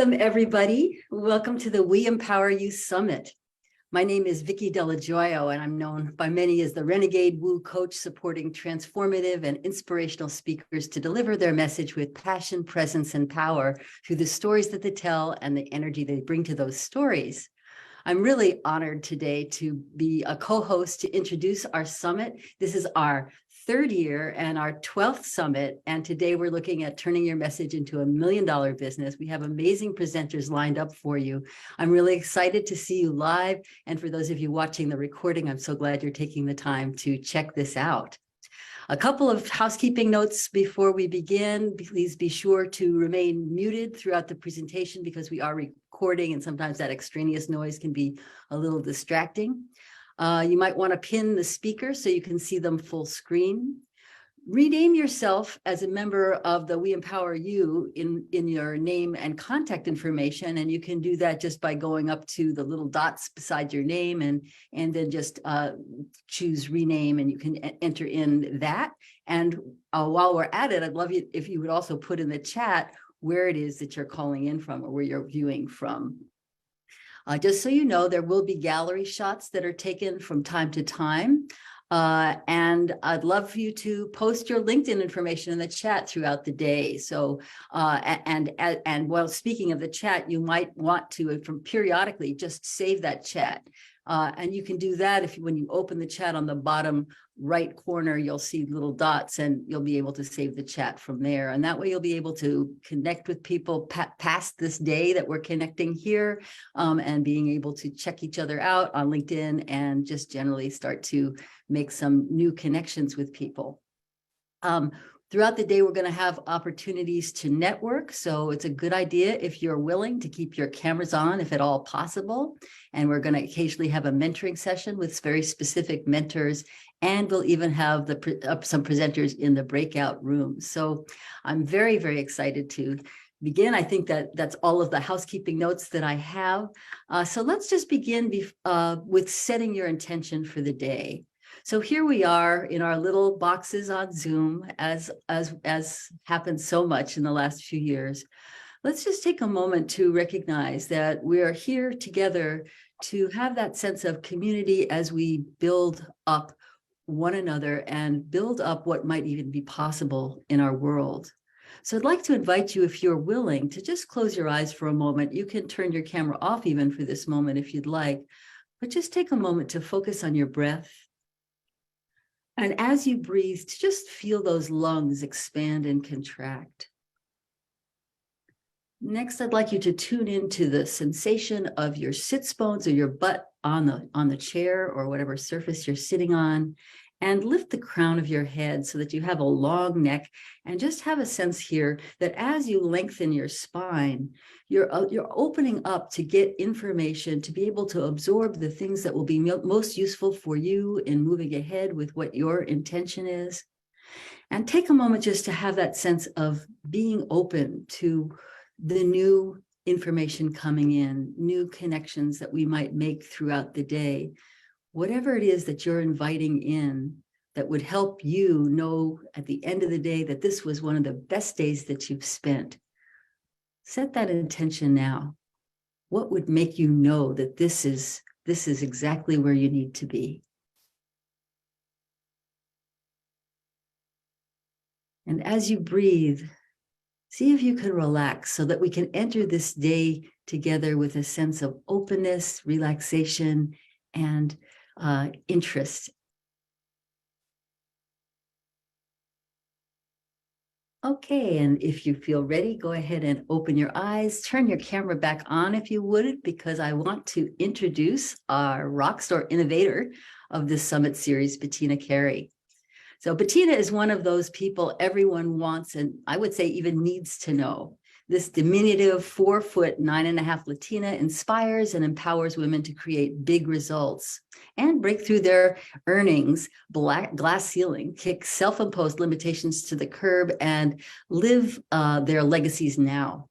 Welcome, everybody. Welcome to the We Empower You Summit. My name is Vicki Delajoyo, and I'm known by many as the Renegade Woo Coach, supporting transformative and inspirational speakers to deliver their message with passion, presence, and power through the stories that they tell and the energy they bring to those stories. I'm really honored today to be a co-host to introduce our summit. This is our third year and our 12th summit. And today we're looking at turning your message into $1 million business. We have amazing presenters lined up for you. I'm really excited to see you live. And for those of you watching the recording, I'm so glad you're taking the time to check this out. A couple of housekeeping notes before we begin. Please be sure to remain muted throughout the presentation because we are recording and sometimes that extraneous noise can be a little distracting. You might want to pin the speaker so you can see them full screen. Rename yourself as a member of the We Empower You in your name and contact information, and you can do that just by going up to the little dots beside your name and then just choose rename, and you can enter in that. And while we're at it, I'd love you if you would also put in the chat where it is that you're calling in from or where you're viewing from. Just so you know, there will be gallery shots that are taken from time to time. And I'd love for you to post your LinkedIn information in the chat throughout the day. So, and while speaking of the chat, you might want to, from periodically, just save that chat. And you can do that when you open the chat on the bottom right corner, you'll see little dots and you'll be able to save the chat from there. And that way you'll be able to connect with people past this day that we're connecting here, and being able to check each other out on LinkedIn and just generally start to make some new connections with people. Throughout the day, we're going to have opportunities to network. So it's a good idea if you're willing to keep your cameras on, if at all possible. And we're going to occasionally have a mentoring session with very specific mentors. And we'll even have some presenters in the breakout rooms. So I'm very, very excited to begin. I think that's all of the housekeeping notes that I have. So let's just begin with setting your intention for the day. So here we are in our little boxes on Zoom, as happened so much in the last few years. Let's just take a moment to recognize that we are here together to have that sense of community as we build up one another and build up what might even be possible in our world. So I'd like to invite you, if you're willing, to just close your eyes for a moment. You can turn your camera off even for this moment if you'd like, but just take a moment to focus on your breath. And as you breathe, just feel those lungs expand and contract. Next, I'd like you to tune into the sensation of your sits bones or your butt on the chair or whatever surface you're sitting on, and lift the crown of your head so that you have a long neck, and just have a sense here that as you lengthen your spine, you're opening up to get information, to be able to absorb the things that will be most useful for you in moving ahead with what your intention is. And take a moment just to have that sense of being open to the new information coming in, new connections that we might make throughout the day. Whatever it is that you're inviting in that would help you know at the end of the day that this was one of the best days that you've spent. Set that intention now. What would make you know that this is exactly where you need to be? And as you breathe, see if you can relax so that we can enter this day together with a sense of openness, relaxation, and interest. Okay, and if you feel ready, go ahead and open your eyes, turn your camera back on if you would, because I want to introduce our rockstar innovator of this summit series, Bettina Carey. So Bettina is one of those people everyone wants, and I would say even needs to know. This diminutive 4'9.5" Latina inspires and empowers women to create big results and break through their earnings, glass ceiling, kick self-imposed limitations to the curb, and live their legacies now.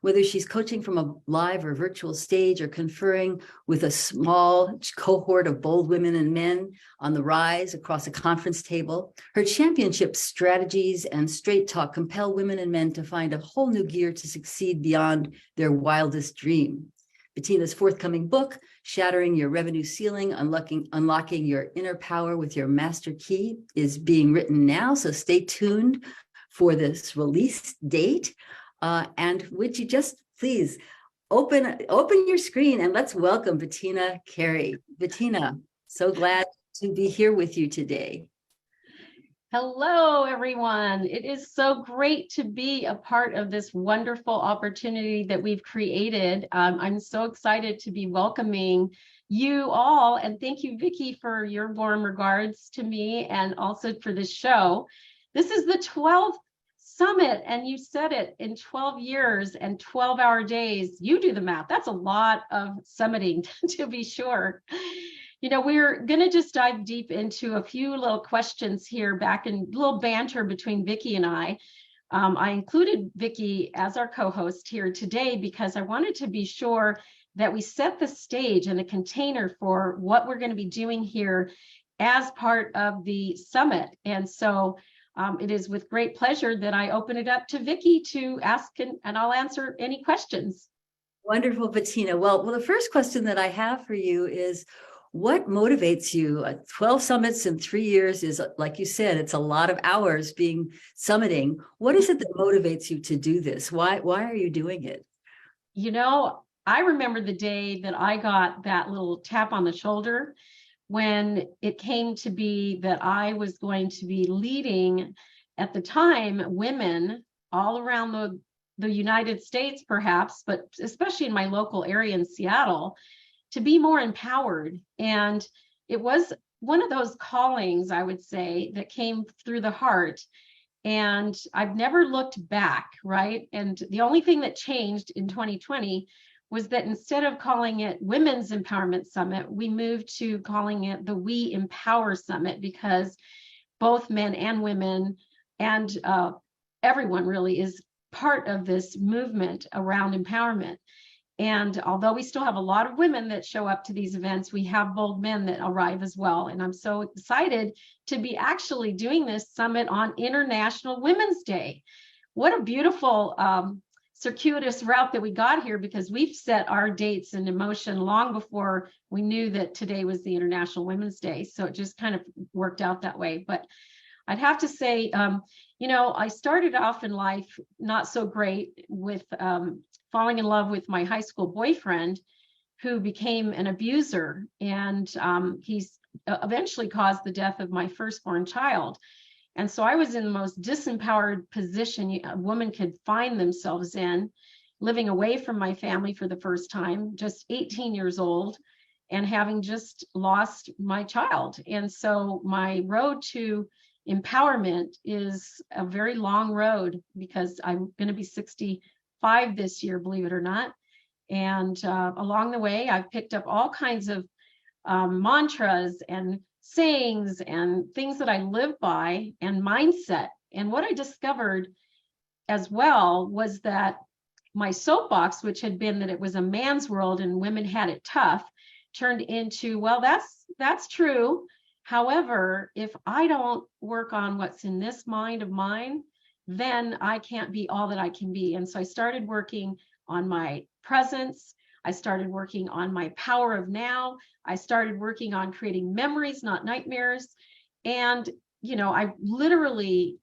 Whether she's coaching from a live or virtual stage or conferring with a small cohort of bold women and men on the rise across a conference table, her championship strategies and straight talk compel women and men to find a whole new gear to succeed beyond their wildest dream. Bettina's forthcoming book, Shattering Your Revenue Ceiling, Unlocking Your Inner Power with Your Master Key, is being written now, so stay tuned for this release date. And would you just please open your screen and let's welcome Bettina Carey. Bettina, so glad to be here with you today. Hello, everyone. It is so great to be a part of this wonderful opportunity that we've created. I'm so excited to be welcoming you all. And thank you, Vicki, for your warm regards to me and also for this show. This is the 12th summit, and you said it, in 12 years and 12-hour days. You do the math. That's a lot of summiting, to be sure. You know, we're going to just dive deep into a few little questions here, back in little banter between Vicki and I. I included Vicki as our co-host here today because I wanted to be sure that we set the stage and the container for what we're going to be doing here as part of the summit. And so it is with great pleasure that I open it up to Vicki to ask, and I'll answer any questions. Wonderful, Bettina. Well, the first question that I have for you is, what motivates you? 12 summits in 3 years is, like you said, it's a lot of hours being summiting. What is it that motivates you to do this? Why are you doing it? You know, I remember the day that I got that little tap on the shoulder when it came to be that I was going to be leading, at the time, women all around the United States, perhaps, but especially in my local area in Seattle, to be more empowered. And it was one of those callings, I would say, that came through the heart. And I've never looked back, right? And the only thing that changed in 2020 was that instead of calling it Women's Empowerment Summit, we moved to calling it the We Empower Summit, because both men and women and everyone really is part of this movement around empowerment. And although we still have a lot of women that show up to these events, we have bold men that arrive as well. And I'm so excited to be actually doing this summit on International Women's Day. What a beautiful circuitous route that we got here, because we've set our dates in motion long before we knew that today was the International Women's Day. So it just kind of worked out that way. But I'd have to say, you know, I started off in life not so great with falling in love with my high school boyfriend, who became an abuser. And he's eventually caused the death of my firstborn child. And so I was in the most disempowered position a woman could find themselves in, living away from my family for the first time, just 18 years old, and having just lost my child. And so my road to empowerment is a very long road, because I'm going to be 65 this year, believe it or not. And along the way, I've picked up all kinds of mantras and sayings and things that I live by, and mindset. And what I discovered as well was that my soapbox, which had been that it was a man's world and women had it tough, turned into, well, that's true. However, if I don't work on what's in this mind of mine, then I can't be all that I can be. And so I started working on my presence. I started working on my power of now. I started working on creating memories, not nightmares. And, you know, I literally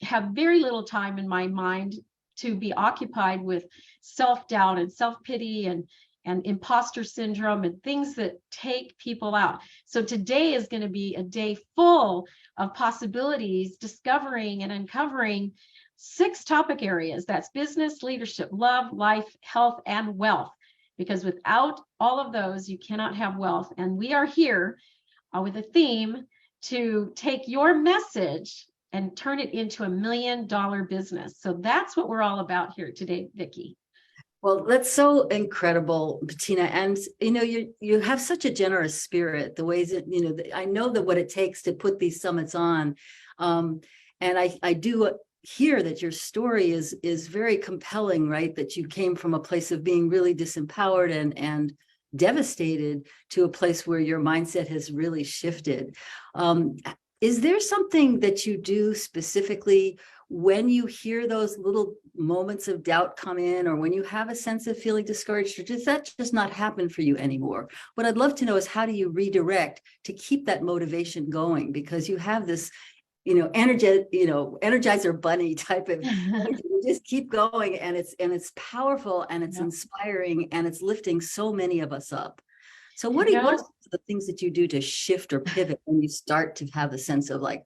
have very little time in my mind to be occupied with self-doubt and self-pity and imposter syndrome and things that take people out. So today is going to be a day full of possibilities, discovering and uncovering 6 topic areas. That's business, leadership, love, life, health, and wealth. Because without all of those, you cannot have wealth. And we are here with a theme to take your message and turn it into $1 million business. So that's what we're all about here today, Vicki. Well, that's so incredible, Bettina. And, you know, you have such a generous spirit, the ways that, you know, I know that what it takes to put these summits on. And I do hear that your story is very compelling, right? That you came from a place of being really disempowered and devastated to a place where your mindset has really shifted. Is there something that you do specifically when you hear those little moments of doubt come in, or when you have a sense of feeling discouraged, or does that just not happen for you anymore? What I'd love to know is, how do you redirect to keep that motivation going? Because you have this, energizer bunny type of, you just keep going, and it's powerful, and it's inspiring, and it's lifting so many of us up. So what are the things that you do to shift or pivot when you start to have a sense of like,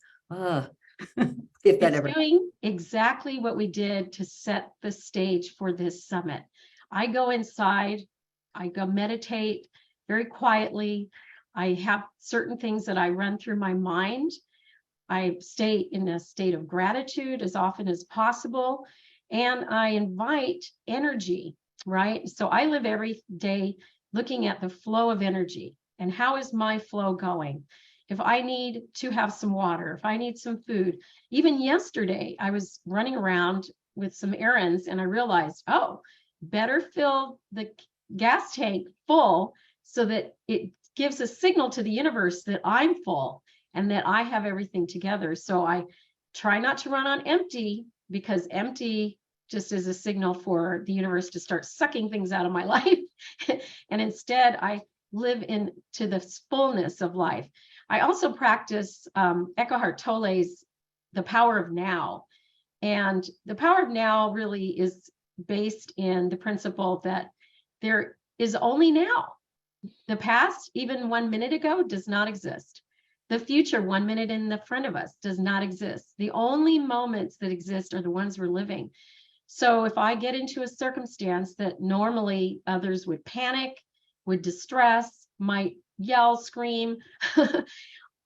if that ever doing exactly what we did to set the stage for this summit. I go inside, I go meditate very quietly. I have certain things that I run through my mind. I stay in a state of gratitude as often as possible, and I invite energy, right? So I live every day looking at the flow of energy and how is my flow going? If I need to have some water, if I need some food. Even yesterday, I was running around with some errands and I realized, better fill the gas tank full so that it gives a signal to the universe that I'm full and that I have everything together. So I try not to run on empty, because empty just is a signal for the universe to start sucking things out of my life. And instead, I live into the fullness of life. I also practice Eckhart Tolle's The Power of Now. And the power of now really is based in the principle that there is only now. The past, even 1 minute ago, does not exist. The future, 1 minute in the front of us, does not exist. The only moments that exist are the ones we're living. So if I get into a circumstance that normally others would panic, would distress, might yell, scream,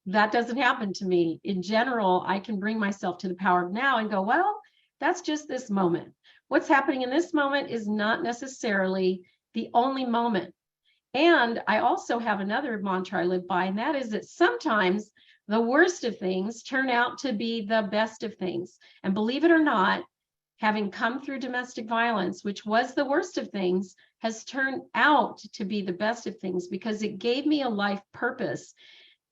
that doesn't happen to me. In general, I can bring myself to the power of now and go, well, that's just this moment. What's happening in this moment is not necessarily the only moment. And I also have another mantra I live by, and that is that sometimes the worst of things turn out to be the best of things. And believe it or not, having come through domestic violence, which was the worst of things, has turned out to be the best of things, because it gave me a life purpose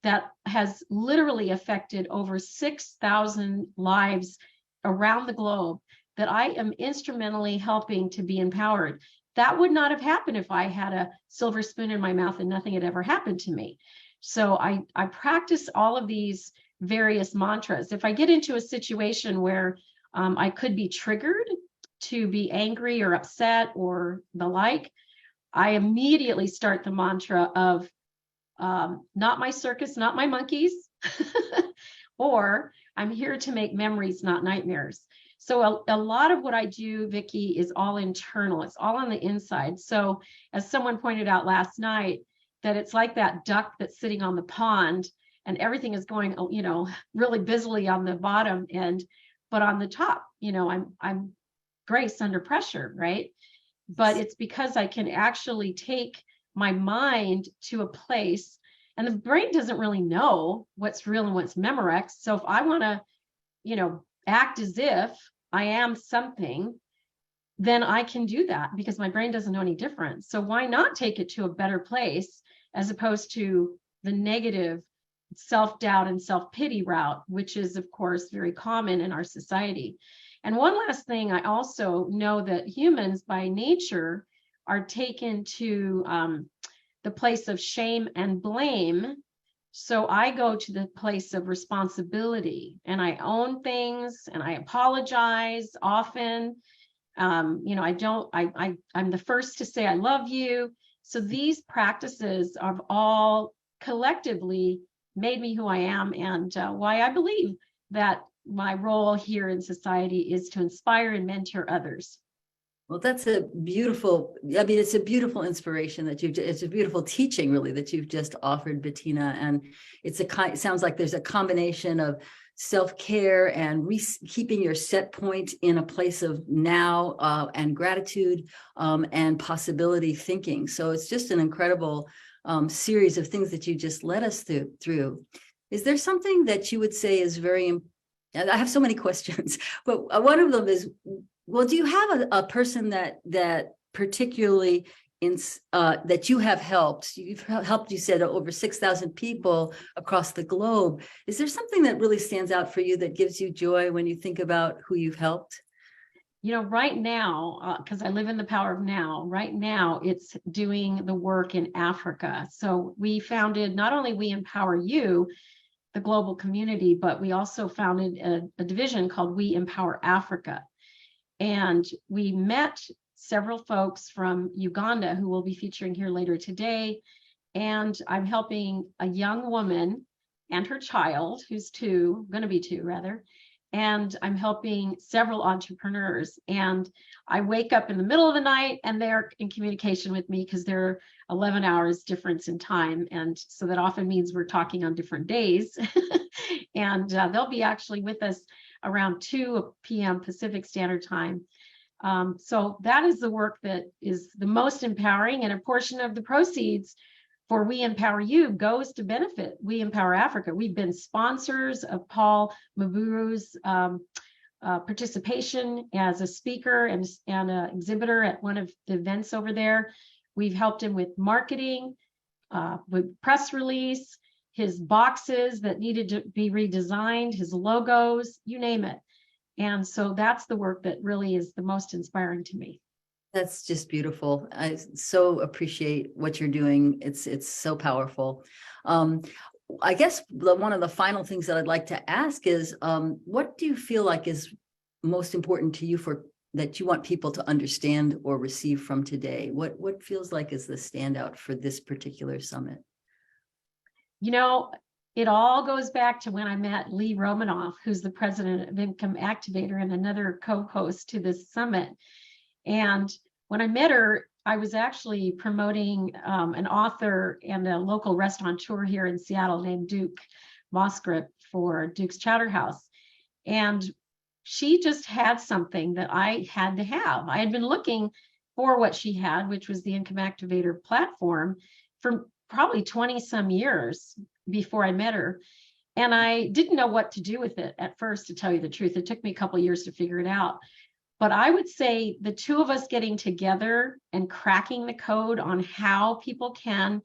that has literally affected over 6,000 lives around the globe that I am instrumentally helping to be empowered. That would not have happened if I had a silver spoon in my mouth and nothing had ever happened to me. So I practice all of these various mantras. If I get into a situation where I could be triggered to be angry or upset or the like, I immediately start the mantra of not my circus, not my monkeys, or I'm here to make memories, not nightmares. So a lot of what I do, Vicki, is all internal. It's all on the inside. So as someone pointed out last night, that it's like that duck that's sitting on the pond and everything is going, really busily on the bottom end, but on the top, I'm grace under pressure, right? But it's because I can actually take my mind to a place, and the brain doesn't really know what's real and what's Memorex. So if I want to, act as if I am something, then I can do that because my brain doesn't know any different. So why not take it to a better place as opposed to the negative self-doubt and self-pity route, which is, of course, very common in our society. And one last thing, I also know that humans by nature are taken to the place of shame and blame. So I go to the place of responsibility and I own things and I apologize often. I'm the first to say I love you. So these practices have all collectively made me who I am, and why I believe that my role here in society is to inspire and mentor others. Well, that's a beautiful, it's a beautiful inspiration that it's a beautiful teaching really that you've just offered, Bettina. And it sounds like there's a combination of self-care and keeping your set point in a place of now and gratitude and possibility thinking. So it's just an incredible series of things that you just led us through. Is there something that you would say is very I have so many questions, but one of them is, well, do you have a person that particularly that you have helped? You've helped, you said, over 6,000 people across the globe. Is there something that really stands out for you that gives you joy when you think about who you've helped? You know, right now, because I live in the power of now, right now it's doing the work in Africa. So we founded, not only We Empower You, the global community, but we also founded a division called We Empower Africa. And we met several folks from Uganda who we'll be featuring here later today. And I'm helping a young woman and her child, who's going to be two rather. And I'm helping several entrepreneurs. And I wake up in the middle of the night and they're in communication with me because they're 11 hours difference in time. And so that often means we're talking on different days. And they'll be actually with us around 2 p.m. Pacific Standard Time. So that is the work that is the most empowering, and a portion of the proceeds for We Empower You goes to benefit We Empower Africa. We've been sponsors of Paul Maburu's participation as a speaker and an exhibitor at one of the events over there. We've helped him with marketing, with press release, his boxes that needed to be redesigned, his logos, you name it. And so that's the work that really is the most inspiring to me. That's just beautiful. I so appreciate what you're doing. It's so powerful. I guess one of the final things that I'd like to ask is, what do you feel like is most important to you that you want people to understand or receive from today? What feels like is the standout for this particular summit? You know, it all goes back to when I met Lee Romanoff, who's the president of Income Activator and another co-host to this summit. And when I met her, I was actually promoting an author and a local restaurateur here in Seattle named Duke Mosgrip for Duke's Chowder House. And she just had something that I had to have. I had been looking for what she had, which was the Income Activator platform, for probably 20 some years before I met her. And I didn't know what to do with it at first, to tell you the truth. It took me a couple of years to figure it out. But I would say the two of us getting together and cracking the code on how people can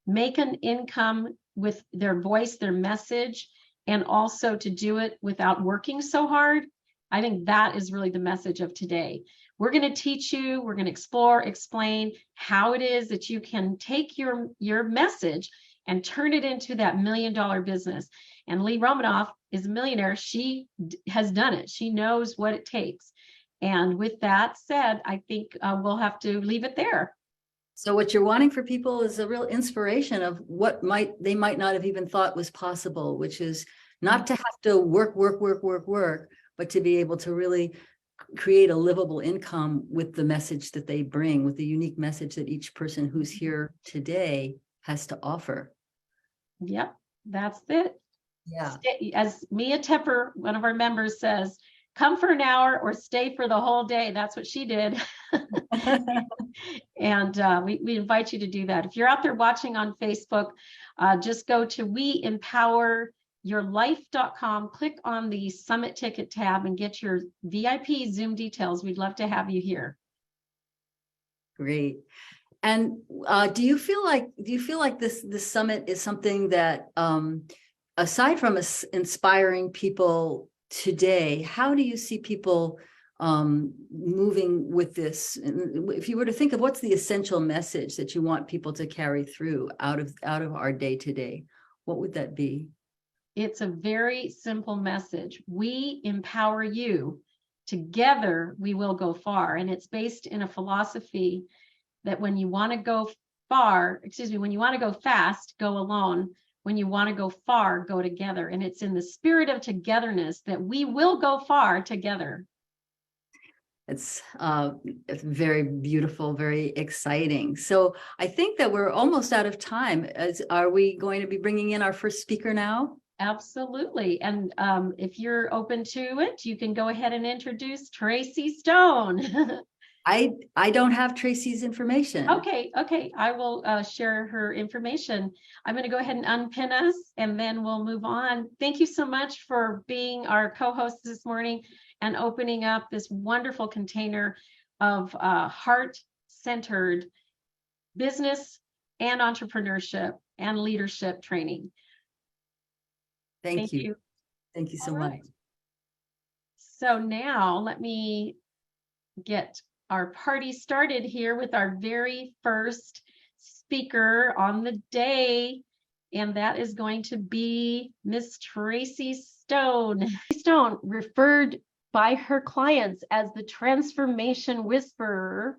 make an income with their voice, their message, and also to do it without working so hard, I think that is really the message of today. We're going to teach you, we're going to explore, explain how it is that you can take your message and turn it into that $1 million business. And Lee Romanoff is a millionaire. She has done it. She knows what it takes. And with that said, I think we'll have to leave it there. So what you're wanting for people is a real inspiration of what they might not have even thought was possible, which is not to have to work, but to be able to really create a livable income with the message that they bring, with the unique message that each person who's here today has to offer. Yep, that's it. Yeah. As Mia Tepper, one of our members, says, come for an hour or stay for the whole day. That's what she did. And we invite you to do that. If you're out there watching on Facebook, just go to weempoweryourlife.com, click on the Summit Ticket tab and get your VIP Zoom details. We'd love to have you here. Great. And do you feel like this summit is something that, aside from us inspiring people today, how do you see people moving with this? If you were to think of what's the essential message that you want people to carry through out of our day to day, what would that be? It's a very simple message. We empower you. Together, we will go far. And it's based in a philosophy that when you want to go when you want to go fast, go alone. When you want to go far, go together. And it's in the spirit of togetherness that we will go far together. It's very beautiful, very exciting. So I think that we're almost out of time. Are we going to be bringing in our first speaker now? Absolutely. And if you're open to it, you can go ahead and introduce Tracy Stone. I don't have Tracy's information. Okay, I will share her information. I'm going to go ahead and unpin us, and then we'll move on. Thank you so much for being our co-host this morning and opening up this wonderful container of heart-centered business and entrepreneurship and leadership training. Thank you. Thank you so much. So now let me get our party started here with our very first speaker on the day, and that is going to be Miss Tracy Stone. Stone, referred by her clients as the Transformation Whisperer,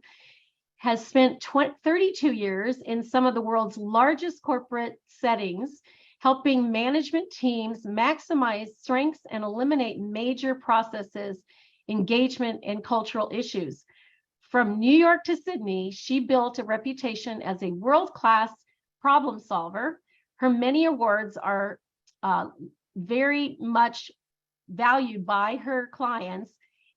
has spent 32 years in some of the world's largest corporate settings, helping management teams maximize strengths and eliminate major processes, engagement, and cultural issues. From New York to Sydney, she built a reputation as a world-class problem solver. Her many awards are very much valued by her clients,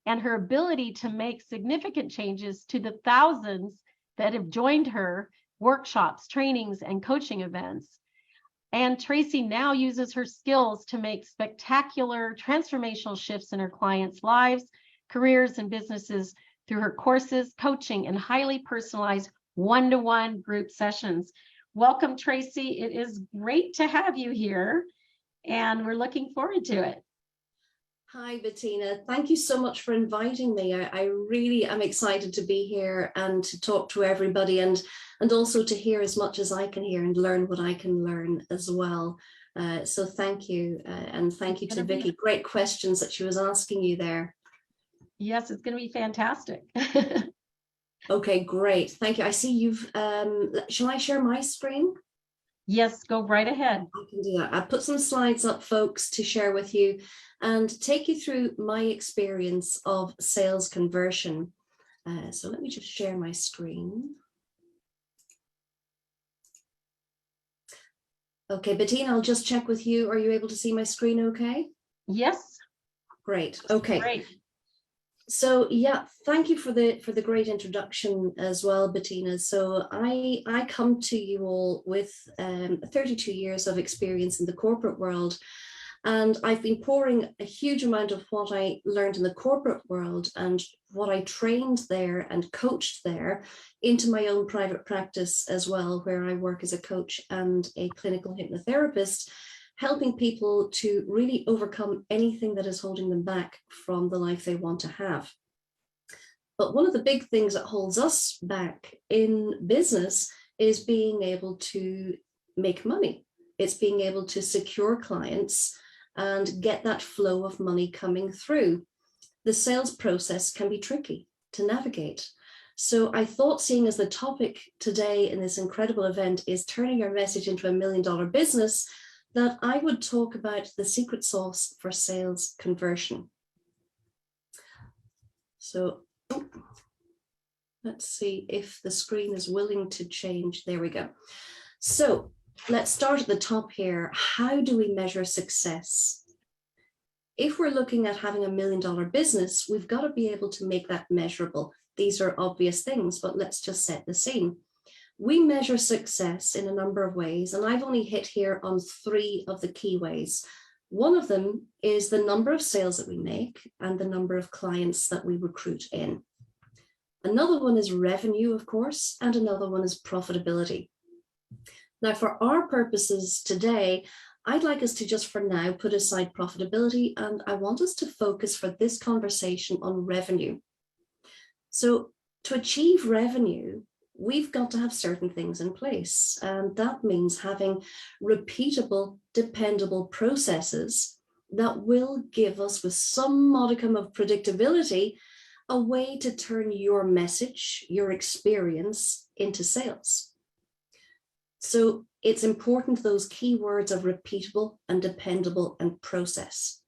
and her ability to make significant changes to the thousands that have joined her workshops, trainings, and coaching events. And Tracy now uses her skills to make spectacular transformational shifts in her clients' lives, careers, and businesses through her courses, coaching, and highly personalized one-to-one group sessions. Welcome, Tracy. It is great to have you here, and we're looking forward to it. Hi, Bettina. Thank you so much for inviting me. I really am excited to be here and to talk to everybody, and also to hear as much as I can hear and learn what I can learn as well. So thank you. And thank you to Vicky. Great questions that she was asking you there. Yes, it's going to be fantastic. Okay, great. Thank you. I see you've, shall I share my screen? Yes, go right ahead. I can do that. I put some slides up, folks, to share with you and take you through my experience of sales conversion. So let me just share my screen. Okay, Bettina, I'll just check with you. Are you able to see my screen okay? Yes. Great. Okay. Great. So yeah, thank you for the great introduction as well, Bettina. So I come to you all with 32 years of experience in the corporate world, and I've been pouring a huge amount of what I learned in the corporate world and what I trained there and coached there into my own private practice as well, where I work as a coach and a clinical hypnotherapist, helping people to really overcome anything that is holding them back from the life they want to have. But one of the big things that holds us back in business is being able to make money. It's being able to secure clients and get that flow of money coming through. The sales process can be tricky to navigate. So I thought, seeing as the topic today in this incredible event is turning your message into $1 million business, that I would talk about the secret sauce for sales conversion. So let's see if the screen is willing to change. There we go. So let's start at the top here. How do we measure success? If we're looking at having $1 million business, we've got to be able to make that measurable. These are obvious things, but let's just set the scene. We measure success in a number of ways, and I've only hit here on 3 of the key ways. One of them is the number of sales that we make and the number of clients that we recruit in. Another one is revenue, of course, and another one is profitability. Now, for our purposes today, I'd like us to just for now put aside profitability, and I want us to focus for this conversation on revenue. So to achieve revenue, we've got to have certain things in place. And that means having repeatable, dependable processes that will give us, with some modicum of predictability, a way to turn your message, your experience into sales. So it's important, those key words of repeatable and dependable and process,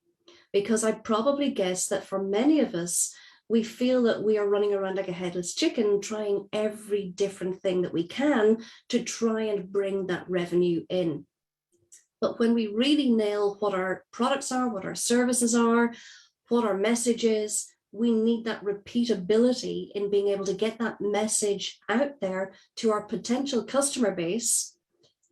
because I probably guess that for many of us, we feel that we are running around like a headless chicken, trying every different thing that we can to try and bring that revenue in. But when we really nail what our products are, what our services are, what our message is, we need that repeatability in being able to get that message out there to our potential customer base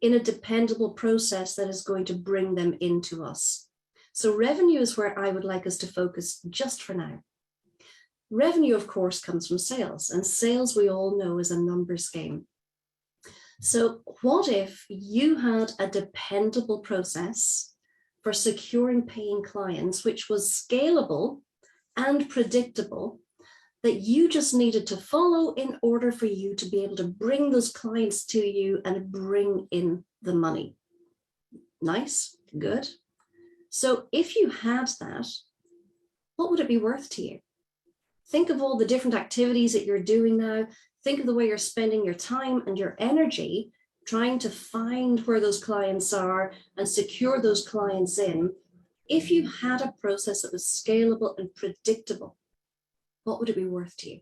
in a dependable process that is going to bring them into us. So revenue is where I would like us to focus just for now. Revenue, of course, comes from sales, and sales we all know is a numbers game. So what if you had a dependable process for securing paying clients, which was scalable and predictable, that you just needed to follow in order for you to be able to bring those clients to you and bring in the money? Nice, good. So if you had that, what would it be worth to you? Think of all the different activities that you're doing now. Think of the way you're spending your time and your energy trying to find where those clients are and secure those clients in. If you had a process that was scalable and predictable, what would it be worth to you?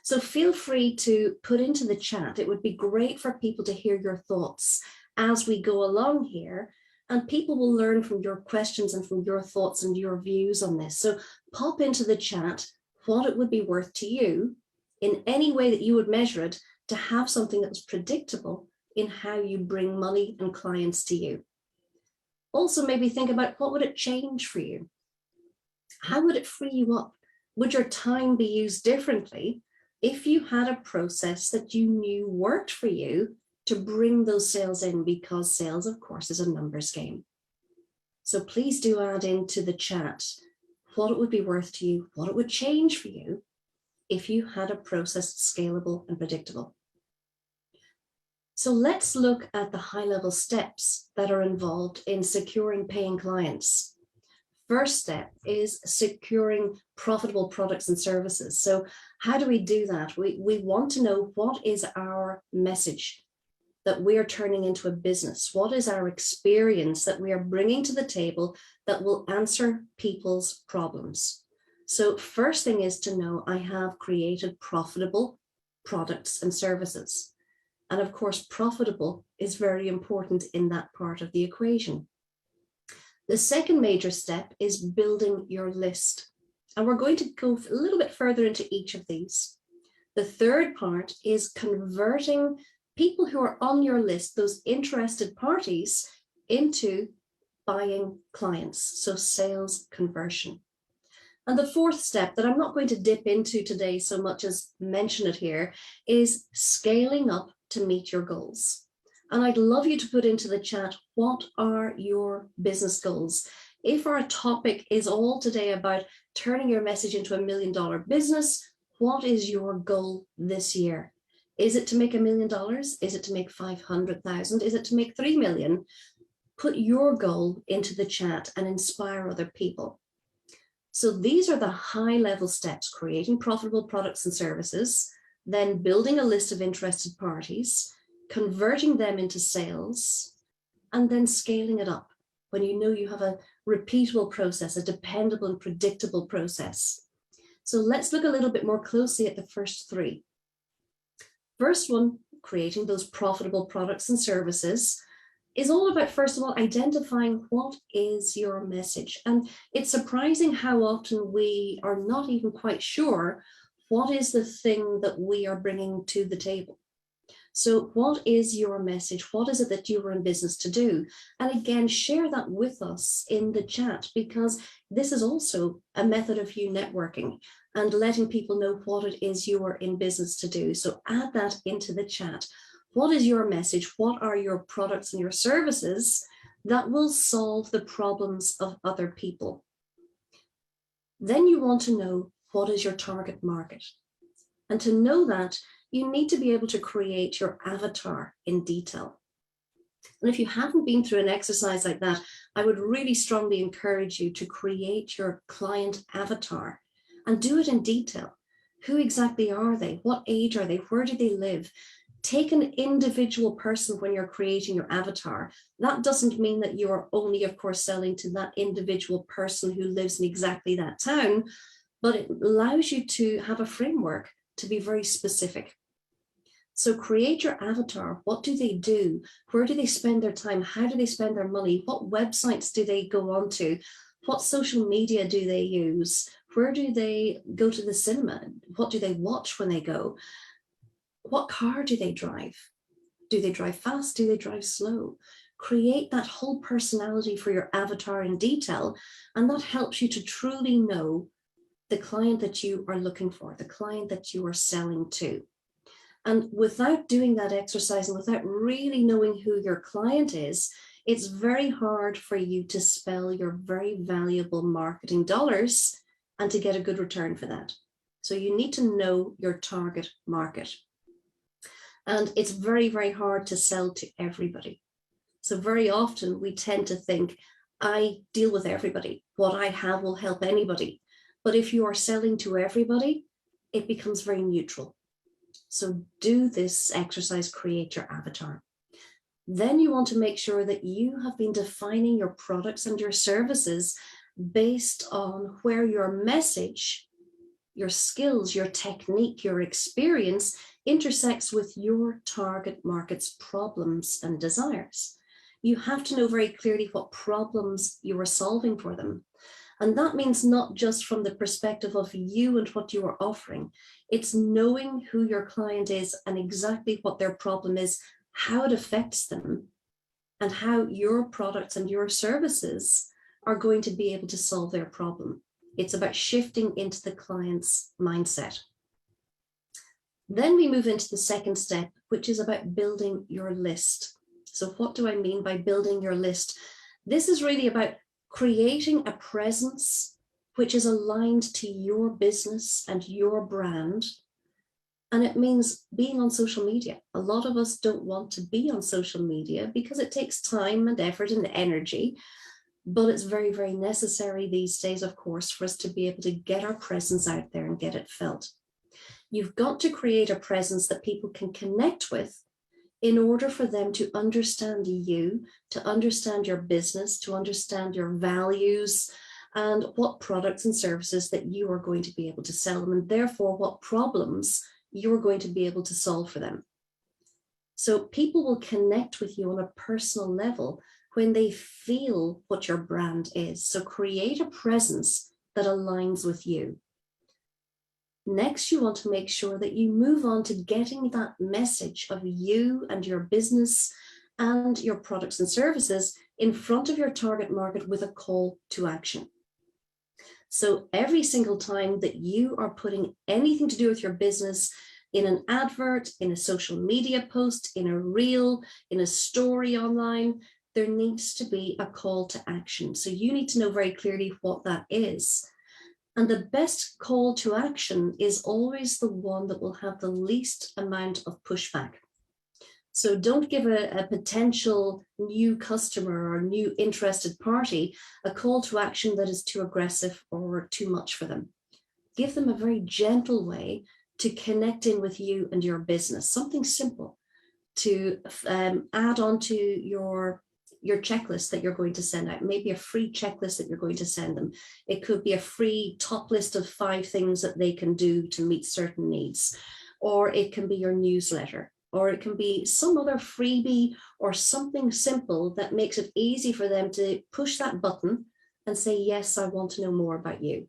So feel free to put into the chat. It would be great for people to hear your thoughts as we go along here, and people will learn from your questions and from your thoughts and your views on this. So pop into the chat what it would be worth to you in any way that you would measure it to have something that was predictable in how you bring money and clients to you. Also, maybe think about what would it change for you? How would it free you up? Would your time be used differently if you had a process that you knew worked for you to bring those sales in? Because sales, of course, is a numbers game. So please do add into the chat what it would be worth to you, what it would change for you if you had a process scalable and predictable. So let's look at the high-level steps that are involved in securing paying clients. First step is securing profitable products and services. So how do we do that? We want to know what is our message that we are turning into a business. What is our experience that we are bringing to the table that will answer people's problems? So first thing is to know I have created profitable products and services. And of course, profitable is very important in that part of the equation. The second major step is building your list. And we're going to go a little bit further into each of these. The third part is converting people who are on your list, those interested parties, into buying clients, so sales conversion. And the fourth step that I'm not going to dip into today so much as mention it here is scaling up to meet your goals. And I'd love you to put into the chat, what are your business goals? If our topic is all today about turning your message into $1 million business, what is your goal this year? Is it to make $1 million? Is it to make 500,000? Is it to make 3 million? Put your goal into the chat and inspire other people. So these are the high-level steps: creating profitable products and services, then building a list of interested parties, converting them into sales, and then scaling it up when you know you have a repeatable process, a dependable and predictable process. So let's look a little bit more closely at the first three. First one, creating those profitable products and services, is all about, first of all, identifying what is your message. And it's surprising how often we are not even quite sure what is the thing that we are bringing to the table. So what is your message? What is it that you are in business to do? And again, share that with us in the chat, because this is also a method of you networking and letting people know what it is you are in business to do. So add that into the chat. What is your message? What are your products and your services that will solve the problems of other people? Then you want to know, what is your target market? And to know that, you need to be able to create your avatar in detail. And if you haven't been through an exercise like that, I would really strongly encourage you to create your client avatar and do it in detail. Who exactly are they? What age are they? Where do they live? Take an individual person when you're creating your avatar. That doesn't mean that you're only, of course, selling to that individual person who lives in exactly that town, but it allows you to have a framework to be very specific. So create your avatar. What do they do? Where do they spend their time? How do they spend their money? What websites do they go on to? What social media do they use? Where do they go to the cinema? What do they watch when they go? What car do they drive? Do they drive fast? Do they drive slow? Create that whole personality for your avatar in detail, and that helps you to truly know the client that you are looking for, the client that you are selling to. And without doing that exercise and without really knowing who your client is, it's very hard for you to spell your very valuable marketing dollars and to get a good return for that. So you need to know your target market. And it's very, very hard to sell to everybody. So very often we tend to think, I deal with everybody. What I have will help anybody. But if you are selling to everybody, it becomes very neutral. So do this exercise, create your avatar. Then you want to make sure that you have been defining your products and your services based on where your message, your skills, your technique, your experience intersects with your target market's problems and desires. You have to know very clearly what problems you are solving for them. And that means not just from the perspective of you and what you are offering. It's knowing who your client is and exactly what their problem is, how it affects them, and how your products and your services are going to be able to solve their problem. It's about shifting into the client's mindset. Then we move into the second step, which is about building your list. So what do I mean by building your list? This is really about creating a presence which is aligned to your business and your brand. And it means being on social media. A lot of us don't want to be on social media because it takes time and effort and energy, but it's very, very necessary these days, of course, for us to be able to get our presence out there and get it felt. You've got to create a presence that people can connect with in order for them to understand you, to understand your business, to understand your values, and what products and services that you are going to be able to sell them, and therefore what problems you're going to be able to solve for them. So people will connect with you on a personal level when they feel what your brand is. So create a presence that aligns with you. Next, you want to make sure that you move on to getting that message of you and your business and your products and services in front of your target market with a call to action. So every single time that you are putting anything to do with your business in an advert, in a social media post, in a reel, in a story online, there needs to be a call to action. So you need to know very clearly what that is. And the best call to action is always the one that will have the least amount of pushback. So don't give a potential new customer or new interested party a call to action that is too aggressive or too much for them. Give them a very gentle way to connect in with you and your business, something simple to add on to your checklist that you're going to send out, maybe a free checklist that you're going to send them. It could be a free top list of 5 things that they can do to meet certain needs, or it can be your newsletter, or it can be some other freebie or something simple that makes it easy for them to push that button and say, yes, I want to know more about you.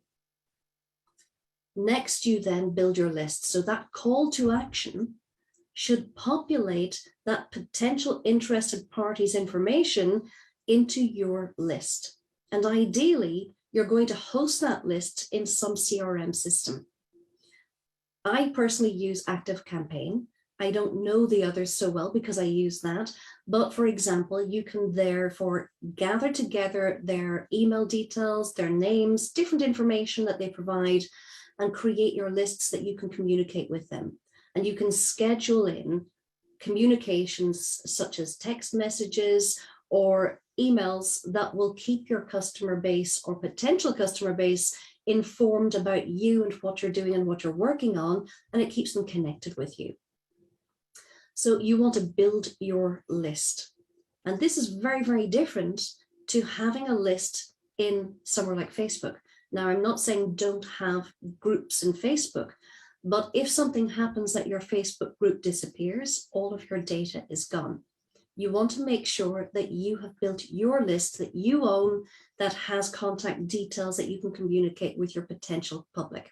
Next, you then build your list. So that call to action should populate that potential interested party's information into your list. And ideally, you're going to host that list in some CRM system. I personally use ActiveCampaign. I don't know the others so well because I use that. But for example, you can therefore gather together their email details, their names, different information that they provide, and create your lists that you can communicate with them. And you can schedule in communications such as text messages or emails that will keep your customer base or potential customer base informed about you and what you're doing and what you're working on, and it keeps them connected with you. So you want to build your list. And this is very, very different to having a list in somewhere like Facebook. Now, I'm not saying don't have groups in Facebook, but if something happens that your Facebook group disappears, all of your data is gone. You want to make sure that you have built your list that you own, that has contact details that you can communicate with your potential public.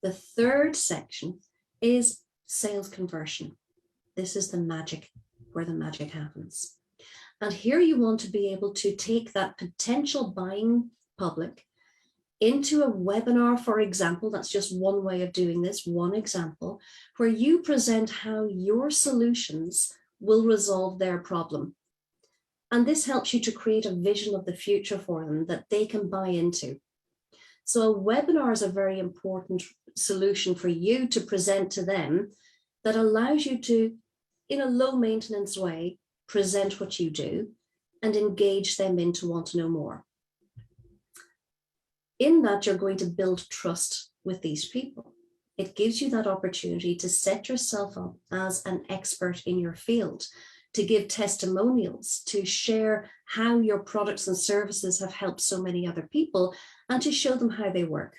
The third section is sales conversion. This is the magic, where the magic happens. And here you want to be able to take that potential buying public into a webinar, for example. That's just one way of doing this, one example, where you present how your solutions will resolve their problem. And this helps you to create a vision of the future for them that they can buy into. So a webinar is a very important solution for you to present to them that allows you to, in a low maintenance way, present what you do and engage them in to want to know more. In that, you're going to build trust with these people. It gives you that opportunity to set yourself up as an expert in your field, to give testimonials, to share how your products and services have helped so many other people, and to show them how they work.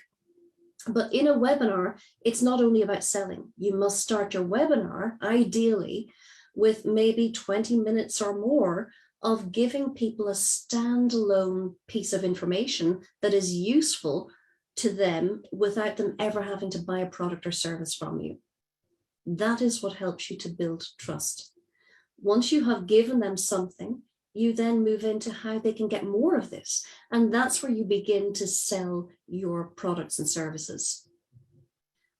But in a webinar, it's not only about selling. You must start your webinar, ideally, with maybe 20 minutes or more of giving people a standalone piece of information that is useful to them without them ever having to buy a product or service from you. That is what helps you to build trust. Once you have given them something, you then move into how they can get more of this. And that's where you begin to sell your products and services.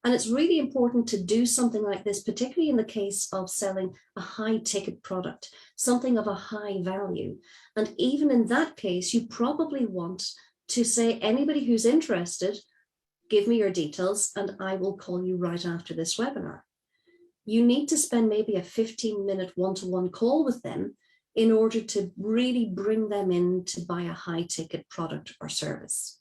And it's really important to do something like this, particularly in the case of selling a high ticket product, something of a high value. And even in that case, you probably want to say, anybody who's interested, give me your details and I will call you right after this webinar. You need to spend maybe a 15-minute one-to-one call with them in order to really bring them in to buy a high ticket product or service.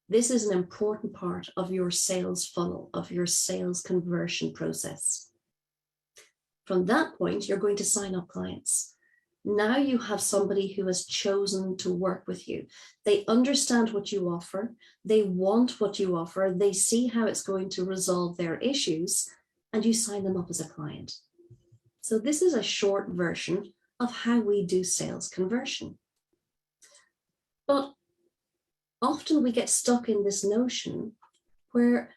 This is an important part of your sales funnel, of your sales conversion process. From that point, you're going to sign up clients. Now you have somebody who has chosen to work with you. They understand what you offer. They want what you offer. They see how it's going to resolve their issues, and you sign them up as a client. So this is a short version of how we do sales conversion. But often we get stuck in this notion where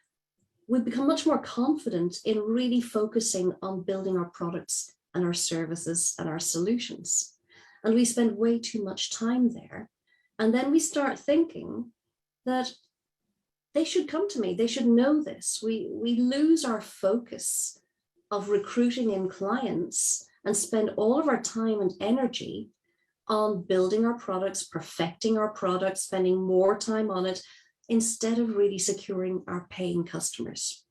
we become much more confident in really focusing on building our products and our services and our solutions. And we spend way too much time there. And then we start thinking that they should come to me, they should know this. We lose our focus of recruiting in clients and spend all of our time and energy on building our products, perfecting our products, spending more time on it, instead of really securing our paying customers.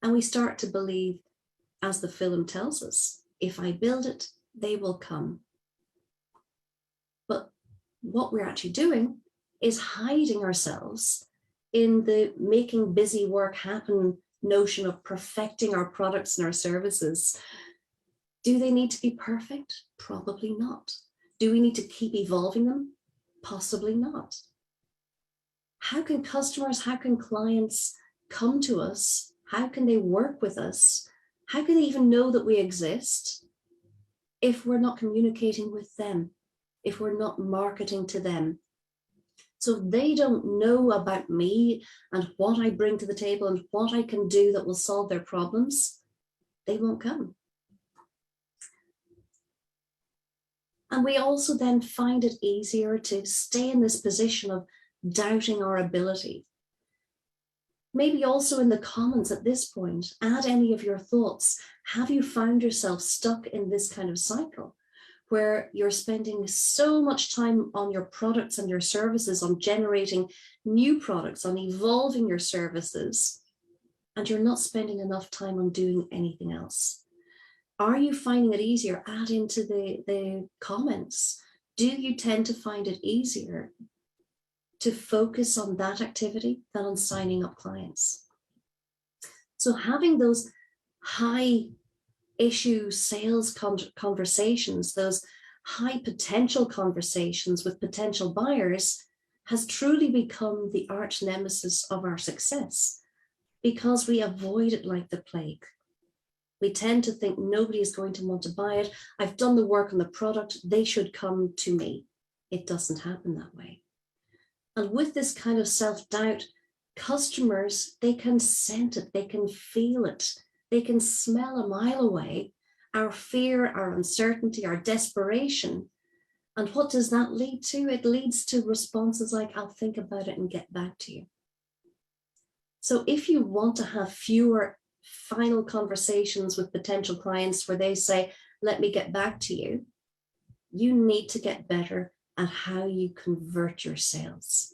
And we start to believe, as the film tells us, if I build it, they will come. But what we're actually doing is hiding ourselves in the making busy work happen notion of perfecting our products and our services. Do they need to be perfect? Probably not. Do we need to keep evolving them? Possibly not. How can customers, how can clients come to us? How can they work with us? How can they even know that we exist if we're not communicating with them, if we're not marketing to them? So they don't know about me and what I bring to the table and what I can do that will solve their problems. They won't come. And we also then find it easier to stay in this position of doubting our ability. Maybe also in the comments at this point, add any of your thoughts. Have you found yourself stuck in this kind of cycle where you're spending so much time on your products and your services, on generating new products, on evolving your services, and you're not spending enough time on doing anything else? Are you finding it easier? Add into the comments. Do you tend to find it easier to focus on that activity than on signing up clients? So having those high issue sales conversations, those high potential conversations with potential buyers has truly become the arch nemesis of our success, because we avoid it like the plague. We tend to think nobody is going to want to buy it. I've done the work on the product. They should come to me. It doesn't happen that way. And with this kind of self-doubt, customers, they can scent it, they can feel it, they can smell a mile away our fear, our uncertainty, our desperation. And what does that lead to? It leads to responses like, I'll think about it and get back to you. So if you want to have fewer final conversations with potential clients where they say, let me get back to you, you need to get better at how you convert your sales.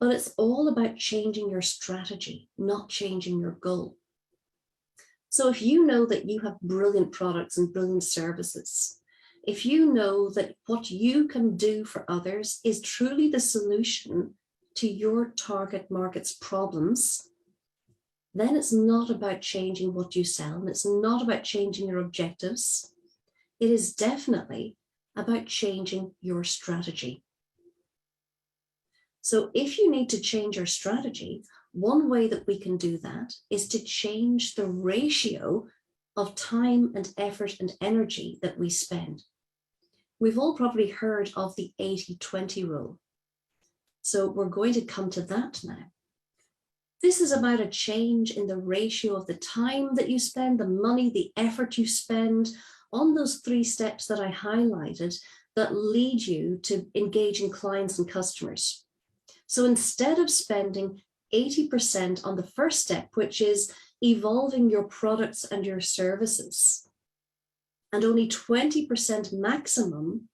But it's all about changing your strategy, not changing your goal. So if you know that you have brilliant products and brilliant services, if you know that what you can do for others is truly the solution to your target market's problems, then it's not about changing what you sell, and it's not about changing your objectives. It is definitely about changing your strategy. So if you need to change your strategy, one way that we can do that is to change the ratio of time and effort and energy that we spend. We've all probably heard of the 80-20 rule. So we're going to come to that now. This is about a change in the ratio of the time that you spend, the money, the effort you spend on those 3 steps that I highlighted that lead you to engaging clients and customers. So instead of spending 80% on the first step, which is evolving your products and your services, and only 20% maximum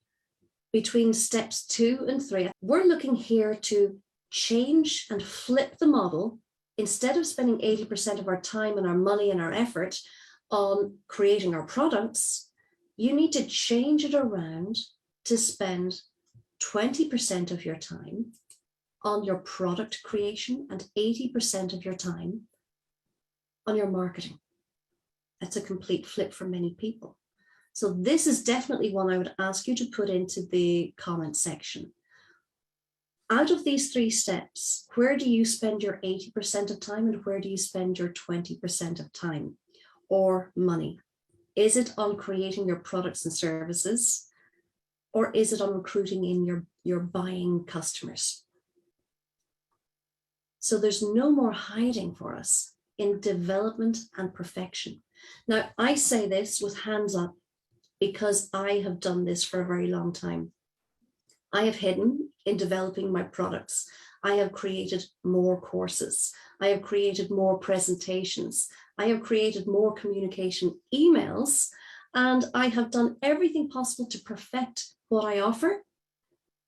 between steps 2 and 3, we're looking here to change and flip the model. Instead of spending 80% of our time and our money and our effort on creating our products, you need to change it around to spend 20% of your time on your product creation and 80% of your time on your marketing. That's a complete flip for many people. So this is definitely one I would ask you to put into the comment section. Out of these 3 steps, where do you spend your 80% of time and where do you spend your 20% of time or money? Is it on creating your products and services, or is it on recruiting in your buying customers? So there's no more hiding for us in development and perfection. Now, I say this with hands up because I have done this for a very long time. I have hidden in developing my products. I have created more courses. I have created more presentations. I have created more communication emails, and I have done everything possible to perfect what I offer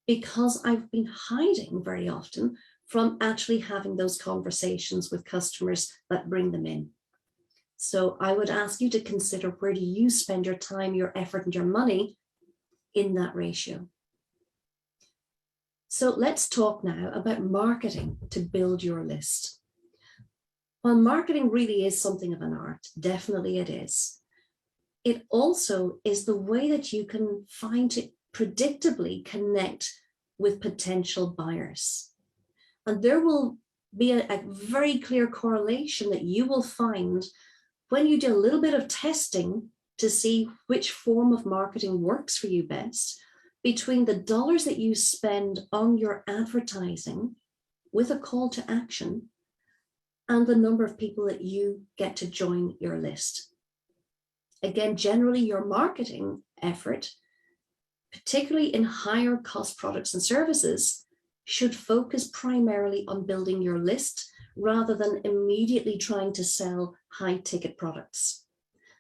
because I've been hiding very often from actually having those conversations with customers that bring them in. So I would ask you to consider, where do you spend your time, your effort, and your money in that ratio? So let's talk now about marketing to build your list. While marketing really is something of an art, definitely it is, it also is the way that you can find to predictably connect with potential buyers. And there will be a very clear correlation that you will find when you do a little bit of testing to see which form of marketing works for you best, between the dollars that you spend on your advertising with a call to action and the number of people that you get to join your list. Again, generally your marketing effort, particularly in higher cost products and services, should focus primarily on building your list rather than immediately trying to sell high ticket products.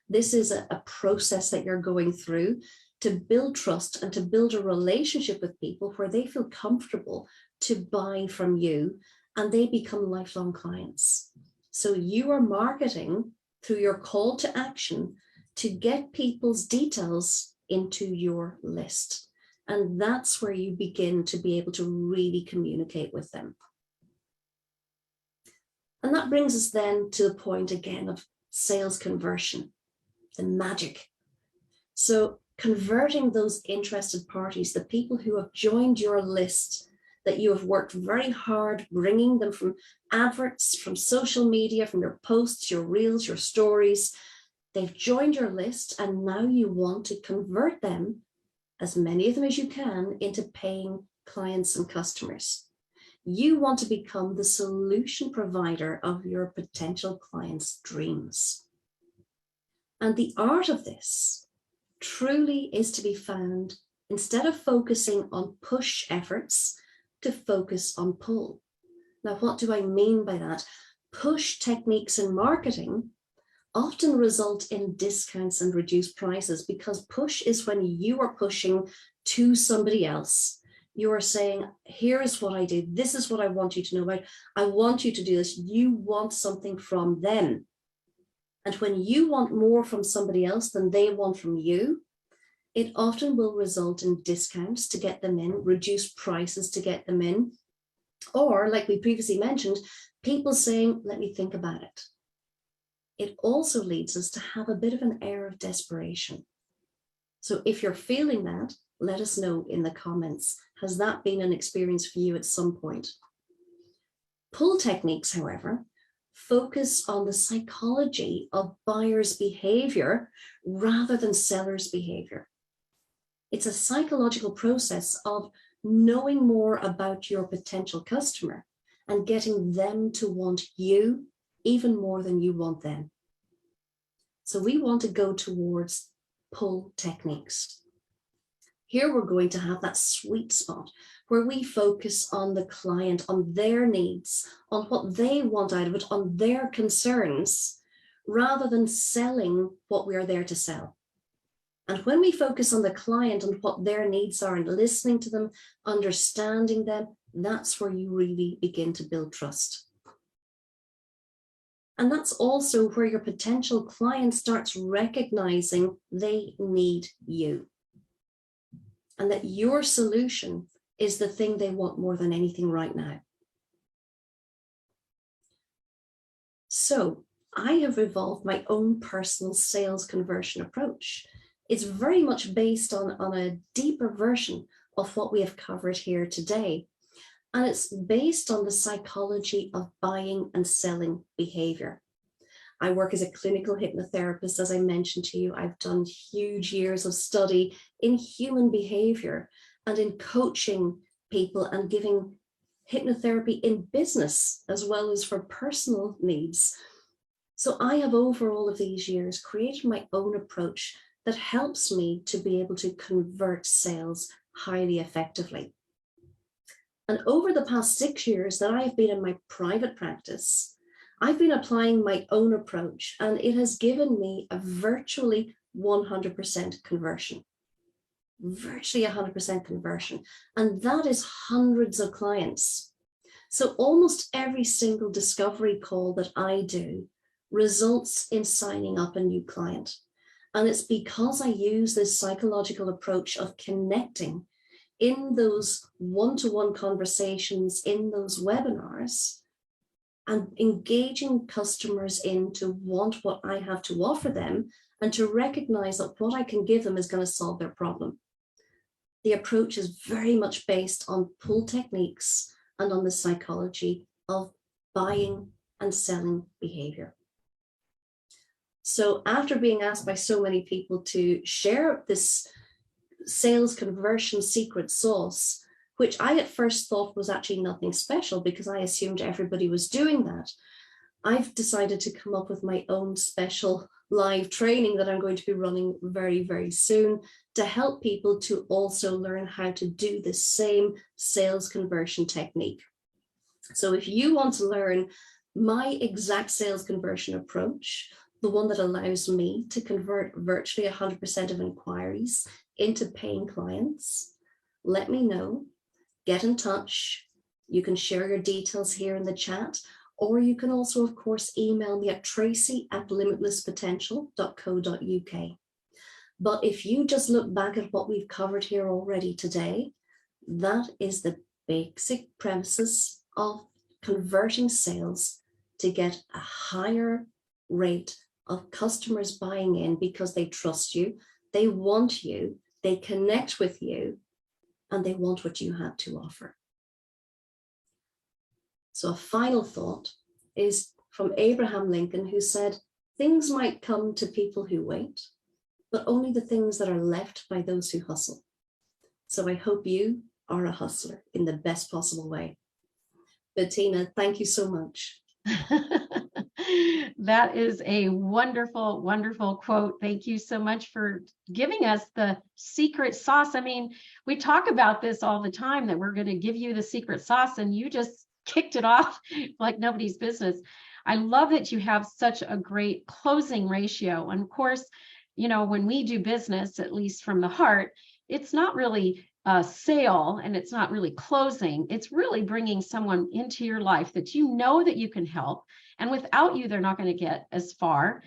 This is a process that you're going through to build trust and to build a relationship with people where they feel comfortable to buy from you and they become lifelong clients. So you are marketing through your call to action to get people's details into your list. And that's where you begin to be able to really communicate with them. And that brings us then to the point again of sales conversion, the magic. So converting those interested parties, the people who have joined your list, that you have worked very hard bringing them from adverts, from social media, from your posts, your reels, your stories. They've joined your list, and now you want to convert them, as many of them as you can, into paying clients and customers. You want to become the solution provider of your potential clients' dreams. And the art of this truly is to be found, instead of focusing on push efforts, to focus on pull. Now, what do I mean by that? Push techniques in marketing often result in discounts and reduced prices, because push is when you are pushing to somebody else. You are saying, here is what I do. This is what I want you to know about. I want you to do this. You want something from them. And when you want more from somebody else than they want from you, it often will result in discounts to get them in, reduced prices to get them in, or, like we previously mentioned, people saying, let me think about it. It also leads us to have a bit of an air of desperation. So if you're feeling that, let us know in the comments. Has that been an experience for you at some point? Pull techniques, however, focus on the psychology of buyers' behavior rather than sellers' behavior. It's a psychological process of knowing more about your potential customer and getting them to want you even more than you want them. So we want to go towards pull techniques. Here we're going to have that sweet spot where we focus on the client, on their needs, on what they want out of it, on their concerns, rather than selling what we are there to sell. And when we focus on the client and what their needs are and listening to them, understanding them, that's where you really begin to build trust. And that's also where your potential client starts recognizing they need you, and that your solution is the thing they want more than anything right now. So I have evolved my own personal sales conversion approach. It's very much based on a deeper version of what we have covered here today. And it's based on the psychology of buying and selling behavior. I work as a clinical hypnotherapist, as I mentioned to you. I've done huge years of study in human behavior and in coaching people and giving hypnotherapy in business as well as for personal needs. So I have, over all of these years, created my own approach that helps me to be able to convert sales highly effectively. And over the past 6 years that I've been in my private practice, I've been applying my own approach, and it has given me a virtually 100% conversion. Virtually 100% conversion. And that is hundreds of clients. So almost every single discovery call that I do results in signing up a new client. And it's because I use this psychological approach of connecting in those one-to-one conversations, in those webinars, and engaging customers in to want what I have to offer them and to recognize that what I can give them is going to solve their problem. The approach is very much based on pull techniques and on the psychology of buying and selling behavior. So after being asked by so many people to share this sales conversion secret sauce, which I at first thought was actually nothing special because I assumed everybody was doing that, I've decided to come up with my own special live training that I'm going to be running very, very soon to help people to also learn how to do the same sales conversion technique. So if you want to learn my exact sales conversion approach, the one that allows me to convert virtually 100% of inquiries into paying clients, let me know, get in touch. You can share your details here in the chat, or you can also, of course, email me at tracy@limitlesspotential.co.uk. But if you just look back at what we've covered here already today, that is the basic premises of converting sales to get a higher rate of customers buying in because they trust you, they want you, they connect with you, and they want what you have to offer. So a final thought is from Abraham Lincoln, who said, things might come to people who wait, but only the things that are left by those who hustle. So I hope you are a hustler in the best possible way. Bettina, thank you so much. That is a wonderful, wonderful quote. Thank you so much for giving us the secret sauce. I mean, we talk about this all the time, that we're going to give you the secret sauce, and you just kicked it off like nobody's business. I love that you have such a great closing ratio. And of course, you know, when we do business, at least from the heart, it's not really a sale and it's not really closing. It's really bringing someone into your life that you know that you can help. And without you, they're not going to get as far.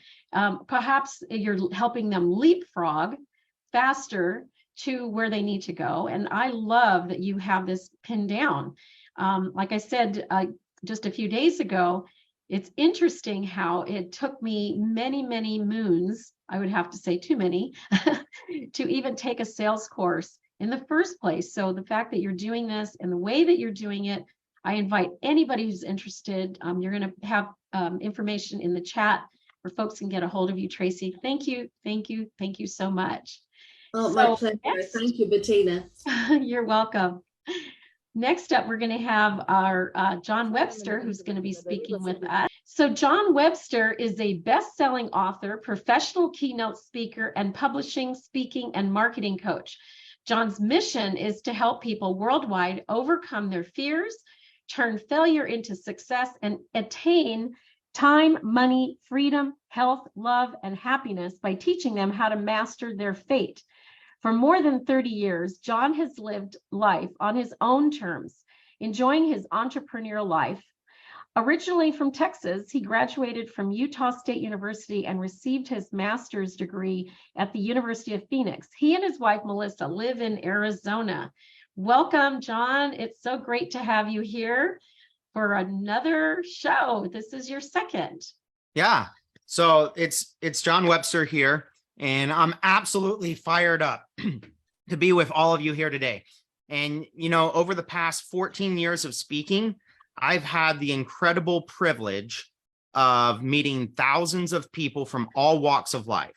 Perhaps you're helping them leapfrog faster to where they need to go. And I love that you have this pinned down. Like I said, just a few days ago, it's interesting how it took me many, many moons, I would have to say too many, to even take a sales course in the first place. So the fact that you're doing this and the way that you're doing it, I invite anybody who's interested. You're going to have information in the chat where folks can get a hold of you, Tracy. Thank you, thank you, thank you so much. Oh, my pleasure. Thank you, Bettina. You're welcome. Next up, we're going to have our John Webster, who's going to be speaking with us. So John Webster is a best-selling author, professional keynote speaker, and publishing, speaking, and marketing coach. John's mission is to help people worldwide overcome their fears, turn failure into success, and attain time, money, freedom, health, love, and happiness by teaching them how to master their fate. For more than 30 years, John has lived life on his own terms, enjoying his entrepreneurial life. Originally from Texas, he graduated from Utah State University and received his master's degree at the University of Phoenix. He and his wife, Melissa, live in Arizona. Welcome, John. It's so great to have you here for another show. This is your second. Yeah, so it's John Webster here. And I'm absolutely fired up to be with all of you here today. And, you know, over the past 14 years of speaking, I've had the incredible privilege of meeting thousands of people from all walks of life.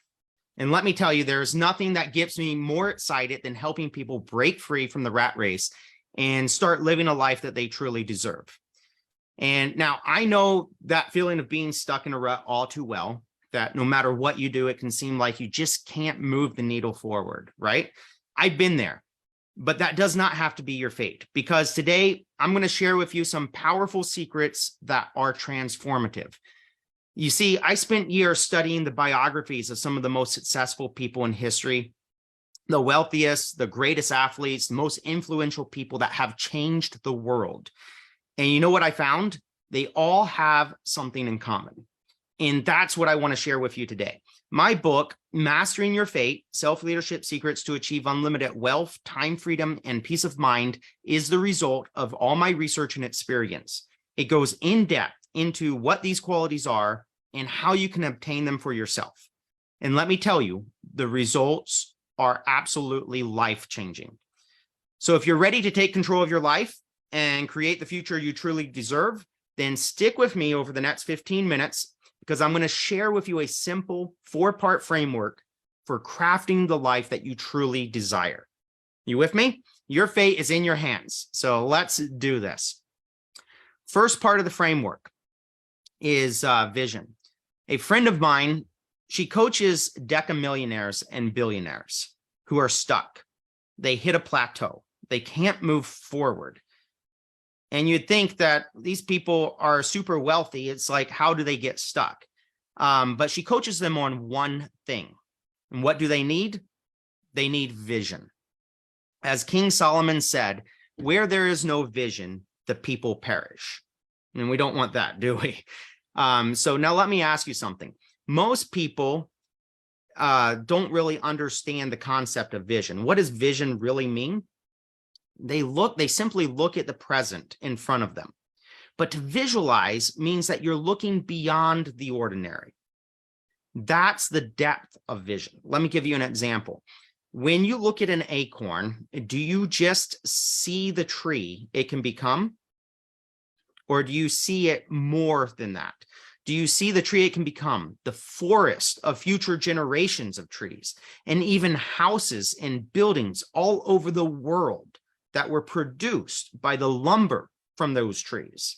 And let me tell you, there's nothing that gets me more excited than helping people break free from the rat race and start living a life that they truly deserve. And now I know that feeling of being stuck in a rut all too well, that no matter what you do, it can seem like you just can't move the needle forward, right? I've been there, but that does not have to be your fate, because today I'm going to share with you some powerful secrets that are transformative. You see, I spent years studying the biographies of some of the most successful people in history, the wealthiest, the greatest athletes, the most influential people that have changed the world. And you know what I found? They all have something in common. And that's what I want to share with you today. My book, Mastering Your Fate, Self-Leadership Secrets to Achieve Unlimited Wealth, Time Freedom, and Peace of Mind, is the result of all my research and experience. It goes in depth into what these qualities are and how you can obtain them for yourself. And let me tell you, the results are absolutely life-changing. So if you're ready to take control of your life and create the future you truly deserve, then stick with me over the next 15 minutes, because I'm going to share with you a simple 4-part framework for crafting the life that you truly desire. You with me? Your fate is in your hands. So let's do this. First part of the framework is vision. A friend of mine, she coaches decamillionaires and billionaires who are stuck. They hit a plateau. They can't move forward. And you'd think that these people are super wealthy. It's like, how do they get stuck? But she coaches them on one thing. And what do they need? They need vision. As King Solomon said, where there is no vision, the people perish. And we don't want that, do we? So now let me ask you something. Most people don't really understand the concept of vision. What does vision really mean? They simply look at the present in front of them. But to visualize means that you're looking beyond the ordinary. That's the depth of vision. Let me give you an example. When you look at an acorn, do you just see the tree it can become? Or do you see it more than that? Do you see the tree it can become, the forest of future generations of trees, and even houses and buildings all over the world that were produced by the lumber from those trees?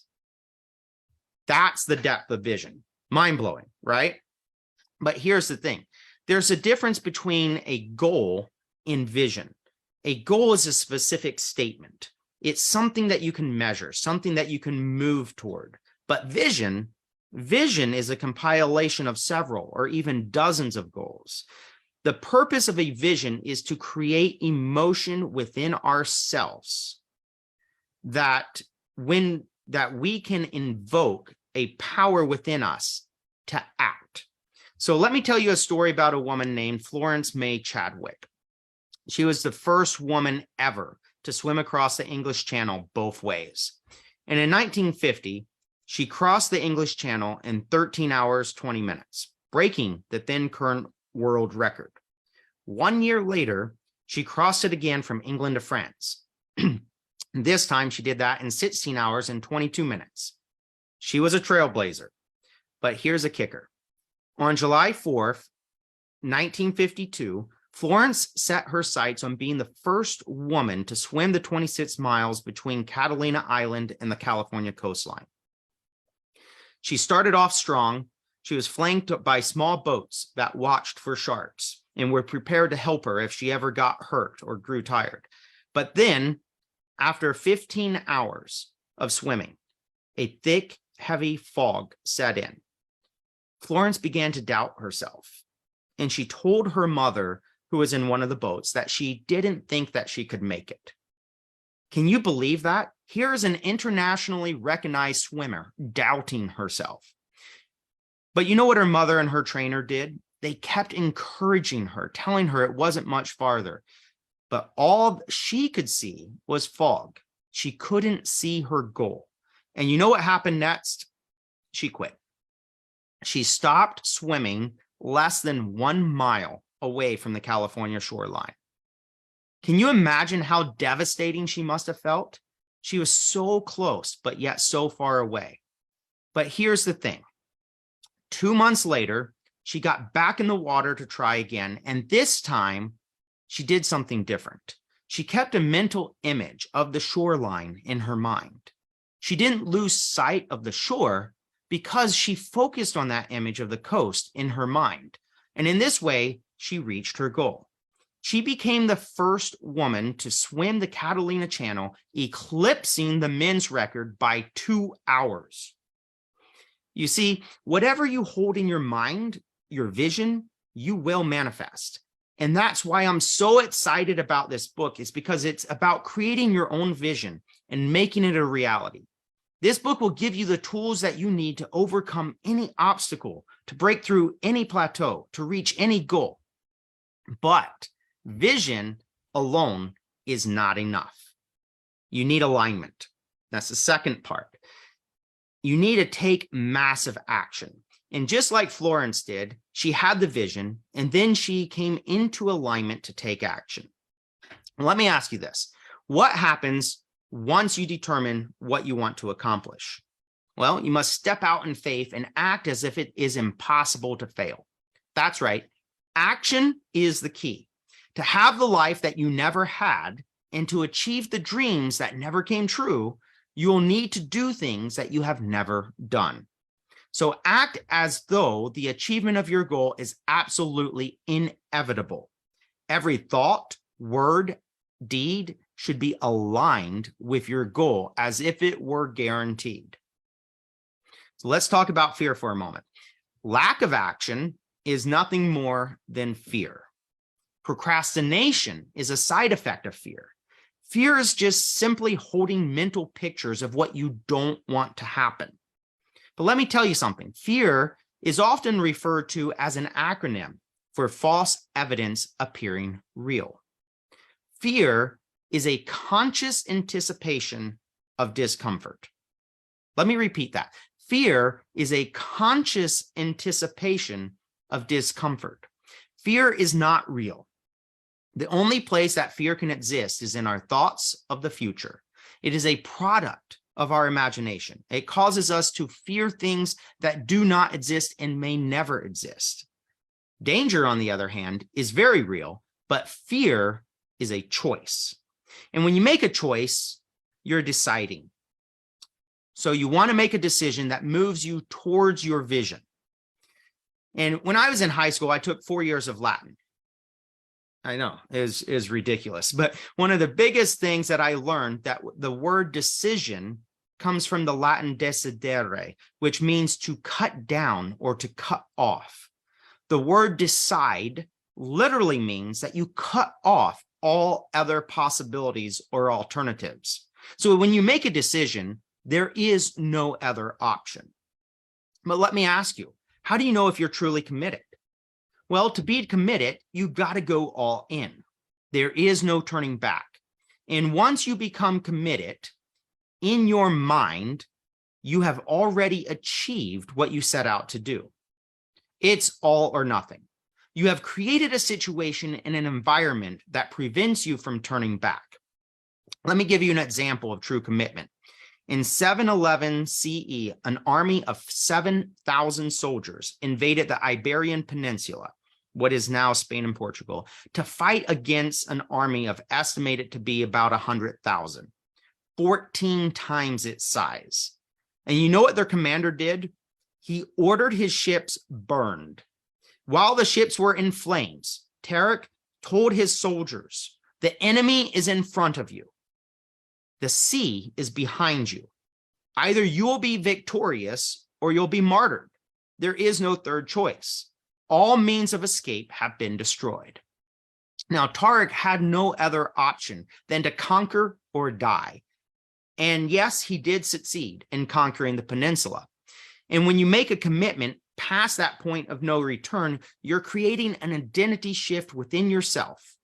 That's the depth of vision. Mind-blowing, right? But here's the thing. There's a difference between a goal and vision. A goal is a specific statement. It's something that you can measure, something that you can move toward. But vision is a compilation of several or even dozens of goals. The purpose of a vision is to create emotion within ourselves that we can invoke a power within us to act. So let me tell you a story about a woman named Florence May Chadwick. She was the first woman ever to swim across the English Channel both ways. And in 1950, she crossed the English Channel in 13 hours, 20 minutes, breaking the then current world record. 1 year later, she crossed it again from England to France. This time she did that in 16 hours and 22 minutes. She was a trailblazer. But here's a kicker. On July 4th, 1952, Florence set her sights on being the first woman to swim the 26 miles between Catalina Island and the California coastline. She started off strong. She was flanked by small boats that watched for sharks and were prepared to help her if she ever got hurt or grew tired. But then, after 15 hours of swimming, a thick, heavy fog set in. Florence began to doubt herself, and she told her mother, who was in one of the boats, that she didn't think that she could make it. Can you believe that? Here is an internationally recognized swimmer doubting herself. But you know what her mother and her trainer did? They kept encouraging her, telling her it wasn't much farther. But all she could see was fog. She couldn't see her goal. And you know what happened next? She quit. She stopped swimming less than 1 mile away from the California shoreline. Can you imagine how devastating she must have felt? She was so close, but yet so far away. But here's the thing. 2 months later, she got back in the water to try again, and this time she did something different. She kept a mental image of the shoreline in her mind. She didn't lose sight of the shore because she focused on that image of the coast in her mind. And in this way, she reached her goal. She became the first woman to swim the Catalina Channel, eclipsing the men's record by 2 hours. You see, whatever you hold in your mind, your vision, you will manifest. And that's why I'm so excited about this book, is because it's about creating your own vision and making it a reality. This book will give you the tools that you need to overcome any obstacle, to break through any plateau, to reach any goal. But vision alone is not enough. You need alignment. That's the second part. You need to take massive action. And just like Florence did, she had the vision, and then she came into alignment to take action. Let me ask you this. What happens once you determine what you want to accomplish? Well, you must step out in faith and act as if it is impossible to fail. That's right. Action is the key. To have the life that you never had and to achieve the dreams that never came true, you will need to do things that you have never done. So act as though the achievement of your goal is absolutely inevitable. Every thought, word, deed should be aligned with your goal as if it were guaranteed. So let's talk about fear for a moment. Lack of action is nothing more than fear. Procrastination is a side effect of fear. Fear is just simply holding mental pictures of what you don't want to happen. But let me tell you something. Fear is often referred to as an acronym for false evidence appearing real. Fear is a conscious anticipation of discomfort. Let me repeat that. Fear is a conscious anticipation of discomfort. Fear is not real. The only place that fear can exist is in our thoughts of the future. It is a product of our imagination. It causes us to fear things that do not exist and may never exist. Danger, on the other hand, is very real, but fear is a choice. And when you make a choice, you're deciding. So you want to make a decision that moves you towards your vision. And when I was in high school, I took 4 years of Latin. I know, is ridiculous. But one of the biggest things that I learned, that the word decision comes from the Latin decidere, which means to cut down or to cut off. The word decide literally means that you cut off all other possibilities or alternatives. So when you make a decision, there is no other option. But let me ask you, how do you know if you're truly committed? Well, to be committed, you've got to go all in. There is no turning back. And once you become committed, in your mind, you have already achieved what you set out to do. It's all or nothing. You have created a situation in an environment that prevents you from turning back. Let me give you an example of true commitment. In 711 CE, an army of 7,000 soldiers invaded the Iberian Peninsula, what is now Spain and Portugal, to fight against an army of estimated to be about 100,000, 14 times its size. And you know what their commander did? He ordered his ships burned. While the ships were in flames, Tarek told his soldiers, the enemy is in front of you. The sea is behind you. Either you will be victorious or you'll be martyred. There is no third choice. All means of escape have been destroyed. Now, Tarek had no other option than to conquer or die. And yes, he did succeed in conquering the peninsula. And when you make a commitment past that point of no return, you're creating an identity shift within yourself.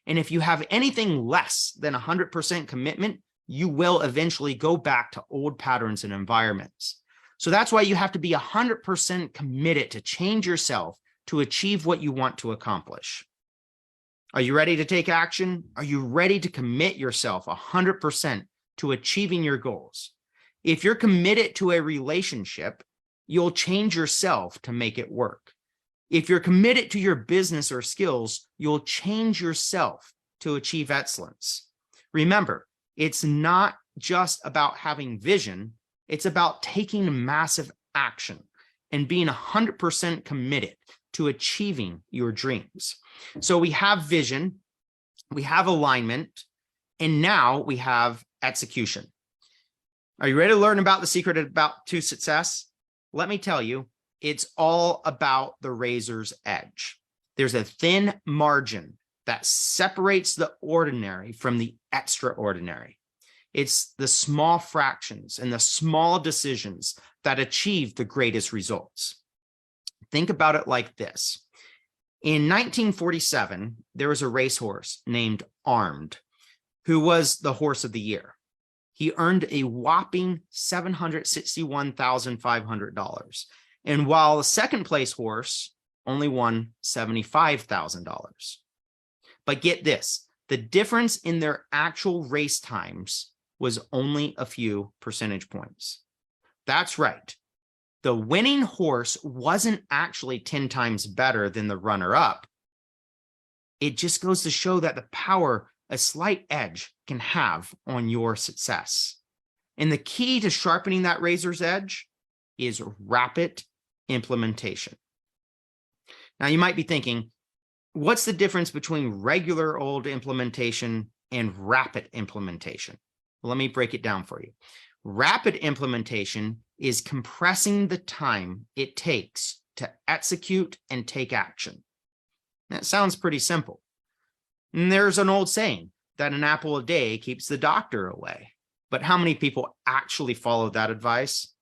And if you have anything less than 100% commitment, you will eventually go back to old patterns and environments. So that's why you have to be 100% committed to change yourself to achieve what you want to accomplish. Are you ready to take action? Are you ready to commit yourself 100% to achieving your goals? If you're committed to a relationship, you'll change yourself to make it work. If you're committed to your business or skills, you'll change yourself to achieve excellence. Remember, it's not just about having vision, it's about taking massive action and being 100% committed to achieving your dreams. So we have vision, we have alignment, and now we have execution. Are you ready to learn about the secret to success? Let me tell you, it's all about the razor's edge. There's a thin margin that separates the ordinary from the extraordinary. It's the small fractions and the small decisions that achieve the greatest results. Think about it like this. In 1947, there was a racehorse named Armed, who was the horse of the year. He earned a whopping $761,500. And while the second place horse only won $75,000. But get this, the difference in their actual race times was only a few percentage points. That's right. The winning horse wasn't actually 10 times better than the runner-up. It just goes to show that the power a slight edge can have on your success. And the key to sharpening that razor's edge is rapid implementation. Now, you might be thinking, what's the difference between regular old implementation and rapid implementation? Well, let me break it down for you. Rapid implementation is compressing the time it takes to execute and take action. That sounds pretty simple. And there's an old saying that an apple a day keeps the doctor away. But how many people actually follow that advice?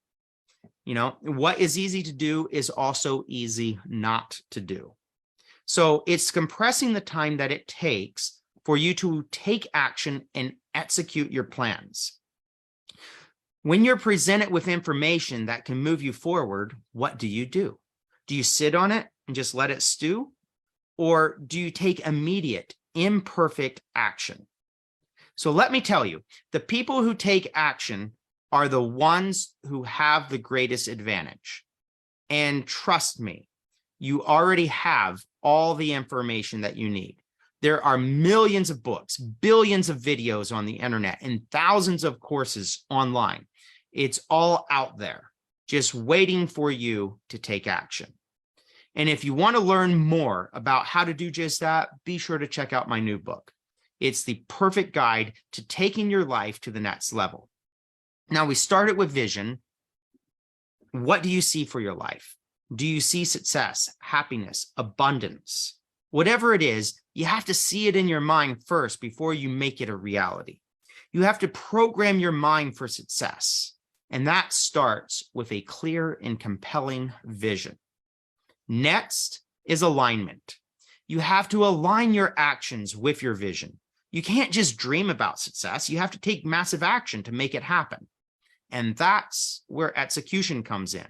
You know, what is easy to do is also easy not to do. So it's compressing the time that it takes for you to take action and execute your plans. When you're presented with information that can move you forward, what do? Do you sit on it and just let it stew? Or do you take immediate, imperfect action? So let me tell you, the people who take action are the ones who have the greatest advantage. And trust me, you already have all the information that you need. There are millions of books, billions of videos on the internet, and thousands of courses online. It's all out there, just waiting for you to take action. And if you want to learn more about how to do just that, be sure to check out my new book. It's the perfect guide to taking your life to the next level. Now, we started with vision. What do you see for your life? Do you see success, happiness, abundance? Whatever it is, you have to see it in your mind first before you make it a reality. You have to program your mind for success. And that starts with a clear and compelling vision. Next is alignment. You have to align your actions with your vision. You can't just dream about success. You have to take massive action to make it happen. And that's where execution comes in.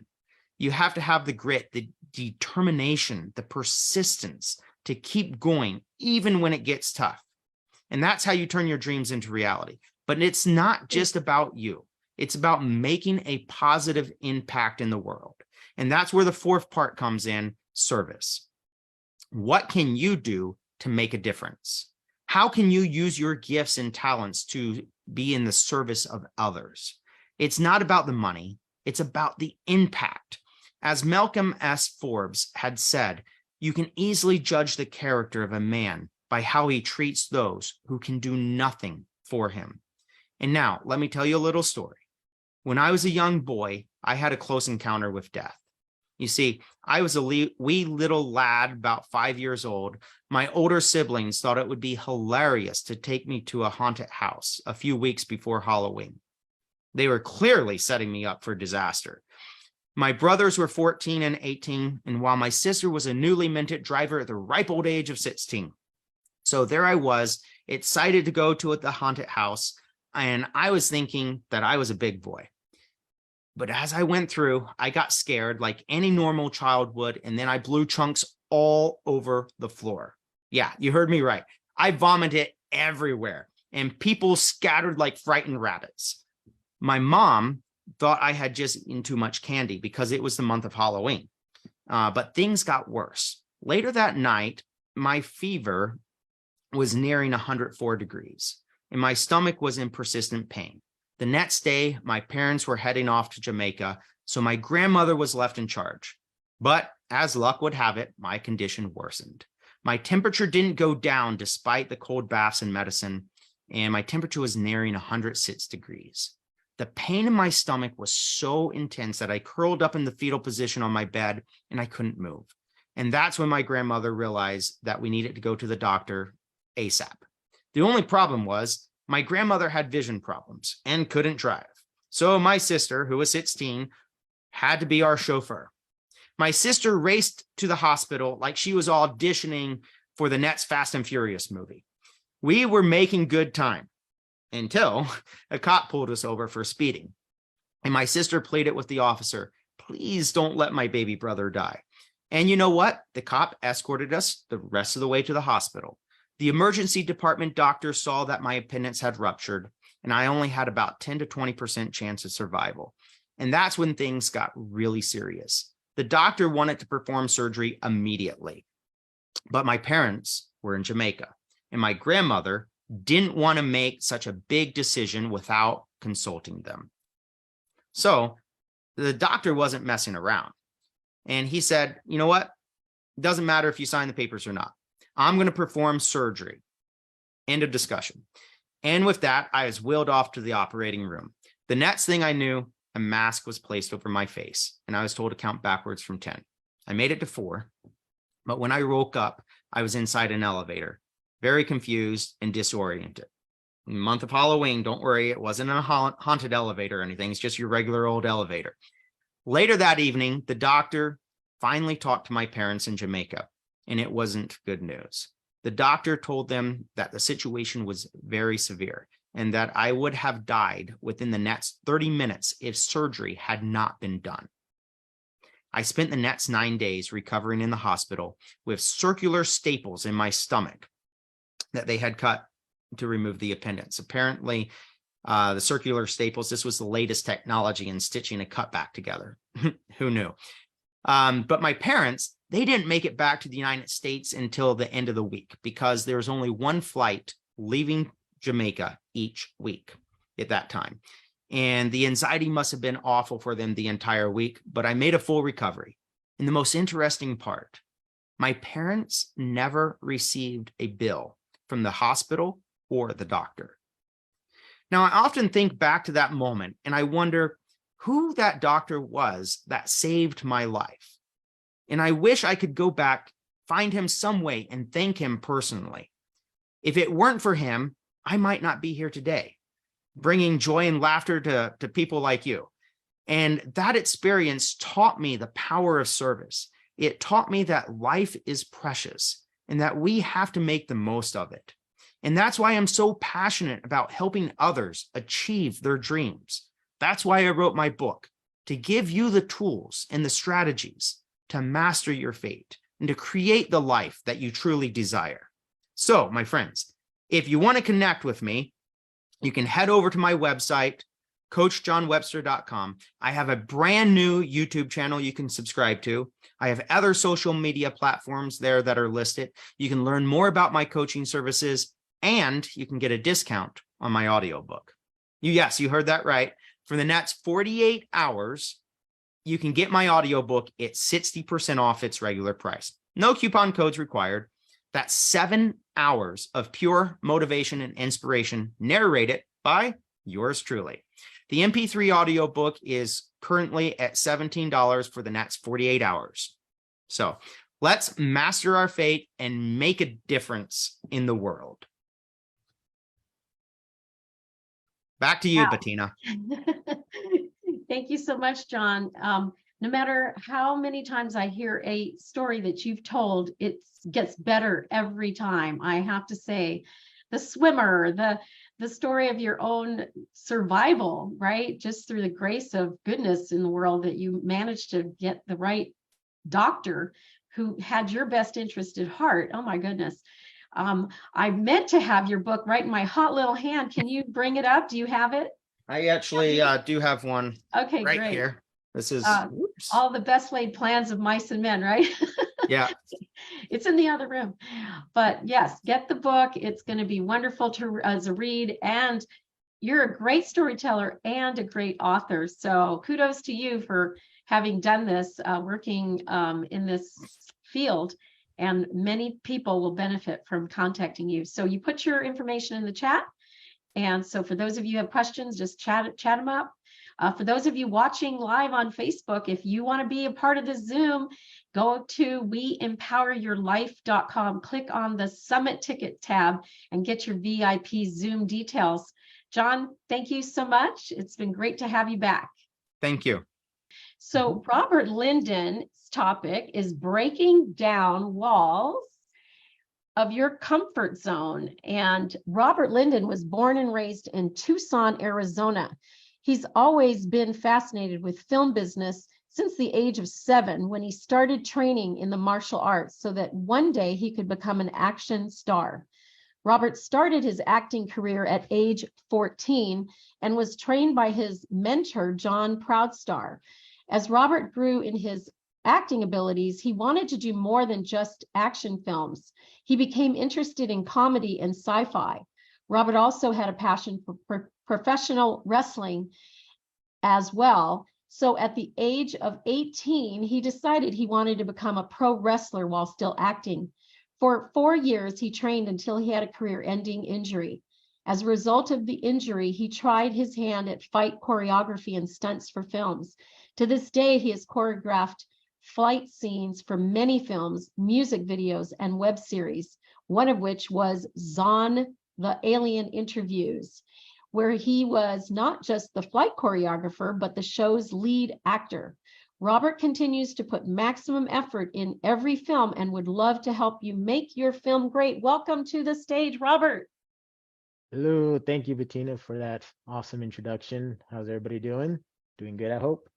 You have to have the grit, the determination, the persistence to keep going, even when it gets tough. And that's how you turn your dreams into reality. But it's not just about you. It's about making a positive impact in the world. And that's where the fourth part comes in, service. What can you do to make a difference? How can you use your gifts and talents to be in the service of others? It's not about the money. It's about the impact. As Malcolm S. Forbes had said, you can easily judge the character of a man by how he treats those who can do nothing for him. And now, let me tell you a little story. When I was a young boy, I had a close encounter with death. You see, I was a wee little lad, about 5 years old. My older siblings thought it would be hilarious to take me to a haunted house a few weeks before Halloween. They were clearly setting me up for disaster. My brothers were 14 and 18, and while my sister was a newly minted driver at the ripe old age of 16. So there I was, excited to go to the haunted house, and I was thinking that I was a big boy. But as I went through, I got scared like any normal child would, and then I blew chunks all over the floor. Yeah, you heard me right. I vomited everywhere, and people scattered like frightened rabbits. My mom thought I had just eaten too much candy because it was the month of Halloween. But things got worse. Later that night, my fever was nearing 104 degrees, and my stomach was in persistent pain. The next day, my parents were heading off to Jamaica, so my grandmother was left in charge. But as luck would have it, my condition worsened. My temperature didn't go down despite the cold baths and medicine, and my temperature was nearing 106 degrees. The pain in my stomach was so intense that I curled up in the fetal position on my bed and I couldn't move. And that's when my grandmother realized that we needed to go to the doctor ASAP. The only problem was my grandmother had vision problems and couldn't drive. So my sister, who was 16, had to be our chauffeur. My sister raced to the hospital like she was auditioning for the next Fast and Furious movie. We were making good time until a cop pulled us over for speeding. And my sister pleaded with the officer, please don't let my baby brother die. And you know what? The cop escorted us the rest of the way to the hospital. The emergency department doctor saw that my appendix had ruptured, and I only had about 10 to 20% chance of survival. And that's when things got really serious. The doctor wanted to perform surgery immediately, but my parents were in Jamaica, and my grandmother didn't want to make such a big decision without consulting them. So the doctor wasn't messing around. And he said, you know what? It doesn't matter if you sign the papers or not. I'm going to perform surgery. End of discussion. And with that, I was wheeled off to the operating room. The next thing I knew, a mask was placed over my face, and I was told to count backwards from 10. I made it to 4, but when I woke up, I was inside an elevator, very confused and disoriented. In the month of Halloween, don't worry, it wasn't a haunted elevator or anything. It's just your regular old elevator. Later that evening, the doctor finally talked to my parents in Jamaica, and it wasn't good news. The doctor told them that the situation was very severe and that I would have died within the next 30 minutes if surgery had not been done. I spent the next 9 days recovering in the hospital with circular staples in my stomach that they had cut to remove the appendix. Apparently, the circular staples. This was the latest technology in stitching a cut back together. Who knew? But my parents, they didn't make it back to the United States until the end of the week because there was only one flight leaving Jamaica each week at that time. And the anxiety must have been awful for them the entire week, but I made a full recovery. And the most interesting part, my parents never received a bill from the hospital or the doctor. Now, I often think back to that moment and I wonder who that doctor was that saved my life. And I wish I could go back, find him some way and thank him personally. If it weren't for him, I might not be here today, bringing joy and laughter to people like you. And that experience taught me the power of service. It taught me that life is precious and that we have to make the most of it. And that's why I'm so passionate about helping others achieve their dreams. That's why I wrote my book, to give you the tools and the strategies to master your fate and to create the life that you truly desire. So, my friends, if you want to connect with me, you can head over to my website, coachjohnwebster.com. I have a brand new YouTube channel you can subscribe to. I have other social media platforms there that are listed. You can learn more about my coaching services, and you can get a discount on my audiobook. Yes, you heard that right. For the next 48 hours, you can get my audiobook at 60% off its regular price. No coupon codes required. That's 7 hours of pure motivation and inspiration narrated by yours truly. The MP3 audiobook is currently at $17 for the next 48 hours. So let's master our fate and make a difference in the world. Back to you, Wow. Bettina. Thank you so much, John. No matter how many times I hear a story that you've told, it gets better every time. I have to say, the swimmer, the story of your own survival, right? Just through the grace of goodness in the world that you managed to get the right doctor who had your best interest at heart. Oh my goodness. I meant to have your book right in my hot little hand. Can you bring it up? Do you have it? I actually do have one Okay, right great. here. This is All the best laid plans of mice and men, right? yeah. It's in the other room. But yes, get the book. It's going to be wonderful to as a read. And you're a great storyteller and a great author. So kudos to you for having done this, working in this field. And many people will benefit from contacting you. So you put your information in the chat. And so for those of you who have questions, just chat them up. For those of you watching live on Facebook, if you want to be a part of the Zoom, go to weempoweryourlife.com, click on the Summit Ticket tab and get your VIP Zoom details. John, thank you so much. It's been great to have you back. Thank you. So Robert Linden's topic is breaking down walls of your comfort zone. And Robert Linden was born and raised in Tucson, Arizona. He's always been fascinated with film business since the age of 7, when he started training in the martial arts so that one day he could become an action star. Robert started his acting career at age 14 and was trained by his mentor, John Proudstar. As Robert grew in his acting abilities, he wanted to do more than just action films. He became interested in comedy and sci-fi. Robert also had a passion for professional wrestling as well. So at the age of 18, he decided he wanted to become a pro wrestler while still acting. For 4 years, he trained until he had a career-ending injury. As a result of the injury, he tried his hand at fight choreography and stunts for films. To this day, he has choreographed flight scenes for many films, music videos, and web series, one of which was Zon, the Alien Interviews, where he was not just the flight choreographer, but the show's lead actor. Robert continues to put maximum effort in every film and would love to help you make your film great. Welcome to the stage, Robert. Hello, thank you, Bettina, for that awesome introduction. How's everybody doing? Doing good, I hope.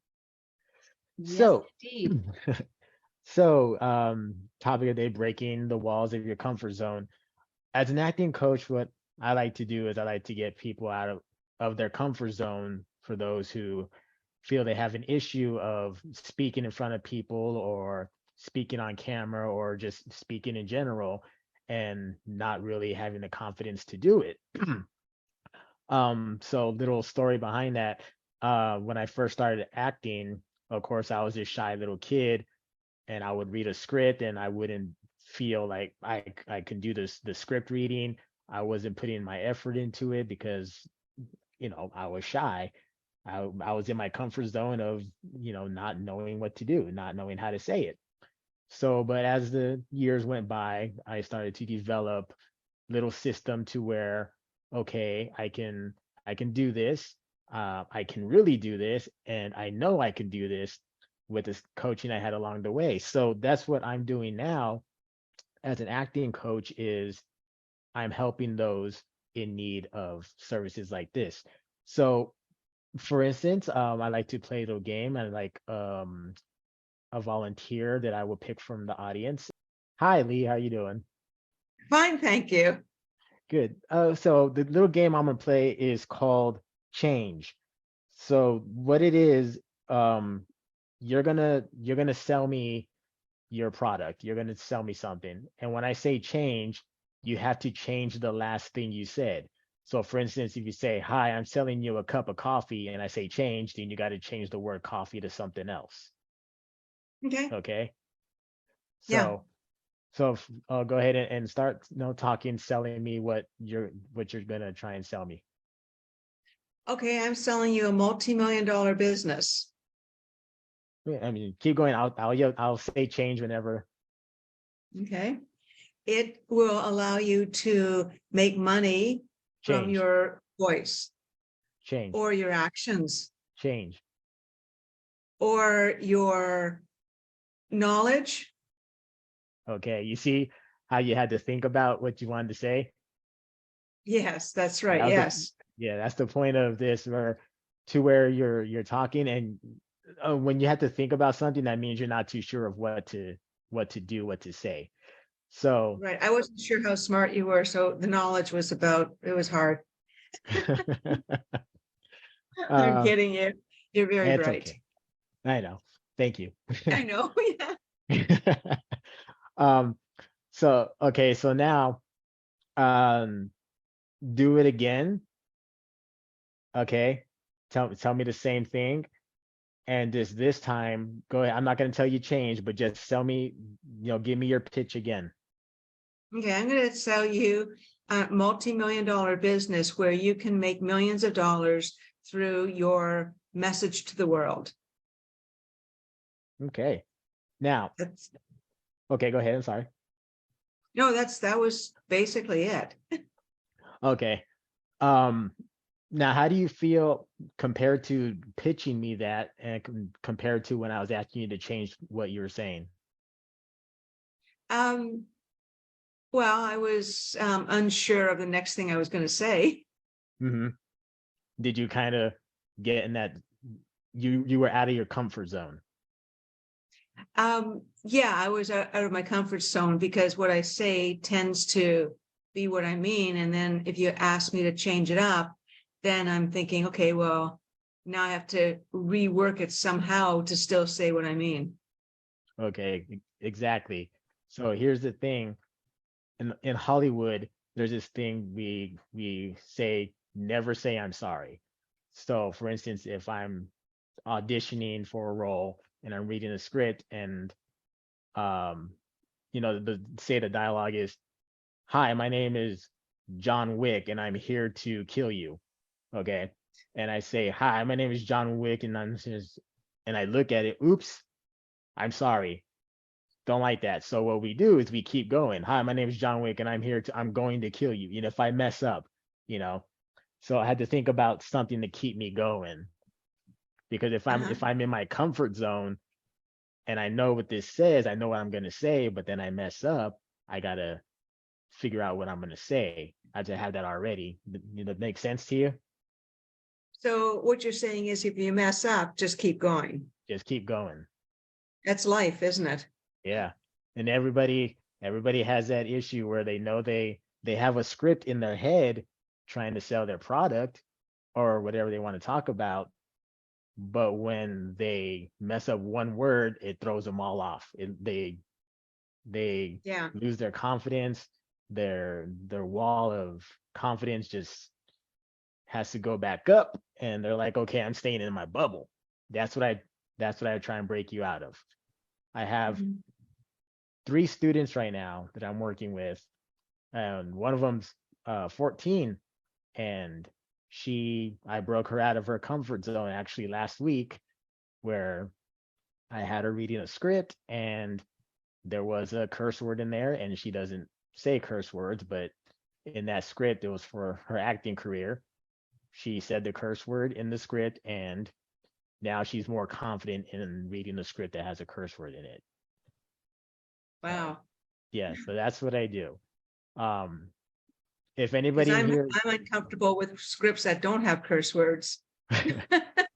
Yes, indeed. Topic of the day, breaking the walls of your comfort zone. As an acting coach, what I like to do is I like to get people out of of their comfort zone for those who feel they have an issue of speaking in front of people or speaking on camera or just speaking in general and not really having the confidence to do it. So little story behind that. When I first started acting, of course, I was this shy little kid and I would read a script and I wouldn't feel like I can do the script reading. I wasn't putting my effort into it because, I was shy. I was in my comfort zone of, not knowing what to do, not knowing how to say it. So, but as the years went by, I started to develop little system to where, okay, I can do this. I can really do this, and I know I can do this with this coaching I had along the way. So that's what I'm doing now as an acting coach is I'm helping those in need of services like this. So for instance, I like to play a little game and like a volunteer that I will pick from the audience. Hi Lee, how you doing? Fine, thank you. Good. So the little game I'm gonna play is called Change. So what it is, you're gonna sell me your product. You're gonna sell me something. And when I say change, you have to change the last thing you said. So for instance, if you say, "Hi, I'm selling you a cup of coffee," and I say change, then you got to change the word coffee to something else. Okay. Okay. Yeah. So go ahead and start, talking, selling me what you're gonna try and sell me. Okay, I'm selling you a multi-million-dollar business. Yeah, I mean, keep going. I'll say change whenever. Okay. It will allow you to make money from Change, your voice change, or your actions change. or your knowledge. Okay, you see how you had to think about what you wanted to say? Yes, that's right. That was Yes. Yeah, that's the point of this, where you're talking, and when you have to think about something, that means you're not too sure of what to do, what to say. So Right. I wasn't sure how smart you were. So the knowledge was it was hard. I'm uh, kidding you. You're very it's bright. okay. I know. Thank you. I know. Yeah. um, so okay, so now do it again. Okay. Tell me the same thing. And this time, go ahead. I'm not going to tell you change, but just tell me, give me your pitch again. Okay, I'm going to sell you a multi-million-dollar business where you can make millions of dollars through your message to the world. Okay. Now, That's okay, go ahead. I'm sorry. no, that was basically it. Okay. Now, how do you feel compared to pitching me that and compared to when I was asking you to change what you were saying? Well, I was unsure of the next thing I was going to say. Mm-hmm. Did you kind of get in that you were out of your comfort zone? Yeah, I was out of my comfort zone because what I say tends to be what I mean. And then if you ask me to change it up, then I'm thinking, okay, well, now I have to rework it somehow to still say what I mean. Okay, exactly. So here's the thing. In Hollywood, there's this thing we say, never say I'm sorry. So for instance, if I'm auditioning for a role and I'm reading a script and the dialogue is, "Hi, my name is John Wick and I'm here to kill you." Okay. And I say, "Hi, my name is John Wick and I look at it, oops, I'm sorry. Don't like that." So what we do is we keep going. "Hi, my name is John Wick and I'm going to kill you." If I mess up, you know. So I had to think about something to keep me going. Because if I'm in my comfort zone and I know what this says, I know what I'm gonna say, but then I mess up, I gotta figure out what I'm gonna say. I just have that already. That makes sense to you? So what you're saying is if you mess up, just keep going. Just keep going. That's life, isn't it? Yeah. And everybody has that issue where they know they have a script in their head trying to sell their product, or whatever they want to talk about. But when they mess up one word, it throws them all off. They Yeah. lose their confidence. Their wall of confidence just has to go back up, and they're like, okay, I'm staying in my bubble. That's what I try and break you out of. I have 3 students right now that I'm working with, and one of them's 14, and I broke her out of her comfort zone actually last week, where I had her reading a script and there was a curse word in there, and she doesn't say curse words, but in that script, it was for her acting career. She said the curse word in the script, and now she's more confident in reading the script that has a curse word in it. Wow. Yeah, so that's what I do. If 'Cause anybody in here, I'm uncomfortable with scripts that don't have curse words.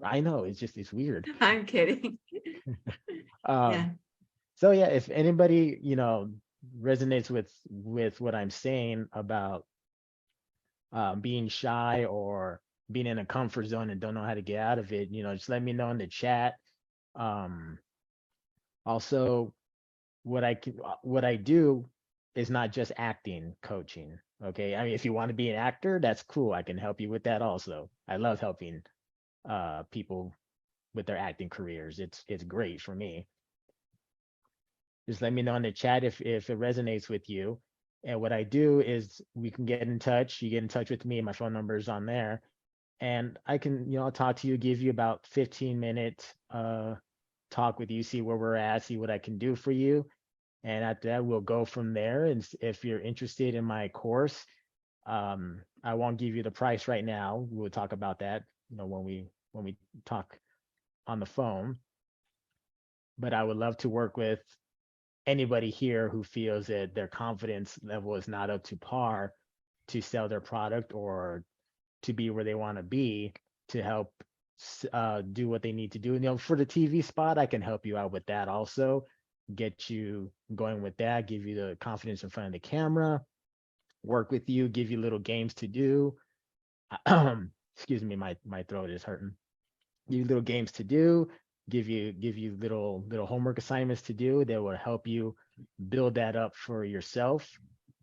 I know it's weird. I'm kidding. Yeah. So yeah, if anybody, resonates with what I'm saying about being shy or being in a comfort zone and don't know how to get out of it, just let me know in the chat. Also, what I do is not just acting coaching. Okay, I mean, if you want to be an actor, that's cool. I can help you with that also. I love helping people with their acting careers. It's great for me. Just let me know in the chat if it resonates with you. And what I do is we can get in touch. You get in touch with me. My phone number is on there. And I can, I'll talk to you, give you about 15-minute talk with you, see where we're at, see what I can do for you. And after that, we'll go from there. And if you're interested in my course, I won't give you the price right now. We'll talk about that, when we talk on the phone. But I would love to work with anybody here who feels that their confidence level is not up to par to sell their product or to be where they want to be, to help do what they need to do. For the TV spot, I can help you out with that also, get you going with that, give you the confidence in front of the camera, work with you, give you little games to do. Excuse me, my throat is hurting. Give you little games to do, give you little homework assignments to do that will help you build that up for yourself.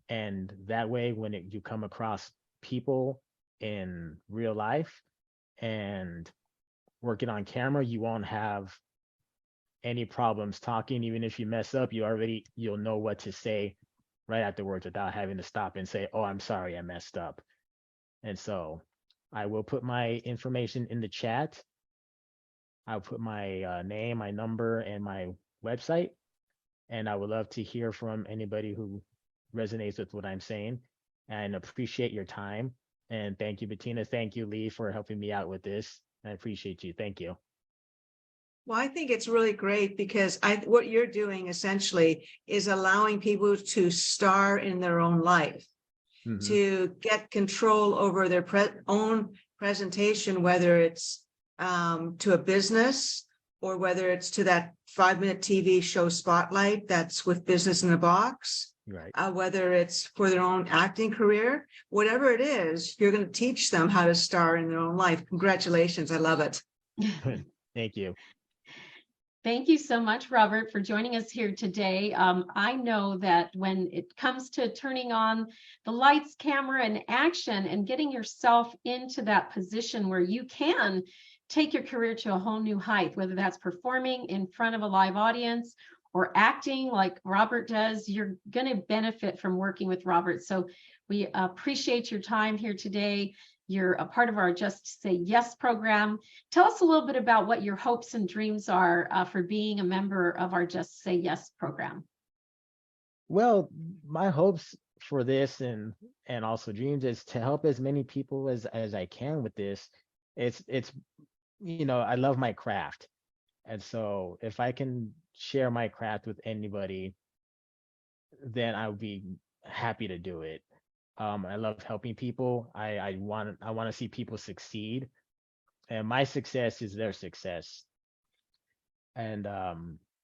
And that way, when you come across people in real life and working on camera, you won't have any problems talking. Even if you mess up, you'll know what to say right afterwards without having to stop and say, oh, I'm sorry, I messed up. And so I will put my information in the chat. I'll put my name, my number, and my website. And I would love to hear from anybody who resonates with what I'm saying, and appreciate your time. And thank you, Bettina. Thank you, Lee, for helping me out with this. I appreciate you. Thank you. Well, I think it's really great because what you're doing essentially is allowing people to star in their own life, to get control over their own presentation, whether it's to a business or whether it's to that 5-minute TV show Spotlight that's with Business in a Box, Right. Whether it's for their own acting career, whatever it is, you're going to teach them how to star in their own life. Congratulations. I love it. Thank you. Thank you so much, Robert, for joining us here today. I know that when it comes to turning on the lights, camera, and action and getting yourself into that position where you can take your career to a whole new height, whether that's performing in front of a live audience or acting like Robert does, you're going to benefit from working with Robert. So we appreciate your time here today. You're a part of our Just Say Yes program. Tell us a little bit about what your hopes and dreams are for being a member of our Just Say Yes program. Well, my hopes for this and also dreams is to help as many people as I can with this. It's I love my craft. And so if I can share my craft with anybody, then I would be happy to do it. I love helping people. I want to see people succeed, and my success is their success. And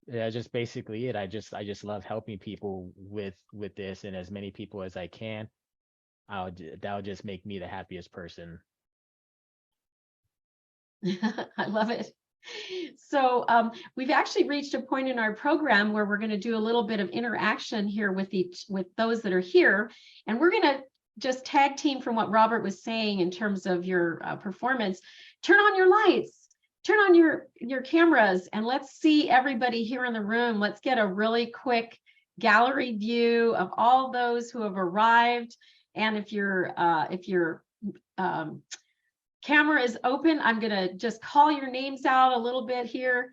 yeah, just basically it. I just love helping people with this, and as many people as I can. That'll just make me the happiest person. I love it. So we've actually reached a point in our program where we're going to do a little bit of interaction here with those that are here. And we're going to just tag team from what Robert was saying in terms of your performance. Turn on your lights, turn on your cameras, and let's see everybody here in the room. Let's get a really quick gallery view of all those who have arrived. And if your camera is open, I'm gonna just call your names out a little bit here.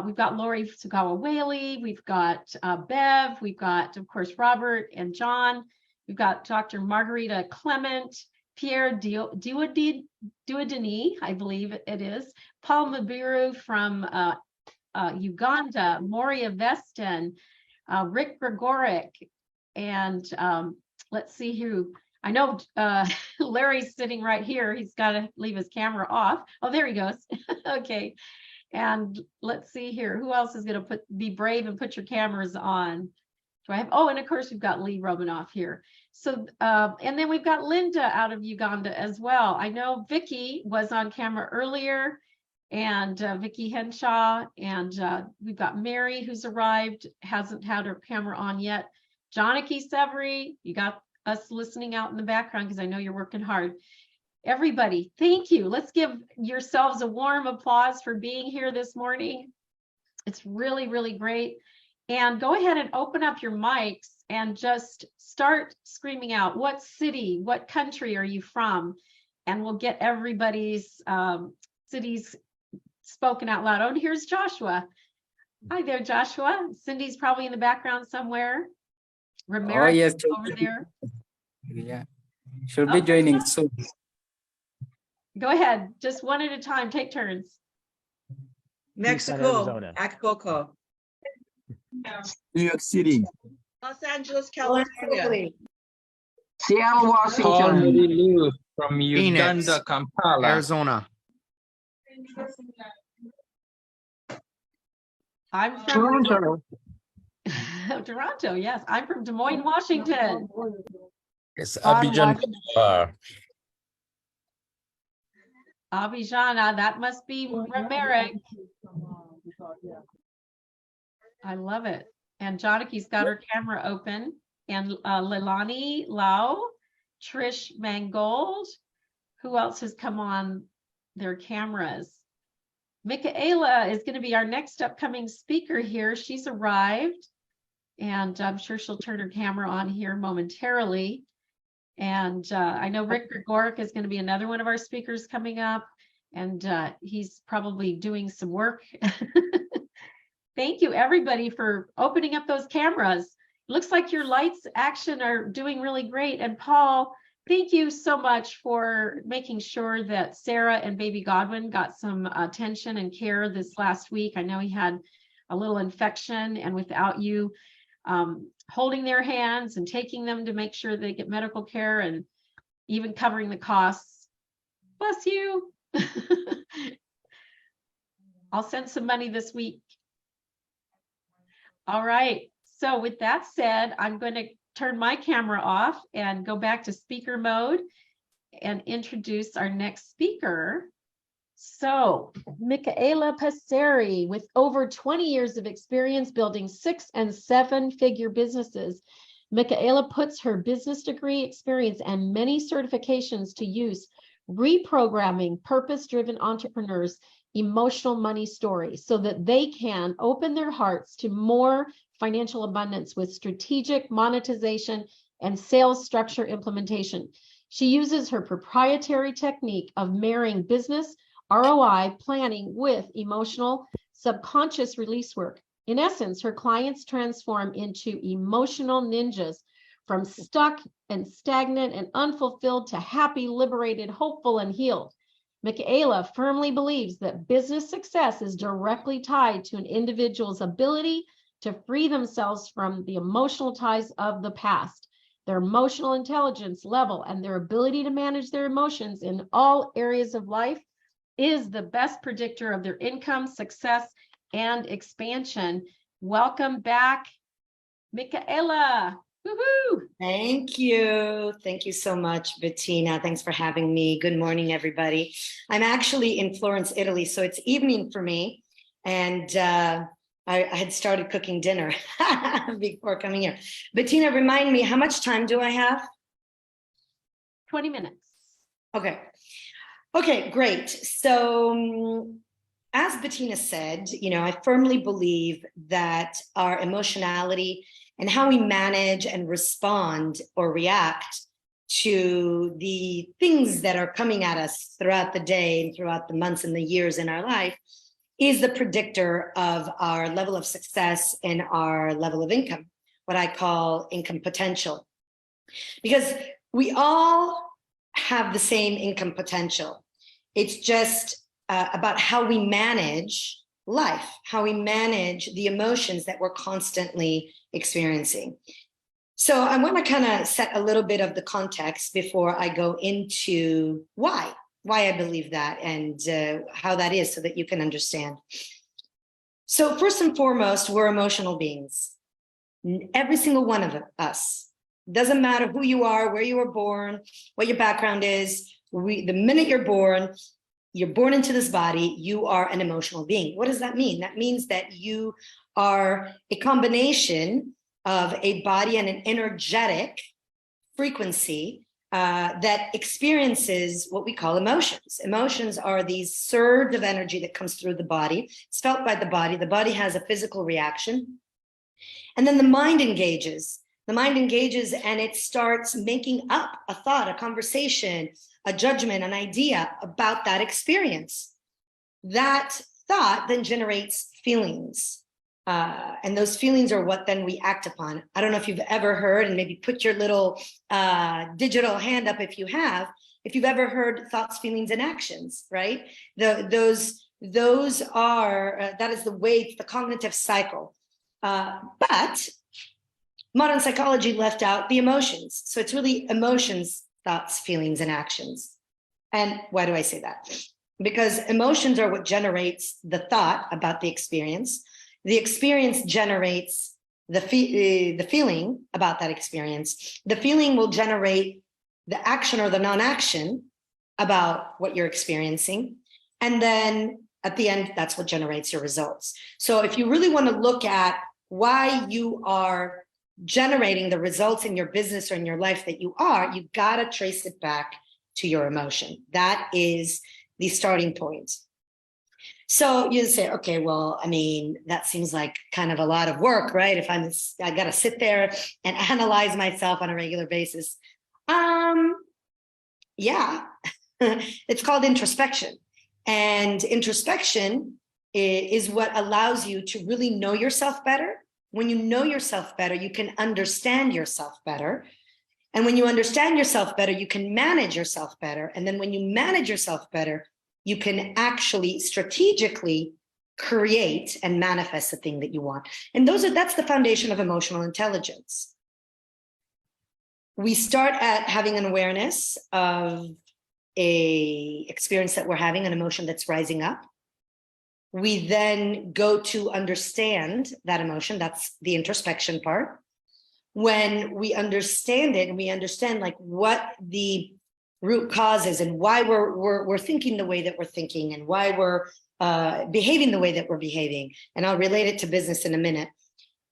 We've got Lori Sugawa Whaley, we've got Bev, we've got, of course, Robert and John. We've got Dr. Margarita Clement, Pierre Duodini, I believe it is, Paul Mabiru from Uganda, Moria Veston, Rick Gregoric, and let's see who. I know Larry's sitting right here. He's got to leave his camera off. Oh, there he goes. Okay. And let's see here. Who else is going to be brave and put your cameras on? Do I have? Oh, and of course, we've got Lee Romanoff here. So, and then we've got Linda out of Uganda as well. I know Vicky was on camera earlier, and Vicky Henshaw, and we've got Mary who's arrived, hasn't had her camera on yet. Janaki Severy, you got us listening out in the background because I know you're working hard. Everybody, thank you. Let's give yourselves a warm applause for being here this morning. It's really, really great. And go ahead and open up your mics and just start screaming out, what city, what country are you from? And we'll get everybody's cities spoken out loud. Oh, and here's Joshua. Hi there, Joshua. Cindy's probably in the background somewhere. Ramirez, oh, yes, over there. Yeah, should be joining soon. Go ahead, just one at a time, take turns. Mexico, Arizona. Acapulco. New York City. Los Angeles, California. Seattle, Washington. Honolulu from Phoenix, Uganda, Kampala. Arizona. I'm from Toronto. Toronto, yes. I'm from Des Moines, Washington. Yes, Ottawa, Abidjan, Washington. Cote Abidjan, that must be Ramerick. I love it. And Janaki's got her camera open. And Leilani Lau, Trish Mangold. Who else has come on their cameras? Michaela is going to be our next upcoming speaker here. She's arrived. And I'm sure she'll turn her camera on here momentarily. And I know Rick Gregoric is going to be another one of our speakers coming up. And he's probably doing some work. Thank you, everybody, for opening up those cameras. Looks like your lights action are doing really great. And Paul, thank you so much for making sure that Sarah and baby Godwin got some attention and care this last week. I know he had a little infection, and without you holding their hands and taking them to make sure they get medical care and even covering the costs, bless you. I'll send some money this week. All right. So with that said, I'm going to turn my camera off and go back to speaker mode and introduce our next speaker. So Michaela Passeri, with over 20 years of experience building 6- and 7-figure businesses, Michaela puts her business degree experience and many certifications to use, reprogramming purpose-driven entrepreneurs' emotional money stories so that they can open their hearts to more financial abundance with strategic monetization and sales structure implementation. She uses her proprietary technique of marrying business ROI planning with emotional subconscious release work. In essence, her clients transform into emotional ninjas, from stuck and stagnant and unfulfilled to happy, liberated, hopeful, and healed. Michaela firmly believes that business success is directly tied to an individual's ability to free themselves from the emotional ties of the past. Their emotional intelligence level and their ability to manage their emotions in all areas of life is the best predictor of their income, success, and expansion. Welcome back, Michaela. Woohoo! Thank you. Thank you so much, Bettina. Thanks for having me. Good morning, everybody. I'm actually in Florence, Italy, so it's evening for me. And I had started cooking dinner before coming here. Bettina, remind me, how much time do I have? 20 minutes. Okay. Okay, great. So as Bettina said, I firmly believe that our emotionality and how we manage and respond or react to the things that are coming at us throughout the day and throughout the months and the years in our life is the predictor of our level of success and our level of income, what I call income potential. Because we all have the same income potential. It's just about how we manage life, how we manage the emotions that we're constantly experiencing. So I want to kind of set a little bit of the context before I go into why I believe that and how that is so that you can understand. So first and foremost, we're emotional beings. Every single one of us. Doesn't matter who you are, where you were born, what your background is. The minute you're born into this body, you are an emotional being. What does that mean? That means that you are a combination of a body and an energetic frequency that experiences what we call emotions. Emotions are these surge of energy that comes through the body. It's felt by the body. The body has a physical reaction. And then the mind engages. The mind engages and it starts making up a thought, a conversation, a judgment, an idea about that experience. That thought then generates feelings. And those feelings are what then we act upon. I don't know if you've ever heard, and maybe put your little digital hand up if you've ever heard thoughts, feelings, and actions, right? Those are, that is the way, it's the cognitive cycle. But modern psychology left out the emotions. So it's really emotions, thoughts, feelings, and actions. And why do I say that? Because emotions are what generates the thought about the experience. The experience generates the feeling about that experience. The feeling will generate the action or the non-action about what you're experiencing. And then at the end, that's what generates your results. So if you really want to look at why you are generating the results in your business or in your life that you are, you've got to trace it back to your emotion. That is the starting point. So you say, okay, well, I mean, that seems like kind of a lot of work, right? If I got to sit there and analyze myself on a regular basis. Yeah, it's called introspection. And introspection is what allows you to really know yourself better. When you know yourself better, you can understand yourself better. And when you understand yourself better, you can manage yourself better. And then when you manage yourself better, you can actually strategically create and manifest the thing that you want. And that's the foundation of emotional intelligence. We start at having an awareness of an experience that we're having, an emotion that's rising up. We then go to understand that emotion. That's the introspection part. When we understand it and we understand like what the root causes and why we're thinking the way that we're thinking and why we're behaving the way that we're behaving, and I'll relate it to business in a minute,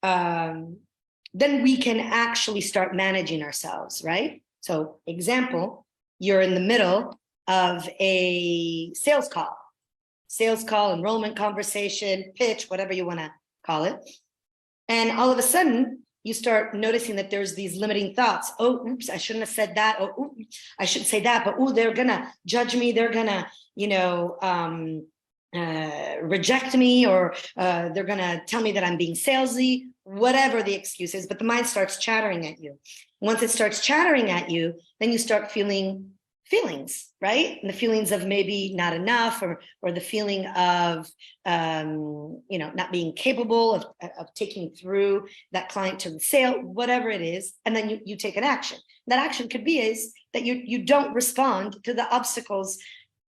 then we can actually start managing ourselves, right? So example, you're in the middle of a sales call, enrollment conversation, pitch, whatever you want to call it. And all of a sudden, you start noticing that there's these limiting thoughts. Oh, oops, I shouldn't have said that. Oh, oops, I should say that. But oh, they're going to judge me. They're going to, reject me, or they're going to tell me that I'm being salesy, whatever the excuse is. But the mind starts chattering at you. Once it starts chattering at you, then you start feeling feelings, right? And the feelings of maybe not enough, or the feeling of, not being capable of taking through that client to the sale, whatever it is. And then you take an action. That action could be is that you don't respond to the obstacles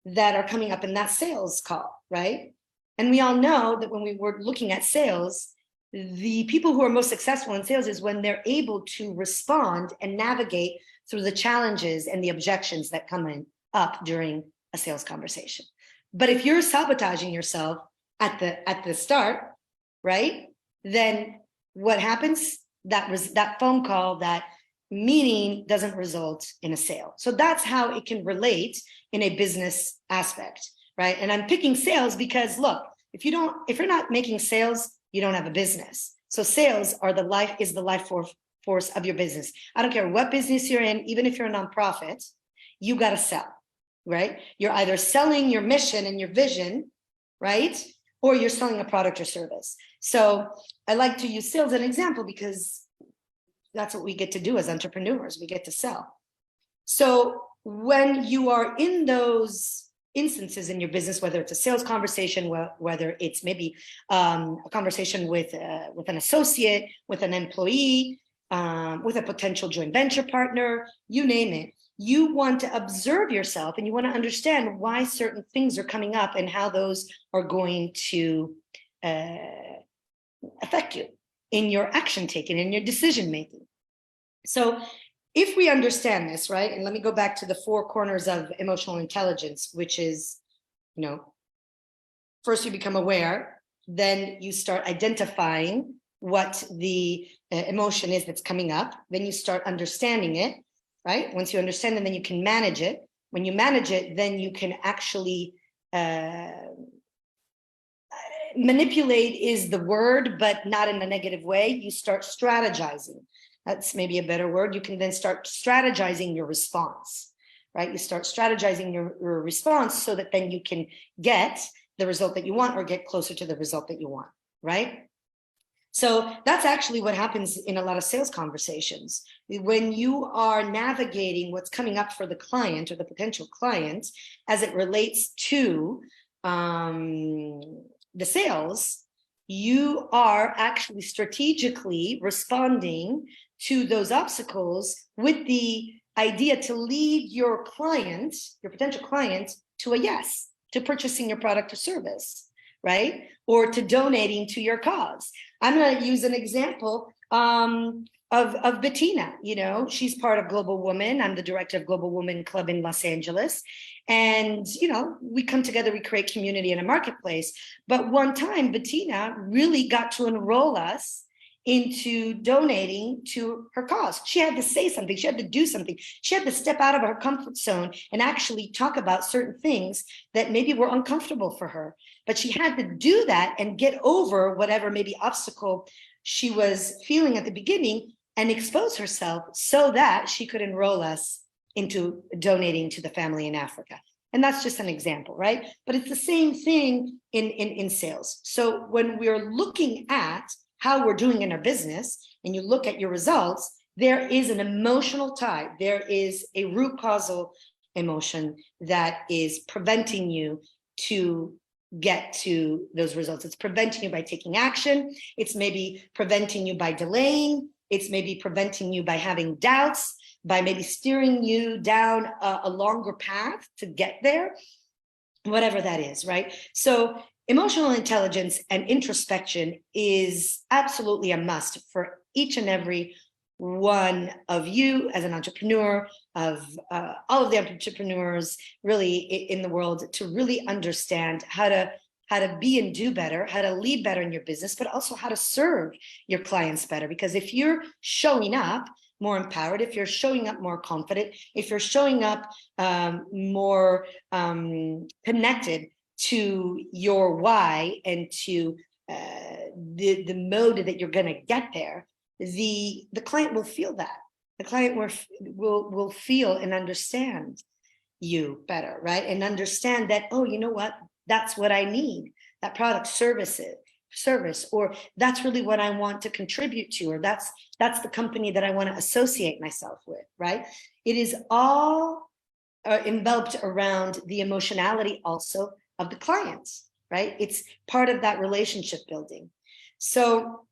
that are coming up in that sales call, right? And we all know that when we were looking at sales, the people who are most successful in sales is when they're able to respond and navigate through the challenges and the objections that come up during a sales conversation. But if you're sabotaging yourself at the start, right, then what happens? That phone call, that meeting doesn't result in a sale. So that's how it can relate in a business aspect, right? And I'm picking sales because, look, if you're not making sales, you don't have a business. So sales is the life force of your business. I don't care what business you're in, even if you're a nonprofit, you got to sell, right? You're either selling your mission and your vision, right? Or you're selling a product or service. So I like to use sales as an example because that's what we get to do as entrepreneurs. We get to sell. So when you are in those instances in your business, whether it's a sales conversation, whether it's maybe a conversation with an associate, with an employee, with a potential joint venture partner, you name it, you want to observe yourself and you want to understand why certain things are coming up and how those are going to affect you in your action taking, in your decision making. So if we understand this, right, and let me go back to the 4 corners of emotional intelligence, which is, first you become aware, then you start identifying what the emotion is that's coming up, then you start understanding it, right? Once you understand it, then you can manage it. When you manage it, then you can actually manipulate is the word, but not in a negative way. You start strategizing. That's maybe a better word. You can then start strategizing your response, right? You start strategizing your response so that then you can get the result that you want or get closer to the result that you want, right? So that's actually what happens in a lot of sales conversations. When you are navigating what's coming up for the client or the potential client as it relates to the sales, you are actually strategically responding to those obstacles with the idea to lead your client, your potential client, to a yes, to purchasing your product or service, right? Or to donating to your cause. I'm going to use an example of Bettina. She's part of Global Woman. I'm the director of Global Woman Club in Los Angeles. And, we come together, we create community in a marketplace. But one time, Bettina really got to enroll us into donating to her cause. She had to say something. She had to do something. She had to step out of her comfort zone and actually talk about certain things that maybe were uncomfortable for her. But she had to do that and get over whatever maybe obstacle she was feeling at the beginning and expose herself so that she could enroll us into donating to the family in Africa. And that's just an example, right? But it's the same thing in sales. So when we're looking at how we're doing in our business and you look at your results, there is an emotional tie. There is a root causal emotion that is preventing you to get to those results. It's preventing you by taking action. It's maybe preventing you by delaying. It's maybe preventing you by having doubts, by maybe steering you down a longer path to get there, whatever that is, right? So emotional intelligence and introspection is absolutely a must for each and every one of you as an entrepreneur, of all of the entrepreneurs really in the world, to really understand how to be and do better, how to lead better in your business, but also how to serve your clients better. Because if you're showing up more empowered, if you're showing up more confident, if you're showing up more connected to your why and to the mode that you're going to get there, the client will feel that. The client will feel and understand you better, right? And understand that, oh, you know what? That's what I need. That product, service, or that's really what I want to contribute to, or that's the company that I want to associate myself with, right? It is all enveloped around the emotionality also of the clients, right? It's part of that relationship building. So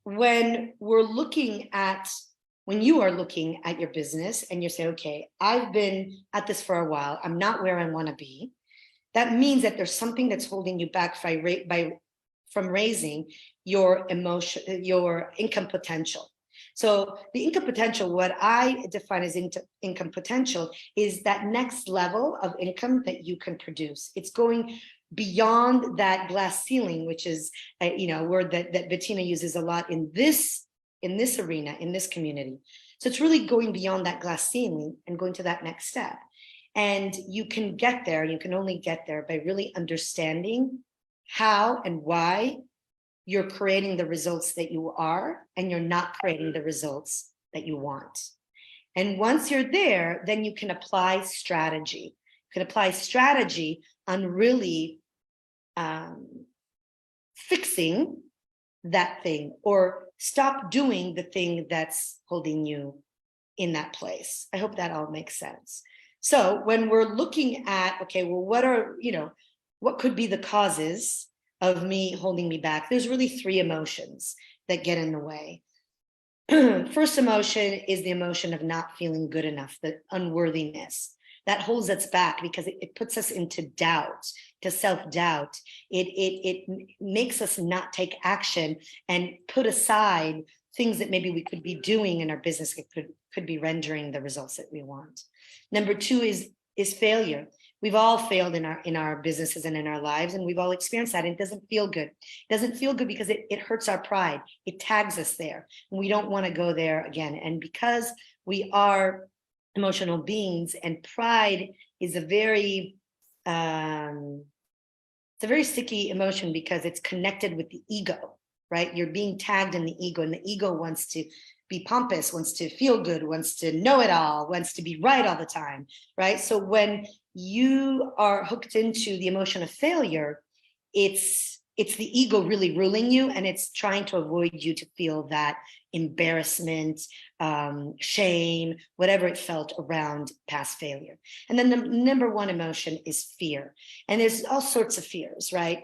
when you are looking at your business and you say, okay, I've been at this for a while, I'm not where I want to be. That means that there's something that's holding you back from raising your your income potential. So the income potential, what I define as income potential, is that next level of income that you can produce. It's going beyond that glass ceiling, which is a word that Bettina uses a lot in this arena, in this community. So it's really going beyond that glass ceiling and going to that next step. And you can get there, you can only get there by really understanding how and why you're creating the results that you are, and you're not creating the results that you want. And once you're there, then you can apply strategy. You can apply strategy on really fixing that thing, or stop doing the thing that's holding you in that place. I hope that all makes sense. So when we're looking at, okay, well, what could be the causes of me holding me back? There's really three emotions that get in the way. First emotion is the emotion of not feeling good enough, the unworthiness. That holds us back because it puts us into doubt, to self-doubt. It makes us not take action and put aside things that maybe we could be doing in our business that could be rendering the results that we want. Number two is failure. We've all failed in our businesses and in our lives, and we've all experienced that. And it doesn't feel good. It doesn't feel good because it hurts our pride. It tags us there, and we don't want to go there again. And because we are emotional beings, and pride is a very sticky emotion because it's connected with the ego, right? You're being tagged in the ego, and the ego wants to be pompous, wants to feel good, wants to know it all, wants to be right all the time, right? So when you are hooked into the emotion of failure, it's the ego really ruling you, and it's trying to avoid you to feel that embarrassment, shame, whatever it felt around past failure. And then the number one emotion is fear. And there's all sorts of fears, right?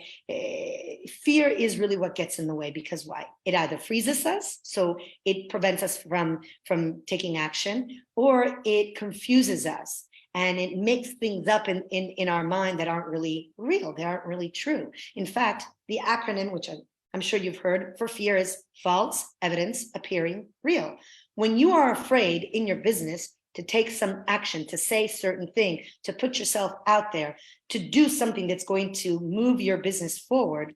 Fear is really what gets in the way, because why? It either freezes us, so it prevents us from taking action, or it confuses us. And it makes things up in our mind that aren't really real. They aren't really true. In fact, the acronym, which I'm sure you've heard, for fear is false evidence appearing real. When you are afraid in your business to take some action, to say certain thing, to put yourself out there, to do something that's going to move your business forward,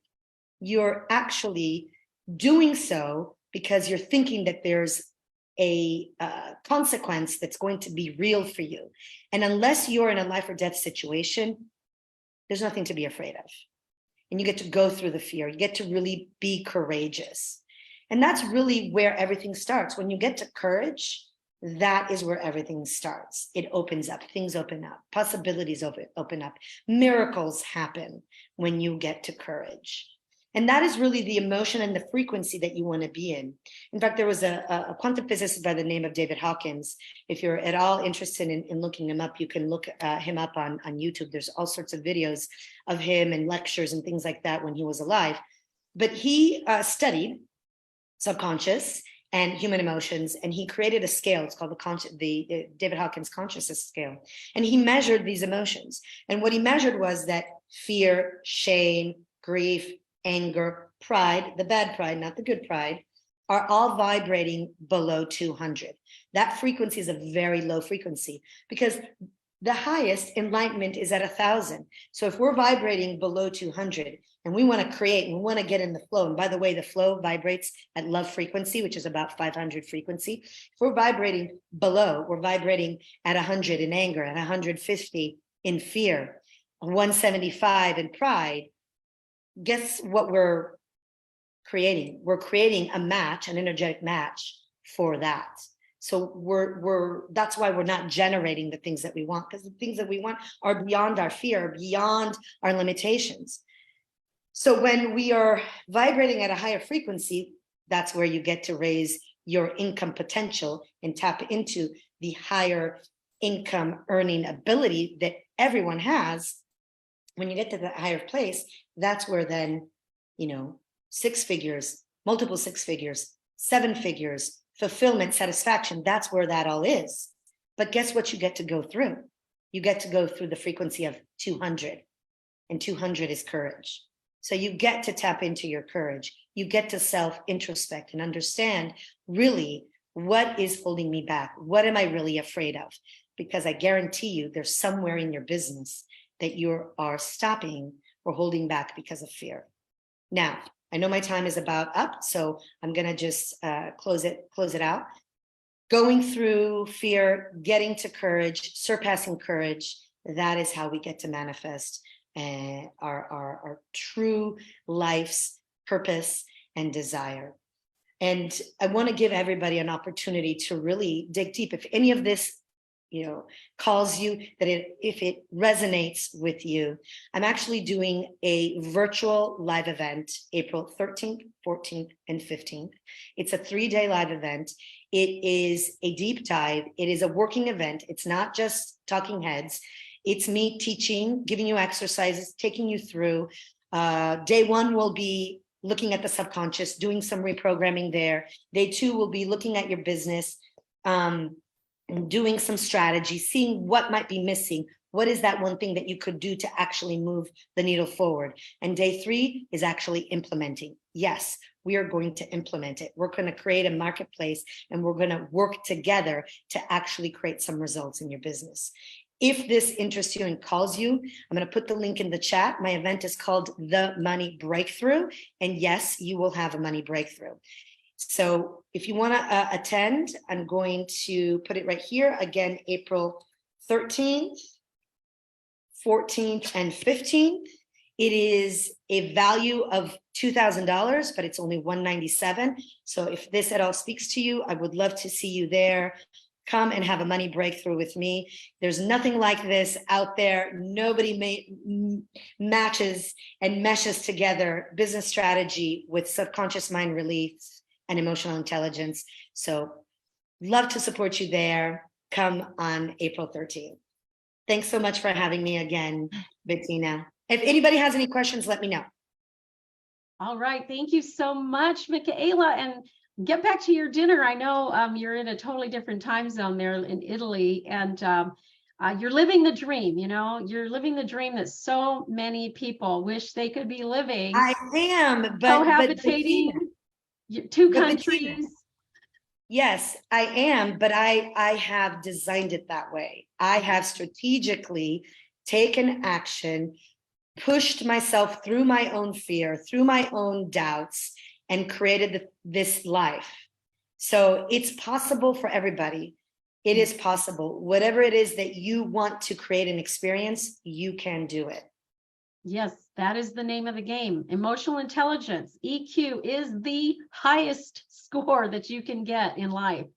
you're actually doing so because you're thinking that there's a consequence that's going to be real for you. And unless you're in a life or death situation, there's nothing to be afraid of. And you get to go through the fear. You get to really be courageous. And that's really where everything starts. When you get to courage, that is where everything starts. It opens up, things open up, possibilities open up, miracles happen when you get to courage. And that is really the emotion and the frequency that you want to be in. In fact, there was a quantum physicist by the name of David Hawkins. If you're at all interested in looking him up, you can look him up on YouTube. There's all sorts of videos of him and lectures and things like that when he was alive. But he studied subconscious and human emotions, and he created a scale. It's called the David Hawkins consciousness scale. And he measured these emotions. And what he measured was that fear, shame, grief, anger, pride, the bad pride, not the good pride, are all vibrating below 200. That frequency is a very low frequency because the highest enlightenment is at 1,000. So if we're vibrating below 200 and we want to create and we want to get in the flow, and by the way, the flow vibrates at love frequency, which is about 500 frequency. If we're vibrating below, we're vibrating at 100 in anger, at 150 in fear, 175 in pride. Guess what we're creating? We're creating a match, an energetic match for that. So that's why we're not generating the things that we want, because the things that we want are beyond our fear, beyond our limitations. So when we are vibrating at a higher frequency, that's where you get to raise your income potential and tap into the higher income earning ability that everyone has. When you get to that higher place, that's where then, 6 figures, multiple 6 figures, 7 figures, fulfillment, satisfaction, that's where that all is. But guess what you get to go through? You get to go through the frequency of 200, and 200 is courage. So you get to tap into your courage. You get to self-introspect and understand really what is holding me back. What am I really afraid of? Because I guarantee you there's somewhere in your business that you are stopping or holding back because of fear. Now, I know my time is about up, so I'm going to just close it out. Going through fear, getting to courage, surpassing courage, that is how we get to manifest our true life's purpose and desire. And I want to give everybody an opportunity to really dig deep. If any of this, calls you, if it resonates with you, I'm actually doing a virtual live event, April 13th, 14th, and 15th. It's a 3-day live event. It is a deep dive. It is a working event. It's not just talking heads. It's me teaching, giving you exercises, taking you through. Day 1 will be looking at the subconscious, doing some reprogramming there. Day 2 will be looking at your business, doing some strategy, seeing what might be missing. What is that one thing that you could do to actually move the needle forward? And day 3 is actually implementing. Yes, we are going to implement it. We're going to create a marketplace and we're going to work together to actually create some results in your business. If this interests you and calls you, I'm going to put the link in the chat. My event is called The Money Breakthrough. And yes, you will have a money breakthrough. So if you want to attend, I'm going to put it right here. Again, April 13th, 14th, and 15th. It is a value of $2,000, but it's only $197. So if this at all speaks to you, I would love to see you there. Come and have a money breakthrough with me. There's nothing like this out there. Nobody matches and meshes together business strategy with subconscious mind release and emotional intelligence. So love to support you there. Come on April 13th. Thanks so much for having me again, Bettina. If anybody has any questions, let me know. All right. Thank you so much, Michaela. And get back to your dinner. I know you're in a totally different time zone there in Italy, and you're living the dream. You're living the dream that so many people wish they could be living. I am, cohabitating two countries. Bettina, yes, I am, but I have designed it that way. I have strategically taken action, pushed myself through my own fear, through my own doubts, and created this life. So it's possible for everybody. It is possible. Whatever it is that you want to create an experience, you can do it. Yes, that is the name of the game. Emotional intelligence, EQ, is the highest score that you can get in life.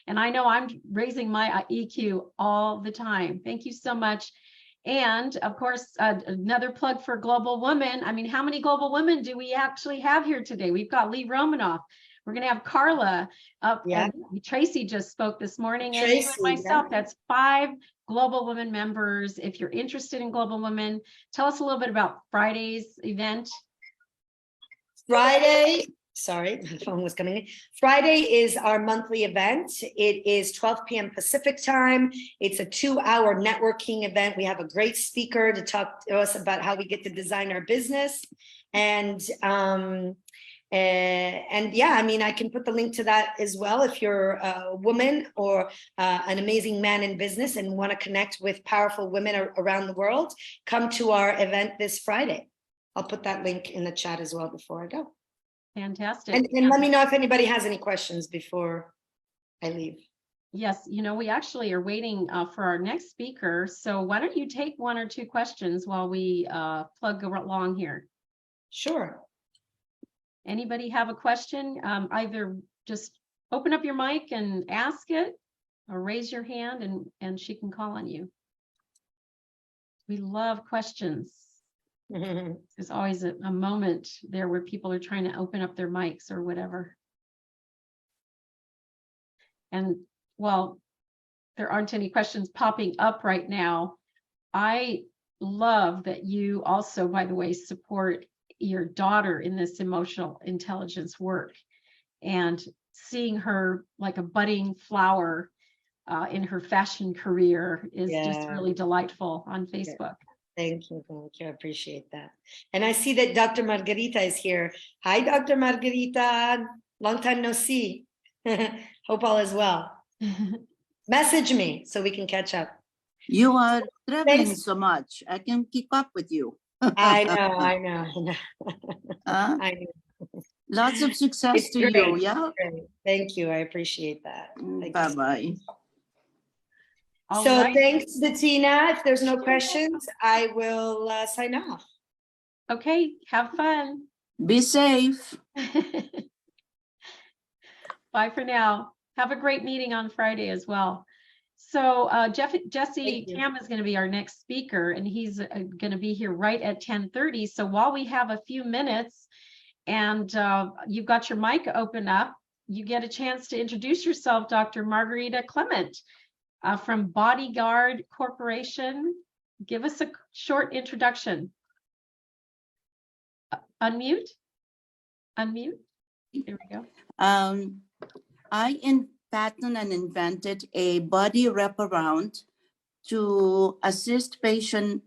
And I know I'm raising my EQ all the time. Thank you so much. And of course, another plug for Global Women. I mean, how many Global Women do we actually have here today? We've got Lee Romanoff. We're going to have Carla up. Yeah. And Tracy just spoke this morning. Tracy, and myself, yeah. That's 5 Global Women members. If you're interested in Global Women, tell us a little bit about Friday's event. Friday, sorry, my phone was coming in. Friday is our monthly event. It is 12 p.m. Pacific time. It's a 2-hour networking event. We have a great speaker to talk to us about how we get to design our business. And yeah, I mean, I can put the link to that as well. If you're a woman or an amazing man in business and want to connect with powerful women around the world, come to our event this Friday. I'll put that link in the chat as well before I go. Fantastic. And let me know if anybody has any questions before I leave. Yes, we actually are waiting for our next speaker. So why don't you take 1 or 2 questions while we plug along here? Sure. Anybody have a question? Either just open up your mic and ask it, or raise your hand and she can call on you. We love questions. There's always a moment there where people are trying to open up their mics or whatever. And while there aren't any questions popping up right now, I love that you also, by the way, support your daughter in this emotional intelligence work, and seeing her like a budding flower in her fashion career is just really delightful on Facebook. Thank you. I appreciate that. And I see that Dr. Margarita is here. Hi, Dr. Margarita. Long time no see. Hope all is well. Message me so we can catch up. You are traveling Thanks. so much. I can keep up with you. I know. I know. Lots of success It's to you. great. Yeah. Great. Thank you. I appreciate that. Thank you. Bye-bye. All So right. thanks, Bettina. If there's no questions, I will sign off. Okay, have fun. Be safe. Bye for now. Have a great meeting on Friday as well. So Jesse Thank you. Tam is going to be our next speaker, and he's going to be here right at 10:30. So while we have a few minutes and you've got your mic open up, you get a chance to introduce yourself, Dr. Margarita Clement from Bodyguard Corporation. Give us a short introduction. Unmute. There we go. I patented and invented a body wraparound to assist patient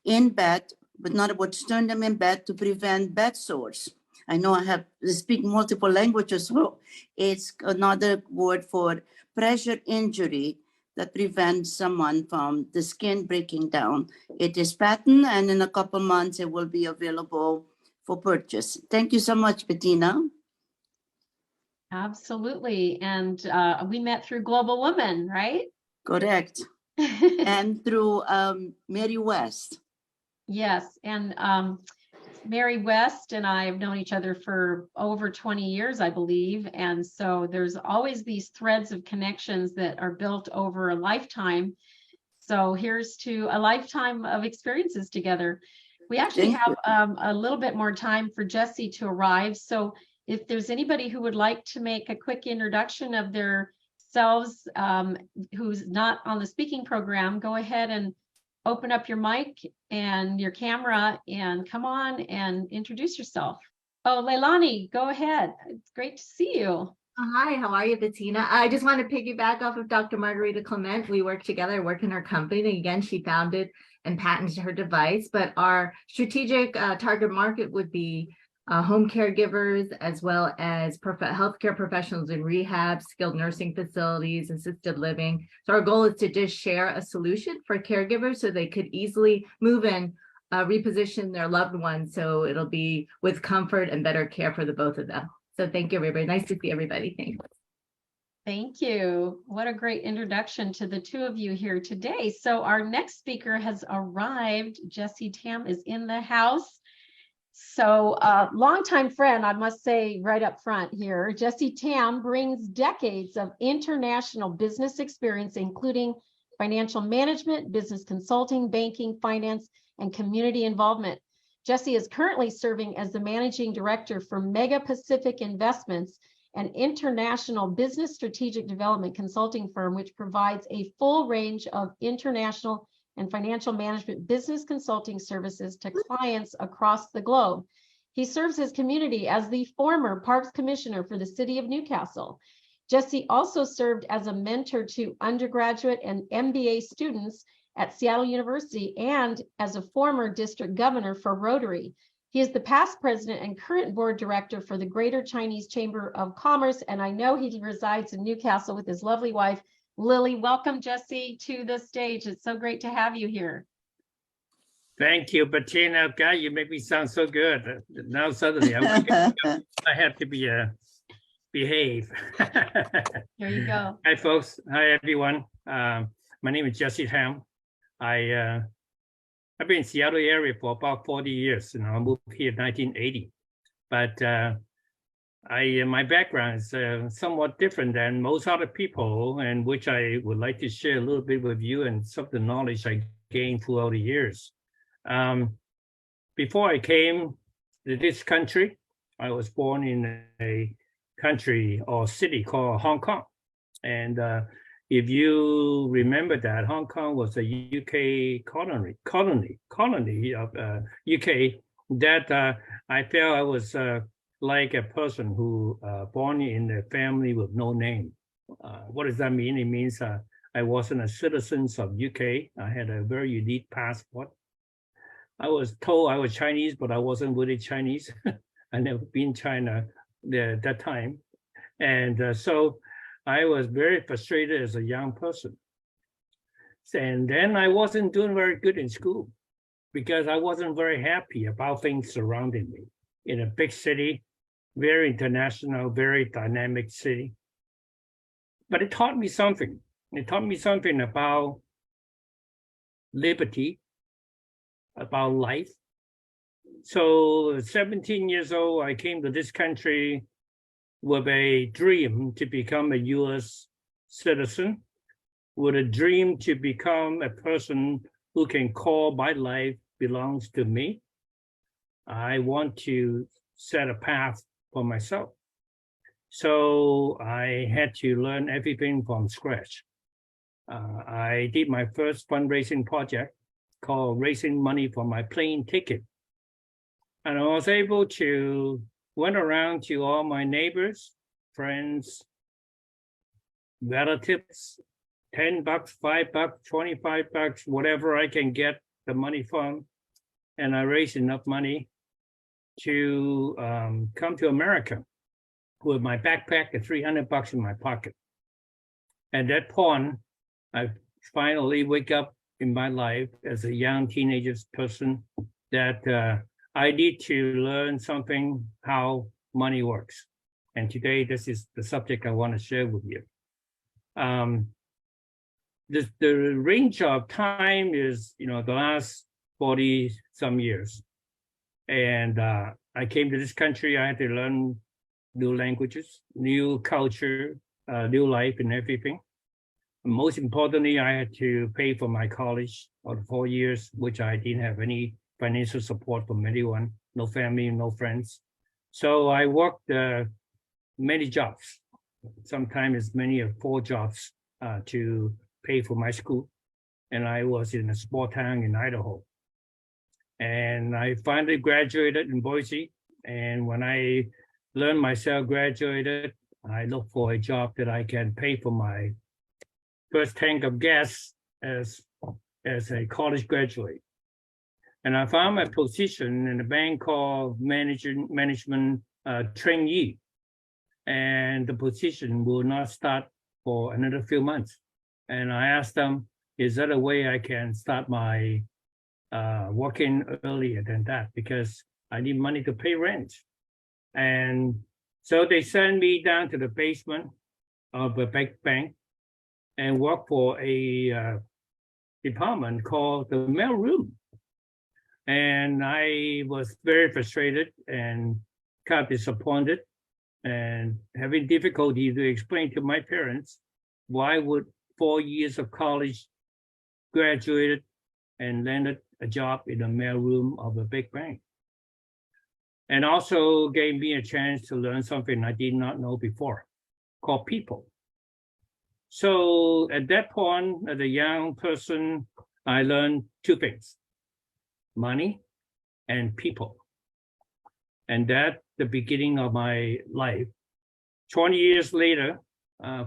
in bed, but not about to turn them in bed to prevent bed sores. I know I speak multiple languages, so it's another word for pressure injury that prevents someone from the skin breaking down. It is patent, and in a couple months it will be available for purchase. Thank you so much, Bettina. Absolutely. And we met through Global Woman, right? Correct. And through Mary West. Yes. And Mary West and I have known each other for over 20 years, I believe. And so there's always these threads of connections that are built over a lifetime. So here's to a lifetime of experiences together. We actually have a little bit more time for Jesse to arrive. So if there's anybody who would like to make a quick introduction of themselves who's not on the speaking program, go ahead and open up your mic and your camera and come on and introduce yourself. Oh, Leilani, go ahead. It's great to see you. Hi, how are you, Bettina? I just want to piggyback off of Dr. Margarita Clement. We work together, work in her company. Again, she founded and patented her device, but our strategic target market would be home caregivers, as well as healthcare professionals in rehab, skilled nursing facilities, assisted living. So our goal is to just share a solution for caregivers so they could easily move and reposition their loved ones. So it'll be with comfort and better care for the both of them. So thank you, everybody. Nice to see everybody. Thanks. Thank you. What a great introduction to the two of you here today. So our next speaker has arrived. Jesse Tam is in the house. So longtime friend, I must say right up front here, Jesse Tam brings decades of international business experience, including financial management, business consulting, banking, finance, and community involvement. Jesse is currently serving as the managing director for Mega Pacific Investments, an international business strategic development consulting firm, which provides a full range of international and financial management business consulting services to clients across the globe. He serves his community as the former Parks Commissioner for the City of Newcastle. Jesse also served as a mentor to undergraduate and MBA students at Seattle University and as a former district governor for Rotary. He is the past president and current board director for the Greater Chinese Chamber of Commerce, and I know he resides in Newcastle with his lovely wife, Lily. Welcome, Jesse, to the stage. It's so great to have you here. Thank you, Bettina. God, you make me sound so good. Now suddenly I have to be behave. There you go. Hi, folks. Hi, everyone. My name is Jesse Tam. I've been in Seattle area for about 40 years, and I moved here in 1980. But my background is somewhat different than most other people, and which I would like to share a little bit with you and some of the knowledge I gained throughout the years. Before I came to this country, I was born in a country or city called Hong Kong. And if you remember that, Hong Kong was a UK colony of UK, that I felt I was like a person who born in a family with no name. What does that mean? It means I wasn't a citizen of UK. I had a very unique passport. I was told I was Chinese, but I wasn't really Chinese. I never been China at that time. And so I was very frustrated as a young person. And then I wasn't doing very good in school because I wasn't very happy about things surrounding me in a big city, very international, very dynamic city. But it taught me something. It taught me something about liberty, about life. So 17 years old, I came to this country with a dream to become a US citizen, with a dream to become a person who can call my life belongs to me. I want to set a path for myself. So I had to learn everything from scratch. I did my first fundraising project called Raising Money for My Plane Ticket. And I was able to went around to all my neighbors, friends, relatives, $10, $5, $25, whatever I can get the money from. And I raised enough money to come to America with my backpack and $300 in my pocket. At that point, I finally wake up in my life as a young teenager person that I need to learn something how money works. And today, this is the subject I want to share with you. The range of time is, the last 40 some years. And I came to this country, I had to learn new languages, new culture, new life and everything. Most importantly, I had to pay for my college for 4 years, which I didn't have any financial support from anyone, no family, no friends. So I worked many jobs, sometimes as many as 4 jobs to pay for my school. And I was in a small town in Idaho. And I finally graduated in Boise. And when I learned myself graduated, I looked for a job that I can pay for my first tank of gas as a college graduate. And I found my position in a bank called management trainee. And the position will not start for another few months. And I asked them, is there a way I can start my working earlier than that? Because I need money to pay rent. And so they sent me down to the basement of a big bank and work for a department called the mail room. And I was very frustrated and kind of disappointed and having difficulty to explain to my parents why would 4 years of college graduated and landed a job in the mail room of a big bank. And also gave me a chance to learn something I did not know before, called people. So at that point, as a young person, I learned 2 things, money and people. And that's the beginning of my life. 20 years later,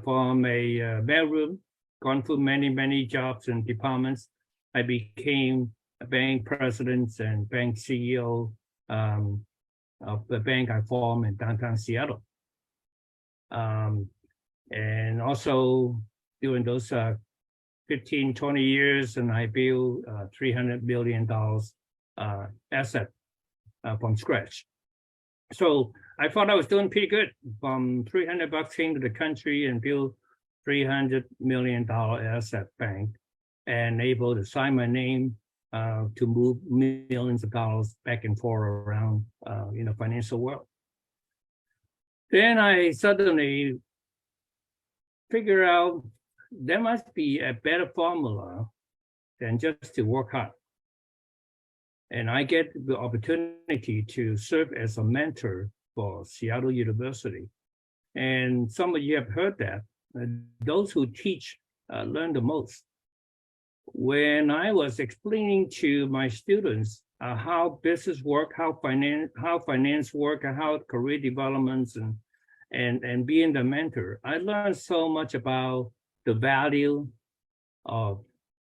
from a mailroom, gone through many, many jobs and departments, I became a bank president and bank CEO of the bank I formed in downtown Seattle. And also during those 15, 20 years, and I built $300 million asset from scratch. So I thought I was doing pretty good. From $300 came to the country and built $300 million asset bank and able to sign my name to move millions of dollars back and forth around financial world. Then I suddenly figure out there must be a better formula than just to work hard. And I get the opportunity to serve as a mentor for Seattle University. And some of you have heard that. Those who teach learn the most. When I was explaining to my students how business work, how finance work, and how career developments and being the mentor, I learned so much about the value of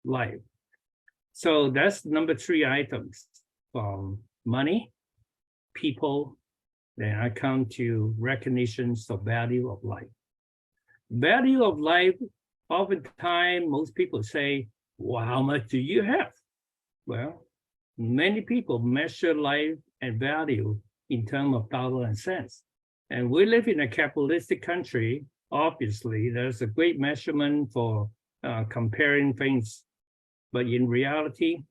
life. So that's number 3 items. from money, people, then I come to recognitions of value of life. Value of life, oftentimes most people say, well, how much do you have? Well, many people measure life and value in terms of dollars and cents. And we live in a capitalistic country. Obviously, there's a great measurement for comparing things, but in reality,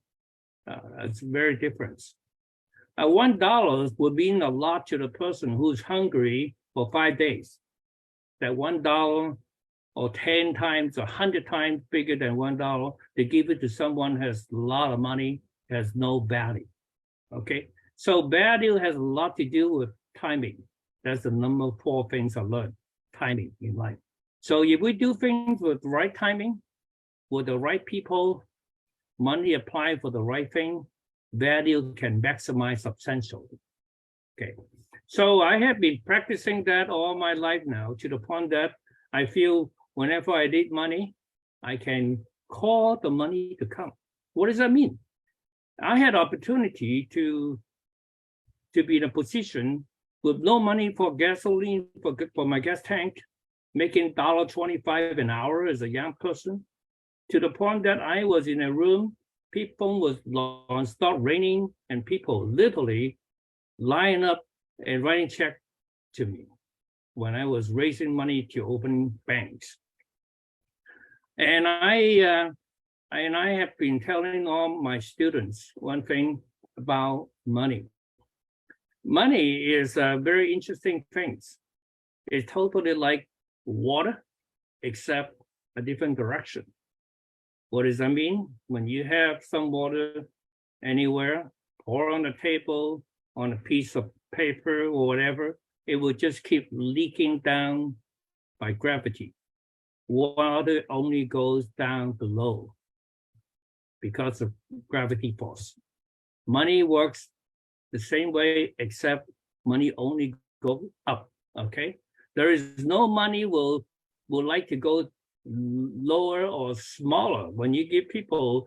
it's very different. $1 would mean a lot to the person who's hungry for 5 days. That $1 or 10 times, 100 times bigger than $1, they give it to someone who has a lot of money, has no value. Okay, so value has a lot to do with timing. That's the number 4 things I learned, timing in life. So if we do things with the right timing, with the right people, money applied for the right thing, value can maximize substantially. Okay, so I have been practicing that all my life now, to the point that I feel whenever I need money, I can call the money to come. What does that mean? I had opportunity to be in a position with no money for gasoline, for my gas tank, making $1.25 an hour as a young person, to the point that I was in a room, people was non-stop raining, and people literally line up and writing check to me when I was raising money to open banks. And I have been telling all my students one thing about money. Money is a very interesting thing. It's totally like water, except a different direction. What does that mean? When you have some water anywhere, pour on the table, on a piece of paper or whatever, it will just keep leaking down by gravity. Water only goes down below because of gravity force. Money works the same way, except money only goes up, okay? There is no money will like to go lower or smaller. When you give people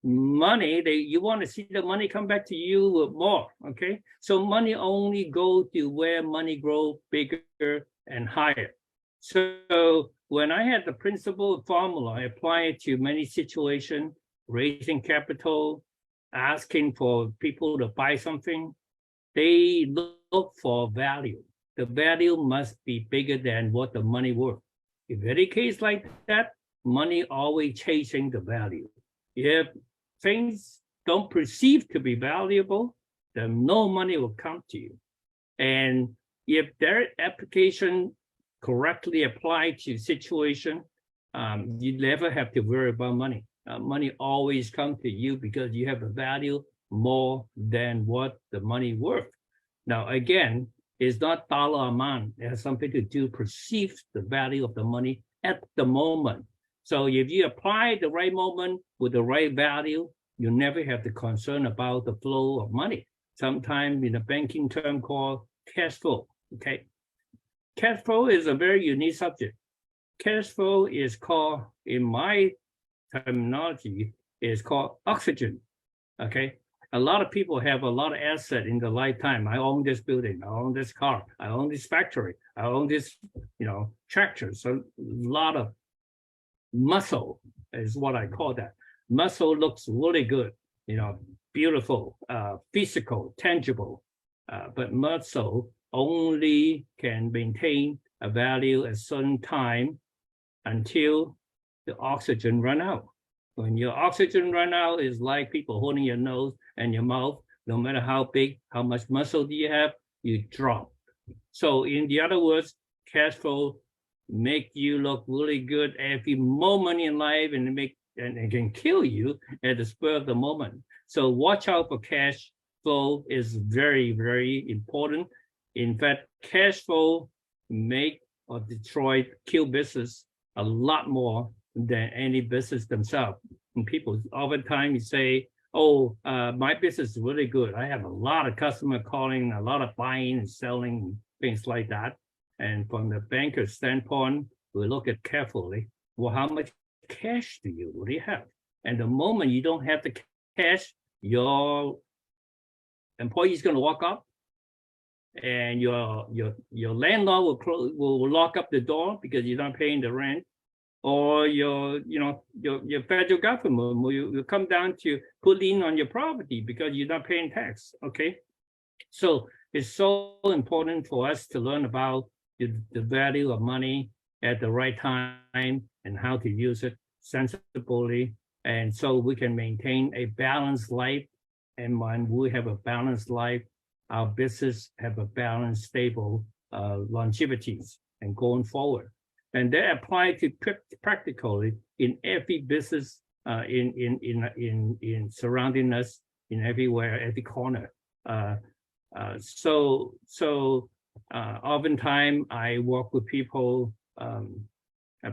money, you want to see the money come back to you with more, okay? So money only go to where money grow bigger and higher. So when I had the principle formula, I apply it to many situations, raising capital, asking for people to buy something, they look for value. The value must be bigger than what the money worth. If any case like that, money always chasing the value. If things don't perceive to be valuable, then no money will come to you. And if their application correctly applied to situation, you never have to worry about money. Money always comes to you because you have a value more than what the money worth. Now, again, it's not dollar amount. It has something to do perceive the value of the money at the moment. So if you apply the right moment with the right value, you never have to concern about the flow of money. Sometimes in a banking term called cash flow, okay? Cash flow is a very unique subject. Cash flow is called, in my terminology, is called oxygen, okay? A lot of people have a lot of asset in their lifetime. I own this building, I own this car, I own this factory, I own this, tractor. So a lot of muscle is what I call that. Muscle looks really good, beautiful, physical, tangible, but muscle only can maintain a value at a certain time until the oxygen run out. When your oxygen run out, it's like people holding your nose and your mouth. No matter how big, how much muscle do you have, you drop. So in the other words, cash flow make you look really good every moment in life, and it can kill you at the spur of the moment. So watch out for cash flow is very, very important. In fact, cash flow make or destroy, kill business a lot more than any business themselves. And people oftentimes say, oh, my business is really good. I have a lot of customer calling, a lot of buying and selling, things like that. And from the banker's standpoint, we look at carefully, well, how much cash do you really have? And the moment you don't have the cash, your employee is going to walk up, and your landlord will lock up the door because you're not paying the rent, or your federal government will come down to put lien on your property because you're not paying tax. Okay, so it's so important for us to learn about the value of money at the right time and how to use it sensibly, and so we can maintain a balanced life. And when we have a balanced life, our business have a balanced, stable longevities and going forward. And they apply to practically in every business in surrounding us, in everywhere, every corner. So oftentimes I work with people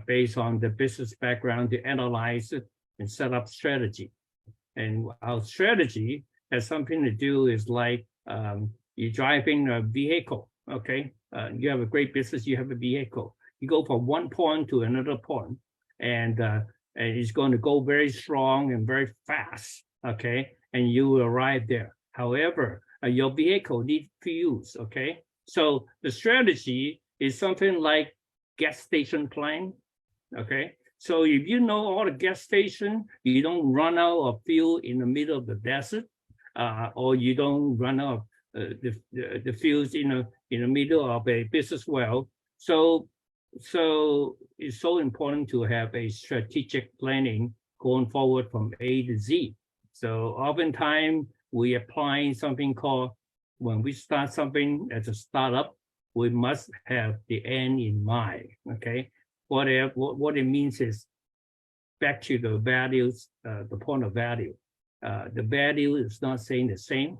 based on the business background to analyze it and set up strategy. And our strategy has something to do is like you're driving a vehicle, okay? You have a great business, you have a vehicle. You go from one point to another point, and it's going to go very strong and very fast, okay? And you will arrive there. However, your vehicle needs fuels, okay? So the strategy is something like gas station plan, okay? So if you know all the gas station, you don't run out of fuel in the middle of the desert, or you don't run out of the fuels in the middle of a business well. So it's so important to have a strategic planning going forward from A to Z. So oftentimes we apply something called, when we start something as a startup, we must have the end in mind, okay? What it means is back to the values, the point of value. The value is not saying the same,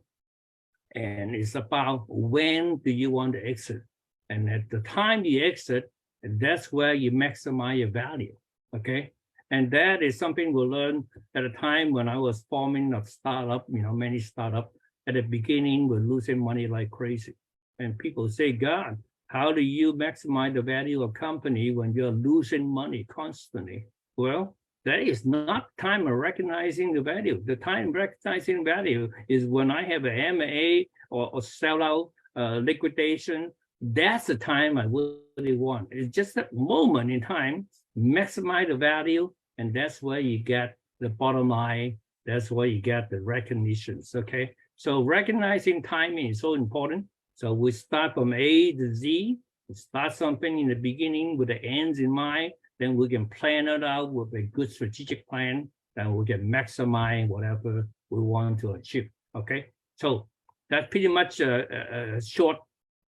and it's about when do you want to exit. And at the time you exit, that's where you maximize your value, okay? And that is something we learned at a time when I was forming a startup, many startups. At the beginning, we're losing money like crazy. And people say, God, how do you maximize the value of a company when you're losing money constantly? Well, that is not time of recognizing the value. The time recognizing value is when I have an M&A or sellout, liquidation. That's the time I really want. It's just that moment in time, maximize the value, and that's where you get the bottom line. That's where you get the recognitions, okay? So recognizing timing is so important. So we start from A to Z, we start something in the beginning with the ends in mind, then we can plan it out with a good strategic plan, then we can maximize whatever we want to achieve, okay? So that's pretty much a short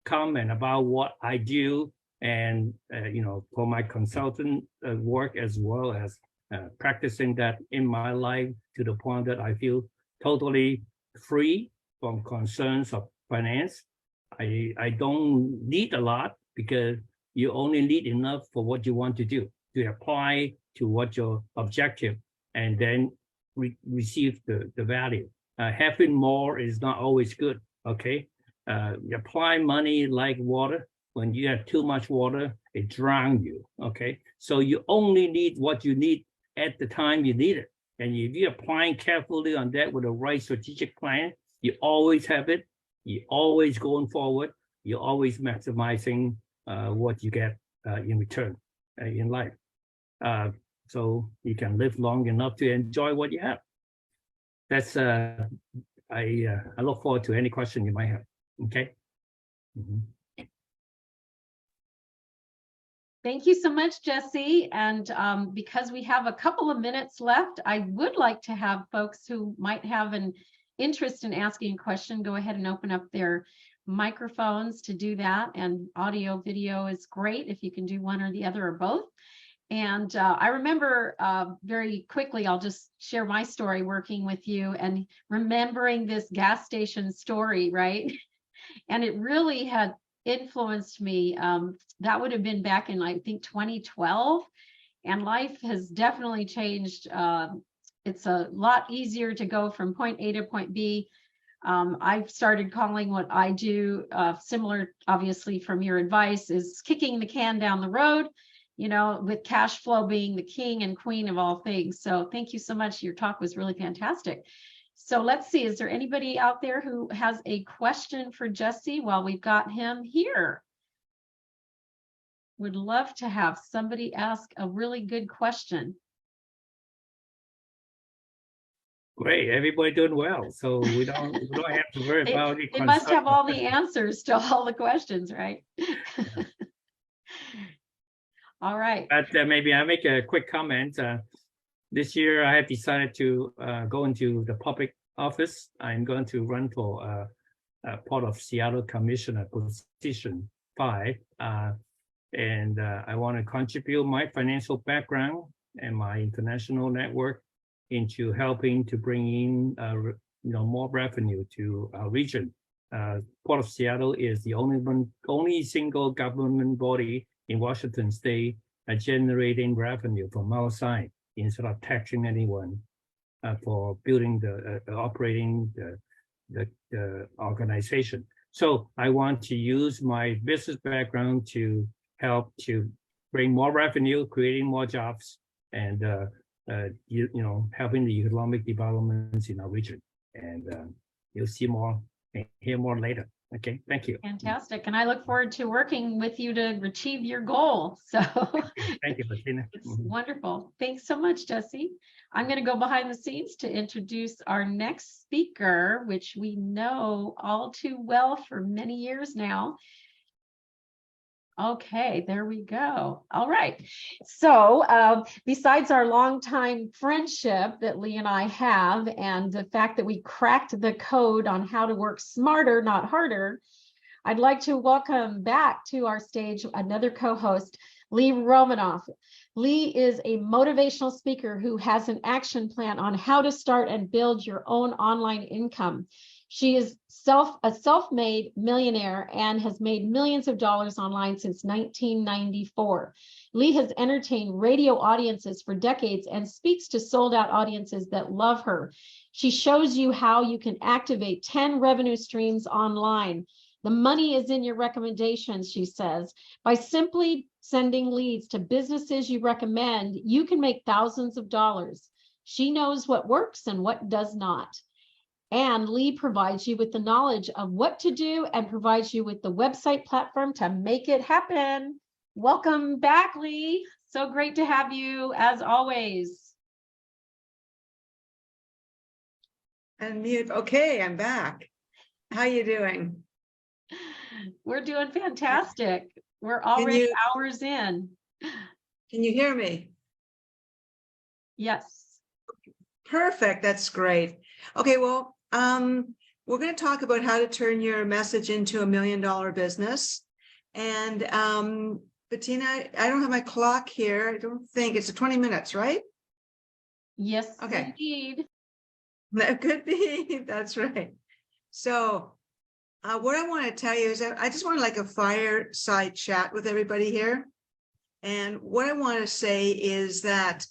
comment about what I do, and for my consultant work, as well as practicing that in my life to the point that I feel totally free from concerns of finance. I don't need a lot, because you only need enough for what you want to do, to apply to what your objective, and then receive the value. Having more is not always good, okay? You apply money like water. When you have too much water, it drowns you, okay? So you only need what you need at the time you need it. And if you're applying carefully on that with the right strategic plan, you always have it. You're always going forward. You're always maximizing what you get in return in life. So you can live long enough to enjoy what you have. That's I look forward to any question you might have. Okay. Mm-hmm. Thank you so much, Jesse. And because we have a couple of minutes left, I would like to have folks who might have an interest in asking a question go ahead and open up their microphones to do that. And audio, video is great if you can do one or the other or both. And I remember very quickly, I'll just share my story working with you and remembering this gas station story, right? And it really had influenced me. That would have been back in, I think, 2012. And life has definitely changed. It's a lot easier to go from point A to point B. I've started calling what I do, similar, obviously, from your advice, is kicking the can down the road, with cash flow being the king and queen of all things. So thank you so much. Your talk was really fantastic. So let's see, is there anybody out there who has a question for Jesse while we've got him here? Would love to have somebody ask a really good question. Great, everybody doing well. So we don't have to worry about it. They must have all the answers to all the questions, right? All right. But maybe I make a quick comment. This year I have decided to go into the public office. I'm going to run for Port of Seattle Commissioner position 5. And I want to contribute my financial background and my international network into helping to bring in more revenue to our region. Port of Seattle is the only single government body in Washington State generating revenue from outside instead of taxing anyone for building operating the organization. So I want to use my business background to help to bring more revenue, creating more jobs, and helping the economic developments in our region. And you'll see more and hear more later. Okay, thank you. Fantastic. And I look forward to working with you to achieve your goal. So thank you, Bettina. It's wonderful. Thanks so much, Jesse. I'm going to go behind the scenes to introduce our next speaker, which we know all too well for many years now. Okay, there we go. All right. So besides our longtime friendship that Lee and I have, and the fact that we cracked the code on how to work smarter, not harder, I'd like to welcome back to our stage another co-host, Lee Romanoff. Lee is a motivational speaker who has an action plan on how to start and build your own online income. She is a self-made millionaire and has made millions of dollars online since 1994. Lee has entertained radio audiences for decades and speaks to sold-out audiences that love her. She shows you how you can activate 10 revenue streams online. The money is in your recommendations, she says. By simply sending leads to businesses you recommend, you can make thousands of dollars. She knows what works and what does not. And Lee provides you with the knowledge of what to do and provides you with the website platform to make it happen. Welcome back, Lee. So great to have you as always. Unmute. Okay, I'm back. How you doing? We're doing fantastic. We're already hours in. Can you hear me? Yes. Perfect. That's great. Okay, well, we're going to talk about how to turn your message into $1 million business. And Bettina, I don't have my clock here. I don't think it's 20 minutes, right? Yes, okay. Indeed. That could be. That's right. So what I want to tell you is that I just want like a fireside chat with everybody here. And what I want to say is that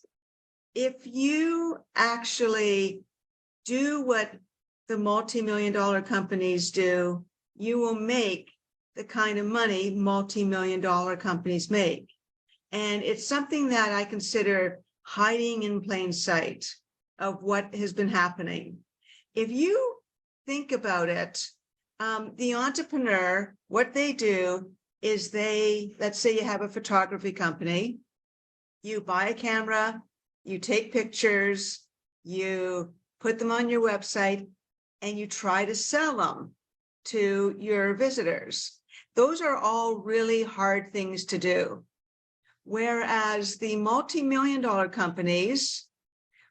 if you actually do what the multi-million-dollar companies do, you will make the kind of money multi-million-dollar companies make. And it's something that I consider hiding in plain sight of what has been happening. If you think about it, the entrepreneur, what they do is let's say you have a photography company, you buy a camera, you take pictures, you put them on your website, and you try to sell them to your visitors. Those are all really hard things to do. Whereas the multi-million-dollar companies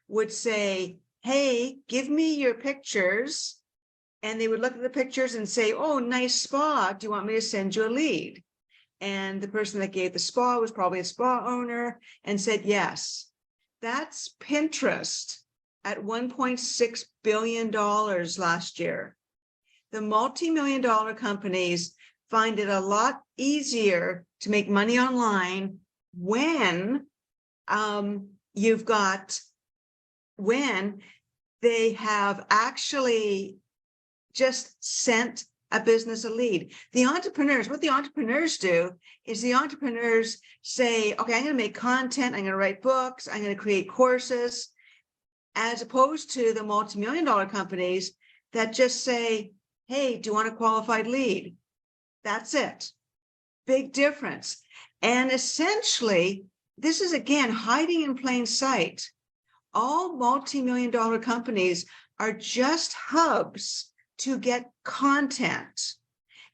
would say, hey, give me your pictures. And they would look at the pictures and say, oh, nice spa. Do you want me to send you a lead? And the person that gave the spa was probably a spa owner and said, yes. That's Pinterest at $1.6 billion last year. The multi-million-dollar companies find it a lot easier to make money online when when they have actually just sent a business a lead. The entrepreneurs, what the entrepreneurs do is the entrepreneurs say, okay, I'm going to make content, I'm going to write books, I'm going to create courses. as opposed to the multi-million-dollar companies that just say, hey, do you want a qualified lead? That's it. Big difference. And essentially, this is again hiding in plain sight. All multi-million-dollar companies are just hubs to get content.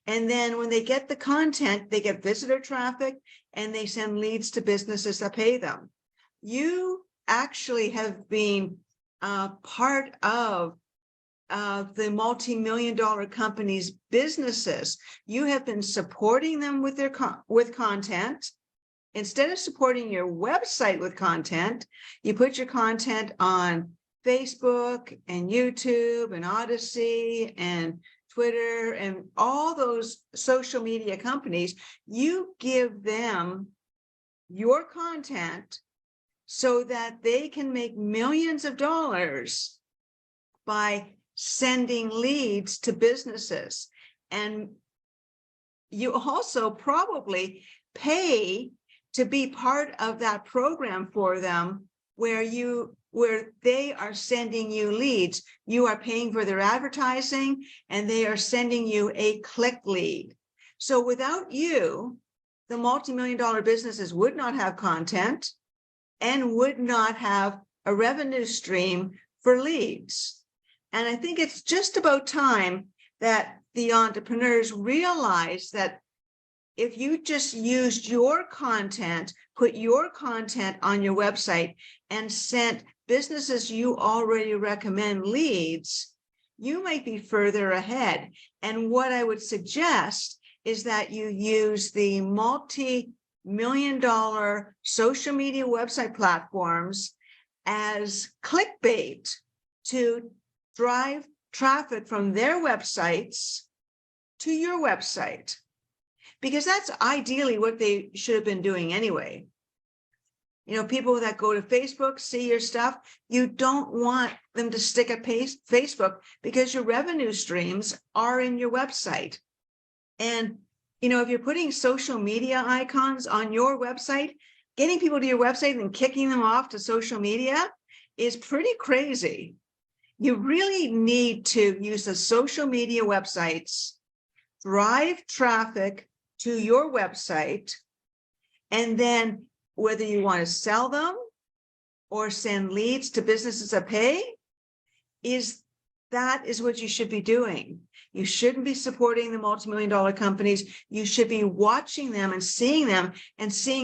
And then when they get the content, they get visitor traffic and they send leads to businesses that pay them. You actually have been part of the multi-million-dollar companies' businesses. You have been supporting them with their content. Instead of supporting your website with content, you put your content on Facebook and YouTube and Odyssey and Twitter and all those social media companies. You give them your content so that they can make millions of dollars by sending leads to businesses. And you also probably pay to be part of that program for them where they are sending you leads. You are paying for their advertising and they are sending you a click lead. So without you, the multi-million-dollar businesses would not have content and would not have a revenue stream for leads. And I think it's just about time that the entrepreneurs realize that if you just used your content, put your content on your website and sent businesses you already recommend leads, you might be further ahead. And what I would suggest is that you use the multi-million-dollar social media website platforms as clickbait to drive traffic from their websites to your website, because that's ideally what they should have been doing anyway. You know, people that go to Facebook, see your stuff, you don't want them to stick at Facebook because your revenue streams are in your website. And, you know, if you're putting social media icons on your website, getting people to your website and kicking them off to social media is pretty crazy. You really need to use the social media websites, drive traffic to your website, and then whether you want to sell them or send leads to businesses that pay, that is what you should be doing. You shouldn't be supporting the multi-million-dollar companies. You should be watching them and seeing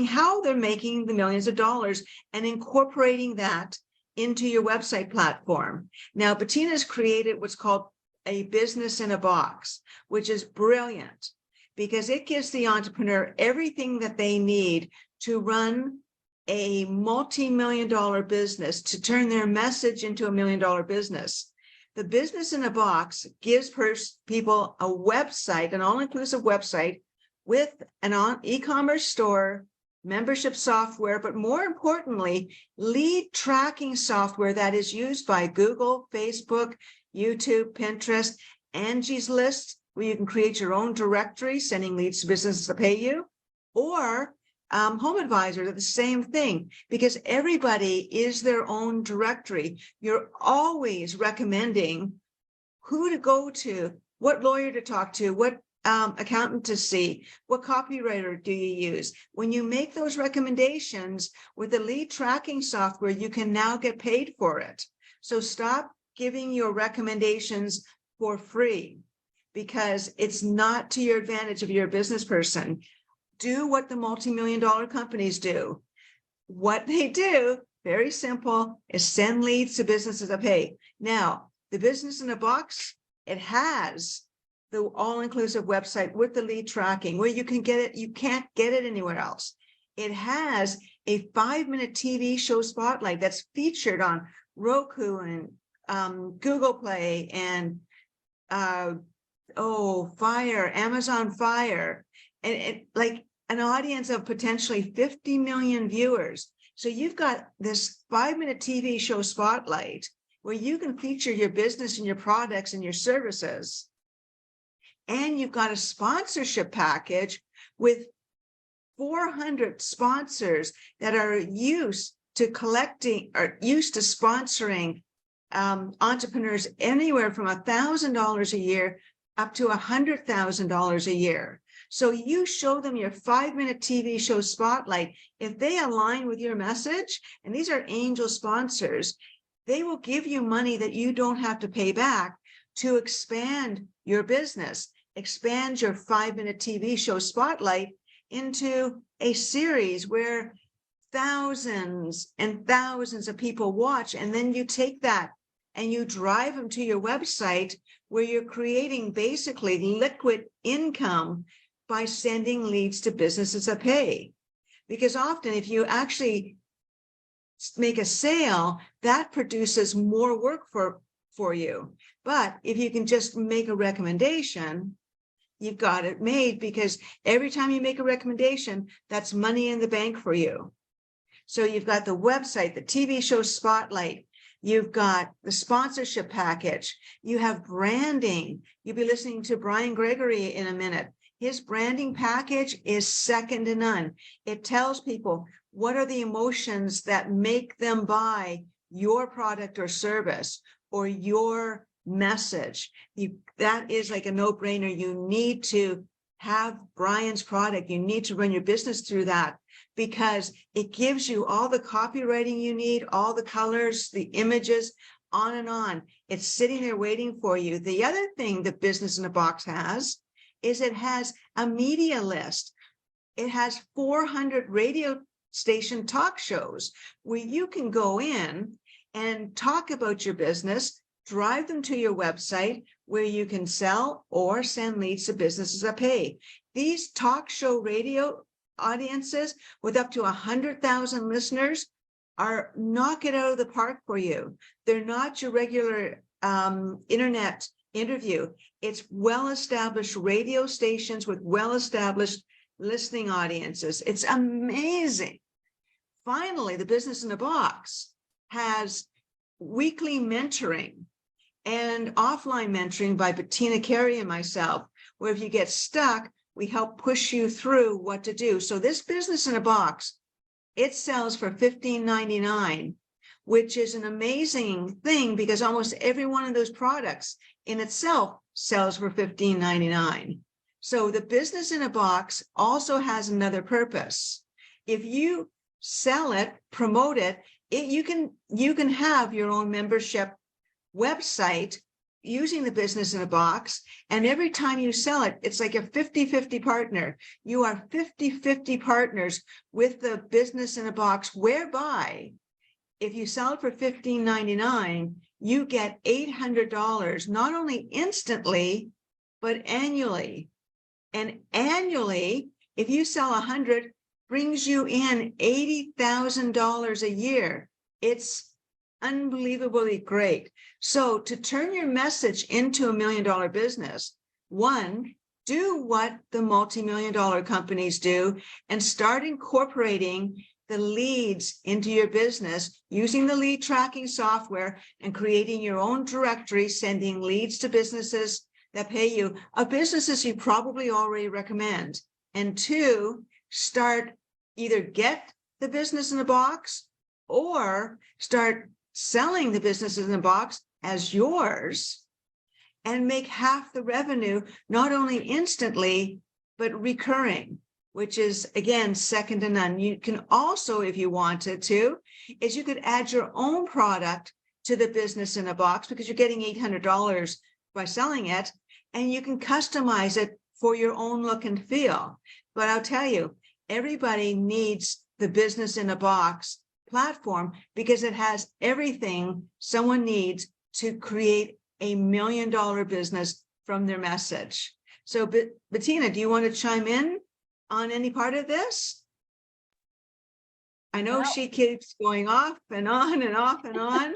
how they're making the millions of dollars and incorporating that into your website platform. Now, Bettina's created what's called a business in a box, which is brilliant because it gives the entrepreneur everything that they need to run a multi-million-dollar business, to turn their message into $1 million business. The business in a box gives people a website, an all-inclusive website with an e-commerce store, membership software, but more importantly, lead tracking software that is used by Google, Facebook, YouTube, Pinterest, Angie's List, where you can create your own directory, sending leads to businesses to pay you, or Home Advisor, the same thing, because everybody is their own directory. You're always recommending who to go to, what lawyer to talk to, what accountant to see, what copywriter do you use. When you make those recommendations with the lead tracking software, you can now get paid for it. So stop giving your recommendations for free because it's not to your advantage if you're a business person. Do what the multi-million-dollar companies do. What they do, very simple, is send leads to businesses that pay. Now, the business in a box, it has the all-inclusive website with the lead tracking where you can get it. You can't get it anywhere else. It has a 5-minute TV show spotlight that's featured on Roku and Google Play and Amazon Fire, and like an audience of potentially 50 million viewers. So you've got this 5-minute TV show spotlight where you can feature your business and your products and your services. And you've got a sponsorship package with 400 sponsors that are used to collecting or used to sponsoring entrepreneurs anywhere from $1,000 a year up to $100,000 a year. So you show them your 5-minute TV show spotlight. If they align with your message, and these are angel sponsors, they will give you money that you don't have to pay back to expand your business, expand your 5-minute TV show spotlight into a series where thousands and thousands of people watch. And then you take that and you drive them to your website where you're creating basically liquid income by sending leads to businesses that pay. Because often if you actually make a sale, that produces more work for you. But if you can just make a recommendation, you've got it made, because every time you make a recommendation, that's money in the bank for you. So you've got the website, the TV show spotlight, you've got the sponsorship package, you have branding. You'll be listening to Brian Gregory in a minute. His branding package is second to none. It tells people what are the emotions that make them buy your product or service or your message. That is like a no-brainer. You need to have Brian's product. You need to run your business through that, because it gives you all the copywriting you need, all the colors, the images, on and on. It's sitting there waiting for you. The other thing that Business in a Box has is it has a media list. It has 400 radio station talk shows where you can go in and talk about your business, drive them to your website where you can sell or send leads to businesses that pay. These talk show radio audiences with up to 100,000 listeners are knock it out of the park for you. They're not your regular internet interview. It's well-established radio stations with well-established listening audiences. It's amazing. Finally, the Business in a Box has weekly mentoring and offline mentoring by Bettina Carey and myself, where if you get stuck, we help push you through what to do. So this Business in a Box, it sells for $15.99, which is an amazing thing, because almost every one of those products in itself sells for $15.99. So the Business in a Box also has another purpose. If you sell it, promote it, you can have your own membership website using the Business in a Box. And every time you sell it, it's like a 50-50 partner. You are 50-50 partners with the Business in a Box, whereby if you sell it for $15.99, you get $800, not only instantly, but annually. And annually, if you sell 100, brings you in $80,000 a year. It's unbelievably great. So to turn your message into $1 million business, one, do what the multi-million-dollar companies do and start incorporating the leads into your business using the lead tracking software and creating your own directory, sending leads to businesses that pay you, of businesses you probably already recommend. And two, start either get the Business in a Box or start selling the Business in a Box as yours and make half the revenue, not only instantly, but recurring, which is, again, second to none. You can also, if you wanted to, is you could add your own product to the Business in a Box, because you're getting $800 by selling it, and you can customize it for your own look and feel. But I'll tell you, everybody needs the Business in a Box platform, because it has everything someone needs to create $1 million business from their message. So, Bettina, do you want to chime in on any part of this? I know she keeps going off and on and off and on.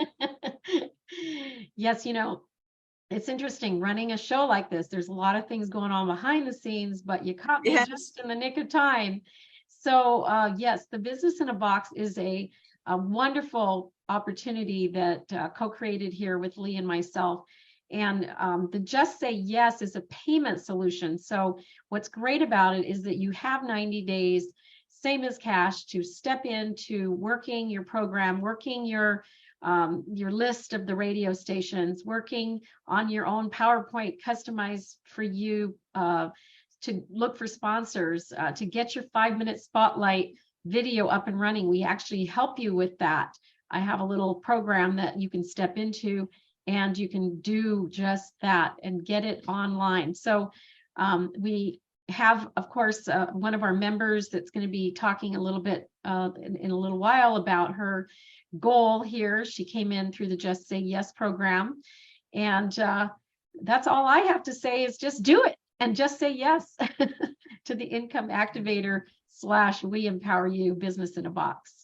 Yes, it's interesting running a show like this. There's a lot of things going on behind the scenes, but you caught me just in the nick of time. So yes, the Business in a Box is a wonderful opportunity that co-created here with Lee and myself. And the Just Say Yes is a payment solution. So what's great about it is that you have 90 days. same as cash, to step into working your program, working your list of the radio stations, working on your own PowerPoint customized for you, to look for sponsors, to get your 5-minute spotlight video up and running. We actually help you with that. I have a little program that you can step into, and you can do just that and get it online. So we have, of course, one of our members that's going to be talking a little bit in a little while about her goal here. She came in through the Just Say Yes program. And that's all I have to say, is just do it and just say yes to the Income Activator / We Empower You Business in a Box.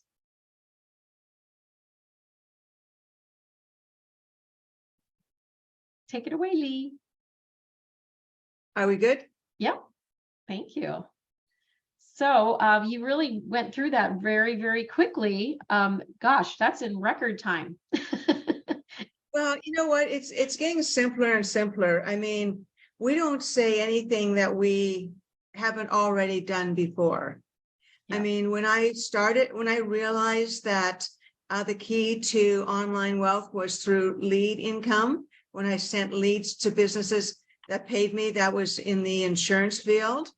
Take it away, Lee. Are we good? Yep. Thank you. So you really went through that very, very quickly. Gosh, that's in record time. Well, you know what? It's getting simpler and simpler. I mean, we don't say anything that we haven't already done before. Yeah. I mean, when I realized that the key to online wealth was through lead income, when I sent leads to businesses that paid me, that was in the insurance field.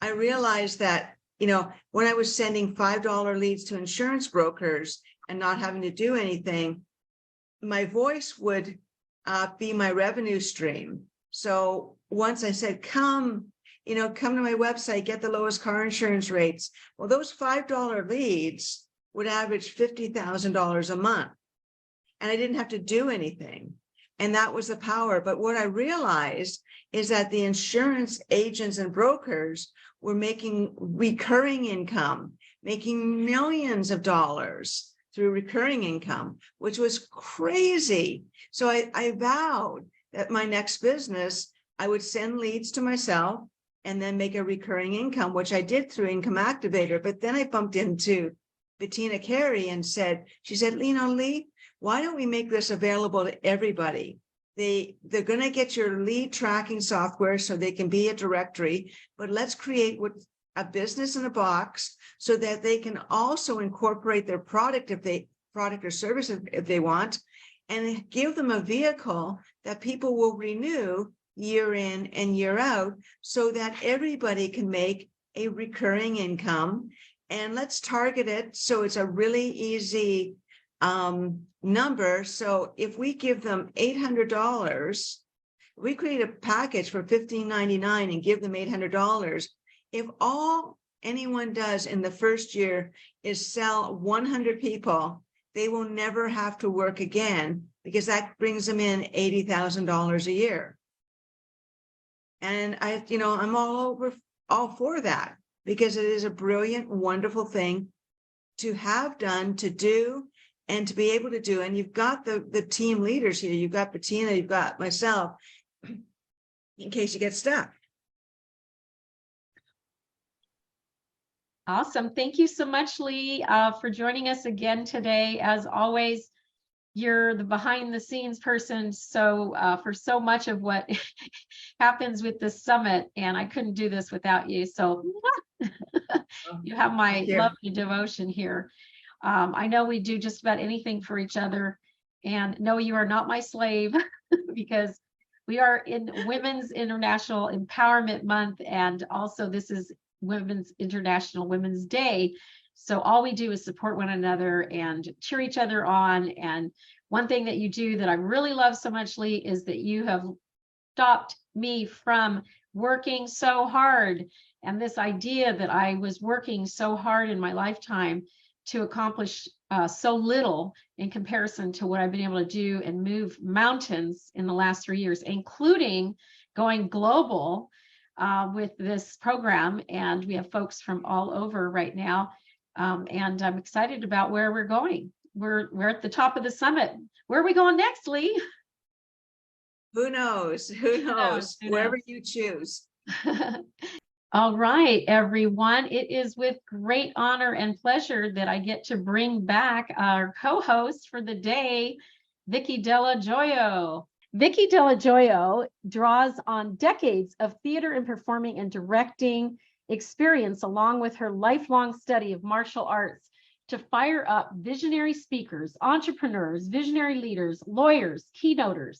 I realized that, you know, when I was sending $5 leads to insurance brokers and not having to do anything, my voice would be my revenue stream. So once I said, come to my website, get the lowest car insurance rates. Well, those $5 leads would average $50,000 a month. And I didn't have to do anything. And that was the power. But what I realized is that the insurance agents and brokers were making recurring income, making millions of dollars through recurring income, which was crazy. So I vowed that my next business, I would send leads to myself and then make a recurring income, which I did through Income Activator. But then I bumped into Bettina Carey and she said, Lee, why don't we make this available to everybody? They're going to get your lead tracking software so they can be a directory, but let's create a business in a box so that they can also incorporate their product or service if they want, and give them a vehicle that people will renew year in and year out so that everybody can make a recurring income. And let's target it so it's a really easy number. So if we give them $800, we create a package for $15.99 and give them $800. If all anyone does in the first year is sell 100 people, they will never have to work again, because that brings them in $80,000 a year. And I'm all for that, because it is a brilliant, wonderful thing to have done, to do, and to be able to do. And you've got the team leaders here. You've got Bettina, you've got myself, in case you get stuck. Awesome. Thank you so much, Lee, for joining us again today. As always, you're the behind the scenes person for so much of what happens with this summit, and I couldn't do this without you. So you have my love and devotion here. I know we do just about anything for each other, and no, you are not my slave because we are in Women's International Empowerment Month, and also this is Women's International Women's Day. So all we do is support one another and cheer each other on. And one thing that you do that I really love so much, Lee, is that you have stopped me from working so hard. And this idea that I was working so hard in my lifetime to accomplish so little in comparison to what I've been able to do and move mountains in the last 3 years, including going global with this program. And we have folks from all over right now. And I'm excited about where we're going. We're at the top of the summit. Where are we going next, Lee? Who knows? Who knows? Wherever you choose. All right, everyone. It is with great honor and pleasure that I get to bring back our co-host for the day, Vicki Della Gioio. Vicki Della Gioio draws on decades of theater and performing and directing experience, along with her lifelong study of martial arts, to fire up visionary speakers, entrepreneurs, visionary leaders, lawyers, keynoters,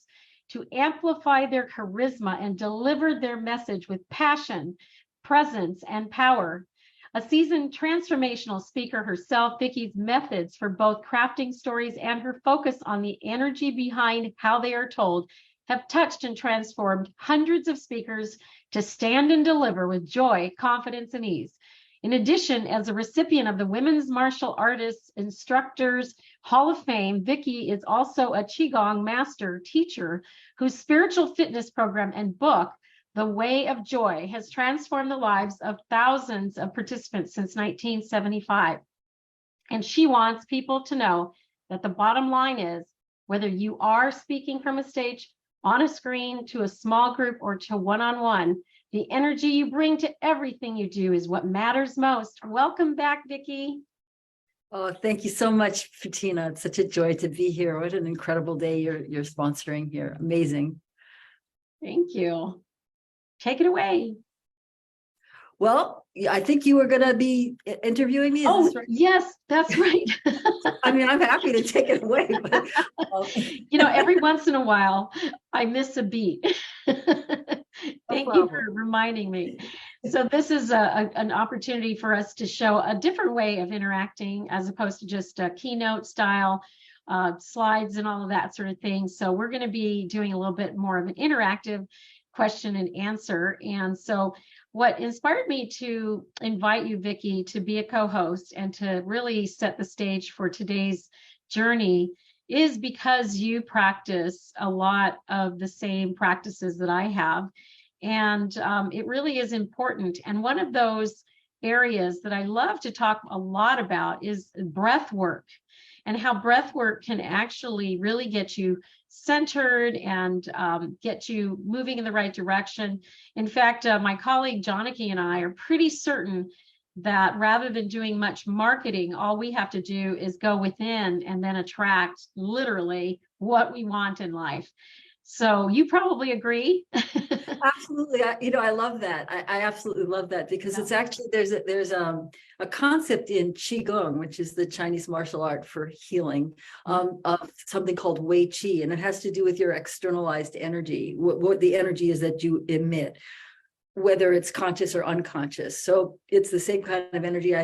to amplify their charisma and deliver their message with passion, presence, and power. A seasoned transformational speaker herself, Vicki's methods for both crafting stories and her focus on the energy behind how they are told have touched and transformed hundreds of speakers to stand and deliver with joy, confidence, and ease. In addition, as a recipient of the Women's Martial Artists Instructors Hall of Fame, Vicki is also a Qigong master teacher whose spiritual fitness program and book, The Way of Joy, has transformed the lives of thousands of participants since 1975. And she wants people to know that the bottom line is, whether you are speaking from a stage, on a screen, to a small group, or to one-on-one, the energy you bring to everything you do is what matters most. Welcome back, Vicki. Oh, thank you so much, Bettina. It's such a joy to be here. What an incredible day you're sponsoring here. Amazing. Thank you. Take it away. Well, I think you were going to be interviewing me. Oh, Is this right? yes, that's right. I mean, I'm happy to take it away. But, you know, every once in a while, I miss a beat. Thank you for reminding me. So this is an opportunity for us to show a different way of interacting as opposed to just a keynote style slides and all of that sort of thing. So we're going to be doing a little bit more of an interactive question and answer. And so what inspired me to invite you, Vicki, to be a co-host and to really set the stage for today's journey is because you practice a lot of the same practices that I have. And it really is important. And one of those areas that I love to talk a lot about is breath work, and how breath work can actually really get you centered and get you moving in the right direction. In fact, my colleague Johnny and I are pretty certain that rather than doing much marketing, all we have to do is go within and then attract literally what we want in life. So you probably agree. Absolutely. I love that. I absolutely love that because it's actually, there's a concept in Qigong, which is the Chinese martial art for healing, of something called Wei Qi, and it has to do with your externalized energy, what the energy is that you emit, whether it's conscious or unconscious. So it's the same kind of energy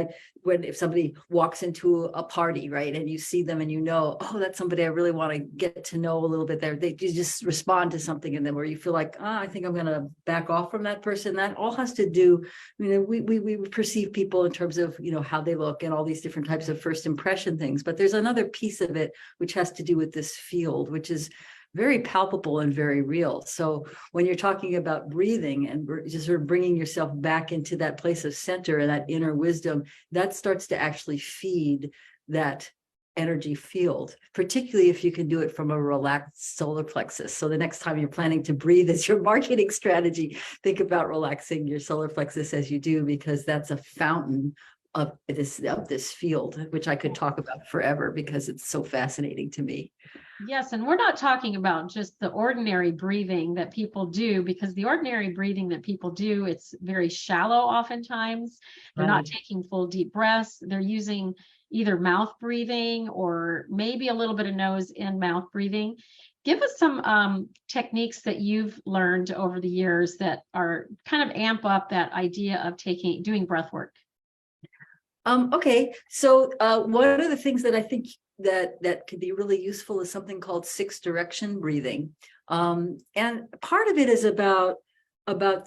if somebody walks into a party, right, and you see them and you know, oh, that's somebody I really want to get to know a little bit there. You just respond to something in them where you feel like, I think I'm going to back off from that person. That all has to do, we perceive people in terms of, how they look and all these different types of first impression things. But there's another piece of it which has to do with this field, which is very palpable and very real. So when you're talking about breathing and just sort of bringing yourself back into that place of center and that inner wisdom, that starts to actually feed that energy field, particularly if you can do it from a relaxed solar plexus. So the next time you're planning to breathe as your marketing strategy, think about relaxing your solar plexus as you do, because that's a fountain of this field, which I could talk about forever because it's so fascinating to me. Yes, and we're not talking about just the ordinary breathing that people do, because the ordinary breathing that people do, it's very shallow oftentimes. They're not taking full deep breaths. They're using either mouth breathing or maybe a little bit of nose and mouth breathing. Give us some techniques that you've learned over the years that are kind of amp up that idea of doing breath work. Okay, so one of the things that I think that could be really useful is something called 6-direction breathing. And part of it is about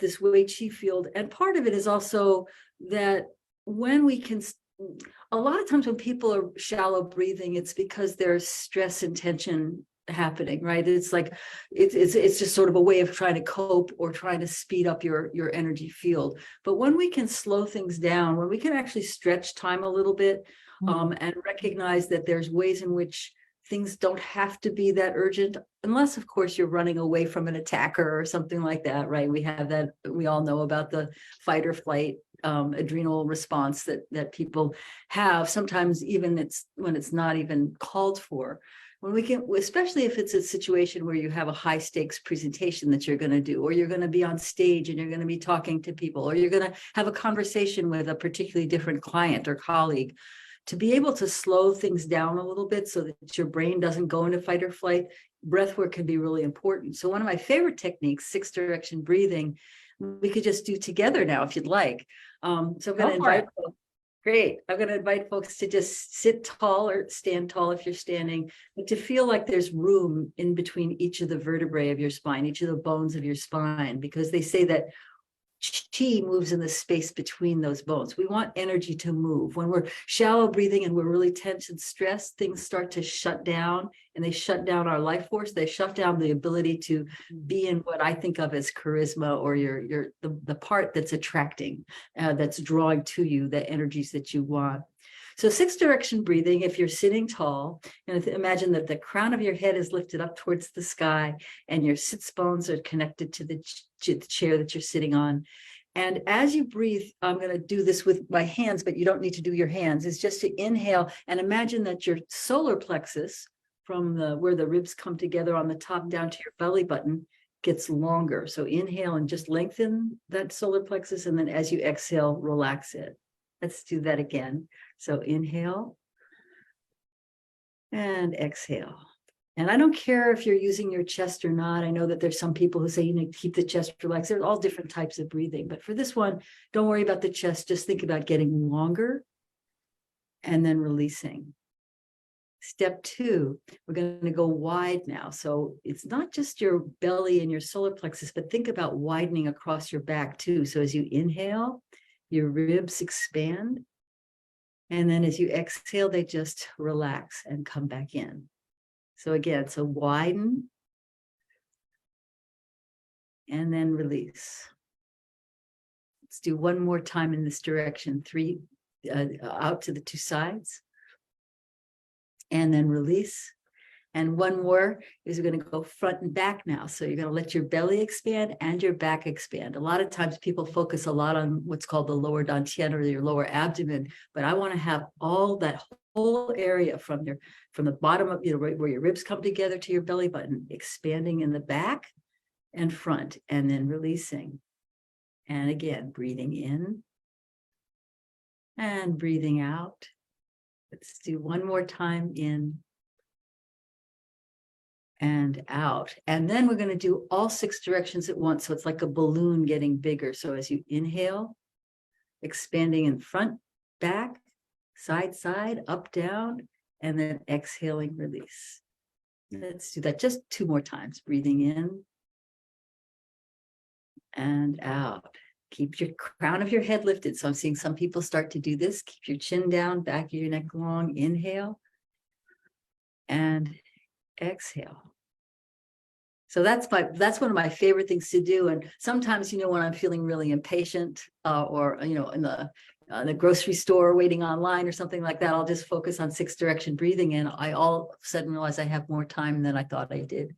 this Wei Qi field. And part of it is also that when we can, a lot of times when people are shallow breathing, it's because there's stress and tension happening, right? It's like it's just sort of a way of trying to cope or trying to speed up your energy field. But when we can slow things down, when we can actually stretch time a little bit, and recognize that there's ways in which things don't have to be that urgent, unless of course you're running away from an attacker or something like that, right? We have that, we all know about the fight or flight adrenal response that people have, sometimes even when it's not even called for. when we can, especially if it's a situation where you have a high stakes presentation that you're going to do, or you're going to be on stage and you're going to be talking to people, or you're going to have a conversation with a particularly different client or colleague, to be able to slow things down a little bit so that your brain doesn't go into fight or flight, breath work can be really important. So one of my favorite techniques, 6-direction breathing, we could just do together now if you'd like. So I'm going to invite folks. Great. I'm going to invite folks to just sit tall or stand tall if you're standing, but to feel like there's room in between each of the vertebrae of your spine, each of the bones of your spine, because they say that chi moves in the space between those bones. We want energy to move. When we're shallow breathing and we're really tense and stressed, things start to shut down, and they shut down our life force. They shut down the ability to be in what I think of as charisma, or the part that's attracting, that's drawing to you the energies that you want. So 6-direction breathing, if you're sitting tall, and imagine that the crown of your head is lifted up towards the sky and your sits bones are connected to the chair that you're sitting on. And as you breathe, I'm going to do this with my hands, but you don't need to do your hands. It's just to inhale and imagine that your solar plexus, from where the ribs come together on the top down to your belly button, gets longer. So inhale and just lengthen that solar plexus. And then as you exhale, relax it. Let's do that again. So inhale and exhale. And I don't care if you're using your chest or not. I know that there's some people who say you need to keep the chest relaxed. There's all different types of breathing. But for this one, don't worry about the chest. Just think about getting longer and then releasing. Step 2, we're going to go wide now. So it's not just your belly and your solar plexus, but think about widening across your back too. So as you inhale, your ribs expand. And then as you exhale, they just relax and come back in. So again, so widen and then release. Let's do one more time in this direction. 3 out to the 2 sides. And then release. And one more is we're going to go front and back now. So you're going to let your belly expand and your back expand. A lot of times people focus a lot on what's called the lower dantian, or your lower abdomen, but I want to have all that whole area from the bottom of, right where your ribs come together to your belly button, expanding in the back and front, and then releasing. And again, breathing in and breathing out. Let's do one more time, in and out. And then we're going to do all 6 directions at once. So it's like a balloon getting bigger. So as you inhale, expanding in front, back, side, side, up, down, and then exhaling, release. Let's do that just 2 more times. Breathing in and out. Keep your crown of your head lifted. So I'm seeing some people start to do this. Keep your chin down, back of your neck long. Inhale and exhale. So that's one of my favorite things to do. And sometimes, when I'm feeling really impatient, or in the grocery store waiting online or something like that, I'll just focus on 6-direction breathing, and I all of a sudden realize I have more time than I thought I did.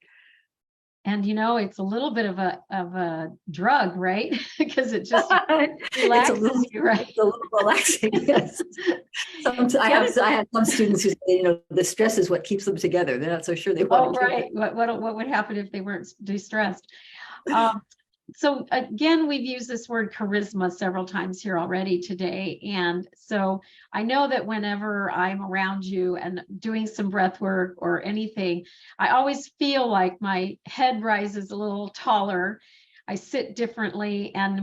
And it's a little bit of a drug, right? Because it just relaxes you, right? It's a little relaxing, yes. I have some students who say, the stress is what keeps them together. They're not so sure they want to. Right. What would happen if they weren't distressed? So again, we've used this word charisma several times here already today. And so I know that whenever I'm around you and doing some breath work or anything, I always feel like my head rises a little taller. I sit differently, and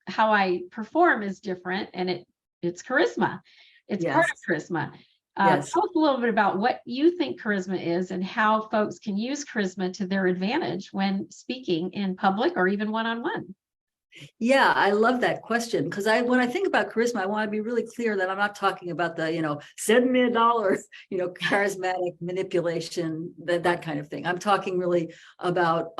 how I perform is different, and it's charisma. It's part of charisma. Yes. Tell us a little bit about what you think charisma is and how folks can use charisma to their advantage when speaking in public or even one-on-one. Yeah, I love that question, because when I think about charisma, I want to be really clear that I'm not talking about the, send me $1, charismatic manipulation, that kind of thing. I'm talking really about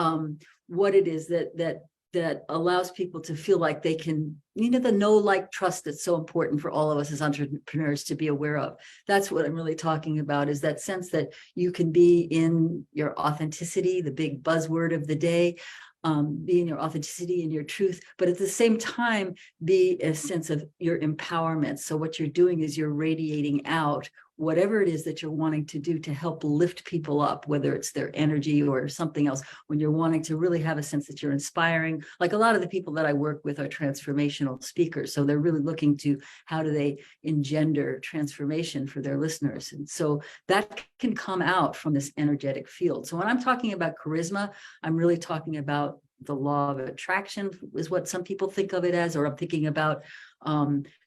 what it is that allows people to feel like they can, the know, like, trust that's so important for all of us as entrepreneurs to be aware of. That's what I'm really talking about, is that sense that you can be in your authenticity, the big buzzword of the day, be in your authenticity and your truth, but at the same time, be a sense of your empowerment. So what you're doing is you're radiating out whatever it is that you're wanting to do to help lift people up, whether it's their energy or something else, when you're wanting to really have a sense that you're inspiring. Like a lot of the people that I work with are transformational speakers. So they're really looking to how do they engender transformation for their listeners. And so that can come out from this energetic field. So when I'm talking about charisma, I'm really talking about the law of attraction is what some people think of it as, or I'm thinking about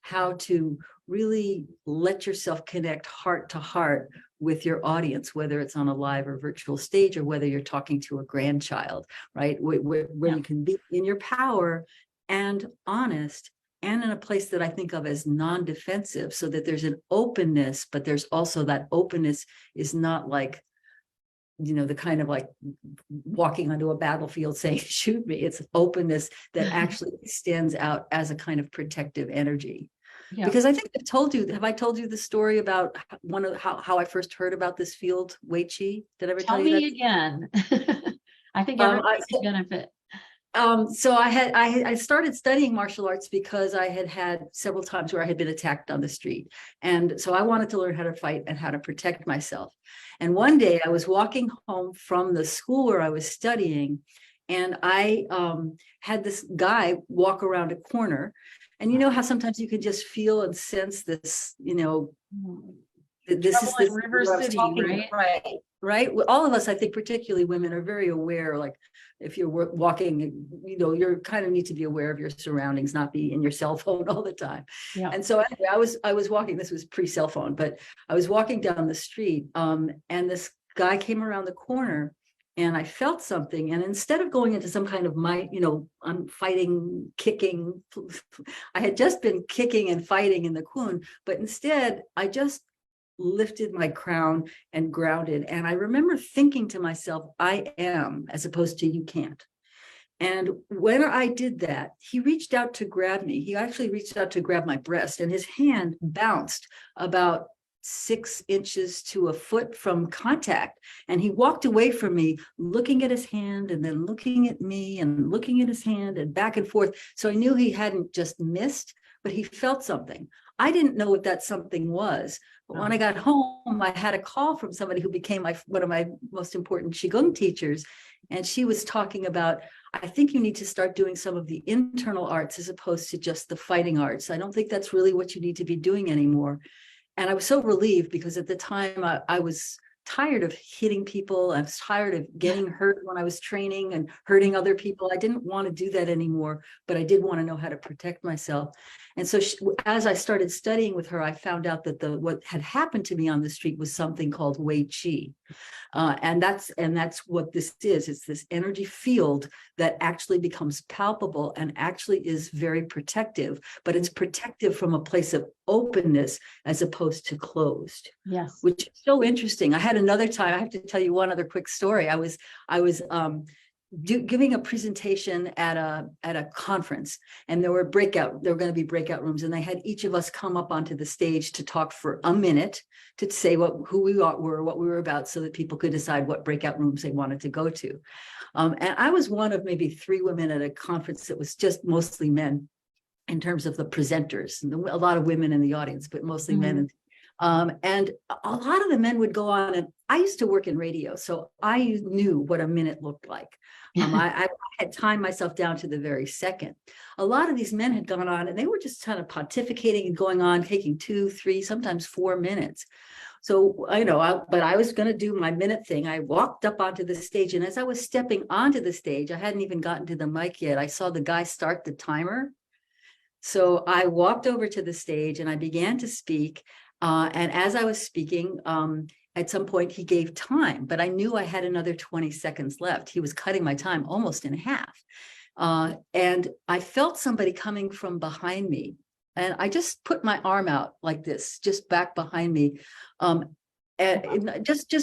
how to really let yourself connect heart to heart with your audience, whether it's on a live or virtual stage, or whether you're talking to a grandchild, right? Where you can be in your power and honest, and in a place that I think of as non-defensive, so that there's an openness, but there's also that openness is not like, you know, the kind of like walking onto a battlefield saying, shoot me. It's openness that actually extends out as a kind of protective energy. Yeah. Because I think I've told you, have I told you the story about one of how I first heard about this field, Wei Chi? Did I ever tell you that? Tell me again. I think everybody could benefit. So I started studying martial arts because I had several times where I had been attacked on the street. And so I wanted to learn how to fight and how to protect myself. And one day I was walking home from the school where I was studying, and I had this guy walk around a corner. And you know how sometimes you can just feel and sense this, you know, this is this River City, right? Right. Well, all of us, I think, particularly women, are very aware. Like if you're walking, you know, you're kind of need to be aware of your surroundings, not be in your cell phone all the time. Yeah. And so anyway, I was walking. This was pre-cell phone, but I was walking down the street, and this guy came around the corner, and I felt something. And instead of going into some kind of I'm fighting, kicking, I had just been kicking and fighting in the Kun, but instead I just lifted my crown and grounded. And I remember thinking to myself, I am, as opposed to you can't. And when I did that, he reached out to grab me. He actually reached out to grab my breast, and his hand bounced about 6 inches to a foot from contact. And he walked away from me, looking at his hand and then looking at me and looking at his hand and back and forth. So I knew he hadn't just missed, but he felt something. I didn't know what that something was. But when I got home, I had a call from somebody who became one of my most important Qigong teachers. And she was talking about, I think you need to start doing some of the internal arts as opposed to just the fighting arts. I don't think that's really what you need to be doing anymore. And I was so relieved, because at the time I was tired of hitting people. I was tired of getting hurt when I was training and hurting other people. I didn't want to do that anymore, but I did want to know how to protect myself. And so as I started studying with her, I found out that what had happened to me on the street was something called Wei Chi. And that's what this is. It's this energy field that actually becomes palpable and actually is very protective, but it's protective from a place of openness as opposed to closed. Yes. Which is so interesting. I had another time, I have to tell you one other quick story. I was giving a presentation at a conference, and there were going to be breakout rooms, and they had each of us come up onto the stage to talk for a minute to say who we were, what we were about, so that people could decide what breakout rooms they wanted to go to. And I was one of maybe 3 women at a conference that was just mostly men in terms of the presenters, and a lot of women in the audience, but mostly men. And a lot of the men would go on, and I used to work in radio, so I knew what a minute looked like. I had timed myself down to the very second. A lot of these men had gone on, and they were just kind of pontificating and going on, taking 2, 3, sometimes 4 minutes. So but I was going to do my minute thing. I walked up onto the stage, and as I was stepping onto the stage, I hadn't even gotten to the mic yet. I saw the guy start the timer. So I walked over to the stage and I began to speak. And as I was speaking, at some point he gave time, but I knew I had another 20 seconds left. He was cutting my time almost in half. And I felt somebody coming from behind me. And I just put my arm out like this, just back behind me. And just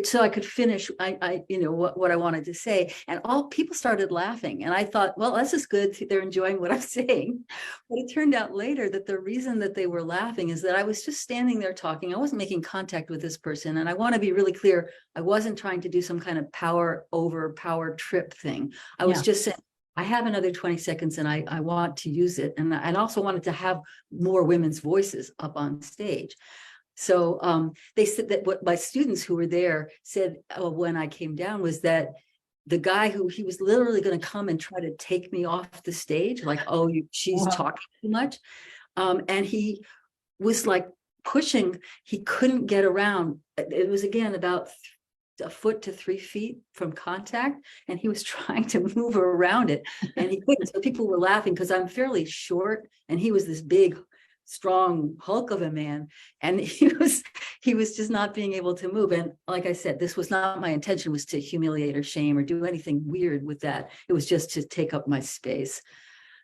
so I could finish what I wanted to say. And all people started laughing. And I thought, well, this is good. They're enjoying what I'm saying. But it turned out later that the reason that they were laughing is that I was just standing there talking. I wasn't making contact with this person. And I want to be really clear. I wasn't trying to do some kind of power trip thing. I was just saying, I have another 20 seconds and I want to use it. And I also wanted to have more women's voices up on stage. So they said that what my students who were there said when I came down was that the guy he was literally going to come and try to take me off the stage, like, oh, she's talking too much. And he was like pushing, he couldn't get around. It was again about a foot to 3 feet from contact, and he was trying to move around it, and he couldn't. So people were laughing because I'm fairly short, and he was this big, strong hulk of a man, and he was just not being able to move. And like I said, this was not my intention, was to humiliate or shame or do anything weird with that. It was just to take up my space.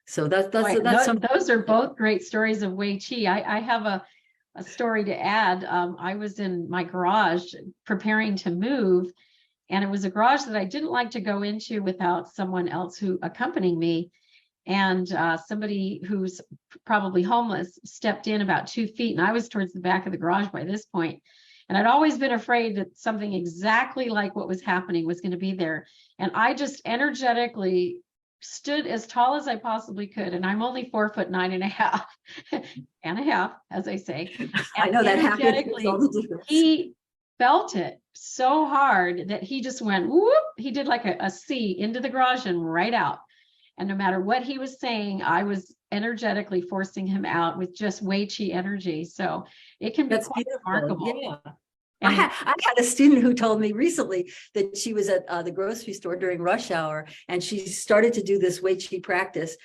So those are both great stories of Wei Qi. I have a story to add. I was in my garage preparing to move, and it was a garage that I didn't like to go into without someone else who accompanied me. And somebody who's probably homeless stepped in about 2 feet, and I was towards the back of the garage by this point. And I'd always been afraid that something exactly like what was happening was going to be there. And I just energetically stood as tall as I possibly could. And I'm only 4'9.5" and a half, as I say. And I know that happens. He felt it so hard that he just went whoop. He did like a C into the garage and right out. And no matter what he was saying, I was energetically forcing him out with just Wei Qi energy. So it can be quite remarkable. Yeah. I had a student who told me recently that she was at the grocery store during rush hour, and she started to do this Wei Qi practice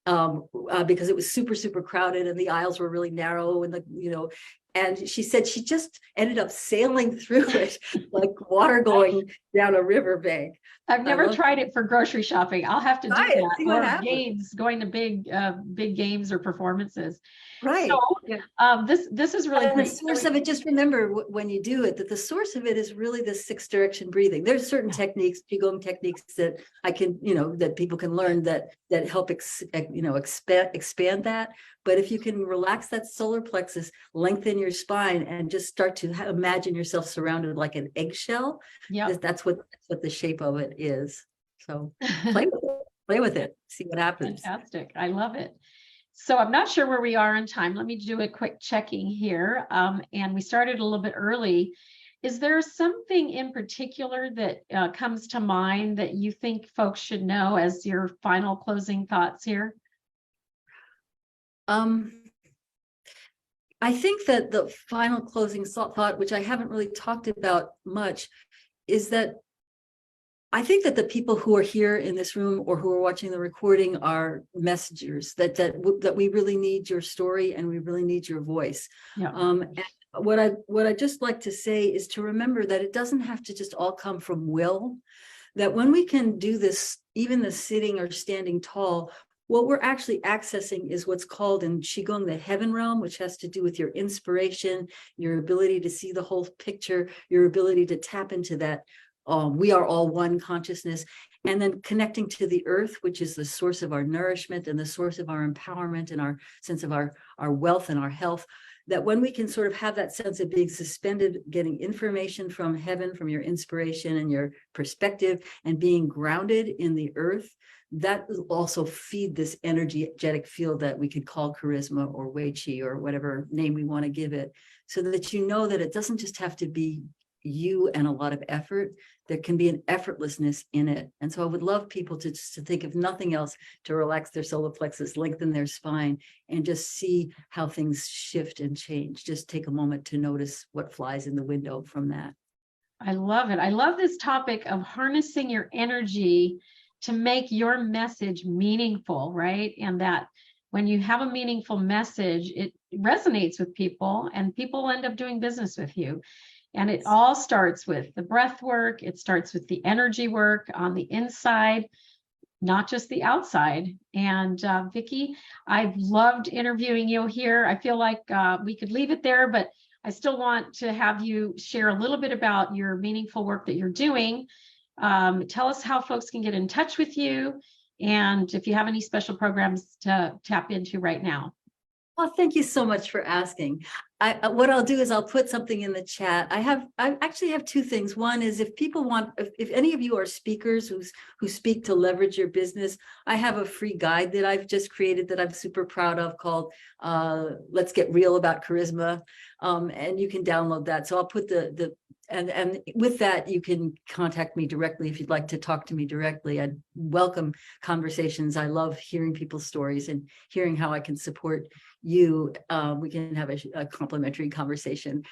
because it was super, super crowded and the aisles were really narrow, and and she said she just ended up sailing through it like water going down a riverbank. I've never tried it for grocery shopping. I'll have to do that. Or games, going to big games or performances. Right. So this is really great. The source of it, just remember when you do it, that the source of it is really the 6-direction breathing. There's certain techniques, Qigong techniques that I can, that people can learn that help expand that. But if you can relax that solar plexus, lengthen your spine, and just start to imagine yourself surrounded like an eggshell, that's what the shape of it is. So play with it, see what happens. Fantastic. I love it. So I'm not sure where we are in time. Let me do a quick checking here. And we started a little bit early. Is there something in particular that comes to mind that you think folks should know as your final closing thoughts here? I think that the final closing thought, which I haven't really talked about much, is that I think that the people who are here in this room or who are watching the recording are messengers, that we really need your story and we really need your voice. Yeah. And what I just like to say is to remember that it doesn't have to just all come from will, that when we can do this, even the sitting or standing tall, what we're actually accessing is what's called in Qigong the heaven realm, which has to do with your inspiration, your ability to see the whole picture, your ability to tap into that we are all one consciousness, and then connecting to the earth, which is the source of our nourishment and the source of our empowerment and our sense of our wealth and our health. That when we can sort of have that sense of being suspended, getting information from heaven, from your inspiration and your perspective, and being grounded in the earth, that will also feed this energetic field that we could call charisma or Wei Qi or whatever name we want to give it, so that you know that it doesn't just have to be you and a lot of effort. There can be an effortlessness in it. And so I would love people to think of nothing else, to relax their solar plexus, lengthen their spine, and just see how things shift and change. Just take a moment to notice what flies in the window from that. I love it. I love this topic of harnessing your energy to make your message meaningful, right? And that when you have a meaningful message, it resonates with people and people end up doing business with you. And it all starts with the breath work. It starts with the energy work on the inside, not just the outside. And Vicki, I've loved interviewing you here. I feel like we could leave it there, but I still want to have you share a little bit about your meaningful work that you're doing. Tell us how folks can get in touch with you, and if you have any special programs to tap into right now. Well, thank you so much for asking. What I'll do is I'll put something in the chat. I actually have two things. One is if people want, if any of you are speakers who speak to leverage your business, I have a free guide that I've just created that I'm super proud of called Let's Get Real About Charisma. And you can download that. So I'll put and with that, you can contact me directly if you'd like to talk to me directly. I'd welcome conversations. I love hearing people's stories and hearing how I can support you. We can have a complimentary conversation.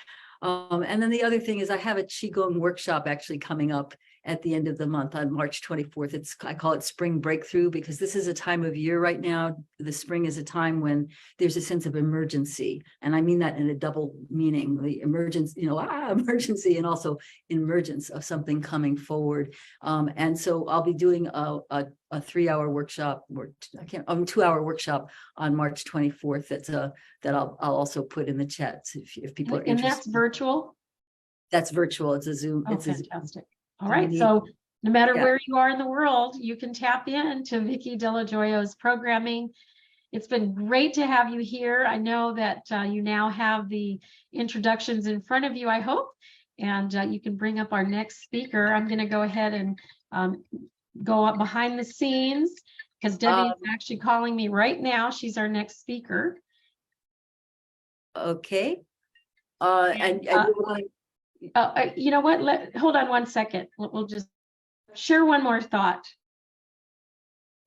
And then the other thing is I have a Qigong workshop actually coming up at the end of the month on March 24th. I call it Spring Breakthrough because this is a time of year right now. The spring is a time when there's a sense of emergency. And I mean that in a double meaning, the emergence, emergency and also emergence of something coming forward. And so I'll be doing a 3-hour workshop or 2-hour workshop on March 24th. That I'll also put in the chat if people are interested. And that's virtual? That's virtual. It's a Zoom. Oh, it's fantastic. All right. So no matter where you are in the world, you can tap into Vicki Delajoyo's programming. It's been great to have you here. I know that you now have the introductions in front of you, I hope, and you can bring up our next speaker. I'm going to go ahead and go up behind the scenes because Debbie is actually calling me right now. She's our next speaker. Okay. You know what? Hold on one second. We'll just share one more thought.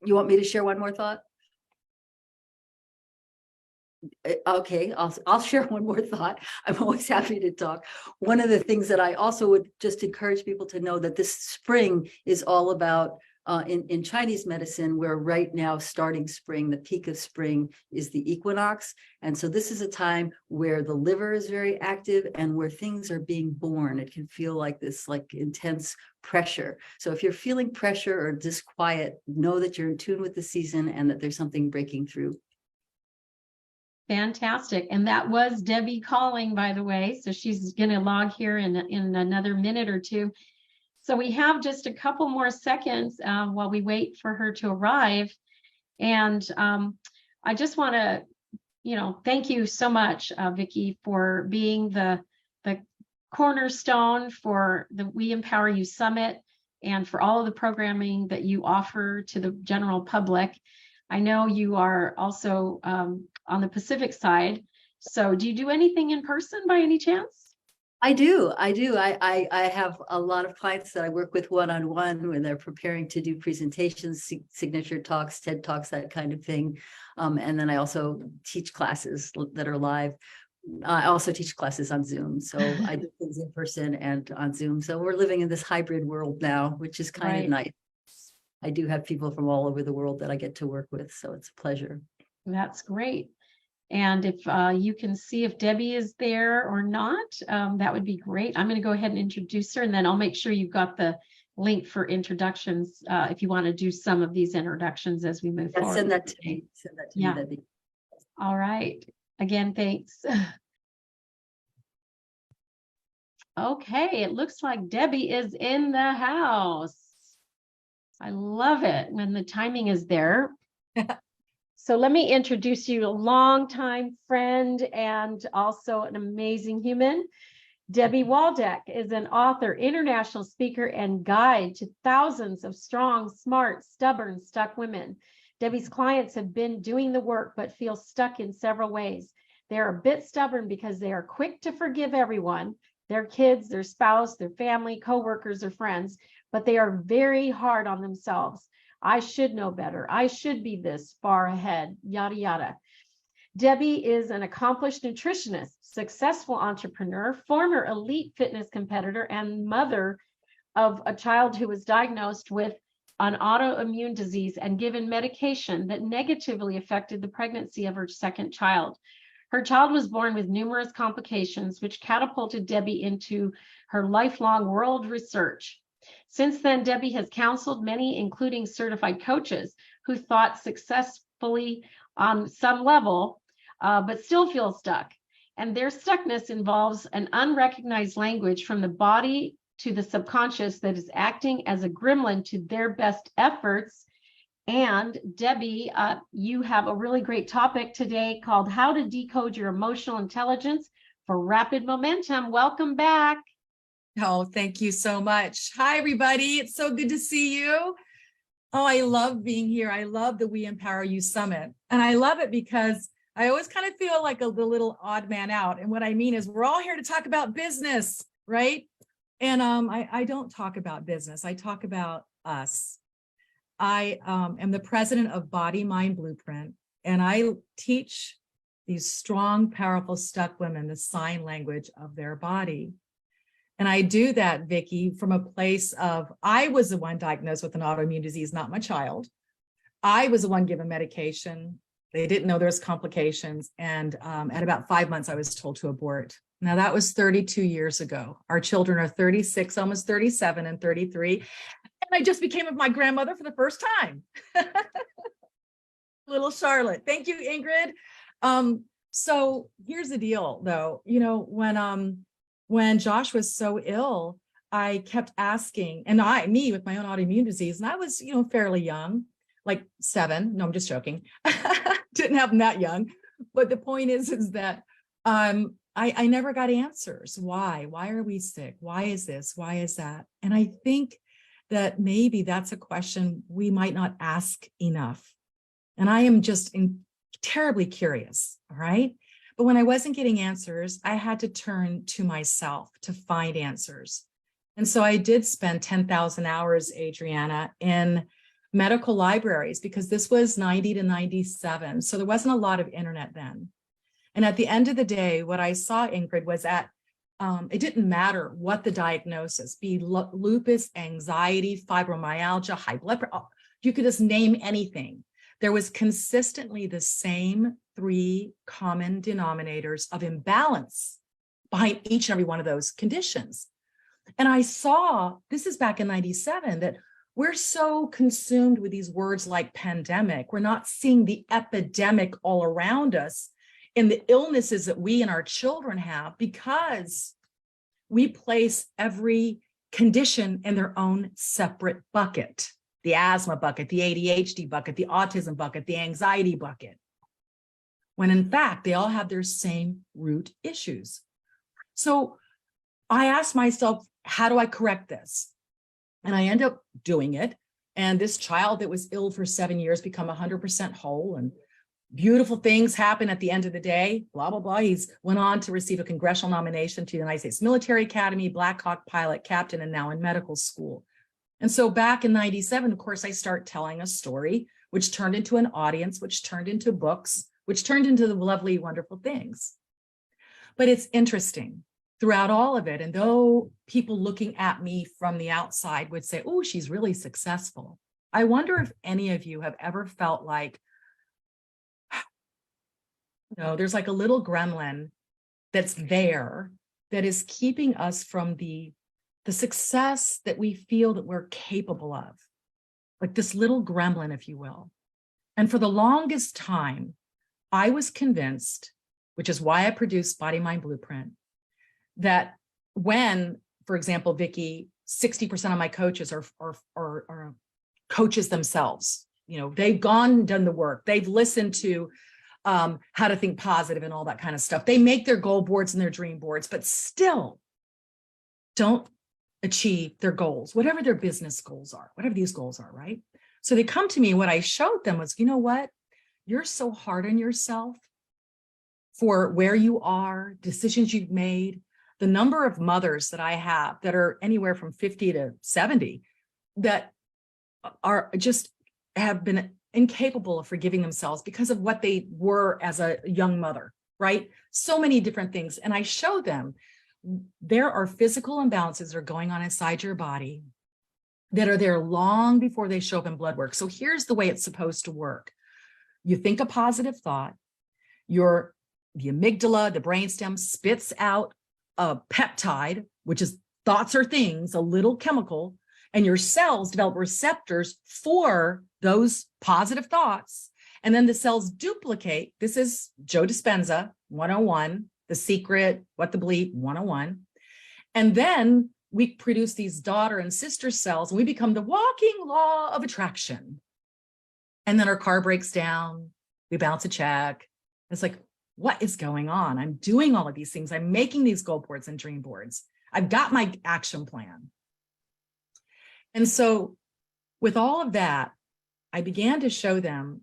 You want me to share one more thought? Okay, I'll share one more thought. I'm always happy to talk. One of the things that I also would just encourage people to know that this spring is all about in Chinese medicine, where right now starting spring, the peak of spring is the equinox. And so this is a time where the liver is very active and where things are being born. It can feel like this intense pressure. So if you're feeling pressure or disquiet, know that you're in tune with the season and that there's something breaking through. Fantastic. And that was Debbie calling, by the way. So she's going to log here in another minute or two. So we have just a couple more seconds while we wait for her to arrive. And I just want to, thank you so much, Vicki, for being the cornerstone for the We Empower You Summit and for all of the programming that you offer to the general public. I know you are also on the Pacific side. So do you do anything in person by any chance? I do. I have a lot of clients that I work with one-on-one when they're preparing to do presentations, signature talks, TED Talks, that kind of thing. And then I also teach classes that are live. I also teach classes on Zoom. So I do things in person and on Zoom. So we're living in this hybrid world now, which is kind of nice. I do have people from all over the world that I get to work with. So it's a pleasure. That's great. And if you can see if Debbie is there or not, that would be great. I'm going to go ahead and introduce her, and then I'll make sure you've got the link for introductions if you want to do some of these introductions as we move forward. Send that to me. Send that to me, Debbie. All right. Again, thanks. Okay, it looks like Debbie is in the house. I love it when the timing is there. So let me introduce you to a longtime friend and also an amazing human. Debbie Waldeck is an author, international speaker, and guide to thousands of strong, smart, stubborn, stuck women. Debbie's clients have been doing the work but feel stuck in several ways. They're a bit stubborn because they are quick to forgive everyone, their kids, their spouse, their family, coworkers, or friends, but they are very hard on themselves. I should know better. I should be this far ahead, yada, yada. Debbie is an accomplished nutritionist, successful entrepreneur, former elite fitness competitor, and mother of a child who was diagnosed with an autoimmune disease and given medication that negatively affected the pregnancy of her second child. Her child was born with numerous complications, which catapulted Debbie into her lifelong world research. Since then, Debbie has counseled many, including certified coaches, who thought successfully on some level, but still feel stuck. And their stuckness involves an unrecognized language from the body to the subconscious that is acting as a gremlin to their best efforts And Debbie, you have a really great topic today called How to Decode Your Emotional Intelligence for Rapid Momentum. Welcome back. Oh, thank you so much. Hi, everybody. It's so good to see you. Oh, I love being here. I love the We Empower You Summit. And I love it because I always kind of feel like the little odd man out. And what I mean is we're all here to talk about business, right? And I don't talk about business. I talk about us. I am the president of Body Mind Blueprint, and I teach these strong, powerful, stuck women the sign language of their body. And I do that, Vicki, from a place of, I was the one diagnosed with an autoimmune disease, not my child. I was the one given medication. They didn't know there was complications. And at about 5 months, I was told to abort. Now that was 32 years ago. Our children are 36, almost 37 and 33. And I just became my grandmother for the first time. Little Charlotte. Thank you, Ingrid. So here's the deal though, you know, when Josh was so ill, I kept asking, and me with my own autoimmune disease, and I was, you know, fairly young, like 7. No, I'm just joking. Didn't have them that young. But the point is that I never got answers. Why? Why are we sick? Why is this? Why is that? And I think that maybe that's a question we might not ask enough. And I am just terribly curious, all right? But when I wasn't getting answers, I had to turn to myself to find answers. And so I did spend 10,000 hours, Adriana, in medical libraries, because this was 90 to 97. So there wasn't a lot of internet then. And at the end of the day, what I saw, Ingrid, was that it didn't matter what the diagnosis, be lupus, anxiety, fibromyalgia, high blood pressure, you could just name anything. There was consistently the same 3 common denominators of imbalance behind each and every one of those conditions. And I saw, this is back in 97, that we're so consumed with these words like pandemic. We're not seeing the epidemic all around us in the illnesses that we and our children have, because we place every condition in their own separate bucket. The asthma bucket, the ADHD bucket, the autism bucket, the anxiety bucket. When in fact, they all have their same root issues. So I asked myself, how do I correct this? And I end up doing it. And this child that was ill for 7 years become 100% whole, and beautiful things happen at the end of the day, blah, blah, blah. He's went on to receive a congressional nomination to the United States Military Academy, Black Hawk pilot, captain, and now in medical school. And so back in 97, of course, I start telling a story, which turned into an audience, which turned into books, which turned into the lovely, wonderful things. But it's interesting throughout all of it. And though people looking at me from the outside would say, oh, she's really successful, I wonder if any of you have ever felt like, you know, there's like a little gremlin that's there that is keeping us from the success that we feel that we're capable of, like this little gremlin, if you will. And for the longest time, I was convinced, which is why I produced Body Mind Blueprint, that when, for example, Vicki, 60% of my coaches are coaches themselves. You know, they've gone and done the work. They've listened to how to think positive and all that kind of stuff. They make their goal boards and their dream boards, but still don't achieve their goals, whatever their business goals are, whatever these goals are, right? So they come to me, what I showed them was, you know what? You're so hard on yourself for where you are, decisions you've made, the number of mothers that I have that are anywhere from 50 to 70 that are just have been incapable of forgiving themselves because of what they were as a young mother, right? So many different things. And I show them there are physical imbalances that are going on inside your body that are there long before they show up in blood work. So here's the way it's supposed to work. You think a positive thought, the amygdala, the brainstem spits out a peptide, which is thoughts are things, a little chemical, and your cells develop receptors for those positive thoughts. And then the cells duplicate. This is Joe Dispenza 101, The Secret, What the Bleep 101. And then we produce these daughter and sister cells, and we become the walking law of attraction. And then our car breaks down, we bounce a check. It's like, what is going on? I'm doing all of these things. I'm making these goal boards and dream boards. I've got my action plan. And so with all of that, I began to show them,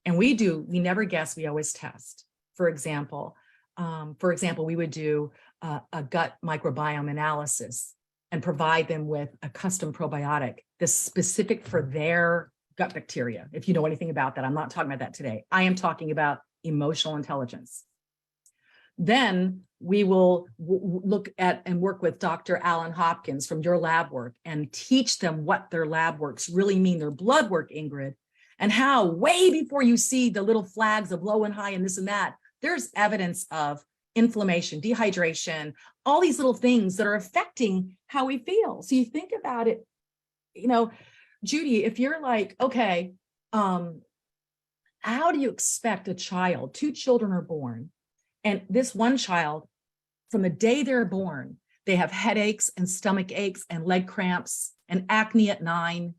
and we never guess, we always test. For example, we would do a gut microbiome analysis and provide them with a custom probiotic that's specific for their gut bacteria. If you know anything about that, I'm not talking about that today. I am talking about emotional intelligence. Then we will look at and work with Dr. Alan Hopkins from your lab work and teach them what their lab works really mean, their blood work, Ingrid, and how way before you see the little flags of low and high and this and that, there's evidence of inflammation, dehydration, all these little things that are affecting how we feel. So you think about it, Judy, if you're like, okay, how do you expect a child, 2 children are born, and this one child, from the day they're born, they have headaches and stomach aches and leg cramps and acne at 9,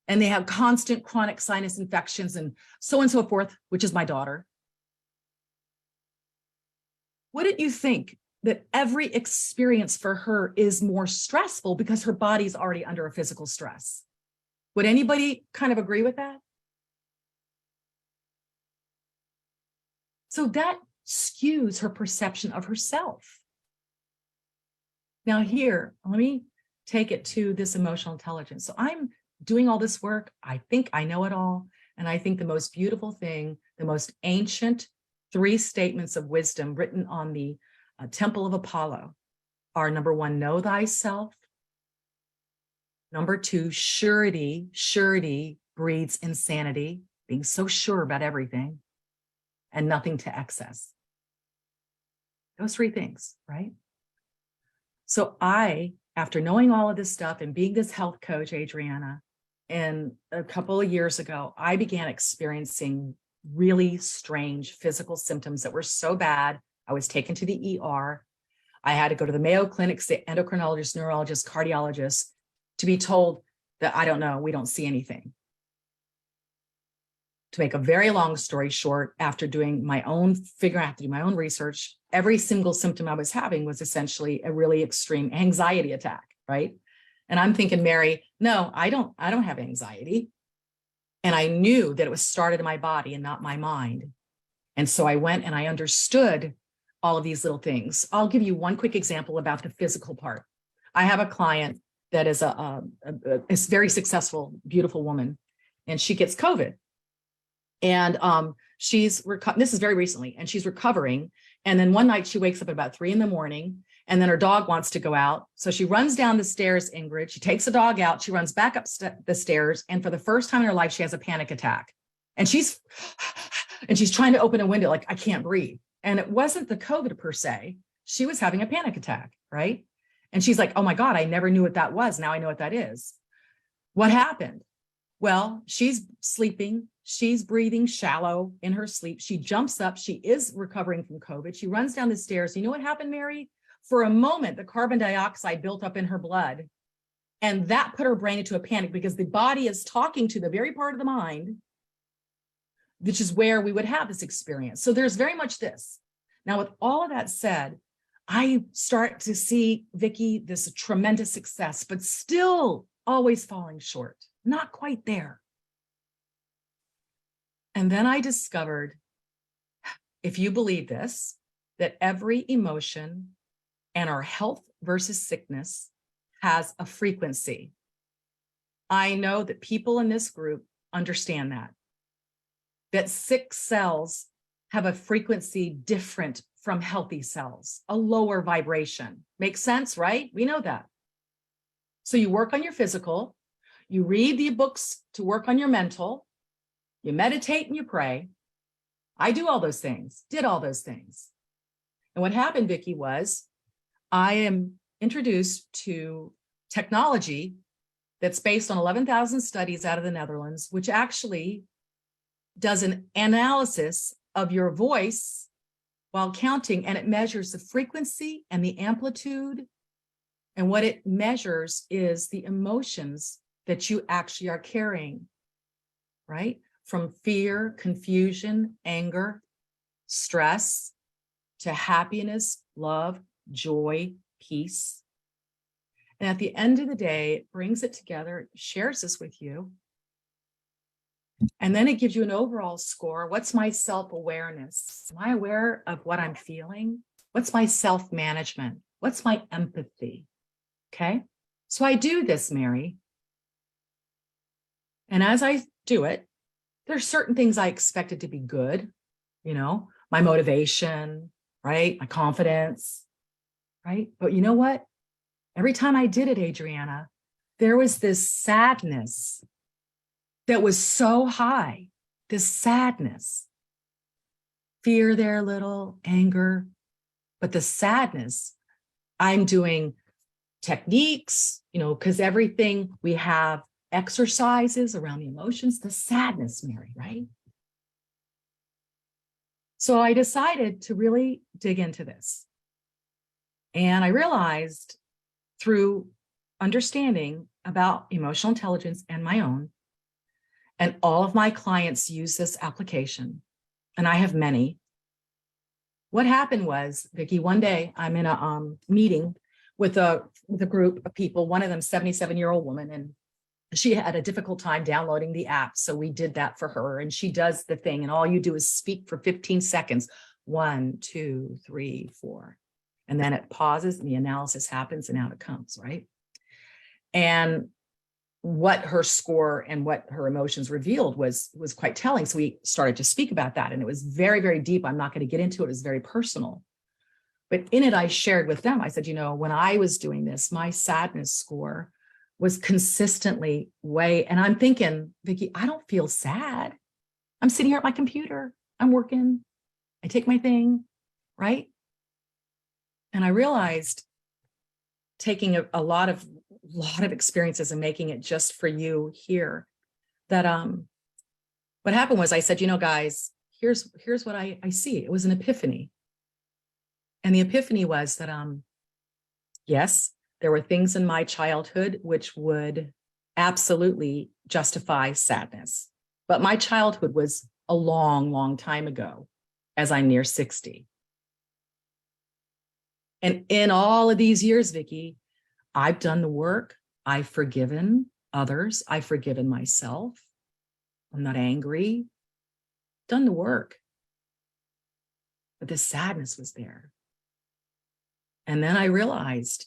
and they have constant chronic sinus infections and so forth, which is my daughter. Wouldn't you think that every experience for her is more stressful because her body's already under a physical stress? Would anybody kind of agree with that? So that skews her perception of herself. Now here, let me take it to this emotional intelligence. So I'm doing all this work. I think I know it all. And I think the most beautiful thing, the most ancient 3 statements of wisdom written on the Temple of Apollo are: number 1, know thyself. Number 2, surety. Surety breeds insanity, being so sure about everything, and nothing to excess. Those 3 things, right? So after knowing all of this stuff and being this health coach, Adriana, and a couple of years ago, I began experiencing really strange physical symptoms that were so bad. I was taken to the ER. I had to go to the Mayo Clinic, the endocrinologist, neurologist, cardiologist, to be told that I don't know, we don't see anything. To make a very long story short, after doing my own, figuring out to do my own research, every single symptom I was having was essentially a really extreme anxiety attack, right? And I'm thinking, Mary, no, I don't have anxiety. And I knew that it was started in my body and not my mind. And so I went and I understood all of these little things. I'll give you one quick example about the physical part. I have a client that is a very successful, beautiful woman, and she gets COVID. And this is very recently, and she's recovering. And then one night she wakes up at about 3 a.m, and then her dog wants to go out. So she runs down the stairs, Ingrid, she takes the dog out, she runs back up the stairs. And for the first time in her life, she has a panic attack. And she's trying to open a window, like, I can't breathe. And it wasn't the COVID per se. She was having a panic attack, right? And she's like, oh my God, I never knew what that was. Now I know what that is. What happened? Well, she's sleeping. She's breathing shallow in her sleep. She jumps up. She is recovering from COVID. She runs down the stairs. You know what happened, Mary? For a moment, the carbon dioxide built up in her blood, and that put her brain into a panic because the body is talking to the very part of the mind, which is where we would have this experience. So there's very much this. Now, with all of that said, I start to see, Vicki, this tremendous success, but still always falling short, not quite there. And then I discovered, if you believe this, that every emotion and our health versus sickness has a frequency. I know that people in this group understand that sick cells have a frequency different from healthy cells, a lower vibration. Makes sense, right? We know that. So you work on your physical, you read the books to work on your mental, you meditate and you pray. I do all those things, did all those things. And what happened, Vicki, was I am introduced to technology that's based on 11,000 studies out of the Netherlands, which actually does an analysis of your voice while counting, and it measures the frequency and the amplitude. And what it measures is the emotions that you actually are carrying, right? from fear, confusion, anger, stress, to happiness, love, joy, peace. And at the end of the day, it brings it together, shares this with you. And then it gives you an overall score. What's my self-awareness? Am I aware of what I'm feeling? What's my self-management? What's my empathy? Okay. So I do this, Mary. And as I do it, there's certain things I expected to be good, you know, my motivation, right? My confidence, right? But you know what? Every time I did it, Adriana, there was this sadness that was so high, this sadness. Fear there a little, anger, but the sadness, I'm doing techniques, you know, because everything we have exercises around the emotions, the sadness, Mary, right? So I decided to really dig into this. And I realized through understanding about emotional intelligence and my own, and all of my clients use this application, and I have many. What happened was, Vicki, one day I'm in a meeting with a group of people, one of them 77-year-old woman, and she had a difficult time downloading the app. So we did that for her, and she does the thing, and all you do is speak for 15 seconds. 1, 2, 3, 4. And then it pauses and the analysis happens and out it comes, right? And what her score and what her emotions revealed was quite telling. So we started to speak about that, and it was very, very deep. I'm not going to get into it. It was very personal. But in it, I shared with them, I said, you know, when I was doing this, my sadness score was consistently way, and I'm thinking, Vicki, I don't feel sad. I'm sitting here at my computer. I'm working. I take my thing, right? And I realized, taking a lot of experiences and making it just for you here, that what happened was I said, you know, guys, here's what I see. It was an epiphany. And the epiphany was that, yes, there were things in my childhood which would absolutely justify sadness. But my childhood was a long, long time ago, as I'm near 60. And in all of these years, Vicki, I've done the work. I've forgiven others. I've forgiven myself. I'm not angry. Done the work. But the sadness was there. And then I realized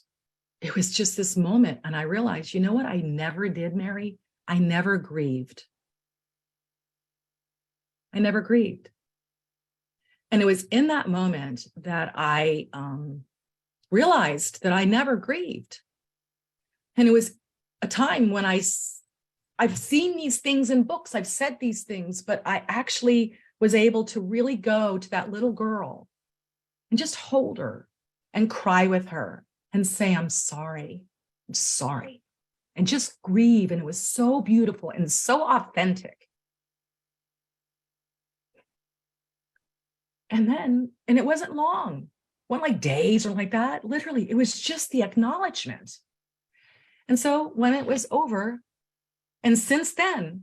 it was just this moment. And I realized, you know what I never did, Mary? I never grieved. I never grieved. And it was in that moment that I realized that I never grieved. And it was a time when I've seen these things in books, I've said these things, but I actually was able to really go to that little girl and just hold her and cry with her and say, I'm sorry, and just grieve. And it was so beautiful and so authentic. And it wasn't long, wasn't like days or like that. Literally, it was just the acknowledgement. And so when it was over, and since then,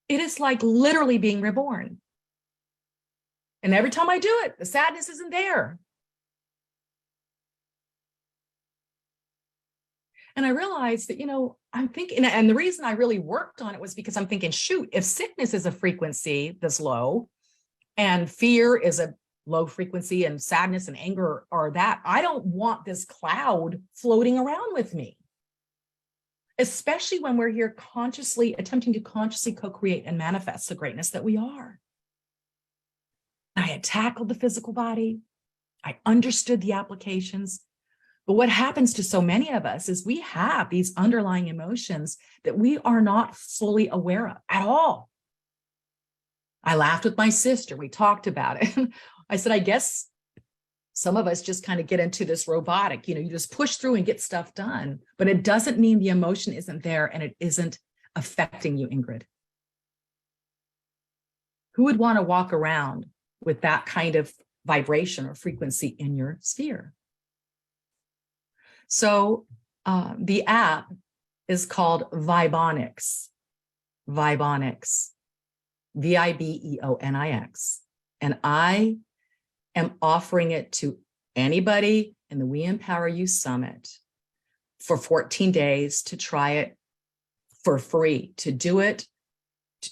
it is like literally being reborn. And every time I do it, the sadness isn't there. And I realized that, you know, I'm thinking, and the reason I really worked on it was because I'm thinking, shoot, if sickness is a frequency that's low, and fear is a low frequency, and sadness and anger are that, I don't want this cloud floating around with me. Especially when we're here consciously attempting to consciously co-create and manifest the greatness that we are. I had tackled the physical body. I understood the applications. But what happens to so many of us is we have these underlying emotions that we are not fully aware of at all. I laughed with my sister. We talked about it. I said, I guess some of us just kind of get into this robotic, you know, you just push through and get stuff done, but it doesn't mean the emotion isn't there and it isn't affecting you, Ingrid. Who would want to walk around with that kind of vibration or frequency in your sphere? So the app is called Vibonics. Vibonics. VIBEONIX. And I am offering it to anybody in the We Empower You Summit for 14 days to try it for free. To do it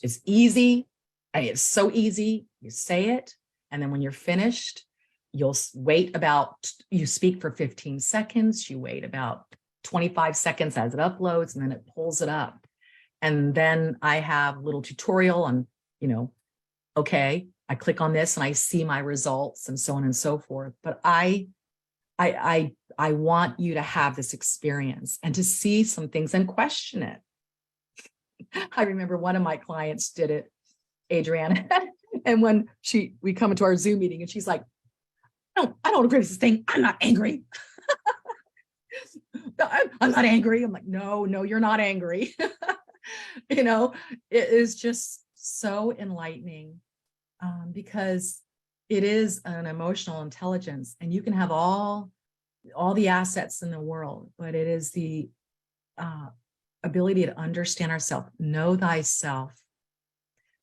is easy. And it's so easy. You say it, and then when you're finished, you'll wait you speak for 15 seconds, you wait about 25 seconds as it uploads, and then it pulls it up. And then I have a little tutorial on, okay, I click on this and I see my results and so on and so forth. But I want you to have this experience and to see some things and question it. I remember one of my clients did it, Adriana, and when we come into our Zoom meeting and she's like, I don't agree with this thing. I'm not angry. I'm not angry. I'm like, no, you're not angry. It is just so enlightening because it is an emotional intelligence, and you can have all the assets in the world, but it is the ability to understand ourselves, know thyself,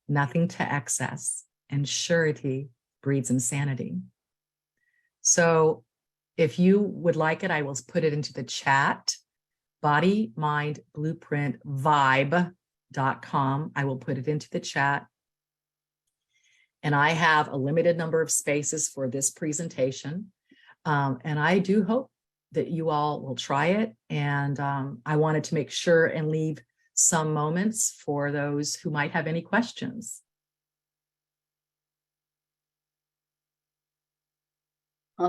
nothing to excess, and surety breeds insanity. So if you would like it, I will put it into the chat, bodymindblueprintvibe.com. I will put it into the chat. And I have a limited number of spaces for this presentation. And I do hope that you all will try it. And I wanted to make sure and leave some moments for those who might have any questions.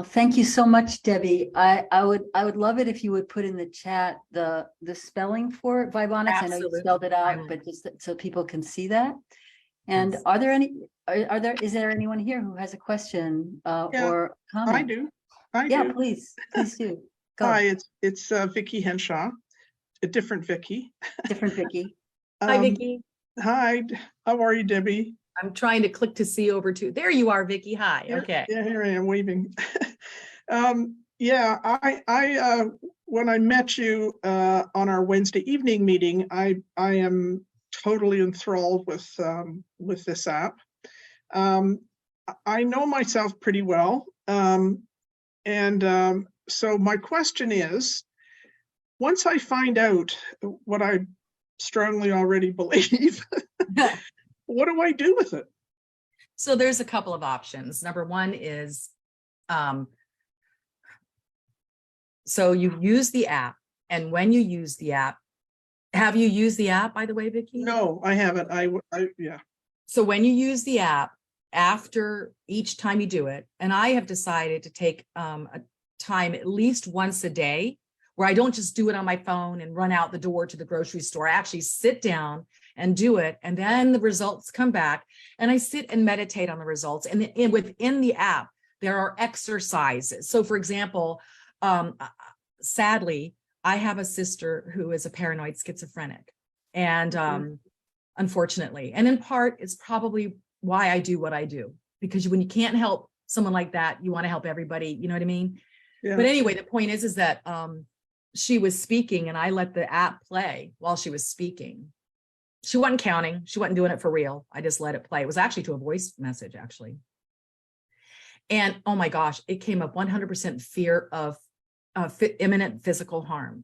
Thank you so much, Debbie. I would love it if you would put in the chat the spelling for it, Vibonics. I know you spelled it out, but just so people can see that. And yes. Is there anyone here who has a question or comment? I do. Yeah, please do. Go. Hi, it's Vicki Henshaw, a different Vicki. Different Vicki. Hi, Vicki. Hi, how are you, Debbie? I'm trying to click to see over to. There you are, Vicki. Hi. Okay. Yeah, here I am waving. I when I met you on our Wednesday evening meeting, I am totally enthralled with this app. I know myself pretty well, so my question is, once I find out what I strongly already believe, what do I do with it? So there's a couple of options. Number one is, so you use the app, and when you use the app, have you used the app, by the way, Vicki? No, I haven't. Yeah. So when you use the app, after each time you do it, and I have decided to take a time at least once a day where I don't just do it on my phone and run out the door to the grocery store. I actually sit down and do it, and then the results come back, and I sit and meditate on the results. And within the app, there are exercises. So for example, sadly, I have a sister who is a paranoid schizophrenic, and unfortunately, and in part, it's probably why I do what I do, because when you can't help someone like that, you want to help everybody. You know what I mean? Yeah. But anyway, the point is that she was speaking, and I let the app play while she was speaking. She wasn't counting. She wasn't doing it for real. I just let it play. It was actually to a voice message, actually. And oh my gosh, it came up 100% fear of imminent physical harm.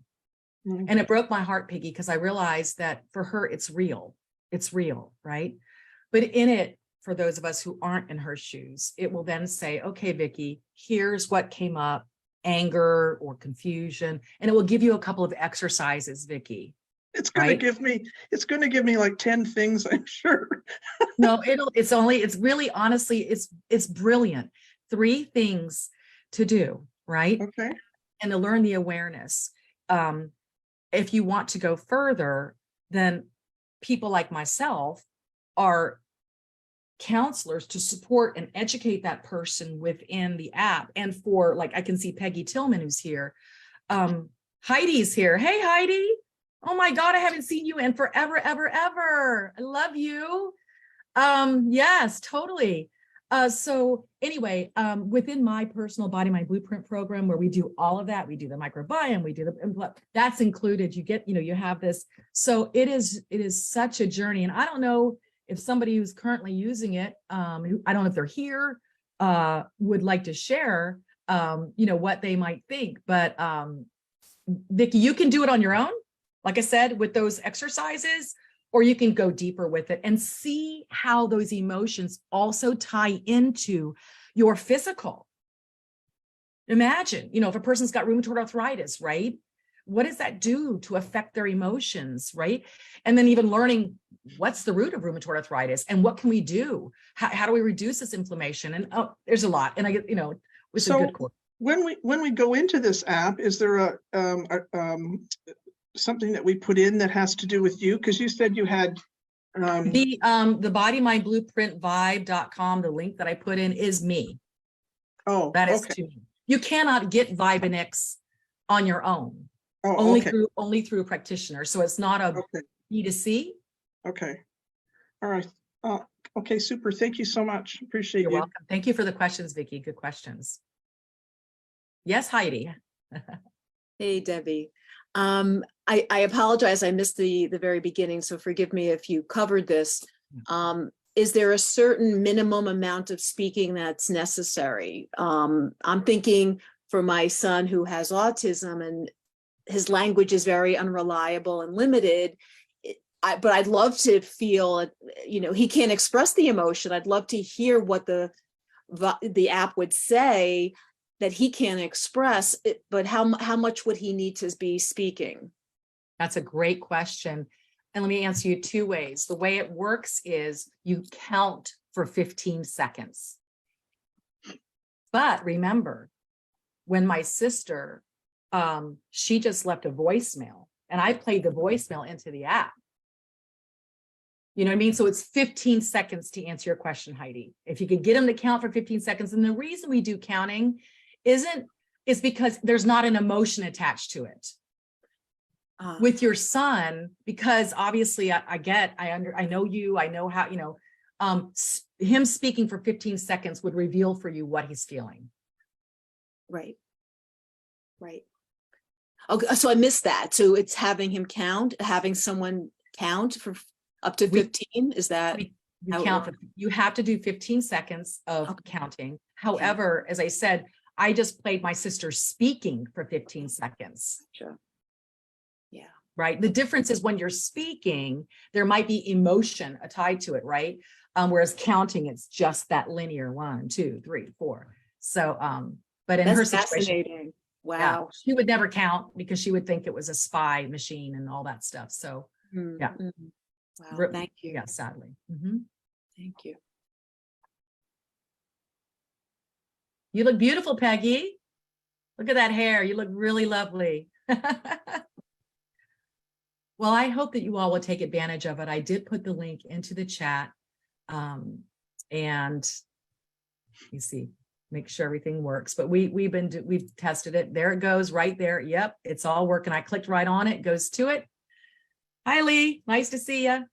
Mm-hmm. And it broke my heart, Piggy, because I realized that for her, it's real. It's real, right? But in it, for those of us who aren't in her shoes, it will then say, okay, Vicki, here's what came up, anger or confusion. And it will give you a couple of exercises, Vicki. It's going to give me like 10 things, I'm sure. No, it's really, honestly, it's brilliant. 3 things to do, right? Okay. And to learn the awareness. If you want to go further, then people like myself are counselors to support and educate that person within the app. And for, like, I can see Peggy Tillman, who's here. Heidi's here. Hey, Heidi. Oh my God, I haven't seen you in forever, ever, ever. I love you. Yes, totally. So anyway, within my personal Body Mind Blueprint program, where we do all of that, we do the microbiome, we do that's included. You get, you have this. So it is such a journey. And I don't know if somebody who's currently using it, who, I don't know if they're here, would like to share, what they might think. But Vicki, you can do it on your own, like I said, with those exercises, or you can go deeper with it and see how those emotions also tie into your physical. Imagine, if a person's got rheumatoid arthritis, right? What does that do to affect their emotions, right? And then even learning what's the root of rheumatoid arthritis and what can we do? How do we reduce this inflammation? And there's a lot. And I get, it's a good course. When we go into this app, is there something that we put in that has to do with you? Because you said you had the Body Mind Blueprint Vibe.com, the link that I put in is me. Oh, that is okay. to me. You cannot get Vibenix on your own. Oh, only through a practitioner. So it's not a B2C. Okay. All right. Okay, super. Thank you so much. Appreciate You're you. welcome. Thank you for the questions, Vicki. Good questions. Yes, Heidi. Hey, Debbie. I apologize. I missed the very beginning, so forgive me if you covered this. Is there a certain minimum amount of speaking that's necessary? I'm thinking for my son who has autism and his language is very unreliable and limited, but I'd love to feel, he can't express the emotion. I'd love to hear what the app would say that he can't express, but how much would he need to be speaking? That's a great question. And let me answer you two ways. The way it works is you count for 15 seconds. But remember, when my sister, she just left a voicemail and I played the voicemail into the app. You know what I mean? So it's 15 seconds to answer your question, Heidi. If you could get them to count for 15 seconds, and the reason we do counting is because there's not an emotion attached to it. With your son, because obviously I know you, I know how, him speaking for 15 seconds would reveal for you what he's feeling. Right. Okay, so I missed that. So it's having someone count for up to 15. Is that you have to do 15 seconds of counting. However, as I said, I just played my sister speaking for 15 seconds. Sure. Yeah. Right. The difference is when you're speaking, there might be emotion tied to it, right? Whereas counting, it's just that linear 1, 2, 3, 4. So, but in her situation, fascinating. Wow. Yeah, she would never count because she would think it was a spy machine and all that stuff. So, yeah. Wow. Thank you. Yeah, sadly. Thank you. You look beautiful, Peggy. Look at that hair. You look really lovely. Well, I hope that you all will take advantage of it. I did put the link into the chat. And you see, make sure everything works. But we've tested it. There it goes right there. Yep, it's all working. I clicked right on it, goes to it. Hi, Lee. Nice to see you.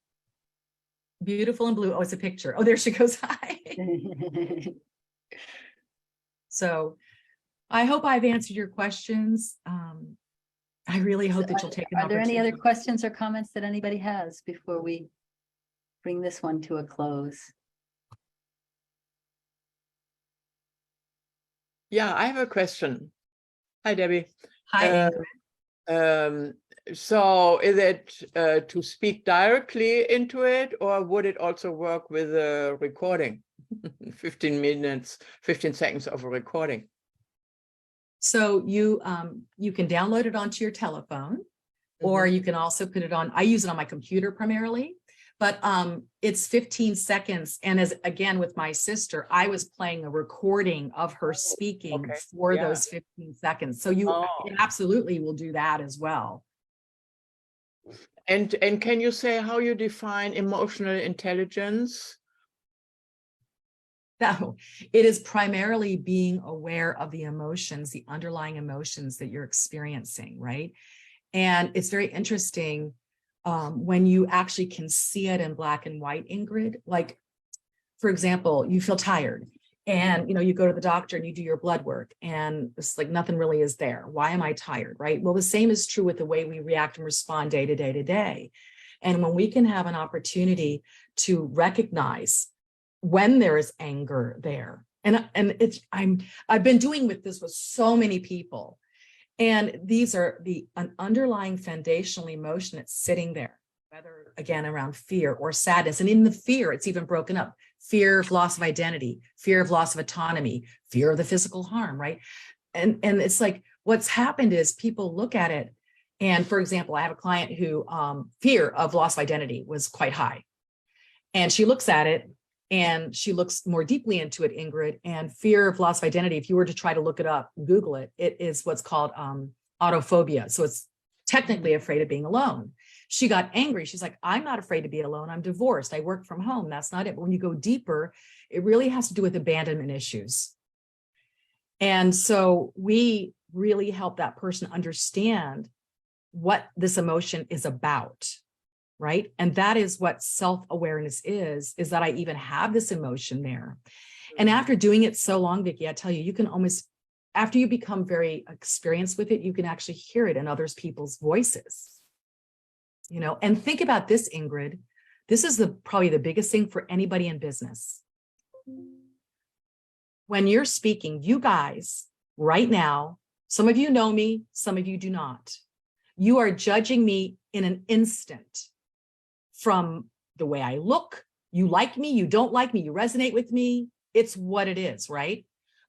Beautiful and blue. Oh, it's a picture. Oh, there she goes. Hi. So I hope I've answered your questions. I really hope that you'll take an opportunity. Are there any other questions or comments that anybody has before we bring this one to a close? Yeah, I have a question. Hi, Debbie. Hi, Ingrid. So is it to speak directly into it, or would it also work with a recording? 15 minutes, 15 seconds of a recording. So you can download it onto your telephone, or you can also put it on, I use it on my computer primarily, but it's 15 seconds. And again, with my sister, I was playing a recording of her speaking for those 15 seconds. So you absolutely will do that as well. And can you say how you define emotional intelligence? No, it is primarily being aware of the emotions, the underlying emotions that you're experiencing, right? And it's very interesting when you actually can see it in black and white, Ingrid. Like, for example, you feel tired and you go to the doctor and you do your blood work and it's like nothing really is there. Why am I tired, right? Well, the same is true with the way we react and respond day to day to day. And when we can have an opportunity to recognize when there is anger there, and I've been doing this with so many people, and these are an underlying foundational emotion that's sitting there, whether again around fear or sadness. And in the fear, it's even broken up: fear of loss of identity, fear of loss of autonomy, fear of the physical harm, right? And it's like what's happened is people look at it. And for example, I have a client who fear of loss of identity was quite high. And she looks at it and she looks more deeply into it, Ingrid, and fear of loss of identity. If you were to try to look it up, Google it, it is what's called autophobia. So it's technically afraid of being alone. She got angry. She's like, I'm not afraid to be alone. I'm divorced. I work from home. That's not it. But when you go deeper, it really has to do with abandonment issues. And so we really help that person understand what this emotion is about, right? And that is what self-awareness is that I even have this emotion there. And after doing it so long, Vicki, I tell you, you can almost, after you become very experienced with it, you can actually hear it in others people's voices. You know, and think about this, Ingrid. This is probably the biggest thing for anybody in business. When you're speaking, you guys right now, some of you know me, some of you do not. You are judging me in an instant from the way I look. You like me, you don't like me, you resonate with me. It's what it is, right?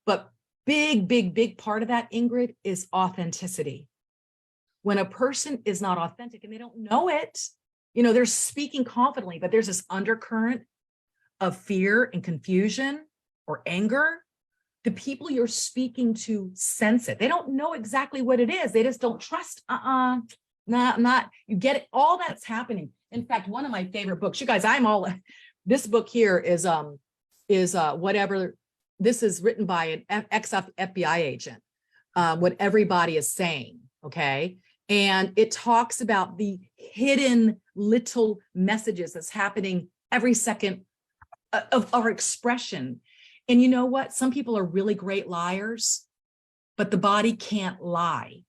But big part of that, Ingrid, is authenticity. When a person is not authentic and they don't know it, you know, they're speaking confidently, but there's this undercurrent of fear and confusion or anger. The people you're speaking to sense it. They don't know exactly what it is. They just don't trust. Not. You get it. All that's happening. In fact, one of my favorite books, you guys, this book here is whatever. This is written by an ex-FBI agent, what everybody is saying. Okay. And it talks about the hidden little messages that's happening every second of our expression. And you know what? Some people are really great liars, but the body can't lie.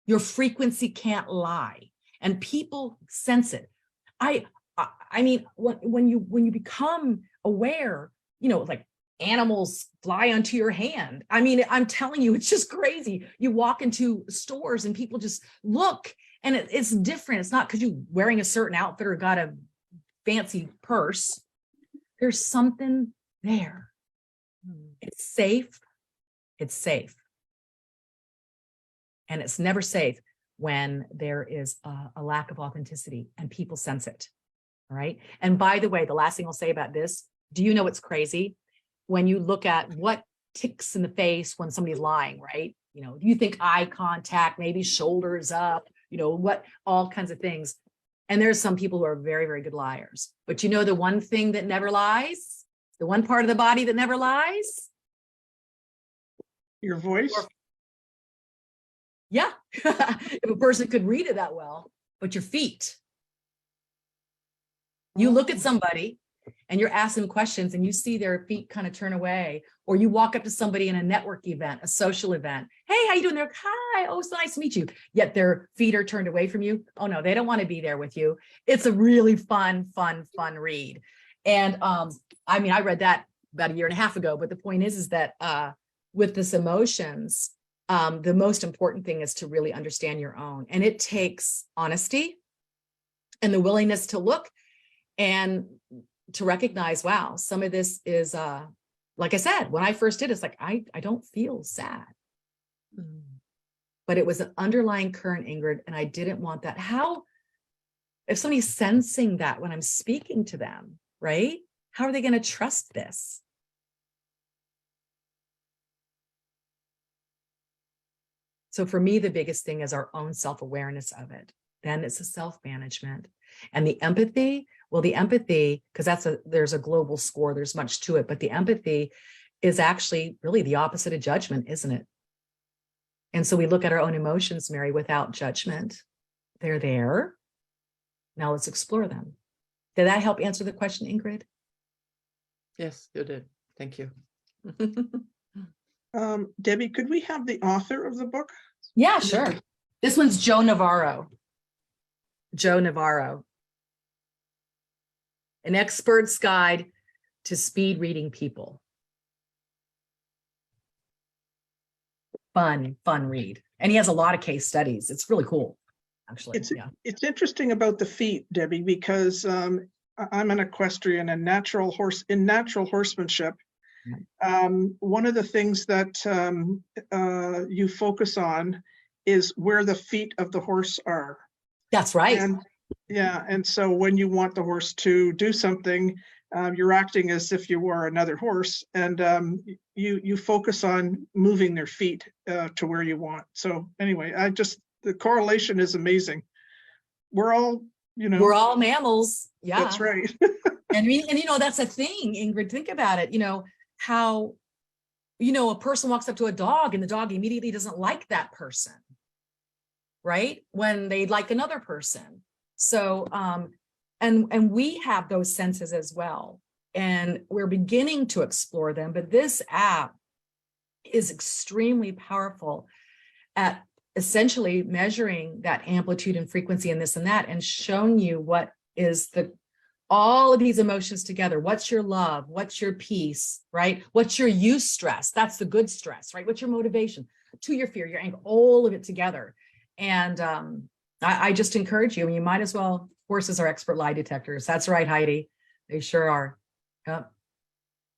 Your frequency can't lie. And people sense it. I mean, when you become aware, you know, like animals fly onto your hand. I mean, I'm telling you, it's just crazy. You walk into stores and people just look, and it's different. It's not because you're wearing a certain outfit or got a fancy purse. There's something there. It's safe. It's safe. And it's never safe when there is a lack of authenticity and people sense it. All right. And by the way, the last thing I'll say about this, do you know what's crazy? When you look at what ticks in the face when somebody's lying, right? You know, you think eye contact, maybe shoulders up, you know, what, all kinds of things. And there's some people who are very, very good liars. But you know, the one thing that never lies, the one part of the body that never lies? Your voice? Yeah, if a person could read it that well, but your feet. You look at somebody and you're asking questions and you see their feet kind of turn away, or you walk up to somebody in a network event, a social event. Hey, how you doing? They're like, hi, oh, so nice to meet you. Yet their feet are turned away from you. Oh no, they don't want to be there with you. It's a really fun read. And I mean, I read that about a year and a half ago, but the point is that with this emotions, the most important thing is to really understand your own. And it takes honesty and the willingness to look and to recognize, wow, some of this is, like I said, when I first did, it's like, I don't feel sad. But it was an underlying current, Ingrid, and I didn't want that. How, if somebody's sensing that when I'm speaking to them, right? How are they going to trust this? So for me, the biggest thing is our own self-awareness of it. Then it's a self-management. And the empathy, well, the empathy, because there's a global score, there's much to it, but the empathy is actually really the opposite of judgment, isn't it? And so we look at our own emotions, Mary, without judgment. They're there. Now let's explore them. Did that help answer the question, Ingrid? Yes, you did. Thank you. Debbie, could we have the author of the book? Yeah, sure. This one's Joe Navarro. Joe Navarro. An Expert's Guide to Speed Reading People. Fun read. And he has a lot of case studies. It's really cool, actually. It's interesting about the feet, Debbie, because I'm an equestrian and natural horsemanship. One of the things that you focus on is where the feet of the horse are. That's right. And so when you want the horse to do something, you're acting as if you were another horse, and you focus on moving their feet to where you want. So anyway, the correlation is amazing. We're all, we're all mammals. Yeah, that's right. and that's a thing, Ingrid. Think about it. How, a person walks up to a dog and the dog immediately doesn't like that person, right? When they like another person. So, and we have those senses as well, and we're beginning to explore them, but this app is extremely powerful at essentially measuring that amplitude and frequency and this and that, and showing you what is all of these emotions together. What's your love? What's your peace, right? What's your eustress? That's the good stress, right? What's your motivation? To your fear, your anger, all of it together. And I just encourage you, you might as well, horses are expert lie detectors. That's right, Heidi. They sure are. Yep.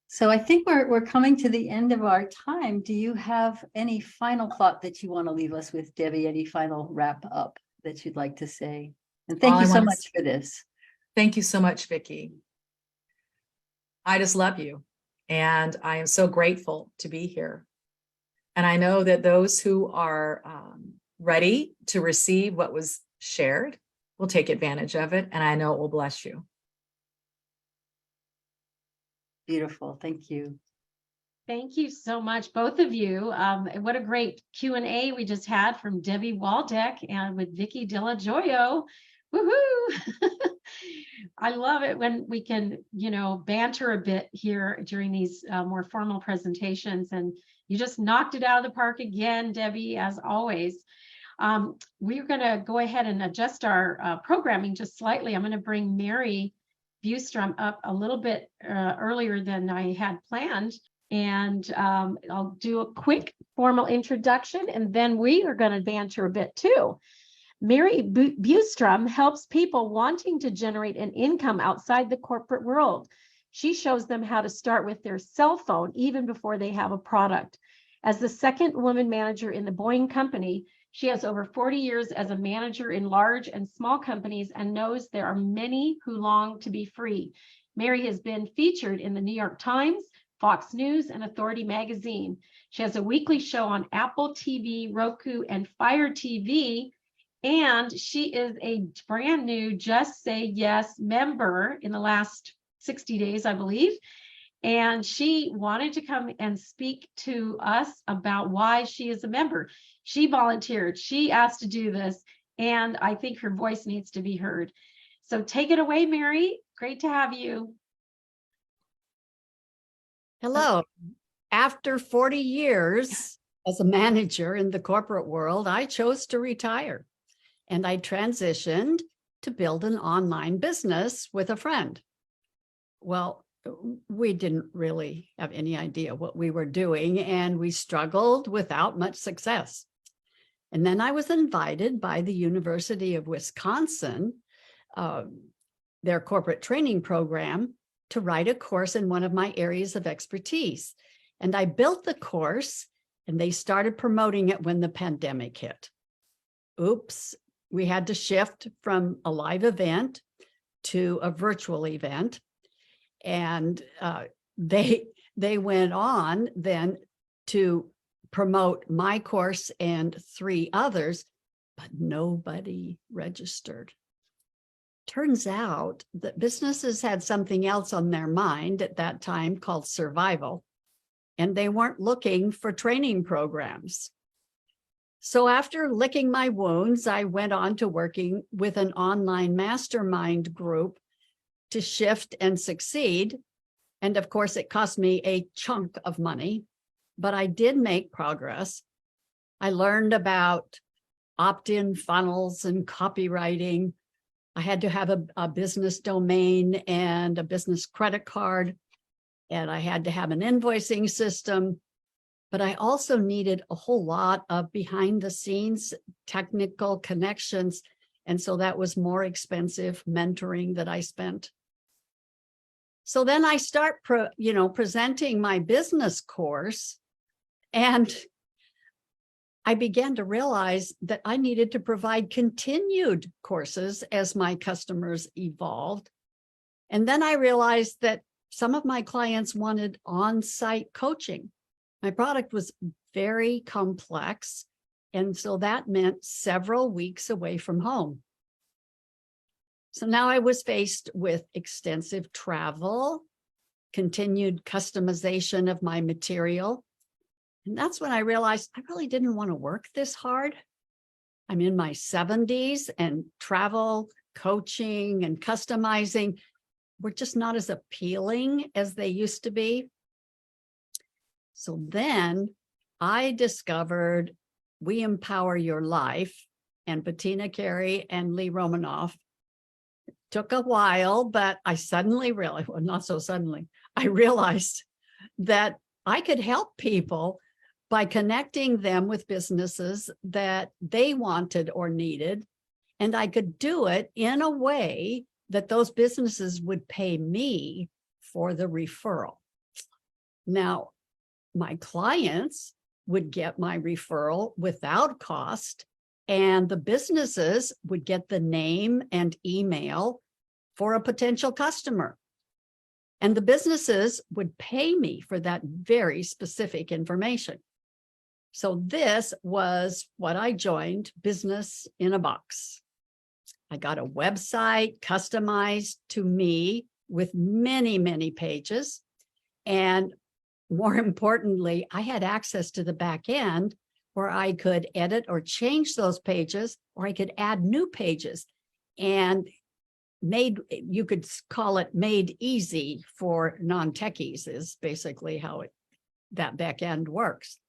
So I think we're coming to the end of our time. Do you have any final thought that you want to leave us with, Debbie? Any final wrap up that you'd like to say? And thank you so much for this. Thank you so much, Vicki. I just love you. And I am so grateful to be here. And I know that those who are ready to receive what was shared will take advantage of it. And I know it will bless you. Beautiful. Thank you. Thank you so much, both of you. What a great Q&A we just had from Debbie Waldeck and with Vicki Delajoyo. Woohoo! I love it when we can, banter a bit here during these more formal presentations. And you just knocked it out of the park again, Debbie, as always. We're going to go ahead and adjust our programming just slightly. I'm going to bring Mary Bustrom up a little bit earlier than I had planned. And I'll do a quick formal introduction, and then we are going to banter a bit too. Mary Bustrom helps people wanting to generate an income outside the corporate world. She shows them how to start with their cell phone even before they have a product. As the second woman manager in the Boeing company, she has over 40 years as a manager in large and small companies and knows there are many who long to be free. Mary has been featured in the New York Times, Fox News, and Authority magazine. She has a weekly show on Apple TV, Roku, and Fire TV. And she is a brand new Just Say Yes member in the last 60 days, I believe. And she wanted to come and speak to us about why she is a member. She volunteered, she asked to do this, and I think her voice needs to be heard. So take it away, Mary. Great to have you. Hello. After 40 years as a manager in the corporate world, I chose to retire. And I transitioned to build an online business with a friend. Well, we didn't really have any idea what we were doing, and we struggled without much success. And then I was invited by the University of Wisconsin, their corporate training program, to write a course in one of my areas of expertise. And I built the course, and they started promoting it when the pandemic hit. Oops. We had to shift from a live event to a virtual event. And they went on then to promote my course and 3 others, but nobody registered. Turns out that businesses had something else on their mind at that time called survival, and they weren't looking for training programs. So after licking my wounds, I went on to working with an online mastermind group to shift and succeed. And of course, it cost me a chunk of money, but I did make progress. I learned about opt-in funnels and copywriting, I had to have a business domain and a business credit card, and I had to have an invoicing system. But I also needed a whole lot of behind the scenes technical connections. And so that was more expensive mentoring that I spent. So then I start, presenting my business course, and I began to realize that I needed to provide continued courses as my customers evolved. And then I realized that some of my clients wanted on-site coaching. My product was very complex, and so that meant several weeks away from home. So now I was faced with extensive travel, continued customization of my material. And that's when I realized I really didn't want to work this hard. I'm in my 70s, and travel, coaching, and customizing were just not as appealing as they used to be. So then I discovered We Empower Your Life and Bettina Carey and Lee Romanoff. It took a while, but I suddenly realized, well, not so suddenly, I realized that I could help people by connecting them with businesses that they wanted or needed. And I could do it in a way that those businesses would pay me for the referral. Now, my clients would get my referral without cost, and the businesses would get the name and email for a potential customer. And the businesses would pay me for that very specific information. So this was what I joined, Business in a Box. I got a website customized to me with many, many pages. And more importantly, I had access to the back end where I could edit or change those pages, or I could add new pages, and you could call it made easy for non-techies is basically how that back end works.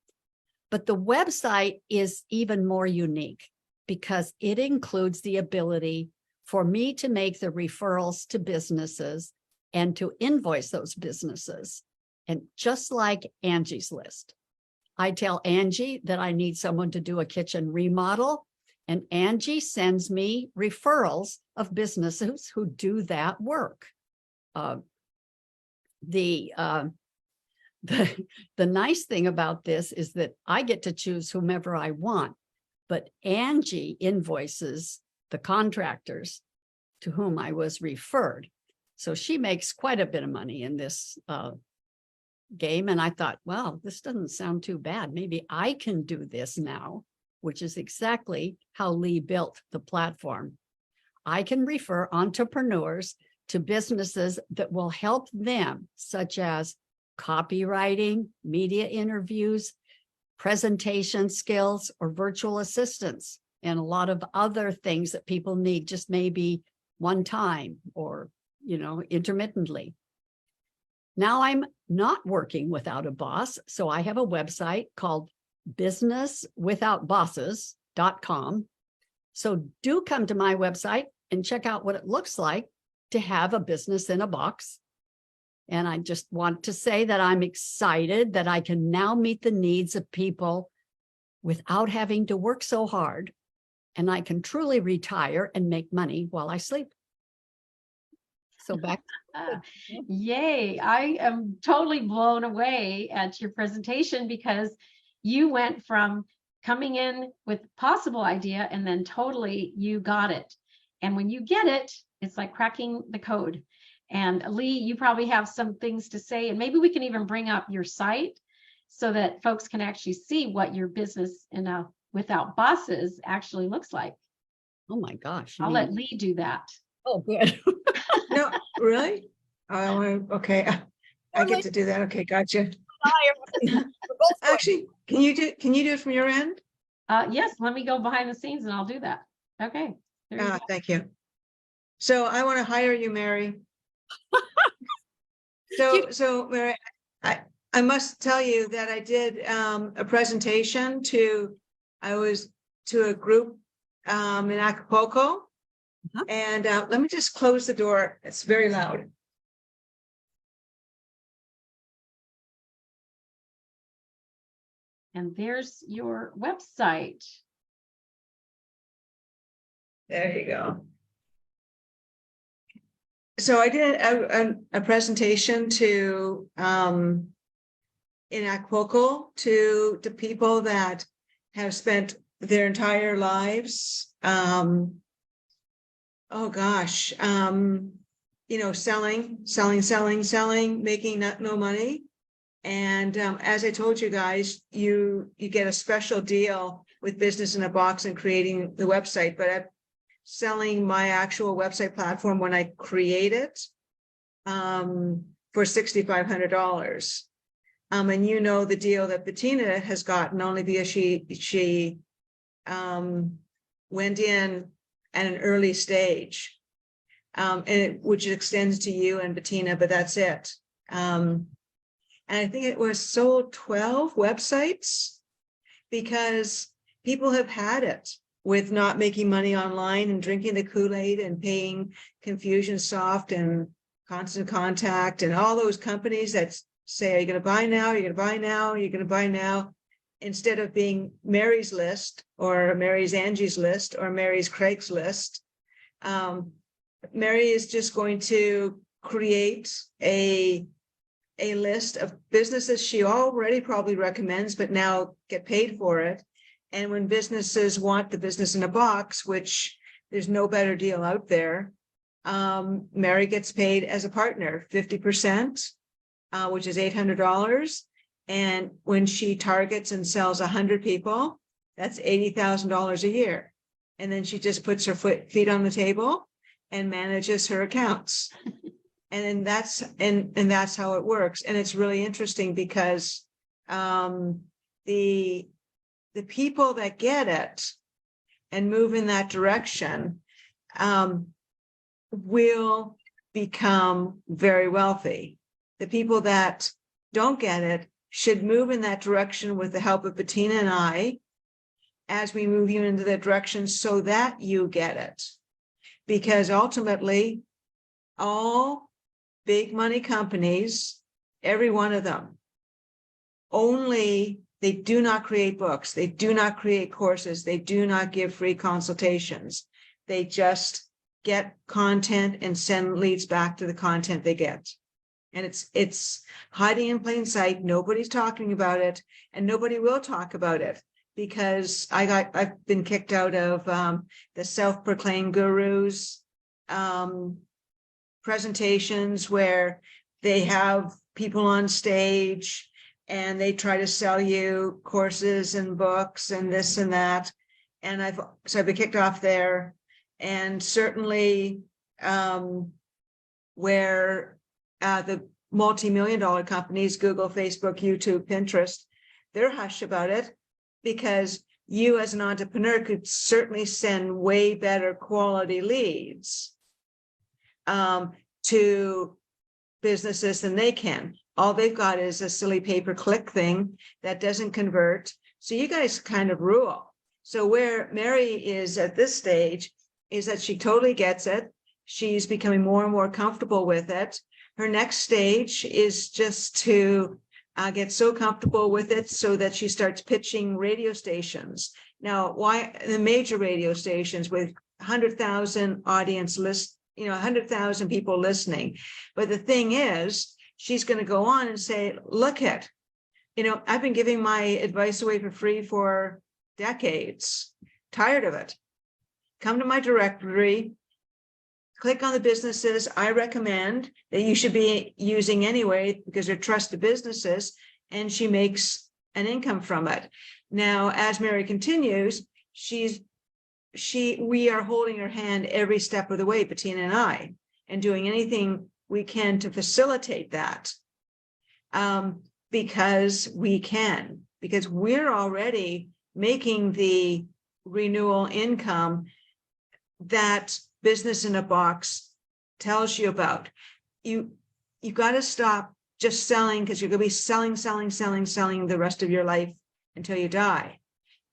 But the website is even more unique because it includes the ability for me to make the referrals to businesses and to invoice those businesses. And just like Angie's List, I tell Angie that I need someone to do a kitchen remodel, and Angie sends me referrals of businesses who do that work. The nice thing about this is that I get to choose whomever I want, but Angie invoices the contractors to whom I was referred. So she makes quite a bit of money in this game. And I thought, well, this doesn't sound too bad. Maybe I can do this now, which is exactly how Lee built the platform. I can refer entrepreneurs to businesses that will help them, such as copywriting, media interviews, presentation skills, or virtual assistants, and a lot of other things that people need just maybe one time or, intermittently. Now I'm not working without a boss, so I have a website called businesswithoutbosses.com. So do come to my website and check out what it looks like to have a business in a box. And I just want to say that I'm excited that I can now meet the needs of people without having to work so hard, and I can truly retire and make money while I sleep. So back. Yay. I am totally blown away at your presentation because you went from coming in with possible idea and then totally you got it. And when you get it, it's like cracking the code. And Lee, you probably have some things to say, and maybe we can even bring up your site so that folks can actually see what your business without bosses actually looks like. Oh my gosh. I'll let Lee do that. Oh, good. No, really? Okay. I get to do that. Okay, gotcha. Actually, can you do it from your end? Yes, let me go behind the scenes and I'll do that. Okay. There you go. Thank you. So I want to hire you, Mary. So Mary, I must tell you that I did a presentation to a group in Acapulco, And let me just close the door. It's very loud. And there's your website. There you go. So I did a presentation to in Acapulco to people that have spent their entire lives selling, making no money. And as I told you guys, you get a special deal with Business in a Box and creating the website, but I'm selling my actual website platform when I create it for $6,500. And you know the deal that Bettina has gotten only because she went in at an early stage, which extends to you and Bettina, but that's it. And I think it was sold 12 websites because people have had it with not making money online and drinking the Kool-Aid and paying Confusionsoft and Constant Contact and all those companies that say, are you going to buy now? You're going to buy now. You're going to buy now. Instead of being Mary's List or Mary's Angie's List or Mary's Craig's List, Mary is just going to create a list of businesses she already probably recommends, but now get paid for it. And when businesses want the Business in a Box, which there's no better deal out there, Mary gets paid as a partner, 50%, which is $800. And when she targets and sells 100 people, that's $80,000 a year. And then she just puts her feet on the table and manages her accounts. And that's how it works. And it's really interesting because the people that get it and move in that direction will become very wealthy. The people that don't get it should move in that direction with the help of Bettina and I as we move you into that direction so that you get it. Because ultimately, all big money companies, every one of them, they do not create books. They do not create courses. They do not give free consultations. They just get content and send leads back to the content they get. And it's hiding in plain sight. Nobody's talking about it, and nobody will talk about it because I've been kicked out of the self-proclaimed gurus presentations where they have people on stage and they try to sell you courses and books and this and that. And I've been kicked off there. And certainly where the multi-million-dollar companies, Google, Facebook, YouTube, Pinterest, they're hush about it because you as an entrepreneur could certainly send way better quality leads to businesses than they can. All they've got is a silly pay-per-click thing that doesn't convert. So you guys kind of rule. So where Mary is at this stage is that she totally gets it. She's becoming more and more comfortable with it. Her next stage is just to get so comfortable with it so that she starts pitching radio stations. Now, why the major radio stations with 100,000 audience list, 100,000 people listening. But the thing is, she's going to go on and say, look at, I've been giving my advice away for free for decades. Tired of it. Come to my directory, click on the businesses I recommend that you should be using anyway because they're trusted businesses, and she makes an income from it. Now, as Mary continues, we are holding her hand every step of the way, Bettina and I, and doing anything we can to facilitate that because we can, because we're already making the renewal income that Business in a Box tells you about. You got to stop just selling because you're going to be selling the rest of your life until you die.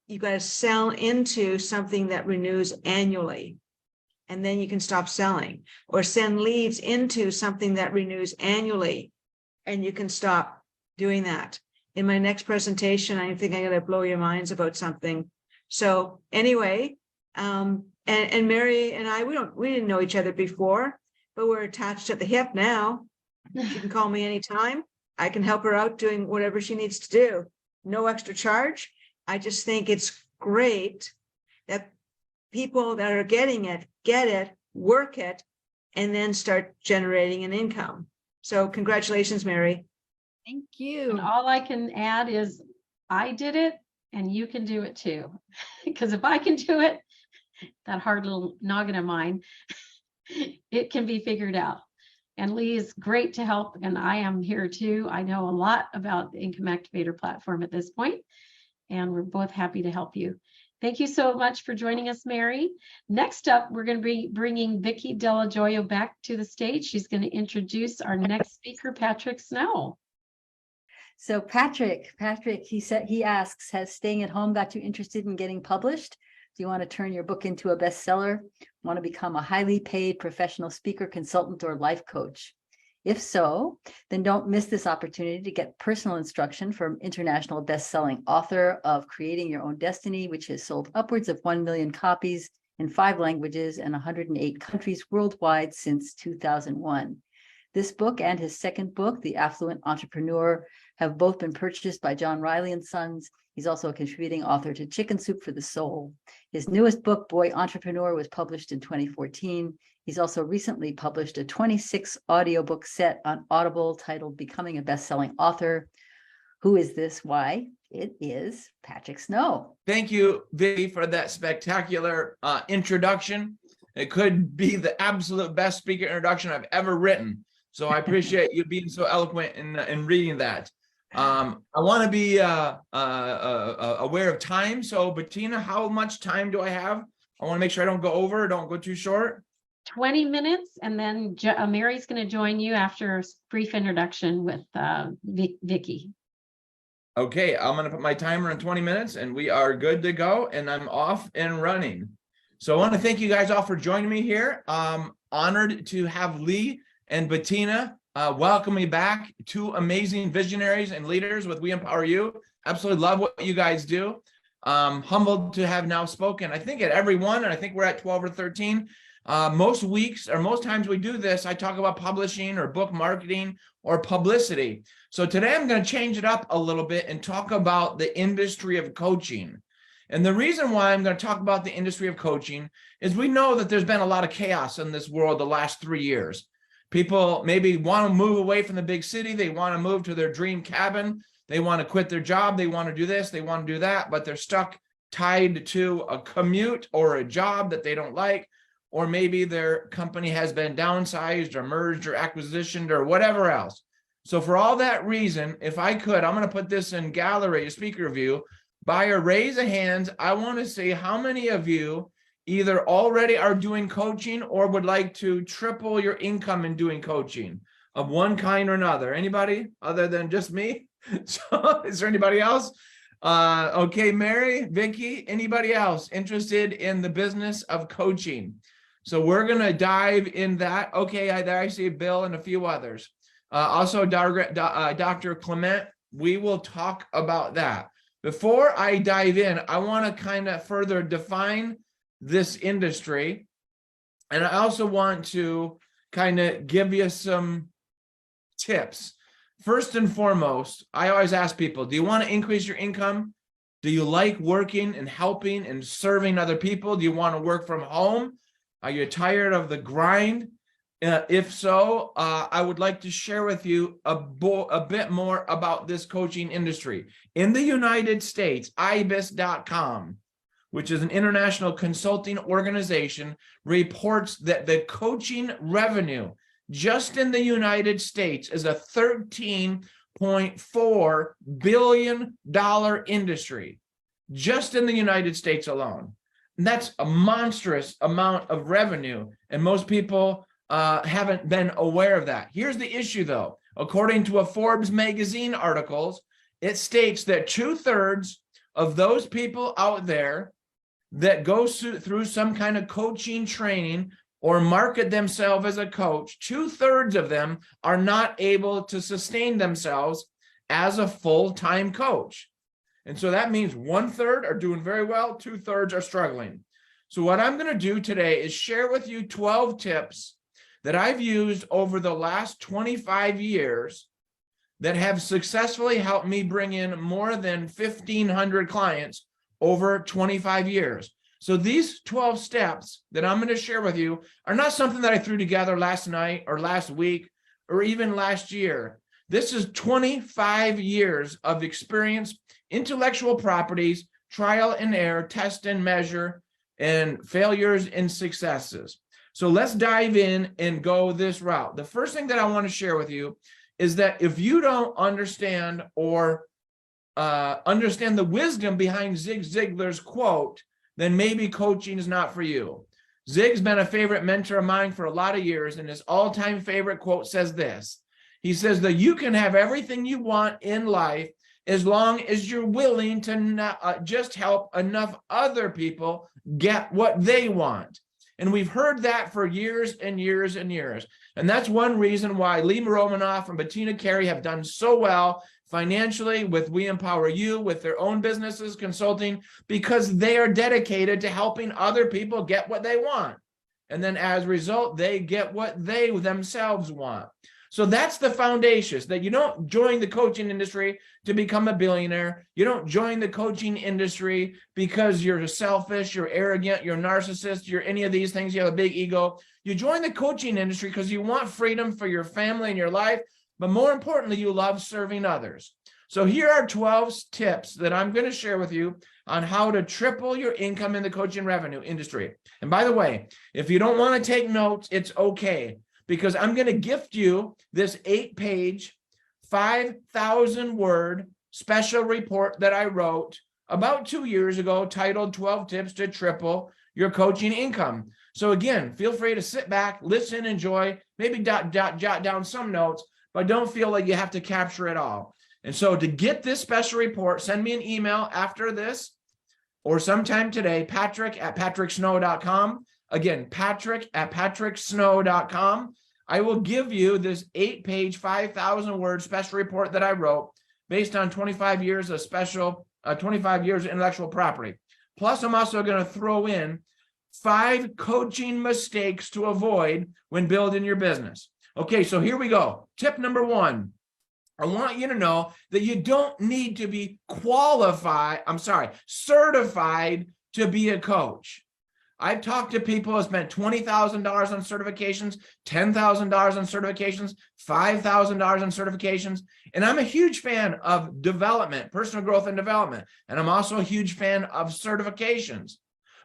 You got to sell into something that renews annually. and then you can stop selling, or send leads into something that renews annually and you can stop doing that. In my next presentation, I think I'm going to blow your minds about something. So anyway, and Mary and I, we didn't know each other before, but we're attached at the hip now. She can call me anytime. I can help her out doing whatever she needs to do. No extra charge. I just think it's great that people that are getting it, get it, work it, and then start generating an income. So congratulations, Mary. Thank you. And all I can add is I did it and you can do it too. Because if I can do it, that hard little noggin of mine, it can be figured out. And Lee is great to help, and I am here too. I know a lot about the Income Activator platform at this point, and we're both happy to help you. Thank you so much for joining us, Mary. Next up, we're going to be bringing Vicki Della Gioia back to the stage. She's going to introduce our next speaker, Patrick Snow. So Patrick, he asks, has staying at home got you interested in getting published? Do you want to turn your book into a bestseller? Want to become a highly paid professional speaker, consultant, or life coach? If so, then don't miss this opportunity to get personal instruction from international best-selling author of Creating Your Own Destiny, which has sold upwards of 1 million copies in 5 languages and 108 countries worldwide since 2001. This book and his second book, The Affluent Entrepreneur, have both been purchased by John Riley & Sons. He's also a contributing author to Chicken Soup for the Soul. His newest book, Boy Entrepreneur, was published in 2014. He's also recently published a 26 audiobook set on Audible titled Becoming a Best-Selling Author. Who is this? Why? It is Patrick Snow. Thank you, Vicki, for that spectacular introduction. It could be the absolute best speaker introduction I've ever written. So I appreciate you being so eloquent in reading that. I want to be aware of time. So Bettina, how much time do I have? I want to make sure I don't go over, don't go too short. 20 minutes, and then Mary's going to join you after a brief introduction with Vicki. Okay, I'm going to put my timer on 20 minutes and we are good to go, and I'm off and running. So I want to thank you guys all for joining me here. Honored to have Lee and Bettina welcome me back. 2 amazing visionaries and leaders with We Empower You. Absolutely love what you guys do. Humbled to have now spoken, I think, at every one, and I think we're at 12 or 13. Most weeks or most times we do this, I talk about publishing or book marketing or publicity. So today I'm going to change it up a little bit and talk about the industry of coaching. And the reason why I'm going to talk about the industry of coaching is we know that there's been a lot of chaos in this world the last 3 years. People maybe want to move away from the big city. They want to move to their dream cabin. They want to quit their job. They want to do this. They want to do that, but they're stuck tied to a commute or a job that they don't like. Or maybe their company has been downsized or merged or acquisitioned or whatever else. So for all that reason, if I could, I'm going to put this in gallery, speaker view. By a raise of hands, I want to see how many of you either already are doing coaching or would like to triple your income in doing coaching of one kind or another. Anybody other than just me? So is there anybody else? Okay, Mary, Vicki, anybody else interested in the business of coaching? So we're going to dive in that. Okay, there I see Bill and a few others. Also, Dr. Clement, we will talk about that. Before I dive in, I want to kind of further define this industry. And I also want to kind of give you some tips. First and foremost, I always ask people, do you want to increase your income? Do you like working and helping and serving other people? Do you want to work from home? Are you tired of the grind? If so, I would like to share with you a bit more about this coaching industry. In the United States, IBIS.com, which is an international consulting organization, reports that the coaching revenue just in the United States is a $13.4 billion industry, just in the United States alone. And that's a monstrous amount of revenue, and most people haven't been aware of that. Here's the issue, though. According to a Forbes magazine article, it states that 2/3 of those people out there that goes through some kind of coaching training or market themselves as a coach, 2/3 of them are not able to sustain themselves as a full-time coach. And so that means 1/3 are doing very well, 2/3 are struggling. So what I'm going to do today is share with you 12 tips that I've used over the last 25 years that have successfully helped me bring in more than 1,500 clients over 25 years. So these 12 steps that I'm going to share with you are not something that I threw together last night or last week or even last year. This is 25 years of experience, intellectual properties, trial and error, test and measure, and failures and successes. So let's dive in and go this route. The first thing that I want to share with you is that if you don't understand or understand the wisdom behind Zig Ziglar's quote, then maybe coaching is not for you. Zig's been a favorite mentor of mine for a lot of years, and his all-time favorite quote says this. He says that you can have everything you want in life as long as you're willing to just help enough other people get what they want. And we've heard that for years and years and years. And that's one reason why Lee Romanoff and Bettina Carey have done so well financially with We Empower You, with their own businesses, consulting, because they are dedicated to helping other people get what they want. And then as a result, they get what they themselves want. So that's the foundation, that you don't join the coaching industry to become a billionaire. You don't join the coaching industry because you're selfish, you're arrogant, you're narcissist, you're any of these things, you have a big ego. You join the coaching industry because you want freedom for your family and your life, but more importantly, you love serving others. So here are 12 tips that I'm going to share with you on how to triple your income in the coaching revenue industry. And by the way, if you don't want to take notes, it's okay, because I'm going to gift you this 8-page, 5,000-word special report that I wrote about 2 years ago titled 12 Tips to Triple Your Coaching Income. So again, feel free to sit back, listen, enjoy, maybe jot down some notes, but don't feel like you have to capture it all. And so to get this special report, send me an email after this or sometime today, patrick@patricksnow.com. Again, patrick@patricksnow.com. I will give you this 8-page, 5,000-word special report that I wrote based on 25 years of 25 years of intellectual property. Plus, I'm also going to throw in 5 coaching mistakes to avoid when building your business. Okay, so here we go. Tip number 1. I want you to know that you don't need to be certified to be a coach. I've talked to people who spent $20,000 on certifications, $10,000 on certifications, $5,000 on certifications. And I'm a huge fan of development, personal growth and development. And I'm also a huge fan of certifications.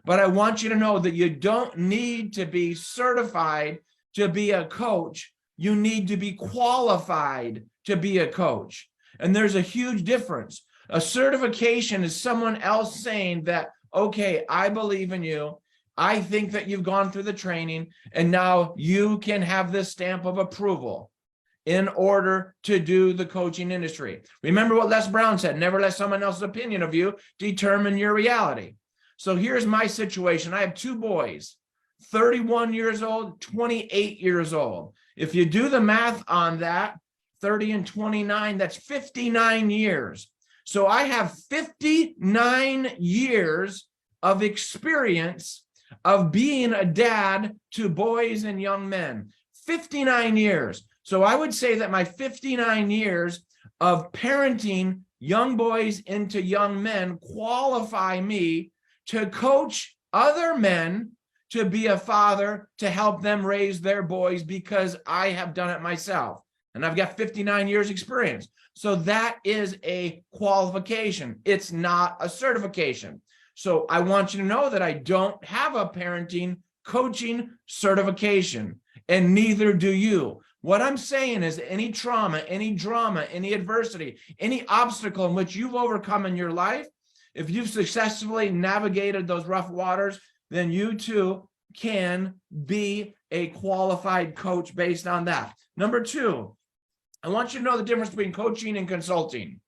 But I want you to know that you don't need to be certified to be a coach. You need to be qualified to be a coach. And there's a huge difference. A certification is someone else saying that, okay, I believe in you. I think that you've gone through the training, and now you can have this stamp of approval in order to do the coaching industry. Remember what Les Brown said, never let someone else's opinion of you determine your reality. So here's my situation. I have 2 boys, 31 years old, 28 years old. If you do the math on that, 30 and 29, that's 59 years. So I have 59 years of experience of being a dad to boys and young men. 59 years. So I would say that my 59 years of parenting young boys into young men qualify me to coach other men to be a father, to help them raise their boys, because I have done it myself. And I've got 59 years experience. So that is a qualification. It's not a certification. So I want you to know that I don't have a parenting coaching certification, and neither do you. What I'm saying is any trauma, any drama, any adversity, any obstacle in which you've overcome in your life, if you've successfully navigated those rough waters, then you too can be a qualified coach based on that. Number 2, I want you to know the difference between coaching and consulting.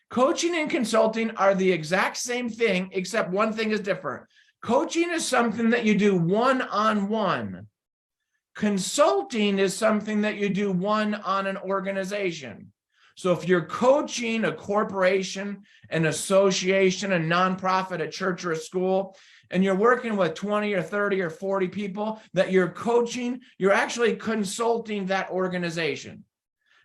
Coaching and consulting are the exact same thing, except one thing is different. Coaching is something that you do one-on-one. Consulting is something that you do one on an organization. So if you're coaching a corporation, an association, a nonprofit, a church, or a school, and you're working with 20 or 30 or 40 people that you're coaching, you're actually consulting that organization.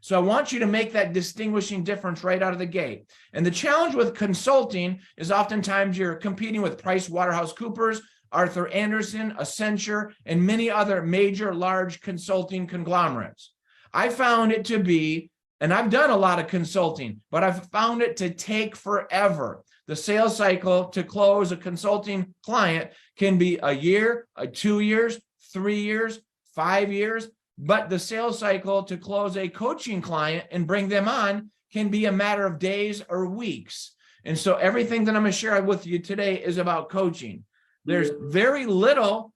So I want you to make that distinguishing difference right out of the gate. And the challenge with consulting is oftentimes you're competing with PricewaterhouseCoopers, Arthur Andersen, Accenture, and many other major large consulting conglomerates. I found it to be, and I've done a lot of consulting, but I've found it to take forever. The sales cycle to close a consulting client can be a year, 2 years, 3 years, 5 years, but the sales cycle to close a coaching client and bring them on can be a matter of days or weeks. And so everything that I'm going to share with you today is about coaching. There's very little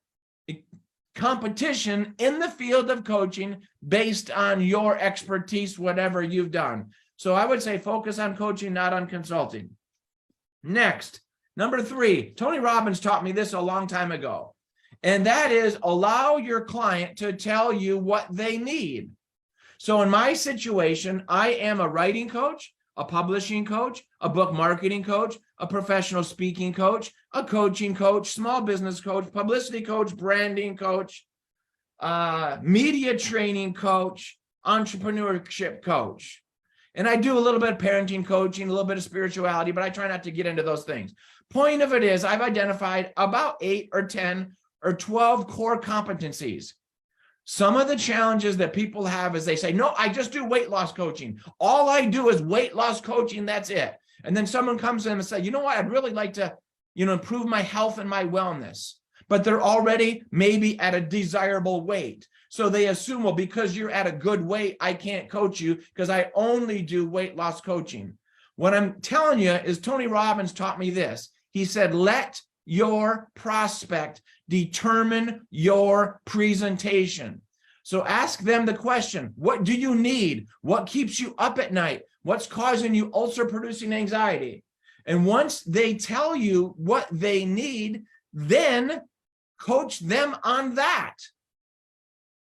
competition in the field of coaching based on your expertise, whatever you've done. So I would say focus on coaching, not on consulting. Next, number 3, Tony Robbins taught me this a long time ago, and that is allow your client to tell you what they need. So in my situation, I am a writing coach, a publishing coach, a book marketing coach, a professional speaking coach, a coaching coach, small business coach, publicity coach, branding coach, media training coach, entrepreneurship coach. And I do a little bit of parenting coaching, a little bit of spirituality, but I try not to get into those things. Point of it is I've identified about 8 or 10 or 12 core competencies. Some of the challenges that people have is they say, no, I just do weight loss coaching. All I do is weight loss coaching. That's it. And then someone comes to them and say, you know what, I'd really like to, improve my health and my wellness, but they're already maybe at a desirable weight. So they assume, well, because you're at a good weight, I can't coach you because I only do weight loss coaching. What I'm telling you is Tony Robbins taught me this. He said, let your prospect determine your presentation. So ask them the question, what do you need? What keeps you up at night? What's causing you ulcer-producing anxiety? And once they tell you what they need, then coach them on that.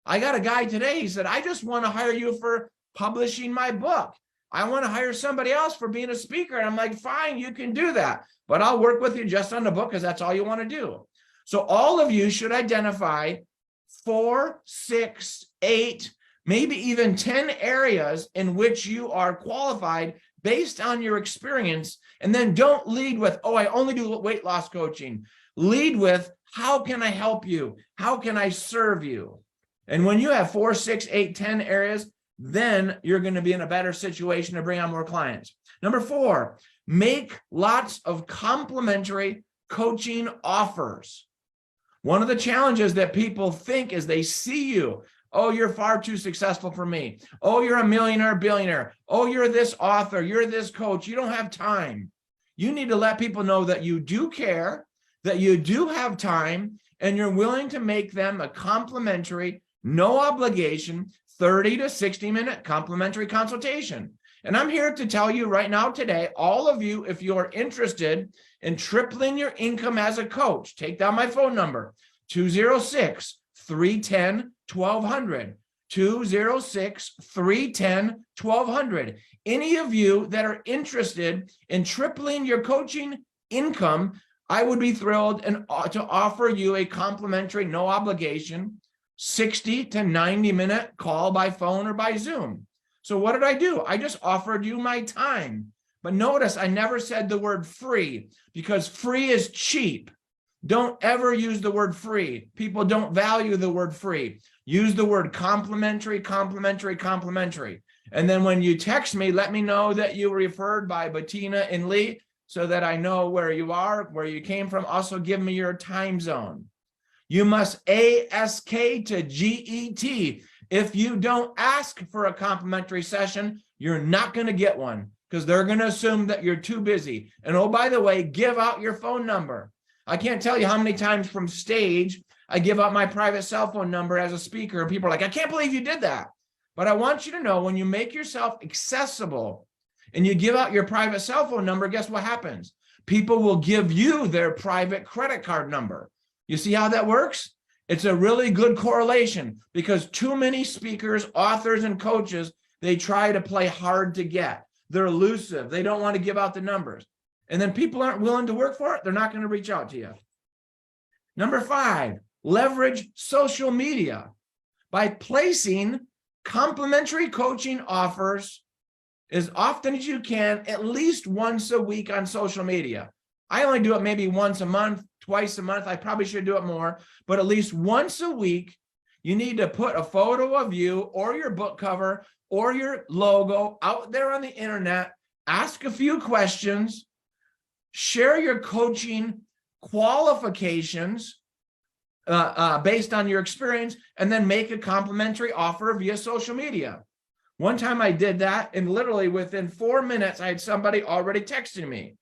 I got a guy today, he said, I just want to hire you for publishing my book. I want to hire somebody else for being a speaker. And I'm like, fine, you can do that, but I'll work with you just on the book because that's all you want to do. So all of you should identify 4, 6, 8, maybe even 10 areas in which you are qualified based on your experience. And then don't lead with, oh, I only do weight loss coaching. Lead with, how can I help you? How can I serve you? And when you have 4, 6, 8, 10 areas, then you're going to be in a better situation to bring on more clients. Number 4, make lots of complimentary coaching offers. One of the challenges that people think is they see you. Oh, you're far too successful for me. Oh, you're a millionaire, billionaire. Oh, you're this author. You're this coach. You don't have time. You need to let people know that you do care, that you do have time, and you're willing to make them a complimentary, no obligation, 30 to 60-minute complimentary consultation. And I'm here to tell you right now today, all of you, if you're interested in tripling your income as a coach, take down my phone number, 206-310-1200, 206-310-1200. Any of you that are interested in tripling your coaching income, I would be thrilled to offer you a complimentary, no obligation, 60 to 90-minute call by phone or by Zoom. So what did I do? I just offered you my time. But notice I never said the word free because free is cheap. Don't ever use the word free. People don't value the word free. Use the word complimentary, complimentary, complimentary. And then when you text me, let me know that you were referred by Bettina and Lee so that I know where you are, where you came from. Also give me your time zone. You must ASK to GET. If you don't ask for a complimentary session, you're not going to get one because they're going to assume that you're too busy. And oh, by the way, give out your phone number. I can't tell you how many times from stage I give out my private cell phone number as a speaker and people are like, I can't believe you did that. But I want you to know when you make yourself accessible and you give out your private cell phone number, guess what happens? people will give you their private credit card number. You see how that works? It's a really good correlation because too many speakers, authors, and coaches, they try to play hard to get. They're elusive. They don't want to give out the numbers. And then people aren't willing to work for it. They're not going to reach out to you. Number 5, leverage social media by placing complimentary coaching offers as often as you can, at least once a week on social media. I only do it maybe once a month, twice a month. I probably should do it more, but at least once a week, you need to put a photo of you or your book cover or your logo out there on the internet, ask a few questions, share your coaching qualifications based on your experience, and then make a complimentary offer via social media. One time I did that, and literally within 4 minutes, I had somebody already texting me.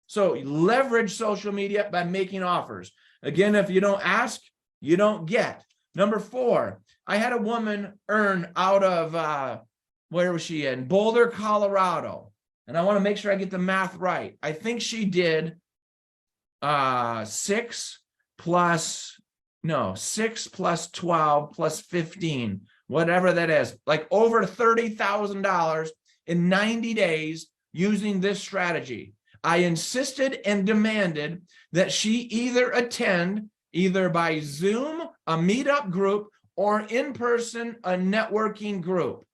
So leverage social media by making offers. Again, if you don't ask, you don't get. Number 4, I had a woman earn out of, where was she in? Boulder, Colorado. And I want to make sure I get the math right. I think she did 6 plus 12 plus 15, whatever that is, like over $30,000 in 90 days using this strategy. I insisted and demanded that she either attend either by Zoom, a meetup group, or in person, a networking group.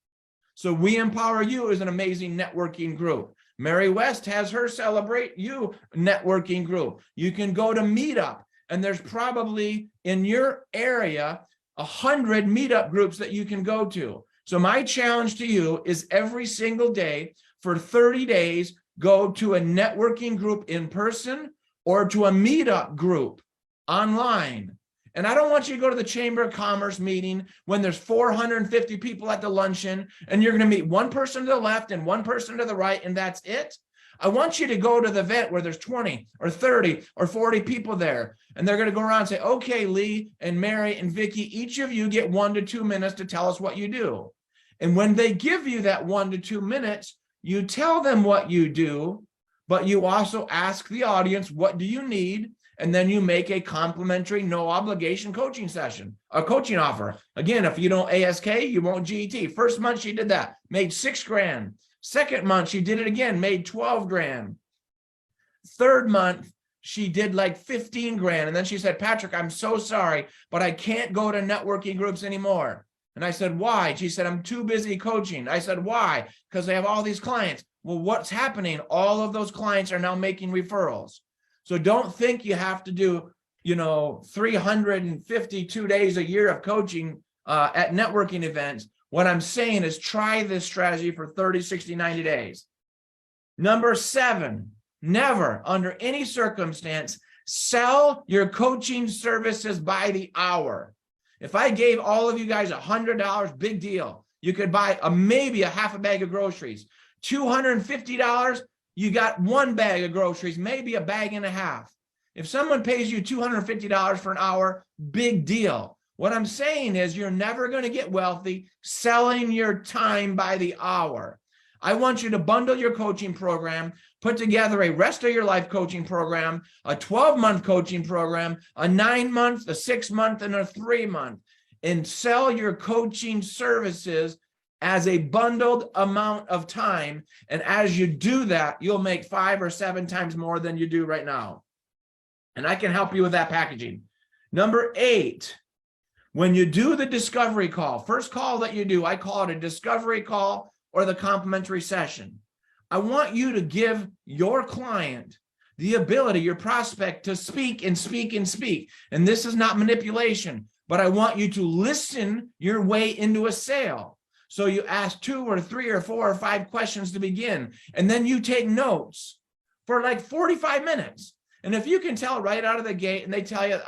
So We Empower You is an amazing networking group. Mary West has her Celebrate You networking group. You can go to Meetup, and there's probably in your area 100 meetup groups that you can go to. So my challenge to you is every single day for 30 days, go to a networking group in person or to a meetup group online. And I don't want you to go to the Chamber of Commerce meeting when there's 450 people at the luncheon and you're going to meet one person to the left and one person to the right, and that's it. I want you to go to the event where there's 20 or 30 or 40 people there, and they're going to go around and say, okay, Lee and Mary and Vicky, each of you get 1 to 2 minutes to tell us what you do. And when they give you that 1 to 2 minutes, you tell them what you do, but you also ask the audience, what do you need? And then you make a complimentary, no obligation coaching session, a coaching offer. Again, if you don't ASK, you won't GET. First month she did that, made $6 grand. Second month, she did it again, made 12 grand. Third month, she did like 15 grand. And then she said, Patrick, I'm so sorry, but I can't go to networking groups anymore. And I said, why? She said, I'm too busy coaching. I said, why? Because I have all these clients. Well, what's happening? All of those clients are now making referrals. So don't think you have to do, 352 days a year of coaching at networking events. What I'm saying is try this strategy for 30, 60, 90 days. Number 7, never under any circumstance, sell your coaching services by the hour. If I gave all of you guys $100, big deal. You could buy maybe a half a bag of groceries. $250, you got 1 bag of groceries, maybe a bag and a half. If someone pays you $250 for an hour, big deal. What I'm saying is you're never going to get wealthy selling your time by the hour. I want you to bundle your coaching program, put together a rest of your life coaching program, a 12-month coaching program, a 9-month, a 6-month, and a 3-month, and sell your coaching services as a bundled amount of time. And as you do that, you'll make 5 or 7 times more than you do right now. And I can help you with that packaging. Number 8, when you do the discovery call, first call that you do, I call it a discovery call or the complimentary session. I want you to give your client the ability, your prospect, to speak and speak and speak. And this is not manipulation, but I want you to listen your way into a sale. So you ask 2 or 3 or 4 or 5 questions to begin, and then you take notes for like 45 minutes. And if you can tell right out of the gate, and they tell you,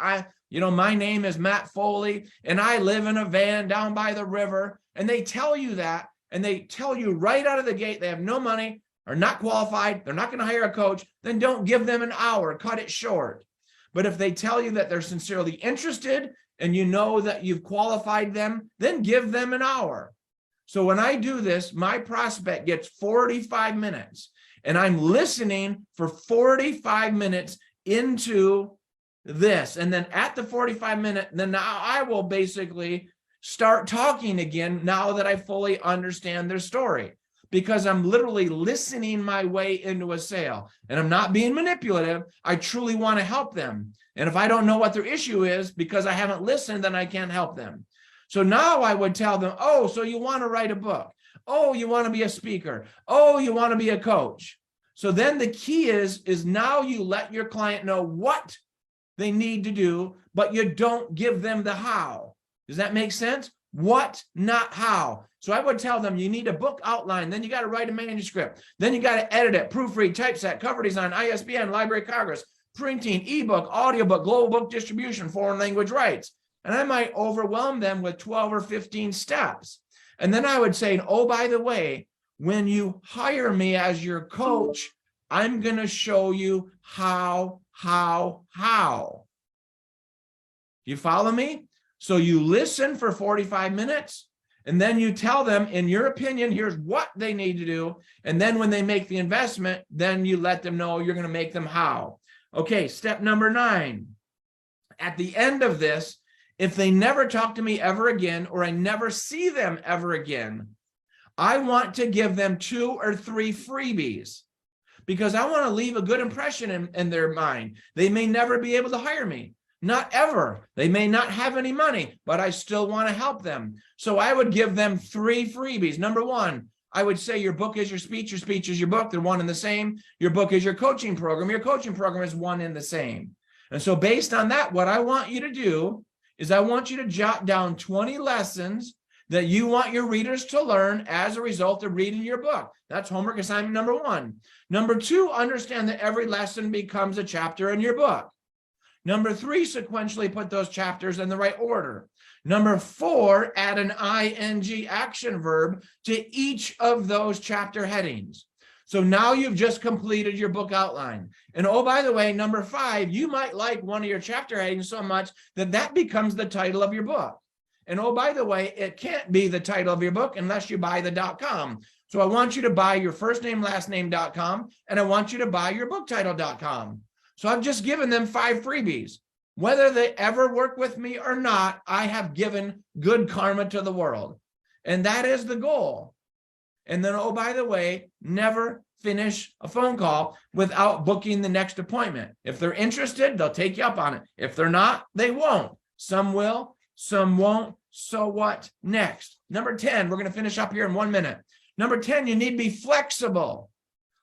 my name is Matt Foley, and I live in a van down by the river, and they tell you that, and they tell you right out of the gate they have no money, are not qualified, they're not going to hire a coach, then don't give them an hour, cut it short. But if they tell you that they're sincerely interested, and you know that you've qualified them, then give them an hour. So when I do this, my prospect gets 45 minutes. And I'm listening for 45 minutes into this. And then at the 45-minute, then now I will basically start talking again now that I fully understand their story, because I'm literally listening my way into a sale, and I'm not being manipulative. I truly want to help them. And if I don't know what their issue is because I haven't listened, then I can't help them. So now I would tell them, oh, so you want to write a book. Oh, you want to be a speaker. Oh, you want to be a coach. So then the key is now you let your client know what they need to do, but you don't give them the how. Does that make sense? What, not how. So I would tell them you need a book outline, then you got to write a manuscript, then you got to edit it, proofread, typeset, cover design, ISBN, Library of Congress, printing, ebook, audiobook, global book distribution, foreign language rights. And I might overwhelm them with 12 or 15 steps. And then I would say, oh, by the way, when you hire me as your coach, I'm going to show you how. You follow me? So you listen for 45 minutes, and then you tell them, in your opinion, here's what they need to do. And then when they make the investment, then you let them know you're going to make them how. Okay, step number 9. At the end of this, if they never talk to me ever again, or I never see them ever again, I want to give them 2 or 3 freebies, because I want to leave a good impression in their mind. They may never be able to hire me. Not ever. They may not have any money, but I still want to help them. So I would give them 3 freebies. Number 1, I would say your book is your speech is your book. They're one and the same. Your book is your coaching program is one and the same. And so based on that, what I want you to do is I want you to jot down 20 lessons that you want your readers to learn as a result of reading your book. That's homework assignment number 1. Number 2, understand that every lesson becomes a chapter in your book. Number 3, sequentially put those chapters in the right order. Number 4, add an ing action verb to each of those chapter headings. So now you've just completed your book outline. And oh, by the way, number 5, you might like one of your chapter headings so much that that becomes the title of your book. And oh, by the way, it can't be the title of your book unless you buy the .com. So I want you to buy your first name, last name.com, and I want you to buy your book title.com. So I've just given them 5 freebies. Whether they ever work with me or not, I have given good karma to the world. And that is the goal. And then, oh, by the way, never finish a phone call without booking the next appointment. If they're interested, they'll take you up on it. If they're not, they won't. Some will, some won't. So what next? Number 10, we're going to finish up here in 1 minute. Number 10, you need to be flexible.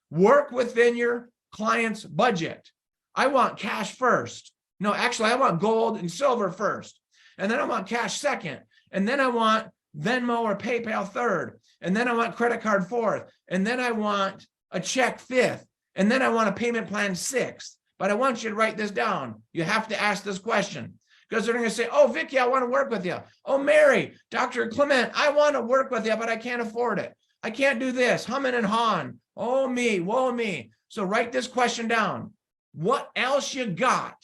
Work within your client's budget. I want cash first. No, actually, I want gold and silver first. And then I want cash second. And then I want Venmo or PayPal third. And then I want credit card fourth. And then I want a check fifth. And then I want a payment plan sixth. But I want you to write this down. You have to ask this question, because they're going to say, oh, Vicky, I want to work with you. Oh, Mary, Dr. Clement, I want to work with you, but I can't afford it. I can't do this. Humming and hawing. Oh, me, woe me. So write this question down. What else you got?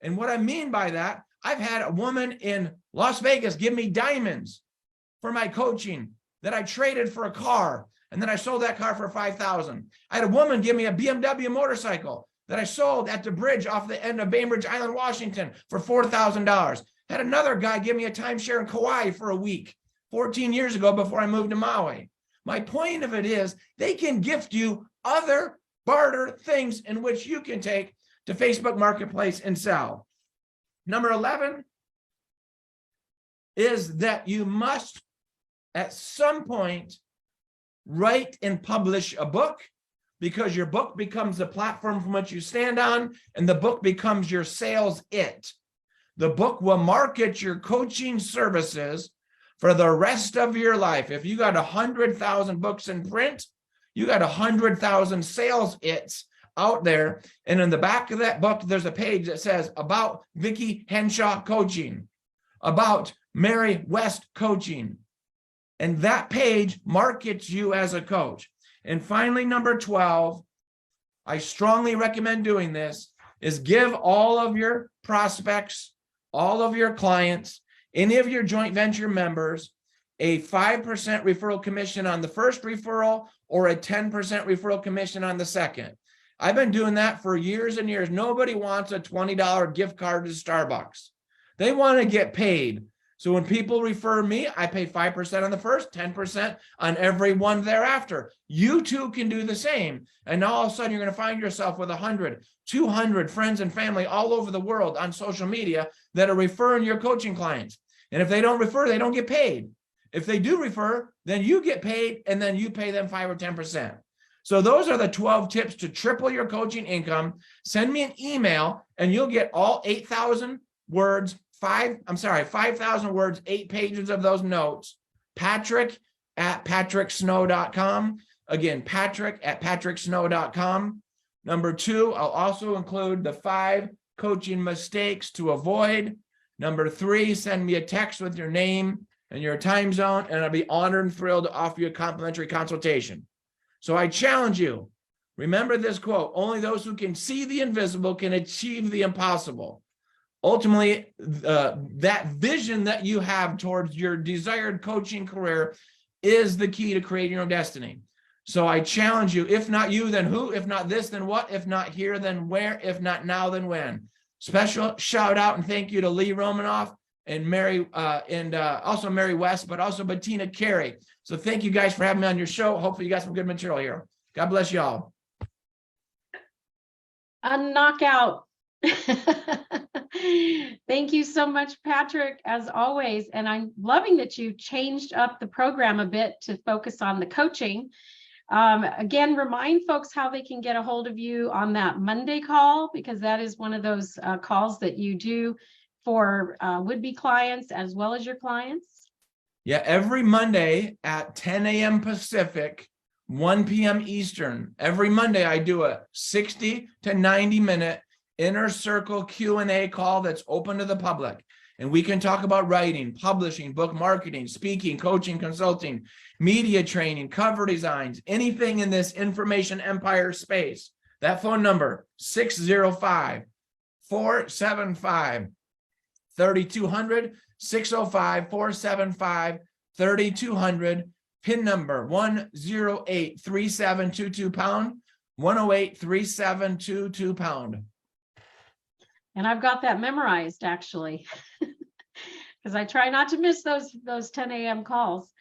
And what I mean by that, I've had a woman in Las Vegas give me diamonds for my coaching that I traded for a car, and then I sold that car for $5,000. I had a woman give me a BMW motorcycle that I sold at the bridge off the end of Bainbridge Island, Washington for $4,000. Had another guy give me a timeshare in Kauai for a week 14 years ago before I moved to Maui. My point of it is they can gift you other barter things in which you can take to Facebook Marketplace and sell. Number 11 is that you must, at some point, write and publish a book, because your book becomes the platform from which you stand on, and the book becomes your sales it. The book will market your coaching services for the rest of your life. If you got 100,000 books in print, you got 100,000 sales its out there. And in the back of that book, there's a page that says about Vicky Henshaw Coaching, about Mary West Coaching. And that page markets you as a coach. And finally, number 12, I strongly recommend doing this, is give all of your prospects, all of your clients, any of your joint venture members, a 5% referral commission on the first referral, or a 10% referral commission on the second. I've been doing that for years and years. Nobody wants a $20 gift card to Starbucks. They want to get paid. So when people refer me, I pay 5% on the first, 10% on every one thereafter. You too can do the same. And now all of a sudden you're going to find yourself with 100, 200 friends and family all over the world on social media that are referring your coaching clients. And if they don't refer, they don't get paid. If they do refer, then you get paid, and then you pay them 5 or 10%. So those are the 12 tips to triple your coaching income. Send me an email and you'll get all 8,000 words, 5,000 words, 8 pages of those notes. Patrick@patricksnow.com. Again, Patrick@patricksnow.com. Number 2, I'll also include the 5 coaching mistakes to avoid. Number 3, send me a text with your name and your time zone, and I'll be honored and thrilled to offer you a complimentary consultation. So I challenge you, remember this quote: only those who can see the invisible can achieve the impossible. Ultimately, that vision that you have towards your desired coaching career is the key to creating your own destiny. So I challenge you, if not you, then who? If not this, then what? If not here, then where? If not now, then when? Special shout out and thank you to Lee Romanoff and Mary, also Mary West, but also Bettina Carey. So thank you guys for having me on your show. Hopefully you got some good material here. God bless y'all. A knockout. Thank you so much, Patrick, as always. And I'm loving that you changed up the program a bit to focus on the coaching. Again, remind folks how they can get a hold of you on that Monday call, because that is one of those calls that you do for would-be clients as well as your clients. Yeah, every Monday at 10 a.m. Pacific, 1 p.m. Eastern. Every Monday I do a 60 to 90 minute inner circle Q&A call that's open to the public. And we can talk about writing, publishing, book marketing, speaking, coaching, consulting, media training, cover designs, anything in this information empire space. That phone number, 605-475-3200, 605-475-3200, PIN number 1083722 1083722 And I've got that memorized, actually, because I try not to miss those 10 a.m. calls.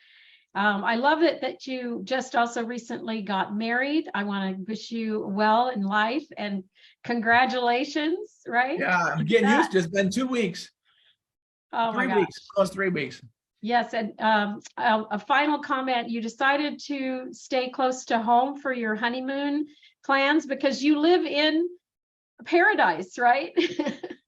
I love it that you just also recently got married. I want to wish you well in life and congratulations, right? Yeah, I'm getting used to it. It's been 2 weeks. Oh my 3 gosh. weeks, almost 3 weeks. Yes, and a final comment. You decided to stay close to home for your honeymoon plans because you live in paradise, right?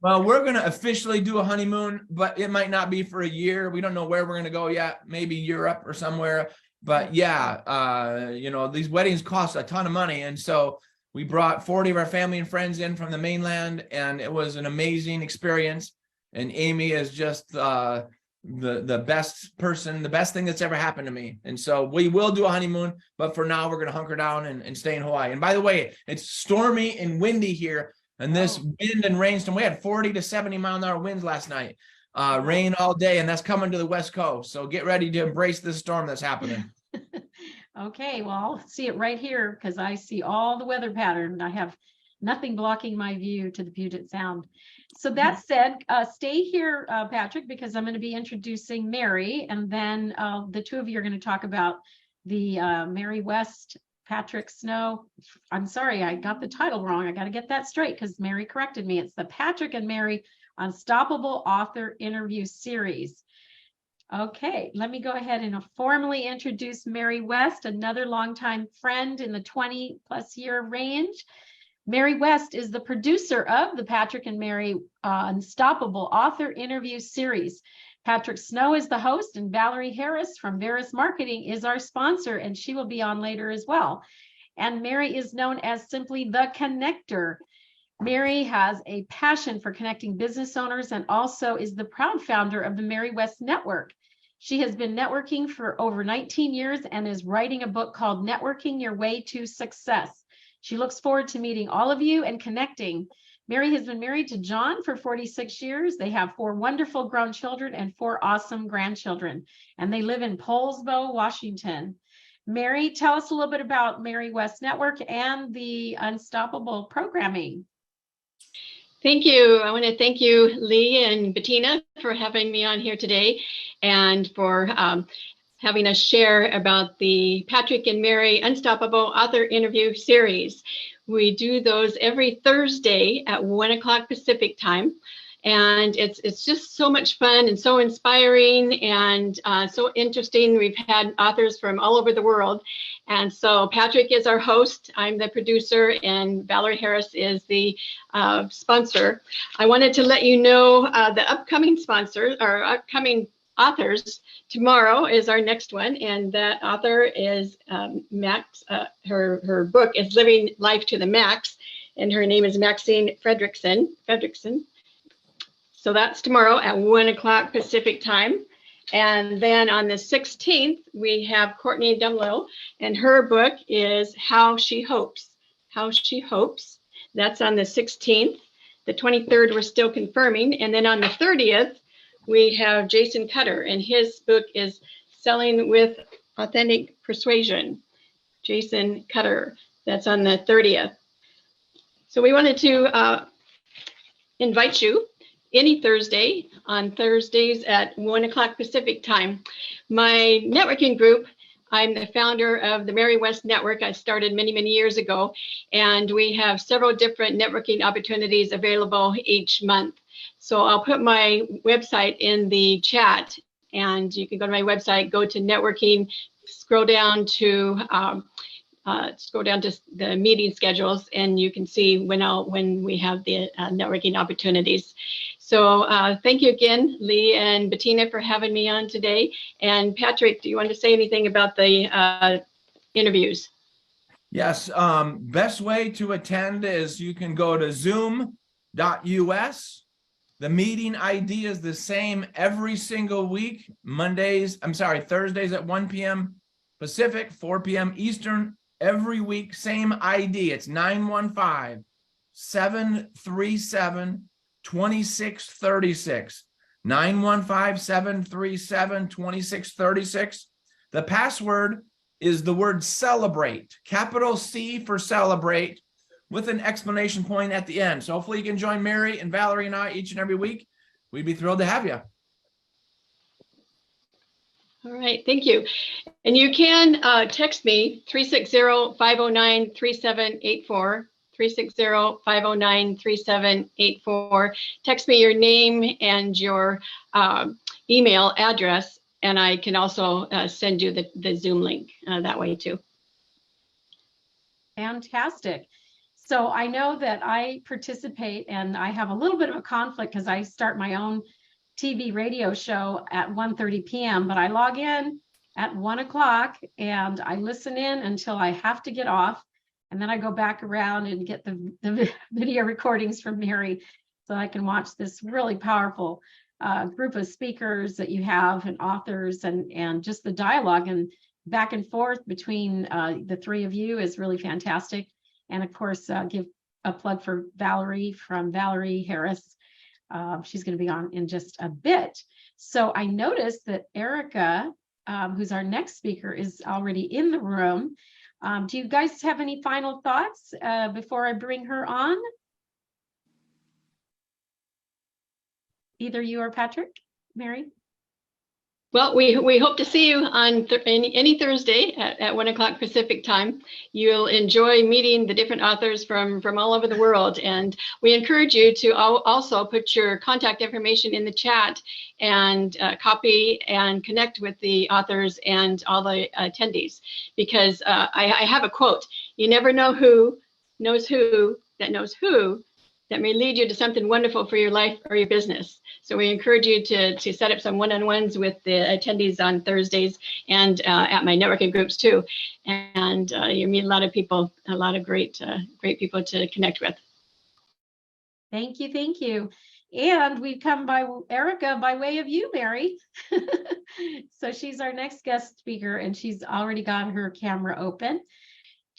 Well, we're going to officially do a honeymoon, but it might not be for a year. We don't know where we're going to go yet. Maybe Europe or somewhere. But yeah, you know, these weddings cost a ton of money. And so we brought 40 of our family and friends in from the mainland, and it was an amazing experience. And Amy is just the best person, the best thing that's ever happened to me. And so we will do a honeymoon, but for now we're going to hunker down and stay in Hawaii. And by the way, it's stormy and windy here. And this wind and rainstorm, we had 40 to 70 mile an hour winds last night, rain all day, and that's coming to the West Coast. So get ready to embrace this storm that's happening. Okay, well, I'll see it right here because I see all the weather pattern. I have nothing blocking my view to the Puget Sound. So that said, stay here, Patrick, because I'm going to be introducing Mary, and then the two of you are going to talk about the Mary West, Patrick Snow. I'm sorry, I got the title wrong. I got to get that straight because Mary corrected me. It's the Patrick and Mary Unstoppable Author Interview Series. Okay, let me go ahead and formally introduce Mary West, another longtime friend in the 20+ year range. Mary West is the producer of the Patrick and Mary Unstoppable Author Interview Series. Patrick Snow is the host, and Valerie Harris from Veris Marketing is our sponsor, and she will be on later as well. And Mary is known as simply the Connector. Mary has a passion for connecting business owners and also is the proud founder of the Mary West Network. She has been networking for over 19 years and is writing a book called Networking Your Way to Success. She looks forward to meeting all of you and connecting. Mary has been married to John for 46 years. They have 4 wonderful grown children and 4 awesome grandchildren, and they live in Poulsbo, Washington. Mary, tell us a little bit about Mary West Network and the Unstoppable programming. Thank you. I want to thank you, Lee and Bettina, for having me on here today and for having us share about the Patrick and Mary Unstoppable Author Interview Series. We do those every Thursday at 1 o'clock Pacific time. And it's just so much fun and so inspiring and so interesting. We've had authors from all over the world. And so Patrick is our host. I'm the producer, and Valerie Harris is the sponsor. I wanted to let you know the upcoming sponsors or upcoming authors. Tomorrow is our next one, and that author is Max. Her book is Living Life to the Max, and her name is Maxine Fredrickson. So that's tomorrow at 1 o'clock Pacific time. And then on the 16th, we have Courtney Dumlow, and her book is How She Hopes. How She Hopes. That's on the 16th. The 23rd, we're still confirming. And then on the 30th, we have Jason Cutter, and his book is Selling with Authentic Persuasion. Jason Cutter. That's on the 30th. So we wanted to invite you any Thursday, on Thursdays at 1 o'clock Pacific time. My networking group, I'm the founder of the Mary West Network. I started many, many years ago, and we have several different networking opportunities available each month. So I'll put my website in the chat, and you can go to my website, go to networking, scroll down to the meeting schedules, and you can see when we have the networking opportunities. So thank you again, Lee and Bettina, for having me on today. And Patrick, do you want to say anything about the interviews? Yes, best way to attend is you can go to zoom.us. The meeting ID is the same every single week. Thursdays at 1 p.m. Pacific, 4 p.m. Eastern, every week, same ID. It's 915-737-2636. 915-737-2636. The password is the word celebrate, capital C for celebrate, with an exclamation point at the end. So hopefully you can join Mary and Valerie and I each and every week. We'd be thrilled to have you. All right, thank you. And you can text me 360-509-3784. 360-509-3784. Text me your name and your email address, and I can also send you the Zoom link that way too. Fantastic. So I know that I participate, and I have a little bit of a conflict because I start my own TV radio show at 1:30 p.m., but I log in at 1 o'clock and I listen in until I have to get off. And then I go back around and get the video recordings from Mary so I can watch this really powerful group of speakers that you have and authors, and just the dialogue and back and forth between the three of you is really fantastic. And of course, give a plug for Valerie from Valerie Harris. She's going to be on in just a bit. So I noticed that Erica, who's our next speaker, is already in the room. Do you guys have any final thoughts before I bring her on? Either you or Patrick, Mary? Well, we hope to see you on any Thursday at 1 o'clock Pacific time. You'll enjoy meeting the different authors from all over the world. And we encourage you to also put your contact information in the chat and copy and connect with the authors and all the attendees. Because I have a quote: you never know who knows who that knows who that may lead you to something wonderful for your life or your business. So we encourage you to set up some one-on-ones with the attendees on Thursdays and at my networking groups too. And you meet a lot of people, a lot of great people to connect with. Thank you, thank you. And we've come by Erica by way of you, Mary. So she's our next guest speaker, and she's already got her camera open.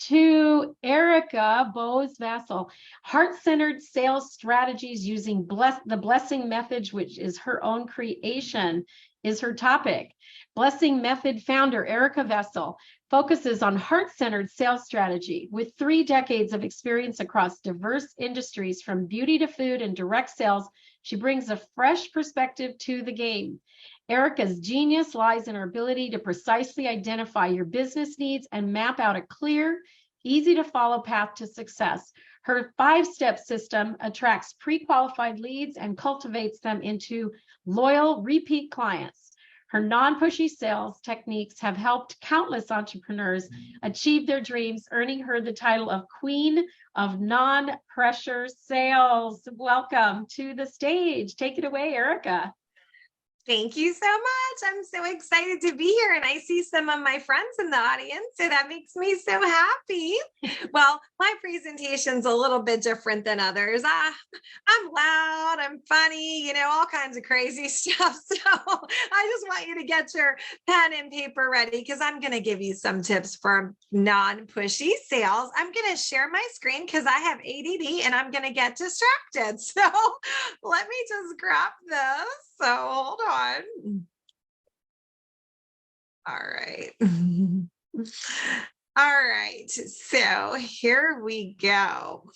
to Erica Bose-Vassell. Heart-centered sales strategies using the blessing method, which is her own creation, is her topic. Blessing Method founder Erica Vassell focuses on heart-centered sales strategy. With 3 decades of experience across diverse industries from beauty to food and direct sales, she brings a fresh perspective to the game. Erica's genius lies in her ability to precisely identify your business needs and map out a clear, easy to follow path to success. Her 5-step system attracts pre-qualified leads and cultivates them into loyal repeat clients. Her non-pushy sales techniques have helped countless entrepreneurs achieve their dreams, earning her the title of Queen of Non-Pressure Sales. Welcome to the stage. Take it away, Erica. Thank you so much. I'm so excited to be here, and I see some of my friends in the audience, so that makes me so happy. Well, my presentation's a little bit different than others. I'm loud, I'm funny, you know, all kinds of crazy stuff. So I just want you to get your pen and paper ready, because I'm going to give you some tips for non-pushy sales. I'm going to share my screen because I have ADD and I'm going to get distracted. So let me just grab this. So hold on. All right. All right. So here we go.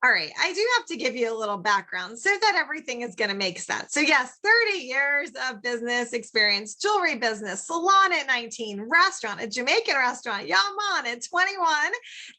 All right, I do have to give you a little background so that everything is going to make sense. So yes, 30 years of business experience, jewelry business, salon at 19, restaurant, a Jamaican restaurant, Yaman at 21,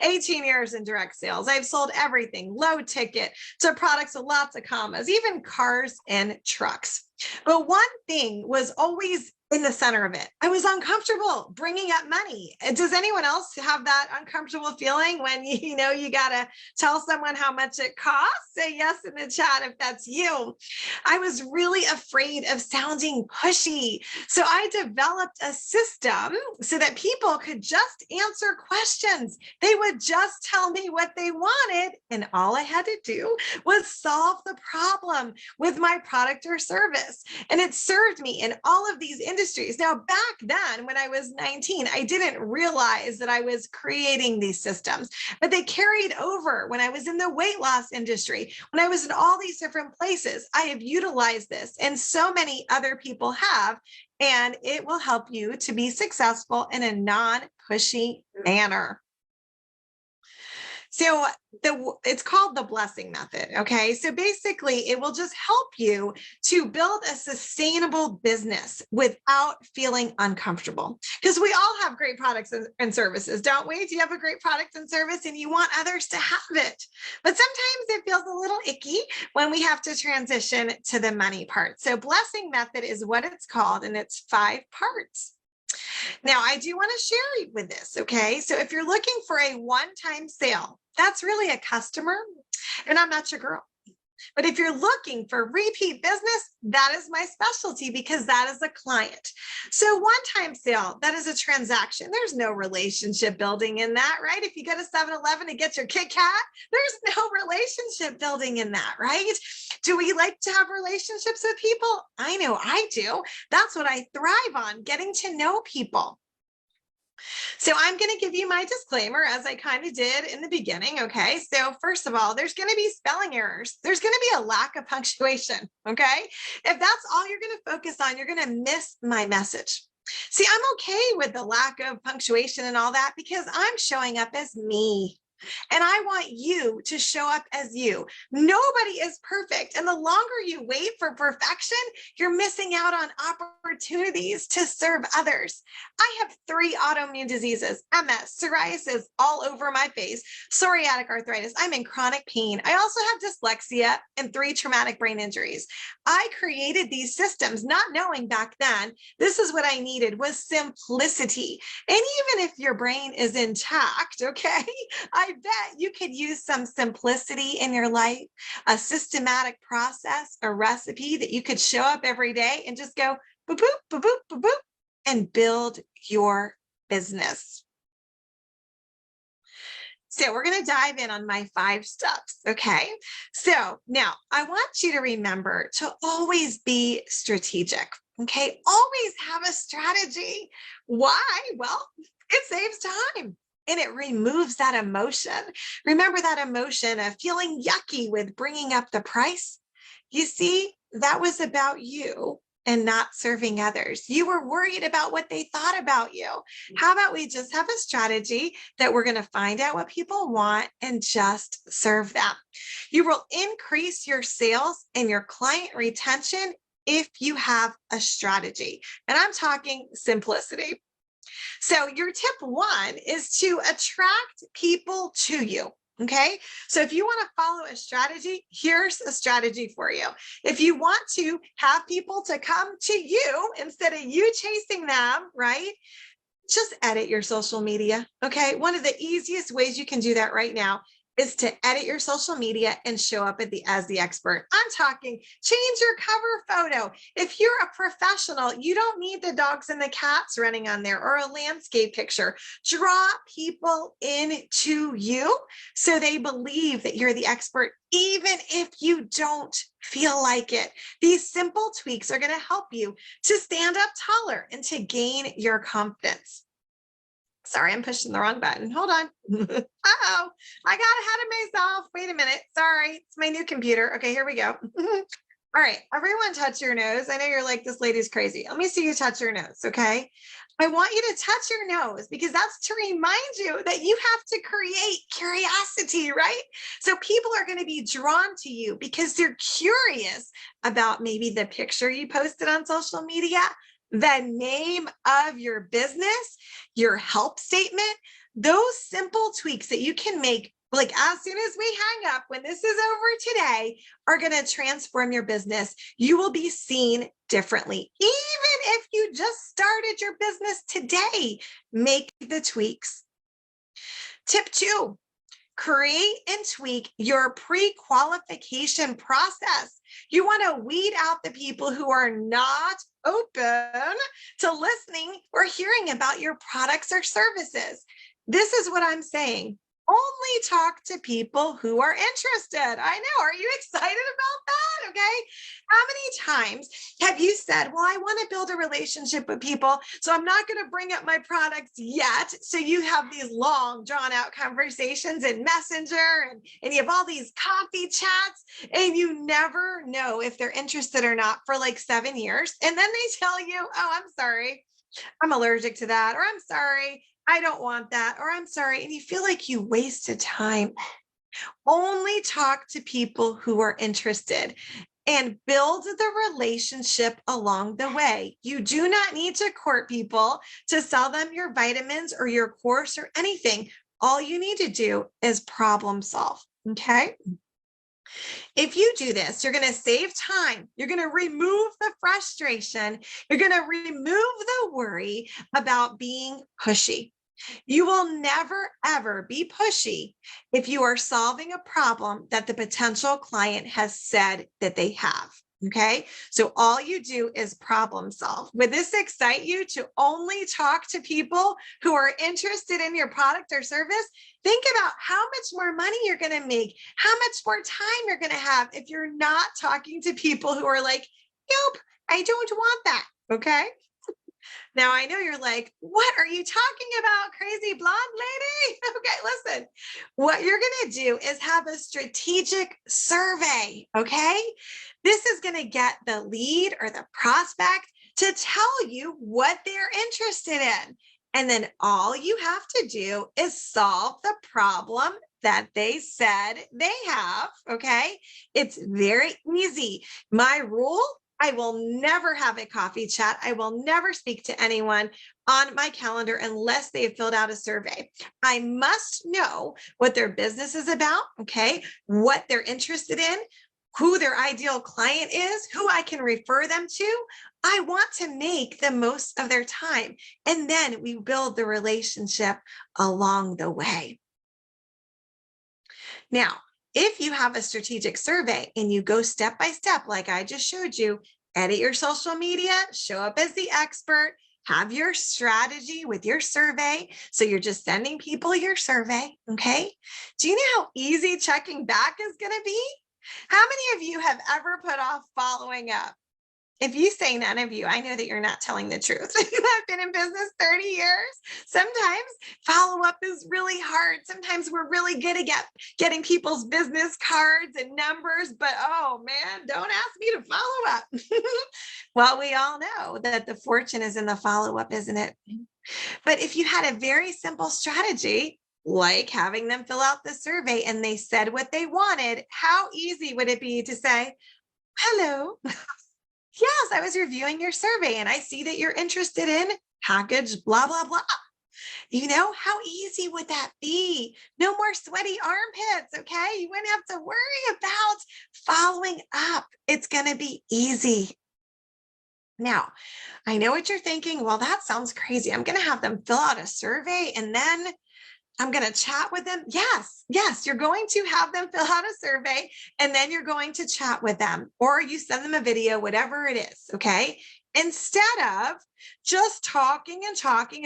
18 years in direct sales. I've sold everything, low ticket to products with lots of commas, even cars and trucks. But one thing was always in the center of it. I was uncomfortable bringing up money. Does anyone else have that uncomfortable feeling when you know you got to tell someone how much it costs? Say yes in the chat if that's you. I was really afraid of sounding pushy. So I developed a system so that people could just answer questions. They would just tell me what they wanted, and all I had to do was solve the problem with my product or service. And it served me in all of these industries. Now, back then, when I was 19, I didn't realize that I was creating these systems, but they carried over when I was in the weight loss industry, when I was in all these different places. I have utilized this, and so many other people have, and it will help you to be successful in a non-pushy manner. So it's called the blessing method. Okay. So basically it will just help you to build a sustainable business without feeling uncomfortable. Because we all have great products and services, don't we? Do you have a great product and service and you want others to have it? But sometimes it feels a little icky when we have to transition to the money part. So blessing method is what it's called, and it's 5 parts. Now, I do want to share with this, okay? So if you're looking for a one-time sale, that's really a customer, and I'm not your girl. But if you're looking for repeat business, that is my specialty, because that is a client. So one-time sale, that is a transaction. There's no relationship building in that, right? If you go to 7-Eleven and get your Kit Kat, there's no relationship building in that, right? Do we like to have relationships with people? I know I do. That's what I thrive on, getting to know people. So I'm going to give you my disclaimer, as I kind of did in the beginning. Okay. So first of all, there's going to be spelling errors. There's going to be a lack of punctuation. Okay. If that's all you're going to focus on, you're going to miss my message. See, I'm okay with the lack of punctuation and all that, because I'm showing up as me. And I want you to show up as you. Nobody is perfect. And the longer you wait for perfection, you're missing out on opportunities to serve others. I have 3 autoimmune diseases: MS, psoriasis all over my face, psoriatic arthritis. I'm in chronic pain. I also have dyslexia and 3 traumatic brain injuries. I created these systems not knowing back then this is what I needed, was simplicity. And even if your brain is intact, okay, I bet you could use some simplicity in your life, a systematic process, a recipe that you could show up every day and just go boop, boop, boop, boop, boop, boop, and build your business. So we're going to dive in on my 5 steps. Okay. So now I want you to remember to always be strategic. Okay. Always have a strategy. Why? Well, it saves time. And it removes that emotion. Remember that emotion of feeling yucky with bringing up the price? You see, that was about you and not serving others. You were worried about what they thought about you. How about we just have a strategy that we're going to find out what people want and just serve them? You will increase your sales and your client retention if you have a strategy. And I'm talking simplicity. So your tip 1 is to attract people to you. Okay. So if you want to follow a strategy, here's a strategy for you. If you want to have people to come to you instead of you chasing them, right? Just edit your social media. Okay. One of the easiest ways you can do that right now is to edit your social media and show up as the expert. I'm talking change your cover photo. If you're a professional, you don't need the dogs and the cats running on there or a landscape picture. Draw people into you so they believe that you're the expert, even if you don't feel like it. These simple tweaks are going to help you to stand up taller and to gain your confidence. Sorry, I'm pushing the wrong button. Hold on. Uh-oh, I got ahead of myself. Wait a minute. Sorry, it's my new computer. Okay, here we go. All right, everyone touch your nose. I know you're like, this lady's crazy. Let me see you touch your nose, okay? I want you to touch your nose because that's to remind you that you have to create curiosity, right? So people are going to be drawn to you because they're curious about maybe the picture you posted on social media, the name of your business, your help statement, those simple tweaks that you can make, like as soon as we hang up, when this is over today, are going to transform your business. You will be seen differently. Even if you just started your business today, make the tweaks. Tip 2. Create and tweak your pre-qualification process. You want to weed out the people who are not open to listening or hearing about your products or services. This is what I'm saying. Only talk to people who are interested. I know. Are you excited about that? Okay. How many times have you said, well, I want to build a relationship with people, so I'm not going to bring up my products yet. So you have these long drawn out conversations in Messenger and you have all these coffee chats and you never know if they're interested or not for like 7 years. And then they tell you, oh, I'm sorry, I'm allergic to that, or I'm sorry, I don't want that, or I'm sorry. And you feel like you wasted time. Only talk to people who are interested and build the relationship along the way. You do not need to court people to sell them your vitamins or your course or anything. All you need to do is problem solve. Okay. If you do this, you're going to save time. You're going to remove the frustration. You're going to remove the worry about being pushy. You will never, ever be pushy if you are solving a problem that the potential client has said that they have. Okay, so all you do is problem solve. Would this excite you to only talk to people who are interested in your product or service? Think about how much more money you're going to make, how much more time you're going to have if you're not talking to people who are like, nope, I don't want that. Okay. Now, I know you're like, what are you talking about, crazy blonde lady? Okay, listen, what you're going to do is have a strategic survey, okay? This is going to get the lead or the prospect to tell you what they're interested in. And then all you have to do is solve the problem that they said they have, okay? It's very easy. My rule, I will never have a coffee chat. I will never speak to anyone on my calendar unless they have filled out a survey. I must know what their business is about, okay? What they're interested in, who their ideal client is, who I can refer them to. I want to make the most of their time. And then we build the relationship along the way. Now, if you have a strategic survey and you go step by step, like I just showed you, edit your social media, show up as the expert, have your strategy with your survey. So you're just sending people your survey. Okay. Do you know how easy checking back is going to be? How many of you have ever put off following up? If you say none of you, I know that you're not telling the truth. I've been in business 30 years. Sometimes follow-up is really hard. Sometimes we're really good at getting people's business cards and numbers, but oh man, don't ask me to follow up. Well, we all know that the fortune is in the follow-up, isn't it? But if you had a very simple strategy, like having them fill out the survey and they said what they wanted, how easy would it be to say, hello, yes, I was reviewing your survey and I see that you're interested in package, blah, blah, blah. You know, how easy would that be? No more sweaty armpits, okay? You wouldn't have to worry about following up. It's going to be easy. Now, I know what you're thinking. Well, that sounds crazy. I'm going to have them fill out a survey and then I'm going to chat with them. Yes, you're going to have them fill out a survey and then you're going to chat with them or you send them a video, whatever it is. Okay. Instead of just talking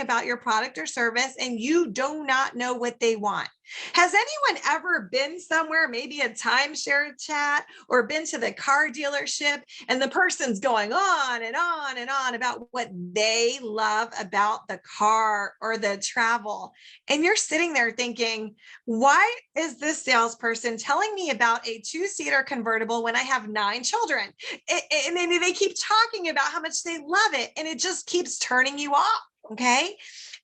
about your product or service and you do not know what they want. Has anyone ever been somewhere, maybe a timeshare chat or been to the car dealership and the person's going on and on and on about what they love about the car or the travel? And you're sitting there thinking, why is this salesperson telling me about a 2-seater convertible when I have 9 children? And then they keep talking about how much they love it and it just keeps turning you off. Okay.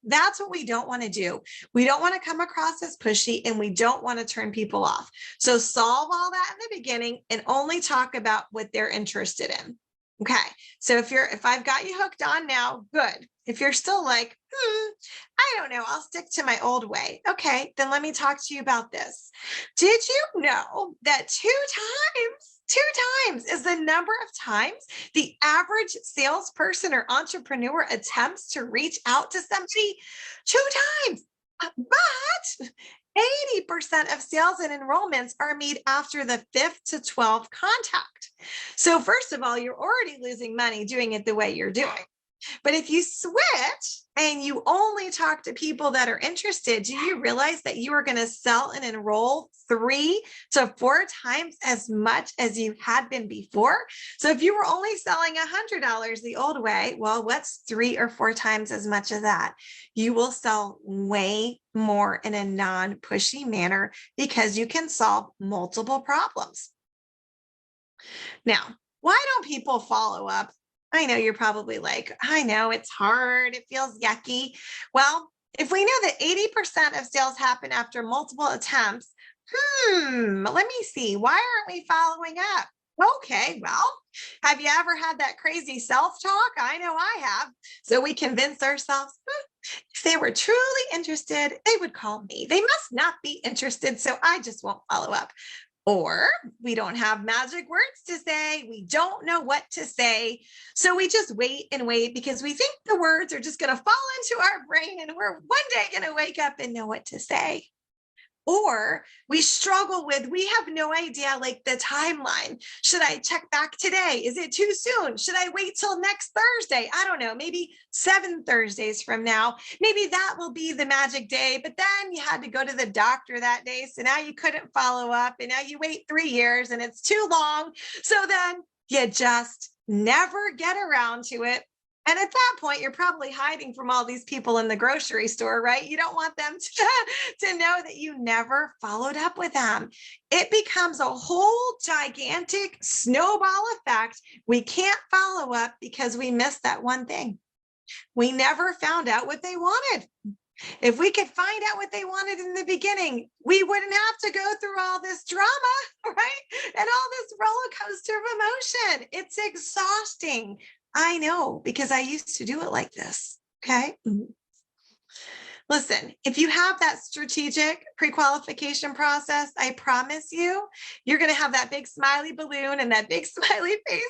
That's what we don't want to do. We don't want to come across as pushy and we don't want to turn people off. So solve all that in the beginning and only talk about what they're interested in. Okay. So if I've got you hooked on now, good. If you're still like, I don't know, I'll stick to my old way. Okay, then let me talk to you about this. Did you know that two times is the number of times the average salesperson or entrepreneur attempts to reach out to somebody? 2 times. But 80% of sales and enrollments are made after the 5th to 12th contact. So first of all, you're already losing money doing it the way you're doing. But if you switch and you only talk to people that are interested, do you realize that you are going to sell and enroll 3 to 4 times as much as you had been before? So if you were only selling $100 the old way, well, what's 3 or 4 times as much as that? You will sell way more in a non-pushy manner because you can solve multiple problems. Now, why don't people follow up? I know you're probably like, I know it's hard. It feels yucky. Well, if we know that 80% of sales happen after multiple attempts, let me see. Why aren't we following up? Okay, well, have you ever had that crazy self-talk? I know I have. So we convince ourselves, if they were truly interested, they would call me. They must not be interested, so I just won't follow up. Or we don't have magic words to say. We don't know what to say. So we just wait and wait because we think the words are just going to fall into our brain and we're one day going to wake up and know what to say. Or we struggle with, we have no idea, like the timeline. Should I check back today? Is it too soon? Should I wait till next Thursday? I don't know, maybe 7 Thursdays from now. Maybe that will be the magic day, but then you had to go to the doctor that day. So now you couldn't follow up and now you wait 3 years and it's too long. So then you just never get around to it. And at that point, you're probably hiding from all these people in the grocery store, right? You don't want them to know that you never followed up with them. It becomes a whole gigantic snowball effect. We can't follow up because we missed that one thing. We never found out what they wanted. If we could find out what they wanted in the beginning, we wouldn't have to go through all this drama, right? And all this roller coaster of emotion. It's exhausting. I know, because I used to do it like this. Okay. Listen, if you have that strategic pre-qualification process, I promise you, you're going to have that big smiley balloon and that big smiley face.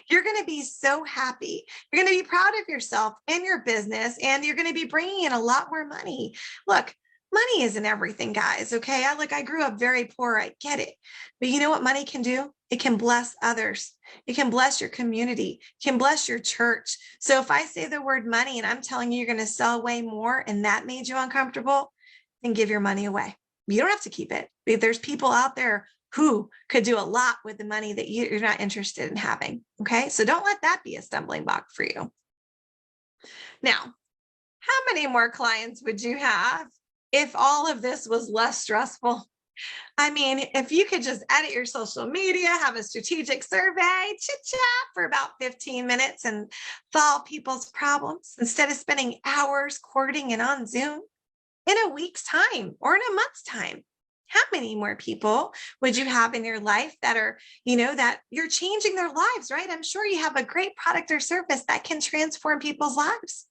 You're going to be so happy. You're going to be proud of yourself and your business, and you're going to be bringing in a lot more money. Look, Money isn't everything, guys. Okay. I grew up very poor. I get it. But you know what money can do? It can bless others. It can bless your community. It can bless your church. So if I say the word money and I'm telling you you're going to sell way more and that made you uncomfortable, then give your money away. You don't have to keep it. There's people out there who could do a lot with the money that you're not interested in having. Okay. So don't let that be a stumbling block for you. Now, how many more clients would you have if all of this was less stressful? I mean, if you could just edit your social media, have a strategic survey, chit chat for about 15 minutes and solve people's problems instead of spending hours courting and on Zoom in a week's time or in a month's time. How many more people would you have in your life that are, that you're changing their lives, right? I'm sure you have a great product or service that can transform people's lives.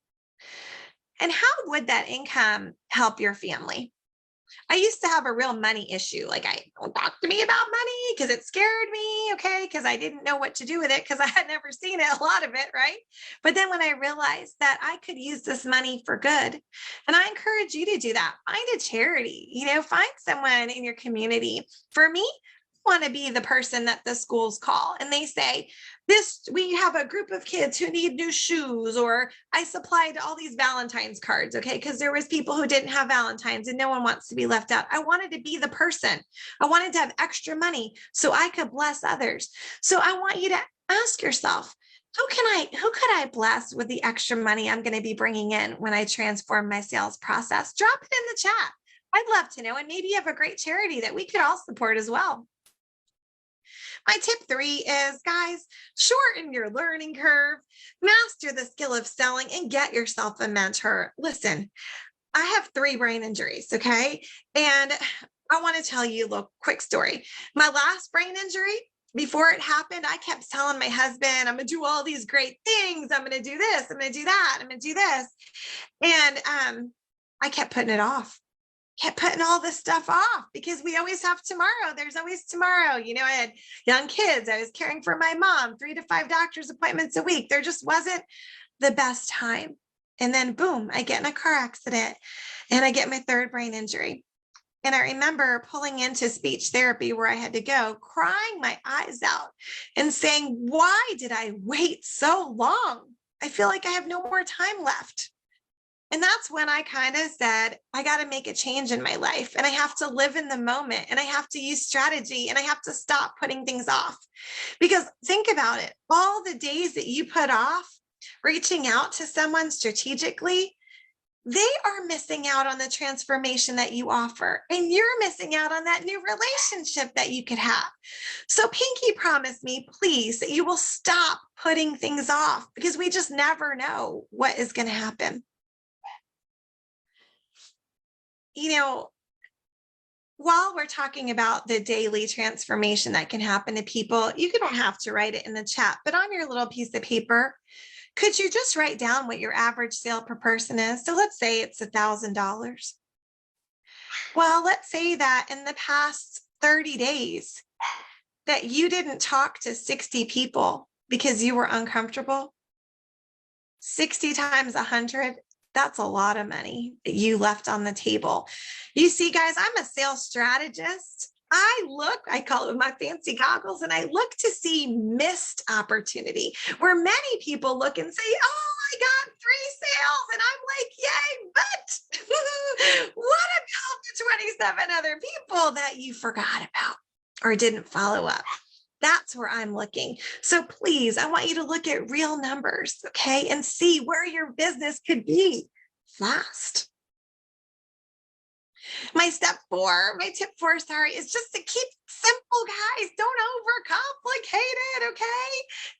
And how would that income help your family? I used to have a real money issue. Like, don't talk to me about money because it scared me, okay? Because I didn't know what to do with it because I had never seen it, a lot of it, right? But then when I realized that I could use this money for good, and I encourage you to do that, find a charity, find someone in your community. For me, I want to be the person that the schools call and they say, we have a group of kids who need new shoes, or I supplied all these Valentine's cards, okay? Because there was people who didn't have Valentine's and no one wants to be left out. I wanted to be the person. I wanted to have extra money so I could bless others. So I want you to ask yourself, who could I bless with the extra money I'm going to be bringing in when I transform my sales process? Drop it in the chat. I'd love to know. And maybe you have a great charity that we could all support as well. My tip 3 is, guys, shorten your learning curve, master the skill of selling, and get yourself a mentor. Listen, I have 3 brain injuries, okay? And I want to tell you a little quick story. My last brain injury, before it happened, I kept telling my husband, I'm going to do all these great things. I'm going to do this. I'm going to do that. I'm going to do this. And I kept putting it off. Kept putting all this stuff off because we always have tomorrow. There's always tomorrow. I had young kids. I was caring for my mom, 3 to 5 doctor's appointments a week. There just wasn't the best time. And then boom, I get in a car accident and I get my 3rd brain injury. And I remember pulling into speech therapy where I had to go, crying my eyes out and saying, why did I wait so long? I feel like I have no more time left. And that's when I kind of said, I got to make a change in my life and I have to live in the moment and I have to use strategy and I have to stop putting things off. Because think about it, all the days that you put off reaching out to someone strategically, they are missing out on the transformation that you offer. And you're missing out on that new relationship that you could have. So Pinky promised me, please, that you will stop putting things off because we just never know what is going to happen. While we're talking about the daily transformation that can happen to people, you don't have to write it in the chat, but on your little piece of paper, could you just write down what your average sale per person is? So let's say it's $1,000. Well, let's say that in the past 30 days that you didn't talk to 60 people because you were uncomfortable. 60 times 100. That's a lot of money that you left on the table. You see, guys, I'm a sales strategist. I call it with my fancy goggles, and I look to see missed opportunity where many people look and say, oh, I got 3 sales. And I'm like, yay, but what about the 27 other people that you forgot about or didn't follow up? That's where I'm looking. So please, I want you to look at real numbers, okay, and see where your business could be fast. My tip 4, is just to keep simple, guys. Don't overcomplicate it, okay?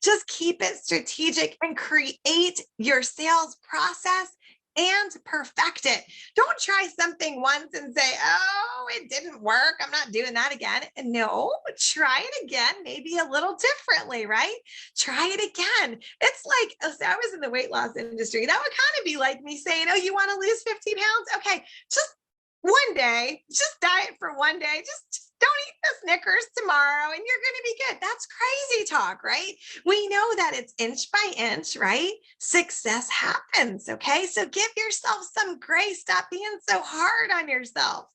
Just keep it strategic and create your sales process and perfect it. Don't try something once and say, oh, it didn't work. I'm not doing that again. No, try it again, maybe a little differently, right? Try it again. It's like, I was in the weight loss industry. That would kind of be like me saying, oh, you want to lose 50 pounds? Okay, just one day, just diet for one day, just don't eat the Snickers tomorrow and you're going to be good. That's crazy talk, right? We know that it's inch by inch, right? Success happens. Okay. So give yourself some grace. Stop being so hard on yourself.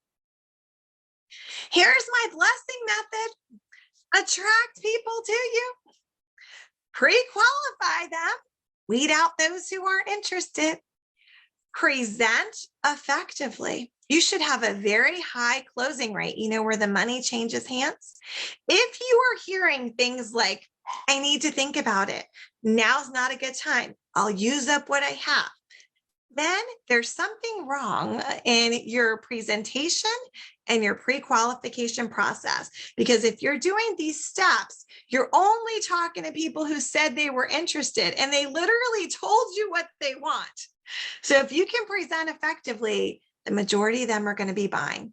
Here's my blessing method. Attract people to you. Pre-qualify them. Weed out those who aren't interested. Present effectively. You should have a very high closing rate, you know, where the money changes hands. If you are hearing things like, I need to think about it, now's not a good time, I'll use up what I have, then there's something wrong in your presentation and your pre-qualification process. Because if you're doing these steps, you're only talking to people who said they were interested and they literally told you what they want. So if you can present effectively, the majority of them are going to be buying. You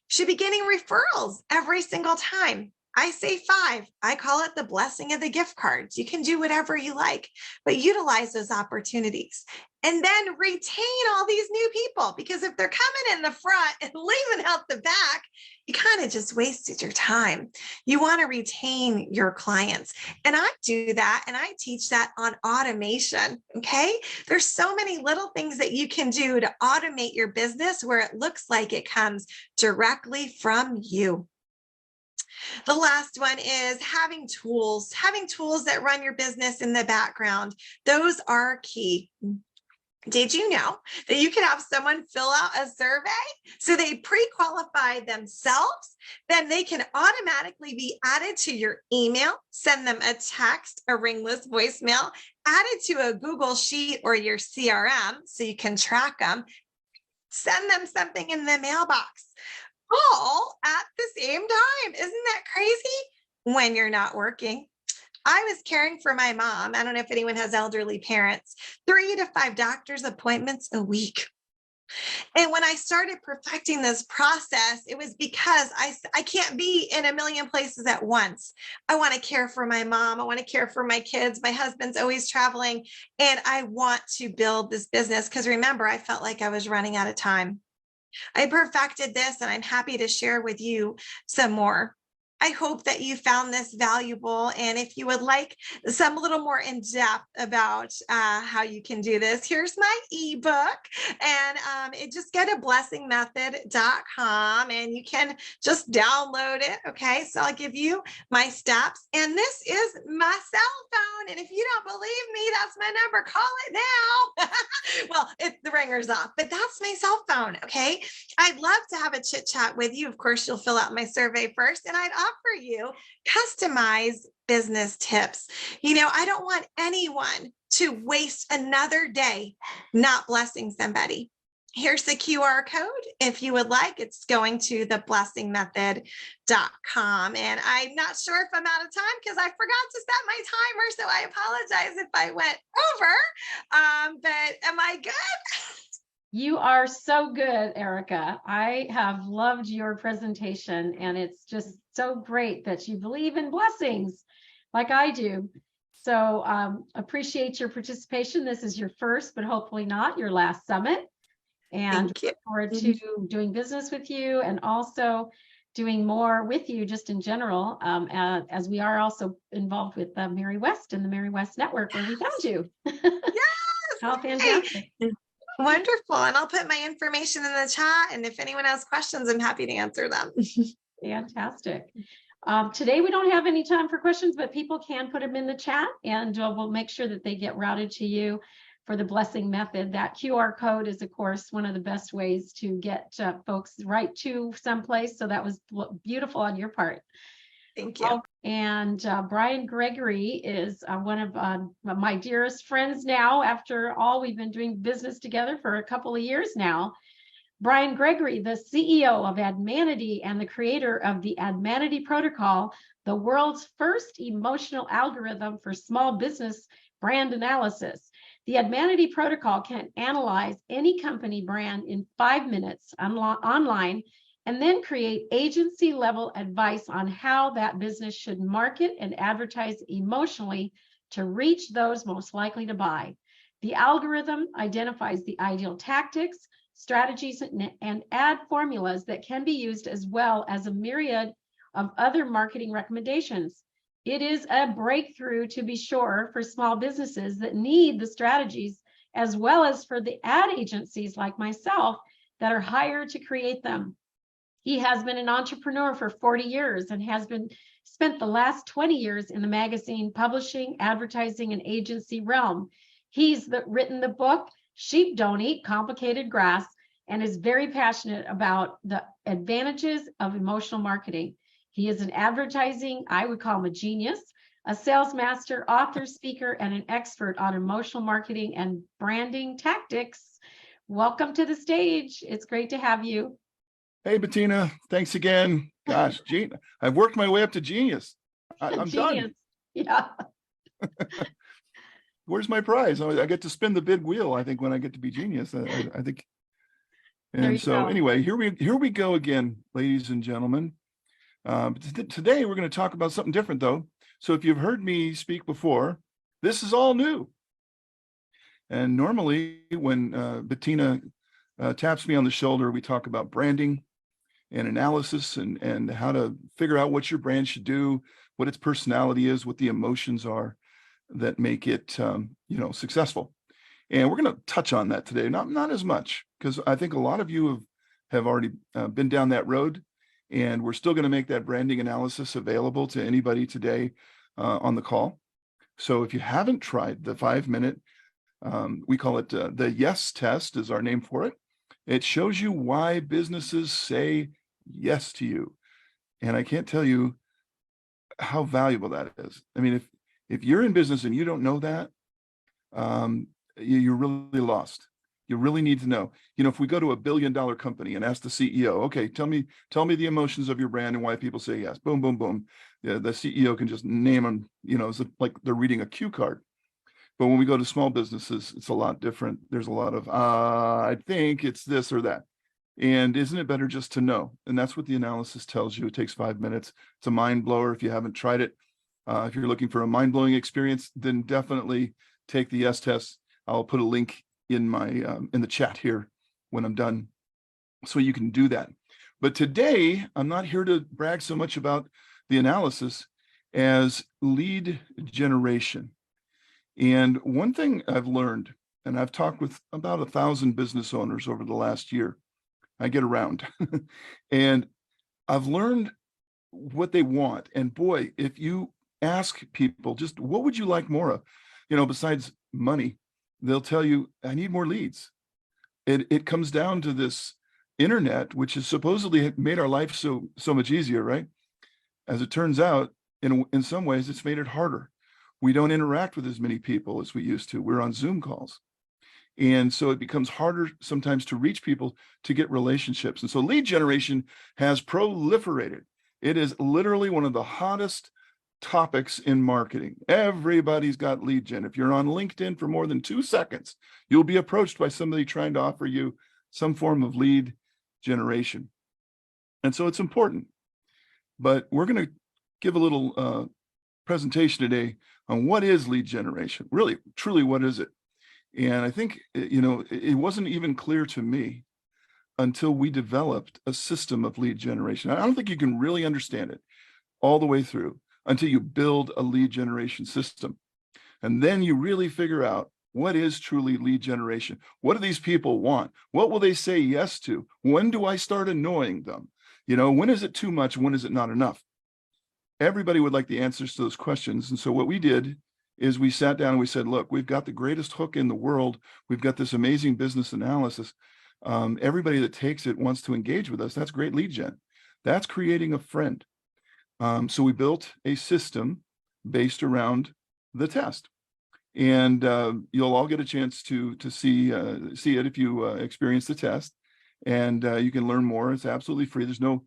should be getting referrals every single time. I say 5. I call it the blessing of the gift cards. You can do whatever you like, but utilize those opportunities. And then retain all these new people, because if they're coming in the front and leaving out the back, you kind of just wasted your time. You want to retain your clients. And I do that, and I teach that on automation. Okay. There's so many little things that you can do to automate your business where it looks like it comes directly from you. The last one is having tools that run your business in the background. Those are key. Did you know that you can have someone fill out a survey so they pre-qualify themselves? Then they can automatically be added to your email, send them a text, a ringless voicemail, added to a Google Sheet or your CRM so you can track them, send them something in the mailbox, all at the same time. Isn't that crazy? When you're not working. I was caring for my mom. I don't know if anyone has elderly parents, 3 to 5 doctor's appointments a week. And when I started perfecting this process, it was because I can't be in a million places at once. I want to care for my mom. I want to care for my kids. My husband's always traveling, and I want to build this business because remember, I felt like I was running out of time. I perfected this, and I'm happy to share with you some more. I hope that you found this valuable. And if you would like some a little more in depth about how you can do this, here's my ebook, and it just go to blessingmethod.com and you can just download it. Okay, so I'll give you my steps, and this is my cell phone. And if you don't believe me, that's my number. Call it now. Well, the ringer's off, but that's my cell phone. Okay, I'd love to have a chit chat with you. Of course, you'll fill out my survey first, and I'd offer you customized business tips. You know, I don't want anyone to waste another day not blessing somebody. Here's the QR code. If you would like, it's going to theblessingmethod.com. And I'm not sure if I'm out of time because I forgot to set my timer. So I apologize if I went over. But am I good? You are so good, Erica. I have loved your presentation, and it's just so great that you believe in blessings like I do. So appreciate your participation. This is your first, but hopefully not your last summit. And look forward to doing business with you and also doing more with you just in general, as we are also involved with Mary West and the Mary West Network where we found you. Yes. How fantastic. Hey. Wonderful. And I'll put my information in the chat. And if anyone has questions, I'm happy to answer them. Fantastic. Today, we don't have any time for questions, but people can put them in the chat, and we'll make sure that they get routed to you for the blessing method. That QR code is, of course, one of the best ways to get folks right to someplace. So that was beautiful on your part. Thank you. And Brian Gregory is one of my dearest friends now. After all, we've been doing business together for a couple of years now. Brian Gregory, the CEO of Admanity and the creator of the Admanity Protocol, the world's first emotional algorithm for small business brand analysis. The Admanity Protocol can analyze any company brand in 5 minutes online, and then create agency-level advice on how that business should market and advertise emotionally to reach those most likely to buy. The algorithm identifies the ideal tactics, strategies, and ad formulas that can be used as well as a myriad of other marketing recommendations. It is a breakthrough, to be sure, for small businesses that need the strategies, as well as for the ad agencies like myself that are hired to create them. He has been an entrepreneur for 40 years and has spent the last 20 years in the magazine, publishing, advertising, and agency realm. He's written the book, Sheep Don't Eat Complicated Grass, and is very passionate about the advantages of emotional marketing. He is an advertising, I would call him a genius, a sales master, author, speaker, and an expert on emotional marketing and branding tactics. Welcome to the stage. It's great to have you. Hey, Bettina, thanks again. Gosh, I've worked my way up to genius. I'm Genius. done. Yeah. Where's my prize? I get to spin the big wheel, I think, when I get to be genius. I think. And so anyway, here we go again, ladies and gentlemen. Today, we're going to talk about something different, though. So if you've heard me speak before, this is all new. And normally when Bettina taps me on the shoulder, we talk about branding and analysis and how to figure out what your brand should do, what its personality is, what the emotions are that make it successful. And we're going to touch on that today, not as much, because I think a lot of you have already been down that road, and we're still going to make that branding analysis available to anybody today on the call. So if you haven't tried the 5-minute, we call it the yes test is our name for it. It shows you why businesses say yes to you. And I can't tell you how valuable that is. I mean, if you're in business and you don't know that, you're really lost. You really need to know. If we go to $1 billion company and ask the CEO, okay, tell me the emotions of your brand and why people say yes. Boom, boom, boom. Yeah, the CEO can just name them. It's like they're reading a cue card. But when we go to small businesses, it's a lot different. There's a lot of, I think it's this or that. And isn't it better just to know? And that's what the analysis tells you. It takes 5 minutes. It's a mind blower if you haven't tried it. If you're looking for a mind-blowing experience, then definitely take the yes test. I'll put a link in my in the chat here when I'm done, so you can do that. But today, I'm not here to brag so much about the analysis as lead generation. And one thing I've learned, and I've talked with about 1,000 business owners over the last year, I get around, and I've learned what they want. And boy, if you ask people, just what would you like more of, besides money, they'll tell you, I need more leads. It comes down to this internet, which has supposedly made our life so much easier, right? As it turns out, in some ways, it's made it harder. We don't interact with as many people as we used to. We're on Zoom calls. And so it becomes harder sometimes to reach people to get relationships. And so lead generation has proliferated. It is literally one of the hottest topics in marketing. Everybody's got lead gen. If you're on LinkedIn for more than 2 seconds, you'll be approached by somebody trying to offer you some form of lead generation. And so it's important. But we're going to give a little presentation today on what is lead generation. Really, truly, what is it? And I think, it wasn't even clear to me until we developed a system of lead generation. I don't think you can really understand it all the way through until you build a lead generation system. And then you really figure out what is truly lead generation. What do these people want? What will they say yes to? When do I start annoying them? When is it too much? When is it not enough? Everybody would like the answers to those questions. And so what we did is we sat down and we said, look, we've got the greatest hook in the world. We've got this amazing business analysis. Everybody that takes it wants to engage with us. That's great lead gen. That's creating a friend. So we built a system based around the test. And you'll all get a chance to see it if you experience the test. And you can learn more. It's absolutely free. There's no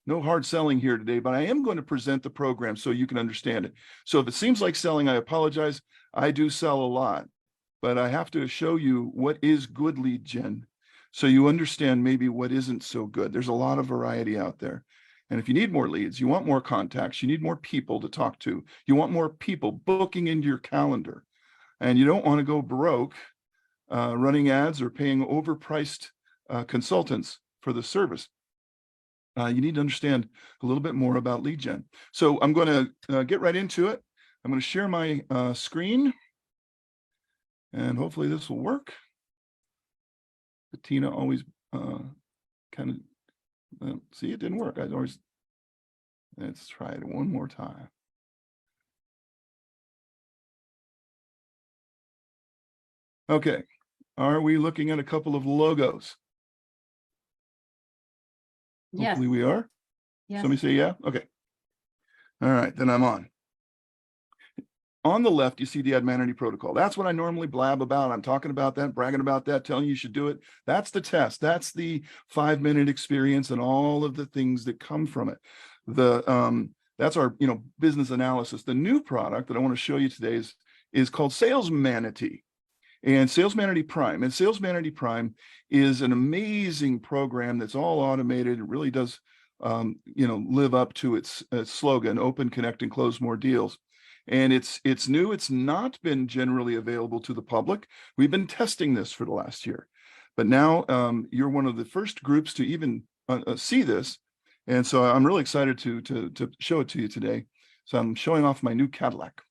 hard selling here today, but I am going to present the program so you can understand it. So if it seems like selling, I apologize. I do sell a lot, but I have to show you what is good lead gen so you understand maybe what isn't so good. There's a lot of variety out there. And if you need more leads, you want more contacts, you need more people to talk to, you want more people booking into your calendar, and you don't want to go broke running ads or paying overpriced consultants for the service. You need to understand a little bit more about lead gen. So I'm going to get right into it. I'm going to share my screen, and hopefully this will work. Bettina always kind of, see, it didn't work. Let's try it one more time. Okay, are we looking at a couple of logos? Yes. Hopefully we are. Yes. Somebody say yeah. Okay. All right, then I'm on. On the left, you see the Admanity protocol. That's what I normally blab about. I'm talking about that, bragging about that, telling you should do it. That's the test. That's the 5-minute experience and all of the things that come from it. That's our business analysis. The new product that I want to show you today is called Salesmanity. And Salesmanity Prime. And Salesmanity Prime is an amazing program that's all automated. It really does, live up to its slogan: open, connect, and close more deals. And it's new. It's not been generally available to the public. We've been testing this for the last year, but now you're one of the first groups to even see this. And so I'm really excited to show it to you today. So I'm showing off my new Cadillac.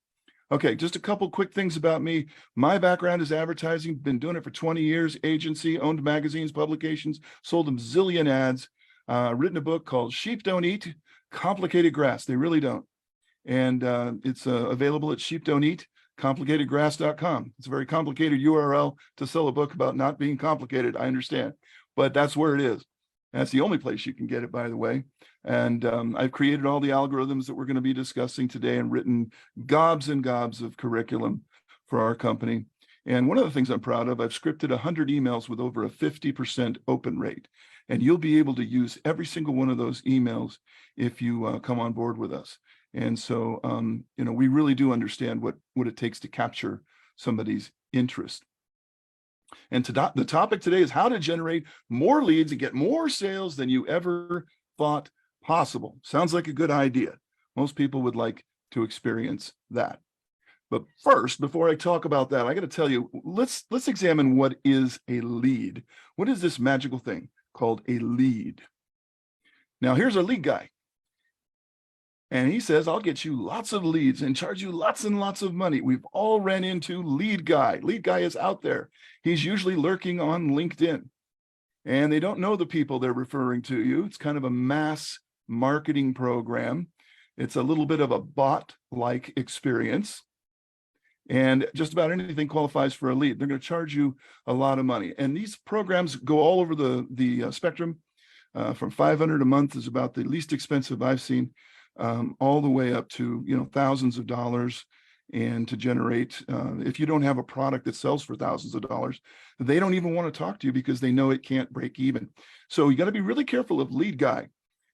Okay, just a couple quick things about me. My background is advertising, been doing it for 20 years, agency, owned magazines, publications, sold a zillion ads, written a book called Sheep Don't Eat Complicated Grass. They really don't. And it's available at sheepdon'teatcomplicatedgrass.com. It's a very complicated URL to sell a book about not being complicated, I understand, but that's where it is. That's the only place you can get it, by the way. And I've created all the algorithms that we're going to be discussing today and written gobs and gobs of curriculum for our company. And one of the things I'm proud of, I've scripted 100 emails with over a 50% open rate. And you'll be able to use every single one of those emails if you come on board with us. And so, we really do understand what it takes to capture somebody's interest. And the topic today is how to generate more leads and get more sales than you ever thought possible. Sounds like a good idea. Most people would like to experience that. But first, before I talk about that, I got to tell you, let's examine what is a lead. What is this magical thing called a lead? Now, here's our lead guy. And he says, I'll get you lots of leads and charge you lots and lots of money. We've all ran into lead guy. Lead guy is out there. He's usually lurking on LinkedIn. And they don't know the people they're referring to you. It's kind of a mass marketing program. It's a little bit of a bot-like experience. And just about anything qualifies for a lead. They're going to charge you a lot of money. And these programs go all over the spectrum. From $500 a month is about the least expensive I've seen. All the way up to thousands of dollars, and to generate if you don't have a product that sells for thousands of dollars, they don't even want to talk to you because they know it can't break even. So you got to be really careful of lead guy.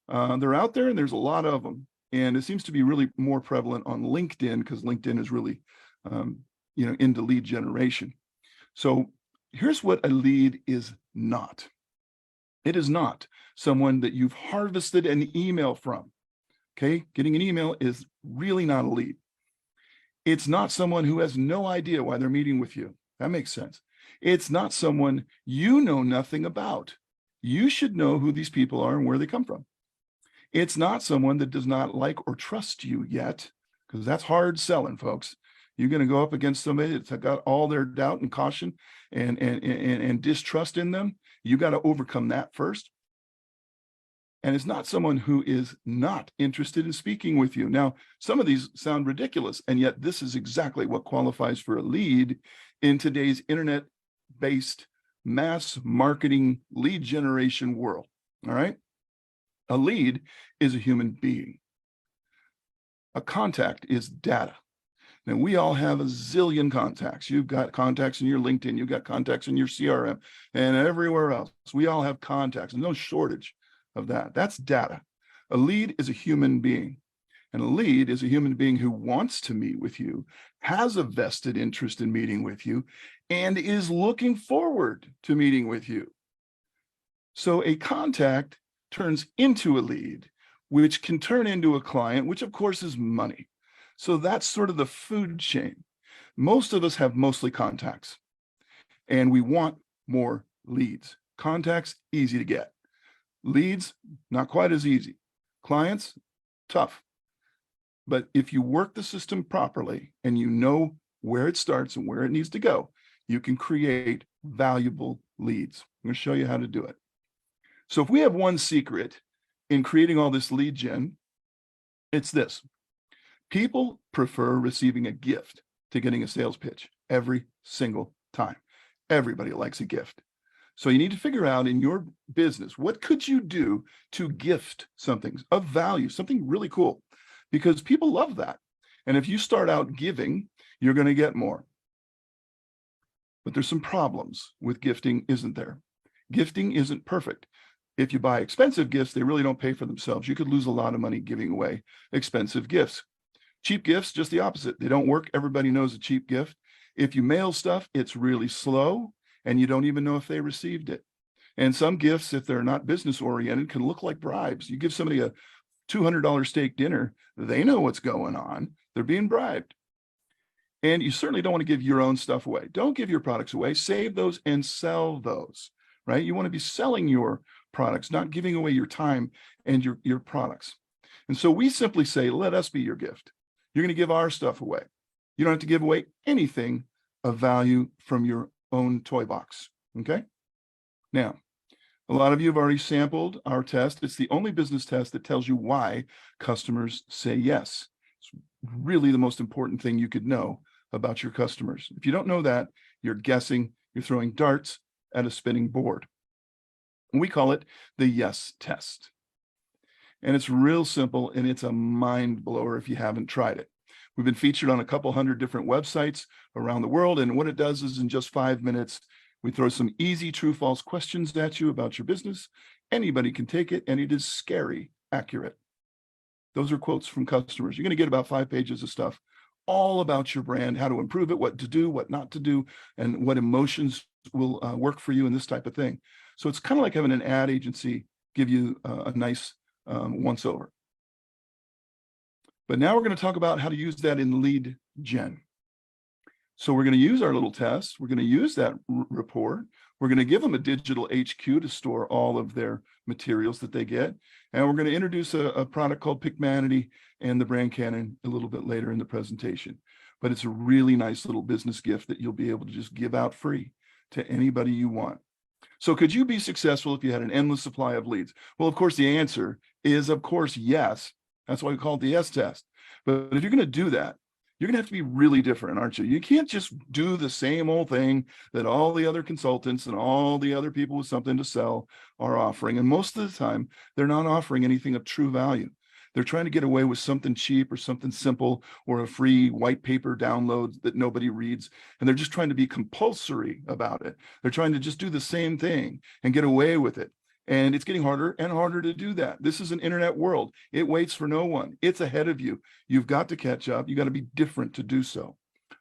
They're out there and there's a lot of them, and it seems to be really more prevalent on LinkedIn because LinkedIn is really into lead generation. So here's what a lead is not. It is not someone that you've harvested an email from. Okay, getting an email is really not a lead. It's not someone who has no idea why they're meeting with you. That makes sense. It's not someone you know nothing about. You should know who these people are and where they come from. It's not someone that does not like or trust you yet, because that's hard selling, folks. You're going to go up against somebody that's got all their doubt and caution and distrust in them. You got to overcome that first. And it's not someone who is not interested in speaking with you. Now, some of these sound ridiculous, and yet this is exactly what qualifies for a lead in today's internet-based mass marketing lead generation world. All right? A lead is a human being. A contact is data. Now, we all have a zillion contacts. You've got contacts in your LinkedIn. You've got contacts in your CRM and everywhere else. We all have contacts. There's no shortage of that. That's data. A lead is a human being. And a lead is a human being who wants to meet with you, has a vested interest in meeting with you, and is looking forward to meeting with you. So a contact turns into a lead, which can turn into a client, which of course is money. So that's sort of the food chain. Most of us have mostly contacts. And we want more leads. Contacts, easy to get. Leads, not quite as easy. Clients, tough. But if you work the system properly and you know where it starts and where it needs to go, you can create valuable leads. I'm going to show you how to do it. So if we have one secret in creating all this lead gen, it's this. People prefer receiving a gift to getting a sales pitch every single time. Everybody likes a gift. So you need to figure out in your business, what could you do to gift something of value, something really cool, because people love that. And if you start out giving, you're going to get more. But there's some problems with gifting, isn't there? Gifting isn't perfect. If you buy expensive gifts, they really don't pay for themselves. You could lose a lot of money giving away expensive gifts. Cheap gifts, just the opposite. They don't work. Everybody knows a cheap gift. If you mail stuff, it's really slow and you don't even know if they received it. And some gifts, if they're not business oriented, can look like bribes. You give somebody a $200 steak dinner, they know what's going on. They're being bribed. And you certainly don't want to give your own stuff away. Don't give your products away. Save those and sell those, right? You want to be selling your products, not giving away your time and your products. And so we simply say, let us be your gift. You're going to give our stuff away. You don't have to give away anything of value from your own toy box, okay? Now, a lot of you have already sampled our test. It's the only business test that tells you why customers say yes. It's really the most important thing you could know about your customers. If you don't know that, you're guessing, you're throwing darts at a spinning board. And we call it the yes test. And it's real simple and it's a mind blower if you haven't tried it. We've been featured on a couple hundred different websites around the world. And what it does is in just 5 minutes, we throw some easy true false questions at you about your business. Anybody can take it and it is scary accurate. Those are quotes from customers. You're going to get about 5 pages of stuff all about your brand, how to improve it, what to do, what not to do, and what emotions will work for you and this type of thing. So it's kind of like having an ad agency give you a nice once over. But now we're going to talk about how to use that in lead gen. So we're going to use our little test. We're going to use that report. We're going to give them a digital HQ to store all of their materials that they get. And we're going to introduce a product called Picmanity and the brand canon a little bit later in the presentation. But it's a really nice little business gift that you'll be able to just give out free to anybody you want. So could you be successful if you had an endless supply of leads? Well, of course, the answer is, of course, yes. That's why we call it the yes test. But if you're going to do that, you're going to have to be really different, aren't you? You can't just do the same old thing that all the other consultants and all the other people with something to sell are offering. And most of the time, they're not offering anything of true value. They're trying to get away with something cheap or something simple or a free white paper download that nobody reads. And they're just trying to be compulsory about it. They're trying to just do the same thing and get away with it. And it's getting harder and harder to do that. This is an internet world. It waits for no one. It's ahead of you. You've got to catch up. You got to be different to do so.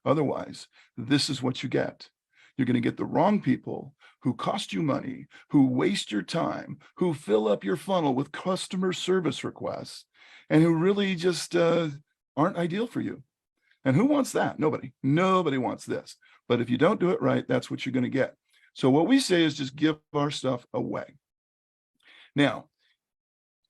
Otherwise, this is what you get. You're going to get the wrong people who cost you money, who waste your time, who fill up your funnel with customer service requests, and who really just aren't ideal for you. And who wants that? Nobody. Nobody wants this. But if you don't do it right, that's what you're going to get. So what we say is just give our stuff away. Now,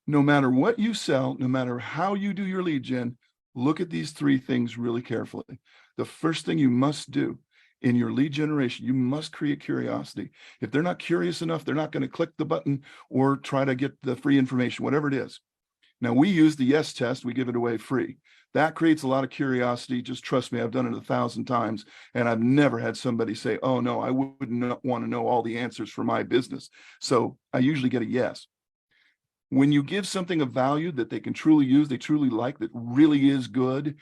no matter what you sell, no matter how you do your lead gen, look at these 3 things really carefully. The first thing you must do in your lead generation, you must create curiosity. If they're not curious enough, they're not going to click the button or try to get the free information, whatever it is. Now, we use the yes test. We give it away free. That creates a lot of curiosity. Just trust me, I've done it 1,000 times, and I've never had somebody say, oh, no, I wouldn't want to know all the answers for my business. So I usually get a yes. When you give something of value that they can truly use, they truly like, that really is good,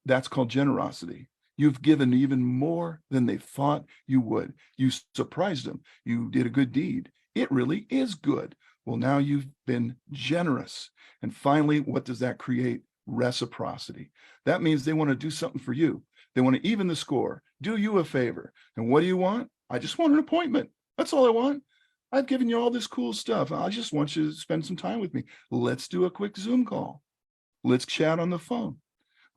that's called generosity. You've given even more than they thought you would. You surprised them. You did a good deed. It really is good. Well, now you've been generous. And finally, what does that create? Reciprocity. That means they want to do something for you. They want to even the score, do you a favor. And what do you want? I just want an appointment. That's all I want. I've given you all this cool stuff. I just want you to spend some time with me. Let's do a quick Zoom call. Let's chat on the phone.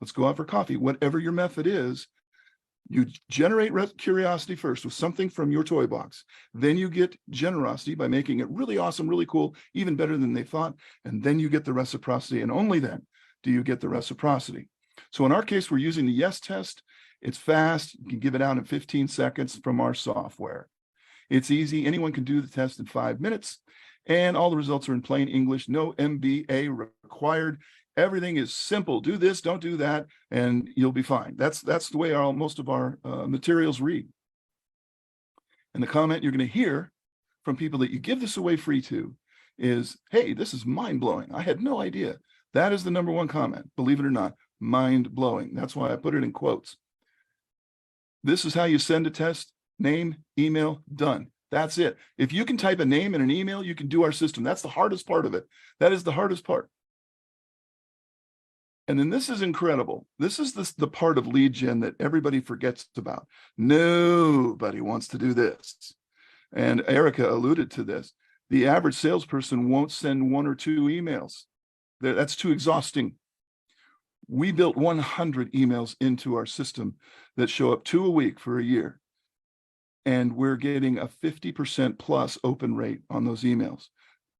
Let's go out for coffee. Whatever your method is, You generate curiosity first with something from your toy box. Then you get generosity by making it really awesome, really cool, even better than they thought. And then you get the reciprocity. And only then do you get the reciprocity. So in our case, we're using the yes test. It's fast. You can give it out in 15 seconds from our software. It's easy. Anyone can do the test in 5 minutes. And all the results are in plain English. No MBA required. Everything is simple. Do this, don't do that, and you'll be fine. That's the way most of our materials read. And the comment you're going to hear from people that you give this away free to is, hey, this is mind-blowing. I had no idea. That is the number one comment, believe it or not, mind-blowing. That's why I put it in quotes. This is how you send a test, name, email, done. That's it. If you can type a name in an email, you can do our system. That's the hardest part of it. That is the hardest part. And then this is incredible. This is the part of lead gen that everybody forgets about. Nobody wants to do this. And Erica alluded to this. The average salesperson won't send 1 or 2 emails. That's too exhausting. We built 100 emails into our system that show up 2 a week for a year. And we're getting a 50% plus open rate on those emails.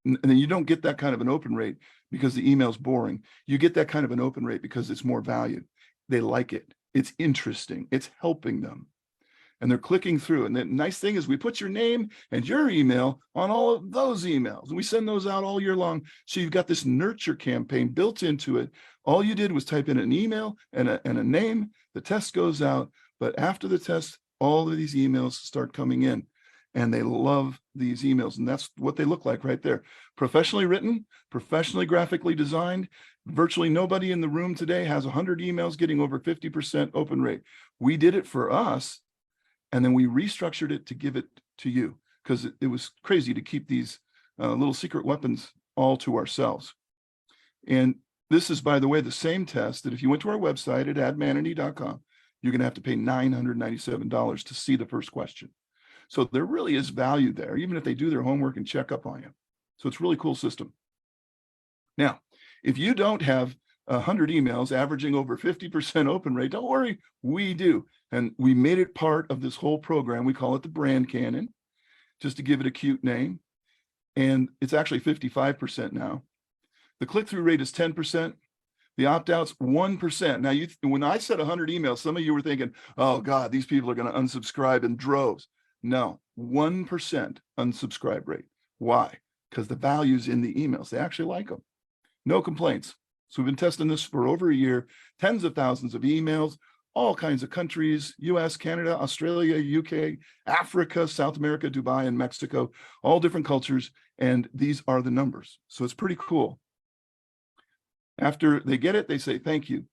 And then you don't get that kind of an open rate because the email's boring. You get that kind of an open rate because it's more value. They like it. It's interesting. It's helping them. And they're clicking through. And the nice thing is we put your name and your email on all of those emails. And we send those out all year long. So you've got this nurture campaign built into it. All you did was type in an email and a name. The test goes out. But after the test, all of these emails start coming in. And they love these emails. And that's what they look like right there. Professionally written, professionally graphically designed. Virtually nobody in the room today has 100 emails getting over 50% open rate. We did it for us. And then we restructured it to give it to you because it was crazy to keep these little secret weapons all to ourselves. And this is, by the way, the same test that if you went to our website at admanity.com, you're going to have to pay $997 to see the first question. So there really is value there, even if they do their homework and check up on you. So it's a really cool system. Now, if you don't have 100 emails averaging over 50% open rate, don't worry, we do. And we made it part of this whole program. We call it the brand canon, just to give it a cute name. And it's actually 55% now. The click-through rate is 10%. The opt-outs, 1%. Now, when I said 100 emails, some of you were thinking, oh God, these people are going to unsubscribe in droves. No, 1% unsubscribe rate. Why? Because the value's in the emails. They actually like them. No complaints. So we've been testing this for over a year, tens of thousands of emails, all kinds of countries, US, Canada, Australia, UK, Africa, South America, Dubai, and Mexico, all different cultures. And these are the numbers. So it's pretty cool. After they get it, they say, thank you.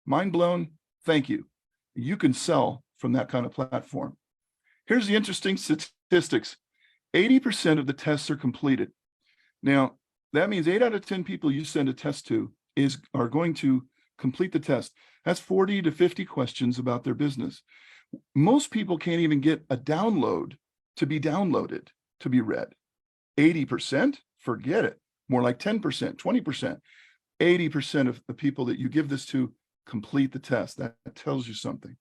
Mind blown, thank you. You can sell from that kind of platform. Here's the interesting statistics. 80% of the tests are completed. Now, that means 8 out of 10 people you send a test to are going to complete the test. That's 40 to 50 questions about their business. Most people can't even get a download to be downloaded, to be read. 80%, forget it. More like 10%, 20%. 80% of the people that you give this to complete the test. That tells you something.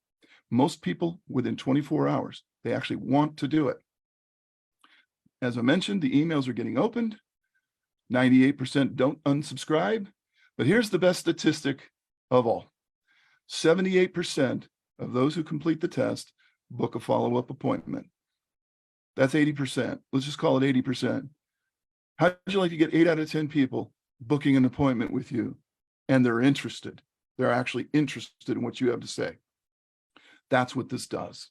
Most people within 24 hours, they actually want to do it. As I mentioned, the emails are getting opened. 98% don't unsubscribe. But here's the best statistic of all. 78% of those who complete the test book a follow-up appointment. That's 80%. Let's just call it 80%. How'd you like to get 8 out of 10 people booking an appointment with you and they're interested? They're actually interested in what you have to say. That's what this does.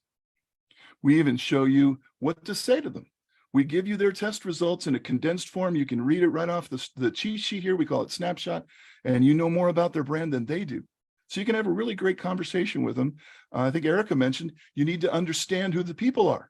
We even show you what to say to them. We give you their test results in a condensed form. You can read it right off the cheat sheet here. We call it Snapshot, and you know more about their brand than they do. So you can have a really great conversation with them. I think Erica mentioned you need to understand who the people are.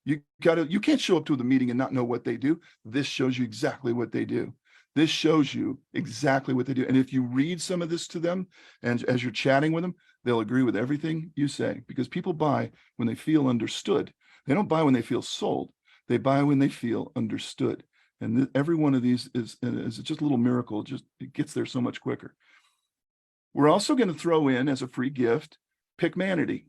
You can't show up to the meeting and not know what they do. This shows you exactly what they do. This shows you exactly what they do. And if you read some of this to them, and as you're chatting with them, they'll agree with everything you say, because people buy when they feel understood. They don't buy when they feel sold. They buy when they feel understood. And every one of these is just a little miracle. It gets there so much quicker. We're also going to throw in as a free gift, Picmanity.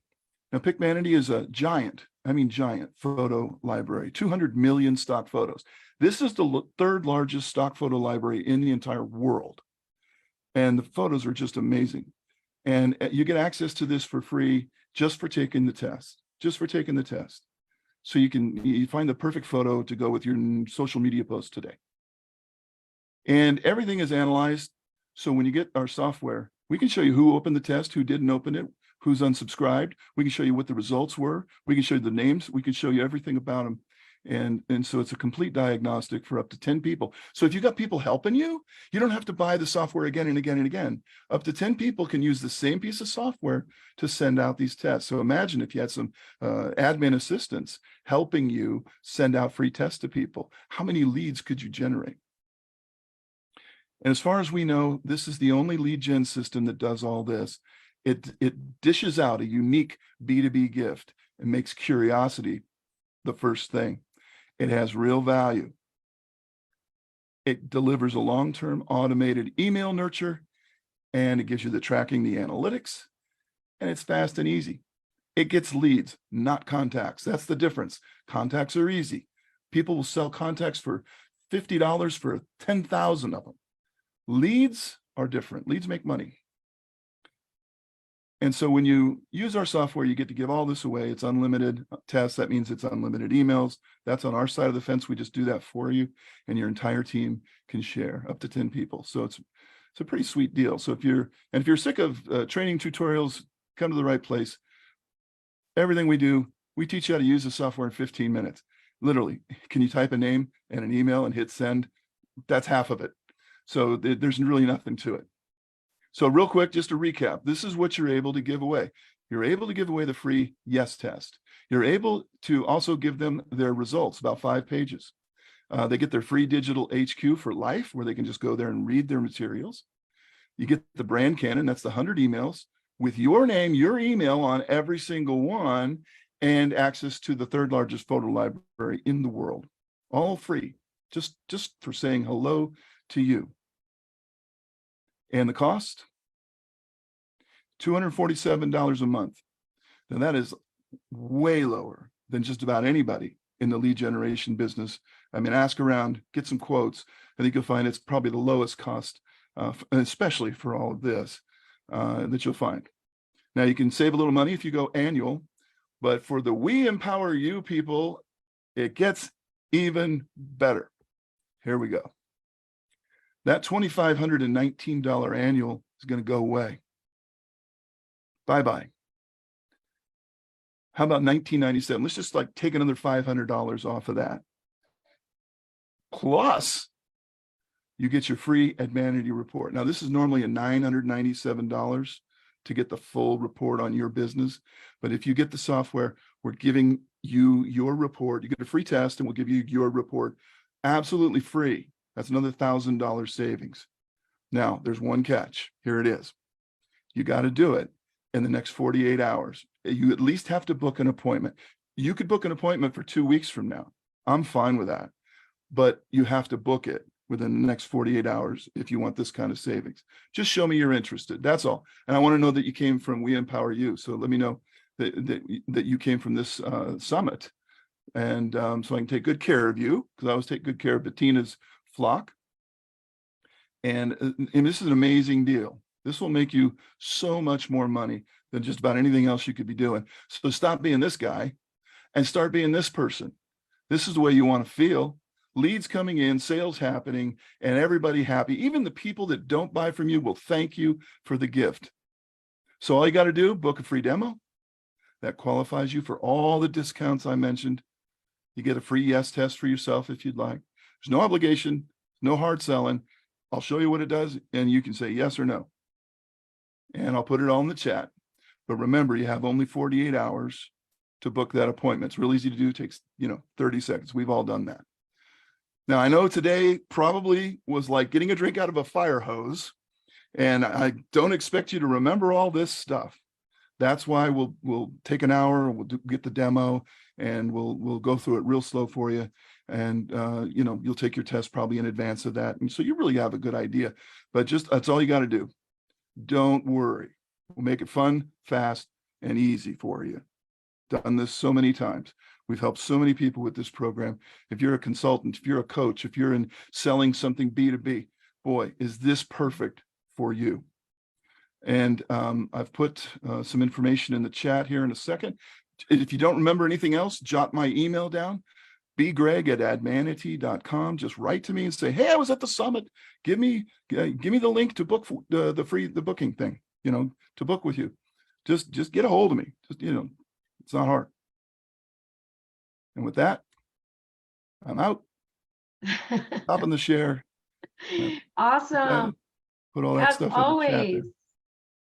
Now, Picmanity is a giant, I mean giant photo library, 200 million stock photos. This is the third largest stock photo library in the entire world. And the photos are just amazing. And you get access to this for free just for taking the test, So you find the perfect photo to go with your social media post today. And everything is analyzed. So when you get our software, we can show you who opened the test, who didn't open it, who's unsubscribed. We can show you what the results were. We can show you the names. We can show you everything about them. And so it's a complete diagnostic for up to 10 people. So if you got people helping you, you don't have to buy the software again and again and again. Up to 10 people can use the same piece of software to send out these tests. So imagine if you had some admin assistants helping you send out free tests to people. How many leads could you generate? And as far as we know, this is the only lead gen system that does all this. It dishes out a unique B2B gift and makes curiosity the first thing. It has real value. It delivers a long-term automated email nurture, and it gives you the tracking, the analytics, and it's fast and easy. It gets leads, not contacts. That's the difference. Contacts are easy. People will sell contacts for $50 for 10,000 of them. Leads are different. Leads make money. And so when you use our software, you get to give all this away. It's unlimited tests. That means it's unlimited emails. That's on our side of the fence. We just do that for you, and your entire team can share up to 10 people. So it's a pretty sweet deal. So if you're sick of training tutorials, come to the right place. Everything we do, we teach you how to use the software in 15 minutes. Literally, can you type a name and an email and hit send? That's half of it. So there's really nothing to it. So real quick, just to recap, this is what you're able to give away. You're able to give away the free yes test. You're able to also give them their results, about 5 pages. They get their free digital HQ for life, where they can just go there and read their materials. You get the brand canon, that's the 100 emails with your name, your email on every single one, and access to the third largest photo library in the world, all free, just for saying hello to you. And the cost? $247 a month. Now that is way lower than just about anybody in the lead generation business. I mean, ask around, get some quotes. I think you'll find it's probably the lowest cost, especially for all of this, that you'll find. Now you can save a little money if you go annual, but for the We Empower You people, it gets even better. Here we go. That $2,519 annual is going to go away. Bye-bye. How about $1,997? Let's just like take another $500 off of that. Plus, you get your free Advanity report. Now, this is normally a $997 to get the full report on your business. But if you get the software, we're giving you your report. You get a free test, and we'll give you your report absolutely free. That's another $1,000 savings. Now, there's one catch. Here it is. You got to do it in the next 48 hours. You at least have to book an appointment. You could book an appointment for 2 weeks from now. I'm fine with that. But you have to book it within the next 48 hours if you want this kind of savings. Just show me you're interested. That's all. And I want to know that you came from We Empower You. So let me know that you came from this summit. And so I can take good care of you, because I always take good care of Bettina's flock. And this is an amazing deal. This will make you so much more money than just about anything else you could be doing. So stop being this guy and start being this person. This is the way you want to feel. Leads coming in, sales happening, and everybody happy. Even the people that don't buy from you will thank you for the gift. So all you got to do, book a free demo. That qualifies you for all the discounts I mentioned. You get a free yes test for yourself if you'd like. There's no obligation, no hard selling. I'll show you what it does, and you can say yes or no. And I'll put it all in the chat. But remember, you have only 48 hours to book that appointment. It's real easy to do. It takes, 30 seconds. We've all done that. Now, I know today probably was like getting a drink out of a fire hose, and I don't expect you to remember all this stuff. That's why we'll take an hour, we'll get the demo, and we'll go through it real slow for you. And, you'll take your test probably in advance of that. And so you really have a good idea, but that's all you got to do. Don't worry. We'll make it fun, fast, and easy for you. done this so many times. We've helped so many people with this program. If you're a consultant, if you're a coach, if you're in selling something B2B, boy, is this perfect for you. And I've put some information in the chat here in a second. If you don't remember anything else, jot my email down, bgreg@admanity.com. Just write to me and say, hey, I was at the summit. Give me the link to book the booking thing, to book with you. Just get a hold of me. It's not hard. And with that, I'm out. Stopping the share. Awesome. Put all that As stuff always, in the chat there.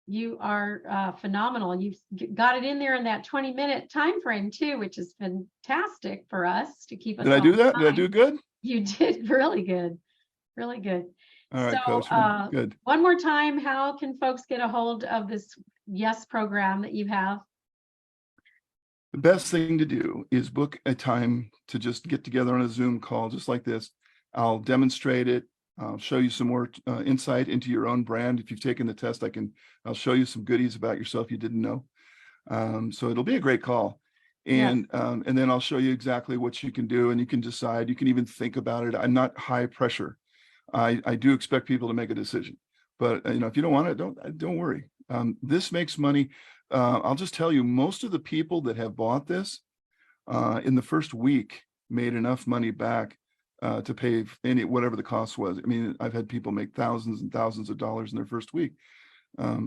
you are phenomenal. You've got it in there in that 20-minute time frame too, which is fantastic for us to keep us. Did I do that? Did I do good? You did really good. Really good. All right, So, Coach. Good. one more time, how can folks get a hold of this YES program that you have? The best thing to do is book a time to just get together on a Zoom call, just like this. I'll demonstrate it. I'll show you some more insight into your own brand. If you've taken the test, I'll show you some goodies about yourself you didn't know. So it'll be a great call. And then I'll show you exactly what you can do, and you can decide. You can even think about it. I'm not high pressure. I do expect people to make a decision, but if you don't want it, don't worry. This makes money. I'll just tell you, most of the people that have bought this in the first week made enough money back to pay whatever the cost was. I mean, I've had people make thousands and thousands of dollars in their first week,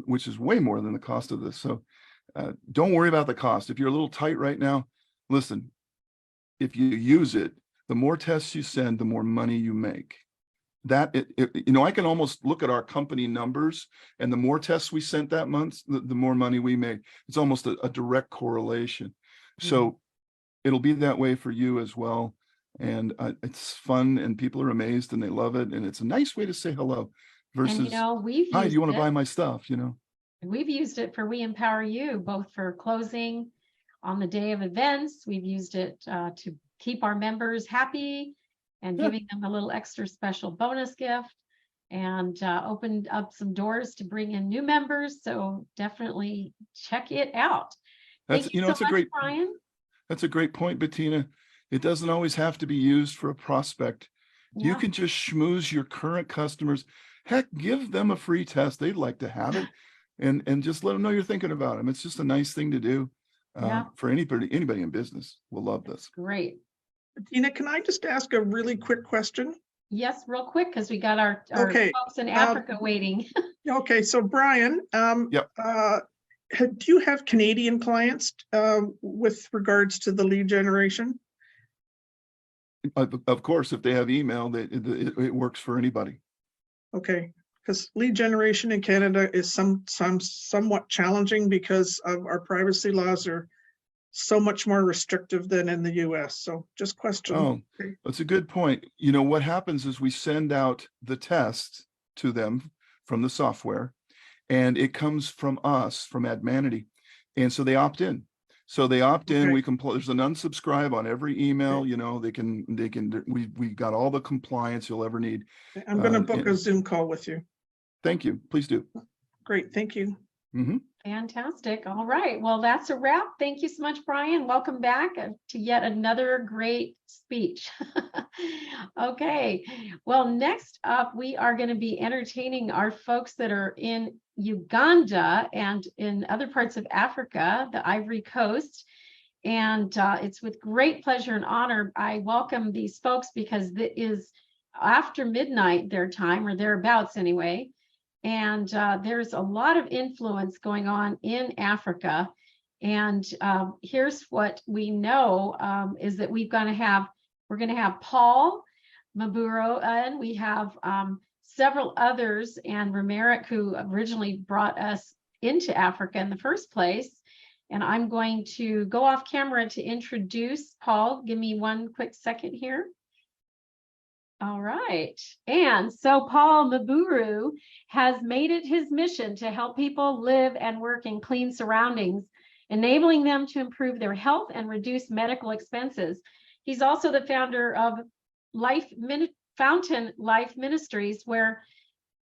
which is way more than the cost of this. So don't worry about the cost. If you're a little tight right now, listen, if you use it, the more tests you send, the more money you make. I can almost look at our company numbers, and the more tests we sent that month, the more money we make. It's almost a direct correlation. So it'll be that way for you as well. And it's fun, and people are amazed, and they love it. And it's a nice way to say hello versus, hi, do you want to buy my stuff? We've used it for We Empower You, both for closing on the day of events. We've used it to keep our members happy and giving them a little extra special bonus gift, and opened up some doors to bring in new members. So definitely check it out. Thank you so much, Brian. That's a great point, Bettina. It doesn't always have to be used for a prospect. You can just schmooze your current customers. Heck, give them a free test. They'd like to have it, and just let them know you're thinking about them. It's just a nice thing to do for anybody in business. Will love this. Great. Bettina, can I just ask a really quick question? Yes, real quick, because we got our folks in Africa waiting. Okay, so Brian, do you have Canadian clients with regards to the lead generation? Of course, if they have email, it works for anybody. Okay, because lead generation in Canada is somewhat challenging because of our privacy laws are so much more restrictive than in the US. So just question. Oh, that's a good point. What happens is we send out the test to them from the software, and it comes from us, from Admanity. And so they opt in. In. We can. There's an unsubscribe on every email. We got all the compliance you'll ever need. I'm going to book a Zoom call with you. Thank you. Please do. Great. Thank you. Fantastic. All right. Well, that's a wrap. Thank you so much, Brian. Welcome back to yet another great speech. Okay. Well, next up, we are going to be entertaining our folks that are in Uganda and in other parts of Africa, the Ivory Coast. And it's with great pleasure and honor I welcome these folks, because it is after midnight their time, or thereabouts anyway. And there's a lot of influence going on in Africa. And here's what we know is that we're going to have Paul Maburo, and we have several others, and Romeric, who originally brought us into Africa in the first place. And I'm going to go off camera to introduce Paul. Give me one quick second here. All right. And so Paul Maburo has made it his mission to help people live and work in clean surroundings, enabling them to improve their health and reduce medical expenses. He's also the founder of Fountain Life Ministries, where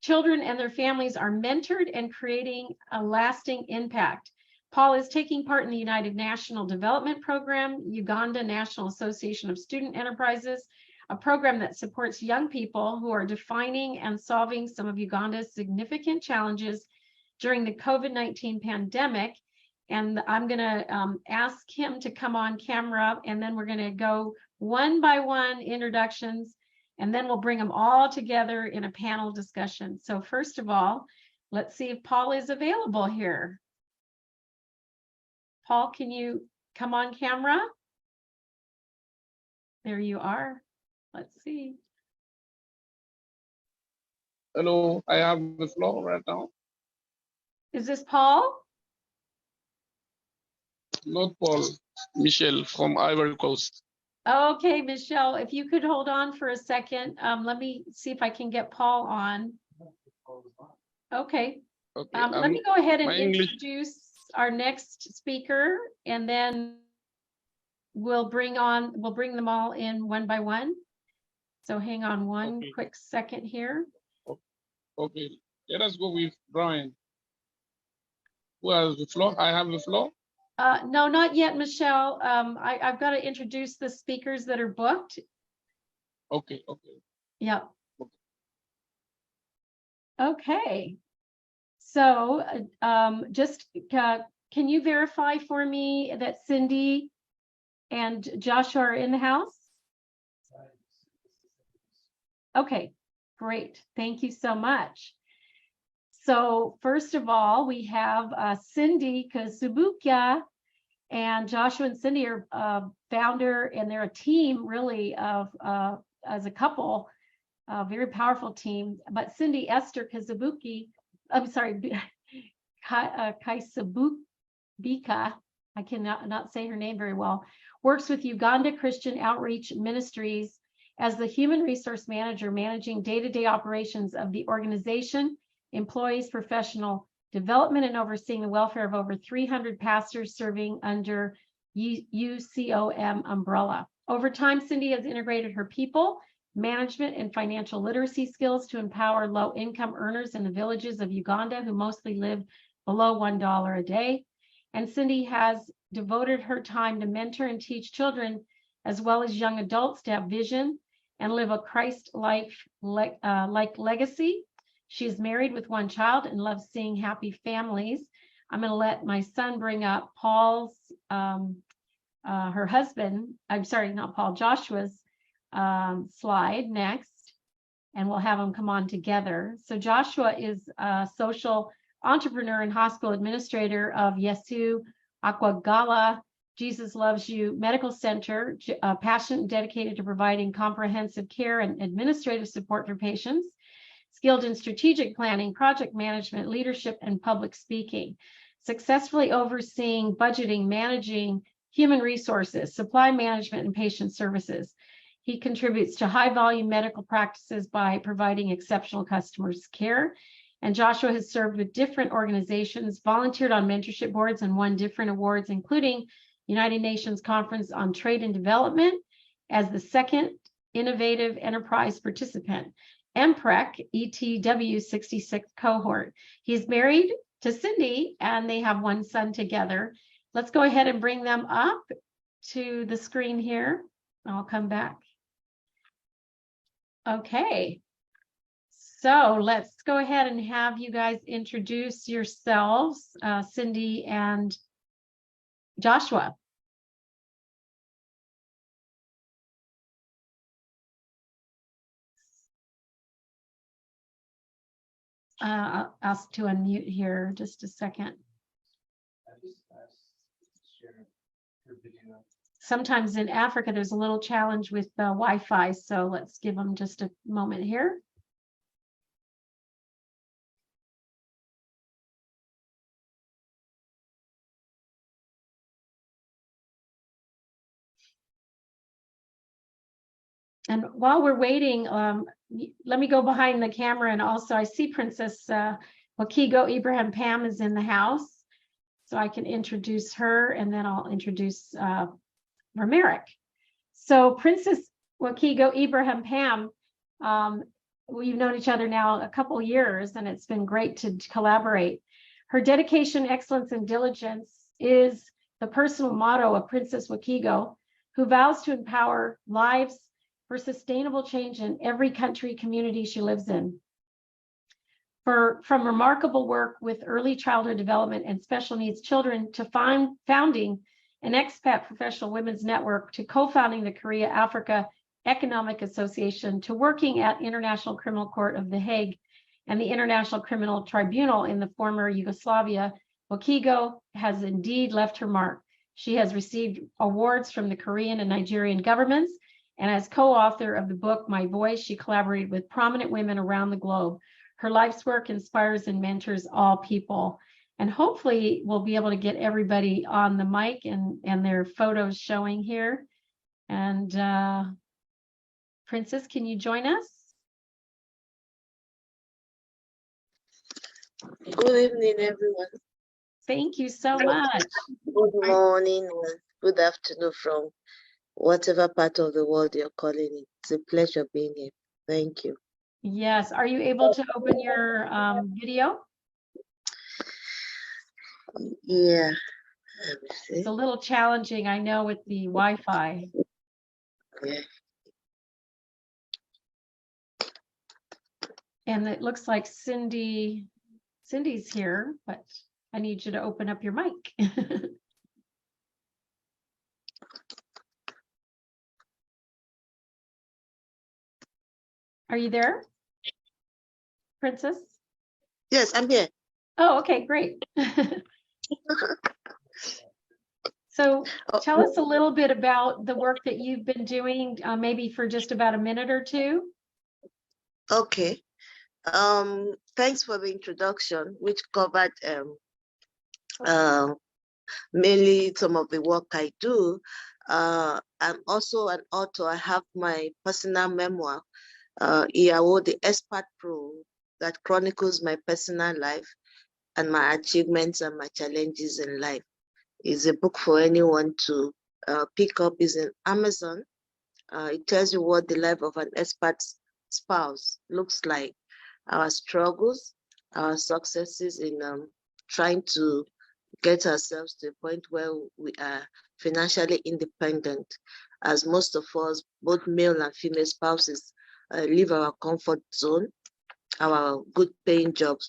children and their families are mentored and creating a lasting impact. Paul is taking part in the United National Development Program, Uganda National Association of Student Enterprises, a program that supports young people who are defining and solving some of Uganda's significant challenges during the COVID-19 pandemic. And I'm going to ask him to come on camera, and then we're going to go one by one introductions, and then we'll bring them all together in a panel discussion. So first of all, let's see if Paul is available here. Paul, can you come on camera? There you are. Let's see. Hello, I have the floor right now. Is this Paul? Not Paul, Michelle from Ivory Coast. Okay, Michelle, if you could hold on for a second, let me see if I can get Paul on. Okay. Okay. Let me go ahead and my English- introduce our next speaker, and then we'll bring them all in one by one. So hang on one quick second here. Okay, let us go with Brian. Who has the floor? I have the floor. No, not yet, Michelle. I've got to introduce the speakers that are booked. Okay, okay. Yep. Okay. So just can you verify for me that Cindy and Joshua are in the house? Okay, great. Thank you so much. So first of all, we have Cindy Kazubuka, and Joshua and Cindy are founder, and they're a team really of as a couple, a very powerful team. But Cindy Esther Kazubuki, I'm sorry, Kaisabukika, I cannot not say her name very well, works with Uganda Christian Outreach Ministries as the human resource manager, managing day-to-day operations of the organization, employees, professional development, and overseeing the welfare of over 300 pastors serving under UCOM umbrella. Over time, Cindy has integrated her people, management, and financial literacy skills to empower low-income earners in the villages of Uganda who mostly live below $1 a day. And Cindy has devoted her time to mentor and teach children as well as young adults to have vision and live a Christ-like legacy. She is married with one child and loves seeing happy families. I'm going to let my son bring up Paul's, her husband, I'm sorry, not Paul, Joshua's slide next, and we'll have them come on together. So Joshua is a social entrepreneur and hospital administrator of Yesu Akwagala Jesus Loves You Medical Center, passionate and dedicated to providing comprehensive care and administrative support for patients, skilled in strategic planning, project management, leadership, and public speaking, successfully overseeing budgeting, managing human resources, supply management, and patient services. He contributes to high volume medical practices by providing exceptional customer care. And Joshua has served with different organizations, volunteered on mentorship boards, and won different awards, including United Nations Conference on Trade and Development as the second innovative enterprise participant, EmPREC ETW 66 cohort. He's married to Cindy, and they have one son together. Let's go ahead and bring them up to the screen here. I'll come back. Okay. So let's go ahead and have you guys introduce yourselves, Cindy and Joshua. I'll ask to unmute here just a second. Sometimes in Africa, there's a little challenge with the Wi-Fi, so let's give them just a moment here. And while we're waiting, let me go behind the camera, and also I see Princess Wakigo Ibrahim Pam is in the house, so I can introduce her, and then I'll introduce Romeric. So Princess Wakigo Ibrahim Pam, we've known each other now a couple years, and it's been great to collaborate. Her dedication, excellence, and diligence is the personal motto of Princess Wakigo, who vows to empower lives for sustainable change in every country, community she lives in. From remarkable work with early childhood development and special needs children to founding an expat professional women's network, to co-founding the Korea Africa Economic Association, to working at International Criminal Court of The Hague and the International Criminal Tribunal in the former Yugoslavia, Wakigo has indeed left her mark. She has received awards from the Korean and Nigerian governments, and as co-author of the book, My Voice, she collaborated with prominent women around the globe. Her life's work inspires and mentors all people. And hopefully we'll be able to get everybody on the mic and their photos showing here. And Princess, can you join us? Good evening, everyone. Thank you so much. Good morning, good afternoon from whatever part of the world you're calling it. It's a pleasure being here. Thank you. Yes. Are you able to open your video? Yeah. It's a little challenging, I know, with the Wi-Fi. Yeah. And it looks like Cindy's here, but I need you to open up your mic. Are you there, Princess? Yes, I'm here. Oh, okay, great. So tell us a little bit about the work that you've been doing, maybe for just about a minute or two. Okay. Thanks for the introduction, which covered mainly some of the work I do. I'm also an author. I have my personal memoir, Iawo, the Expert Pro, that chronicles my personal life and my achievements and my challenges in life. It's a book for anyone to pick up. It's in Amazon. It tells you what the life of an expert spouse looks like, our struggles, our successes in trying to get ourselves to a point where we are financially independent, as most of us, both male and female spouses, leave our comfort zone, our good paying jobs,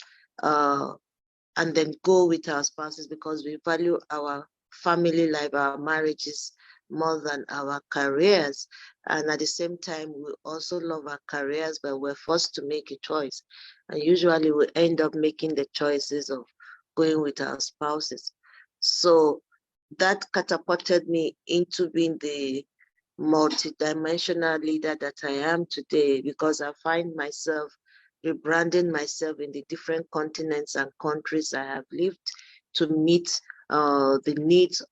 and then go with our spouses because we value our family life, our marriages more than our careers. And at the same time, we also love our careers, but we're forced to make a choice. And usually we end up making the choices of going with our spouses. So that catapulted me into being the multidimensional leader that I am today, because I find myself rebranding myself in the different continents and countries I have lived to meet the needs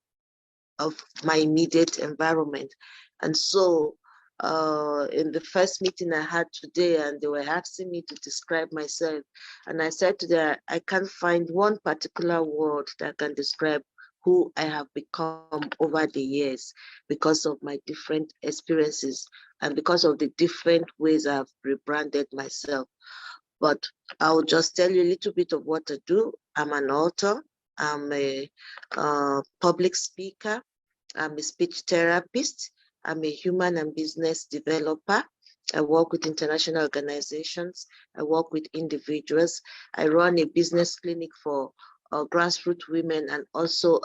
of my immediate environment. And so in the first meeting I had today, and they were asking me to describe myself, and I said to them, I can't find one particular word that can describe who I have become over the years because of my different experiences and because of the different ways I've rebranded myself. But I'll just tell you a little bit of what I do. I'm an author. I'm a public speaker. I'm a speech therapist. I'm a human and business developer. I work with international organizations. I work with individuals. I run a business clinic for grassroots women and also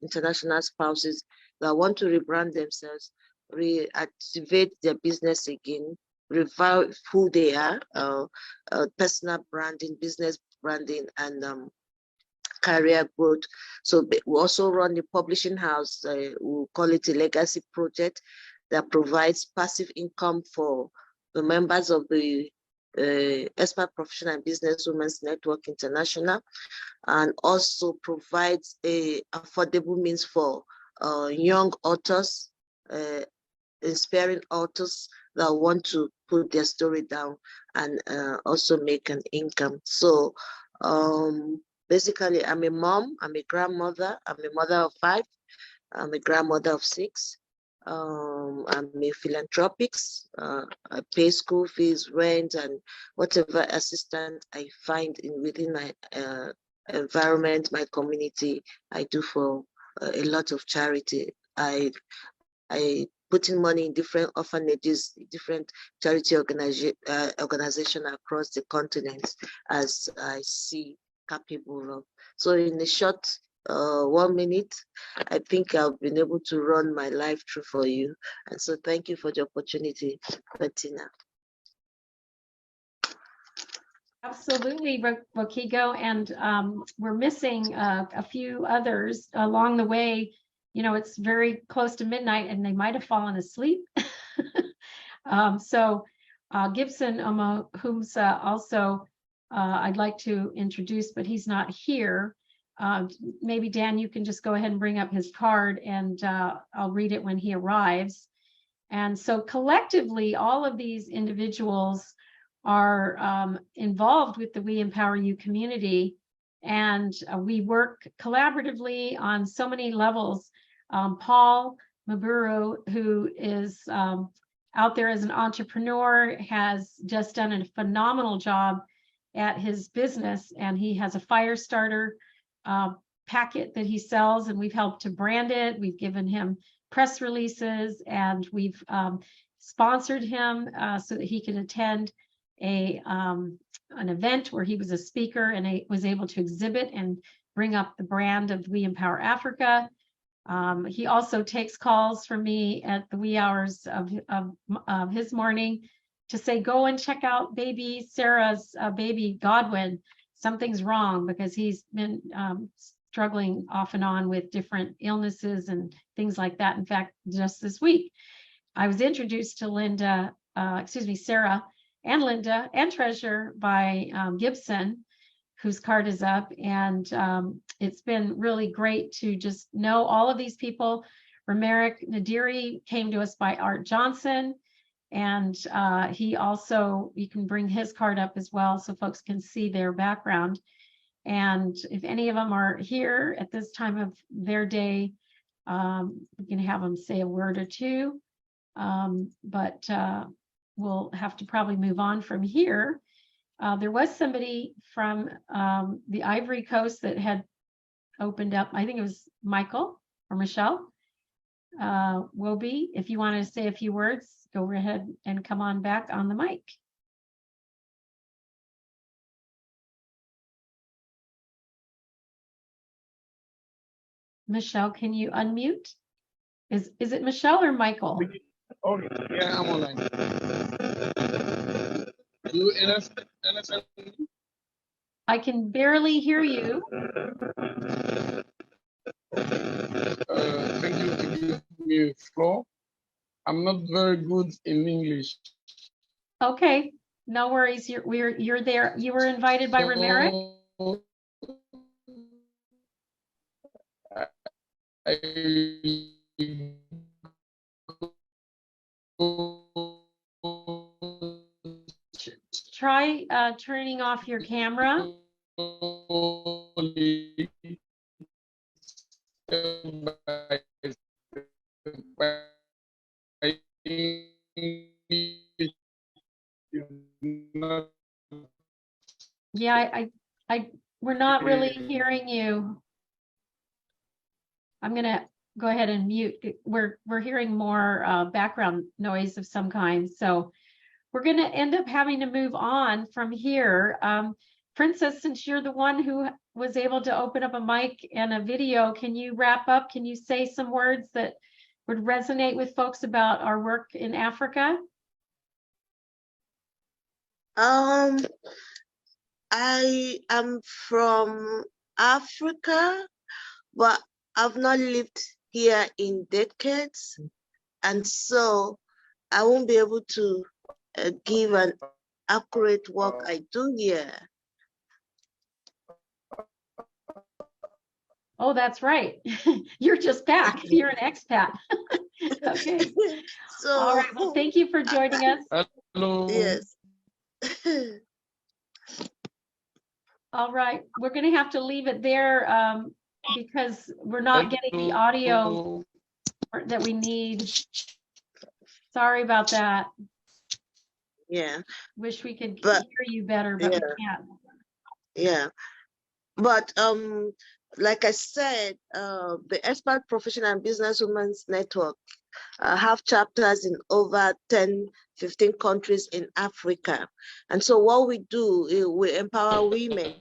international spouses that want to rebrand themselves, reactivate their business again, revive who they are, personal branding, business branding, and career growth. So we also run a publishing house, we call it a legacy project, that provides passive income for the members of the Expert Professional and Business Women's Network International, and also provides a affordable means for young authors, inspiring authors that want to put their story down and also make an income. So basically, I'm a mom, I'm a grandmother, I'm a mother of 5, I'm a grandmother of 6. I'm a philanthropics. I pay school fees, rent, and whatever assistance I find within my environment, my community. I do for a lot of charity. I put in money in different orphanages, different charity organization across the continent as I see capable of. So in a short 1 minute, I think I've been able to run my life through for you. And so thank you for the opportunity, Bettina. Absolutely, Wakigo, and we're missing a few others along the way. You know, it's very close to midnight and they might have fallen asleep. Gibson Omohumsa also I'd like to introduce, but he's not here. Maybe Dan, you can just go ahead and bring up his card and I'll read it when he arrives. And so collectively, all of these individuals are involved with the We Empower You community, and we work collaboratively on so many levels. Paul Maburu, who is out there as an entrepreneur, has just done a phenomenal job at his business, and he has a fire starter packet that he sells, and we've helped to brand it. We've given him press releases, and we've sponsored him so that he could attend an event where he was a speaker and was able to exhibit and bring up the brand of We Empower Africa. He also takes calls from me at the wee hours of his morning to say, go and check out baby Sarah's baby Godwin. Something's wrong, because he's been struggling off and on with different illnesses and things like that. In fact, just this week, I was introduced to Sarah and Linda and Treasure by Gibson, whose card is up. And it's been really great to just know all of these people. Romeric Nadiri came to us by Art Johnson. And he also, you can bring his card up as well so folks can see their background. And if any of them are here at this time of their day, we can have them say a word or two. But we'll have to probably move on from here. There was somebody from the Ivory Coast that had opened up. I think it was Michael or Michelle Wobi. If you want to say a few words, go ahead and come on back on the mic. Michelle, can you unmute? Is it Michelle or Michael? Oh, yeah, I'm online. Do you understand? I can barely hear you. Thank you to give me floor. I'm not very good in English. Okay, no worries. You're there. You were invited by Romeric. Try turning off your camera. Yeah, we're not really hearing you. I'm gonna go ahead and mute. We're hearing more background noise of some kind, so we're gonna end up having to move on from here. Princess, since you're the one who was able to open up a mic and a video, can you wrap up? Can you say some words that would resonate with folks about our work in Africa? I am from Africa, but I've not lived here in decades, and so I won't be able to give an accurate work I do here. Oh, that's right. You're just back. You're an expat. Okay. So, all right. Well, thank you for joining us. Hello. Yes. All right. We're going to have to leave it there because we're not getting the audio that we need. Sorry about that. Yeah. Wish we could hear you better, but we can't. Yeah. But like I said, the Expert Professional and Business Women's Network have chapters in over 10, 15 countries in Africa. And so what we do is we empower women,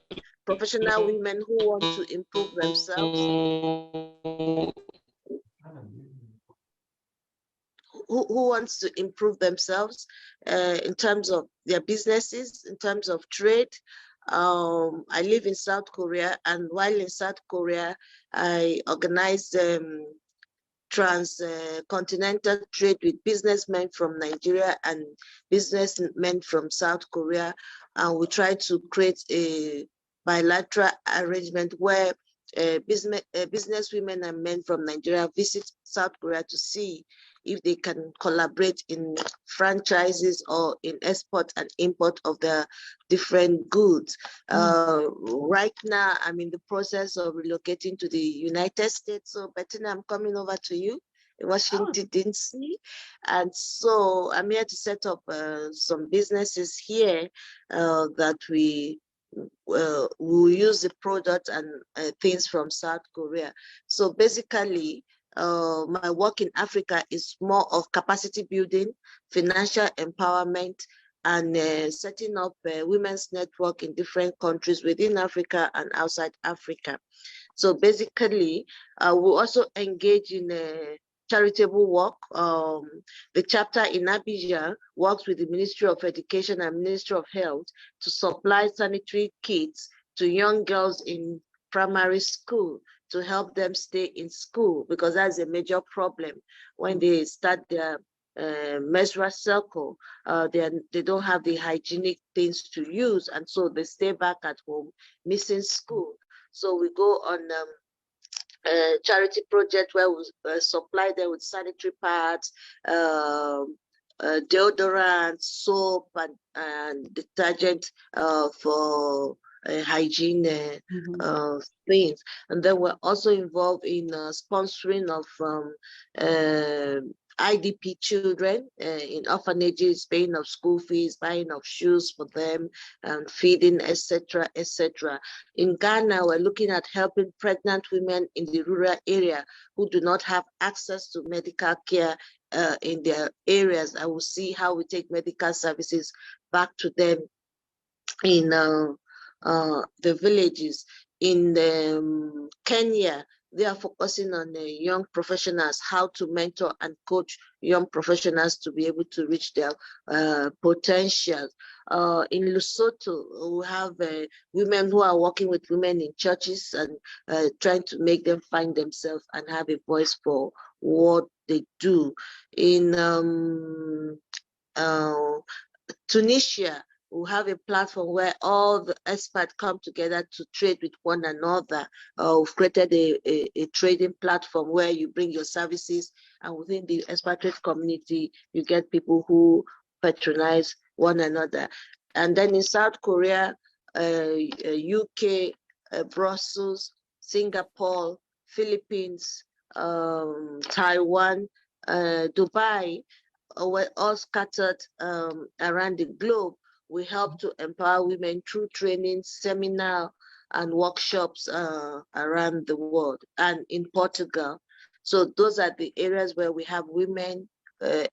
professional women who want to improve themselves, who wants to improve themselves in terms of their businesses, in terms of trade. I live in South Korea, and while in South Korea, I organized transcontinental trade with businessmen from Nigeria and businessmen from South Korea. And we try to create a bilateral arrangement where business women and men from Nigeria visit South Korea to see if they can collaborate in franchises or in export and import of the different goods. Right now, I'm in the process of relocating to the United States. So Bettina, I'm coming over to you in Washington, D.C. And so I'm here to set up some businesses here that we will use the product and things from South Korea. So basically, my work in Africa is more of capacity building, financial empowerment, and setting up a women's network in different countries within Africa and outside Africa. So basically, we also engage in charitable work. The chapter in Abidjan works with the Ministry of Education and Ministry of Health to supply sanitary kits to young girls in primary school to help them stay in school, because that's a major problem when they start their menstrual cycle. They don't have the hygienic things to use, and so they stay back at home missing school. So we go on charity project where we supply them with sanitary pads, deodorant, soap, and detergent for hygiene things. And then we're also involved in sponsoring of IDP children in orphanages, paying of school fees, buying of shoes for them, and feeding, etc., etc. In Ghana, we're looking at helping pregnant women in the rural area who do not have access to medical care in their areas. I will see how we take medical services back to them in the villages. In Kenya, they are focusing on young professionals, how to mentor and coach young professionals to be able to reach their potential. In Lesotho, we have women who are working with women in churches and trying to make them find themselves and have a voice for what they do. In Tunisia, we have a platform where all the experts come together to trade with one another. We've created a trading platform where you bring your services, and within the expatriate community, you get people who patronize one another. And then in South Korea, UK, Brussels, Singapore, Philippines, Taiwan, Dubai, we're all scattered around the globe. We help to empower women through training, seminar, and workshops around the world and in Portugal. So those are the areas where we have women,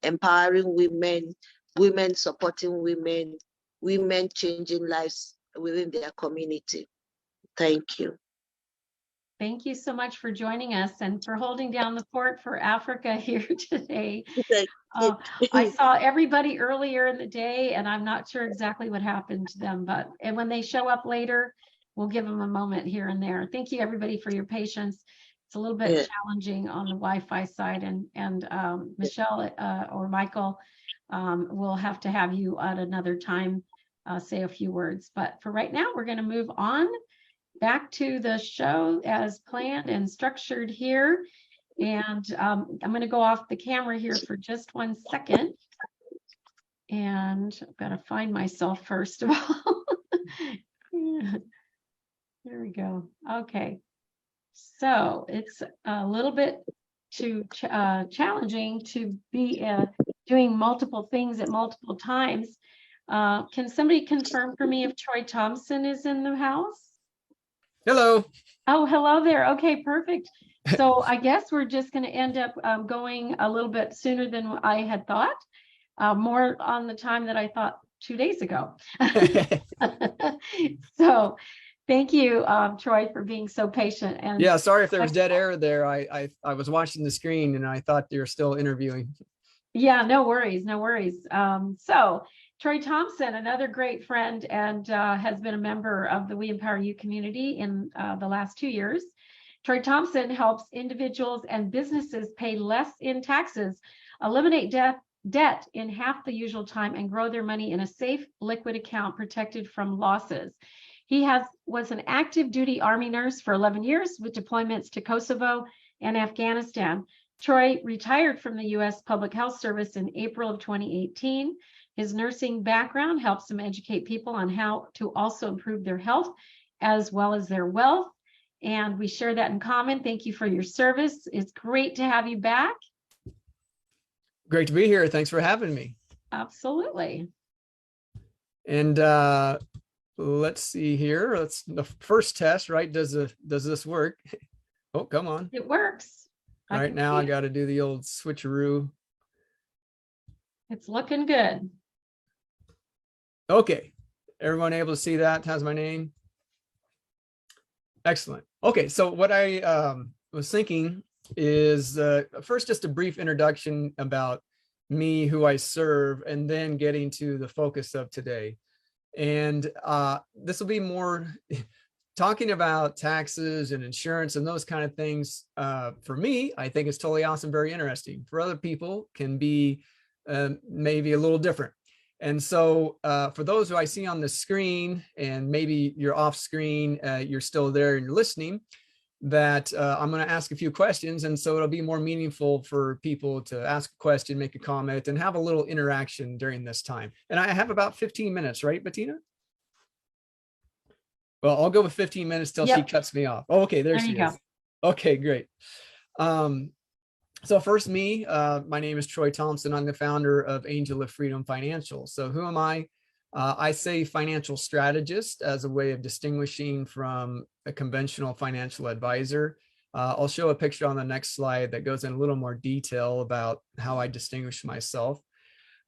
empowering women, women supporting women, women changing lives within their community. Thank you. Thank you so much for joining us and for holding down the fort for Africa here today. I saw everybody earlier in the day, and I'm not sure exactly what happened to them, and when they show up later, we'll give them a moment here and there. Thank you, everybody, for your patience. It's a little bit challenging on the Wi-Fi side, and Michelle or Michael, we'll have to have you at another time say a few words. But for right now, we're going to move on back to the show as planned and structured here. And I'm going to go off the camera here for just 1 second. And I've got to find myself first of all. There we go. Okay. So it's a little bit too challenging to be doing multiple things at multiple times. Can somebody confirm for me if Troy Thompson is in the house? Hello. Oh, hello there. Okay, perfect. So I guess we're just going to end up going a little bit sooner than I had thought, more on the time that I thought 2 days ago. So thank you, Troy, for being so patient. And yeah, sorry if there was dead air there. I was watching the screen and I thought you were still interviewing. Yeah, no worries, no worries. So Troy Thompson, another great friend, and has been a member of the We Empower You community in the last 2 years. Troy Thompson helps individuals and businesses pay less in taxes, eliminate debt in half the usual time, and grow their money in a safe, liquid account protected from losses. He was an active duty Army nurse for 11 years with deployments to Kosovo and Afghanistan. Troy retired from the U.S. Public Health Service in April of 2018. His nursing background helps him educate people on how to also improve their health as well as their wealth. And we share that in common. Thank you for your service. It's great to have you back. Great to be here. Thanks for having me. Absolutely. And let's see here. Let's the first test, right? Does this work? Oh, come on. It works. All right, now I got to do the old switcheroo. It's looking good. Okay. Everyone able to see that? Has my name? Excellent. Okay, so what I was thinking is first just a brief introduction about me, who I serve, and then getting to the focus of today. And this will be more talking about taxes and insurance and those kind of things. For me, I think it's totally awesome, very interesting. For other people, can be maybe a little different. And so for those who I see on the screen, and maybe you're off screen, you're still there and you're listening, that I'm going to ask a few questions. And so it'll be more meaningful for people to ask a question, make a comment, and have a little interaction during this time. And I have about 15 minutes, right, Bettina? Well, I'll go with 15 minutes till she cuts me off. Oh, okay, there she is. Okay, great. So first, me, my name is Troy Thompson. I'm the founder of Angel of Freedom Financial. So who am I? I say financial strategist as a way of distinguishing from a conventional financial advisor. I'll show a picture on the next slide that goes in a little more detail about how I distinguish myself.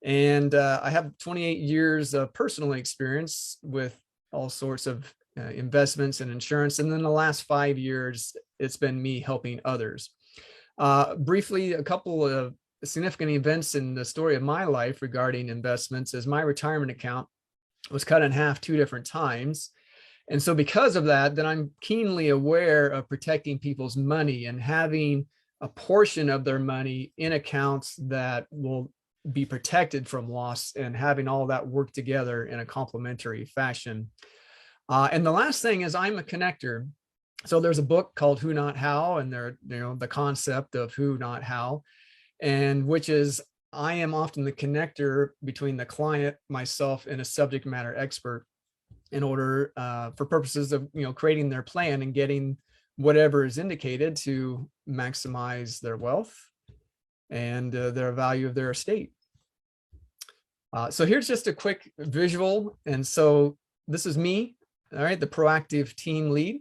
And I have 28 years of personal experience with all sorts of investments and insurance. And then the last 5 years, it's been me helping others. Briefly, a couple of significant events in the story of my life regarding investments is my retirement account was cut in half 2 different times. And so because of that, then I'm keenly aware of protecting people's money and having a portion of their money in accounts that will be protected from loss, and having all that work together in a complementary fashion. And the last thing is I'm a connector. So there's a book called Who Not How, and there, the concept of who not how, and which is I am often the connector between the client, myself, and a subject matter expert in order for purposes of creating their plan and getting whatever is indicated to maximize their wealth and their value of their estate. So here's just a quick visual. And so this is me, all right, the proactive team lead.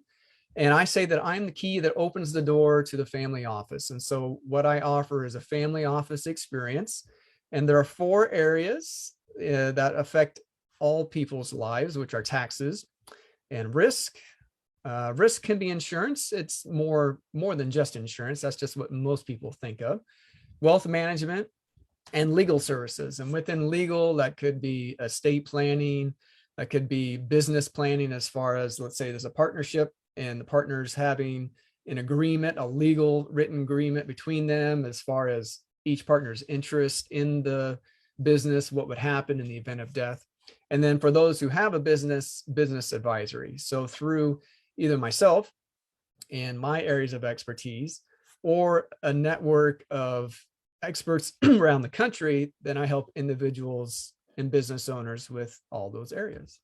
And I say that I'm the key that opens the door to the family office. And so what I offer is a family office experience. And there are 4 areas that affect all people's lives, which are taxes and risk. Risk can be insurance. It's more than just insurance. That's just what most people think of. Wealth management and legal services. And within legal, that could be estate planning. That could be business planning, as far as, let's say there's a partnership and the partners having an agreement, a legal written agreement between them as far as each partner's interest in the business, what would happen in the event of death. And then for those who have a business advisory. So through either myself and my areas of expertise, or a network of experts around the country, then I help individuals and business owners with all those areas.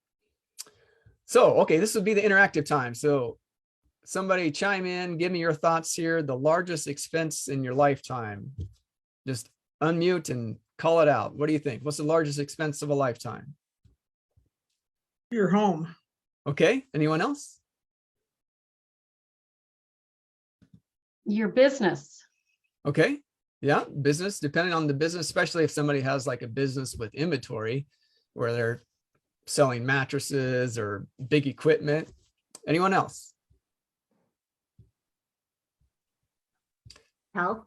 So, okay, this would be the interactive time. So somebody chime in, give me your thoughts here. The largest expense in your lifetime. Just unmute and call it out. What do you think? What's the largest expense of a lifetime? Your home. Okay, anyone else? your business. Okay. Yeah. Business, depending on the business, especially if somebody has like a business with inventory where they're selling mattresses or big equipment. Anyone else? Health.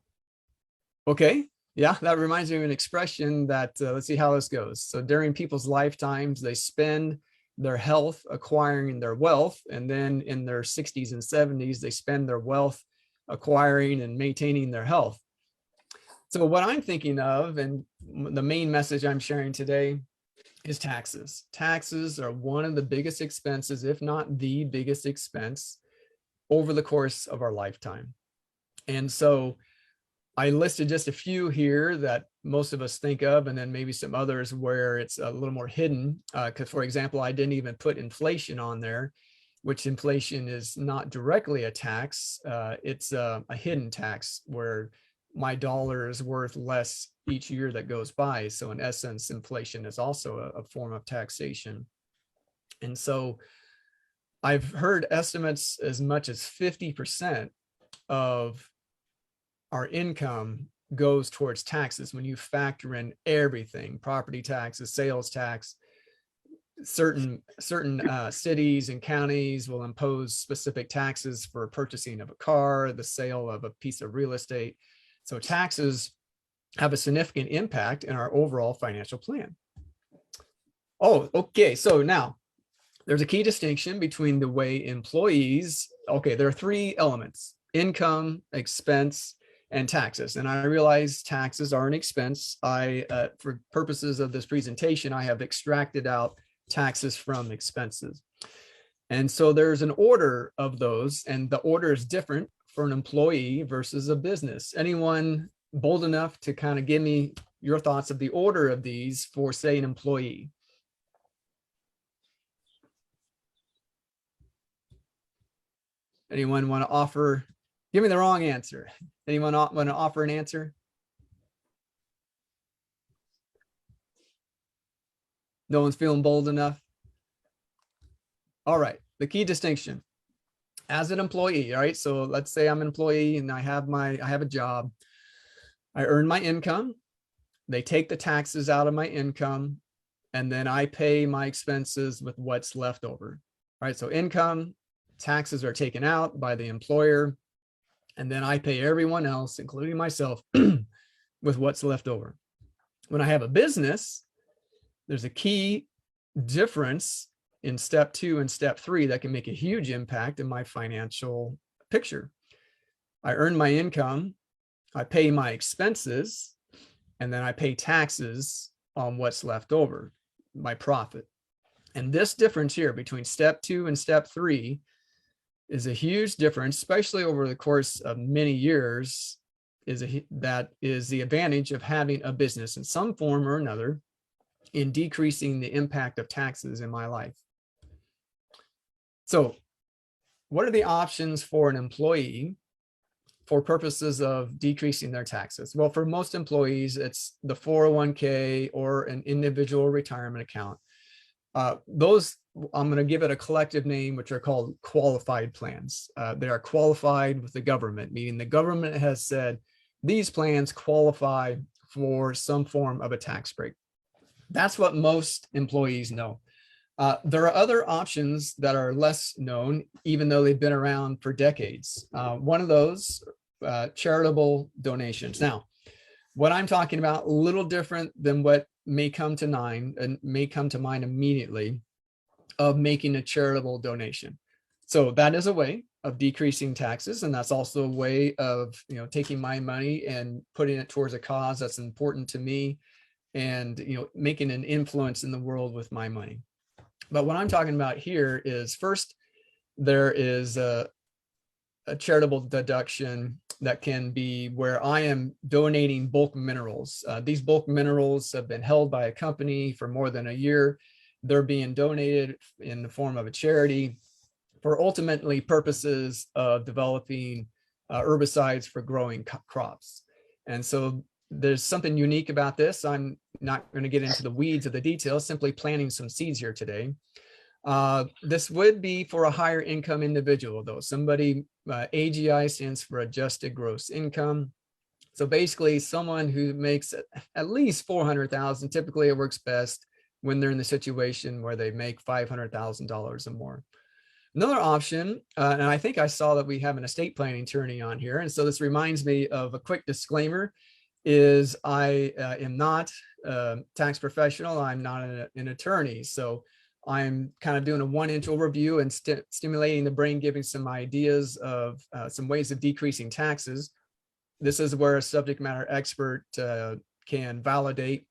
Okay. Yeah, that reminds me of an expression that, let's see how this goes. So during people's lifetimes, they spend their health acquiring their wealth. And then in their 60s and 70s, they spend their wealth acquiring and maintaining their health. So what I'm thinking of, and the main message I'm sharing today, is taxes. Taxes are one of the biggest expenses, if not the biggest expense, over the course of our lifetime. And so I listed just a few here that most of us think of, and then maybe some others where it's a little more hidden. Because, for example, I didn't even put inflation on there, which inflation is not directly a tax. It's a hidden tax where my dollar is worth less each year that goes by. So in essence, inflation is also a form of taxation. And so I've heard estimates as much as 50% of our income goes towards taxes when you factor in everything: property taxes, sales tax. Certain cities and counties will impose specific taxes for purchasing of a car, the sale of a piece of real estate. So taxes have a significant impact in our overall financial plan. Oh, okay. So now there's a key distinction between the way employees, okay, there are three elements: income, expense, and taxes. And I realize taxes are an expense. For purposes of this presentation, I have extracted out taxes from expenses. And so there's an order of those, and the order is different for an employee versus a business. Anyone bold enough to kind of give me your thoughts of the order of these for, say, an employee? Anyone want to offer? Give me the wrong answer. Anyone want to offer an answer? No one's feeling bold enough. All right. The key distinction: as an employee, all right, so let's say I'm an employee and I have a job. I earn my income. They take the taxes out of my income, and then I pay my expenses with what's left over. All right. So income, taxes are taken out by the employer, and then I pay everyone else, including myself, with what's left over. When I have a business, there's a key difference in step 2 and step 3 that can make a huge impact in my financial picture. I earn my income, I pay my expenses, and then I pay taxes on what's left over, my profit. And this difference here between step 2 and step 3 is a huge difference, especially over the course of many years. That is the advantage of having a business in some form or another in decreasing the impact of taxes in my life. So what are the options for an employee for purposes of decreasing their taxes? Well, for most employees, it's the 401k or an individual retirement account. Those, I'm going to give it a collective name, which are called qualified plans. They are qualified with the government, meaning the government has said these plans qualify for some form of a tax break. That's what most employees know. There are other options that are less known, even though they've been around for decades. One of those, charitable donations. Now, what I'm talking about, a little different than what may come to mind immediately, of making a charitable donation. So that is a way of decreasing taxes, and that's also a way of, taking my money and putting it towards a cause that's important to me, and making an influence in the world with my money. But what I'm talking about here is, first, there is a charitable deduction that can be where I am donating bulk minerals. These bulk minerals have been held by a company for more than a year. They're being donated in the form of a charity for ultimately purposes of developing herbicides for growing crops. And so there's something unique about this. I'm not going to get into the weeds of the details, simply planting some seeds here today. This would be for a higher income individual though. Somebody, AGI stands for adjusted gross income. So basically someone who makes at least 400,000, typically it works best when they're in the situation where they make $500,000 or more. Another option, and I think I saw that we have an estate planning attorney on here. And so this reminds me of a quick disclaimer is I am not a tax professional. I'm not an attorney. So I'm kind of doing a 1-inch overview and stimulating the brain, giving some ideas of some ways of decreasing taxes. This is where a subject matter expert can validate,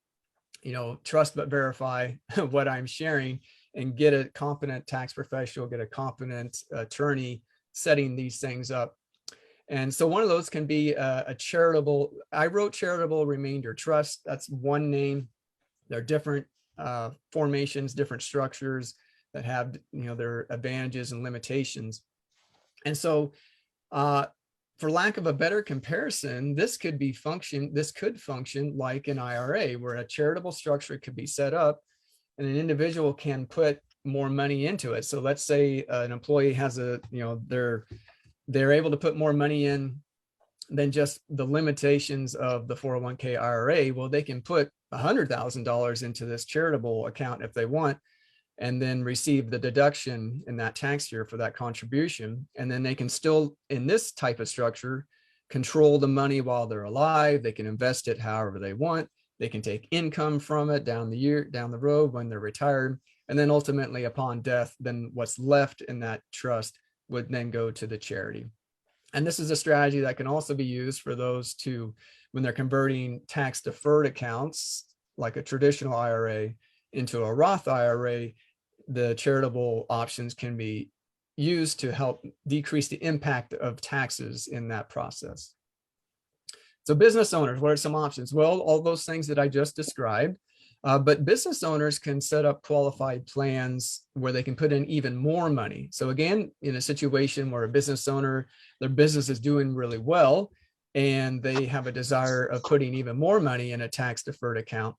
trust but verify what I'm sharing, and get a competent tax professional, get a competent attorney setting these things up. And so one of those can be a charitable, I wrote charitable remainder trust. That's one name. There are different formations, different structures that have, their advantages and limitations. And so for lack of a better comparison, this could function like an IRA, where a charitable structure could be set up and an individual can put more money into it. So let's say an employee has they're able to put more money in than just the limitations of the 401k IRA. Well, they can put $100,000 into this charitable account if they want, and then receive the deduction in that tax year for that contribution. And then they can still, in this type of structure, control the money while they're alive. They can invest it however they want. They can take income from it down the road when they're retired. And then ultimately upon death, then what's left in that trust would then go to the charity. And this is a strategy that can also be used for those when they're converting tax deferred accounts, like a traditional IRA, into a Roth IRA. The charitable options can be used to help decrease the impact of taxes in that process. So business owners, what are some options? Well, all those things that I just described, but business owners can set up qualified plans where they can put in even more money. So again, in a situation where a business owner, their business is doing really well, and they have a desire of putting even more money in a tax deferred account,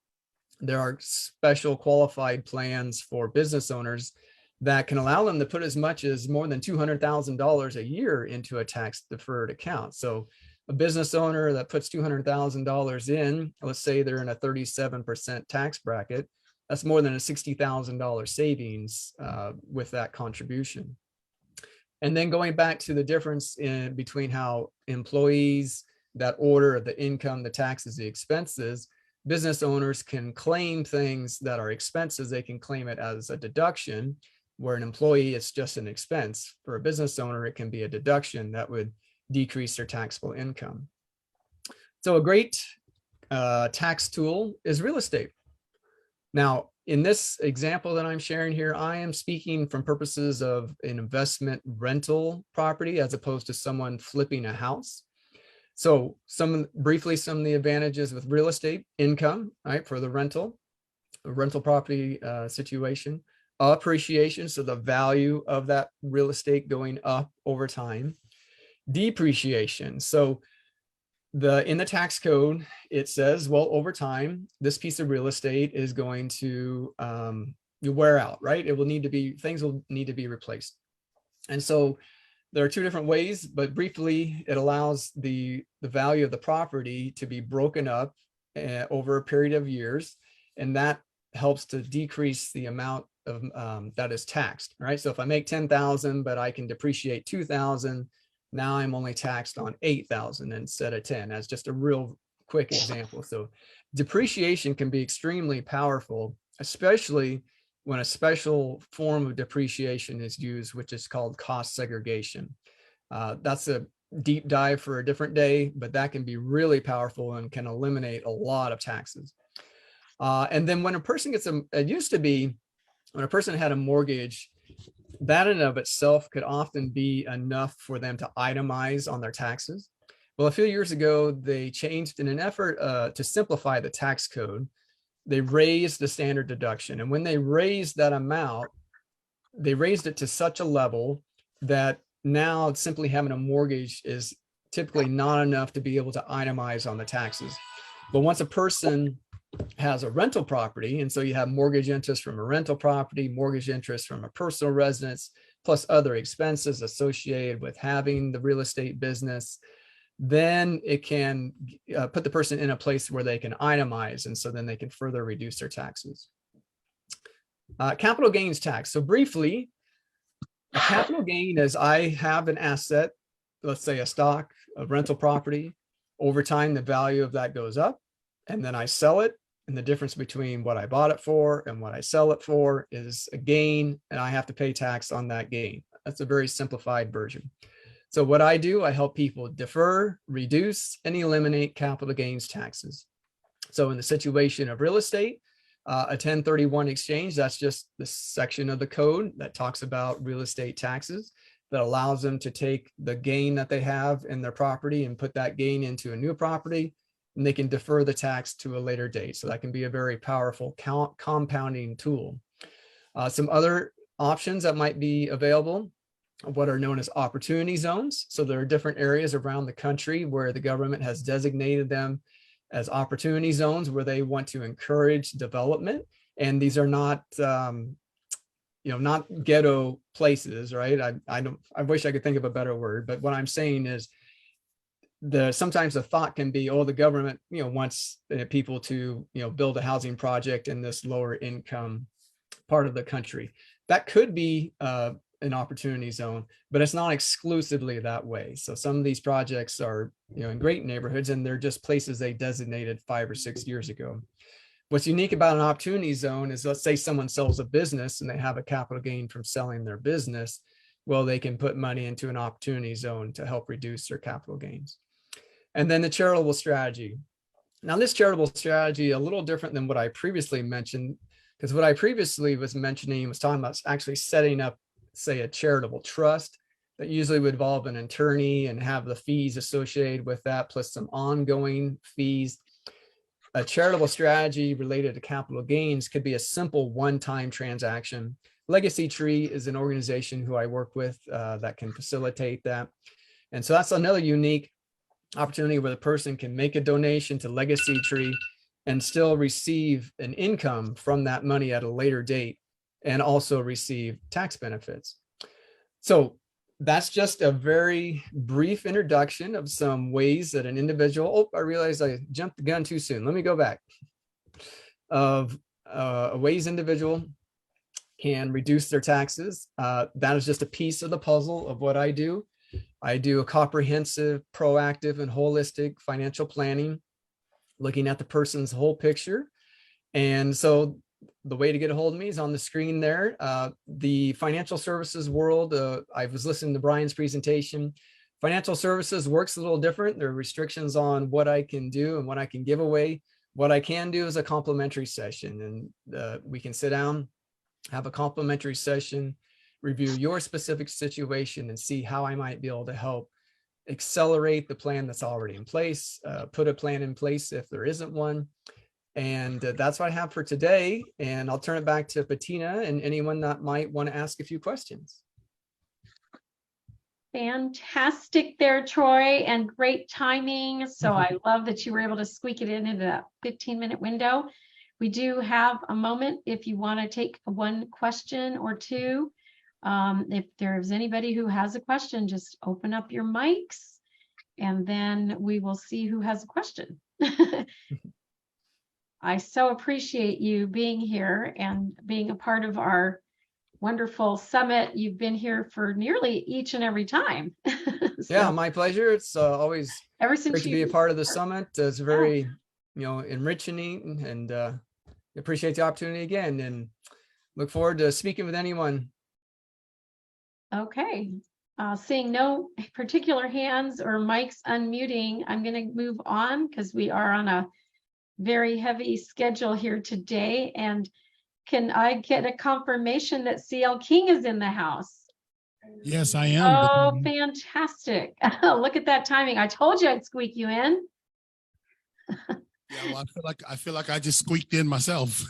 there are special qualified plans for business owners that can allow them to put as much as more than $200,000 a year into a tax deferred account. So a business owner that puts $200,000 in, let's say they're in a 37% tax bracket, that's more than a $60,000 savings with that contribution. And then going back to the difference between how employees, that order of the income, the taxes, the expenses, business owners can claim things that are expenses. They can claim it as a deduction, where an employee, it's just an expense. For a business owner, it can be a deduction that would decrease their taxable income. So a great tax tool is real estate. Now, in this example that I'm sharing here, I am speaking from purposes of an investment rental property as opposed to someone flipping a house. So briefly, some of the advantages with real estate: income, right, for the rental property situation, appreciation, so the value of that real estate going up over time, depreciation. So in the tax code, it says, well, over time, this piece of real estate is going to wear out, right? Things will need to be replaced. And so there are two different ways, but briefly, it allows the value of the property to be broken up over a period of years, and that helps to decrease the amount of that is taxed, right? So if I make 10,000, but I can depreciate 2,000, now I'm only taxed on 8,000 instead of 10. That's just a real quick example. So depreciation can be extremely powerful, especially when a special form of depreciation is used, which is called cost segregation. That's a deep dive for a different day, but that can be really powerful and can eliminate a lot of taxes. And then when a person gets it used to be when a person had a mortgage, that in and of itself could often be enough for them to itemize on their taxes. Well, a few years ago, they changed in an effort to simplify the tax code. They raised the standard deduction. And when they raised that amount, they raised it to such a level that now simply having a mortgage is typically not enough to be able to itemize on the taxes. But once a person has a rental property, and so you have mortgage interest from a rental property, mortgage interest from a personal residence, plus other expenses associated with having the real estate business, then it can put the person in a place where they can itemize, and so then they can further reduce their taxes. Capital gains tax. So briefly, a capital gain is I have an asset, let's say a stock, a rental property. Over time, the value of that goes up, and then I sell it. And the difference between what I bought it for and what I sell it for is a gain, and I have to pay tax on that gain. That's a very simplified version. So what I do, I help people defer, reduce, and eliminate capital gains taxes. So in the situation of real estate, a 1031 exchange, that's just the section of the code that talks about real estate taxes that allows them to take the gain that they have in their property and put that gain into a new property, and they can defer the tax to a later date. So that can be a very powerful compounding tool. Some other options that might be available, what are known as opportunity zones. So there are different areas around the country where the government has designated them as opportunity zones where they want to encourage development. And these are not, not ghetto places, right? I wish I could think of a better word, but what I'm saying is sometimes the thought can be, oh, the government, wants people to, build a housing project in this lower income part of the country. That could be an opportunity zone, but it's not exclusively that way. So some of these projects are, in great neighborhoods, and they're just places they designated 5 or 6 years ago. What's unique about an opportunity zone is, let's say someone sells a business and they have a capital gain from selling their business. Well, they can put money into an opportunity zone to help reduce their capital gains. And then the charitable strategy. Now, this charitable strategy, a little different than what I previously mentioned, because what I previously was mentioning was talking about actually setting up, say, a charitable trust that usually would involve an attorney and have the fees associated with that, plus some ongoing fees. A charitable strategy related to capital gains could be a simple one-time transaction. Legacy Tree is an organization who I work with that can facilitate that. And so that's another unique opportunity where the person can make a donation to Legacy Tree and still receive an income from that money at a later date, and also receive tax benefits. So that's just a very brief introduction of some ways that an individual, I realized I jumped the gun too soon. Let me go back. Of ways individual can reduce their taxes. That is just a piece of the puzzle of what I do. I do a comprehensive, proactive, and holistic financial planning, looking at the person's whole picture. And so the way to get a hold of me is on the screen there. The financial services world, I was listening to Brian's presentation. Financial services works a little different. There are restrictions on what I can do and what I can give away. What I can do is a complimentary session, and we can sit down, have a complimentary session, review your specific situation, and see how I might be able to help accelerate the plan that's already in place, put a plan in place if there isn't one. And that's what I have for today. And I'll turn it back to Bettina and anyone that might want to ask a few questions. Fantastic there, Troy, and great timing. So I love that you were able to squeak it into that 15-minute window. We do have a moment if you want to take one question or two. If there's anybody who has a question, just open up your mics and then we will see who has a question. I so appreciate you being here and being a part of our wonderful summit. You've been here for nearly each and every time. So, yeah, my pleasure. It's always ever since great to be a part of the summit. It's very, enriching, and appreciate the opportunity again, and look forward to speaking with anyone. Okay. Seeing no particular hands or mics unmuting, I'm going to move on because we are on a very heavy schedule here today. And can I get a confirmation that CL King is in the house? Yes, I am. Oh, fantastic. Look at that timing. I told you I'd squeak you in. Yeah, well, I feel like I just squeaked in myself.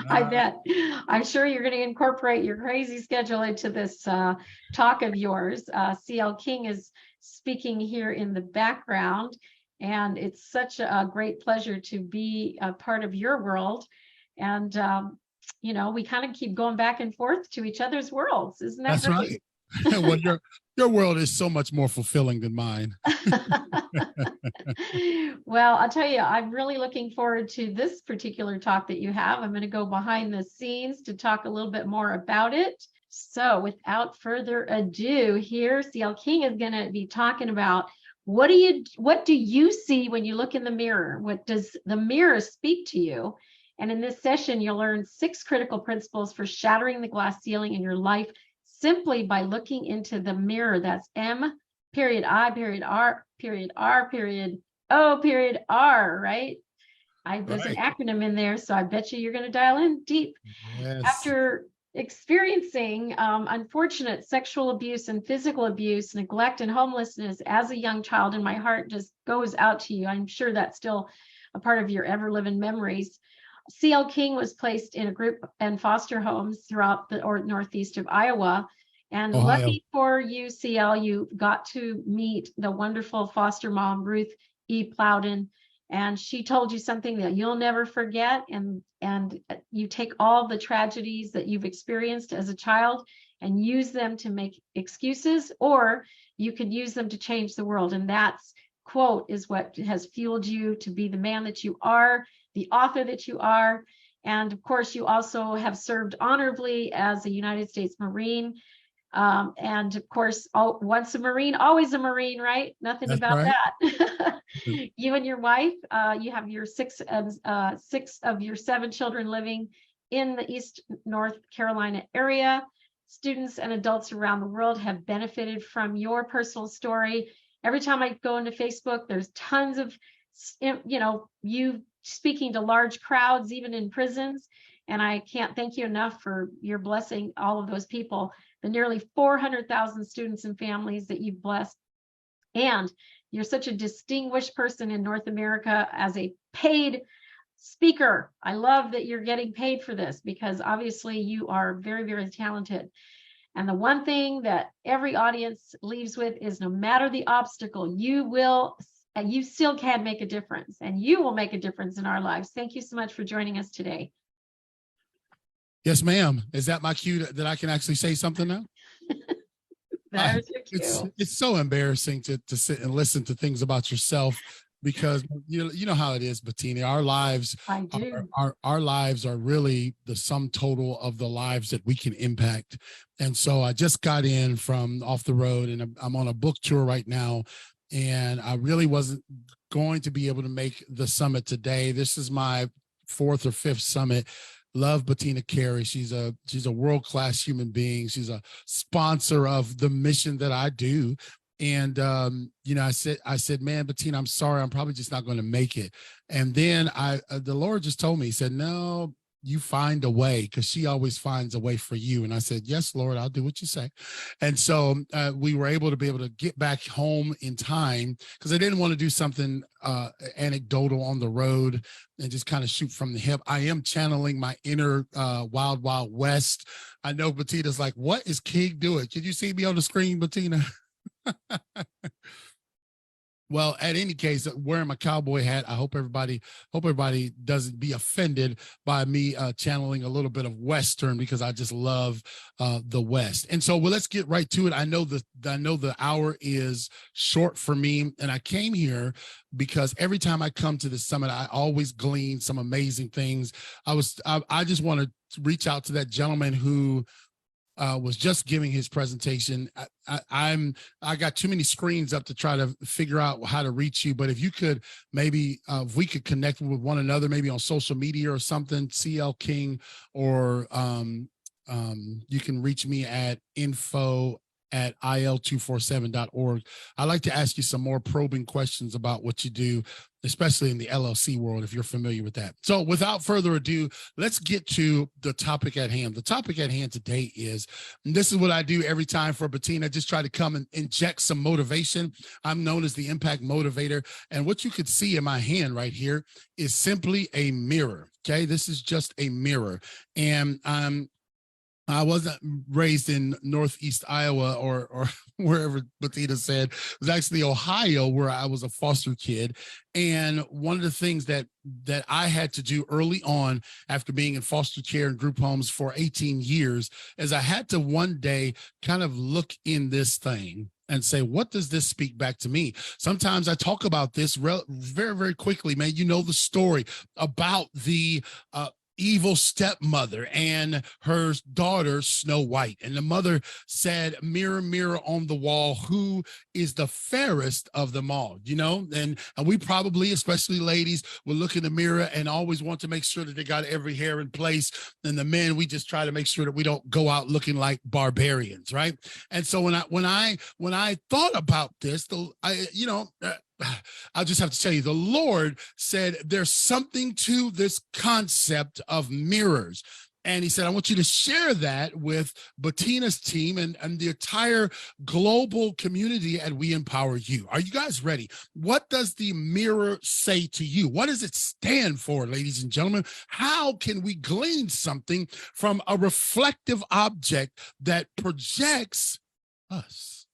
I bet. I'm sure you're going to incorporate your crazy schedule into this talk of yours. CL King is speaking here in the background. And it's such a great pleasure to be a part of your world. And, you know, we kind of keep going back and forth to each other's worlds. Isn't that That's great? right. Well, your world is so much more fulfilling than mine. Well, I'll tell you, I'm really looking forward to this particular talk that you have. I'm going to go behind the scenes to talk a little bit more about it. So without further ado, here CL King is going to be talking about what do you see when you look in the mirror? What does the mirror speak to you? And in this session, you'll learn 6 critical principles for shattering the glass ceiling in your life simply by looking into the mirror. That's M.I.R.R.O.R, right? There's an acronym in there, so I bet you're going to dial in deep. Yes. After experiencing unfortunate sexual abuse and physical abuse, neglect, and homelessness as a young child, and my heart just goes out to you. I'm sure that's still a part of your ever-living memories. CL King was placed in a group and foster homes throughout the northeast of Iowa. And Ohio. Lucky for you, CL, you got to meet the wonderful foster mom, Ruth E. Plowden. And she told you something that you'll never forget. And you take all the tragedies that you've experienced as a child and use them to make excuses, or you could use them to change the world. And that's quote is what has fueled you to be the man that you are, the author that you are. And of course, you also have served honorably as a United States Marine. And of course, once a Marine, always a Marine, right? Nothing That's about right. that. You and your wife, you have your 6 of your 7 children living in the East North Carolina area. Students and adults around the world have benefited from your personal story. Every time I go into Facebook, there's tons of, you know, you speaking to large crowds, even in prisons. And I can't thank you enough for your blessing all of those people, the nearly 400,000 students and families that you've blessed. And you're such a distinguished person in North America as a paid speaker. I love that you're getting paid for this, because obviously you are very, very talented. And the one thing that every audience leaves with is no matter the obstacle, you still can make a difference, and you will make a difference in our lives. Thank you so much for joining us today. Yes, ma'am. Is that my cue that I can actually say something now? There's your cue. It's so embarrassing to sit and listen to things about yourself, because you know how it is, Bettina. Our lives, our lives are really the sum total of the lives that we can impact. And so I just got in from off the road, and I'm on a book tour right now. And I really wasn't going to be able to make the summit today. This is my 4th or 5th summit. Love Bettina Carey. She's a world-class human being. She's a sponsor of the mission that I do. And you know, I said, man, Bettina, I'm sorry, I'm probably just not going to make it. And then the Lord just told me, he said, no, you find a way, because she always finds a way for you. And I said, yes, Lord, I'll do what you say. And so we were able to get back home in time, because I didn't want to do something anecdotal on the road and just kind of shoot from the hip. I am channeling my inner Wild Wild West. I know Bettina's like, what is King doing? Can you see me on the screen, Bettina? Well, at any case, wearing my cowboy hat, I hope everybody doesn't be offended by me channeling a little bit of Western, because I just love the West. And so, well, let's get right to it. I know the hour is short for me, and I came here because every time I come to the summit, I always glean some amazing things. I just want to reach out to that gentleman who was just giving his presentation. I got too many screens up to try to figure out how to reach you, but if you could maybe, if we could connect with one another, maybe on social media or something, CL King, or you can reach me at info@il247.org. I'd like to ask you some more probing questions about what you do, especially in the LLC world, if you're familiar with that. So without further ado, let's get to the topic at hand. The topic at hand today is, and this is what I do every time for Bettina, just try to come and inject some motivation. I'm known as the Impact Motivator. And what you could see in my hand right here is simply a mirror. Okay, this is just a mirror. And I wasn't raised in Northeast Iowa or wherever Bettina said. It was actually Ohio, where I was a foster kid. And one of the things that I had to do early on after being in foster care and group homes for 18 years is I had to one day kind of look in this thing and say, what does this speak back to me? Sometimes I talk about this very, very quickly, man. You know the story about the evil stepmother and her daughter, Snow White. And the mother said, mirror, mirror on the wall, who is the fairest of them all, you know? And we probably, especially ladies, will look in the mirror and always want to make sure that they got every hair in place. And the men, we just try to make sure that we don't go out looking like barbarians, right? And so when I thought about this, I'll just have to tell you, the Lord said there's something to this concept of mirrors. And he said, I want you to share that with Bettina's team and the entire global community at We Empower You. Are you guys ready? What does the mirror say to you? What does it stand for, ladies and gentlemen? How can we glean something from a reflective object that projects us?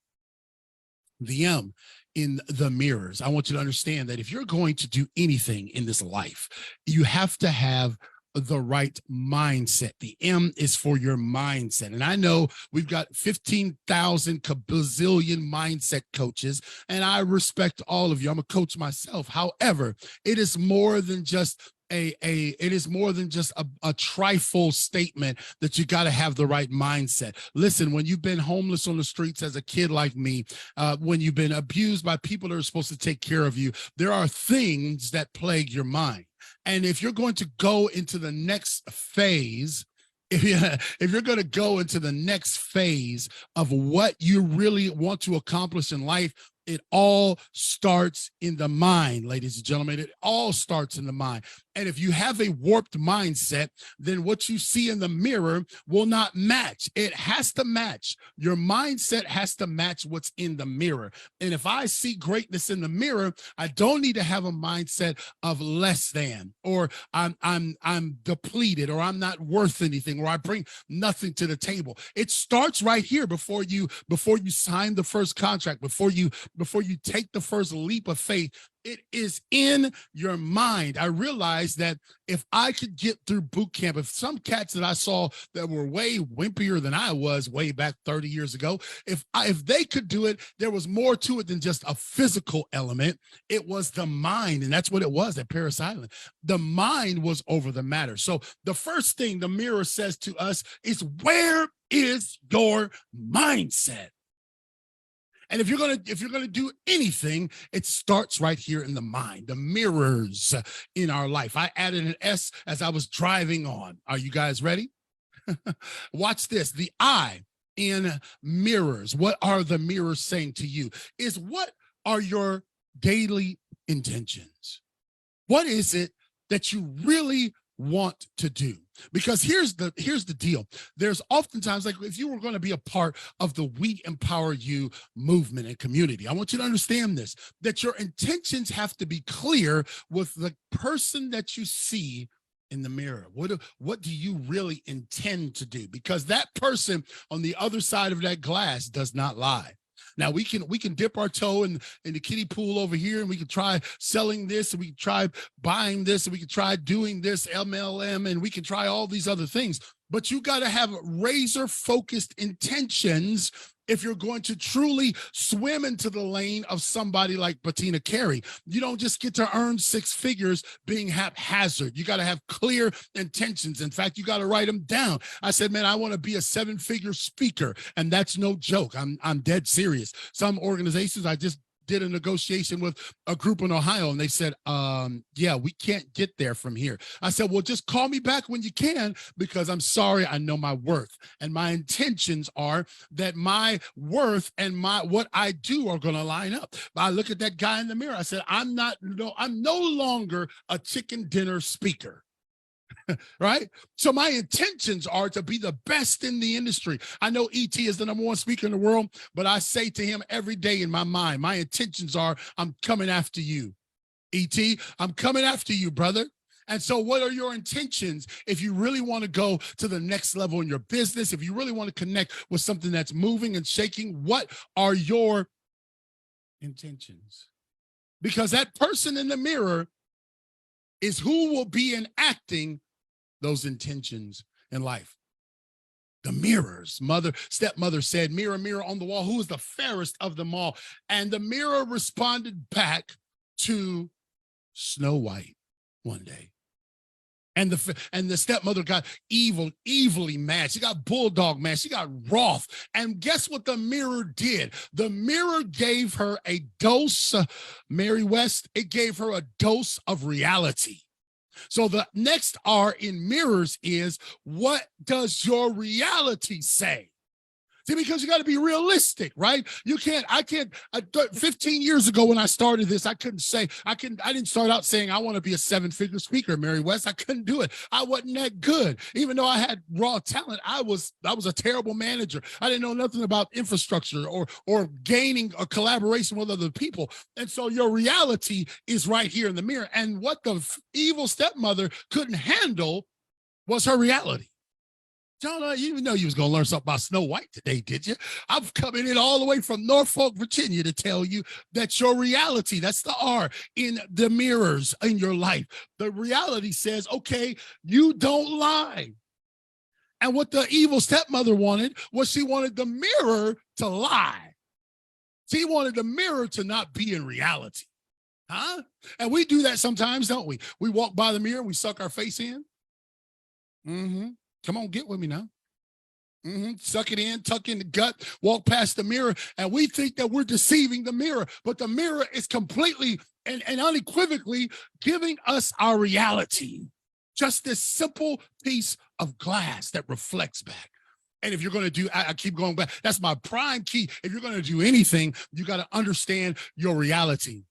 The M in the mirrors. I want you to understand that if you're going to do anything in this life, you have to have the right mindset. The M is for your mindset. And I know we've got 15,000 bazillion mindset coaches, and I respect all of you. I'm a coach myself. However, it is more than just it is more than just a trifle statement that you got to have the right mindset. Listen, when you've been homeless on the streets as a kid like me, when you've been abused by people that are supposed to take care of you, there are things that plague your mind. And if you're going to go into the next phase, if you're going to go into the next phase of what you really want to accomplish in life, it all starts in the mind, ladies and gentlemen. It all starts in the mind. And if you have a warped mindset, then what you see in the mirror will not match. It has to match. Your mindset has to match what's in the mirror. And if I see greatness in the mirror, I don't need to have a mindset of less than, or I'm depleted, or I'm not worth anything, or I bring nothing to the table. It starts right here before you sign the first contract, before you take the first leap of faith. It is in your mind. I realized that if I could get through boot camp, if some cats that I saw that were way wimpier than I was way back 30 years ago, if they could do it, there was more to it than just a physical element. It was the mind, and that's what it was at Paris Island. The mind was over the matter. So the first thing the mirror says to us is, where is your mindset? And if you're gonna do anything, it starts right here in the mind, the mirrors in our life. I added an S as I was driving on. Are you guys ready? Watch this. The I in mirrors. What are the mirrors saying to you? Is what are your daily intentions? What is it that you really want to do? Because here's the deal. There's oftentimes, like, if you were going to be a part of the We Empower You movement and community, I want you to understand this, that your intentions have to be clear with the person that you see in the mirror. What do you really intend to do? Because that person on the other side of that glass does not lie. Now we can dip our toe in the kiddie pool over here, and we can try selling this, and we can try buying this, and we can try doing this MLM, and we can try all these other things. But you got to have razor focused intentions if you're going to truly swim into the lane of somebody like Bettina Carey. You don't just get to earn six figures being haphazard. You got to have clear intentions. In fact, you got to write them down. I said, man, I want to be a 7-figure speaker. And that's no joke. I'm dead serious. Some organizations, I just did a negotiation with a group in Ohio, and they said, yeah, we can't get there from here. I said, well, just call me back when you can, because I'm sorry, I know my worth, and my intentions are that my worth and what I do are going to line up. But I look at that guy in the mirror. I said, I'm no longer a chicken dinner speaker. Right? So my intentions are to be the best in the industry. I know ET is the #1 speaker in the world, but I say to him every day in my mind, my intentions are, I'm coming after you. ET, I'm coming after you, brother. And so what are your intentions if you really want to go to the next level in your business, if you really want to connect with something that's moving and shaking? What are your intentions? Because that person in the mirror is who will be enacting those intentions in life. The mirrors. Stepmother said, mirror, mirror on the wall, who is the fairest of them all? And the mirror responded back to Snow White one day. And the stepmother got evilly mad. She got bulldog mad. She got wroth. And guess what the mirror did? The mirror gave her a dose, Mary West, it gave her a dose of reality. So the next R in mirrors is, what does your reality say? See, because you got to be realistic, right? You can't, 15 years ago when I started this, I didn't start out saying I want to be a 7-figure speaker, Mary West. I couldn't do it. I wasn't that good. Even though I had raw talent, I was a terrible manager. I didn't know nothing about infrastructure or gaining a collaboration with other people. And so your reality is right here in the mirror. And what the evil stepmother couldn't handle was her reality. John, you didn't know you was going to learn something about Snow White today, did you? I'm coming in all the way from Norfolk, Virginia to tell you that your reality, that's the R in the mirrors in your life. The reality says, okay, you don't lie. And what the evil stepmother wanted was she wanted the mirror to lie. She wanted the mirror to not be in reality. Huh? And we do that sometimes, don't we? We walk by the mirror, we suck our face in. Come on, get with me now. Suck it in, tuck in the gut, walk past the mirror, and we think that we're deceiving the mirror, but the mirror is completely and unequivocally giving us our reality. Just this simple piece of glass that reflects back. And if you're going to do, I keep going back, that's my prime key. If you're going to do anything, you got to understand your reality.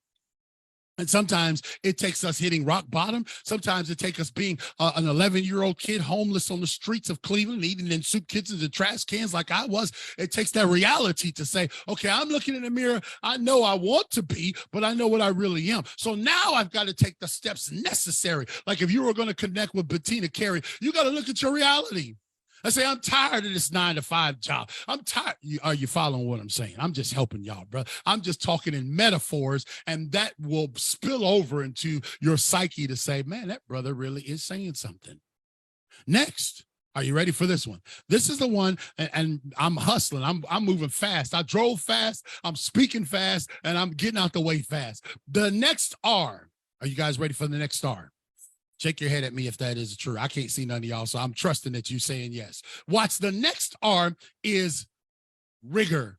And sometimes it takes us hitting rock bottom. Sometimes it takes us being an 11-year-old kid homeless on the streets of Cleveland, eating in soup kitchens and trash cans like I was. It takes that reality to say, okay, I'm looking in the mirror. I know I want to be, but I know what I really am. So now I've got to take the steps necessary. Like if you were going to connect with Bettina Carey, you got to look at your reality. I say, I'm tired of this 9-to-5 job. I'm tired. Are you following what I'm saying? I'm just helping y'all, bro. I'm just talking in metaphors, and that will spill over into your psyche to say, man, that brother really is saying something. Next, are you ready for this one? This is the one, and I'm hustling. I'm moving fast. I drove fast. I'm speaking fast, and I'm getting out the way fast. The next R. Are you guys ready for the next R? Shake your head at me if that is true. I can't see none of y'all, so I'm trusting that you're saying yes. Watch, the next R is rigor.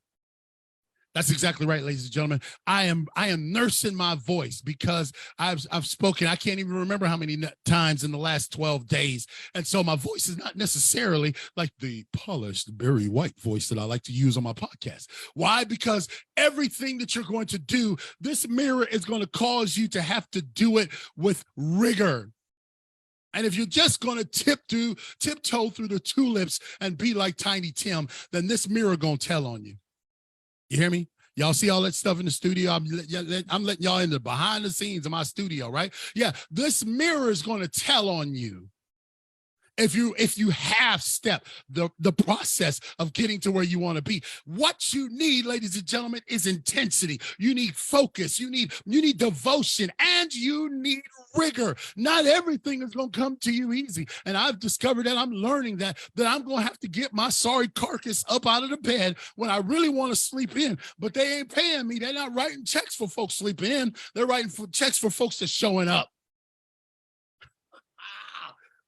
That's exactly right, ladies and gentlemen. I am nursing my voice because I've spoken. I can't even remember how many times in the last 12 days. And so my voice is not necessarily like the polished, very white voice that I like to use on my podcast. Why? Because everything that you're going to do, this mirror is going to cause you to have to do it with rigor. And if you're just going to tiptoe through the tulips and be like Tiny Tim, then this mirror going to tell on you. You hear me? Y'all see all that stuff in the studio? I'm letting y'all in the behind the scenes of my studio, right? Yeah, this mirror is going to tell on you. If you have stepped the process of getting to where you want to be. What you need, ladies and gentlemen, is intensity. You need focus. You need devotion, and you need rigor. Not everything is going to come to you easy. And I've discovered that I'm learning that I'm going to have to get my sorry carcass up out of the bed when I really want to sleep in. But they ain't paying me. They're not writing checks for folks sleeping in. They're writing checks for folks that's showing up.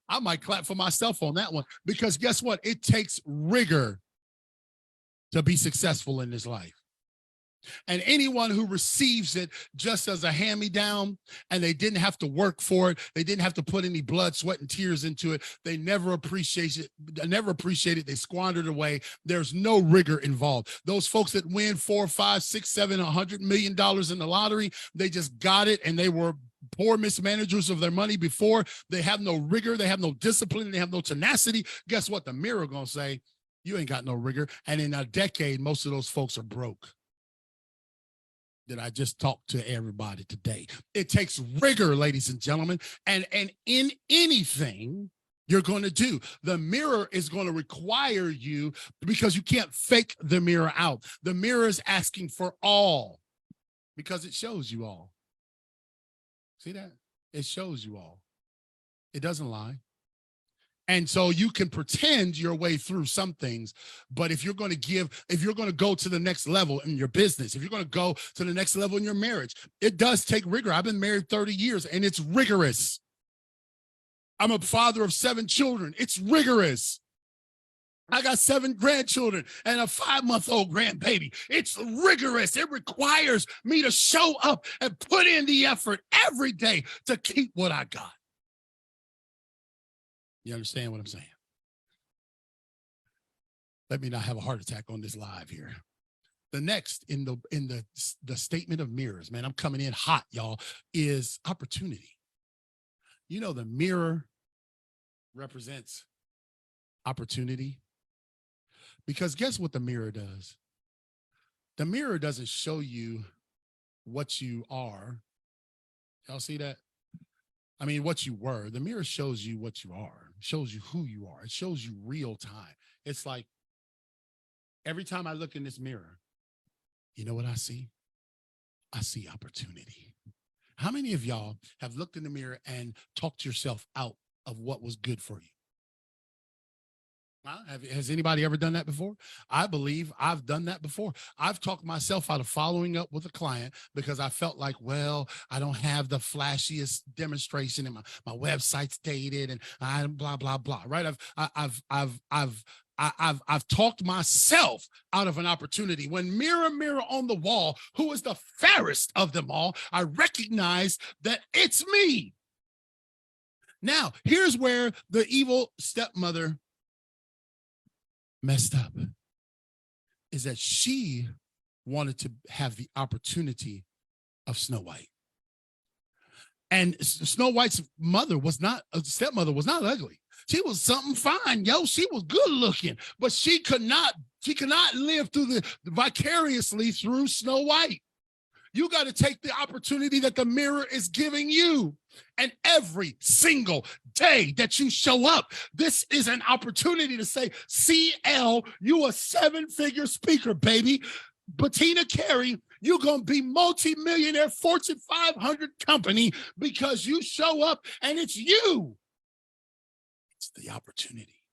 I might clap for myself on that one, because guess what? It takes rigor to be successful in this life. And anyone who receives it just as a hand-me-down, and they didn't have to work for it, they didn't have to put any blood, sweat, and tears into it, they never appreciate it. They squandered away. There's no rigor involved. Those folks that win $4, $5, $6, $7, $100 million in the lottery, they just got it, and they were poor mismanagers of their money before. They have no rigor, they have no discipline, they have no tenacity. Guess what? The mirror gonna say, you ain't got no rigor. And in a decade, most of those folks are broke. that I just talked to everybody today. It takes rigor, ladies and gentlemen, and in anything you're going to do, the mirror is going to require you, because you can't fake the mirror out. The mirror is asking for all, because it shows you all. See that? It shows you all. It doesn't lie. And so you can pretend your way through some things, but if you're going to go to the next level in your business, if you're going to go to the next level in your marriage, it does take rigor. I've been married 30 years and it's rigorous. I'm a father of 7 children. It's rigorous. I got 7 grandchildren and a 5-month-old grandbaby. It's rigorous. It requires me to show up and put in the effort every day to keep what I got. You understand what I'm saying? Let me not have a heart attack on this live here. The next in the statement of mirrors, man, I'm coming in hot, y'all, is opportunity. You know, the mirror represents opportunity, because guess what the mirror does? The mirror doesn't show you what you are. Y'all see that? I mean, what you were. The mirror shows you what you are. It shows you who you are. It shows you real time. It's like every time I look in this mirror, you know what I see? I see opportunity. How many of y'all have looked in the mirror and talked yourself out of what was good for you? Has anybody ever done that before? I believe I've done that before. I've talked myself out of following up with a client because I felt like, well, I don't have the flashiest demonstration and my website's dated and I blah, blah, blah, right? I've talked myself out of an opportunity. When mirror, mirror on the wall, who is the fairest of them all, I recognize that it's me. Now, here's where the evil stepmother messed up, is that she wanted to have the opportunity of Snow White. And Snow White's stepmother was not ugly. She was something fine, yo. She was good looking, but she could not live vicariously through Snow White. You got to take the opportunity that the mirror is giving you. And every single day that you show up, this is an opportunity to say, CL, you a 7-figure speaker, baby. Bettina Carey, you're going to be multi-millionaire Fortune 500 company because you show up and it's you. It's the opportunity.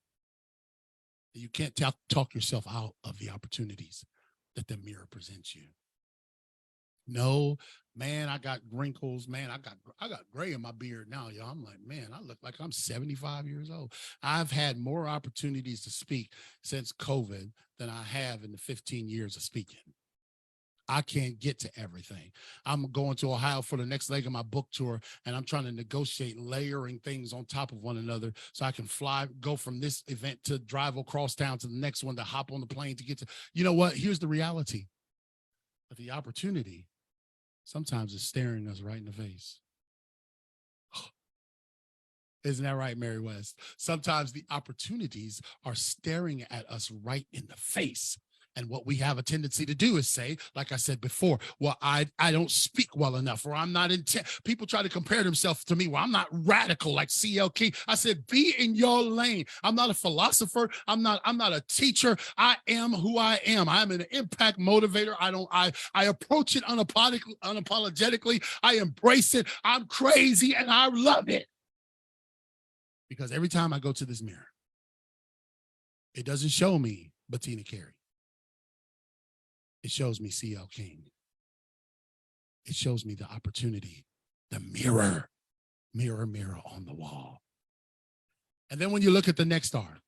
You can't talk yourself out of the opportunities that the mirror presents you. No, man, I got wrinkles, man. I got gray in my beard now, y'all. I'm like, man, I look like I'm 75 years old. I've had more opportunities to speak since COVID than I have in the 15 years of speaking. I can't get to everything. I'm going to Ohio for the next leg of my book tour, and I'm trying to negotiate layering things on top of one another so I can go from this event to drive across town to the next one, to hop on the plane to get to, you know what? Here's the reality. But the opportunity sometimes it's staring us right in the face. Isn't that right, Mary West? Sometimes the opportunities are staring at us right in the face. And what we have a tendency to do is say, like I said before, well, I don't speak well enough, or I'm not people try to compare themselves to me. Well, I'm not radical like CL King. I said, be in your lane. I'm not a philosopher. I'm not a teacher. I am who I am. I'm an impact motivator. I approach it unapologetically. I embrace it. I'm crazy and I love it. Because every time I go to this mirror, it doesn't show me Bettina Carey. It shows me CL King. It shows me the opportunity, the mirror, mirror, mirror on the wall. And then when you look at the next R,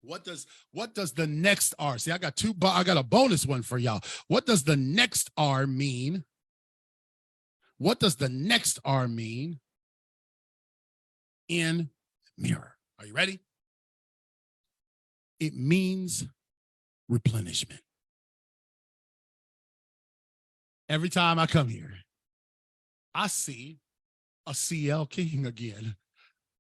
what does the next R? See, I got a bonus one for y'all. What does the next R mean? What does the next R mean in mirror? Are you ready? It means replenishment. Every time I come here, I see a CL King again.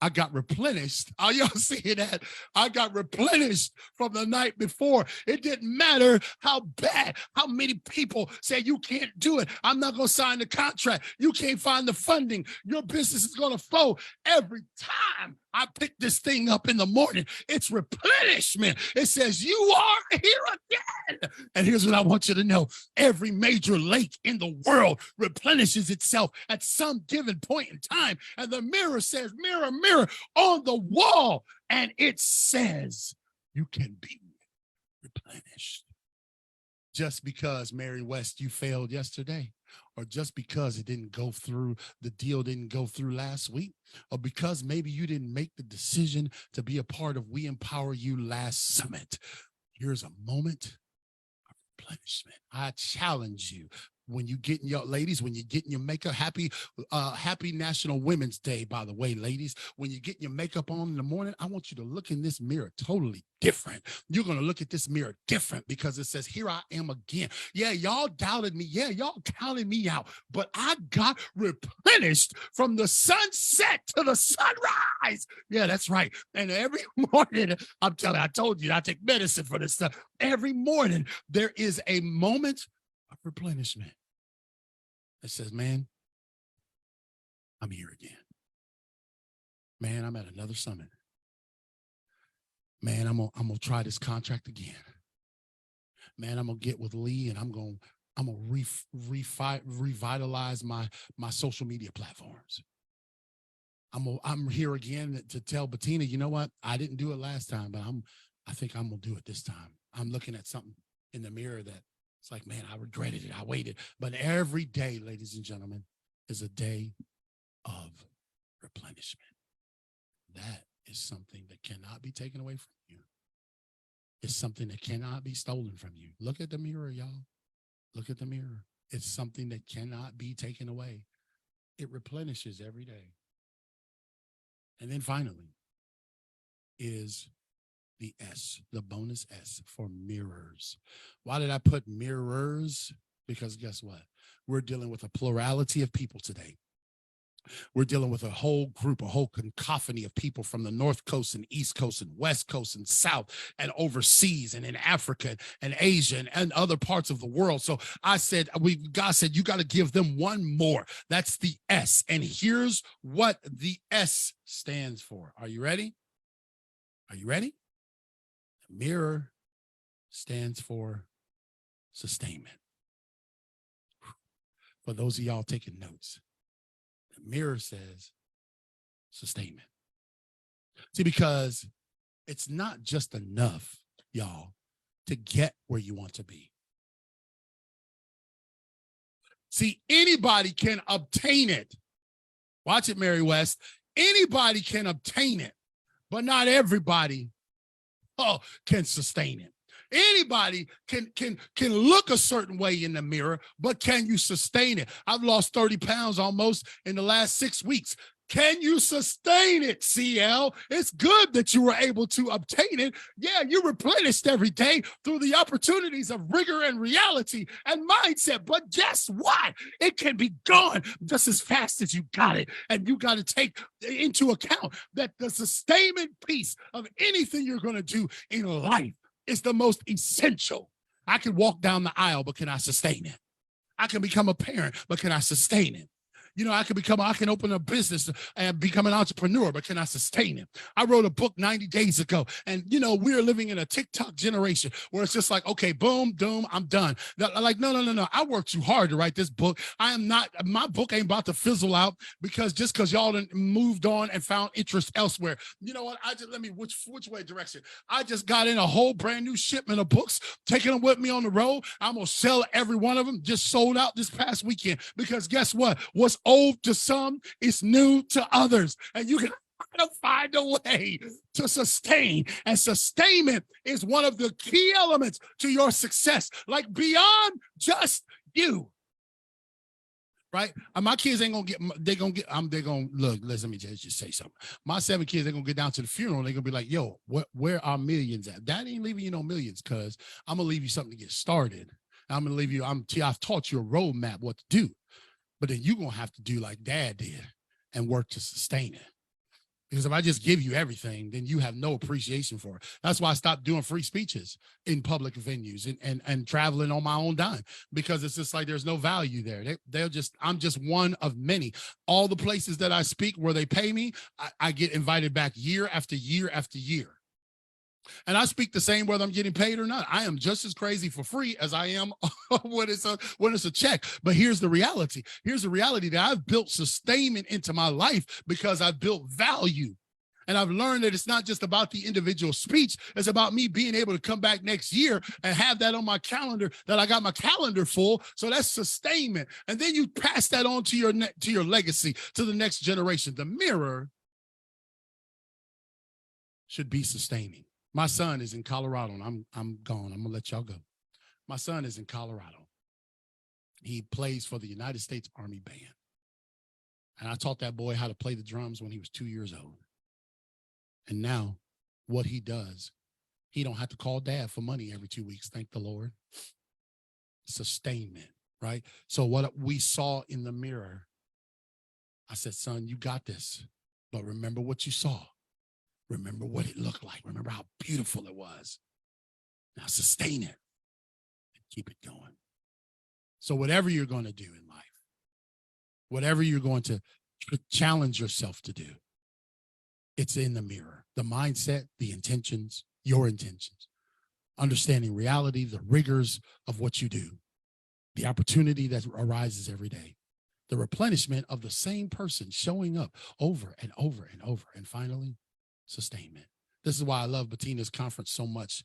I got replenished. Are y'all seeing that? I got replenished from the night before. It didn't matter how bad, how many people said you can't do it. I'm not going to sign the contract. You can't find the funding. Your business is going to flow. Every time I pick this thing up in the morning, it's replenishment. It says, you are here again. And here's what I want you to know. Every major lake in the world replenishes itself at some given point in time. And the mirror says, mirror, mirror on the wall. And it says, you can be replenished. Just because, Mary West, you failed yesterday, or just because it didn't go through, the deal didn't go through last week, or because maybe you didn't make the decision to be a part of We Empower You last summit. Here's a moment of replenishment. I challenge you. When you get in your, ladies, when you get in your makeup, happy National Women's Day, by the way, ladies, when you get your makeup on in the morning, I want you to look in this mirror totally different. You're going to look at this mirror different because it says, here I am again. Yeah, y'all doubted me. Yeah, y'all counted me out, but I got replenished from the sunset to the sunrise. Yeah, that's right. And every morning, I'm telling you, I told you, I take medicine for this stuff. Every morning, there is a moment of replenishment. It says, man, I'm here again. Man, I'm at another summit. Man, I'm gonna try this contract again. Man, I'm gonna get with Lee and I'm gonna revitalize my social media platforms. I'm here again to tell Bettina, you know what? I didn't do it last time, but I think I'm gonna do it this time. I'm looking at something in the mirror that it's like, man, I regretted it. I waited. But every day, ladies and gentlemen, is a day of replenishment. That is something that cannot be taken away from you. It's something that cannot be stolen from you. Look at the mirror, y'all. Look at the mirror. It's something that cannot be taken away. It replenishes every day. And then finally is the S, the bonus S for mirrors. Why did I put mirrors? Because guess what? We're dealing with a plurality of people today. We're dealing with a whole group, a whole cacophony of people from the North Coast and East Coast and West Coast and South and overseas and in Africa and Asia and other parts of the world. So I said, God said, you got to give them one more. That's the S. And here's what the S stands for. Are you ready? Are you ready? The mirror stands for sustainment. For those of y'all taking notes, the mirror says sustainment. See, because it's not just enough, y'all, to get where you want to be. See, anybody can obtain it. Watch it, Mary West. Anybody can obtain it, but not everybody can sustain it. Anybody can look a certain way in the mirror, but can you sustain it? I've lost 30 pounds almost in the last 6 weeks. Can you sustain it, CL? It's good that you were able to obtain it. Yeah, you're replenished every day through the opportunities of rigor and reality and mindset. But guess what? It can be gone just as fast as you got it. And you got to take into account that the sustainment piece of anything you're going to do in life is the most essential. I can walk down the aisle, but can I sustain it? I can become a parent, but can I sustain it? You know, I can open a business and become an entrepreneur, but can I sustain it? I wrote a book 90 days ago, and you know, we're living in a TikTok generation where it's just like, okay, boom, doom, I'm done. Like, no. I worked too hard to write this book. My book ain't about to fizzle out because y'all done moved on and found interest elsewhere. You know what? Which way direction? I just got in a whole brand new shipment of books, taking them with me on the road. I'm going to sell every one of them. Just sold out this past weekend because guess what? What's old to some is new to others, and you can find a way to sustain. And sustainment is one of the key elements to your success, like beyond just you. Right? My kids ain't gonna look, let me just say something. My 7 kids, they're gonna get down to the funeral and they're gonna be like, yo, where are millions at? Dad ain't leaving you no millions, cuz I'm gonna leave you something to get started. I'm gonna leave you, I've taught you a roadmap what to do. But then you're going to have to do like Dad did and work to sustain it. Because if I just give you everything, then you have no appreciation for it. That's why I stopped doing free speeches in public venues and traveling on my own dime, because it's just like there's no value there. I'm just one of many. All the places that I speak where they pay me, I get invited back year after year after year. And I speak the same whether I'm getting paid or not. I am just as crazy for free as I am when it's a check. But here's the reality. Here's the reality that I've built sustainment into my life because I've built value. And I've learned that it's not just about the individual speech. It's about me being able to come back next year and have that on my calendar, that I got my calendar full. So that's sustainment. And then you pass that on to your legacy, to the next generation. The mirror should be sustaining. My son is in Colorado, and I'm gone. I'm gonna let y'all go. My son is in Colorado. He plays for the United States Army Band. And I taught that boy how to play the drums when he was 2 years old. And now what he does, he don't have to call dad for money every 2 weeks. Thank the Lord. Sustainment, right? So what we saw in the mirror, I said, son, you got this, but remember what you saw. Remember what it looked like. Remember how beautiful it was. Now sustain it and keep it going. So whatever you're going to do in life, whatever you're going to challenge yourself to do, it's in the mirror. The mindset, the intentions, your intentions, understanding reality, the rigors of what you do, the opportunity that arises every day, the replenishment of the same person showing up over and over and over, and finally, sustainment. This is why I love Bettina's conference so much,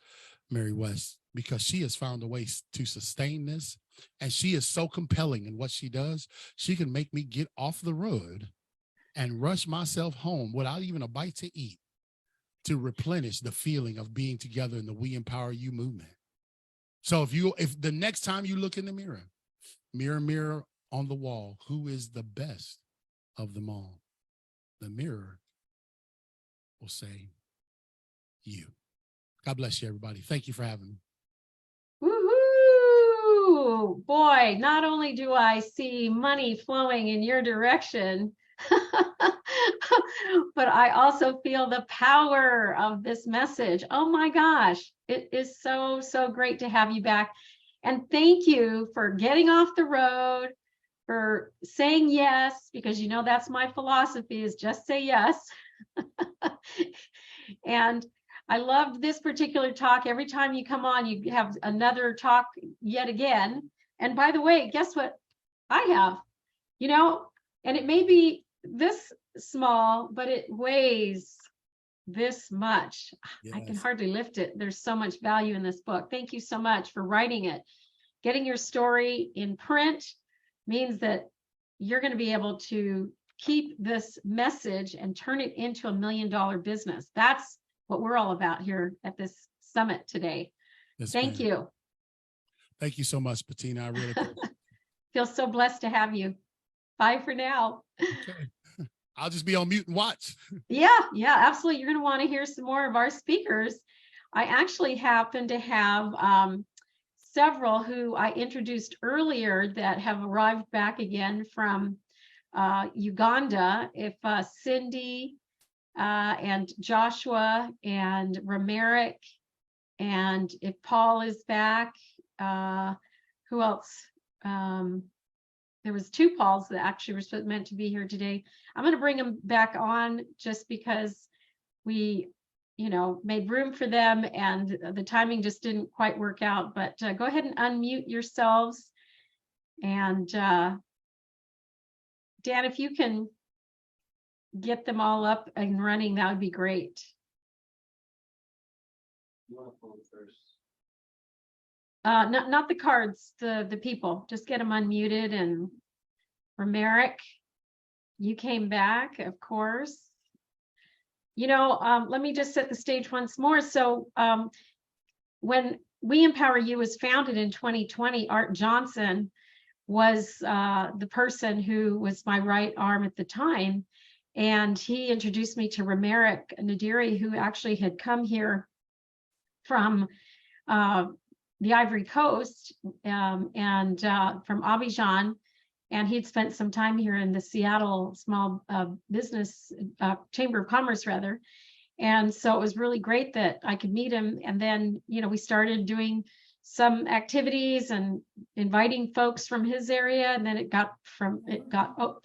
Mary West, because she has found a way to sustain this, and she is so compelling in what she does. She can make me get off the road and rush myself home without even a bite to eat to replenish the feeling of being together in the We Empower You movement. So if the next time you look in the mirror, mirror, mirror on the wall, who is the best of them all? The mirror will say you. God bless you, everybody. Thank you for having me. Woohoo! Boy, not only do I see money flowing in your direction, but I also feel the power of this message. Oh my gosh, it is so, so great to have you back. And thank you for getting off the road, for saying yes, because you know that's my philosophy, is just say yes. And I loved this particular talk. Every time you come on, you have another talk yet again. And by the way, guess what I have? You know, and it may be this small, but it weighs this much. Yes. I can hardly lift it. There's so much value in this book. Thank you so much for writing it. Getting your story in print means that you're going to be able to keep this message and turn it into $1 million business. That's what we're all about here at this summit today. Yes, thank you. Thank you so much, Bettina. I really feel so blessed to have you. Bye for now. Okay. I'll just be on mute and watch. Yeah, absolutely. You're going to want to hear some more of our speakers. I actually happen to have several who I introduced earlier that have arrived back again from Uganda. If Cindy and Joshua and Romerick, and if Paul is back, who else? There was 2 Pauls that actually were meant to be here today. I'm going to bring them back on just because we, made room for them and the timing just didn't quite work out. But go ahead and unmute yourselves. And Dan, if you can get them all up and running, that would be great. You want to pull them first? Not the cards, the people. Just get them unmuted. And Romerick, you came back, of course. Let me just set the stage once more. So when We Empower You was founded in 2020, Art Johnson was the person who was my right arm at the time. And he introduced me to Romerick Nadiri, who actually had come here from the Ivory Coast and from Abidjan. and he'd spent some time here in the Seattle Small Business Chamber of Commerce, rather. And so it was really great that I could meet him. And then, you know, we started doing some activities and inviting folks from his area, and then it got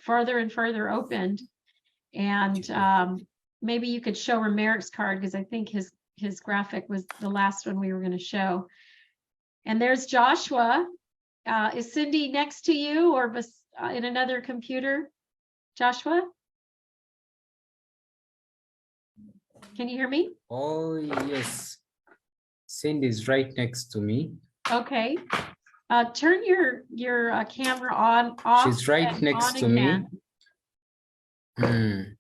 farther and further opened. And maybe you could show Romeric's card, because I think his graphic was the last one we were going to show. And there's Joshua. Is Cindy next to you or in another computer? Joshua? Can you hear me? Oh, yes. Cindy is right next to me. Okay. Turn your camera on, off. She's right next to me. Can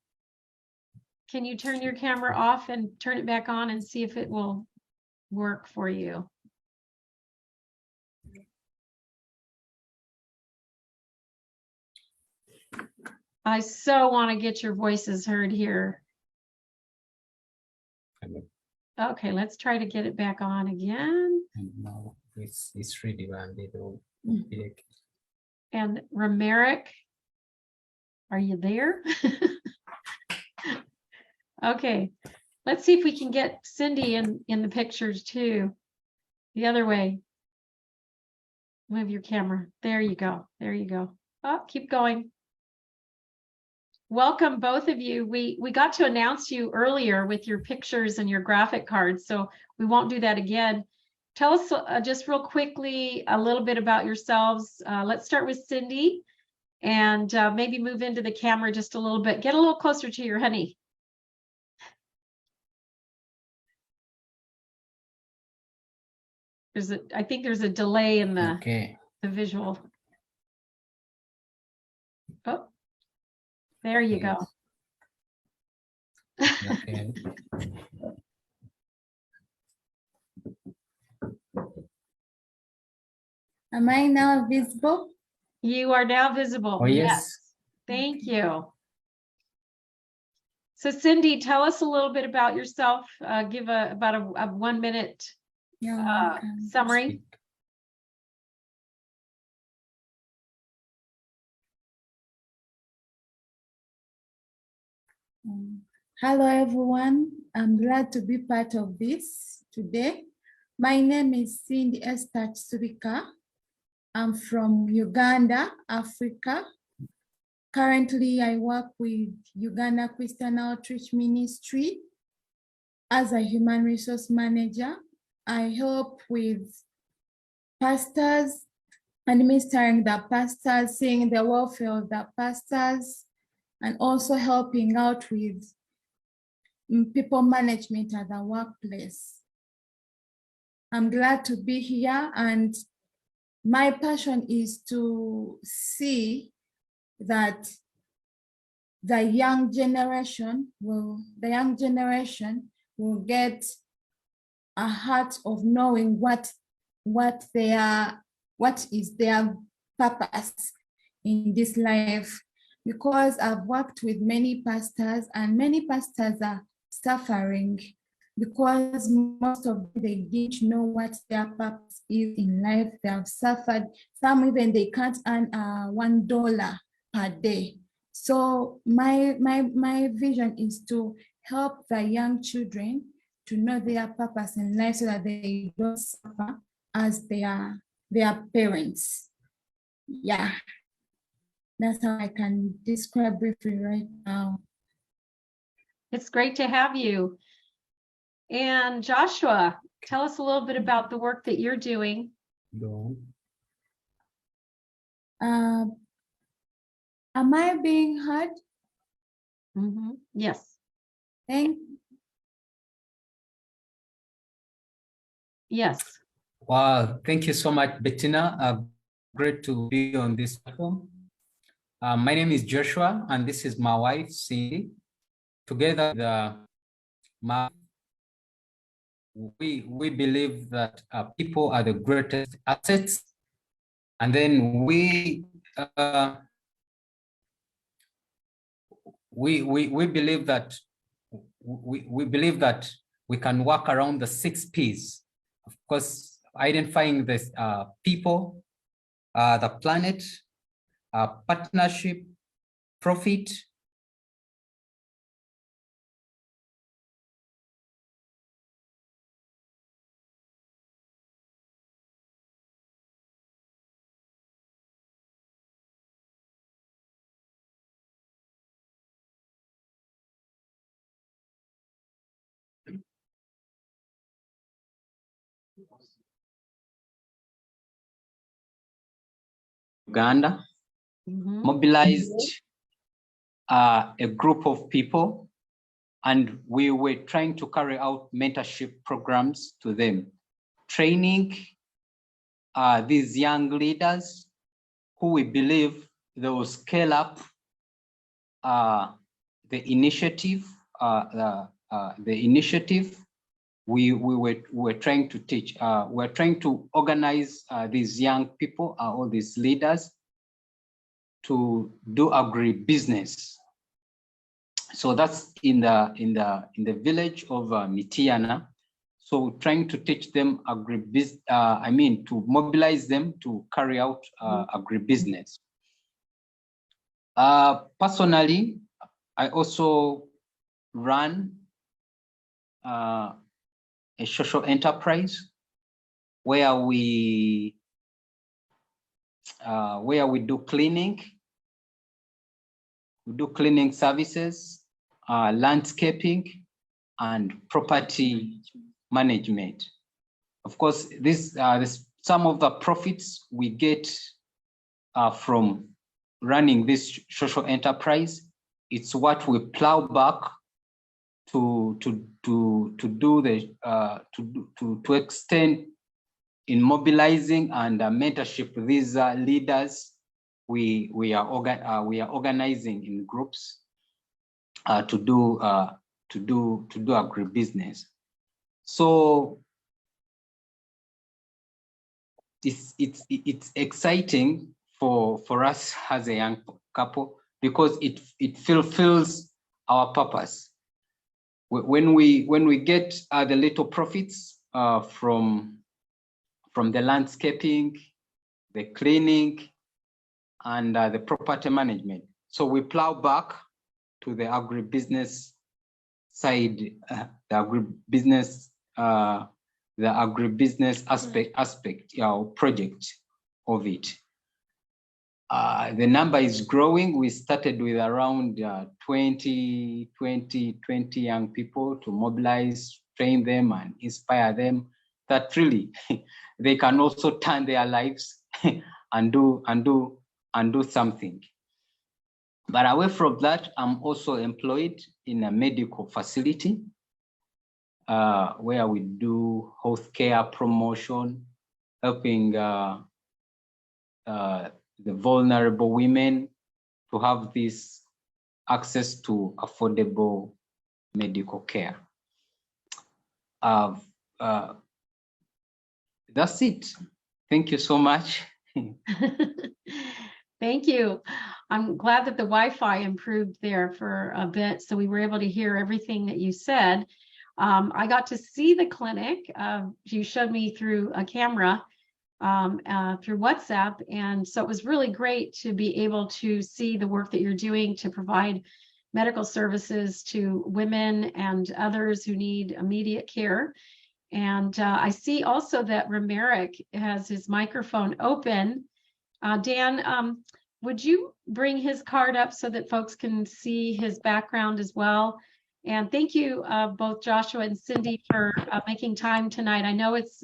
you turn your camera off and turn it back on and see if it will work for you? I so want to get your voices heard here. Okay, let's try to get it back on again. No, it's really big. And Romeric, are you there? Okay, let's see if we can get Cindy in the pictures too. The other way. Move your camera. There you go. There you go. Oh, keep going. Welcome, both of you. We got to announce you earlier with your pictures and your graphic cards, so we won't do that again. Tell us just real quickly a little bit about yourselves. Let's start with Cindy, and maybe move into the camera just a little bit. Get a little closer to your honey. I think there's a delay in the visual. Oh. There you go. Okay. Am I now visible? You are now visible. Oh, yes. Thank you. So Cindy, tell us a little bit about yourself. Give about a 1 minute summary. Hello, everyone. I'm glad to be part of this today. My name is Cindy Esther Surika. I'm from Uganda, Africa. Currently, I work with Uganda Christian Outreach Ministry as a human resource manager. I help with pastors, administering the pastors, seeing the welfare of the pastors, and also helping out with people management at the workplace. I'm glad to be here, and my passion is to see that the young generation will get a heart of knowing what is their purpose in this life. Because I've worked with many pastors, and many pastors are suffering because most of them, they didn't know what their purpose is in life. They have suffered. Some even they can't earn $1 per day. So my vision is to help the young children to know their purpose in life so that they don't suffer as their parents. Yeah. That's how I can describe briefly right now. It's great to have you. And Joshua, tell us a little bit about the work that you're doing. Am I being heard? Yes. Yes. Wow, thank you so much, Bettina. Great to be on this platform. My name is Joshua, and this is my wife, Cindy. Together, we believe that people are the greatest assets, and then we believe that we can work around the 6 P's. Of course, identifying this people, the planet, partnership, profit. Uganda mobilized a group of people, and we were trying to carry out mentorship programs to them, training these young leaders who we believe they will scale up the initiative. We were trying to teach. We're trying to organize these young people, all these leaders, to do agribusiness. So that's in the village of Mitiana. So trying to teach them agribusiness. To mobilize them to carry out agribusiness. Personally, I also run a social enterprise where we do cleaning. We do cleaning services, landscaping, and property management. Of course, this some of the profits we get from running this social enterprise. It's what we plow back to extend in mobilizing and mentorship these leaders. We are organizing in groups to do agribusiness. So it's exciting for us as a young couple because it fulfills our purpose. When we get the little profits from the landscaping, the cleaning, and the property management, so we plow back to the agribusiness side, the agribusiness aspect, project of it. The number is growing. We started with around 20 young people to mobilize, train them, and inspire them that really they can also turn their lives and do something. But away from that, I'm also employed in a medical facility where we do healthcare promotion, helping the vulnerable women to have this access to affordable medical care. That's it. Thank you so much. Thank you. I'm glad that the Wi-Fi improved there for a bit, so we were able to hear everything that you said. I got to see the clinic. You showed me through a camera, through WhatsApp, and so it was really great to be able to see the work that you're doing to provide medical services to women and others who need immediate care. And I see also that Romeric has his microphone open. Dan, would you bring his card up so that folks can see his background as well? And thank you, both Joshua and Cindy, for making time tonight. I know it's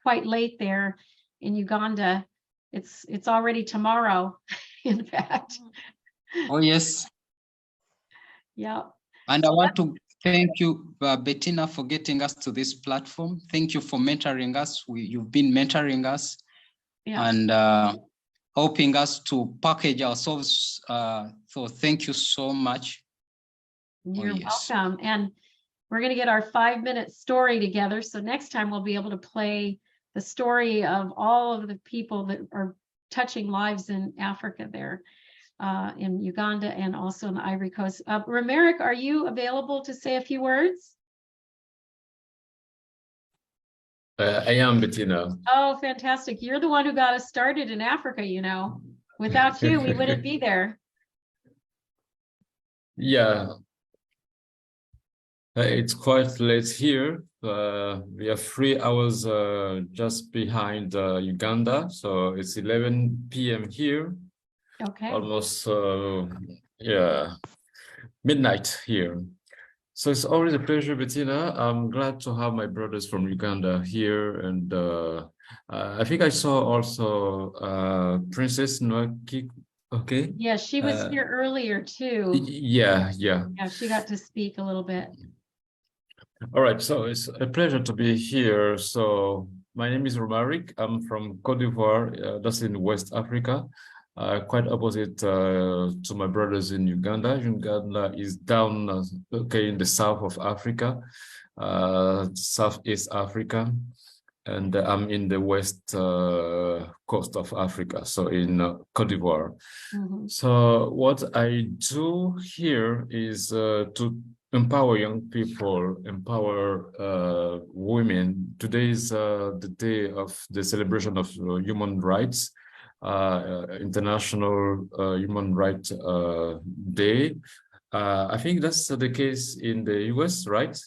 quite late there in Uganda. It's already tomorrow, in fact. Oh, yes. Yeah. And I want to thank you, Bettina, for getting us to this platform. Thank you for mentoring us. You've been mentoring us, yeah, and helping us to package ourselves. So thank you so much. You're welcome. And we're going to get our 5-minute story together. So next time we'll be able to play the story of all of the people that are touching lives in Africa there, in Uganda and also in the Ivory Coast. Romeric, are you available to say a few words? I am, Bettina. Oh, fantastic. You're the one who got us started in Africa, you know. Without you, we wouldn't be there. Yeah, it's quite late here. We are 3 hours just behind Uganda, so it's 11 p.m. here. Okay. Almost, yeah, midnight here. So it's always a pleasure, Bettina. I'm glad to have my brothers from Uganda here, and I think I saw also Princess Nwaki. Okay. Yeah, she was here earlier too. Yeah. Yeah, she got to speak a little bit. All right, so it's a pleasure to be here. So my name is Romaric. I'm from Cote d'Ivoire, that's in West Africa, quite opposite to my brothers in Uganda. Uganda is down, okay, in the south of Africa, Southeast Africa, and I'm in the west coast of Africa, so in Cote d'Ivoire. So what I do here is to empower young people, empower women. Today is the day of the celebration of human rights, International Human Rights Day. I think that's the case in the US, right?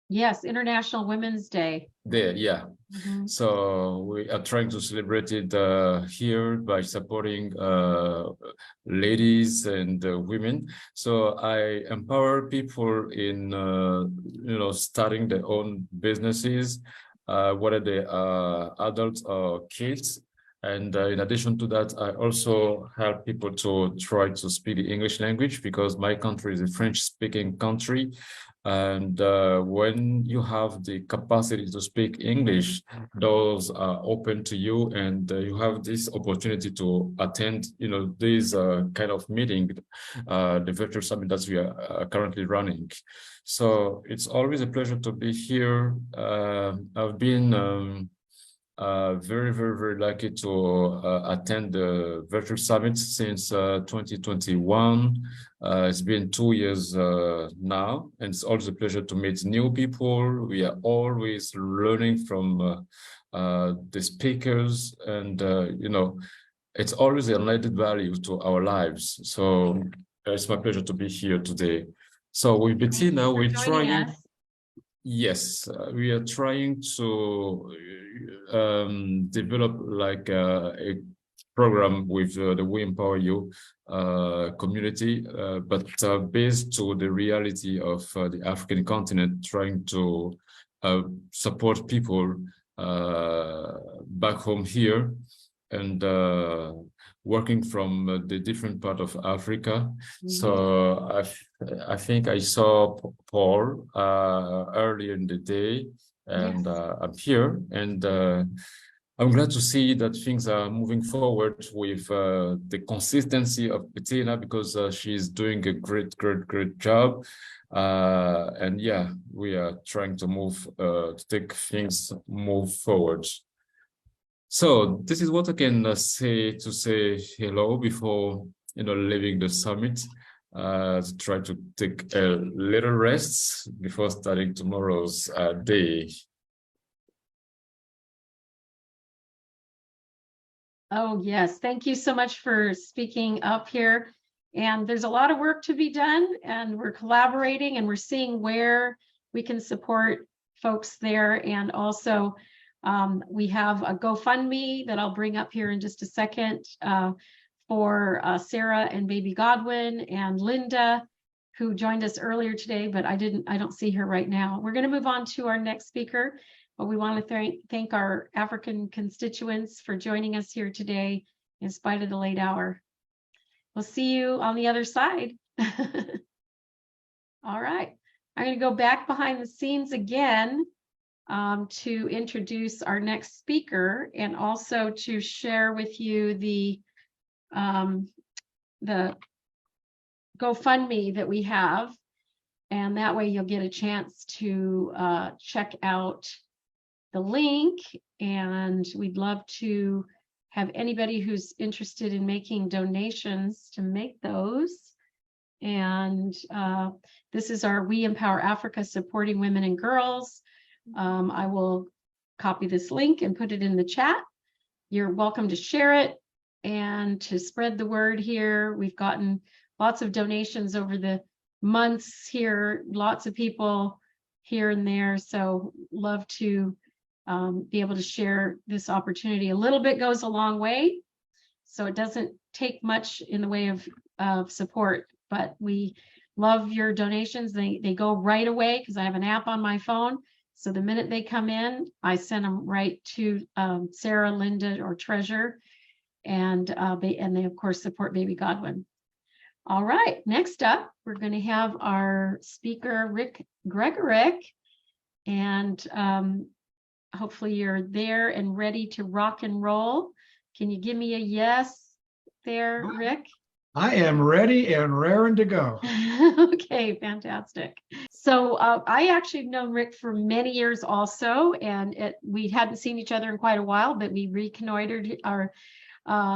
Yes, International Women's Day. There, yeah. So we are trying to celebrate it here by supporting ladies and women. So I empower people in starting their own businesses, whether they are adults or kids. And in addition to that, I also help people to try to speak the English language, because my country is a French-speaking country. And when you have the capacity to speak English, doors are open to you, and you have this opportunity to attend, this kind of meeting, the virtual summit that we are currently running. So it's always a pleasure to be here. I've been very, very, very lucky to attend the virtual summit since 2021. It's been 2 years now, and it's always a pleasure to meet new people. We are always learning from the speakers, and it's always an added value to our lives. So it's my pleasure to be here today. So with Bettina, we're trying. Yes, we are trying to develop like a program with the We Empower You community, but based to the reality of the African continent, trying to support people back home here, and working from the different part of Africa. So I think I saw Paul earlier in the day, and I'm here, and I'm glad to see that things are moving forward with the consistency of Bettina, because she's doing a great job. And yeah, we are trying to move forward. So this is what I can say to say hello before leaving the summit. To try to take a little rest before starting tomorrow's day. Oh, yes. Thank you so much for speaking up here. And there's a lot of work to be done, and we're collaborating, and we're seeing where we can support folks there. And also we have a GoFundMe that I'll bring up here in just a second for Sarah and baby Godwin and Linda, who joined us earlier today, but I don't see her right now. We're going to move on to our next speaker, but we want to thank our African constituents for joining us here today in spite of the late hour. We'll see you on the other side. All right, I'm going to go back behind the scenes again to introduce our next speaker, and also to share with you the GoFundMe that we have, and that way you'll get a chance to check out the link. And we'd love to have anybody who's interested in making donations to make those. And this is our We Empower Africa, supporting women and girls. I will copy this link and put it in the chat. You're welcome to share it. and to spread the word here. We've gotten lots of donations over the months here, lots of people here and there. So love to be able to share this opportunity. A little bit goes a long way. So it doesn't take much in the way of support, but we love your donations. They go right away because I have an app on my phone. So the minute they come in, I send them right to Sarah, Linda, or Treasure. And they of course support Baby Godwin. All right, next up, we're going to have our speaker, Rick Gregorick. And hopefully you're there and ready to rock and roll. Can you give me a yes there, Rick? I am ready and raring to go. Okay, fantastic. So I actually have known Rick for many years also, and we hadn't seen each other in quite a while, but we reconnoitered our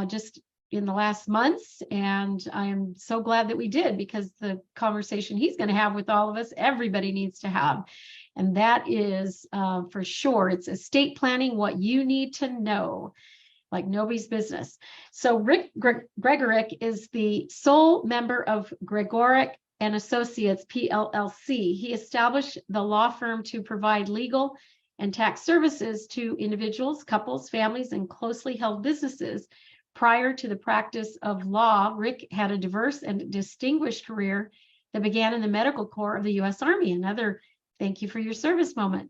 just in the last months, and I am so glad that we did, because the conversation he's going to have with all of us, everybody needs to have. And that is for sure, it's estate planning, what you need to know, like nobody's business. So Rick Gregorick is the sole member of Gregorick and Associates, PLLC. He established the law firm to provide legal and tax services to individuals, couples, families, and closely held businesses. Prior to the practice of law, Rick had a diverse and distinguished career that began in the medical corps of the U.S. Army. Another thank you for your service moment.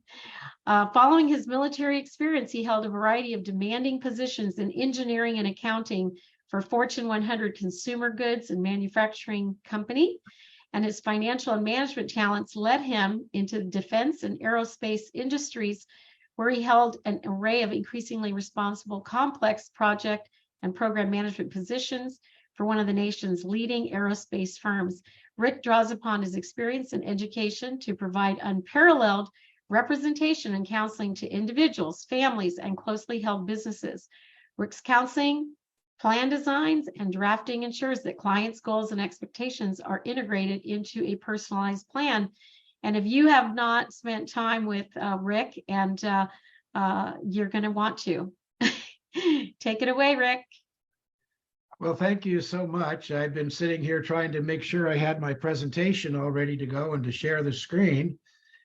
Following his military experience, he held a variety of demanding positions in engineering and accounting for Fortune 100 consumer goods and manufacturing company. And his financial and management talents led him into the defense and aerospace industries, where he held an array of increasingly responsible, complex project and program management positions for one of the nation's leading aerospace firms. Rick draws upon his experience and education to provide unparalleled representation and counseling to individuals, families, and closely held businesses. Rick's counseling, plan designs, and drafting ensures that clients' goals and expectations are integrated into a personalized plan. And if you have not spent time with Rick, and you're going to want to. Take it away, Rick. Well, thank you so much. I've been sitting here trying to make sure I had my presentation all ready to go and to share the screen.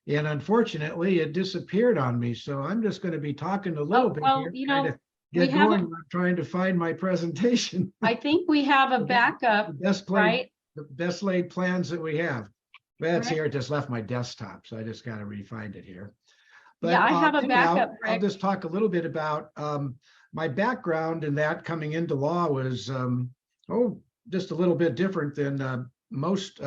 And unfortunately, it disappeared on me. So I'm just going to be talking a little bit here. You know, get going. I'm trying to find my presentation. I think we have a backup, right? The best laid plans that we have. That's here. It just left my desktop. So I just got to re-find it here. But yeah, I have a backup, Rick. I'll just talk a little bit about my background in that. Coming into law was, just a little bit different than most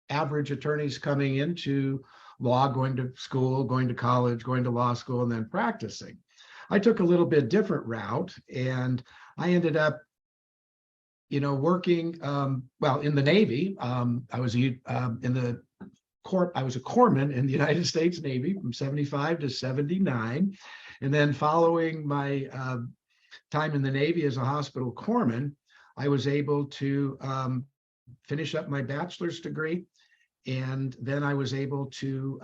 average attorneys coming into law, going to school, going to college, going to law school, and then practicing. I took a little bit different route, and I ended up, working, in the Navy. I was I was a corpsman in the United States Navy from 75 to 79. And then following my time in the Navy as a hospital corpsman, I was able to finish up my bachelor's degree. And then I was able to,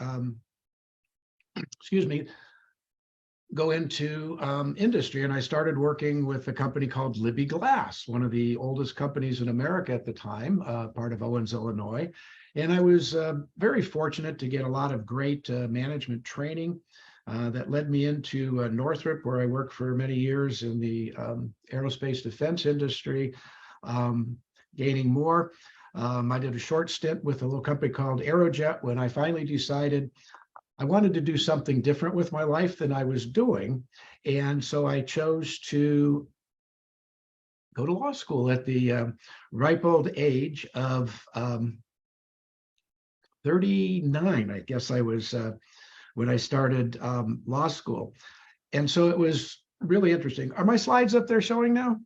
go into industry. And I started working with a company called Libby Glass, one of the oldest companies in America at the time, part of Owens, Illinois. And I was very fortunate to get a lot of great management training that led me into Northrop, where I worked for many years in the aerospace defense industry, gaining more. I did a short stint with a little company called Aerojet when I finally decided I wanted to do something different with my life than I was doing. And so I chose to go to law school at the ripe old age of 39, I guess I was when I started law school. And so it was really interesting. Are my slides up there showing now?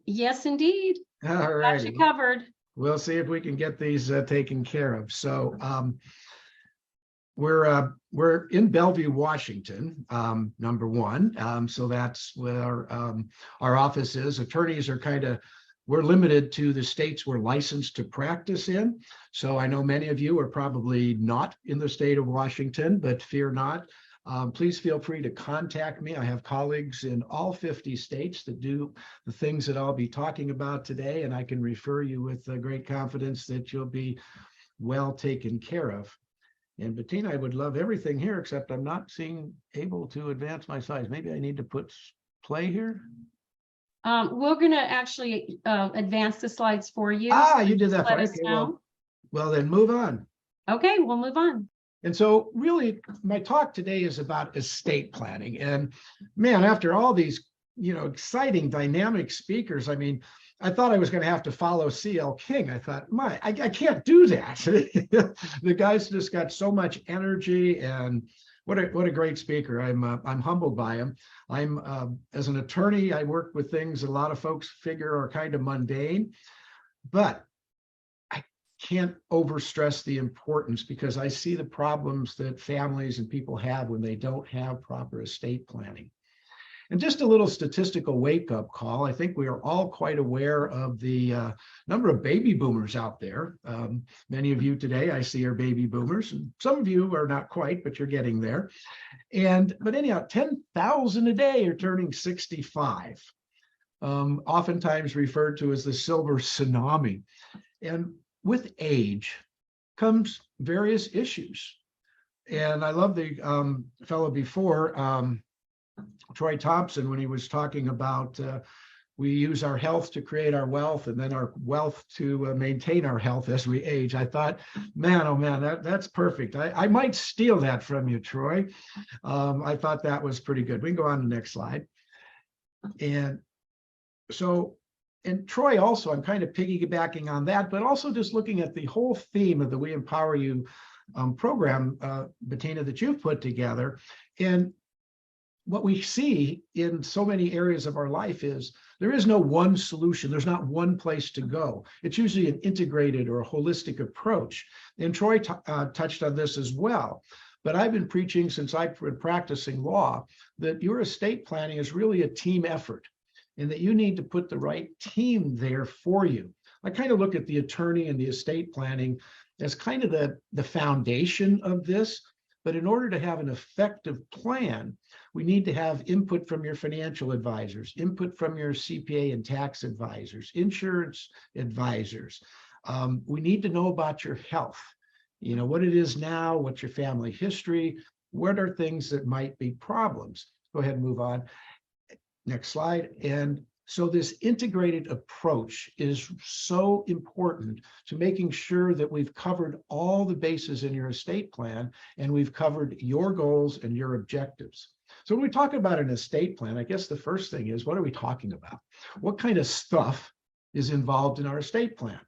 Yes, indeed. All right. Got you covered. We'll see if we can get these taken care of. So we're in Bellevue, Washington, number one. So that's where our office is. Attorneys are we're limited to the states we're licensed to practice in. So I know many of you are probably not in the state of Washington, but fear not. Please feel free to contact me. I have colleagues in all 50 states that do the things that I'll be talking about today, and I can refer you with great confidence that you'll be well taken care of. And Bettina, I would love everything here, except I'm not able to advance my slides. Maybe I need to put play here. We're going to actually advance the slides for you. Ah, you did that. Let us Okay, know. well, then move on. Okay, we'll move on. And so really my talk today is about estate planning. And man, after all these, exciting dynamic speakers, I mean, I thought I was going to have to follow C.L. King. I thought, I can't do that. The guy's just got so much energy, and what a great speaker. I'm humbled by him. As an attorney, I work with things that a lot of folks figure are kind of mundane, but I can't overstress the importance, because I see the problems that families and people have when they don't have proper estate planning. And just a little statistical wake-up call. I think we are all quite aware of the number of baby boomers out there. Many of you today I see are baby boomers, and some of you are not quite, but you're getting there. But anyhow, 10,000 a day are turning 65, oftentimes referred to as the silver tsunami. And with age comes various issues. And I love the fellow before, Troy Thompson, when he was talking about we use our health to create our wealth, and then our wealth to maintain our health as we age. I thought, man, oh man, that's perfect. I might steal that from you, Troy. I thought that was pretty good. We can go on to the next slide. And so, and Troy also, I'm kind of piggybacking on that, but also just looking at the whole theme of the We Empower You program, Bettina, that you've put together. And what we see in so many areas of our life is there is no one solution. There's not one place to go. It's usually an integrated or a holistic approach. And Troy touched on this as well. But I've been preaching since I've been practicing law that your estate planning is really a team effort, and that you need to put the right team there for you. I kind of look at the attorney and the estate planning as kind of the foundation of this. But in order to have an effective plan, we need to have input from your financial advisors, input from your CPA and tax advisors, insurance advisors. We need to know about your health, what it is now, what's your family history, what are things that might be problems. Go ahead and move on. Next slide. And so this integrated approach is so important to making sure that we've covered all the bases in your estate plan, and we've covered your goals and your objectives. So when we talk about an estate plan, I guess the first thing is, what are we talking about? What kind of stuff is involved in our estate plan?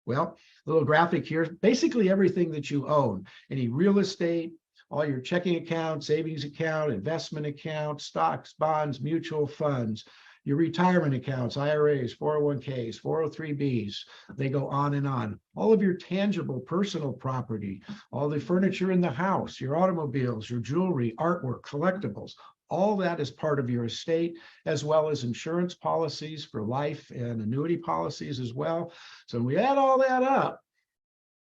Well, a little graphic here, basically everything that you own, any real estate, all your checking account, savings account, investment account, stocks, bonds, mutual funds, your retirement accounts, IRAs, 401ks, 403bs, they go on and on. All of your tangible personal property, all the furniture in the house, your automobiles, your jewelry, artwork, collectibles, all that is part of your estate, as well as insurance policies for life and annuity policies as well. So when we add all that up,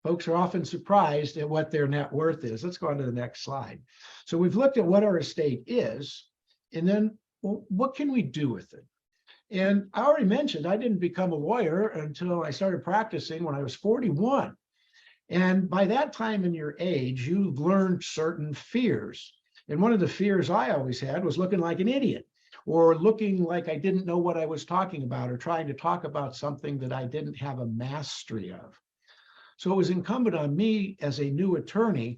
folks are often surprised at what their net worth is. Let's go on to the next slide. So we've looked at what our estate is, and then, well, what can we do with it? And I already mentioned I didn't become a lawyer until I started practicing when I was 41. And by that time in your age, you learned certain fears. And one of the fears I always had was looking like an idiot, or looking like I didn't know what I was talking about, or trying to talk about something that I didn't have a mastery of. So it was incumbent on me as a new attorney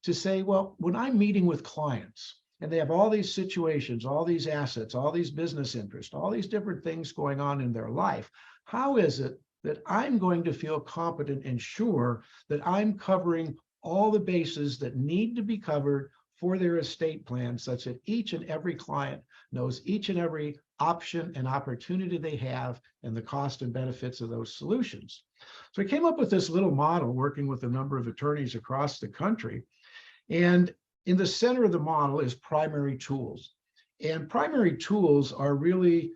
to say, well, when I'm meeting with clients, and they have all these situations, all these assets, all these business interests, all these different things going on in their life, how is it that I'm going to feel competent and sure that I'm covering all the bases that need to be covered for their estate plan, such that each and every client knows each and every option and opportunity they have and the cost and benefits of those solutions. So I came up with this little model, working with a number of attorneys across the country. And in the center of the model is primary tools. And primary tools are really,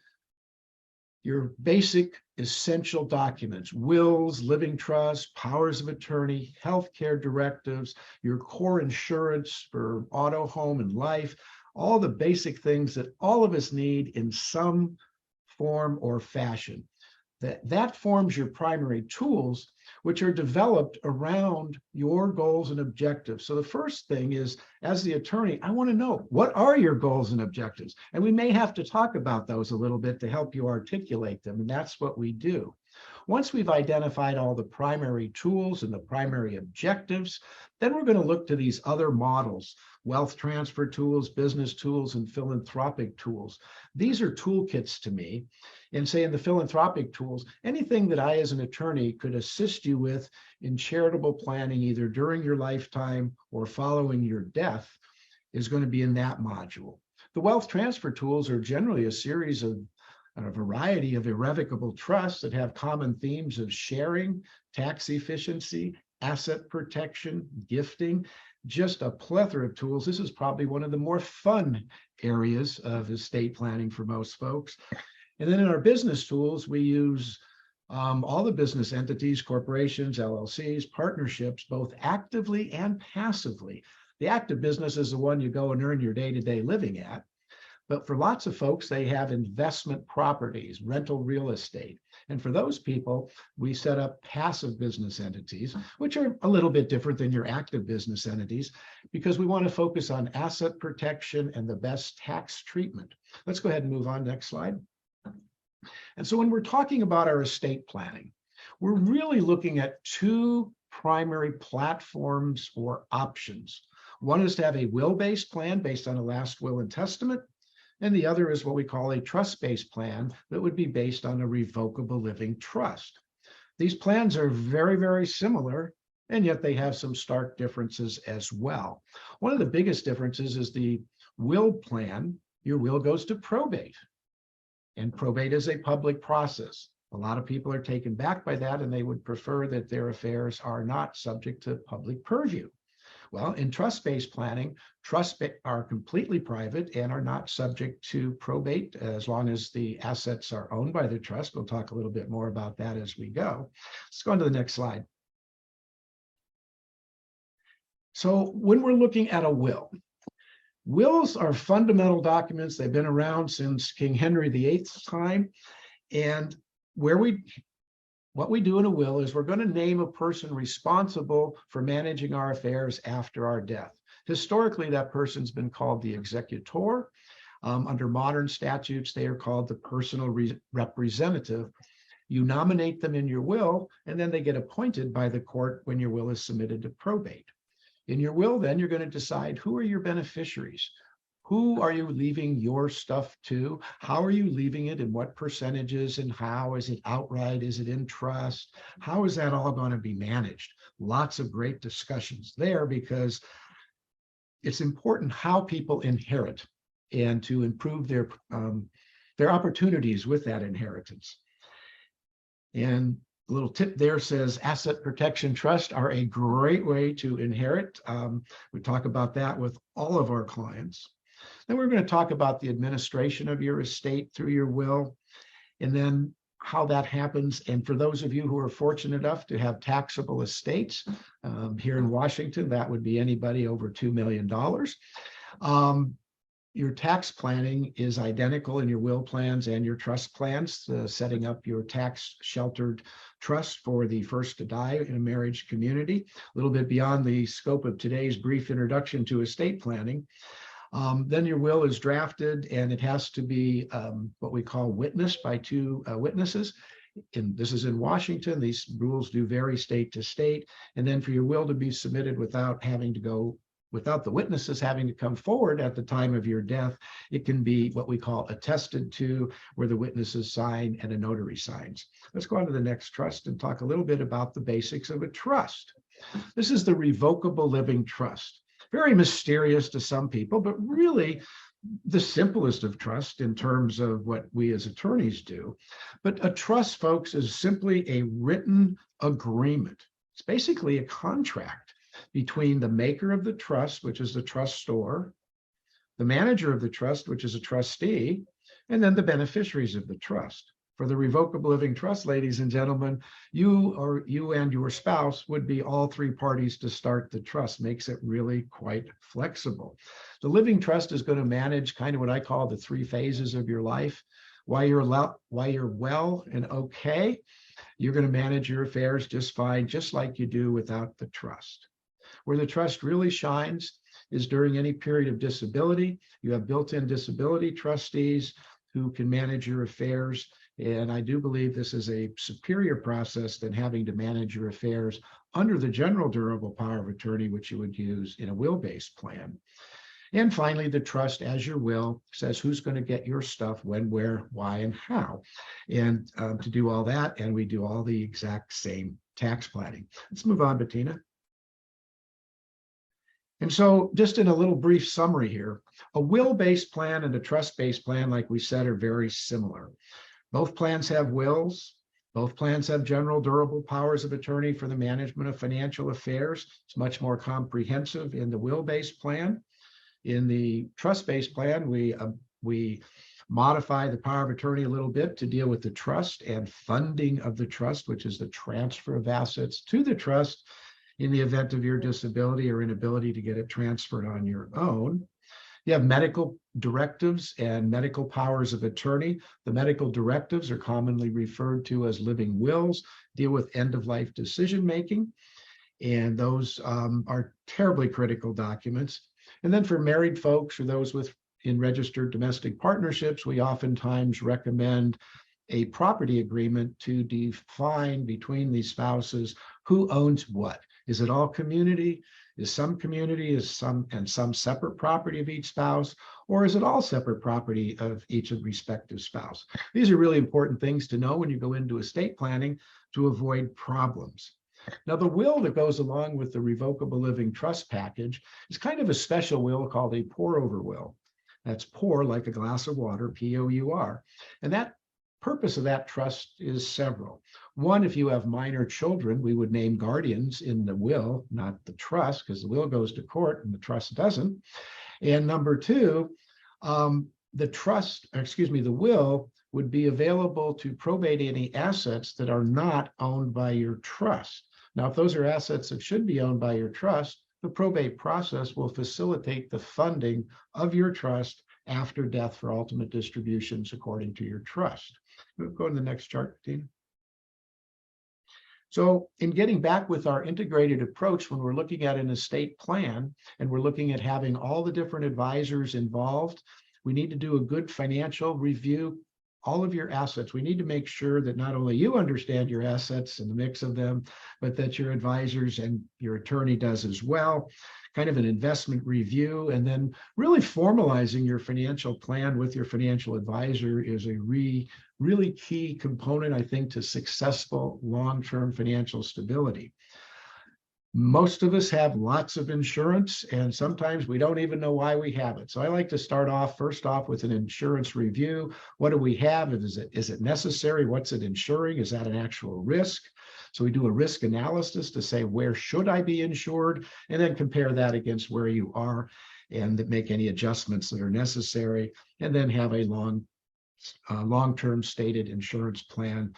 your basic essential documents, wills, living trusts, powers of attorney, healthcare directives, your core insurance for auto, home, and life, all the basic things that all of us need in some form or fashion. That forms your primary tools, which are developed around your goals and objectives. So the first thing is, as the attorney, I want to know, what are your goals and objectives? And we may have to talk about those a little bit to help you articulate them. And that's what we do. Once we've identified all the primary tools and the primary objectives, then we're going to look to these other models, wealth transfer tools, business tools, and philanthropic tools. These are toolkits to me. And say in the philanthropic tools, anything that I as an attorney could assist you with in charitable planning, either during your lifetime or following your death, is going to be in that module. The wealth transfer tools are generally a series of a variety of irrevocable trusts that have common themes of sharing, tax efficiency, asset protection, gifting, just a plethora of tools. This is probably one of the more fun areas of estate planning for most folks. And then in our business tools, we use all the business entities, corporations, LLCs, partnerships, both actively and passively. The active business is the one you go and earn your day-to-day living at. But for lots of folks, they have investment properties, rental real estate. And for those people, we set up passive business entities, which are a little bit different than your active business entities, because we want to focus on asset protection and the best tax treatment. Let's go ahead and move on. Next slide. And so when we're talking about our estate planning, we're really looking at two primary platforms or options. One is to have a will-based plan based on a last will and testament. And the other is what we call a trust-based plan that would be based on a revocable living trust. These plans are very, very similar, and yet they have some stark differences as well. One of the biggest differences is the will plan. Your will goes to probate, and probate is a public process. A lot of people are taken back by that, and they would prefer that their affairs are not subject to public purview. Well, in trust-based planning, trusts are completely private and are not subject to probate as long as the assets are owned by the trust. We'll talk a little bit more about that as we go. Let's go on to the next slide. So when we're looking at a will, wills are fundamental documents. They've been around since King Henry VIII's time. And what we do in a will is we're going to name a person responsible for managing our affairs after our death. Historically, that person's been called the executor. Under modern statutes, they are called the personal representative. You nominate them in your will, and then they get appointed by the court when your will is submitted to probate. In your will, then, you're going to decide who are your beneficiaries. Who are you leaving your stuff to? How are you leaving it, and what percentages, and how? Is it outright? Is it in trust? How is that all going to be managed? Lots of great discussions there, because it's important how people inherit and to improve their opportunities with that inheritance. And a little tip there says asset protection trusts are a great way to inherit. We talk about that with all of our clients. Then we're going to talk about the administration of your estate through your will, and then how that happens. And for those of you who are fortunate enough to have taxable estates here in Washington, that would be anybody over $2 million. Your tax planning is identical in your will plans and your trust plans, setting up your tax sheltered trust for the first to die in a marriage community, a little bit beyond the scope of today's brief introduction to estate planning. Then your will is drafted, and it has to be what we call witnessed by two witnesses. And this is in Washington. These rules do vary state to state. And then for your will to be submitted without the witnesses having to come forward at the time of your death, it can be what we call attested to, where the witnesses sign and a notary signs. Let's go on to the next trust and talk a little bit about the basics of a trust. This is the revocable living trust. Very mysterious to some people, but really the simplest of trust in terms of what we as attorneys do. But a trust, folks, is simply a written agreement. It's basically a contract between the maker of the trust, which is the trustor, the manager of the trust, which is a trustee, and then the beneficiaries of the trust. For the revocable living trust, ladies and gentlemen, you and your spouse would be all three parties to start the trust. Makes it really quite flexible. The living trust is going to manage kind of what I call the three phases of your life. While you're well and okay, you're going to manage your affairs just fine, just like you do without the trust. Where the trust really shines is during any period of disability. You have built-in disability trustees who can manage your affairs. And I do believe this is a superior process than having to manage your affairs under the general durable power of attorney, which you would use in a will-based plan. And finally, the trust, as your will, says who's going to get your stuff, when, where, why, and how. And to do all that, and we do all the exact same tax planning. Let's move on, Bettina. And so just in a little brief summary here, a will-based plan and a trust-based plan, like we said, are very similar. Both plans have wills. Both plans have general durable powers of attorney for the management of financial affairs. It's much more comprehensive in the will-based plan. In the trust-based plan, we modify the power of attorney a little bit to deal with the trust and funding of the trust, which is the transfer of assets to the trust in the event of your disability or inability to get it transferred on your own. You have medical directives and medical powers of attorney. The medical directives are commonly referred to as living wills, deal with end-of-life decision-making, and those are terribly critical documents. And then for married folks or those in registered domestic partnerships, we oftentimes recommend a property agreement to define between these spouses who owns what. Is it all community? Is some community, is some separate property of each spouse, or is it all separate property of each of respective spouse? These are really important things to know when you go into estate planning to avoid problems. Now, the will that goes along with the revocable living trust package is kind of a special will called a pour-over will. That's pour like a glass of water, P-O-U-R. And that purpose of that trust is several. One, if you have minor children, we would name guardians in the will, not the trust, because the will goes to court and the trust doesn't. And number two, the will would be available to probate any assets that are not owned by your trust. Now, if those are assets that should be owned by your trust, the probate process will facilitate the funding of your trust after death for ultimate distributions according to your trust. We'll go to the next chart, Dean. So in getting back with our integrated approach, when we're looking at an estate plan and we're looking at having all the different advisors involved, we need to do a good financial review, all of your assets. We need to make sure that not only you understand your assets and the mix of them, but that your advisors and your attorney does as well. Kind of an investment review, and then really formalizing your financial plan with your financial advisor is a really key component, I think, to successful long-term financial stability. Most of us have lots of insurance, and sometimes we don't even know why we have it. So I like to start off first off with an insurance review. What do we have? Is it necessary? What's it insuring? Is that an actual risk? So we do a risk analysis to say, where should I be insured? And then compare that against where you are and make any adjustments that are necessary, and then have a long-term stated insurance plan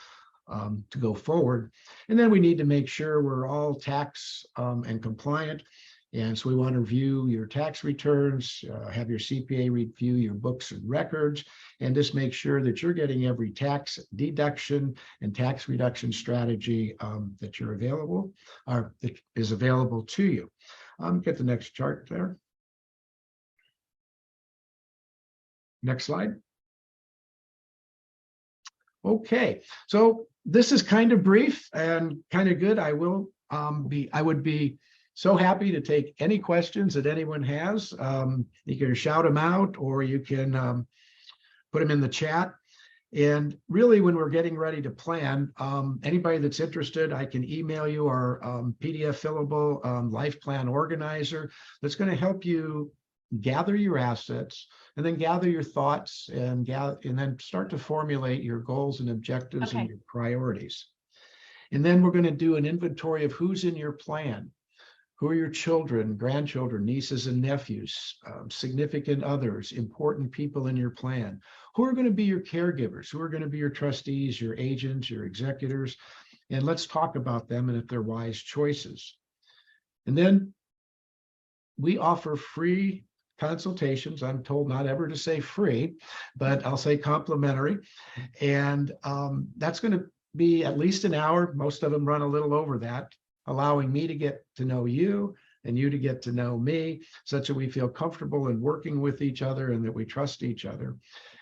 to go forward. And then we need to make sure we're all tax and compliant. And so we want to review your tax returns, have your CPA review your books and records, and just make sure that you're getting every tax deduction and tax reduction strategy that you're available or that is available to you. Get the next chart there. Next slide. Okay, so this is kind of brief and kind of good. I would be so happy to take any questions that anyone has. You can shout them out, or you can put them in the chat. And really, when we're getting ready to plan, anybody that's interested, I can email you our PDF fillable life plan organizer that's going to help you gather your assets and then gather your thoughts and then start to formulate your goals and objectives and your priorities. And then we're going to do an inventory of who's in your plan. Who are your children, grandchildren, nieces and nephews, significant others, important people in your plan? Who are going to be your caregivers? Who are going to be your trustees, your agents, your executors? And let's talk about them and if they're wise choices. And then we offer free consultations. I'm told not ever to say free, but I'll say complimentary. And that's going to be at least an hour. Most of them run a little over that, allowing me to get to know you and you to get to know me, such that we feel comfortable in working with each other and that we trust each other.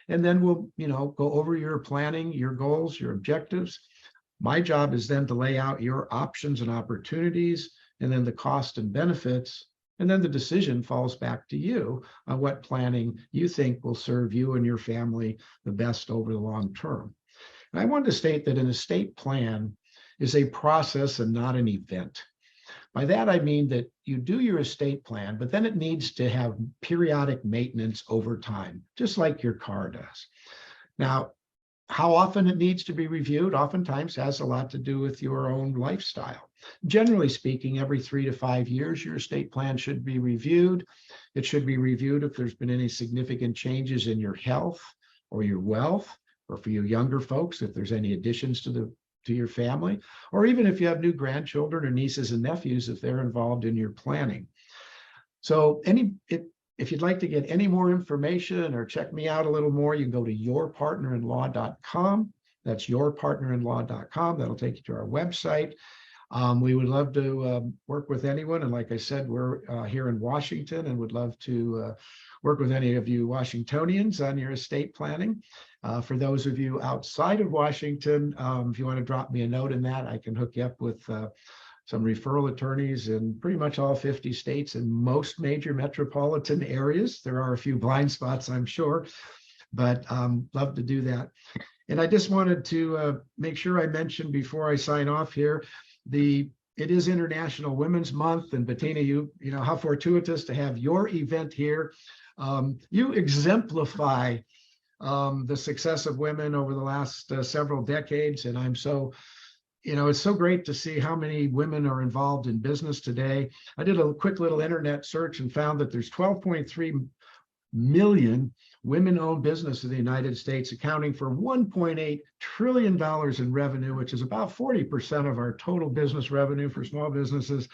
And then we'll, go over your planning, your goals, your objectives. My job is then to lay out your options and opportunities, and then the cost and benefits. And then the decision falls back to you on what planning you think will serve you and your family the best over the long term. And I wanted to state that an estate plan is a process and not an event. By that, I mean that you do your estate plan, but then it needs to have periodic maintenance over time, just like your car does. Now, how often it needs to be reviewed oftentimes has a lot to do with your own lifestyle. Generally speaking, every 3 to 5 years, your estate plan should be reviewed. It should be reviewed if there's been any significant changes in your health or your wealth, or for you younger folks, if there's any additions to your family, or even if you have new grandchildren or nieces and nephews, if they're involved in your planning. So if you'd like to get any more information or check me out a little more, you can go to yourpartnerinlaw.com. That's yourpartnerinlaw.com. That'll take you to our website. We would love to work with anyone. And like I said, we're here in Washington and would love to work with any of you Washingtonians on your estate planning. For those of you outside of Washington, if you want to drop me a note in that, I can hook you up with some referral attorneys in pretty much all 50 states and most major metropolitan areas. There are a few blind spots, I'm sure, but love to do that. And I just wanted to make sure I mentioned before I sign off here, it is International Women's Month, and Bettina, you know how fortuitous to have your event here. You exemplify the success of women over the last several decades, and I'm so, it's so great to see how many women are involved in business today. I did a quick little internet search and found that there's 12.3 million women-owned business in the United States, accounting for $1.8 trillion in revenue, which is about 40% of our total business revenue for small businesses.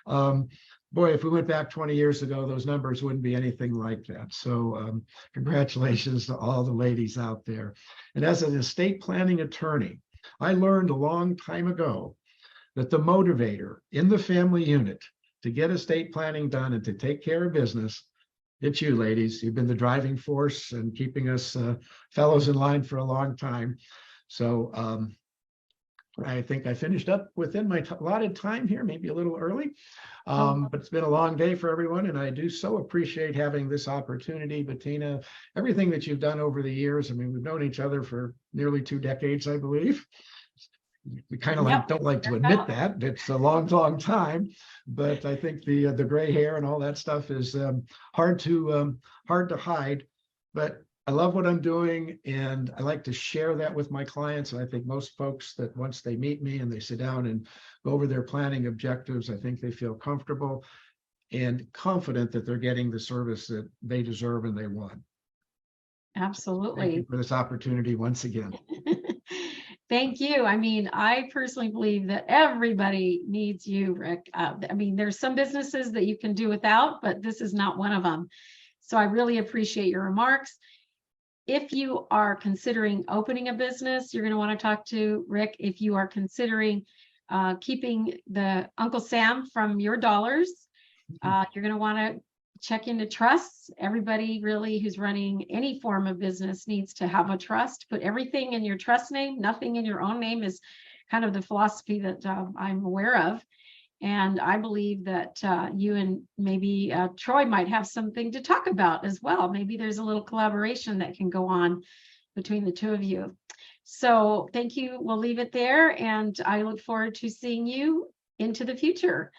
Boy, if we went back 20 years ago, those numbers wouldn't be anything like that. So congratulations to all the ladies out there. And as an estate planning attorney, I learned a long time ago that the motivator in the family unit to get estate planning done and to take care of business, it's you ladies. You've been the driving force and keeping us fellows in line for a long time. So I think I finished up within my allotted time here, maybe a little early, but it's been a long day for everyone. And I do so appreciate having this opportunity, Bettina, everything that you've done over the years. I mean, we've known each other for nearly 2 decades, I believe. We kind of don't like to admit that. It's a long, long time, but I think the gray hair and all that stuff is hard to hide. But I love what I'm doing, and I like to share that with my clients. And I think most folks that once they meet me and they sit down and go over their planning objectives, I think they feel comfortable and confident that they're getting the service that they deserve and they want. Absolutely. Thank you for this opportunity once again. Thank you. I mean, I personally believe that everybody needs you, Rick. I mean, there's some businesses that you can do without, but this is not one of them. So I really appreciate your remarks. If you are considering opening a business, you're going to want to talk to Rick. If you are considering keeping the Uncle Sam from your dollars, you're going to want to check into trusts. Everybody really who's running any form of business needs to have a trust. Put everything in your trust name, nothing in your own name is kind of the philosophy that I'm aware of. And I believe that you and maybe Troy might have something to talk about as well. Maybe there's a little collaboration that can go on between the two of you. So thank you. We'll leave it there. And I look forward to seeing you into the future.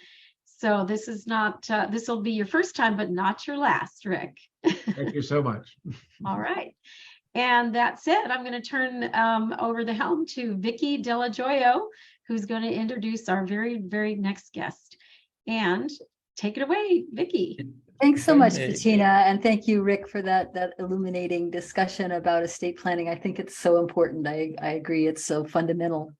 So this is not, this will be your first time, but not your last, Rick. Thank you so much. All right. And that's it. I'm going to turn over the helm to Vicki Della Gioio, who's going to introduce our very, very next guest. And take it away, Vicki. Thanks so much, Okay. Bettina, and thank you, Rick, for that illuminating discussion about estate planning. I think it's so important. I agree, it's so fundamental.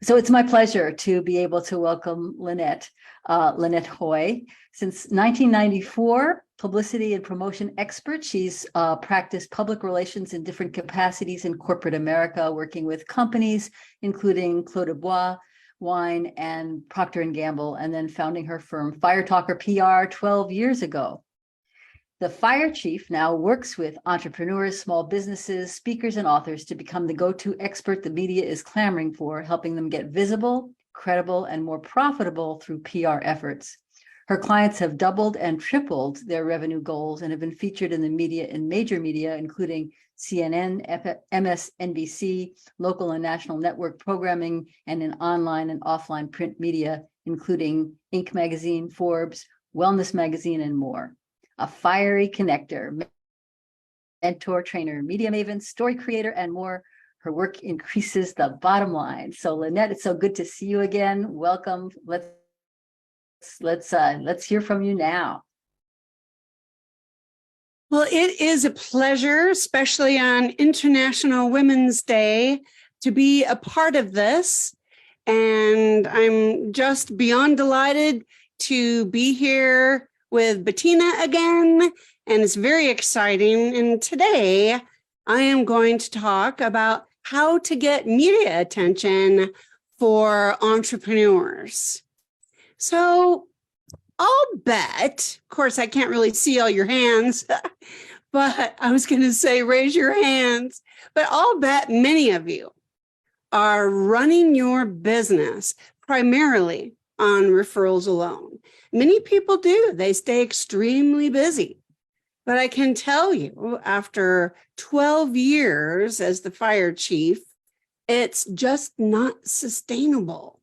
So it's my pleasure to be able to welcome Lynette Hoy. Since 1994, publicity and promotion expert, she's practiced public relations in different capacities in corporate America, working with companies, including Clos de Bois Wine and Procter & Gamble, and then founding her firm Fire Talker PR 12 years ago. The Fire Chief now works with entrepreneurs, small businesses, speakers, and authors to become the go-to expert the media is clamoring for, helping them get visible, credible, and more profitable through PR efforts. Her clients have doubled and tripled their revenue goals and have been featured in the media in major media, including CNN, MSNBC, local and national network programming, and in online and offline print media, including Inc. magazine, Forbes, Wellness magazine, and more. A fiery connector, mentor, trainer, media maven, story creator, and more. Her work increases the bottom line. So Lynette, it's so good to see you again. Welcome. Let's hear from you now. Well, it is a pleasure, especially on International Women's Day, to be a part of this. And I'm just beyond delighted to be here with Bettina again. And it's very exciting. And today I am going to talk about how to get media attention for entrepreneurs. So I'll bet, of course, I can't really see all your hands, but I was going to say, raise your hands. But I'll bet many of you are running your business primarily on referrals alone. Many people do. They stay extremely busy. But I can tell you, after 12 years as the fire chief, it's just not sustainable.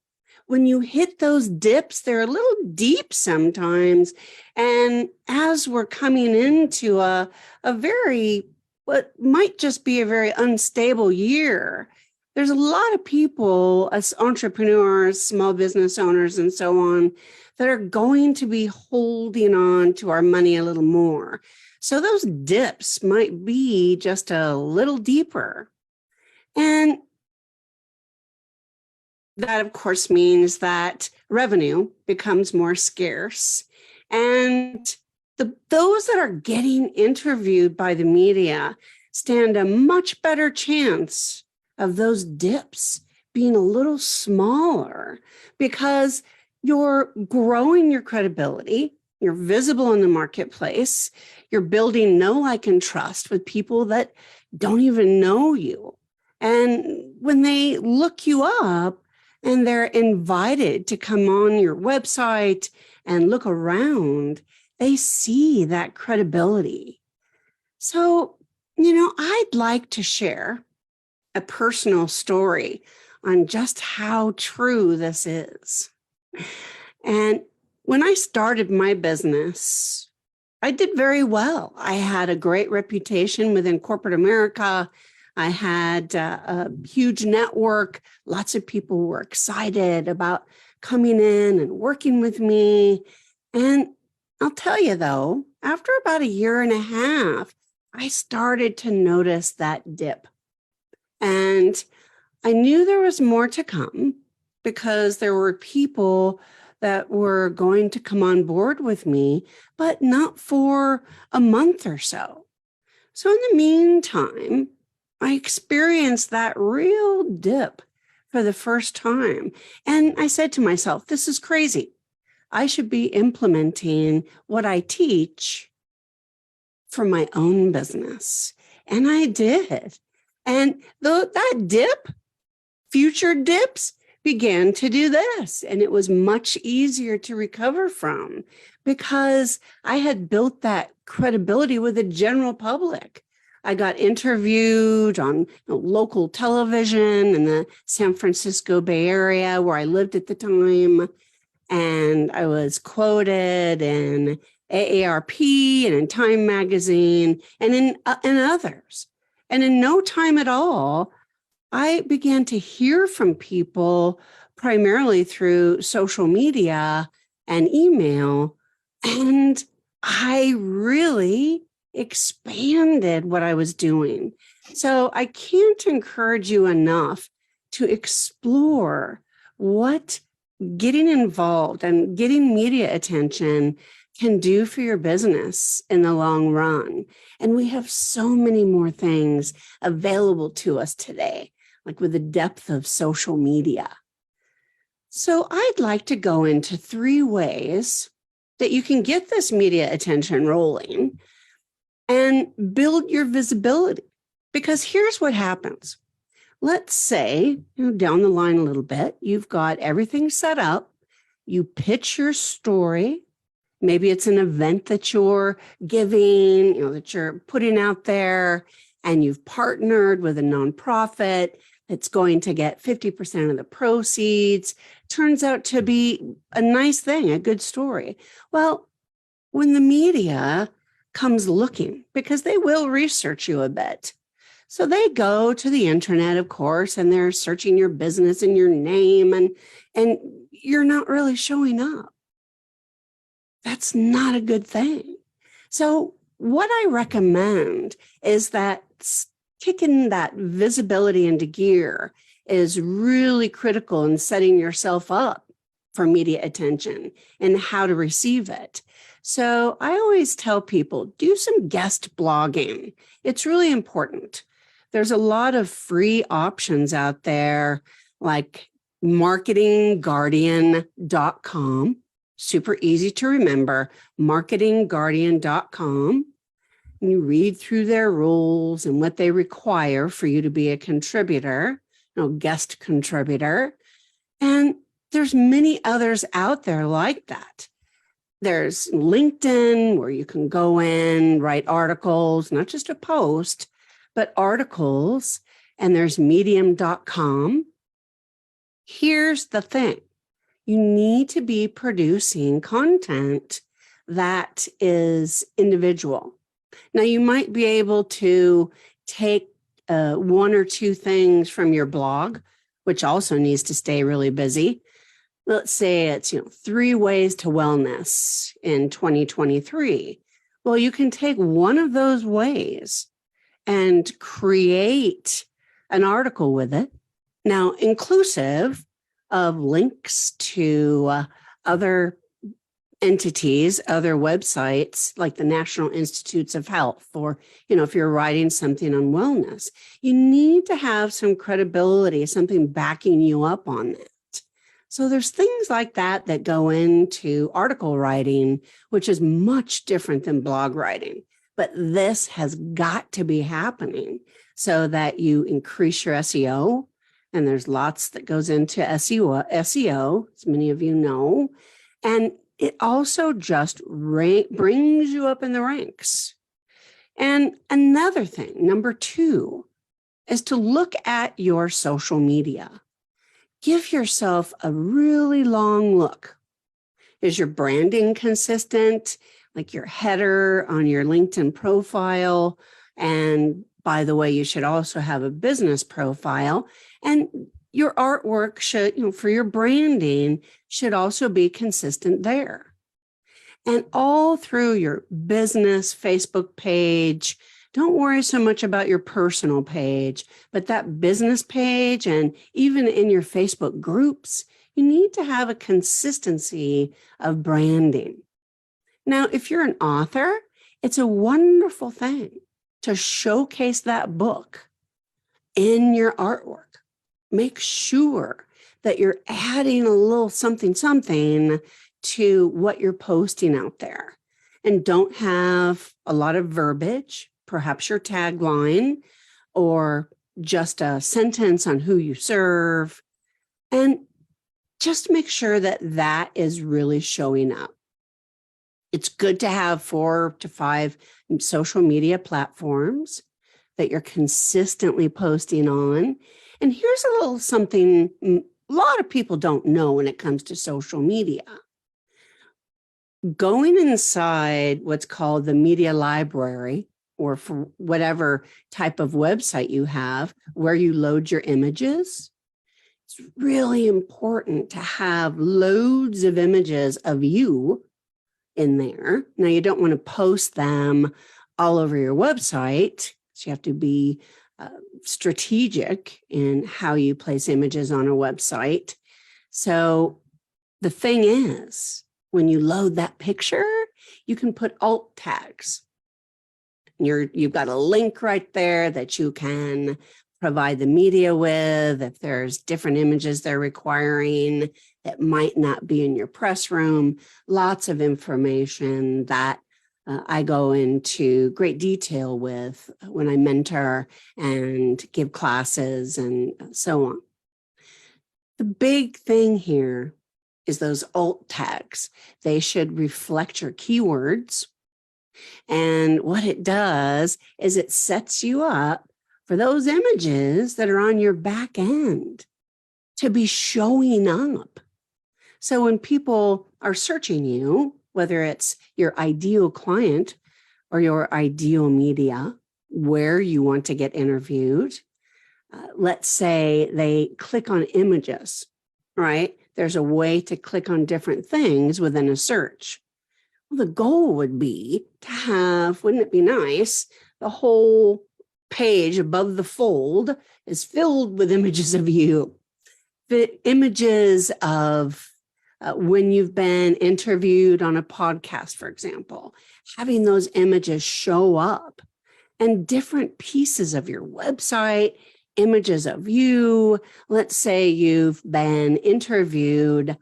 When you hit those dips, they're a little deep sometimes. And as we're coming into a very, what might just be a very unstable year, there's a lot of people as entrepreneurs, small business owners, and so on, that are going to be holding on to our money a little more. So those dips might be just a little deeper. And that, of course, means that revenue becomes more scarce. And those that are getting interviewed by the media stand a much better chance of those dips being a little smaller because you're growing your credibility, you're visible in the marketplace, you're building know, like, and trust with people that don't even know you. And when they look you up, and they're invited to come on your website and look around, they see that credibility. So, I'd like to share a personal story on just how true this is. And when I started my business, I did very well. I had a great reputation within corporate America. I had a huge network. Lots of people were excited about coming in and working with me. And I'll tell you though, after about a year and a half, I started to notice that dip. And I knew there was more to come because there were people that were going to come on board with me, but not for a month or so. So in the meantime, I experienced that real dip for the first time. And I said to myself, this is crazy. I should be implementing what I teach for my own business. And I did. And that dip, future dips, began to do this. And it was much easier to recover from because I had built that credibility with the general public. I got interviewed on local television in the San Francisco Bay Area where I lived at the time. And I was quoted in AARP and in Time Magazine and in others. And in no time at all, I began to hear from people primarily through social media and email. And I really expanded what I was doing. So I can't encourage you enough to explore what getting involved and getting media attention can do for your business in the long run. And we have so many more things available to us today, like with the depth of social media. So I'd like to go into 3 ways that you can get this media attention rolling and build your visibility. Because here's what happens. Let's say, down the line a little bit, you've got everything set up. You pitch your story. Maybe it's an event that you're giving, that you're putting out there, and you've partnered with a nonprofit that's going to get 50% of the proceeds. Turns out to be a nice thing, a good story. Well, when the media comes looking, because they will research you a bit. So they go to the internet, of course, and they're searching your business and your name, and you're not really showing up. That's not a good thing. So what I recommend is that kicking that visibility into gear is really critical in setting yourself up for media attention and how to receive it. So I always tell people, do some guest blogging. It's really important. There's a lot of free options out there, like marketingguardian.com. Super easy to remember, marketingguardian.com. And you read through their rules and what they require for you to be a contributor, guest contributor. And there's many others out there like that. There's LinkedIn, where you can go in, write articles, not just a post, but articles. And there's medium.com. Here's the thing. You need to be producing content that is individual. Now, you might be able to take 1 or 2 things from your blog, which also needs to stay really busy. Let's say it's 3 ways to wellness in 2023. Well, you can take one of those ways and create an article with it. Now, inclusive of links to other entities, other websites like the National Institutes of Health, or, if you're writing something on wellness, you need to have some credibility, something backing you up on that. So there's things like that that go into article writing, which is much different than blog writing. But this has got to be happening so that you increase your SEO. And there's lots that goes into SEO, as many of you know. And it also just brings you up in the ranks. And another thing, number 2, is to look at your social media. Give yourself a really long look. Is your branding consistent? Like your header on your LinkedIn profile. And by the way, you should also have a business profile. And your artwork should, for your branding, should also be consistent there. And all through your business Facebook page, don't worry so much about your personal page, but that business page, and even in your Facebook groups, you need to have a consistency of branding. Now, if you're an author, it's a wonderful thing to showcase that book in your artwork. Make sure that you're adding a little something to what you're posting out there. And don't have a lot of verbiage, perhaps your tagline, or just a sentence on who you serve. And just make sure that that is really showing up. It's good to have 4 to 5 social media platforms that you're consistently posting on. And here's a little something a lot of people don't know when it comes to social media. Going inside what's called the media library, or for whatever type of website you have, where you load your images, It's really important to have loads of images of you in there. Now, you don't want to post them all over your website, so you have to be strategic in how you place images on a website. So the thing is, when you load that picture, you can put alt tags. You've got a link right there that you can provide the media with. If there's different images they're requiring that might not be in your press room, lots of information that I go into great detail with when I mentor and give classes and so on. The big thing here is those alt tags. They should reflect your keywords. And what it does is it sets you up for those images that are on your back end to be showing up. So when people are searching you, whether it's your ideal client or your ideal media, where you want to get interviewed, let's say they click on images, right? There's a way to click on different things within a search. Well, the goal would be to have, wouldn't it be nice, the whole page above the fold is filled with images of you, the images of when you've been interviewed on a podcast, for example, having those images show up, and different pieces of your website, images of you. Let's say you've been interviewed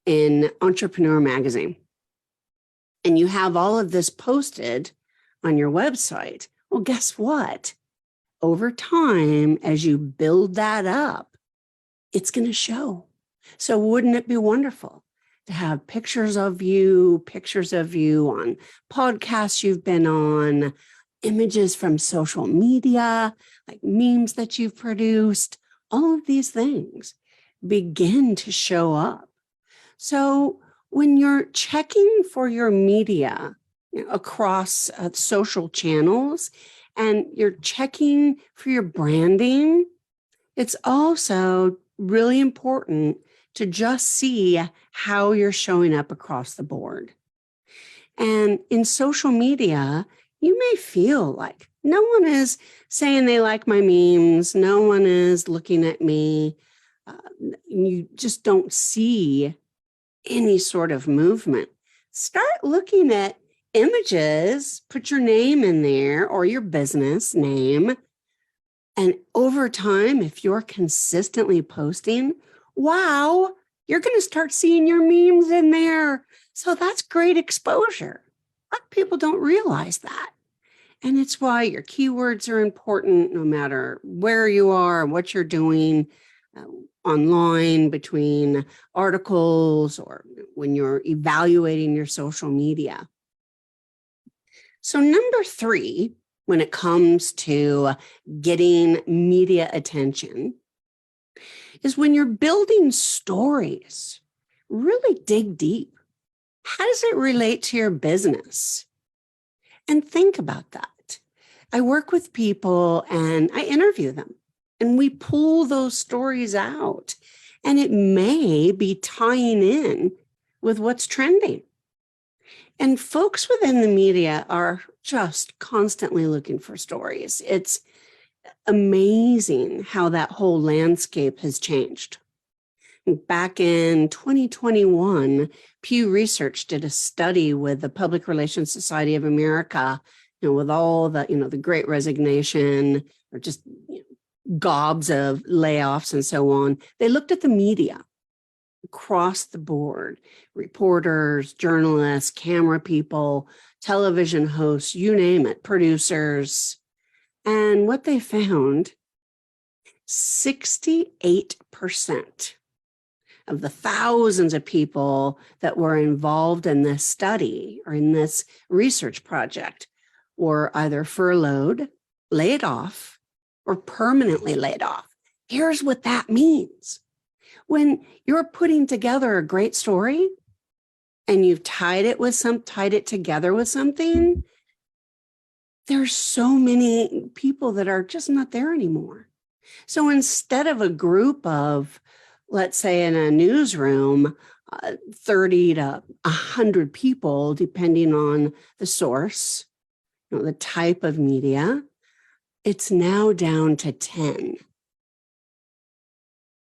in Entrepreneur Magazine, and you have all of this posted on your website. Well, guess what? Over time, as you build that up, it's going to show. So wouldn't it be wonderful to have pictures of you on podcasts you've been on, images from social media, like memes that you've produced, all of these things begin to show up. So when you're checking for your media across social channels and you're checking for your branding, it's also really important to just see how you're showing up across the board. And in social media, you may feel like no one is saying they like my memes, no one is looking at me, you just don't see any sort of movement. Start looking at images, put your name in there or your business name. And over time, if you're consistently posting, wow, you're going to start seeing your memes in there. So that's great exposure. A lot of people don't realize that. And it's why your keywords are important no matter where you are, what you're doing online, between articles or when you're evaluating your social media. So number 3, when it comes to getting media attention, is when you're building stories, really dig deep. How does it relate to your business? And think about that. I work with people and I interview them and we pull those stories out, and it may be tying in with what's trending. And folks within the media are just constantly looking for stories. It's amazing how that whole landscape has changed. Back in 2021, Pew Research did a study with the Public Relations Society of America, with all the, the Great Resignation or just gobs of layoffs and so on. They looked at the media across the board, reporters, journalists, camera people, television hosts, you name it, producers. And what they found, 68% of the thousands of people that were involved in this study or in this research project were either furloughed, laid off, or permanently laid off. Here's what that means. When you're putting together a great story and you've tied it together with something, there's so many people that are just not there anymore. So instead of a group of, let's say in a newsroom, 30 to 100 people, depending on the source, the type of media, it's now down to 10.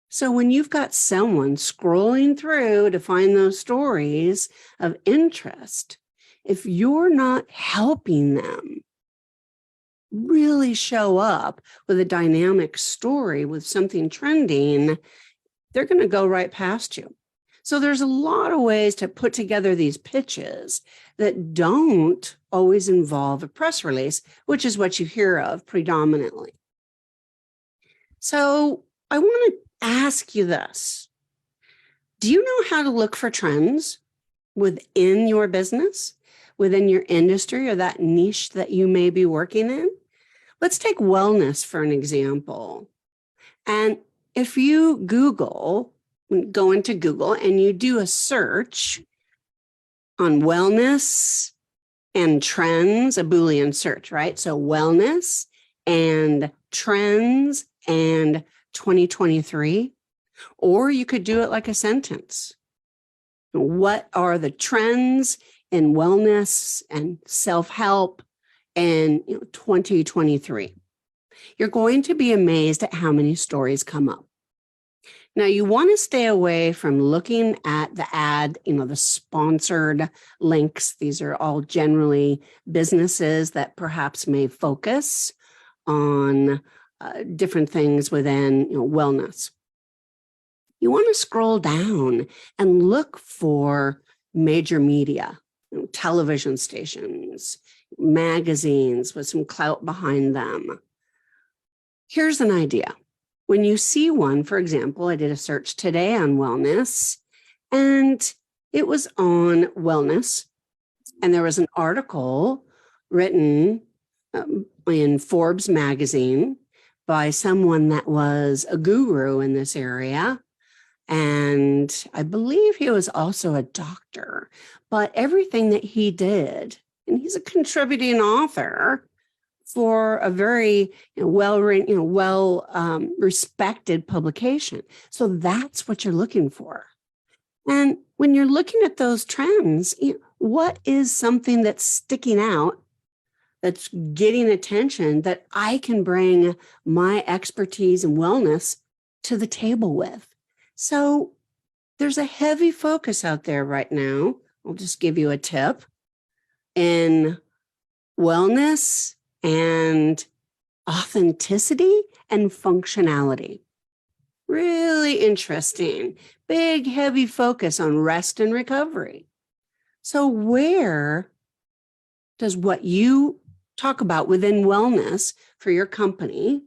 So when you've got someone scrolling through to find those stories of interest, if you're not helping them really show up with a dynamic story, with something trending, they're going to go right past you. So there's a lot of ways to put together these pitches that don't always involve a press release, which is what you hear of predominantly. So I want to ask you this. Do you know how to look for trends within your business, within your industry, or that niche that you may be working in? Let's take wellness for an example. And if you go into Google and you do a search on wellness and trends, a Boolean search, right? So wellness and trends and 2023, or you could do it like a sentence. What are the trends in wellness and self-help in 2023? You're going to be amazed at how many stories come up. Now, you want to stay away from looking at the ad, the sponsored links. These are all generally businesses that perhaps may focus on different things within wellness. You want to scroll down and look for major media, television stations, magazines with some clout behind them. Here's an idea. When you see one, for example, I did a search today on wellness, and it was on wellness, and there was an article written in Forbes magazine by someone that was a guru in this area. And I believe he was also a doctor, but everything that he did, and he's a contributing author for a very respected publication. So that's what you're looking for. And when you're looking at those trends, what is something that's sticking out, that's getting attention, that I can bring my expertise in wellness to the table with? So there's a heavy focus out there right now. I'll just give you a tip in wellness and authenticity and functionality. Really interesting. Big, heavy focus on rest and recovery. So where does what you talk about within wellness for your company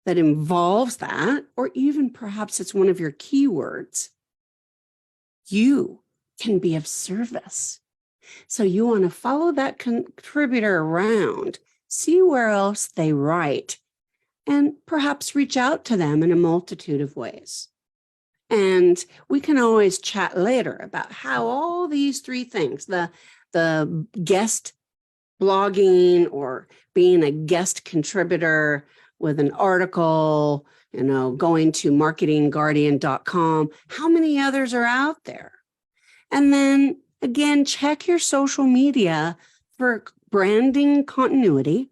that involves that, or even perhaps it's one of your keywords, you can be of service? So you want to follow that contributor around, see where else they write, and perhaps reach out to them in a multitude of ways. And we can always chat later about how all these three things, the guest blogging or being a guest contributor with an article, going to marketingguardian.com, how many others are out there? And then again, check your social media for branding continuity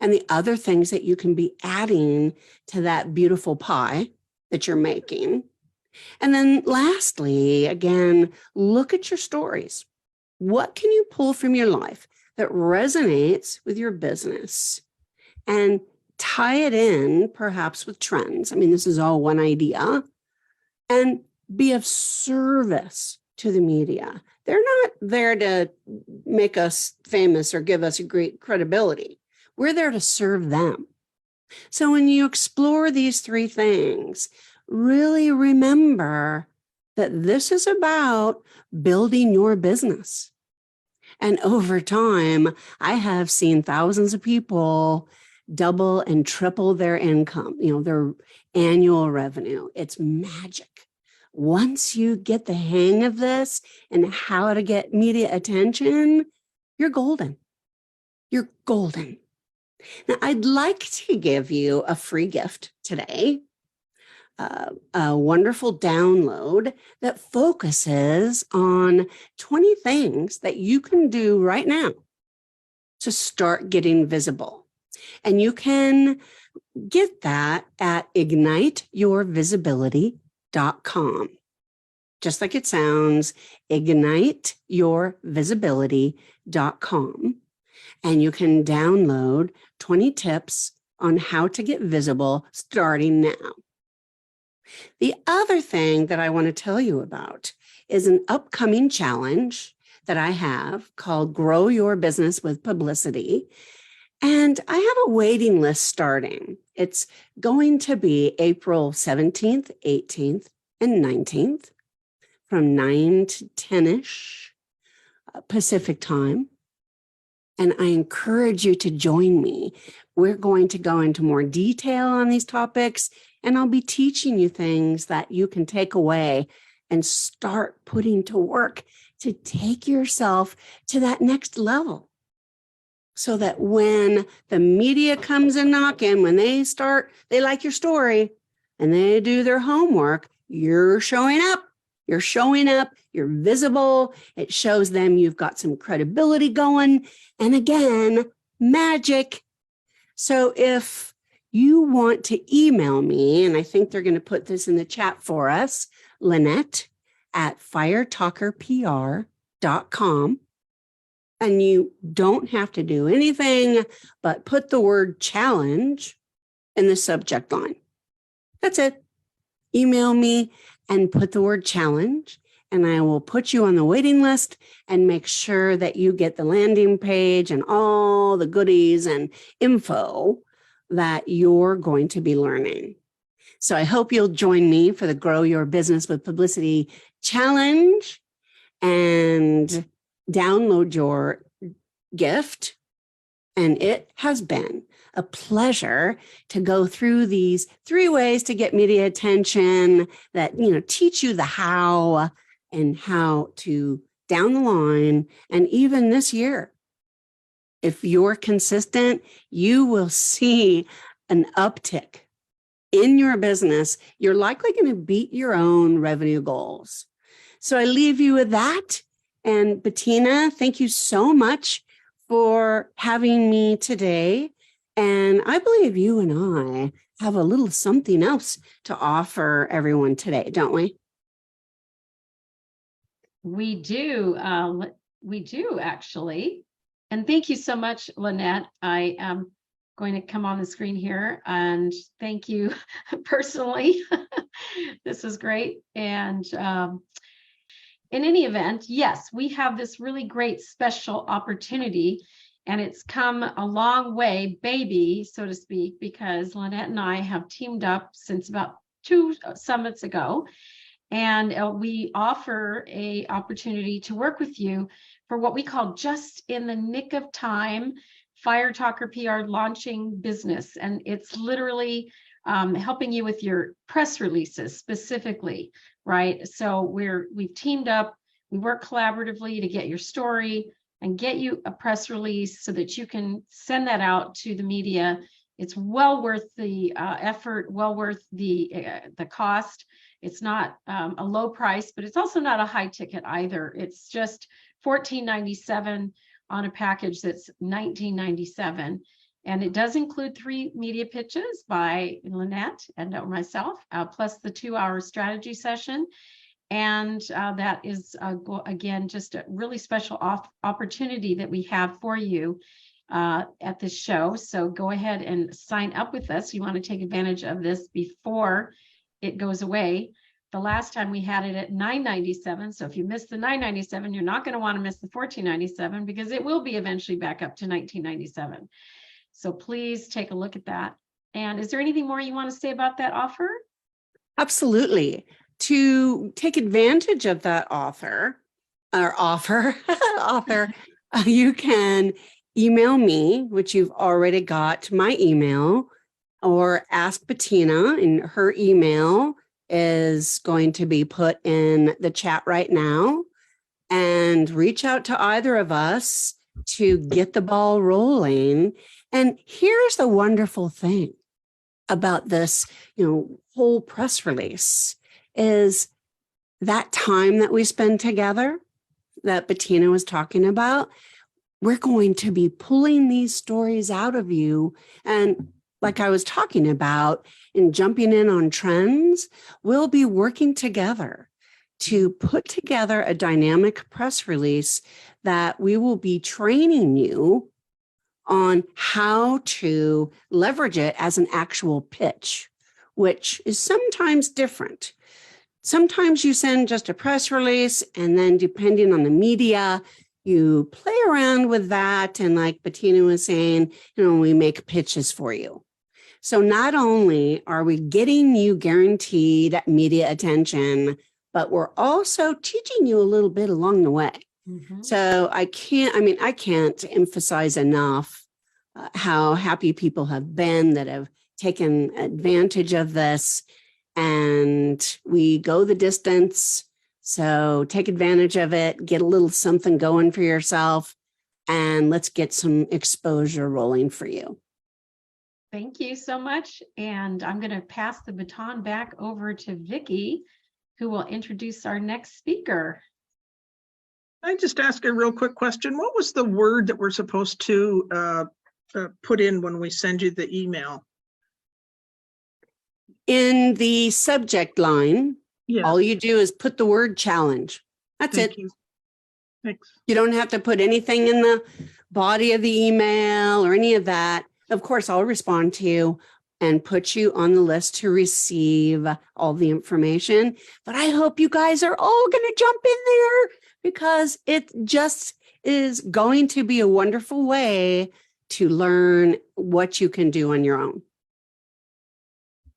and the other things that you can be adding to that beautiful pie that you're making. And then lastly, again, look at your stories. What can you pull from your life that resonates with your business and tie it in perhaps with trends? I mean, this is all one idea. And be of service to the media. They're not there to make us famous or give us a great credibility. We're there to serve them. So when you explore these three things, really remember that this is about building your business. And over time, I have seen thousands of people double and triple their income, their annual revenue. It's magic. Once you get the hang of this and how to get media attention, you're golden. You're golden. Now, I'd like to give you a free gift today, a wonderful download that focuses on 20 things that you can do right now to start getting visible. And you can get that at igniteyourvisibility.com. Just like it sounds, igniteyourvisibility.com. And you can download 20 tips on how to get visible starting now. The other thing that I want to tell you about is an upcoming challenge that I have called Grow Your Business with Publicity. And I have a waiting list starting. It's going to be April 17th, 18th, and 19th from 9 to 10-ish Pacific time. And I encourage you to join me. We're going to go into more detail on these topics, and I'll be teaching you things that you can take away and start putting to work to take yourself to that next level. So that when the media comes in knocking, when they like your story and they do their homework, you're showing up. You're showing up, you're visible. It shows them you've got some credibility going. And again, magic. So if you want to email me, and I think they're going to put this in the chat for us, Lynette at firetalkerpr.com. And you don't have to do anything but put the word challenge in the subject line. That's it. Email me and put the word challenge, and I will put you on the waiting list and make sure that you get the landing page and all the goodies and info that you're going to be learning. So I hope you'll join me for the Grow Your Business with Publicity challenge and download your gift. And it has been a pleasure to go through these 3 ways to get media attention that, teach you the how and how to down the line. And even this year, if you're consistent, you will see an uptick in your business. You're likely going to beat your own revenue goals. So I leave you with that. And Bettina, thank you so much for having me today. And I believe you and I have a little something else to offer everyone today, don't we? We do. We do, actually. And thank you so much, Lynette. I am going to come on the screen here and thank you personally. This is great. And in any event, yes, we have this really great special opportunity. And it's come a long way, baby, so to speak, because Lynette and I have teamed up since about 2 summits ago. And we offer an opportunity to work with you for what we call just in the nick of time, Fire Talker PR launching business. And it's literally helping you with your press releases specifically, right? So we've teamed up, we work collaboratively to get your story and get you a press release so that you can send that out to the media. It's well worth the effort, well worth the cost. It's not a low price, but it's also not a high ticket either. It's just $14.97 on a package that's $19.97. And it does include 3 media pitches by Lynette and myself, plus the 2-hour strategy session. And that is, again, just a really special opportunity that we have for you at this show. So go ahead and sign up with us. You want to take advantage of this before it goes away. The last time we had it at $9.97. So if you missed the $9.97, you're not going to want to miss the $14.97 because it will be eventually back up to $19.97. So please take a look at that. And is there anything more you want to say about that offer? Absolutely. To take advantage of that offer, you can email me, which you've already got my email, or ask Bettina, and her email is going to be put in the chat right now. And reach out to either of us to get the ball rolling. And here's the wonderful thing about this, whole press release is that time that we spend together that Bettina was talking about. We're going to be pulling these stories out of you. And like I was talking about in jumping in on trends, we'll be working together to put together a dynamic press release that we will be training you on how to leverage it as an actual pitch, which is sometimes different. Sometimes you send just a press release, and then depending on the media, you play around with that. And like Bettina was saying, we make pitches for you. So not only are we getting you guaranteed media attention, but we're also teaching you a little bit along the way. Mhm. So I can't emphasize enough how happy people have been that have taken advantage of this, and we go the distance. So take advantage of it, get a little something going for yourself, and let's get some exposure rolling for you. Thank you so much. And I'm going to pass the baton back over to Vicki, who will introduce our next speaker. I just ask a real quick question. What was the word that we're supposed to put in when we send you the email? In the subject line, Yes. all you do is put the word challenge. That's Thank it. you. Thanks. You don't have to put anything in the body of the email or any of that. Of course, I'll respond to you and put you on the list to receive all the information. But I hope you guys are all going to jump in there, because it just is going to be a wonderful way to learn what you can do on your own.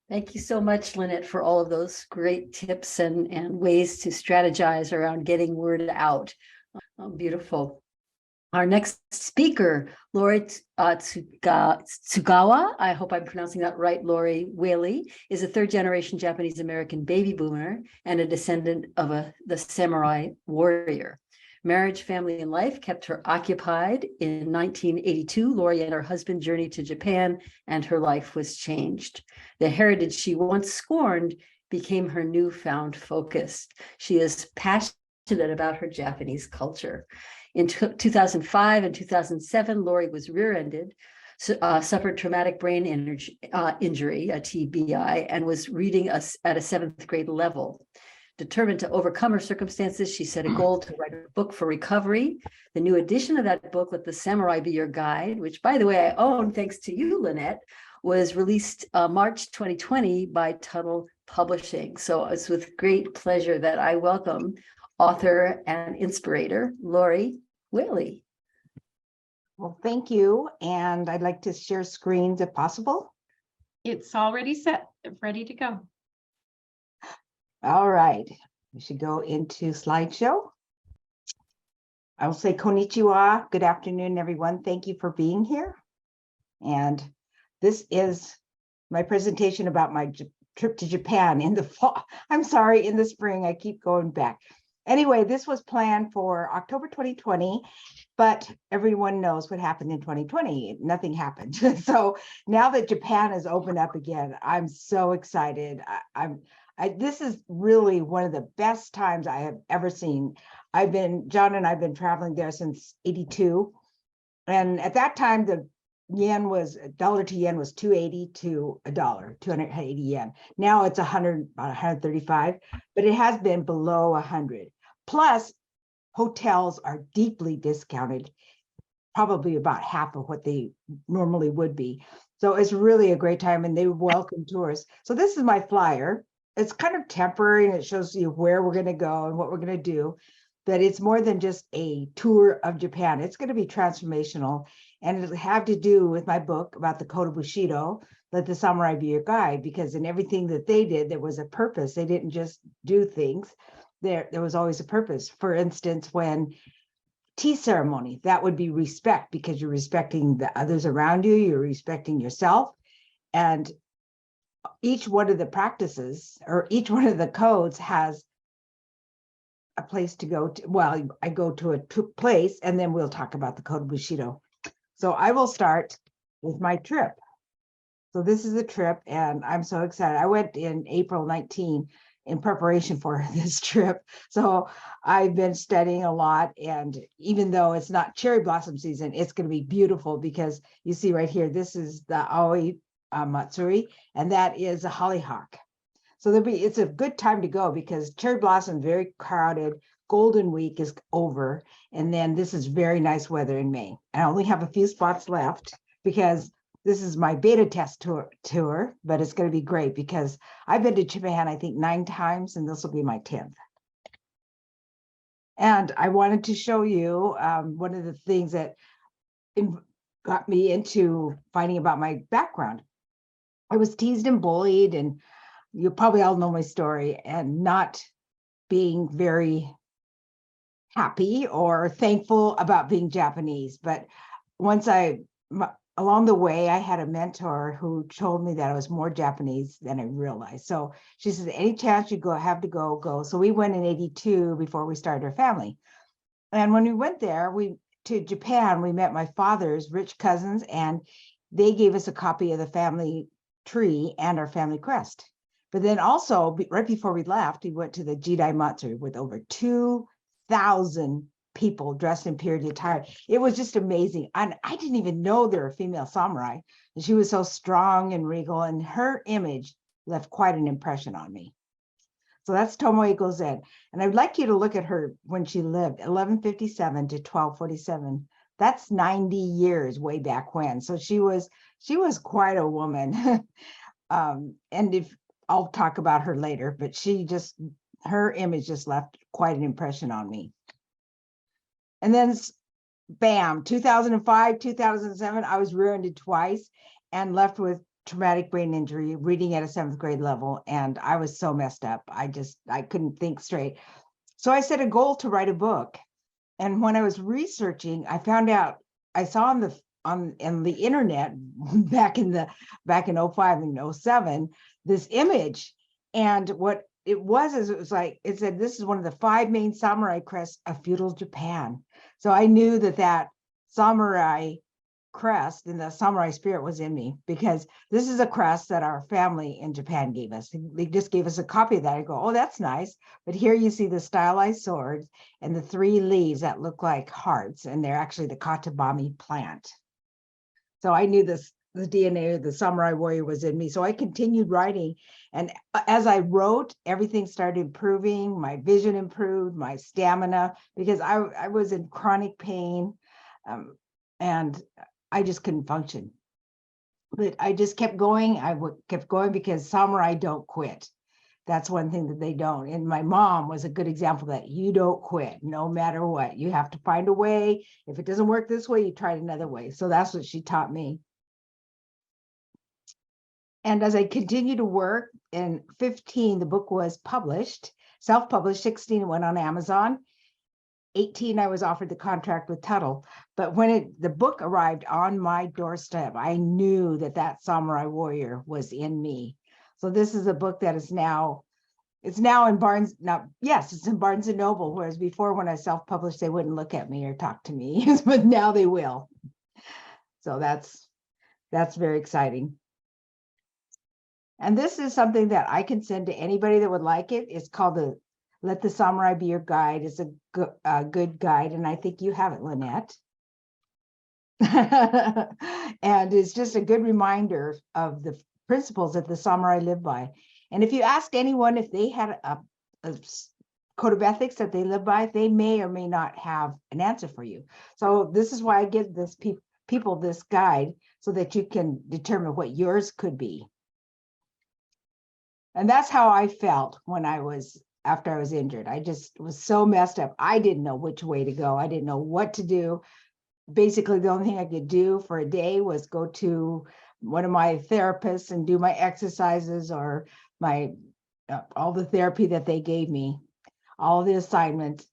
Thank you so much, Lynette, for all of those great tips and ways to strategize around getting word out. Oh, beautiful. Our next speaker, Lori Tsugawa, I hope I'm pronouncing that right, Lori Whaley, is a third-generation Japanese-American baby boomer and a descendant of the samurai warrior. Marriage, family, and life kept her occupied. In 1982, Lori and her husband journeyed to Japan, and her life was changed. The heritage she once scorned became her newfound focus. She is passionate about her Japanese culture. In 2005 and 2007, Lori was rear-ended, suffered traumatic brain injury, a TBI, and was reading at a 7th grade level. Determined to overcome her circumstances, she set a goal to write a book for recovery. The new edition of that book, Let the Samurai Be Your Guide, which, by the way, I own thanks to you, Lynette, was released March 2020 by Tuttle Publishing. So it's with great pleasure that I welcome author and inspirator, Lori Whaley. Well, thank you. And I'd like to share screens if possible. It's already set, ready to go. All right, we should go into slideshow. I will say konnichiwa, good afternoon, everyone. Thank you for being here. And this is my presentation about my trip to Japan in the fall. I'm sorry, in the spring, I keep going back. Anyway, this was planned for October 2020, but everyone knows what happened in 2020. Nothing happened. So now that Japan has opened up again, I'm so excited. This is really one of the best times I have ever seen. John and I have been traveling there since '82. And at that time, the dollar to yen was 280 to a dollar, 280 yen. Now it's 100, about 135, but it has been below 100. Plus, hotels are deeply discounted, probably about half of what they normally would be. So it's really a great time, and they welcome tourists. So this is my flyer. It's kind of temporary, and it shows you where we're going to go and what we're going to do. But it's more than just a tour of Japan. It's going to be transformational, and it'll have to do with my book about the Code of Bushido, Let the Samurai Be Your Guide, because in everything that they did, there was a purpose. They didn't just do things. There was always a purpose. For instance, when tea ceremony, that would be respect, because you're respecting the others around you, you're respecting yourself. And each one of the practices or each one of the codes has a place to go to. Well, I go to a place and then we'll talk about the Code of Bushido. So I will start with my trip. So this is the trip and I'm so excited. I went in April 19 in preparation for this trip. So I've been studying a lot, and even though it's not cherry blossom season, it's going to be beautiful because you see right here, this is the Aoi Matsuri, and that is a hollyhock. So it's a good time to go because cherry blossom very crowded. Golden Week is over, and then this is very nice weather in May. I only have a few spots left because this is my beta test tour, but it's going to be great because I've been to Japan, I think 9 times, and this will be my 10th. And I wanted to show you one of the things that got me into finding about my background. I was teased and bullied, and you probably all know my story, and not being very happy or thankful about being Japanese. But once along the way, I had a mentor who told me that I was more Japanese than I realized. So she said, any chance you have to go, go. So we went in 82 before we started our family. And when we went there, to Japan, we met my father's rich cousins, and they gave us a copy of the family tree and our family crest. But then also, right before we left, we went to the Jidai Matsuri with over 2,000 people dressed in period attire. It was just amazing. And I didn't even know there were female samurai. And she was so strong and regal, and her image left quite an impression on me. So that's Tomoe Gozen. And I'd like you to look at her when she lived, 1157 to 1247. That's 90 years way back when. So she was quite a woman. And if I'll talk about her later, but her image just left quite an impression on me. And then bam, 2005, 2007, I was rear-ended twice and left with traumatic brain injury, reading at a 7th grade level. And I was so messed up. I couldn't think straight. So I set a goal to write a book. And when I was researching, I found out, I saw on the internet back in 05 and 07, this image. And what it was it said, this is one of the 5 main samurai crests of feudal Japan. So I knew that samurai crest and the samurai spirit was in me, because this is a crest that our family in Japan gave us. They just gave us a copy of that. I go, oh, that's nice. But here you see the stylized swords and the 3 leaves that look like hearts, and they're actually the katabami plant. So I knew the DNA of the samurai warrior was in me. So I continued writing. And as I wrote, everything started improving. My vision improved, my stamina, because I was in chronic pain, and I just couldn't function. But I just kept going. Kept going because samurai don't quit. That's one thing that they don't. And my mom was a good example that you don't quit no matter what. You have to find a way. If it doesn't work this way, you try it another way. So that's what she taught me. And as I continued to work, in 15, the book was published, self-published. 16, it went on Amazon. 18, I was offered the contract with Tuttle. But when the book arrived on my doorstep, I knew that samurai warrior was in me. So this is a book that is now, it's in Barnes, it's in Barnes and Noble, whereas before when I self-published, they wouldn't look at me or talk to me, but now they will. So that's very exciting. And this is something that I can send to anybody that would like it. It's called the Let the Samurai Be Your Guide. It's a good guide, and I think you have it, Lynette. And it's just a good reminder of the principles that the samurai live by. And if you ask anyone if they had a code of ethics that they live by, they may or may not have an answer for you. So this is why I give this people this guide, so that you can determine what yours could be. And that's how I felt after I was injured. I just was so messed up. I didn't know which way to go. I didn't know what to do. Basically, the only thing I could do for a day was go to one of my therapists and do my exercises or all the therapy that they gave me, all the assignments.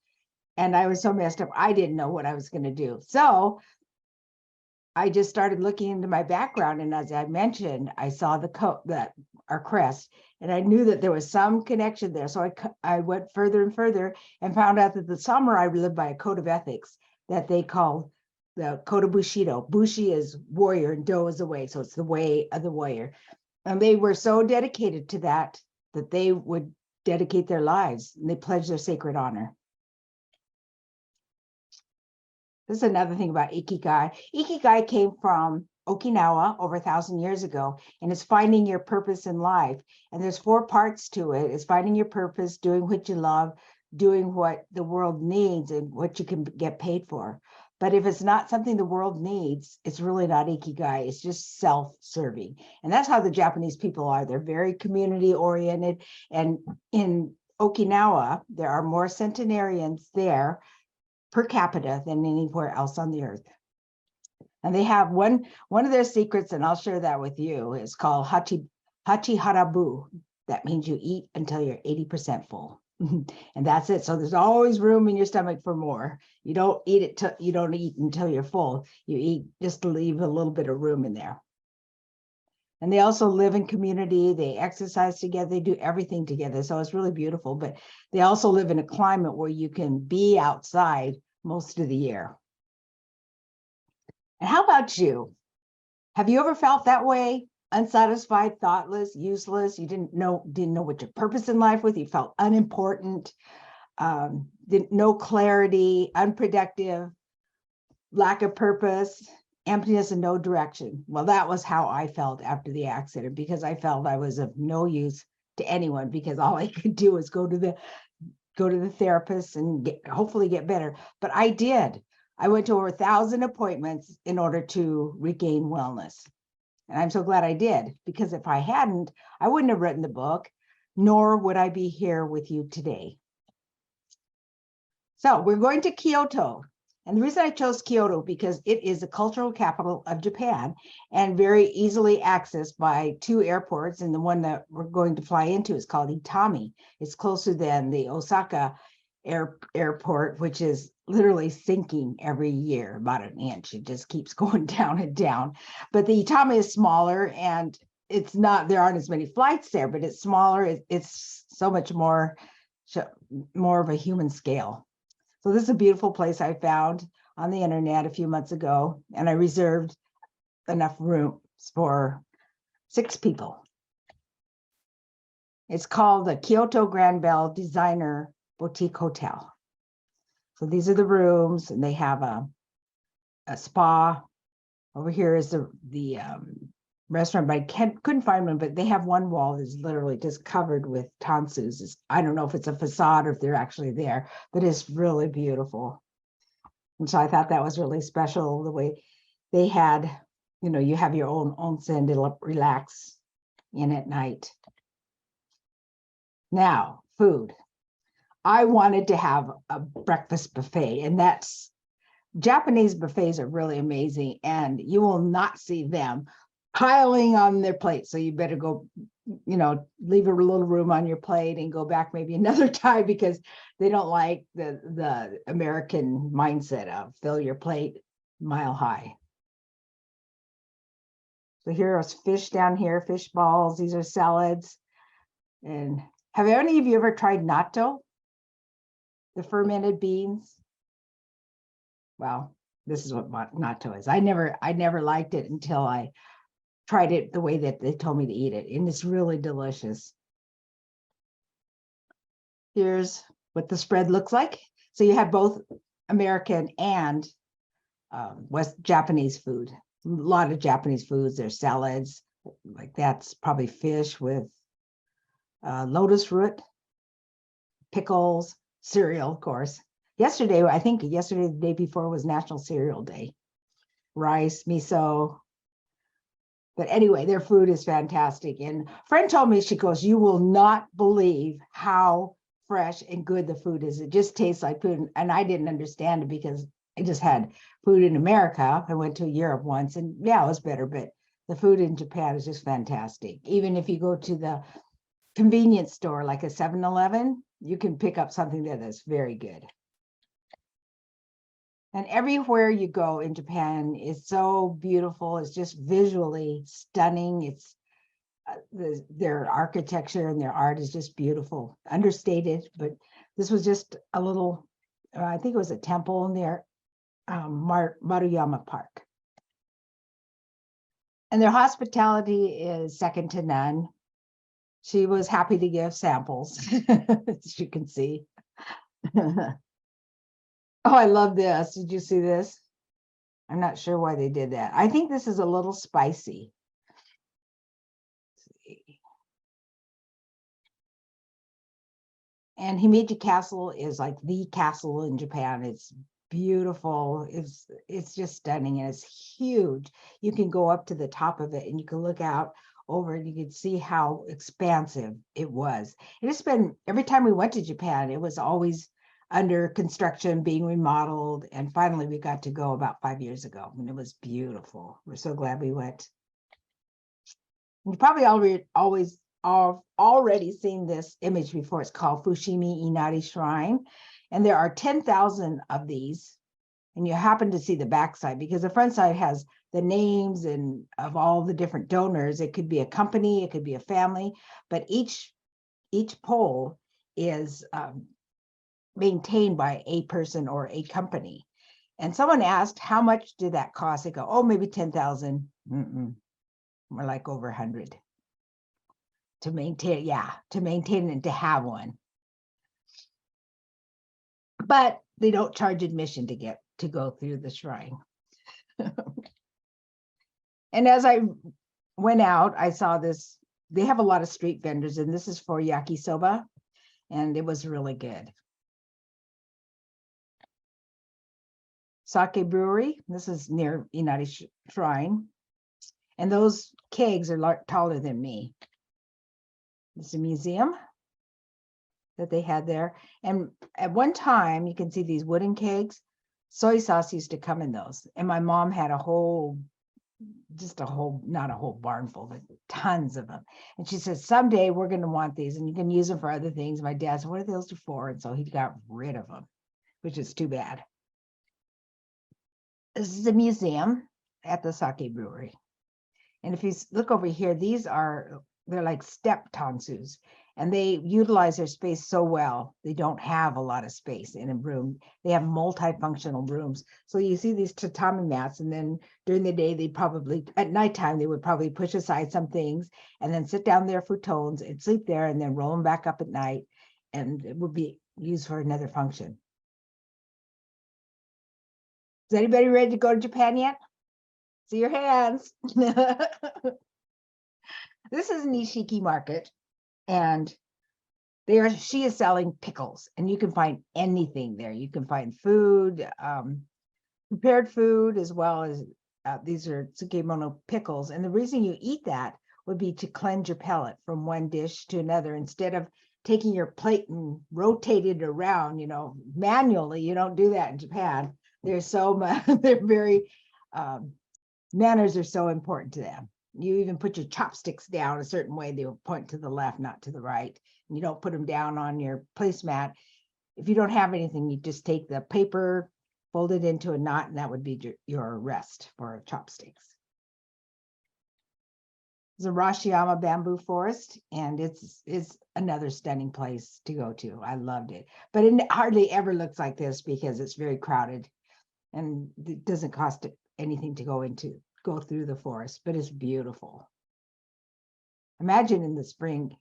And I was so messed up. I didn't know what I was going to do. So I just started looking into my background. And as I mentioned, I saw that our crest. And I knew that there was some connection there. So I went further and further and found out that the samurai lived by a code of ethics that they called the Code of Bushido. Bushi is warrior and Do is the way. So it's the way of the warrior. And they were so dedicated to that they would dedicate their lives and they pledged their sacred honor. This is another thing about Ikigai. Ikigai came from Okinawa over 1,000 years ago, and it's finding your purpose in life. And there's 4 parts to it. It's finding your purpose, doing what you love, doing what the world needs and what you can get paid for. But if it's not something the world needs, it's really not Ikigai. It's just self-serving. And that's how the Japanese people are. They're very community oriented. And in Okinawa, there are more centenarians there per capita than anywhere else on the earth. And they have one of their secrets, and I'll share that with you, is called hachiharabu. That means you eat until you're 80% full. And that's it. So there's always room in your stomach for more. You don't eat until you're full. You eat just to leave a little bit of room in there. And they also live in community. They exercise together. They do everything together. So it's really beautiful. But they also live in a climate where you can be outside most of the year. And how about you? Have you ever felt that way? Unsatisfied, thoughtless, useless? You didn't know what your purpose in life was. You felt unimportant, no clarity, unproductive, lack of purpose, emptiness and no direction. Well, that was how I felt after the accident, because I felt I was of no use to anyone, because all I could do was go to the therapist and hopefully get better. But I did. I went to over 1,000 appointments in order to regain wellness. And I'm so glad I did, because if I hadn't, I wouldn't have written the book, nor would I be here with you today. So we're going to Kyoto. And the reason I chose Kyoto, because it is the cultural capital of Japan and very easily accessed by 2 airports. And the one that we're going to fly into is called Itami. It's closer than the Osaka airport, which is literally sinking every year about an inch. It just keeps going down and down. But the Itami is smaller, and it's not, there aren't as many flights there, but it's smaller. It's so much more of a human scale. So this is a beautiful place I found on the internet a few months ago, and I reserved enough rooms for 6 people. It's called the Kyoto Grand Bell Designer Boutique Hotel. So these are the rooms, and they have a spa. Over here is the restaurant, but I couldn't find one, but they have one wall that's literally just covered with tansus. I don't know if it's a facade or if they're actually there, but it's really beautiful. And so I thought that was really special, the way they had, you have your own onsen to relax in at night. Now, food. I wanted to have a breakfast buffet, and Japanese buffets are really amazing, and you will not see them piling on their plate. So you better go, leave a little room on your plate and go back maybe another time, because they don't like the American mindset of fill your plate mile high. So here is fish down here, fish balls. These are salads. And have any of you ever tried natto? The fermented beans? Well, this is what natto is. I never liked it until I tried it the way that they told me to eat it, and it's really delicious. Here's what the spread looks like. So you have both American and West Japanese food. A lot of Japanese foods. There's salads, like that's probably fish with lotus root, pickles, cereal, of course. I think yesterday, the day before, was National Cereal Day. Rice, miso. But anyway, their food is fantastic. And a friend told me, she goes, you will not believe how fresh and good the food is. It just tastes like food. And I didn't understand it, because I just had food in America. I went to Europe once, and yeah, it was better. But the food in Japan is just fantastic. Even if you go to the convenience store, like a 7-Eleven, you can pick up something that is very good. And everywhere you go in Japan is so beautiful. It's just visually stunning. their architecture and their art is just beautiful, understated, but this was just a little, I think it was a temple near Maruyama Park. And their hospitality is second to none. She was happy to give samples, as you can see. Oh, I love this. Did you see this? I'm not sure why they did that. I think this is a little spicy. And Himeji Castle is like the castle in Japan. It's beautiful. It's just stunning, and it's huge. You can go up to the top of it and you can look out over and you can see how expansive it was. And it's been, every time we went to Japan, it was always under construction, being remodeled. And finally we got to go about 5 years ago, and it was beautiful. We're so glad we went. You probably already seen this image before. It's called Fushimi Inari Shrine. And there are 10,000 of these. And you happen to see the backside because the front side has the names and of all the different donors. It could be a company, it could be a family, but each pole is maintained by a person or a company. And someone asked, how much did that cost? They go, oh, maybe 10,000. More like over 100 to maintain. Yeah, to maintain and to have one. But they don't charge admission to go through the shrine. And as I went out, I saw this. They have a lot of street vendors, and this is for yakisoba, and it was really good. Sake Brewery, this is near Inari Shrine. And those kegs are taller than me. It's a museum that they had there. And at one time, you can see these wooden kegs. Soy sauce used to come in those. And my mom had not a whole barn full, but tons of them. And she said, someday we're going to want these and you can use them for other things. My dad said, what are those for? And so he got rid of them, which is too bad. This is a museum at the Sake Brewery. And if you look over here, they're like step tonsus, and they utilize their space so well. They don't have a lot of space in a room. They have multifunctional rooms. So you see these tatami mats, and then during the day, at nighttime, they would probably push aside some things and then sit down their futons and sleep there and then roll them back up at night. And it would be used for another function. Is anybody ready to go to Japan yet? See your hands. This is Nishiki Market, and she is selling pickles, and you can find anything there. You can find food, prepared food, as well as these are tsukemono pickles. And the reason you eat that would be to cleanse your palate from one dish to another, instead of taking your plate and rotate it around, manually. You don't do that in Japan. They're very, manners are so important to them. You even put your chopsticks down a certain way. They will point to the left, not to the right. And you don't put them down on your placemat. If you don't have anything, you just take the paper, fold it into a knot, and that would be your rest for chopsticks. It's a Rashiyama bamboo forest, and it's another stunning place to go to. I loved it. But it hardly ever looks like this because it's very crowded, and it doesn't cost anything to go through the forest, but it's beautiful. Imagine in the spring,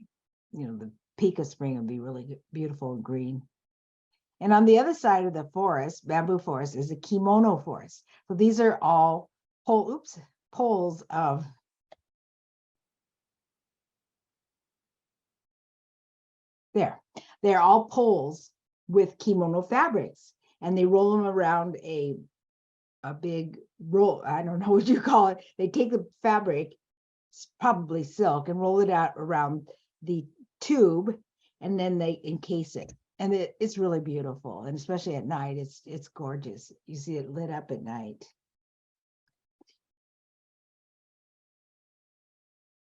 the peak of spring would be really beautiful and green. And on the other side of the forest, bamboo forest, is a kimono forest. So these are all poles of they're all poles with kimono fabrics, and they roll them around a big roll. I don't know what you call it. They take the fabric, probably silk, and roll it out around the tube, and then they encase it. And it's really beautiful. And especially at night, it's gorgeous. You see it lit up at night.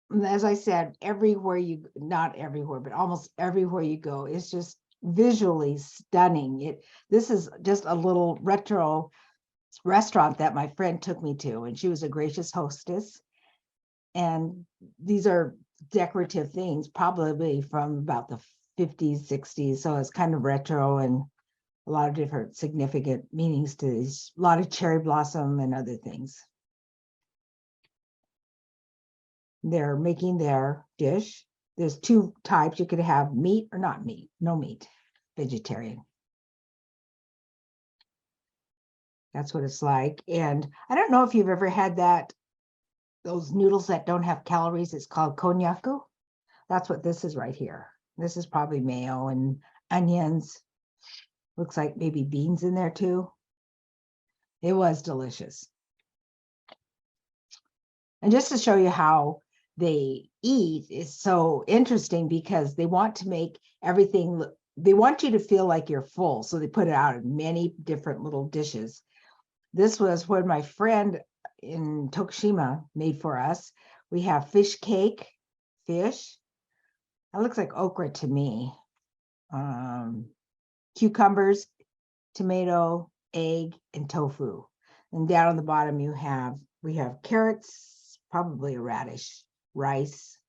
And as I said, not everywhere, but almost everywhere you go, it's just visually stunning. This is just a little retro restaurant that my friend took me to, and she was a gracious hostess. And these are decorative things, probably from about the 50s, 60s. So it's kind of retro and a lot of different significant meanings to these, a lot of cherry blossom and other things. They're making their dish. There's two types. You could have meat or not meat, no meat, vegetarian. That's what it's like. And I don't know if you've ever had that, those noodles that don't have calories. It's called konnyaku. That's what this is right here. This is probably mayo and onions. Looks like maybe beans in there too. It was delicious. And just to show you how they eat is so interesting because they want to make everything, they want you to feel like you're full. So they put it out in many different little dishes. This was what my friend in Tokushima made for us. We have fish cake, fish. That looks like okra to me. Cucumbers, tomato, egg, and tofu. And down on the bottom we have carrots, probably a radish, rice,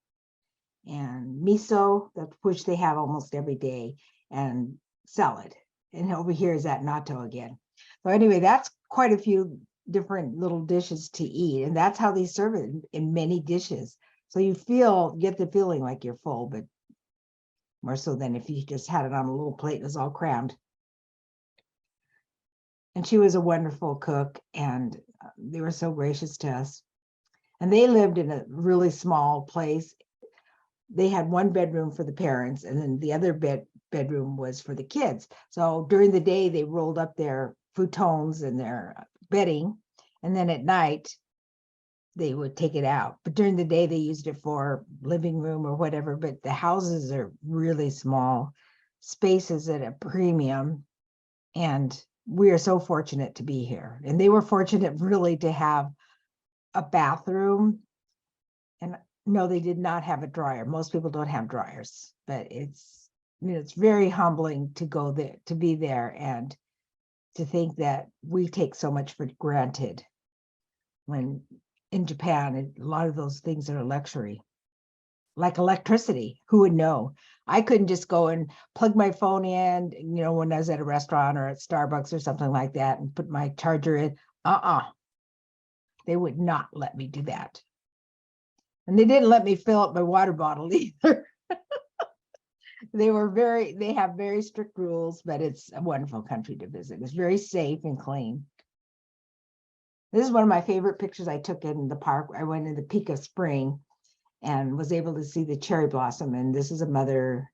and miso, which they have almost every day, and salad. And over here is that natto again. So anyway, that's quite a few different little dishes to eat. And that's how they serve it in many dishes. So you get the feeling like you're full, but more so than if you just had it on a little plate and it was all crammed. And she was a wonderful cook, and they were so gracious to us. And they lived in a really small place. They had one bedroom for the parents, and then the other bedroom was for the kids. So during the day, they rolled up their futons and their bedding, and then at night, they would take it out. But during the day, they used it for living room or whatever. But the houses are really small, spaces at a premium, and we are so fortunate to be here. And they were fortunate really to have a bathroom. And no, they did not have a dryer. Most people don't have dryers, but it's very humbling to go there, to be there, and to think that we take so much for granted when in Japan, a lot of those things are a luxury, like electricity. Who would know? I couldn't just go and plug my phone in, when I was at a restaurant or at Starbucks or something like that and put my charger in. They would not let me do that. And they didn't let me fill up my water bottle either. They have very strict rules, but it's a wonderful country to visit. It's very safe and clean. This is one of my favorite pictures I took in the park. I went in the peak of spring and was able to see the cherry blossom. And this is a mother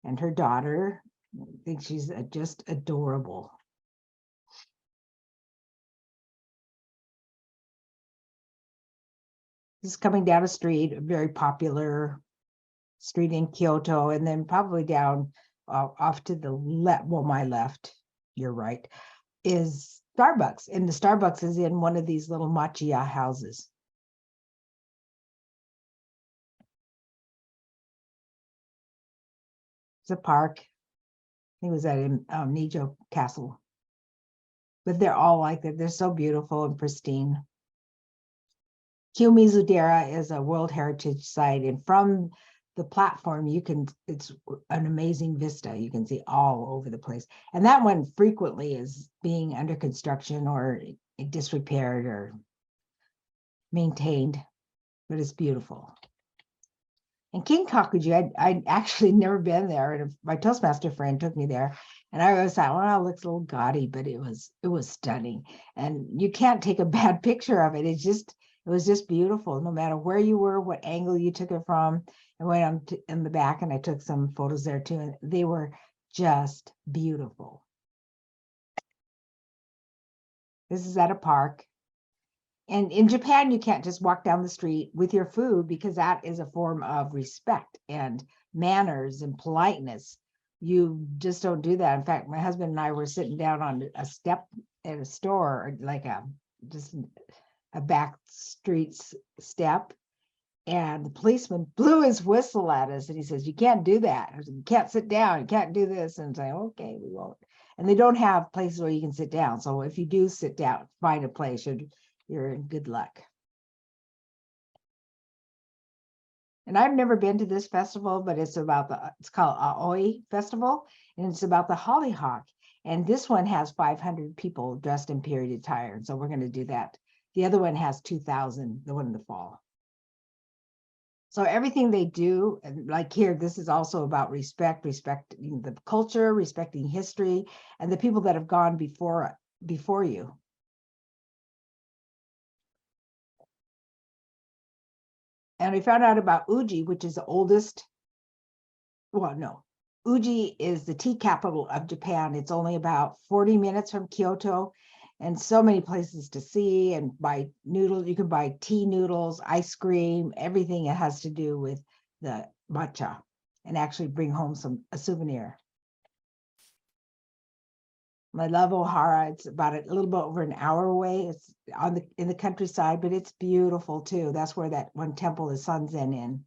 and her daughter. I think she's just adorable. This is coming down a street, a very popular street in Kyoto, and then probably down off to the left, well, my left, you're right, is Starbucks. And the Starbucks is in one of these little machiya houses. It's a park. It was at Nijo Castle. But they're all like that. They're so beautiful and pristine. Kiyomizu-dera is a World Heritage Site, and from the platform, it's an amazing vista. You can see all over the place. And that one frequently is being under construction or disrepaired or maintained, but it's beautiful. And Kinkakuji, I'd actually never been there, and my Toastmaster friend took me there, and I always thought, well, it looks a little gaudy, but it was stunning. And you can't take a bad picture of it. It was just beautiful, no matter where you were, what angle you took it from. I went in the back and I took some photos there too, and they were just beautiful. This is at a park. And in Japan, you can't just walk down the street with your food because that is a form of respect and manners and politeness. You just don't do that. In fact, my husband and I were sitting down on a step at a store, like just a back street step, and the policeman blew his whistle at us and he says, "You can't do that. You can't sit down. You can't do this." And say, "Okay, we won't." And they don't have places where you can sit down. So if you do sit down, find a place, you're in good luck. And I've never been to this festival, but it's called Aoi Festival, and it's about the hollyhock. And this one has 500 people dressed in period attire. And so we're going to do that. The other one has 2,000, the one in the fall. So everything they do, and like here, this is also about respecting the culture, respecting history, and the people that have gone before you. And we found out about Uji, which is the oldest. Well, no, Uji is the tea capital of Japan. It's only about 40 minutes from Kyoto, and so many places to see and buy noodles. You can buy tea noodles, ice cream, everything that has to do with the matcha, and actually bring home a souvenir. I love Ohara. It's about a little bit over an hour away. It's in the countryside, but it's beautiful too. That's where that one temple is Sanzen in.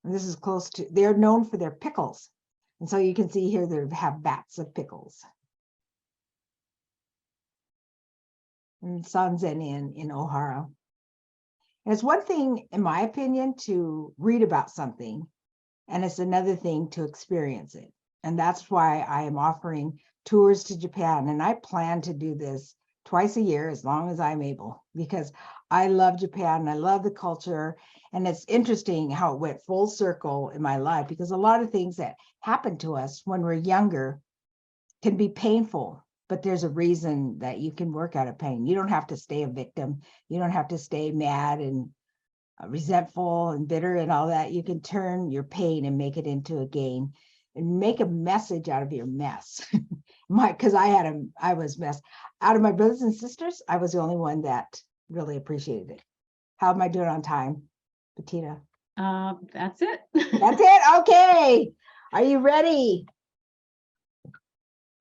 And this is close to, they're known for their pickles. And so you can see here they have vats of pickles. And Sanzen in Ohara. And it's one thing, in my opinion, to read about something, and it's another thing to experience it. And that's why I am offering tours to Japan. And I plan to do this twice a year as long as I'm able, because I love Japan. I love the culture. And it's interesting how it went full circle in my life, because a lot of things that happen to us when we're younger can be painful, but there's a reason that you can work out of pain. You don't have to stay a victim. You don't have to stay mad and resentful and bitter and all that. You can turn your pain and make it into a gain and make a message out of your mess. Because I was mess. Out of my brothers and sisters, I was the only one that really appreciated it. How am I doing on time, Bettina? That's it. That's it. Okay. Are you ready?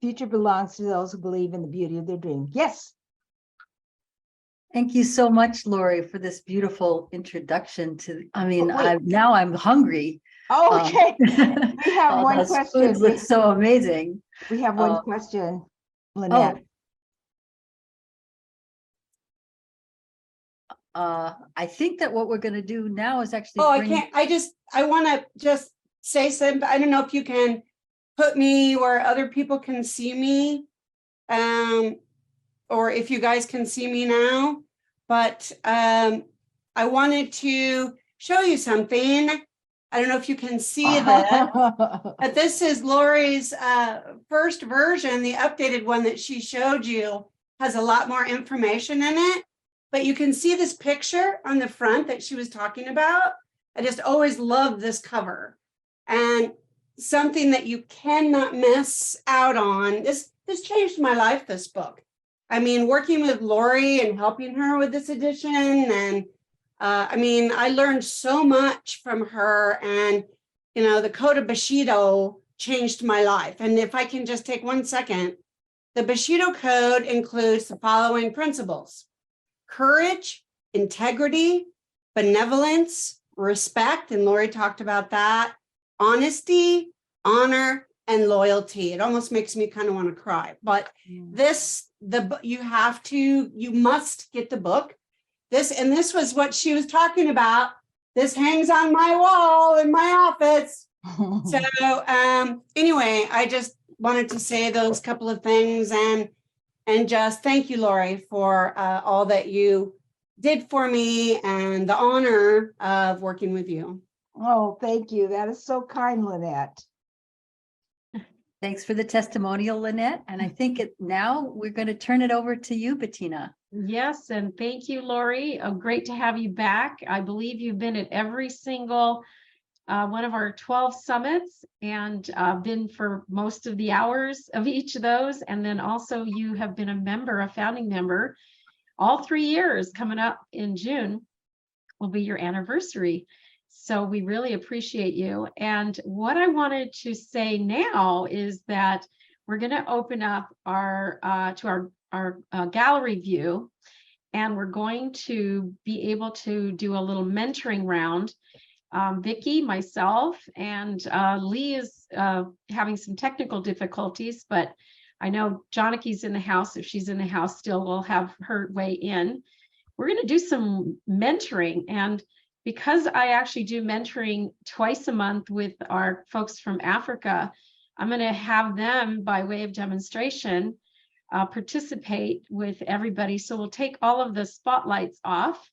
Future belongs to those who believe in the beauty of their dream. Yes. Thank you so much, Lori, for this beautiful introduction to, now I'm hungry. Oh, okay. We have one question. Foods look so amazing. We have one question, Lynette. I think that what we're going to do now is actually. I want to just say something. I don't know if you can put me where other people can see me, or if you guys can see me now, but I wanted to show you something. I don't know if you can see that, but this is Lori's first version. The updated one that she showed you has a lot more information in it, but you can see this picture on the front that she was talking about. I just always loved this cover, and something that you cannot miss out on. This changed my life, this book. I mean, working with Lori and helping her with this edition, and I learned so much from her, and, the Code of Bushido changed my life. And if I can just take 1 second, the Bushido Code includes the following principles: courage, integrity, benevolence, respect, and Lori talked about that, honesty, honor, and loyalty. It almost makes me kind of want to cry, but you must get the book. This was what she was talking about. This hangs on my wall in my office. So anyway, I just wanted to say those couple of things, and just thank you, Lori, for all that you did for me and the honor of working with you. Oh, thank you. That is so kind, Lynette. Thanks for the testimonial, Lynette. And I think now we're going to turn it over to you, Bettina. Yes, and thank you, Lori. Great to have you back. I believe you've been at every single one of our 12 summits, and been for most of the hours of each of those. And then also you have been a founding member, all 3 years. Coming up in June will be your anniversary. So we really appreciate you. And what I wanted to say now is that we're going to open up our gallery view, and we're going to be able to do a little mentoring round. Vicki, myself, and Lee is having some technical difficulties, but I know Joniki's in the house. If she's in the house still, we'll have her weigh in. We're going to do some mentoring, and because I actually do mentoring twice a month with our folks from Africa, I'm going to have them, by way of demonstration, participate with everybody. So we'll take all of the spotlights off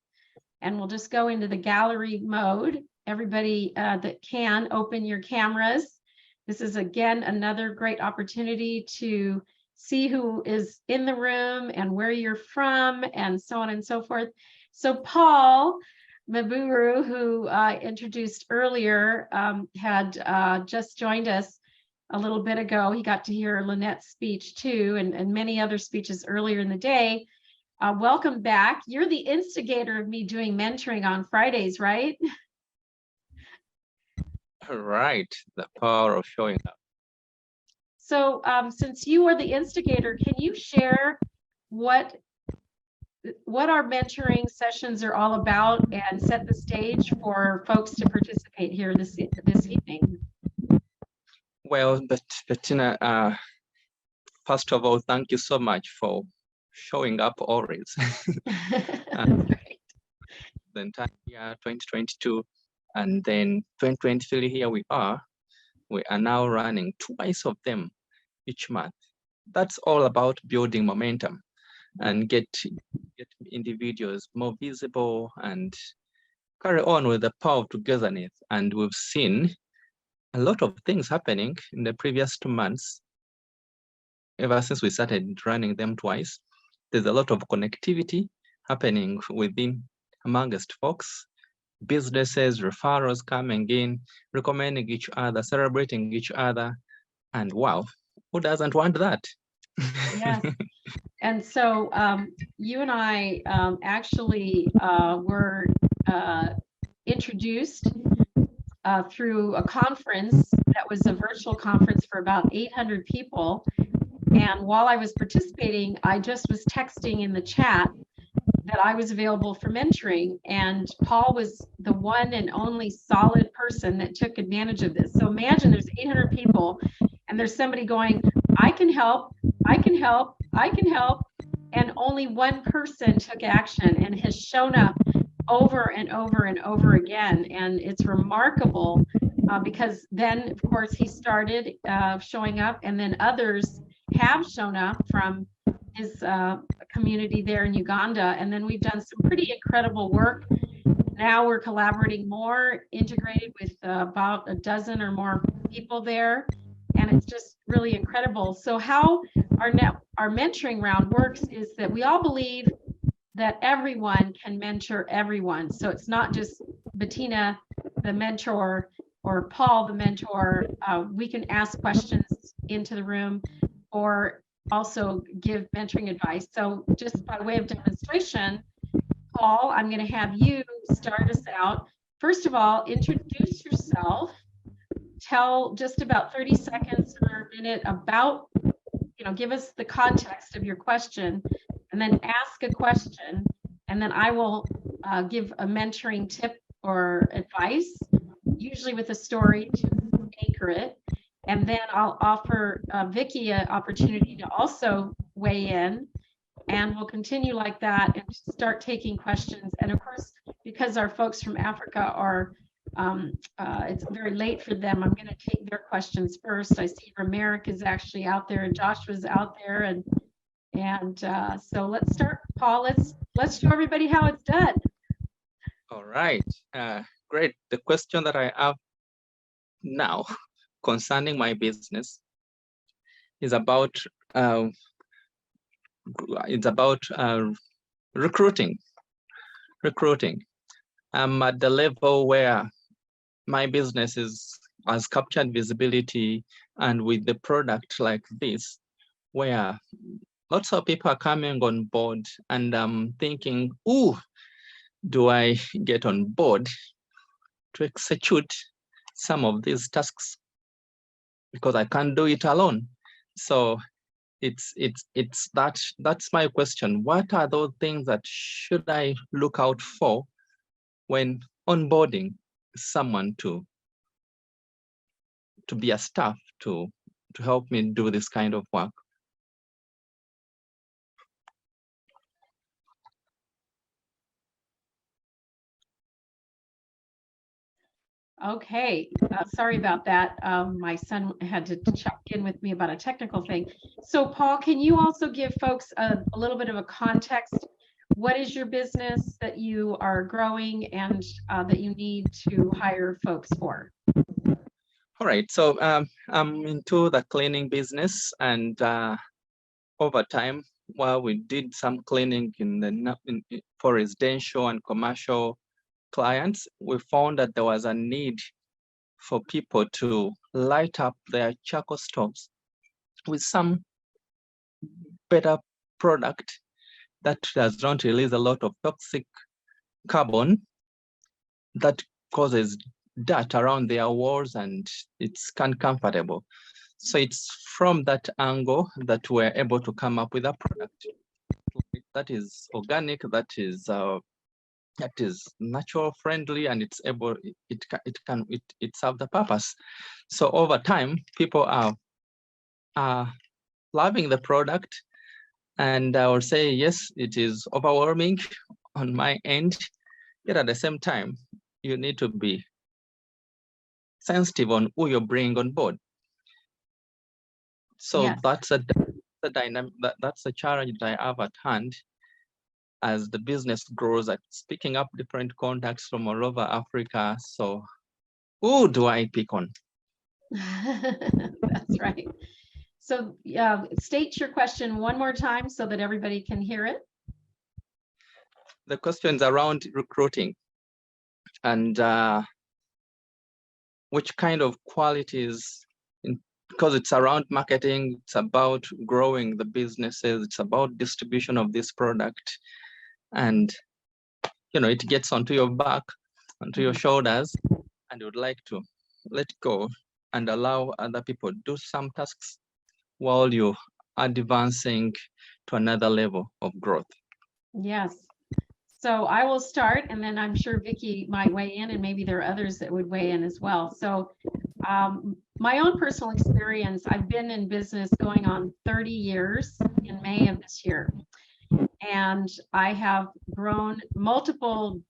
and we'll just go into the gallery mode. Everybody that can, open your cameras. This is, again, another great opportunity to see who is in the room and where you're from and so on and so forth. So Paul Maburu, who I introduced earlier, had just joined us a little bit ago. He got to hear Lynette's speech too, and many other speeches earlier in the day. Welcome back. You're the instigator of me doing mentoring on Fridays, right? Right, the power of showing up. So since you are the instigator, can you share what our mentoring sessions are all about and set the stage for folks to participate here this evening? Well, Bettina, first of all, thank you so much for showing up always. The entire year 2022, and then 2023, here we are. We are now running twice of them each month. That's all about building momentum and get individuals more visible and carry on with the power of togetherness. And we've seen a lot of things happening in the previous 2 months. Ever since we started running them twice, there's a lot of connectivity happening within amongst folks, businesses, referrals coming in, recommending each other, celebrating each other. And wow, who doesn't want that? Yes. And so you and I actually were introduced through a conference that was a virtual conference for about 800 people. And while I was participating, I just was texting in the chat that I was available for mentoring. And Paul was the one and only solid person that took advantage of this. So imagine there's 800 people and there's somebody going, I can help, I can help, I can help. And only one person took action and has shown up over and over and over again. And it's remarkable because then, of course, he started showing up, and then others have shown up from his community there in Uganda. And then we've done some pretty incredible work. Now we're collaborating more, integrated with about a dozen or more people there. And it's just really incredible. So how our mentoring round works is that we all believe that everyone can mentor everyone. So it's not just Bettina, the mentor, or Paul, the mentor. We can ask questions into the room or also give mentoring advice. So just by way of demonstration, Paul, I'm going to have you start us out. First of all, introduce yourself. Tell just about 30 seconds or a minute about, give us the context of your question, and then ask a question. And then I will give a mentoring tip or advice, usually with a story to anchor it. And then I'll offer Vicky an opportunity to also weigh in. And we'll continue like that and start taking questions. And of course, because our folks from Africa are it's very late for them, I'm going to take their questions first. I see Romeric is actually out there and Joshua's out there, and so let's start, Paul. Let's show everybody how it's done. All right, great. The question that I have now concerning my business is about recruiting. I'm at the level where my business has captured visibility, and with the product like this, where lots of people are coming on board, and I'm thinking, ooh, do I get on board to execute some of these tasks? Because I can't do it alone. So that's my question. What are those things that should I look out for when onboarding someone to be a staff to help me do this kind of work? Okay, sorry about that. My son had to check in with me about a technical thing. So Paul, can you also give folks a little bit of a context? What is your business that you are growing and that you need to hire folks for? All right, so I'm into the cleaning business, and over time, while we did some cleaning for residential and commercial clients, we found that there was a need for people to light up their charcoal stoves with some better product that does not release a lot of toxic carbon that causes dirt around their walls, and it's uncomfortable. So it's from that angle that we're able to come up with a product that is organic, that is natural friendly, and it's able, it serves the purpose. So over time, people are loving the product, and I would say, yes, it is overwhelming on my end, yet at the same time, you need to be sensitive on who you're bringing on board. So Yes. that's a dynamic, that's a challenge that I have at hand as the business grows, at picking up different contacts from all over Africa. So who do I pick on? That's right. So state your question one more time so that everybody can hear it. The question's around recruiting and which kind of qualities, because it's around marketing, it's about growing the businesses, it's about distribution of this product. And, you know, it gets onto your back, onto your shoulders, and you would like to let go and allow other people do some tasks while you are advancing to another level of growth. Yes. So I will start, and then I'm sure Vicki might weigh in, and maybe there are others that would weigh in as well. So my own personal experience, I've been in business going on 30 years in May of this year. And I have grown multiple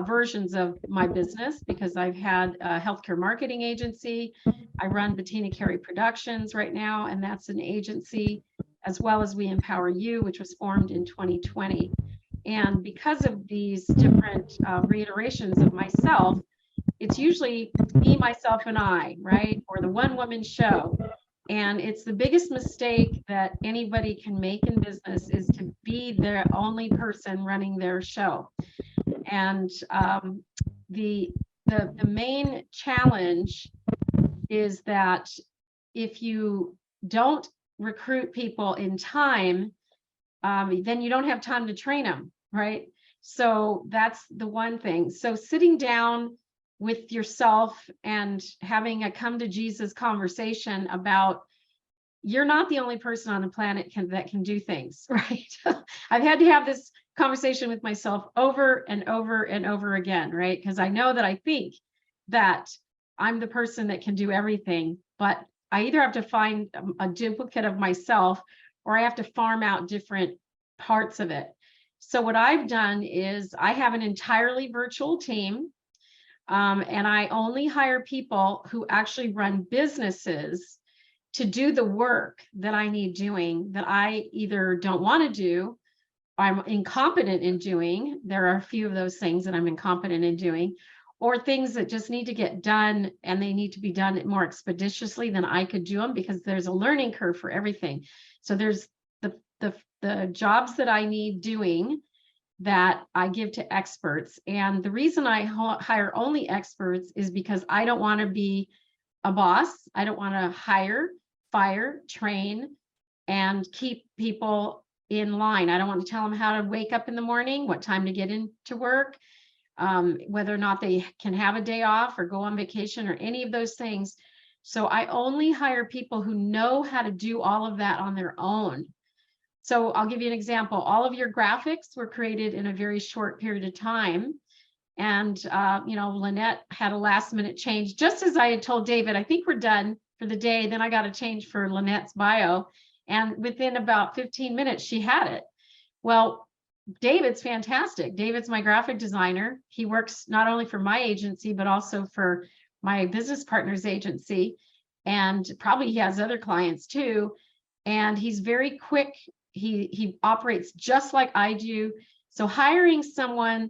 versions of my business because I've had a healthcare marketing agency. I run Bettina Carey Productions right now, and that's an agency, as well as We Empower You, which was formed in 2020. And because of these different reiterations of myself, it's usually me, myself, and I, right? Or the one woman show. And it's the biggest mistake that anybody can make in business is to be the only person running their show. And the main challenge is that if you don't recruit people in time, then you don't have time to train them, right? So that's the one thing. So sitting down with yourself and having a come to Jesus conversation about you're not the only person on the planet that can do things, right? I've had to have this conversation with myself over and over and over again, right? Because I know that I think that I'm the person that can do everything, but I either have to find a duplicate of myself or I have to farm out different parts of it. So what I've done is I have an entirely virtual team, and I only hire people who actually run businesses to do the work that I need doing that I either don't want to do, I'm incompetent in doing. There are a few of those things that I'm incompetent in doing, or things that just need to get done and they need to be done more expeditiously than I could do them because there's a learning curve for everything. So there's the jobs that I need doing that I give to experts. And the reason I hire only experts is because I don't want to be a boss. I don't want to hire, fire, train, and keep people in line. I don't want to tell them how to wake up in the morning, what time to get into work, whether or not they can have a day off or go on vacation or any of those things. So I only hire people who know how to do all of that on their own. So I'll give you an example. All of your graphics were created in a very short period of time. And, you know, Lynette had a last minute change, just as I had told David, I think we're done for the day. Then I got a change for Lynette's bio. And within about 15 minutes, she had it. Well, David's fantastic. David's my graphic designer. He works not only for my agency, but also for my business partner's agency. And probably he has other clients too. And he's very quick. He operates just like I do. So hiring someone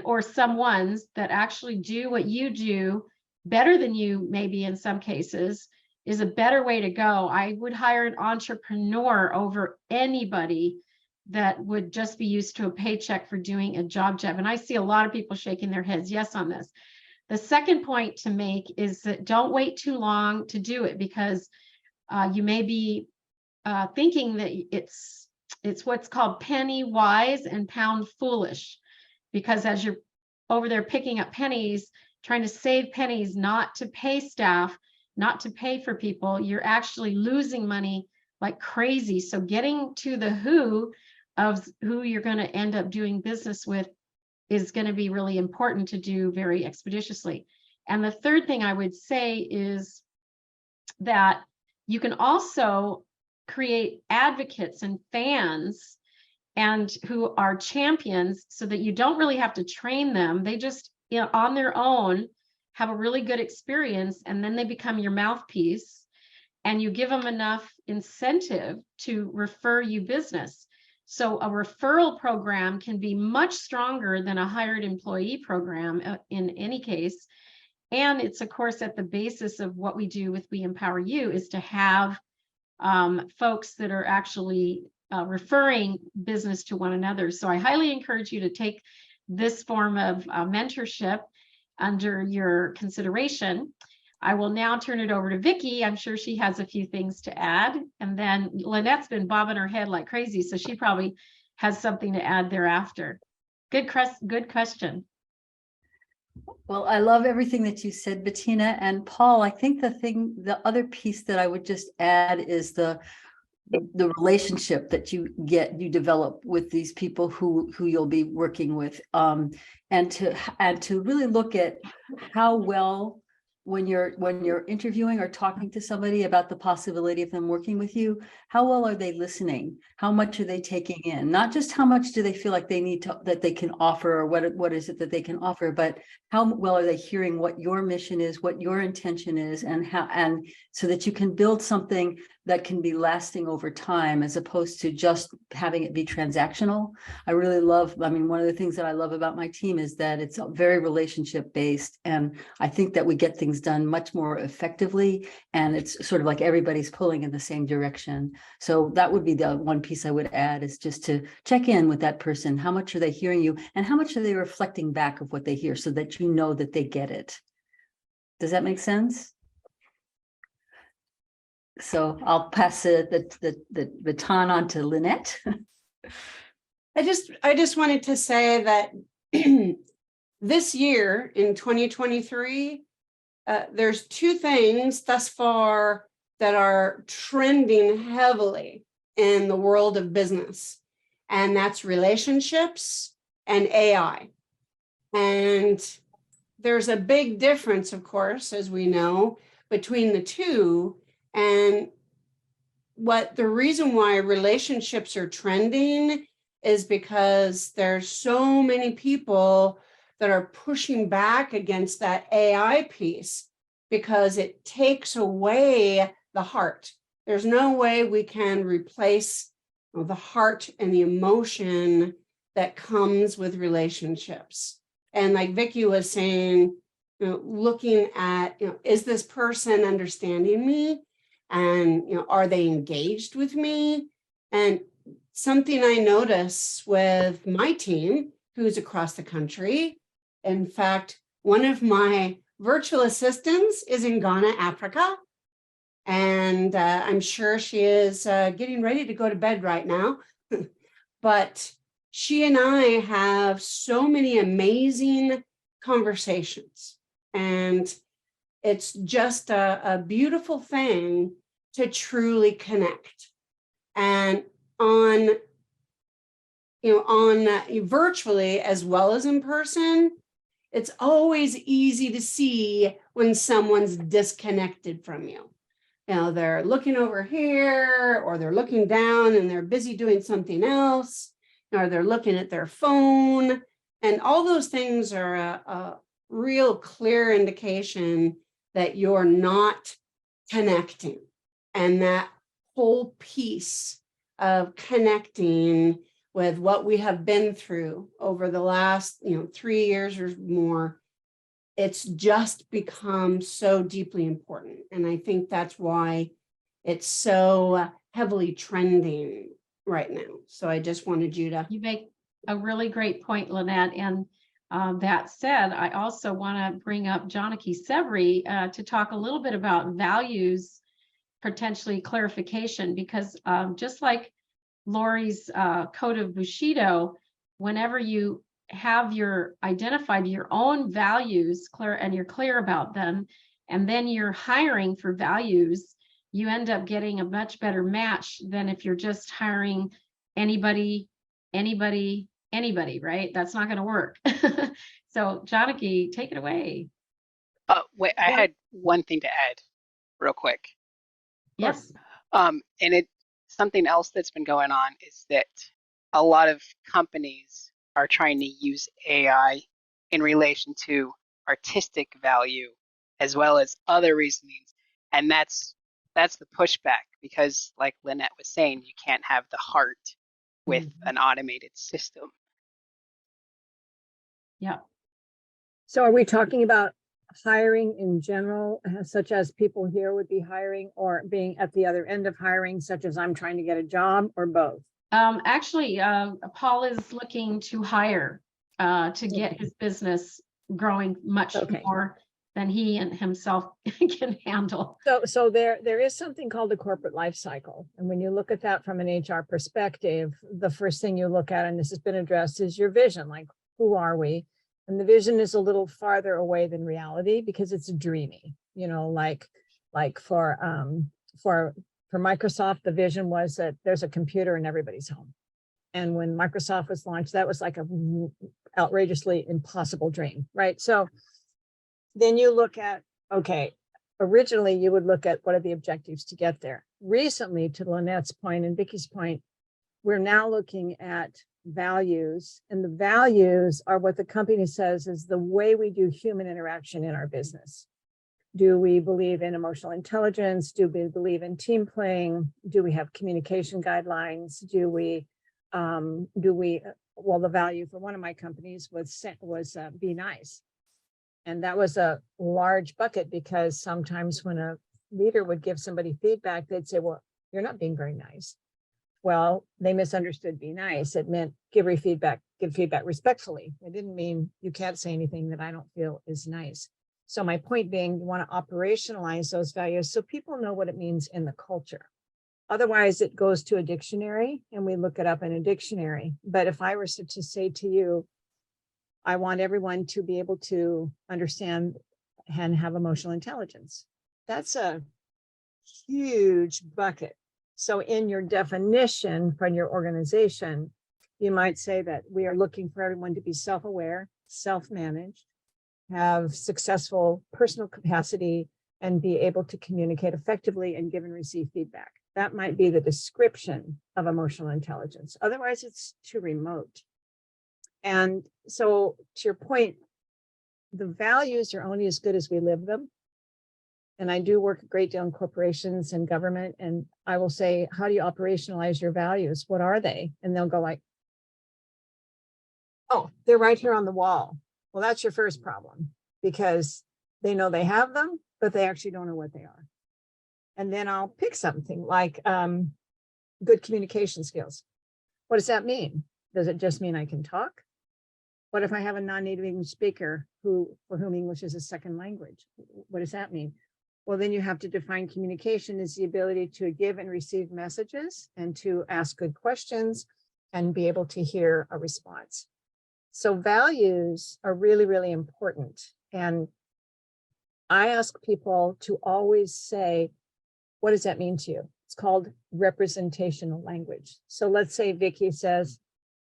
or someones that actually do what you do better than you, maybe in some cases, is a better way to go. I would hire an entrepreneur over anybody that would just be used to a paycheck for doing a job. And I see a lot of people shaking their heads yes on this. The second point to make is that don't wait too long to do it, because you may be thinking that it's what's called penny wise and pound foolish, because as you're over there picking up pennies, trying to save pennies, not to pay staff, not to pay for people, you're actually losing money like crazy. So getting to the who of who you're going to end up doing business with is going to be really important to do very expeditiously. And the third thing I would say is that you can also create advocates and fans and who are champions, so that you don't really have to train them. They just, on their own, have a really good experience, and then they become your mouthpiece, and you give them enough incentive to refer you business. So a referral program can be much stronger than a hired employee program in any case. And it's, of course, at the basis of what we do with We Empower You is to have folks that are actually referring business to one another. So I highly encourage you to take this form of mentorship under your consideration. I will now turn it over to Vicki. I'm sure she has a few things to add. And then Lynette's been bobbing her head like crazy, so she probably has something to add thereafter. Good question. Well, I love everything that you said, Bettina. And Paul, I think the other piece that I would just add is the relationship that you develop with these people who you'll be working with, and to really look at how well, when you're interviewing or talking to somebody about the possibility of them working with you, how well are they listening? How much are they taking in? Not just how much do they feel like they need to, that they can offer, or what is it that they can offer, but how well are they hearing what your mission is, what your intention is, and so that you can build something that can be lasting over time, as opposed to just having it be transactional. I mean, one of the things that I love about my team is that it's very relationship based. And I think that we get things done much more effectively. And it's sort of like everybody's pulling in the same direction. So that would be the one piece I would add, is just to check in with that person. How much are they hearing you? And how much are they reflecting back of what they hear, so that you know that they get it? Does that make sense? So I'll pass the baton on to Lynette. I just wanted to say that this year in 2023, there's two things thus far that are trending heavily in the world of business, and that's relationships and AI. And there's a big difference, of course, as we know, between the two. And the reason why relationships are trending is because there's so many people that are pushing back against that AI piece, because it takes away the heart. There's no way we can replace the heart and the emotion that comes with relationships. And like Vicki was saying, looking at, is this person understanding me? And, are they engaged with me? And something I notice with my team, who's across the country, in fact, one of my virtual assistants is in Ghana, Africa. And I'm sure she is getting ready to go to bed right now. But she and I have so many amazing conversations. And it's just a beautiful thing to truly connect. And on virtually as well as in person, it's always easy to see when someone's disconnected from you. They're looking over here, or they're looking down and they're busy doing something else. or they're looking at their phone. And all those things are a real clear indication that you're not connecting. And that whole piece of connecting with what we have been through over the last 3 years or more, it's just become so deeply important. And I think that's why it's so heavily trending right now. So I just wanted you to. You make a really great point, Lynette. And that said, I also want to bring up Janaki Severi to talk a little bit about values, potentially clarification, because just like Lori's code of Bushido, whenever you have identified your own values clear and you're clear about them, and then you're hiring for values, you end up getting a much better match than if you're just hiring anybody, right? That's not going to work. So Janaki, take it away. Wait, I had one thing to add real quick. Yes. And something else that's been going on is that a lot of companies are trying to use AI in relation to artistic value as well as other reasonings. And that's the pushback, because like Lynette was saying, you can't have the heart with an automated system. Yeah. So are we talking about hiring in general, such as people here would be hiring, or being at the other end of hiring, such as I'm trying to get a job, or both? Actually, Paul is looking to hire to get his business growing much more than he and himself can handle. So there is something called a corporate life cycle. And when you look at that from an HR perspective, the first thing you look at, and this has been addressed, is your vision. Like, who are we? And the vision is a little farther away than reality because it's dreamy, like for Microsoft, the vision was that there's a computer in everybody's home. And when Microsoft was launched, that was like a outrageously impossible dream, right? So then you look at, okay, originally you would look at what are the objectives to get there. Recently, to Lynette's point and Vicky's point, we're now looking at values, and the values are what the company says is the way we do human interaction in our business. Do we believe in emotional intelligence? Do we believe in team playing? Do we have communication guidelines? Well, the value for one of my companies was be nice. And that was a large bucket, because sometimes when a leader would give somebody feedback, they'd say, well, you're not being very nice. Well, they misunderstood be nice. It meant give feedback respectfully. It didn't mean you can't say anything that I don't feel is nice. So my point being, you want to operationalize those values so people know what it means in the culture. Otherwise, it goes to a dictionary and we look it up in a dictionary. But if I were to say to you, I want everyone to be able to understand and have emotional intelligence, that's a huge bucket. So in your definition from your organization, you might say that we are looking for everyone to be self-aware, self-managed, have successful personal capacity, and be able to communicate effectively and give and receive feedback. That might be the description of emotional intelligence. Otherwise, it's too remote. And so to your point, the values are only as good as we live them. And I do work a great deal in corporations and government. And I will say, how do you operationalize your values? What are they? And they'll go like, oh, they're right here on the wall. Well, that's your first problem, because they know they have them, but they actually don't know what they are. And then I'll pick something like good communication skills. What does that mean? Does it just mean I can talk? What if I have a non-native English speaker for whom English is a second language? What does that mean? Well, then you have to define communication as the ability to give and receive messages and to ask good questions and be able to hear a response. So values are really, really important. And I ask people to always say, what does that mean to you? It's called representational language. So let's say Vicky says,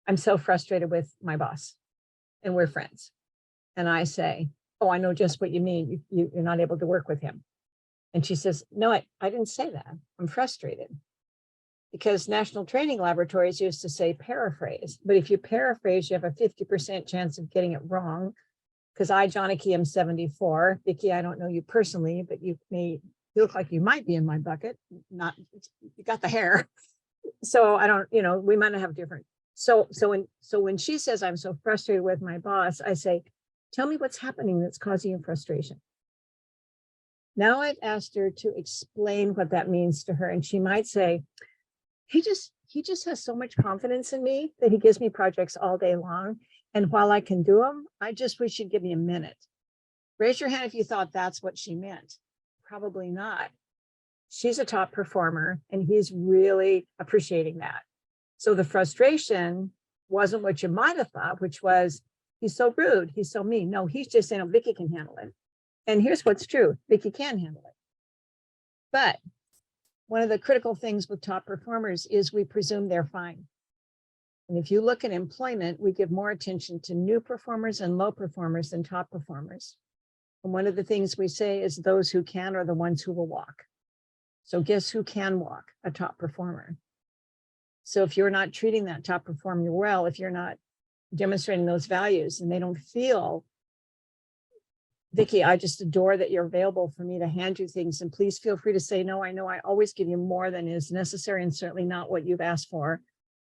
I'm so frustrated with my boss and we're friends. And I say, oh, I know just what you mean. You're not able to work with him. And she says, no, I didn't say that. I'm frustrated. because National Training Laboratories used to say paraphrase, but if you paraphrase, you have a 50% chance of getting it wrong. Because Johnny Key, I'm 74. Vicki, I don't know you personally, but you look like you might be in my bucket. Not, you got the hair. So I don't, we might not have different. So when she says I'm so frustrated with my boss, I say, tell me what's happening that's causing you frustration. Now I've asked her to explain what that means to her. And she might say, he just has so much confidence in me that he gives me projects all day long. And while I can do them, I just wish you'd give me a minute. Raise your hand if you thought that's what she meant. Probably not. She's a top performer and he's really appreciating that. So the frustration wasn't what you might have thought, which was, he's so rude, he's so mean. No, he's just saying, oh, Vicki can handle it. And here's what's true, Vicki can handle it. But one of the critical things with top performers is we presume they're fine. And if you look at employment, we give more attention to new performers and low performers than top performers. And one of the things we say is those who can are the ones who will walk. So guess who can walk? A top performer. So if you're not treating that top performer well, if you're not demonstrating those values and they don't feel, Vicki, I just adore that you're available for me to hand you things, and please feel free to say no. I know I always give you more than is necessary and certainly not what you've asked for.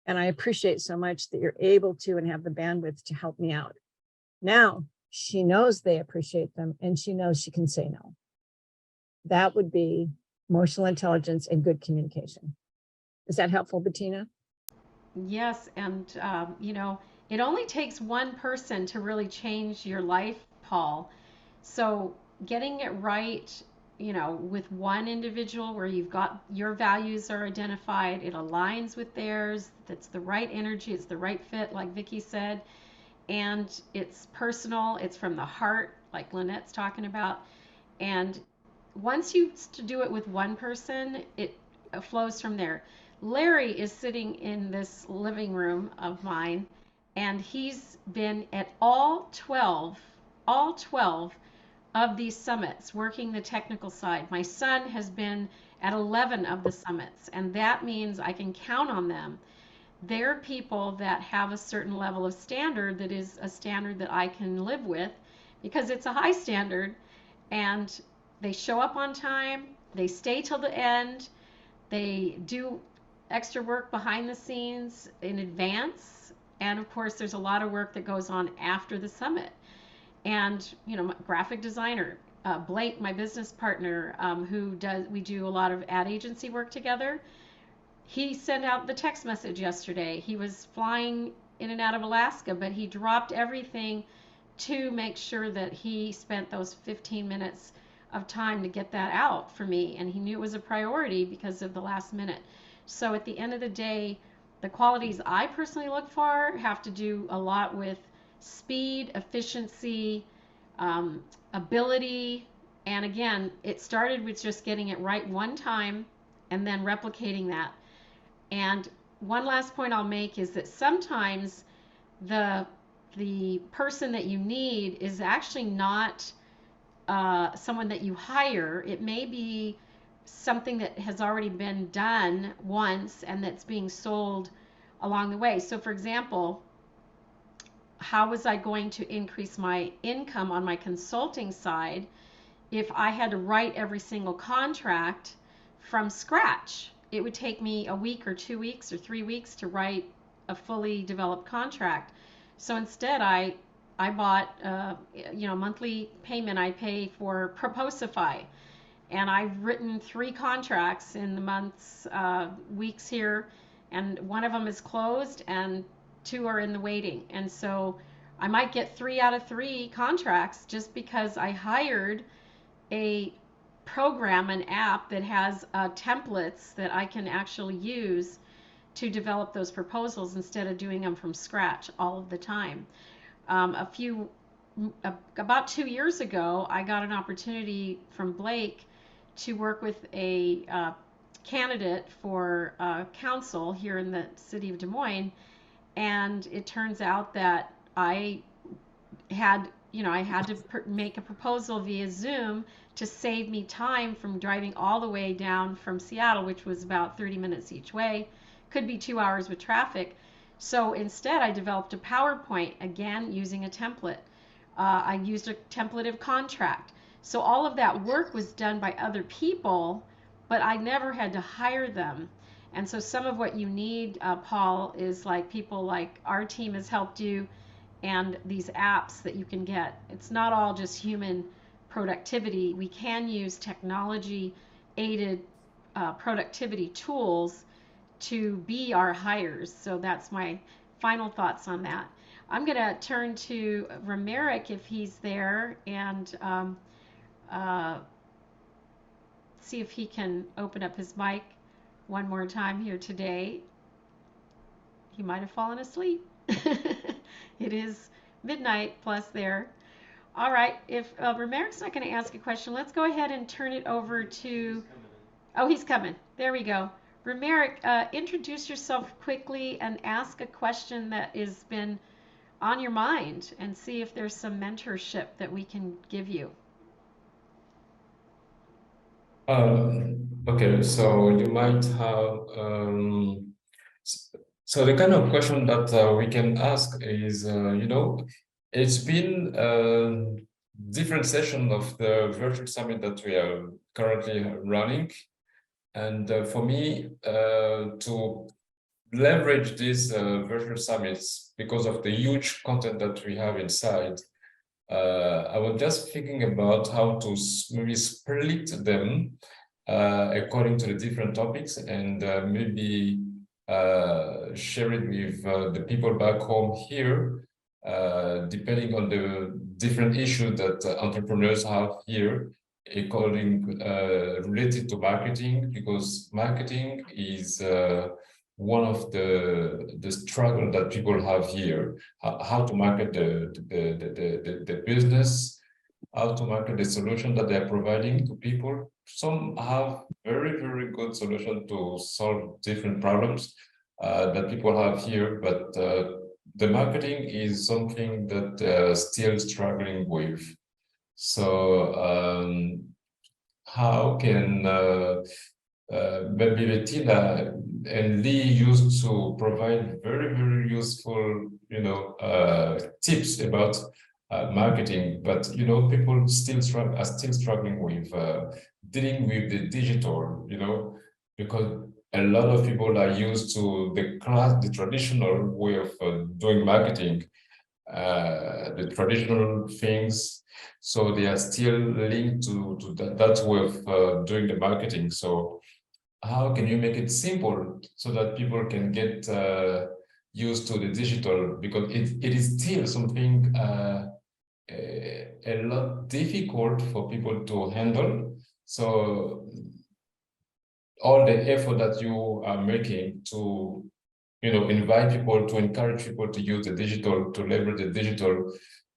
And I appreciate so much that you're able to and have the bandwidth to help me out. Now she knows they appreciate them and she knows she can say no. That would be emotional intelligence and good communication. Is that helpful, Bettina? Yes, and it only takes one person to really change your life, Paul. So getting it right, with one individual where you've got your values are identified, it aligns with theirs, that's the right energy, it's the right fit, like Vicki said, and it's personal, it's from the heart, like Lynette's talking about. And once you do it with one person, it flows from there. Larry is sitting in this living room of mine, and he's been at all 12 of these summits, working the technical side. My son has been at 11 of the summits, and that means I can count on them. They're people that have a certain level of standard that is a standard that I can live with, because it's a high standard, and they show up on time, they stay till the end, they do extra work behind the scenes in advance, and of course there's a lot of work that goes on after the summit. And my graphic designer, Blake, my business partner, we do a lot of ad agency work together. He sent out the text message yesterday. He was flying in and out of Alaska, but he dropped everything to make sure that he spent those 15 minutes of time to get that out for me. And he knew it was a priority because of the last minute. So at the end of the day, the qualities I personally look for have to do a lot with speed, efficiency, ability. And again, it started with just getting it right one time and then replicating that. And one last point I'll make is that sometimes the person that you need is actually not someone that you hire. It may be something that has already been done once and that's being sold along the way. So for example, how was I going to increase my income on my consulting side if I had to write every single contract from scratch? It would take me a week or 2 weeks or 3 weeks to write a fully developed contract. So instead I bought monthly payment I pay for Proposify, and I've written 3 contracts in the months, weeks here, and one of them is closed and 2 are in the waiting. And so I might get 3 out of 3 contracts just because I hired a program, an app that has templates that I can actually use to develop those proposals instead of doing them from scratch all of the time. About 2 years ago, I got an opportunity from Blake to work with a candidate for council here in the city of Des Moines. And it turns out that I had I had to make a proposal via Zoom to save me time from driving all the way down from Seattle, which was about 30 minutes each way, could be 2 hours with traffic. So instead, I developed a PowerPoint, again, using a template. I used a templated contract. So all of that work was done by other people, but I never had to hire them. And so some of what you need, Paul, is like people like our team has helped you, and these apps that you can get. It's not all just human productivity. We can use technology aided productivity tools to be our hires. So that's my final thoughts on that. I'm going to turn to Romeric if he's there, and see if he can open up his mic one more time here today. He might have fallen asleep. It is midnight plus there. All right, if Romeric's not going to ask a question, let's go ahead and turn it over to, oh, he's coming. There we go. Romeric, introduce yourself quickly and ask a question that has been on your mind, and see if there's some mentorship that we can give you. Okay, so you might have so the kind of question that we can ask is, it's been a different session of the virtual summit that we are currently running, and for me to leverage these virtual summits because of the huge content that we have inside. I was just thinking about how to maybe split them according to the different topics, and maybe share it with the people back home here, depending on the different issues that entrepreneurs have here, according related to marketing, because marketing is one of the struggle that people have here, how to market the business, how to market the solution that they're providing to people. Some have very, very good solution to solve different problems that people have here, but the marketing is something that they're still struggling with. So how can maybe Bettina and Lee used to provide very, very useful, tips about marketing, but people are still struggling with dealing with the digital, because a lot of people are used to the traditional way of doing marketing, the traditional things. So they are still linked to that way of doing the marketing. So how can you make it simple so that people can get used to the digital? Because it is still something a lot difficult for people to handle. So all the effort that you are making to invite people, to encourage people to use the digital, to leverage the digital,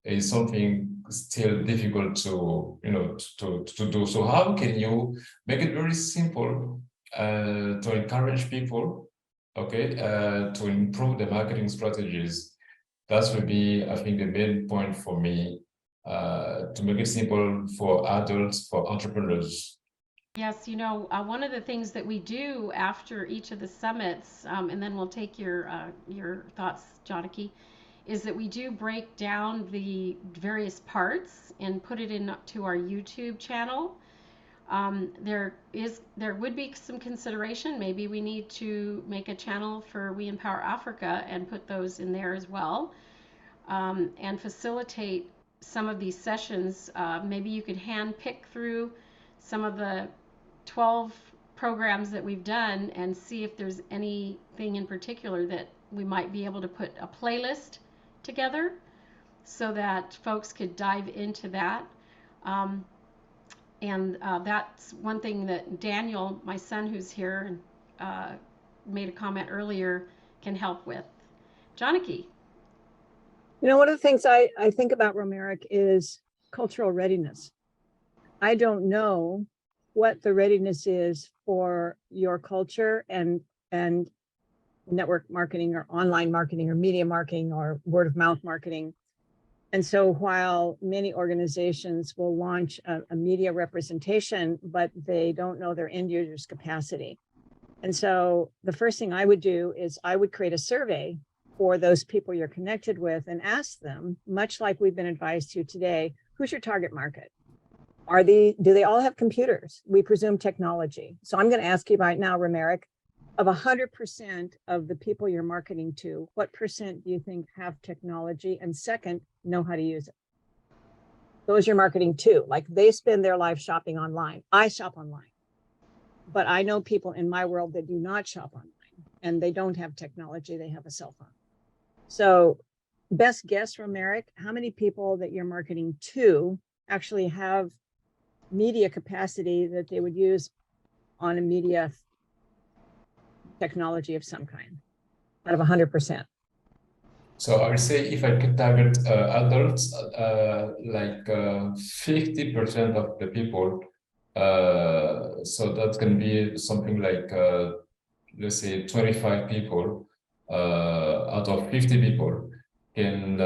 is something still difficult to to do. So how can you make it very simple to encourage people, okay, to improve the marketing strategies? That would be, I think, the main point for me, to make it simple for adults, for entrepreneurs. Yes, one of the things that we do after each of the summits, and then we'll take your thoughts, Janaki, is that we do break down the various parts and put it into our YouTube channel. There would be some consideration. Maybe we need to make a channel for We Empower Africa and put those in there as well, and facilitate some of these sessions. Maybe you could hand pick through some of the 12 programs that we've done and see if there's anything in particular that we might be able to put a playlist together so that folks could dive into that. And that's one thing that Daniel, my son who's here, made a comment earlier, can help with. Janaki. One of the things I think about, Romeric, is cultural readiness. I don't know what the readiness is for your culture and network marketing or online marketing or media marketing or word of mouth marketing And so while many organizations will launch a media representation, but they don't know their end users' capacity. And so the first thing I would do is I would create a survey for those people you're connected with and ask them, much like we've been advised to today, who's your target market? Do they all have computers? We presume technology. So I'm going to ask you right now, Romeric, of 100% of the people you're marketing to, what percent do you think have technology? And second, know how to use it? Those you're marketing to, like they spend their life shopping online. I shop online, but I know people in my world that do not shop online and they don't have technology, they have a cell phone. So best guess, Romeric, how many people that you're marketing to actually have media capacity that they would use on a media technology of some kind out of 100%? So I would say if I could target adults, like 50% of the people, so that can be something like, let's say 25 people out of 50 people can,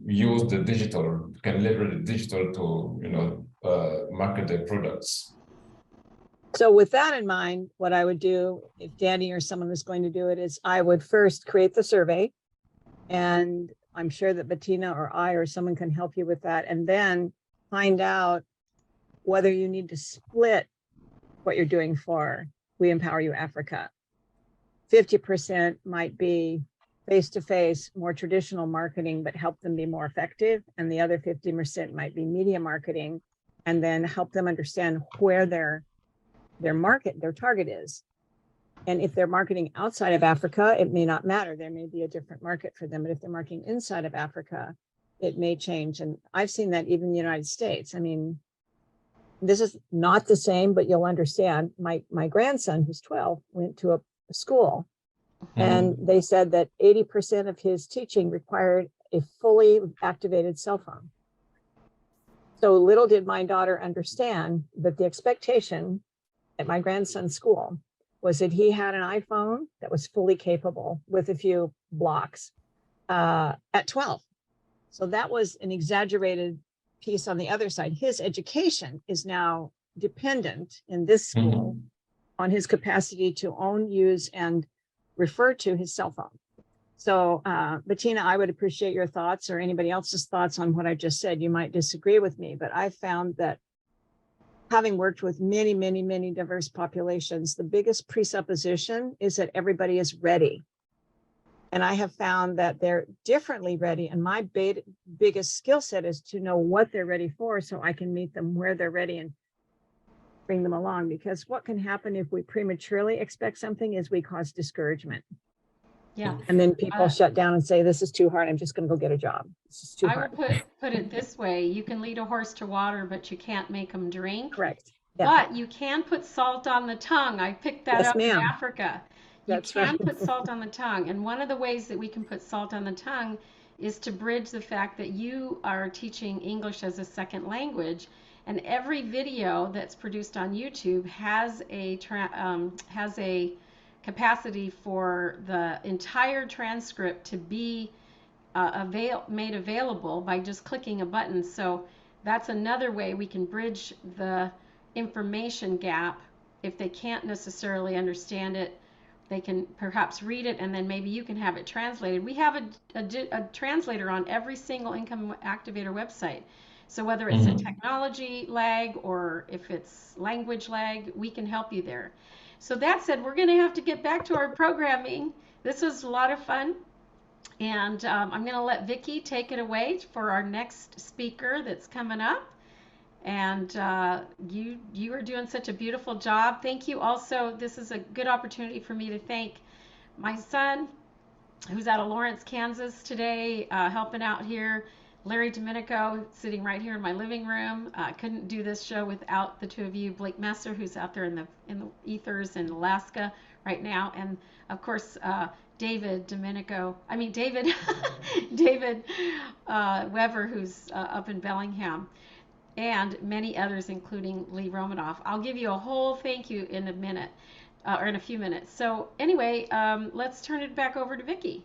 use the digital, can leverage the digital to, market their products. So with that in mind, what I would do, if Danny or someone was going to do it, is I would first create the survey. And I'm sure that Bettina or I or someone can help you with that. And then find out whether you need to split what you're doing for We Empower You Africa. 50% might be face-to-face, more traditional marketing, but help them be more effective. And the other 50% might be media marketing, and then help them understand where their target is. And if they're marketing outside of Africa, it may not matter. There may be a different market for them. But if they're marketing inside of Africa, it may change. And I've seen that even in the United States. I mean, this is not the same, but you'll understand. My grandson, who's 12, went to a school, and they said that 80% of his teaching required a fully activated cell phone. So little did my daughter understand that the expectation at my grandson's school was that he had an iPhone that was fully capable with a few blocks at 12. So that was an exaggerated piece on the other side. His education is now dependent in this school on his capacity to own, use, and refer to his cell phone. So Bettina, I would appreciate your thoughts, or anybody else's thoughts on what I just said. You might disagree with me, but I found that having worked with many, many, many diverse populations, the biggest presupposition is that everybody is ready. And I have found that they're differently ready. And my biggest skill set is to know what they're ready for, so I can meet them where they're ready and bring them along. Because what can happen if we prematurely expect something is we cause discouragement. Yeah. And then people shut down and say, this is too hard. I'm just going to go get a job. This is too hard. I would put it this way. You can lead a horse to water, but you can't make them drink. Correct. Yeah. But you can put salt on the tongue. I picked that up in Africa. You can put salt on the tongue. And one of the ways that we can put salt on the tongue is to bridge the fact that you are teaching English as a second language. And every video that's produced on YouTube has a capacity for the entire transcript to be made available by just clicking a button. So that's another way we can bridge the information gap. If they can't necessarily understand it, they can perhaps read it, and then maybe you can have it translated. We have a translator on every single Income Activator website. So whether it's a technology lag or if it's language lag, we can help you there. So that said, we're going to have to get back to our programming. This was a lot of fun. And I'm going to let Vicki take it away for our next speaker that's coming up. And you are doing such a beautiful job. Thank you. Also, this is a good opportunity for me to thank my son, who's out of Lawrence, Kansas today, helping out here. Larry Domenico, sitting right here in my living room. Couldn't do this show without the two of you. Blake Messer, who's out there in the ethers in Alaska right now, and of course David Weber, who's up in Bellingham, and many others, including Lee Romanoff. I'll give you a whole thank you in a minute, or in a few minutes. So anyway, let's turn it back over to Vicki.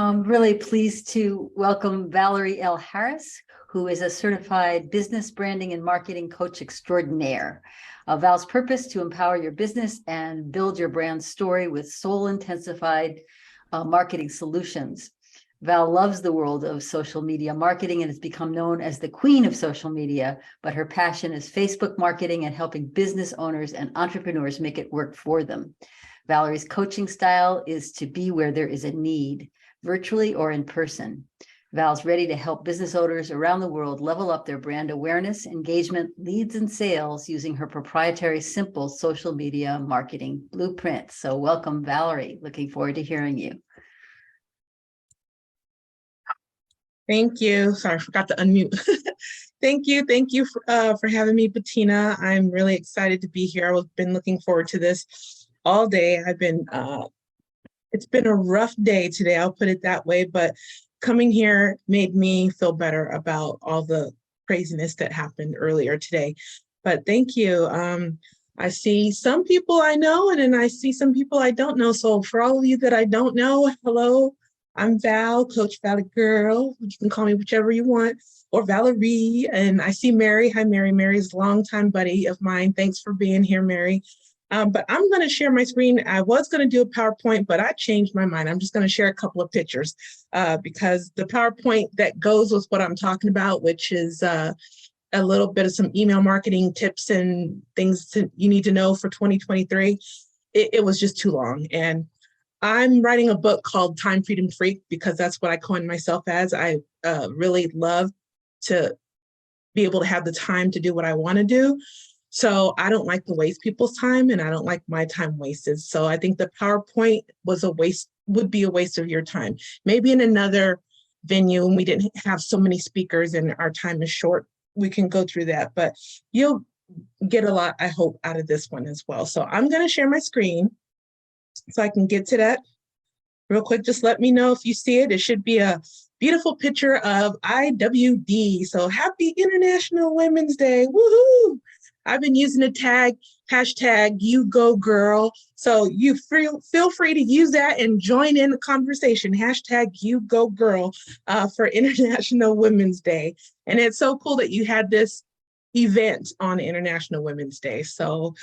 I'm really pleased to welcome Valerie L. Harris, who is a certified business branding and marketing coach extraordinaire. Val's purpose to empower your business and build your brand story with soul-intensified marketing solutions. Val loves the world of social media marketing and has become known as the queen of social media, but her passion is Facebook marketing and helping business owners and entrepreneurs make it work for them. Valerie's coaching style is to be where there is a need, virtually or in person. Val's ready to help business owners around the world level up their brand awareness, engagement, leads, and sales using her proprietary simple social media marketing blueprint. So welcome, Valerie. Looking forward to hearing you. Thank you. Sorry, I forgot to unmute. Thank you for having me, Bettina. I'm really excited to be here. I've been looking forward to this all day. It's been a rough day today, I'll put it that way, but coming here made me feel better about all the craziness that happened earlier today. But thank you. I see some people I know, and then I see some people I don't know. So for all of you that I don't know, hello. I'm Val, Coach Valley Girl. You can call me whichever you want, or Valerie. And I see Mary. Hi, Mary. Mary's a longtime buddy of mine. Thanks for being here, Mary. But I'm going to share my screen. I was going to do a PowerPoint, but I changed my mind. I'm just going to share a couple of pictures because the PowerPoint that goes with what I'm talking about, which is a little bit of some email marketing tips and things you need to know for 2023. It was just too long. And I'm writing a book called Time Freedom Freak because that's what I coined myself as. I really love to be able to have the time to do what I want to do. So I don't like to waste people's time, and I don't like my time wasted. So I think the PowerPoint would be a waste of your time. Maybe in another venue, and we didn't have so many speakers and our time is short, we can go through that, but you'll get a lot, I hope, out of this one as well. So I'm going to share my screen so I can get to that real quick. Just let me know if you see it. It should be a beautiful picture of IWD. So happy International Women's Day. Woohoo! I've been using the hashtag you go girl. So you feel free to use that and join in the conversation. Hashtag you go girl for International Women's Day. And it's so cool that you had this event on International Women's Day. So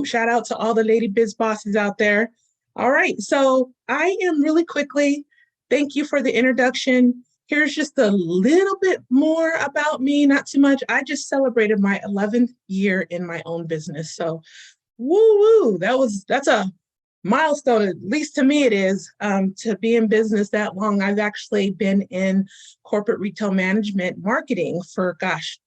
shout out to all the lady biz bosses out there. All right, so I am really quickly, thank you for the introduction. Here's just a little bit more about me, not too much. I just celebrated my 11th year in my own business. So woo, that's a milestone, at least to me it is, to be in business that long. I've actually been in corporate retail management marketing for,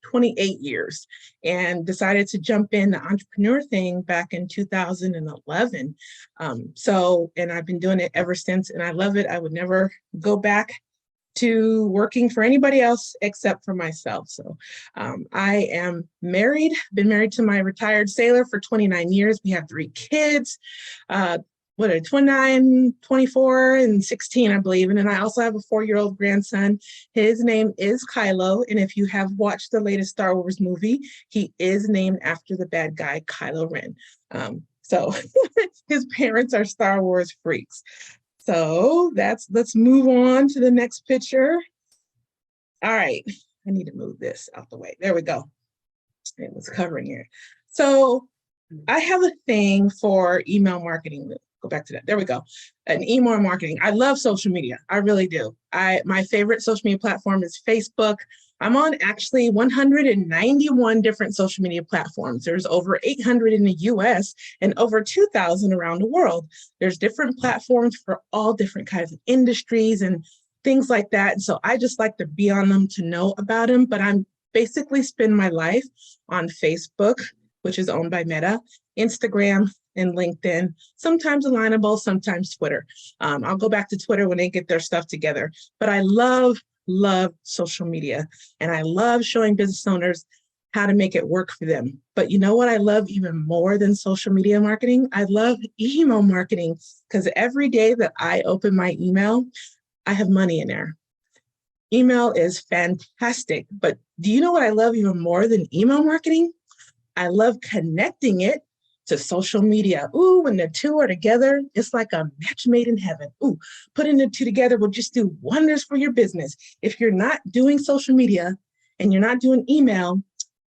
28 years, and decided to jump in the entrepreneur thing back in 2011. And I've been doing it ever since, and I love it. I would never go back to working for anybody else except for myself. So I am married, been married to my retired sailor for 29 years. We have 3 kids, 29, 24, and 16, I believe. And then I also have a 4-year-old grandson. His name is Kylo. And if you have watched the latest Star Wars movie, he is named after the bad guy, Kylo Ren. So his parents are Star Wars freaks. So let's move on to the next picture. All right, I need to move this out the way. There we go. It was covering here. So I have a thing for email marketing. Go back to that. There we go. And email marketing. I love social media. I really do. My favorite social media platform is Facebook. I'm on actually 191 different social media platforms. There's over 800 in the US and over 2,000 around the world. There's different platforms for all different kinds of industries and things like that. And so I just like to be on them to know about them. But I'm basically spend my life on Facebook, which is owned by Meta, Instagram, and LinkedIn, sometimes Alignable, sometimes Twitter. I'll go back to Twitter when they get their stuff together. But I love social media, and I love showing business owners how to make it work for them. But you know what I love even more than social media marketing? I love email marketing, because every day that I open my email, I have money in there. Email is fantastic, but do you know what I love even more than email marketing? I love connecting it to social media. Ooh, when the two are together, it's like a match made in heaven. Ooh, putting the two together will just do wonders for your business. If you're not doing social media and you're not doing email,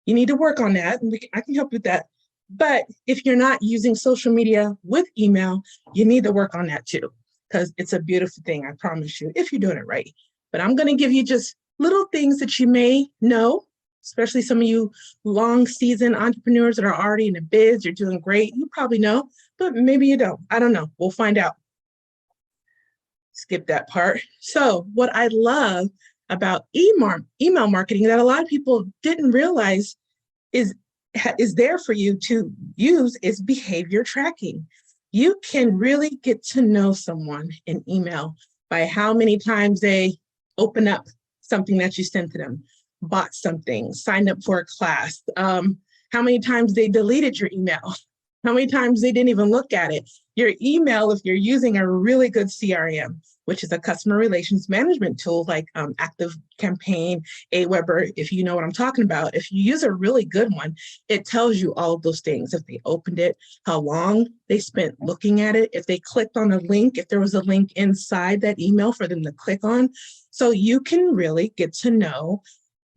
you need to work on that. And I can help you with that. But if you're not using social media with email, you need to work on that too, because it's a beautiful thing, I promise you, if you're doing it right. But I'm going to give you just little things that you may know, especially some of you long seasoned entrepreneurs that are already in the biz. You're doing great. You probably know, but maybe you don't. I don't know. We'll find out. Skip that part. So what I love about email marketing that a lot of people didn't realize is there for you to use is behavior tracking. You can really get to know someone in email by how many times they open up something that you sent to them, bought something, signed up for a class, how many times they deleted your email, how many times they didn't even look at it. Your email, if you're using a really good CRM, which is a customer relations management tool like ActiveCampaign, Aweber, if you know what I'm talking about, if you use a really good one, it tells you all of those things. If they opened it, how long they spent looking at it, if they clicked on a link, if there was a link inside that email for them to click on. So you can really get to know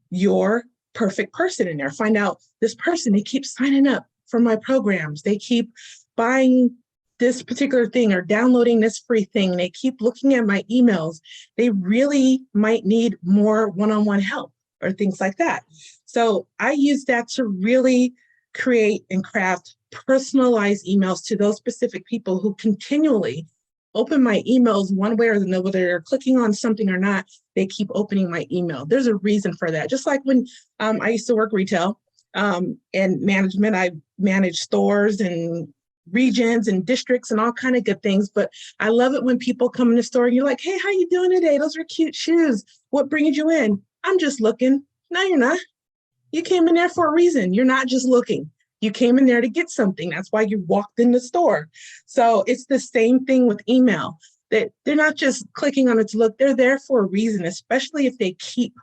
your perfect person in there. Find out this person, they keep signing up for my programs. They keep buying this particular thing or downloading this free thing. They keep looking at my emails. They really might need more one-on-one help or things like that. So I use that to really create and craft personalized emails to those specific people who continually open my emails one way or another, whether they're clicking on something or not, they keep opening my email. There's a reason for that. Just like when I used to work retail and management, I managed stores and regions and districts and all kind of good things. But I love it when people come in the store and you're like, hey, how you doing today? Those are cute shoes. What brings you in? I'm just looking. No, you're not. You came in there for a reason. You're not just looking. You came in there to get something. That's why you walked in the store. So it's the same thing with email, that they're not just clicking on it to look, they're there for a reason, especially if they keep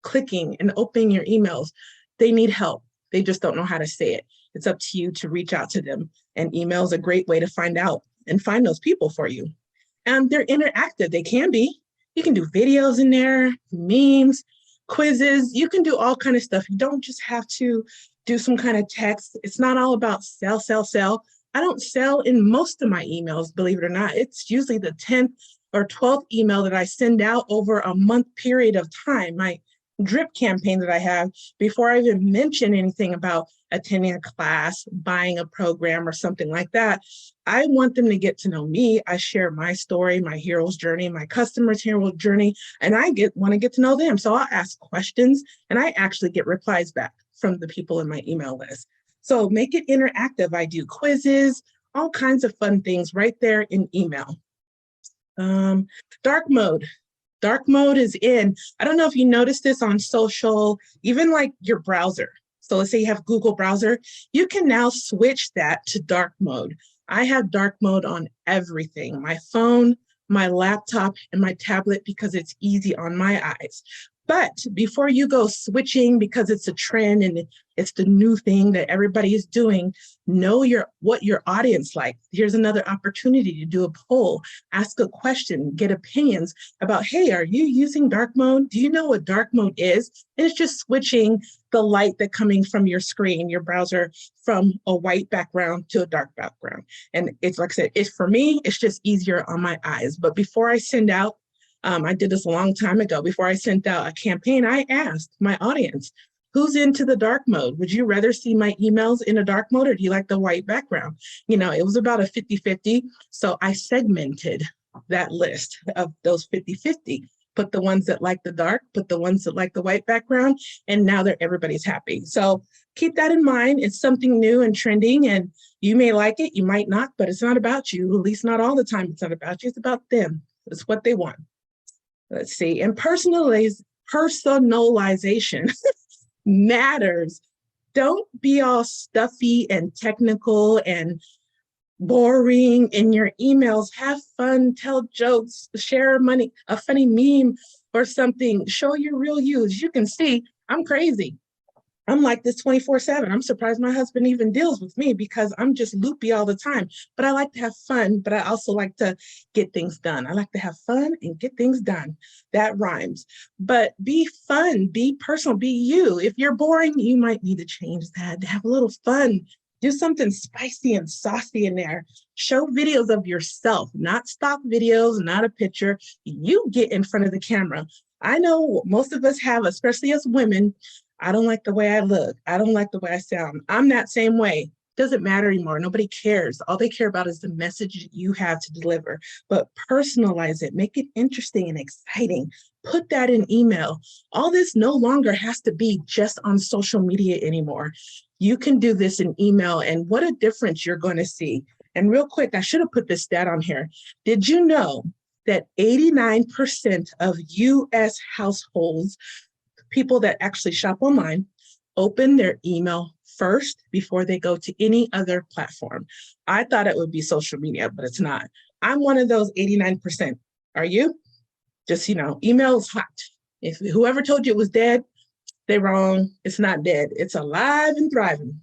clicking and opening your emails. They need help. They just don't know how to say it. It's up to you to reach out to them. And email is a great way to find out and find those people for you. And they're interactive. They can be. You can do videos in there, memes, quizzes. You can do all kind of stuff. You don't just have to do some kind of text. It's not all about sell, sell, sell. I don't sell in most of my emails, believe it or not. It's usually the 10th or 12th email that I send out over a month period of time. My drip campaign that I have, before I even mention anything about attending a class, buying a program or something like that, I want them to get to know me. I share my story, my hero's journey, my customer's hero journey, and I want to get to know them. So I'll ask questions and I actually get replies back from the people in my email list. So make it interactive. I do quizzes, all kinds of fun things right there in email. Dark mode. Dark mode is in. I don't know if you noticed this on social, even like your browser. So let's say you have Google browser, you can now switch that to dark mode. I have dark mode on everything, my phone, my laptop, and my tablet, because it's easy on my eyes. But before you go switching because it's a trend and it's the new thing that everybody is doing, know what your audience likes. Here's another opportunity to do a poll, ask a question, get opinions about, hey, are you using dark mode? Do you know what dark mode is? And it's just switching the light that's coming from your screen, your browser, from a white background to a dark background. And it's like I said, for me, it's just easier on my eyes. But before I send out, I did this a long time ago. Before I sent out a campaign, I asked my audience, who's into the dark mode? Would you rather see my emails in a dark mode, or do you like the white background? You know, it was about a 50-50. So I segmented that list of those 50-50, put the ones that like the dark, put the ones that like the white background, and now everybody's happy. So keep that in mind. It's something new and trending, and you may like it, you might not, but it's not about you. At least not all the time. It's not about you, it's about them. It's what they want. Let's see, and personalization matters. Don't be all stuffy and technical and boring in your emails. Have fun, tell jokes, share a funny meme or something. Show your real you. As you can see, I'm crazy. I'm like this 24/7. I'm surprised my husband even deals with me because I'm just loopy all the time. But I like to have fun, but I also like to get things done. I like to have fun and get things done. That rhymes. But be fun, be personal, be you. If you're boring, you might need to change that, to have a little fun. Do something spicy and saucy in there. Show videos of yourself, not stock videos, not a picture. You get in front of the camera. I know most of us have, especially as women, I don't like the way I look. I don't like the way I sound. I'm that same way. Doesn't matter anymore. Nobody cares. All they care about is the message you have to deliver. But personalize it. Make it interesting and exciting. Put that in email. All this no longer has to be just on social media anymore. You can do this in email, and what a difference you're going to see. And real quick, I should have put this stat on here. Did you know that 89% of US households, people that actually shop online, open their email first before they go to any other platform? I thought it would be social media, but it's not. I'm one of those 89%. Are you? Just, email is hot. If whoever told you it was dead, they're wrong. It's not dead. It's alive and thriving.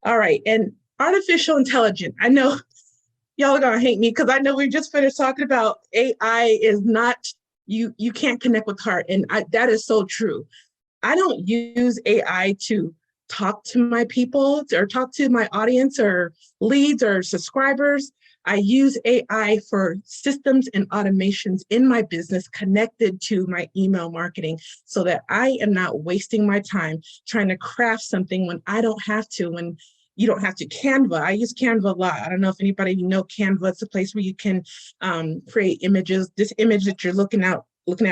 All right. And artificial intelligence. I know y'all are going to hate me because I know we just finished talking about AI is not, you can't connect with heart. And that is so true. I don't use AI to talk to my people or talk to my audience or leads or subscribers. I use AI for systems and automations in my business connected to my email marketing so that I am not wasting my time trying to craft something when I don't have to, when you don't have to. Canva, I use Canva a lot. I don't know if anybody know Canva. It's a place where you can create images. This image that you're looking at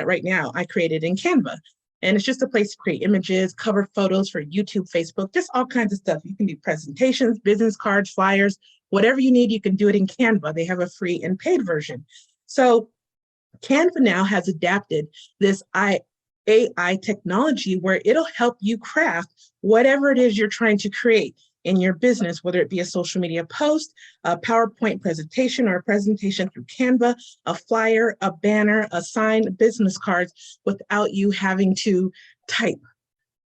right now, I created in Canva. And it's just a place to create images, cover photos for YouTube, Facebook, just all kinds of stuff. You can do presentations, business cards, flyers, whatever you need, you can do it in Canva. They have a free and paid version. So Canva now has adapted this AI technology where it'll help you craft whatever it is you're trying to create in your business, whether it be a social media post, a PowerPoint presentation, or a presentation through Canva, a flyer, a banner, a sign, business cards, without you having to type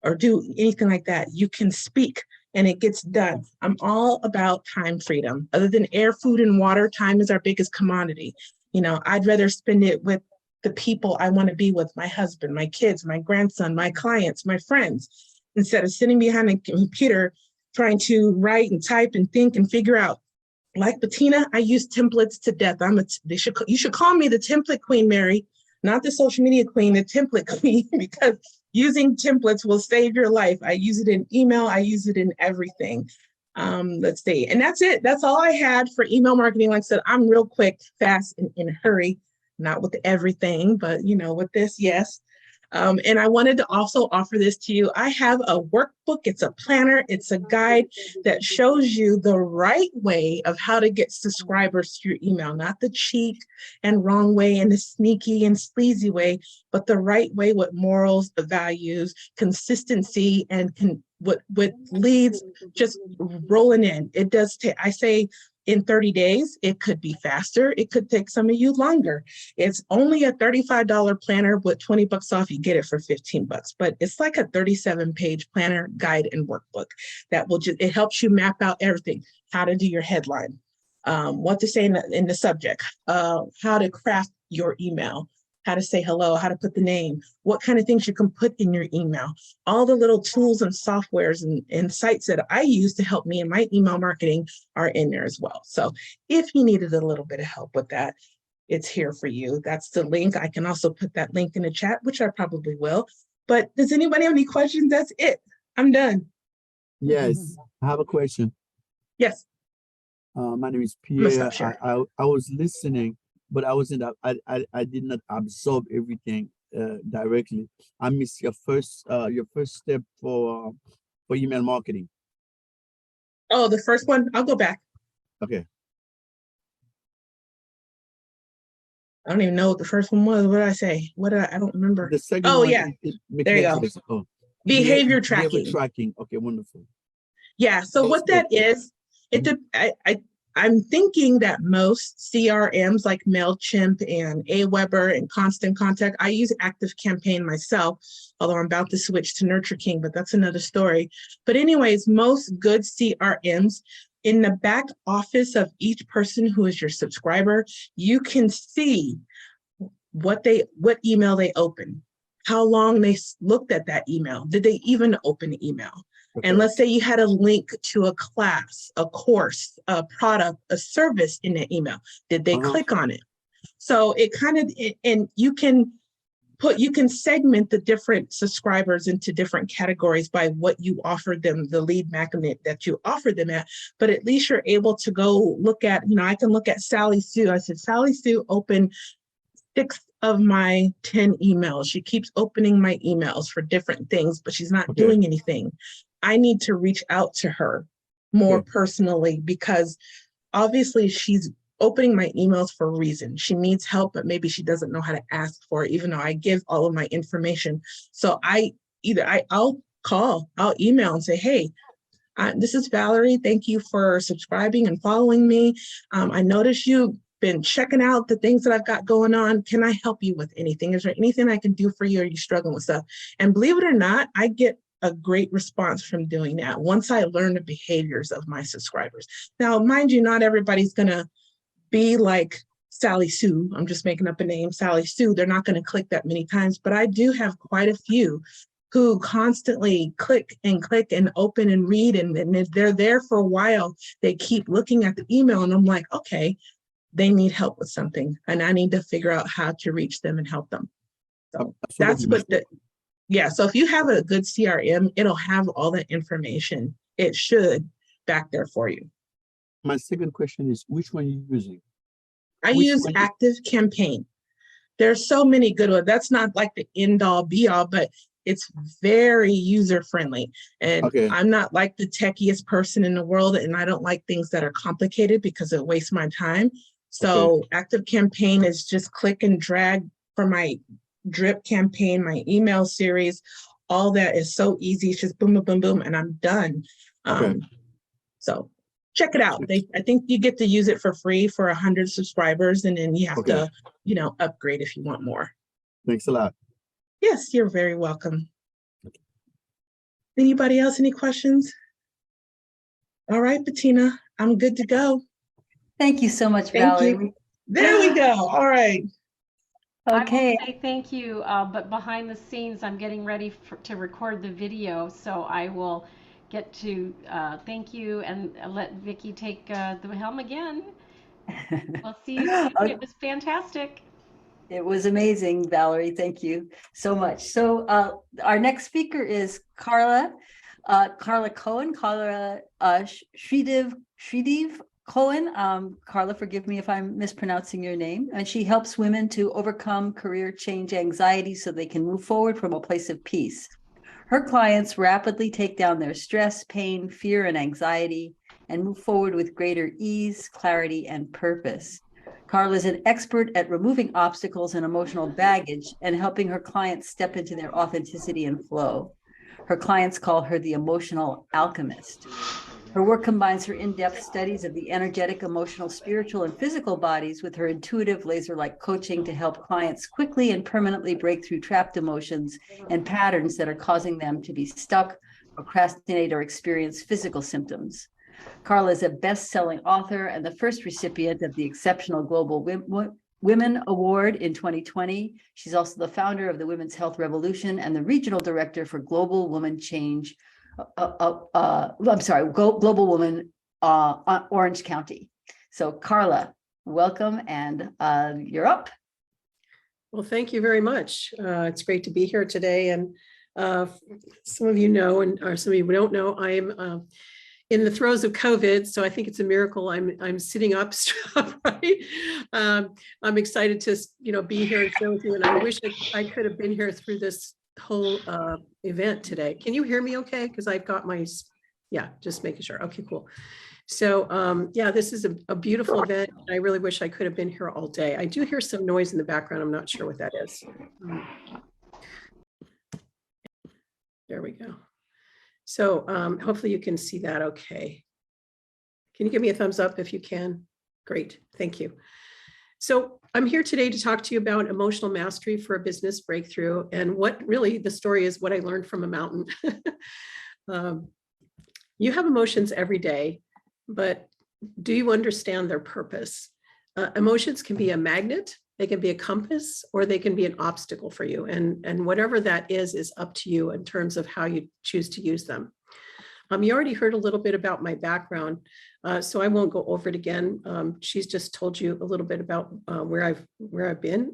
or do anything like that. You can speak and it gets done. I'm all about time freedom. Other than air, food, and water, time is our biggest commodity. I'd rather spend it with the people I want to be with, my husband, my kids, my grandson, my clients, my friends, instead of sitting behind a computer trying to write and type and think and figure out. Like Bettina, I use templates to death. You should call me the template queen, Mary, not the social media queen, the template queen, because using templates will save your life. I use it in email. I use it in everything. Let's see. And that's it. That's all I had for email marketing. Like I said, I'm real quick, fast, and in a hurry, not with everything, but with this, yes. And I wanted to also offer this to you. I have a workbook. It's a planner. It's a guide that shows you the right way of how to get subscribers to your email, not the cheap and wrong way and the sneaky and sleazy way, but the right way with morals, the values, consistency, and with leads just rolling in. It does take, I say, in 30 days, it could be faster. It could take some of you longer. It's only a $35 planner with 20 bucks off. You get it for 15 bucks, but it's like a 37-page planner, guide, and workbook that will it helps you map out everything, how to do your headline, what to say in the subject, how to craft your email, how to say hello, how to put the name, what kind of things you can put in your email, all the little tools and softwares and sites that I use to help me in my email marketing are in there as well. So if you needed a little bit of help with that, it's here for you. That's the link. I can also put that link in the chat, which I probably will. But does anybody have any questions? That's it. I'm done. Yes, I have a question. Yes. My name is Pierre. I was listening, but I wasn't. I did not absorb everything directly. I missed your first step for email marketing. Oh, the first one. I'll go back. Okay. I don't even know what the first one was. What did I say? I don't remember. The second one. Yeah. There you go. Oh. Behavior tracking. Behavior tracking. Okay, wonderful. Yeah. So what that is, I'm thinking that most CRMs like MailChimp and Aweber and Constant Contact, I use ActiveCampaign myself, although I'm about to switch to Nurture King, but that's another story. But anyways, most good CRMs, in the back office of each person who is your subscriber, you can see what email they open, how long they looked at that email. Did they even open the email? Okay. And let's say you had a link to a class, a course, a product, a service in the email. Did they click on it? So it kind of, and you can segment the different subscribers into different categories by what you offer them, the lead magnet that you offer them at, but at least you're able to go look at, I can look at Sally Sue. I said, Sally Sue opened 6 of my 10 emails. She keeps opening my emails for different things, but she's not doing anything. I need to reach out to her more personally, because obviously she's opening my emails for a reason. She needs help, but maybe she doesn't know how to ask for it, even though I give all of my information. So I'll call, I'll email and say, hey, this is Valerie. Thank you for subscribing and following me. I noticed you've been checking out the things that I've got going on. Can I help you with anything? Is there anything I can do for you? Are you struggling with stuff? And believe it or not, I get a great response from doing that once I learn the behaviors of my subscribers. Now, mind you, not everybody's gonna be like Sally Sue. I'm just making up a name, Sally Sue. They're not gonna click that many times, but I do have quite a few who constantly click and open and read, and if they're there for a while, they keep looking at the email, and I'm like, okay, they need help with something, and I need to figure out how to reach them and help them. So that's what so if you have a good CRM, it'll have all that information. It should back there for you. My second question is, which one are you using? I use ActiveCampaign. There's so many good ones. That's not like the end all be all, but it's very user friendly. And I'm not like the techiest person in the world, and I don't like things that are complicated because it wastes my time. So ActiveCampaign is just click and drag for my drip campaign, my email series. All that is so easy. It's just boom, boom, boom, boom, and I'm done. So check it out. I think you get to use it for free for 100 subscribers, and then you have to, upgrade if you want more. Thanks a lot. Yes, you're very welcome. Anybody else, any questions? All right, Bettina, I'm good to go. Thank you so much, Valerie. There we go. All right. Okay. I will say thank you, but behind the scenes, I'm getting ready to record the video, so I will get to thank you and let Vicki take the helm again. We'll see you soon. It was fantastic. It was amazing, Valerie. Thank you so much. So our next speaker is Carla Cohen, Shridev Cohen. Carla, forgive me if I'm mispronouncing your name. And she helps women to overcome career change anxiety so they can move forward from a place of peace. Her clients rapidly take down their stress, pain, fear, and anxiety and move forward with greater ease, clarity, and purpose. Carla is an expert at removing obstacles and emotional baggage and helping her clients step into their authenticity and flow. Her clients call her the emotional alchemist. Her work combines her in-depth studies of the energetic, emotional, spiritual, and physical bodies with her intuitive laser-like coaching to help clients quickly and permanently break through trapped emotions and patterns that are causing them to be stuck, procrastinate, or experience physical symptoms. Carla is a best-selling author and the first recipient of the Exceptional Global Women Award in 2020. She's also the founder of the Women's Health Revolution and the regional director for Global Woman Change. Global Woman Orange County. So Carla, welcome, and you're up. Well, thank you very much. It's great to be here today. And some of you know, or some of you don't know, I am in the throes of COVID, so I think it's a miracle I'm sitting up right. I'm excited to be here and share with you, and I wish I could have been here through this whole event today. Can you hear me okay? Because I've got my, just making sure. Okay, cool. So this is a beautiful event. I really wish I could have been here all day. I do hear some noise in the background. I'm not sure what that is. There we go. So hopefully you can see that okay. Can you give me a thumbs up if you can? Great, thank you. So I'm here today to talk to you about emotional mastery for a business breakthrough, and what really the story is what I learned from a mountain. You have emotions every day, but do you understand their purpose? Emotions can be a magnet, they can be a compass, or they can be an obstacle for you. And whatever that is up to you in terms of how you choose to use them. You already heard a little bit about my background, so I won't go over it again. She's just told you a little bit about where I've been,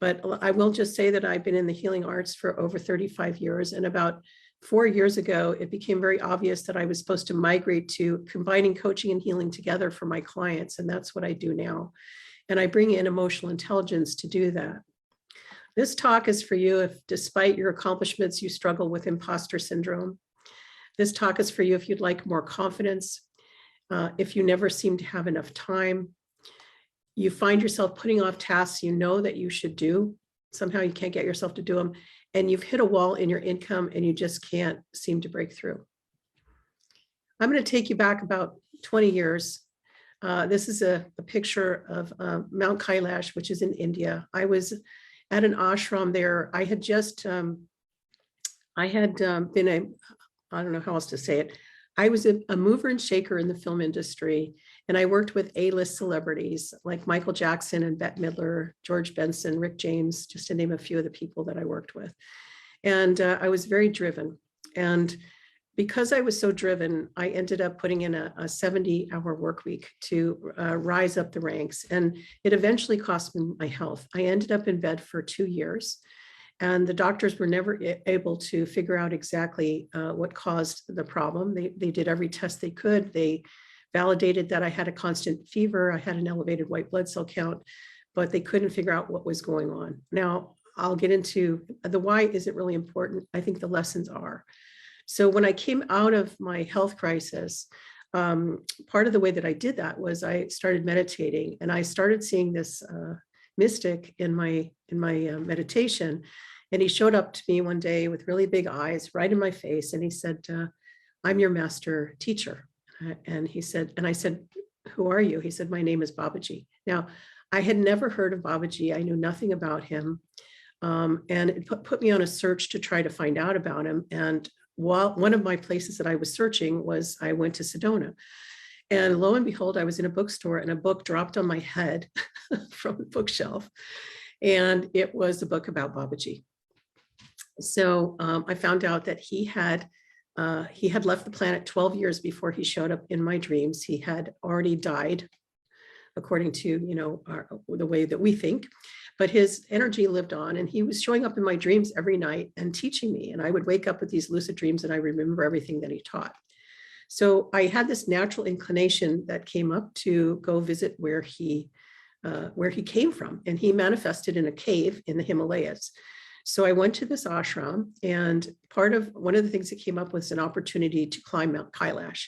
but I will just say that I've been in the healing arts for over 35 years, and about 4 years ago, it became very obvious that I was supposed to migrate to combining coaching and healing together for my clients, and that's what I do now. And I bring in emotional intelligence to do that. This talk is for you if, despite your accomplishments, you struggle with imposter syndrome. This talk is for you if you'd like more confidence, if you never seem to have enough time, you find yourself putting off tasks you know that you should do, somehow you can't get yourself to do them, and you've hit a wall in your income and you just can't seem to break through. I'm going to take you back about 20 years. This is a picture of Mount Kailash, which is in India. I was at an ashram there. I had just, been I don't know how else to say it. I was a mover and shaker in the film industry, and I worked with A-list celebrities like Michael Jackson and Bette Midler, George Benson, Rick James, just to name a few of the people that I worked with. And I was very driven. And because I was so driven, I ended up putting in a 70-hour work week to rise up the ranks. And it eventually cost me my health. I ended up in bed for 2 years. And the doctors were never able to figure out exactly what caused the problem. They did every test they could. They validated that I had a constant fever. I had an elevated white blood cell count, but they couldn't figure out what was going on. Now, I'll get into the why isn't really important. I think the lessons are. So when I came out of my health crisis, part of the way that I did that was I started meditating, and I started seeing this mystic in my meditation. And he showed up to me one day with really big eyes right in my face. And he said, I'm your master teacher. And he said, and I said, who are you? He said, my name is Babaji. Now, I had never heard of Babaji. I knew nothing about him. And it put me on a search to try to find out about him. And while one of my places that I was searching was, I went to Sedona. And lo and behold, I was in a bookstore and a book dropped on my head from the bookshelf. And it was a book about Babaji. So I found out that he had left the planet 12 years before he showed up in my dreams. He had already died, according to the way that we think, but his energy lived on, and he was showing up in my dreams every night and teaching me. And I would wake up with these lucid dreams and I remember everything that he taught. So I had this natural inclination that came up to go visit where he came from, and he manifested in a cave in the Himalayas. So I went to this ashram, and one of the things that came up was an opportunity to climb Mount Kailash.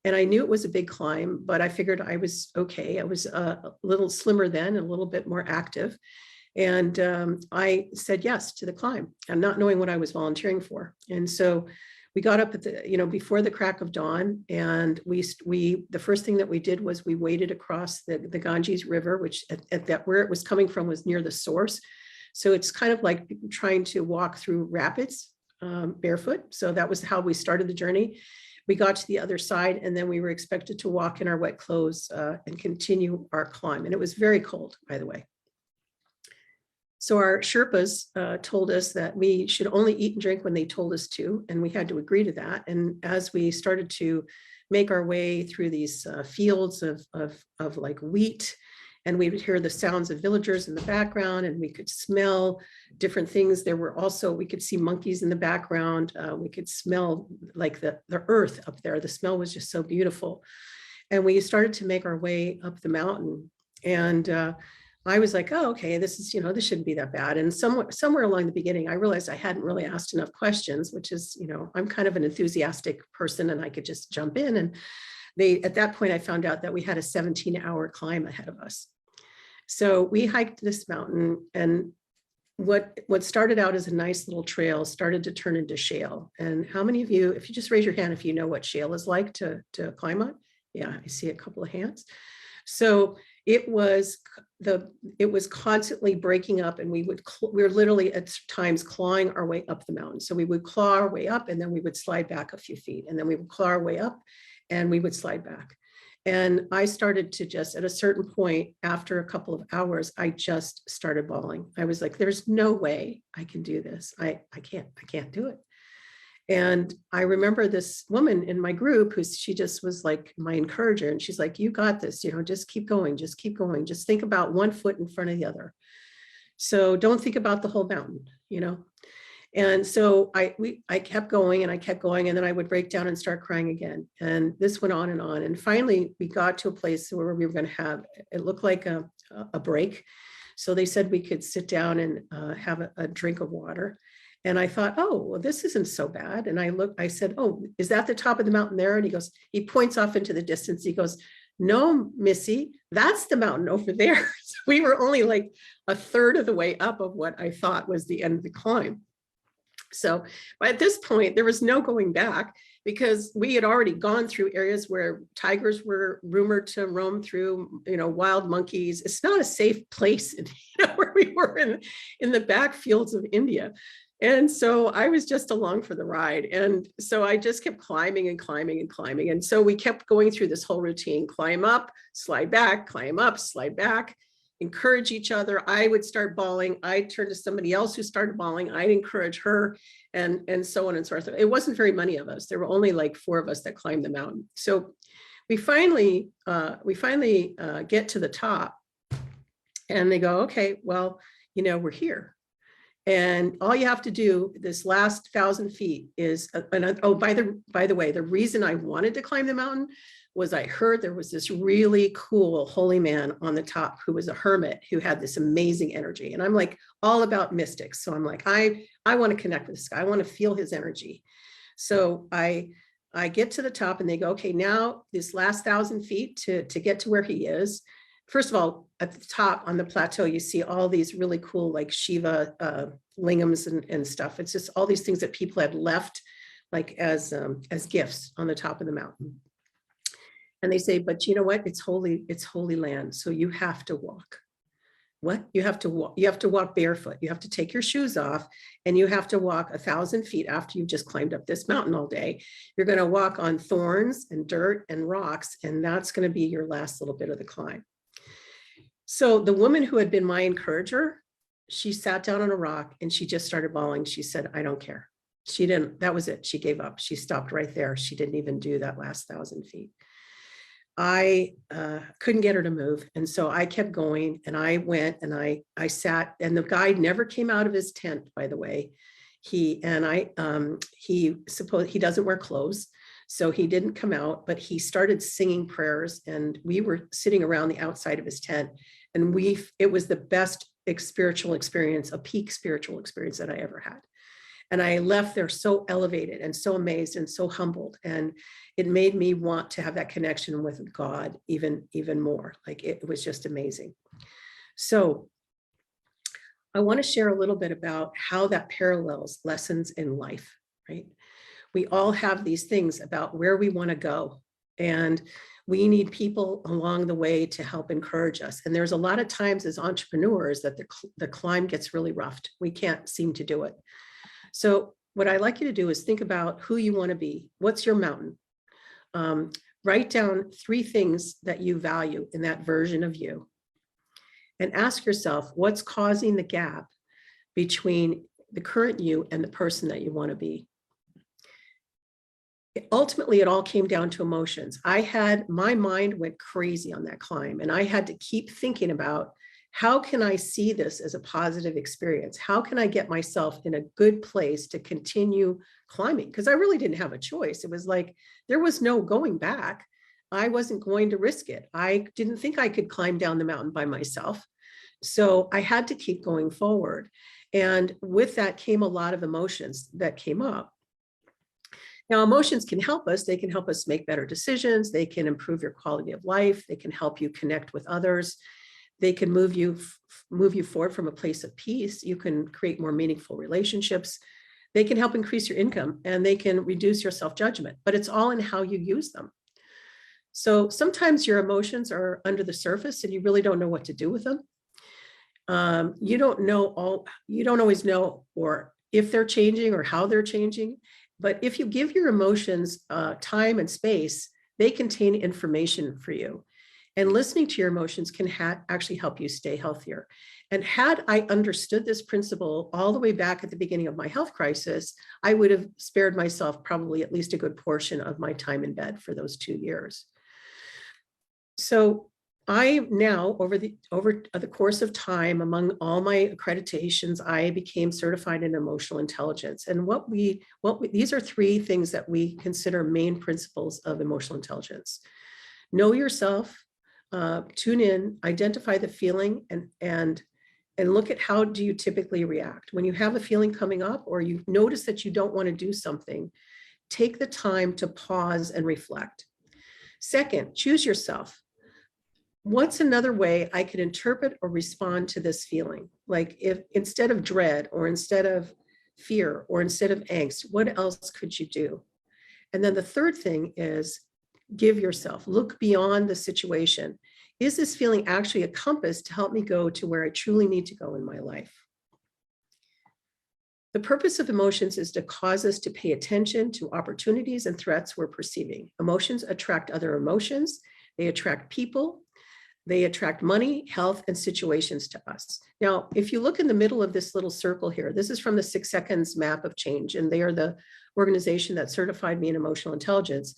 And I knew it was a big climb, but I figured I was okay. I was a little slimmer then, and a little bit more active. And I said yes to the climb, and not knowing what I was volunteering for. And so we got up at before the crack of dawn, and the first thing that we did was we waded across the Ganges River, which where it was coming from was near the source. So it's kind of like trying to walk through rapids barefoot. So that was how we started the journey. We got to the other side, and then we were expected to walk in our wet clothes and continue our climb. And it was very cold, by the way. So our Sherpas told us that we should only eat and drink when they told us to, and we had to agree to that. And as we started to make our way through these fields of like wheat, and we would hear the sounds of villagers in the background, and we could smell different things. There were also, we could see monkeys in the background. We could smell like the earth up there. The smell was just so beautiful. And we started to make our way up the mountain. And I was like, oh, okay, this is, this shouldn't be that bad. And somewhere along the beginning, I realized I hadn't really asked enough questions, which is, I'm kind of an enthusiastic person and I could just jump in. And at that point, I found out that we had a 17-hour climb ahead of us. So we hiked this mountain, and what started out as a nice little trail started to turn into shale. And how many of you, if you just raise your hand, if you know what shale is like to climb on? Yeah, I see a couple of hands. So it was constantly breaking up, and we were literally at times clawing our way up the mountain. So we would claw our way up, and then we would slide back a few feet, and then we would claw our way up and we would slide back. And I started to just, at a certain point, after a couple of hours, I just started bawling. I was like, there's no way I can do this. I can't do it. And I remember this woman in my group she just was like my encourager. And she's like, you got this, just keep going, just keep going. Just think about one foot in front of the other. So don't think about the whole mountain, And so I kept going and I kept going, and then I would break down and start crying again. And this went on. And finally we got to a place where we were going to have, it looked like a break. So they said we could sit down and have a drink of water. And I thought, oh, well, this isn't so bad. And I said, oh, is that the top of the mountain there? And he points off into the distance. He goes, no, Missy, that's the mountain over there. So we were only like a third of the way up of what I thought was the end of the climb. So at this point, there was no going back, because we had already gone through areas where tigers were rumored to roam through, wild monkeys. It's not a safe place, where we were in the backfields of India. And so I was just along for the ride. And so I just kept climbing and climbing and climbing. And so we kept going through this whole routine: climb up, slide back, climb up, slide back, encourage each other. I would start bawling. I'd turn to somebody else who started bawling. I'd encourage her, and so on and so forth. It wasn't very many of us. There were only like 4 of us that climbed the mountain. So we finally get to the top, and they go, okay, well, we're here. And all you have to do this last 1,000 feet is, by the way, the reason I wanted to climb the mountain was I heard there was this really cool holy man on the top who was a hermit who had this amazing energy. And I'm like all about mystics. So I'm like, I want to connect with this guy. I want to feel his energy. So I get to the top, and they go, okay, now this last 1,000 feet to get to where he is. First of all, at the top on the plateau, you see all these really cool like Shiva lingams and stuff. It's just all these things that people had left like as gifts on the top of the mountain. And they say, but you know what? It's holy land. So you have to walk. What? You have to walk barefoot. You have to take your shoes off, and you have to walk 1,000 feet after you've just climbed up this mountain all day. You're going to walk on thorns and dirt and rocks, and that's going to be your last little bit of the climb. So the woman who had been my encourager, she sat down on a rock and she just started bawling. She said, I don't care. That was it. She gave up. She stopped right there. She didn't even do that last 1,000 feet. I couldn't get her to move. And so I kept going, and I went and I sat, and the guide never came out of his tent, by the way. He doesn't wear clothes. So he didn't come out, but he started singing prayers, and we were sitting around the outside of his tent, and it was the best spiritual experience, a peak spiritual experience that I ever had. And I left there so elevated and so amazed and so humbled. And it made me want to have that connection with God even more. Like, it was just amazing. So I want to share a little bit about how that parallels lessons in life, right? We all have these things about where we want to go, and we need people along the way to help encourage us. And there's a lot of times as entrepreneurs that the climb gets really rough. We can't seem to do it. So what I like you to do is think about who you want to be. What's your mountain? Write down 3 things that you value in that version of you, and ask yourself, what's causing the gap between the current you and the person that you want to be? Ultimately, it all came down to emotions. My mind went crazy on that climb, and I had to keep thinking about, how can I see this as a positive experience? How can I get myself in a good place to continue climbing? Because I really didn't have a choice. It was like, there was no going back. I wasn't going to risk it. I didn't think I could climb down the mountain by myself. So I had to keep going forward. And with that came a lot of emotions that came up. Now, emotions can help us. They can help us make better decisions. They can improve your quality of life. They can help you connect with others. They can move you forward from a place of peace. You can create more meaningful relationships. They can help increase your income, and they can reduce your self-judgment, but it's all in how you use them. So sometimes your emotions are under the surface and you really don't know what to do with them. You don't always know or if they're changing or how they're changing. But if you give your emotions time and space, they contain information for you. And listening to your emotions can actually help you stay healthier. And had I understood this principle all the way back at the beginning of my health crisis, I would have spared myself probably at least a good portion of my time in bed for those 2 years. So I now, over the course of time, among all my accreditations, I became certified in emotional intelligence. And these are 3 things that we consider main principles of emotional intelligence. Know yourself, tune in, identify the feeling, and look at how do you typically react. When you have a feeling coming up or you notice that you don't want to do something, take the time to pause and reflect. Second, choose yourself. What's another way I could interpret or respond to this feeling? Like if instead of dread or instead of fear or instead of angst, what else could you do? And then the third thing is give yourself, look beyond the situation. Is this feeling actually a compass to help me go to where I truly need to go in my life? The purpose of emotions is to cause us to pay attention to opportunities and threats we're perceiving. Emotions attract other emotions. They attract people. They attract money, health, and situations to us. Now, if you look in the middle of this little circle here, this is from the 6 Seconds Map of Change, and they are the organization that certified me in emotional intelligence.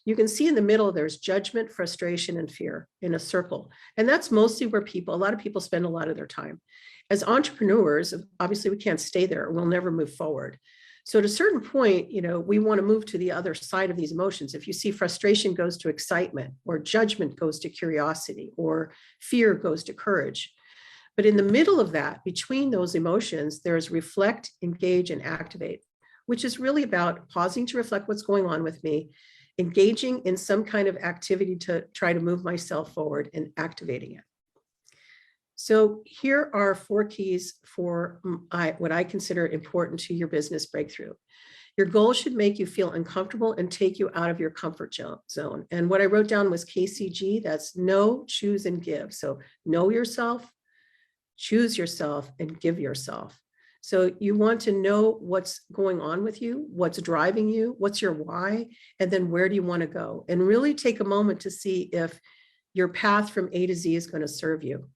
You can see in the middle, there's judgment, frustration, and fear in a circle. And that's mostly where a lot of people spend a lot of their time. As entrepreneurs, obviously we can't stay there. We'll never move forward. So at a certain point, we want to move to the other side of these emotions. If you see frustration goes to excitement, or judgment goes to curiosity, or fear goes to courage. But in the middle of that, between those emotions, there's reflect, engage, and activate, which is really about pausing to reflect what's going on with me, engaging in some kind of activity to try to move myself forward, and activating it. So here are 4 keys for what I consider important to your business breakthrough. Your goal should make you feel uncomfortable and take you out of your comfort zone. And what I wrote down was KCG, that's know, choose, and give. So know yourself, choose yourself, and give yourself. So you want to know what's going on with you, what's driving you, what's your why, and then where do you want to go? And really take a moment to see if your path from A to Z is going to serve you.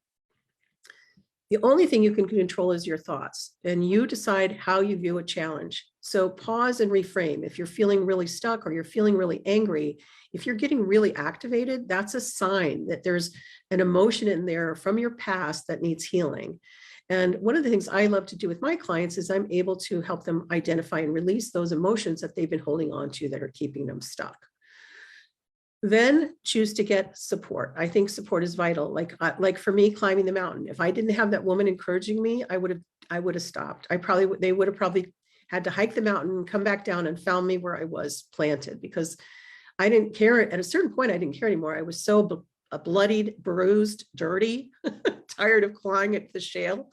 The only thing you can control is your thoughts, and you decide how you view a challenge. So pause and reframe. If you're feeling really stuck or you're feeling really angry, if you're getting really activated, that's a sign that there's an emotion in there from your past that needs healing. And one of the things I love to do with my clients is I'm able to help them identify and release those emotions that they've been holding on to that are keeping them stuck. Then choose to get support. I think support is vital. Like for me, climbing the mountain. If I didn't have that woman encouraging me, I would have stopped. They would have probably had to hike the mountain, come back down, and found me where I was planted, because I didn't care. At a certain point, I didn't care anymore. I was so bloodied, bruised, dirty, tired of clawing at the shale.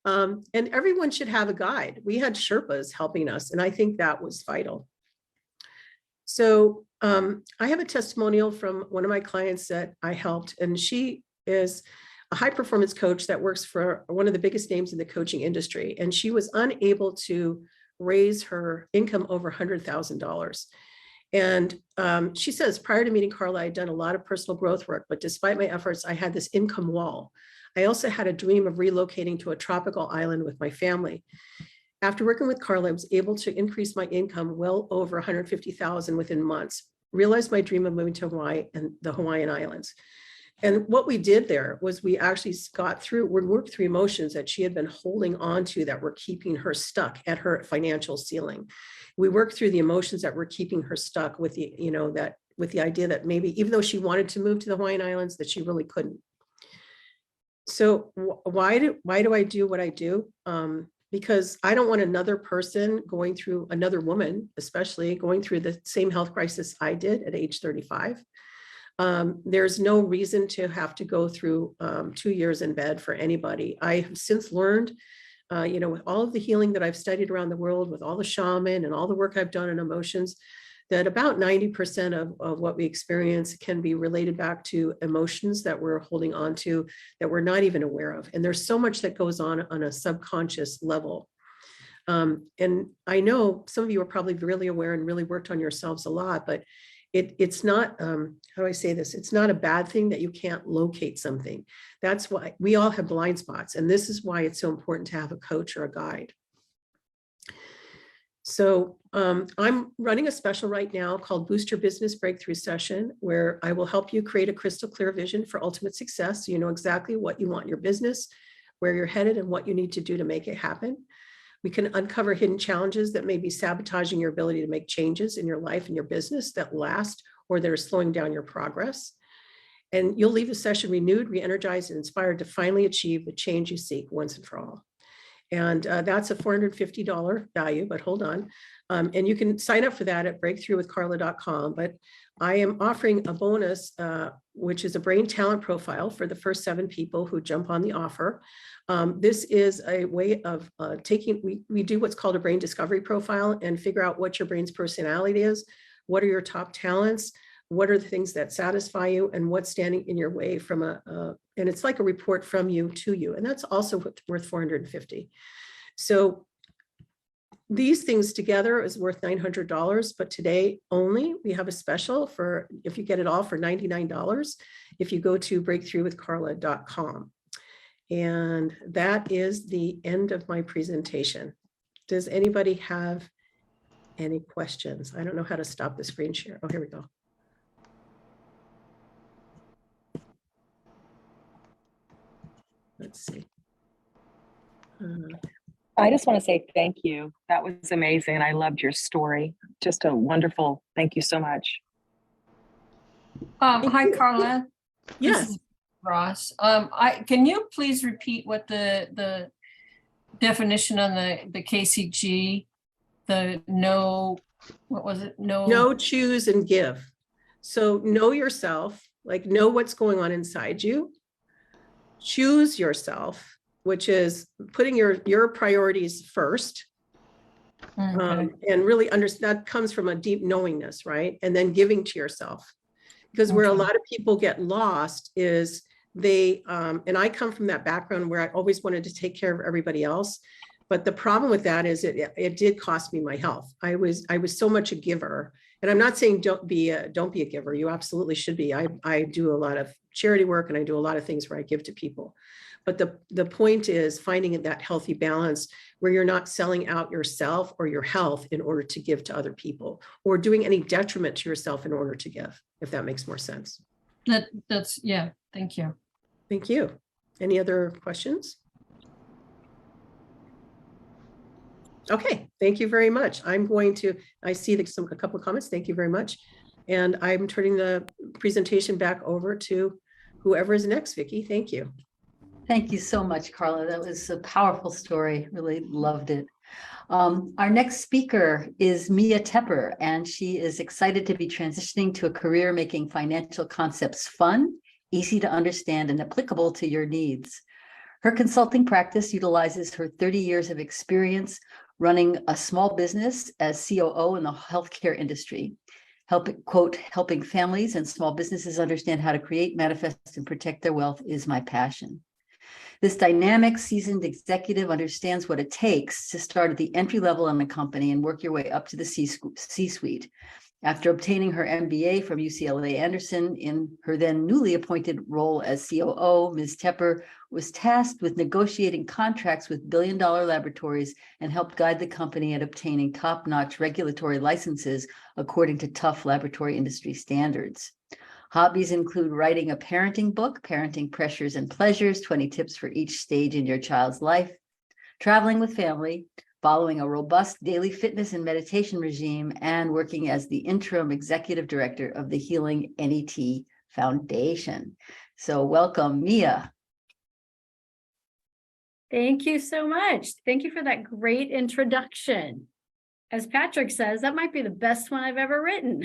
And everyone should have a guide. We had Sherpas helping us, and I think that was vital. So I have a testimonial from one of my clients that I helped, and she is a high performance coach that works for one of the biggest names in the coaching industry. And she was unable to raise her income over $100,000. And she says, prior to meeting Carla, I had done a lot of personal growth work, but despite my efforts, I had this income wall. I also had a dream of relocating to a tropical island with my family. After working with Carla, I was able to increase my income well over $150,000 within months, realized my dream of moving to Hawaii and the Hawaiian Islands. And what we did there was we actually worked through emotions that she had been holding on to that were keeping her stuck at her financial ceiling. We worked through the emotions that were keeping her stuck with the idea that maybe even though she wanted to move to the Hawaiian Islands, that she really couldn't. So why do I do what I do? Because I don't want another person going through, another woman, especially going through the same health crisis I did at age 35. There's no reason to have to go through 2 years in bed for anybody. I have since learned, with all of the healing that I've studied around the world, with all the shaman and all the work I've done in emotions, that about 90% of what we experience can be related back to emotions that we're holding on to that we're not even aware of. And there's so much that goes on a subconscious level. And I know some of you are probably really aware and really worked on yourselves a lot, but it's not, how do I say this? It's not a bad thing that you can't locate something. That's why we all have blind spots. And this is why it's so important to have a coach or a guide. So I'm running a special right now called Boost Your Business Breakthrough Session, where I will help you create a crystal clear vision for ultimate success. So you know exactly what you want in your business, where you're headed, and what you need to do to make it happen. We can uncover hidden challenges that may be sabotaging your ability to make changes in your life and your business that last or that are slowing down your progress. And you'll leave the session renewed, re-energized, and inspired to finally achieve the change you seek once and for all. And that's a $450 value, but hold on. And you can sign up for that at breakthroughwithcarla.com. But I am offering a bonus, which is a brain talent profile for the first 7 people who jump on the offer. This is a way of we do what's called a brain discovery profile and figure out what your brain's personality is, what are your top talents, what are the things that satisfy you, and what's standing in your way from and it's like a report from you to you. And that's also worth $450. So these things together is worth $900, but today only we have a special for, if you get it all, for $99, if you go to breakthroughwithcarla.com. And that is the end of my presentation. Does anybody have any questions? I don't know how to stop the screen share. Oh, here we go. Let's see. I just want to say thank you. That was amazing. I loved your story. Just a wonderful, thank you so much. Hi, Carla. Yes. This is Ross. Can you please repeat what the definition on the KCG, the no, what was it? Know, choose, and give. So know yourself, like know what's going on inside you. Choose yourself, which is putting your priorities first. Okay. And really understand that comes from a deep knowingness, right? And then giving to yourself. Because where a lot of people get lost is they, and I come from that background where I always wanted to take care of everybody else. But the problem with that is it did cost me my health. I was so much a giver. And I'm not saying don't be a giver. You absolutely should be. I do a lot of charity work and I do a lot of things where I give to people. But the point is finding that healthy balance where you're not selling out yourself or your health in order to give to other people, or doing any detriment to yourself in order to give, if that makes more sense. That's, yeah, thank you. Thank you. Any other questions? Okay, thank you very much. I see a couple of comments. Thank you very much. And I'm turning the presentation back over to whoever is next, Vicki. Thank you. Thank you so much, Carla. That was a powerful story. Really loved it. Our next speaker is Mia Tepper, and she is excited to be transitioning to a career making financial concepts fun, easy to understand, and applicable to your needs. Her consulting practice utilizes her 30 years of experience running a small business as COO in the healthcare industry. Helping families and small businesses understand how to create, manifest, and protect their wealth is my passion. This dynamic, seasoned executive understands what it takes to start at the entry level in a company and work your way up to the C-suite. After obtaining her MBA from UCLA Anderson in her then newly appointed role as COO, Ms. Tepper was tasked with negotiating contracts with billion-dollar laboratories and helped guide the company at obtaining top-notch regulatory licenses according to tough laboratory industry standards. Hobbies include writing a parenting book, Parenting Pressures and Pleasures, 20 Tips for Each Stage in Your Child's Life, traveling with family, following a robust daily fitness and meditation regime, and working as the interim executive director of the Healing NET Foundation. So welcome, Mia. Thank you so much. Thank you for that great introduction. As Patrick says, that might be the best one I've ever written.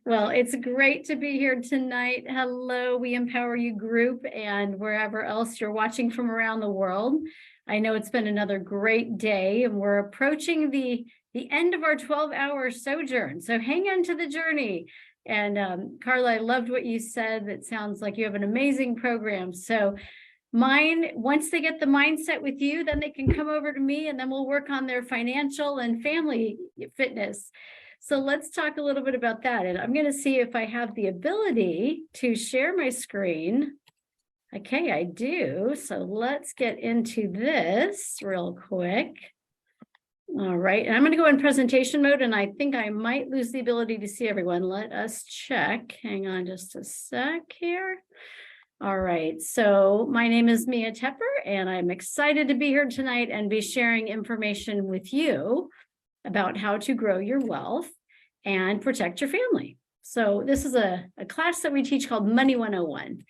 Well, it's great to be here tonight. Hello, We Empower You group, and wherever else you're watching from around the world. I know it's been another great day and we're approaching the end of our 12-hour sojourn. So hang on to the journey. And Carla, I loved what you said. That sounds like you have an amazing program. So once they get the mindset with you, then they can come over to me and then we'll work on their financial and family fitness. So let's talk a little bit about that. And I'm going to see if I have the ability to share my screen. Okay, I do. So let's get into this real quick. All right, and I'm going to go in presentation mode, and I think I might lose the ability to see everyone. Let us check. Hang on just a sec here. All right, so my name is Mia Tepper, and I'm excited to be here tonight and be sharing information with you about how to grow your wealth and protect your family. So this is a class that we teach called Money 101.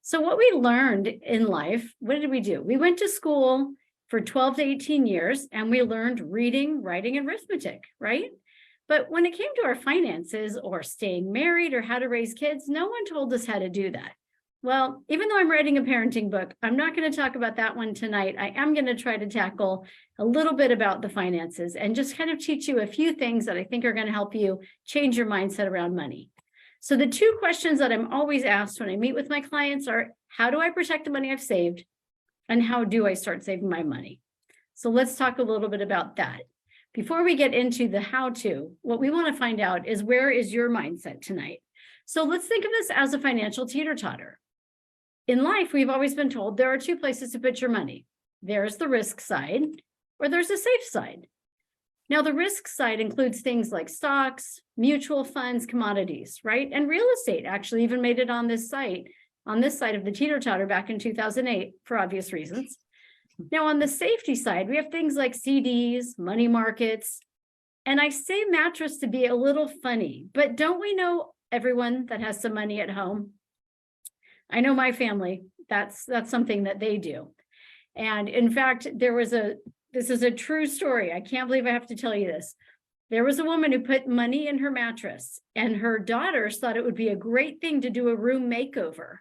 So what we learned in life, what did we do? We went to school for 12 to 18 years, and we learned reading, writing, and arithmetic, right? But when it came to our finances or staying married or how to raise kids, no one told us how to do that. Well, even though I'm writing a parenting book, I'm not going to talk about that one tonight. I am going to try to tackle a little bit about the finances and just kind of teach you a few things that I think are going to help you change your mindset around money. So the two questions that I'm always asked when I meet with my clients are, how do I protect the money I've saved? And how do I start saving my money? So let's talk a little bit about that. Before we get into the how-to, what we want to find out is, where is your mindset tonight? So let's think of this as a financial teeter-totter. In life, we've always been told there are two places to put your money. There's the risk side, or there's the safe side. Now, the risk side includes things like stocks, mutual funds, commodities, right? And real estate actually even made it on this site, on this side of the teeter-totter back in 2008 for obvious reasons. Now, on the safety side, we have things like CDs, money markets, and I say mattress to be a little funny, but don't we know everyone that has some money at home? I know my family, that's something that they do. And in fact, this is a true story. I can't believe I have to tell you this. There was a woman who put money in her mattress, and her daughters thought it would be a great thing to do a room makeover.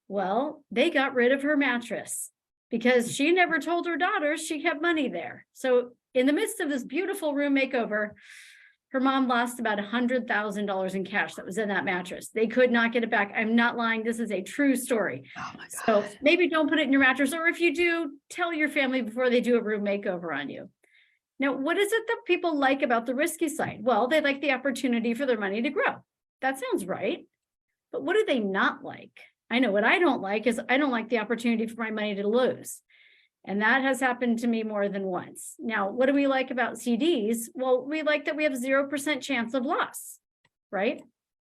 Well, they got rid of her mattress because she never told her daughters she kept money there. So in the midst of this beautiful room makeover, her mom lost about $100,000 in cash that was in that mattress. They could not get it back. I'm not lying. This is a true story. Oh my God. So maybe don't put it in your mattress, or if you do, tell your family before they do a room makeover on you. Now, what is it that people like about the risky side? Well, they like the opportunity for their money to grow. That sounds right. But what do they not like? I know what I don't like is I don't like the opportunity for my money to lose. And that has happened to me more than once. Now, what do we like about CDs? Well, we like that we have 0% chance of loss, right?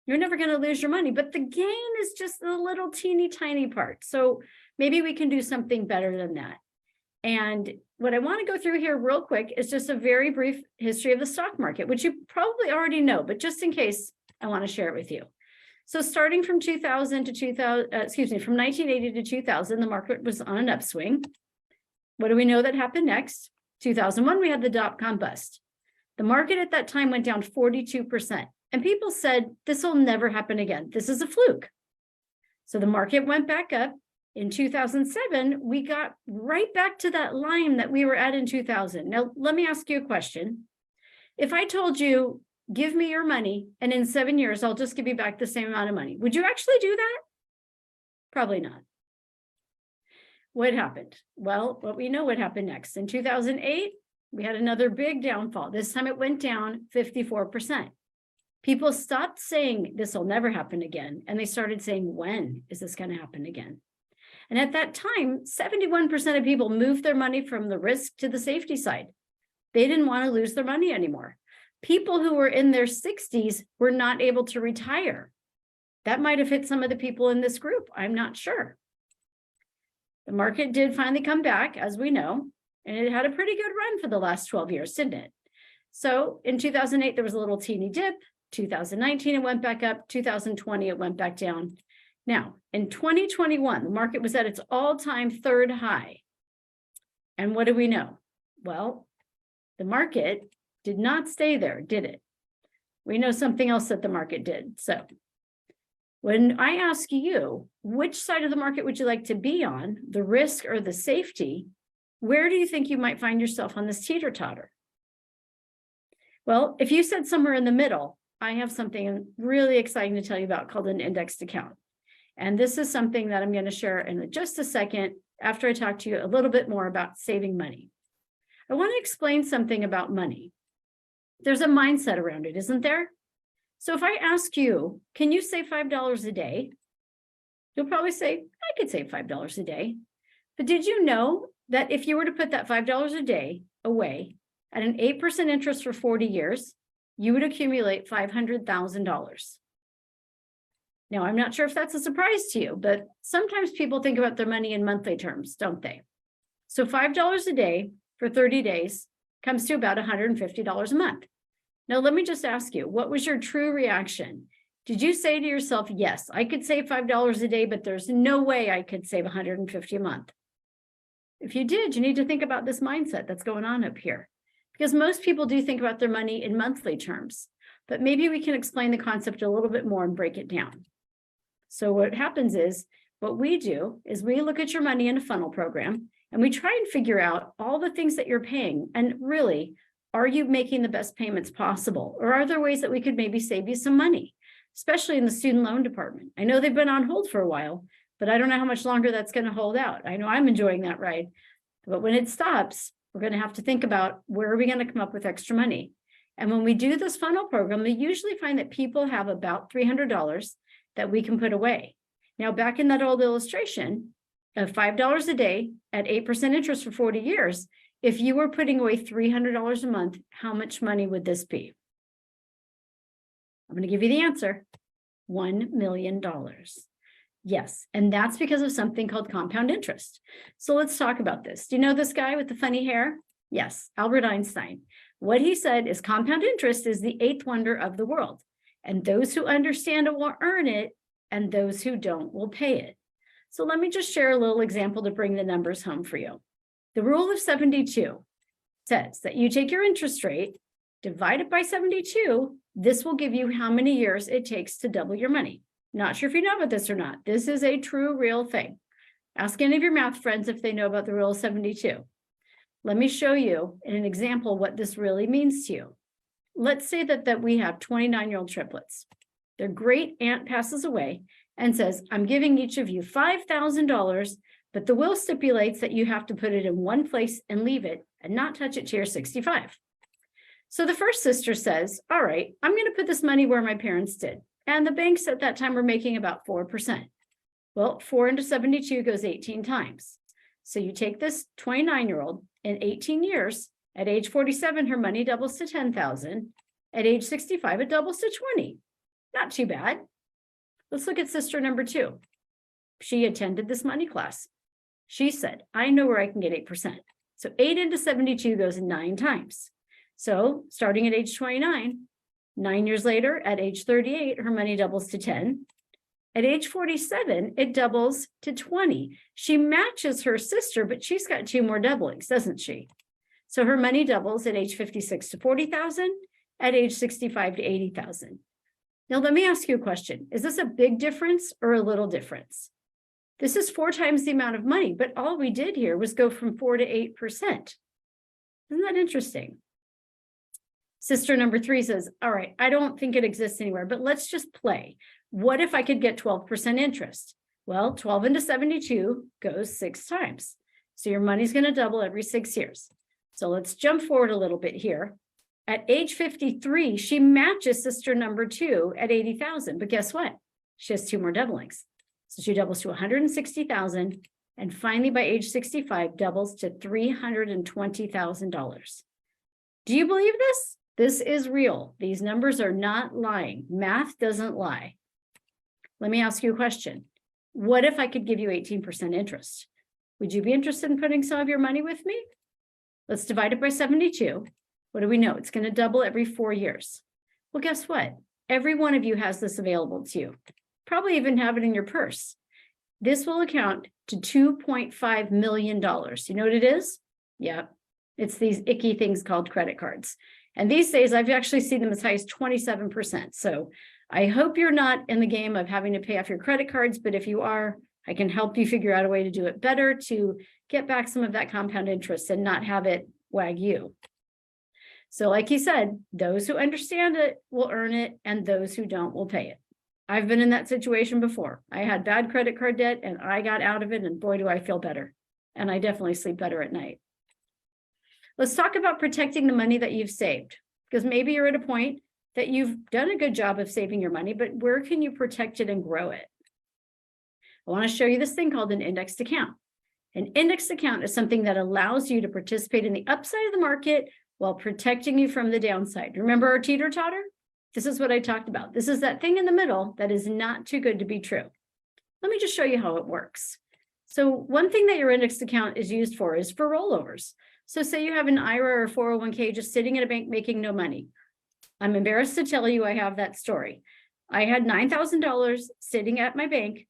You're never going to lose your money, but the gain is just a little teeny tiny part. So maybe we can do something better than that. And what I want to go through here real quick is just a very brief history of the stock market, which you probably already know, but just in case, I want to share it with you. So starting from from 1980 to 2000, the market was on an upswing. What do we know that happened next? 2001, we had the dot-com bust. The market at that time went down 42%. And people said, this will never happen again. This is a fluke. So the market went back up. In 2007, we got right back to that line that we were at in 2000. Now, let me ask you a question. If I told you, give me your money, and in 7 years, I'll just give you back the same amount of money, would you actually do that? Probably not. What happened? Well, what we know what happened next. In 2008, we had another big downfall. This time it went down 54%. People stopped saying this will never happen again, and they started saying, when is this going to happen again? And at that time, 71% of people moved their money from the risk to the safety side. They didn't want to lose their money anymore. People who were in their 60s were not able to retire. That might have hit some of the people in this group. I'm not sure. The market did finally come back, as we know, and it had a pretty good run for the last 12 years, didn't it? So in 2008, there was a little teeny dip. 2019, it went back up. 2020, it went back down. Now, in 2021, the market was at its all-time third high. And what do we know? Well, the market did not stay there, did it? We know something else that the market did. So when I ask you, which side of the market would you like to be on, the risk or the safety? where do you think you might find yourself on this teeter-totter? Well, if you said somewhere in the middle, I have something really exciting to tell you about called an indexed account. And this is something that I'm going to share in just a second after I talk to you a little bit more about saving money. I want to explain something about money. There's a mindset around it, isn't there? So if I ask you, can you save $5 a day? You'll probably say, I could save $5 a day. But did you know that if you were to put that $5 a day away at an 8% interest for 40 years, you would accumulate $500,000. Now, I'm not sure if that's a surprise to you, but sometimes people think about their money in monthly terms, don't they? So $5 a day for 30 days comes to about $150 a month. Now, let me just ask you, what was your true reaction? Did you say to yourself, yes, I could save $5 a day, but there's no way I could save $150 a month? If you did, you need to think about this mindset that's going on up here, because most people do think about their money in monthly terms, but maybe we can explain the concept a little bit more and break it down. So what happens is, what we do is we look at your money in a funnel program and we try and figure out all the things that you're paying. And really, are you making the best payments possible? Or are there ways that we could maybe save you some money, especially in the student loan department? I know they've been on hold for a while, but I don't know how much longer that's going to hold out. I know I'm enjoying that ride, but when it stops, we're going to have to think about where are we going to come up with extra money. And when we do this funnel program, we usually find that people have about $300 that we can put away. Now, back in that old illustration of $5 a day at 8% interest for 40 years, if you were putting away $300 a month, how much money would this be? I'm going to give you the answer, $1 million. Yes, and that's because of something called compound interest. So let's talk about this. Do you know this guy with the funny hair? Yes, Albert Einstein. What he said is compound interest is the eighth wonder of the world. And those who understand it will earn it, and those who don't will pay it. So let me just share a little example to bring the numbers home for you. The rule of 72 says that you take your interest rate, divide it by 72, this will give you how many years it takes to double your money. Not sure if you know about this or not. This is a true, real thing. Ask any of your math friends if they know about the rule of 72. Let me show you in an example what this really means to you. Let's say that we have 29-year-old triplets. Their great aunt passes away and says, I'm giving each of you $5,000, but the will stipulates that you have to put it in one place and leave it and not touch it to your 65. So the first sister says, all right, I'm going to put this money where my parents did. And the banks at that time were making about 4%. Well, 4 into 72 goes 18 times. So you take this 29-year-old in 18 years, at age 47, her money doubles to 10,000. At age 65, it doubles to 20. Not too bad. Let's look at sister number 2. She attended this money class. She said, I know where I can get 8%. So 8 into 72 goes 9 times. So starting at age 29, 9 years later, at age 38, her money doubles to 10. At age 47, it doubles to 20. She matches her sister, but she's got 2 more doublings, doesn't she? So her money doubles at age 56 to 40,000, at age 65 to 80,000. Now, let me ask you a question. Is this a big difference or a little difference? This is 4 times the amount of money, but all we did here was go from 4 to 8%. Isn't that interesting? Sister number 3 says, all right, I don't think it exists anywhere, but let's just play. What if I could get 12% interest? Well, 12 into 72 goes 6 times. So your money's going to double every 6 years. So let's jump forward a little bit here. At age 53, she matches sister number 2 at 80,000. But guess what? She has 2 more doublings. So she doubles to 160,000. And finally, by age 65, doubles to $320,000. Do you believe this? This is real. These numbers are not lying. Math doesn't lie. Let me ask you a question. What if I could give you 18% interest? Would you be interested in putting some of your money with me? Let's divide it by 72. What do we know? It's going to double every 4 years. Well, guess what? Every one of you has this available to you. Probably even have it in your purse. This will account to $2.5 million. You know what it is? Yeah, it's these icky things called credit cards. And these days, I've actually seen them as high as 27%. So I hope you're not in the game of having to pay off your credit cards, but if you are, I can help you figure out a way to do it better to get back some of that compound interest and not have it wag you. So like you said, those who understand it will earn it, and those who don't will pay it. I've been in that situation before. I had bad credit card debt and I got out of it, and boy, do I feel better. And I definitely sleep better at night. Let's talk about protecting the money that you've saved, because maybe you're at a point that you've done a good job of saving your money, but where can you protect it and grow it? I want to show you this thing called an indexed account. An indexed account is something that allows you to participate in the upside of the market while protecting you from the downside. Remember our teeter-totter? This is what I talked about. This is that thing in the middle that is not too good to be true. Let me just show you how it works. So one thing that your indexed account is used for is for rollovers. So say you have an IRA or 401k just sitting at a bank making no money. I'm embarrassed to tell you I have that story. I had $9,000 sitting at my bank,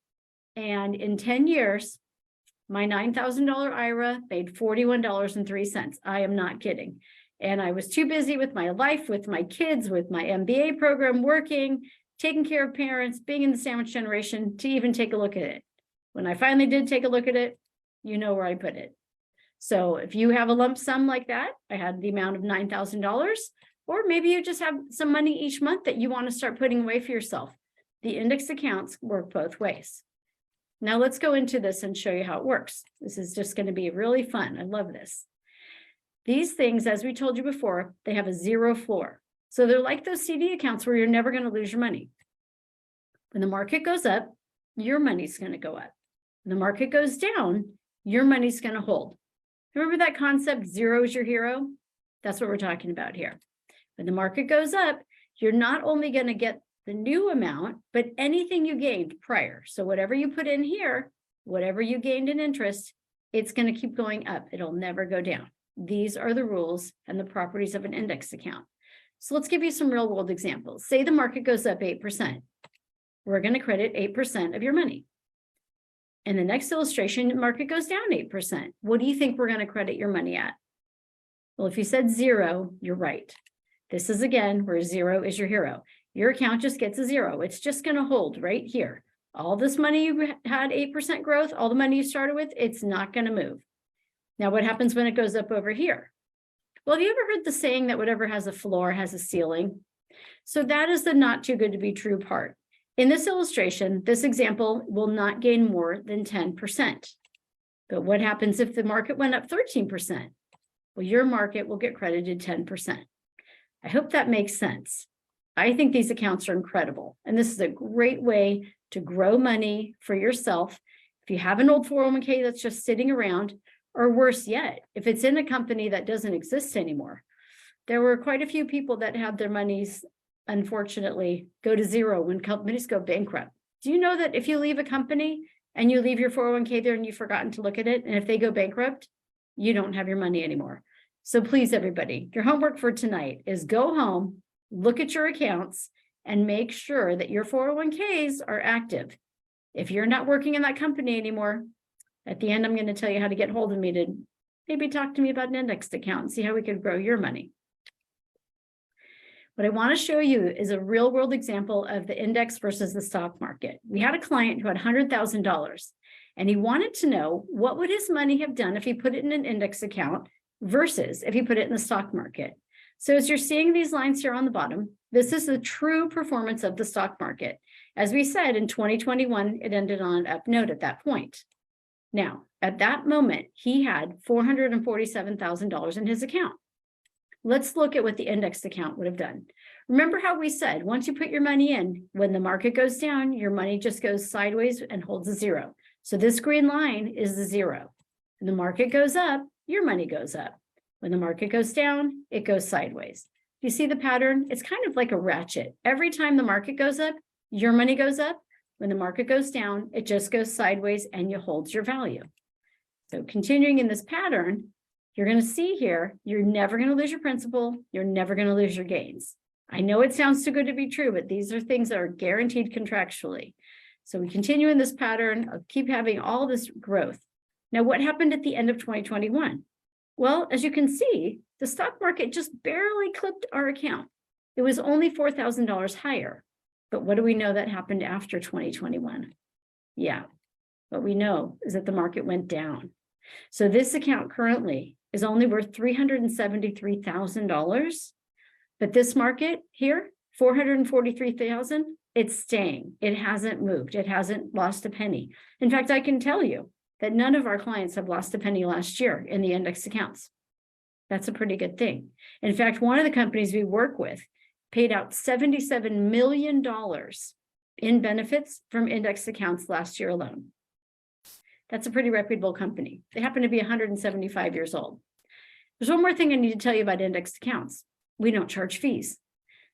and in 10 years, my $9,000 IRA made $41.03. I am not kidding. And I was too busy with my life, with my kids, with my MBA program, working, taking care of parents, being in the sandwich generation to even take a look at it. When I finally did take a look at it, you know where I put it. So if you have a lump sum like that, I had the amount of $9,000, or maybe you just have some money each month that you want to start putting away for yourself. The index accounts work both ways. Now let's go into this and show you how it works. This is just going to be really fun. I love this. These things, as we told you before, they have a zero floor. So they're like those CD accounts where you're never going to lose your money. When the market goes up, your money's going to go up. When the market goes down, your money's going to hold. Remember that concept, zero is your hero? That's what we're talking about here. When the market goes up, you're not only going to get the new amount, but anything you gained prior. So whatever you put in here, whatever you gained in interest, it's going to keep going up. It'll never go down. These are the rules and the properties of an index account. So let's give you some real world examples. Say the market goes up 8%. We're going to credit 8% of your money. In the next illustration, the market goes down 8%. What do you think we're going to credit your money at? Well, if you said zero, you're right. This is again where zero is your hero. Your account just gets a zero. It's just going to hold right here. All this money you had 8% growth, all the money you started with, it's not going to move. Now, what happens when it goes up over here? Well, have you ever heard the saying that whatever has a floor has a ceiling? So that is the not too good to be true part. In this illustration, this example will not gain more than 10%. But what happens if the market went up 13%? Well, your market will get credited 10%. I hope that makes sense. I think these accounts are incredible. And this is a great way to grow money for yourself. If you have an old 401k that's just sitting around, or worse yet, if it's in a company that doesn't exist anymore. There were quite a few people that had their monies, unfortunately, go to zero when companies go bankrupt. Do you know that if you leave a company and you leave your 401k there and you've forgotten to look at it, and if they go bankrupt, you don't have your money anymore. So please, everybody, your homework for tonight is go home, look at your accounts, and make sure that your 401ks are active. If you're not working in that company anymore, at the end, I'm going to tell you how to get hold of me to maybe talk to me about an indexed account and see how we could grow your money. What I want to show you is a real world example of the index versus the stock market. We had a client who had $100,000 and he wanted to know what would his money have done if he put it in an index account versus if he put it in the stock market. So as you're seeing these lines here on the bottom, this is the true performance of the stock market. As we said, in 2021, it ended on an up note at that point. Now, at that moment, he had $447,000 in his account. Let's look at what the indexed account would have done. Remember how we said, once you put your money in, when the market goes down, your money just goes sideways and holds a zero. So this green line is the zero. When the market goes up, your money goes up. When the market goes down, it goes sideways. You see the pattern? It's kind of like a ratchet. Every time the market goes up, your money goes up. When the market goes down, it just goes sideways and you hold your value. So continuing in this pattern, you're going to see here, you're never going to lose your principal. You're never going to lose your gains. I know it sounds too good to be true, but these are things that are guaranteed contractually. So we continue in this pattern of keep having all this growth. Now, what happened at the end of 2021? Well, as you can see, the stock market just barely clipped our account. It was only $4,000 higher. But what do we know that happened after 2021? Yeah, what we know is that the market went down. So this account currently is only worth $373,000, but this market here, $443,000, it's staying. It hasn't moved. It hasn't lost a penny. In fact, I can tell you that none of our clients have lost a penny last year in the index accounts. That's a pretty good thing. In fact, one of the companies we work with paid out $77 million in benefits from index accounts last year alone. That's a pretty reputable company. They happen to be 175 years old. There's one more thing I need to tell you about indexed accounts. We don't charge fees.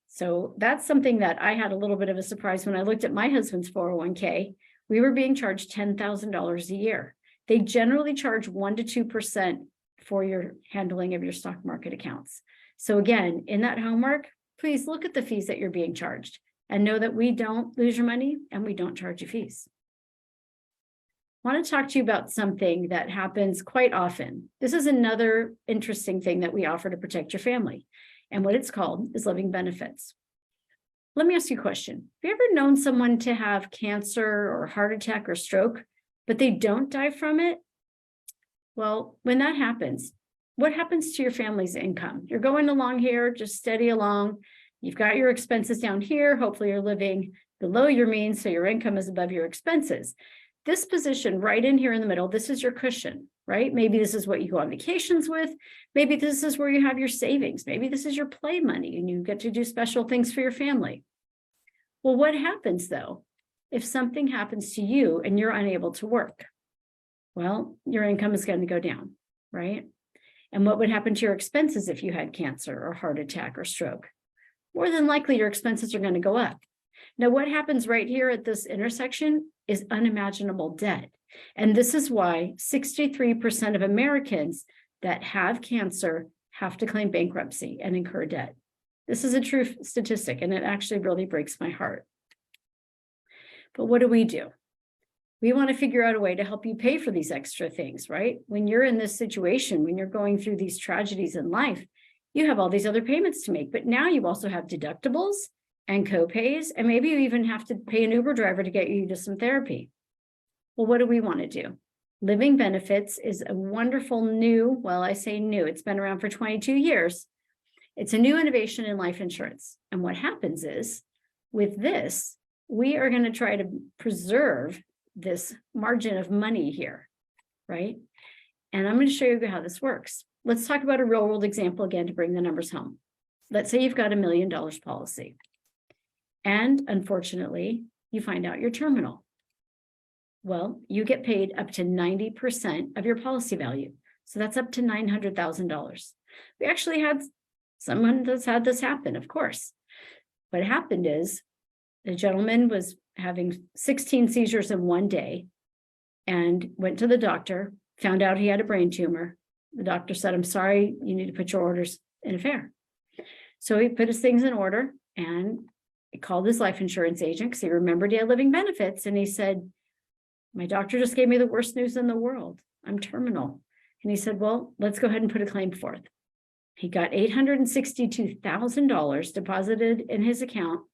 So that's something that I had a little bit of a surprise when I looked at my husband's 401k. We were being charged $10,000 a year. They generally charge 1 to 2% for your handling of your stock market accounts. So again, in that homework, please look at the fees that you're being charged and know that we don't lose your money and we don't charge you fees. I want to talk to you about something that happens quite often. This is another interesting thing that we offer to protect your family. And what it's called is living benefits. Let me ask you a question. Have you ever known someone to have cancer or heart attack or stroke, but they don't die from it? Well, when that happens, what happens to your family's income? You're going along here, just steady along. You've got your expenses down here. Hopefully you're living below your means, so your income is above your expenses. This position right in here in the middle, this is your cushion, right? Maybe this is what you go on vacations with. Maybe this is where you have your savings. Maybe this is your play money and you get to do special things for your family. Well, what happens though, if something happens to you and you're unable to work? Well, your income is going to go down, right? And what would happen to your expenses if you had cancer or heart attack or stroke? More than likely, your expenses are going to go up. Now, what happens right here at this intersection is unimaginable debt. And this is why 63% of Americans that have cancer have to claim bankruptcy and incur debt. This is a true statistic, and it actually really breaks my heart. But what do? We want to figure out a way to help you pay for these extra things, right? When you're in this situation, when you're going through these tragedies in life, you have all these other payments to make, but now you also have deductibles and co-pays, and maybe you even have to pay an Uber driver to get you to some therapy. Well, what do we want to do? Living benefits is a wonderful new, well, I say new, it's been around for 22 years. It's a new innovation in life insurance. And what happens is, with this, we are going to try to preserve this margin of money here, right? And I'm going to show you how this works. Let's talk about a real world example again to bring the numbers home. Let's say you've got $1 million policy. And unfortunately, you find out you're terminal. Well, you get paid up to 90% of your policy value. So that's up to $900,000. We actually had someone that's had this happen, of course. What happened is the gentleman was having 16 seizures in one day and went to the doctor, found out he had a brain tumor. The doctor said, "I'm sorry, you need to put your orders in a fair." So he put his things in order and he called his life insurance agent because he remembered he had living benefits. And he said, "My doctor just gave me the worst news in the world. I'm terminal." And he said, "Well, let's go ahead and put a claim forth." He got $862,000 deposited in his account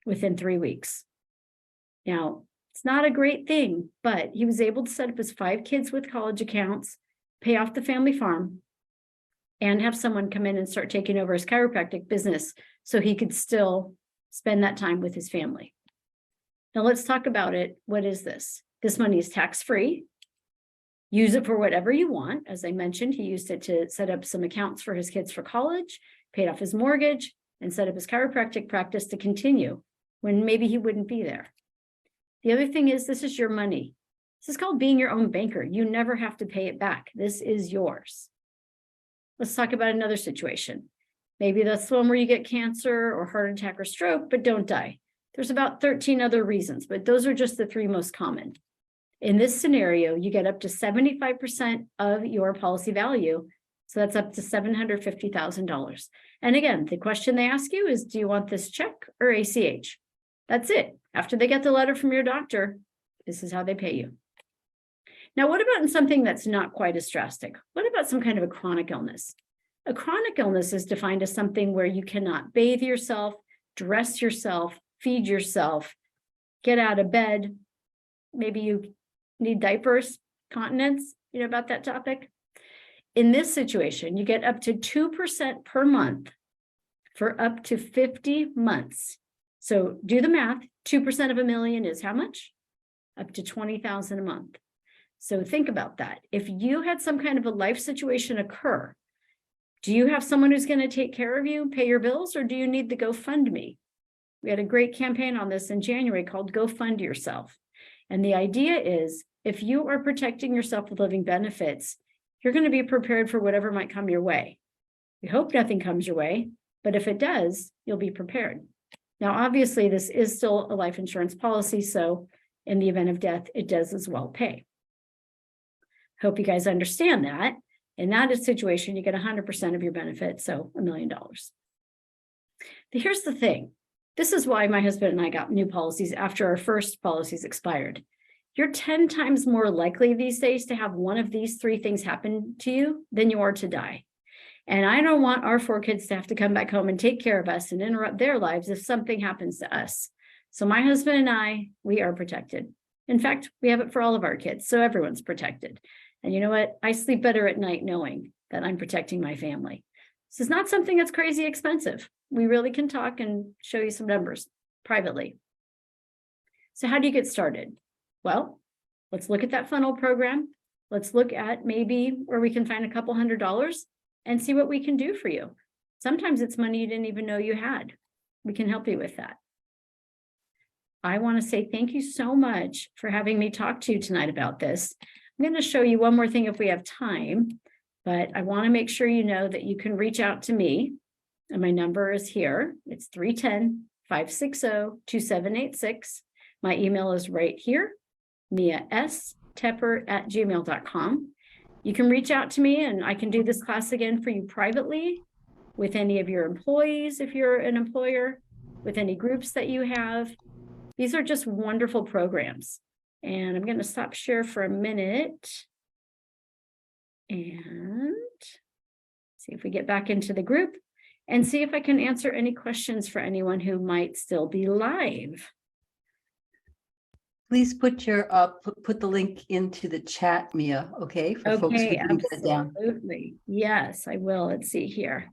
within 3 weeks. Now, it's not a great thing, but he was able to set up his 5 kids with college accounts, pay off the family farm, and have someone come in and start taking over his chiropractic business so he could still spend that time with his family. Now let's talk about it. What is this? This money is tax-free. Use it for whatever you want. As I mentioned, he used it to set up some accounts for his kids for college, paid off his mortgage, and set up his chiropractic practice to continue when maybe he wouldn't be there. The other thing is, this is your money. This is called being your own banker. You never have to pay it back. This is yours. Let's talk about another situation. Maybe that's the one where you get cancer or heart attack or stroke, but don't die. There's about 13 other reasons, but those are just the 3 most common. In this scenario, you get up to 75% of your policy value. So that's up to $750,000. And again, the question they ask you is, do you want this check or ACH? That's it. After they get the letter from your doctor, this is how they pay you. Now, what about in something that's not quite as drastic? What about some kind of a chronic illness? A chronic illness is defined as something where you cannot bathe yourself, dress yourself, feed yourself, get out of bed. Maybe you need diapers, continence. You know about that topic? In this situation, you get up to 2% per month for up to 50 months. So do the math. 2% of $1 million is how much? Up to 20,000 a month. So think about that. If you had some kind of a life situation occur, do you have someone who's going to take care of you, pay your bills, or do you need the GoFundMe? We had a great campaign on this in January called Go Fund Yourself. And the idea is, if you are protecting yourself with living benefits, you're going to be prepared for whatever might come your way. We hope nothing comes your way, but if it does, you'll be prepared. Now, obviously, this is still a life insurance policy, so in the event of death, it does as well pay. Hope you guys understand that. In that situation, you get 100% of your benefit, so $1 million. But here's the thing. This is why my husband and I got new policies after our first policies expired. You're 10 times more likely these days to have one of these 3 things happen to you than you are to die. And I don't want our 4 kids to have to come back home and take care of us and interrupt their lives if something happens to us. So my husband and I, we are protected. In fact, we have it for all of our kids, so everyone's protected. And you know what? I sleep better at night knowing that I'm protecting my family. This is not something that's crazy expensive. We really can talk and show you some numbers privately. So how do you get started? Well, let's look at that funnel program. Let's look at maybe where we can find a couple $100 and see what we can do for you. Sometimes it's money you didn't even know you had. We can help you with that. I want to say thank you so much for having me talk to you tonight about this. I'm going to show you one more thing if we have time, but I want to make sure you know that you can reach out to me, and my number is here. It's 310-560-2786. My email is right here, miastepper@gmail.com. You can reach out to me and I can do this class again for you privately with any of your employees if you're an employer, with any groups that you have. These are just wonderful programs. And I'm going to stop share for a minute and see if we get back into the group and see if I can answer any questions for anyone who might still be live. Please put your put the link into the chat, Mia, okay? For folks who didn't get it down. Absolutely. Yes, I will. Let's see here.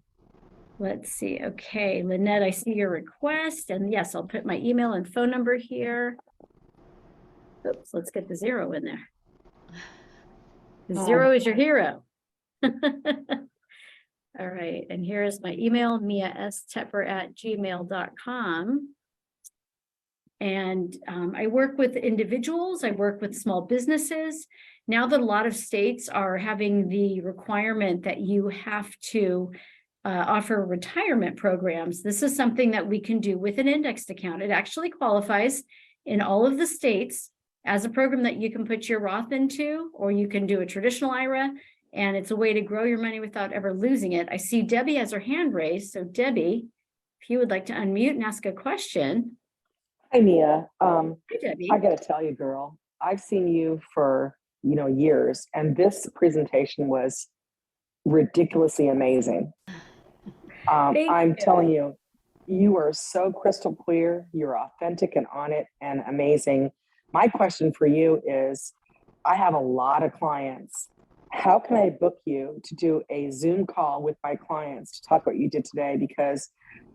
Let's see. Okay, Lynette, I see your request. And yes, I'll put my email and phone number here. Oops, let's get the 0 in there. The 0 is your hero. All right, and here is my email, miastepper@gmail.com. And I work with individuals, I work with small businesses. Now that a lot of states are having the requirement that you have to offer retirement programs, this is something that we can do with an indexed account. It actually qualifies in all of the states as a program that you can put your Roth into, or you can do a traditional IRA, and it's a way to grow your money without ever losing it. I see Debbie has her hand raised. So Debbie, if you would like to unmute and ask a question. Hi, Mia. Hi, Debbie. I got to tell you, girl, I've seen you for, years, and this presentation was ridiculously amazing. I'm telling you, you are so crystal clear. You're authentic and on it and amazing. My question for you is, I have a lot of clients. How can I book you to do a Zoom call with my clients to talk what you did today? Because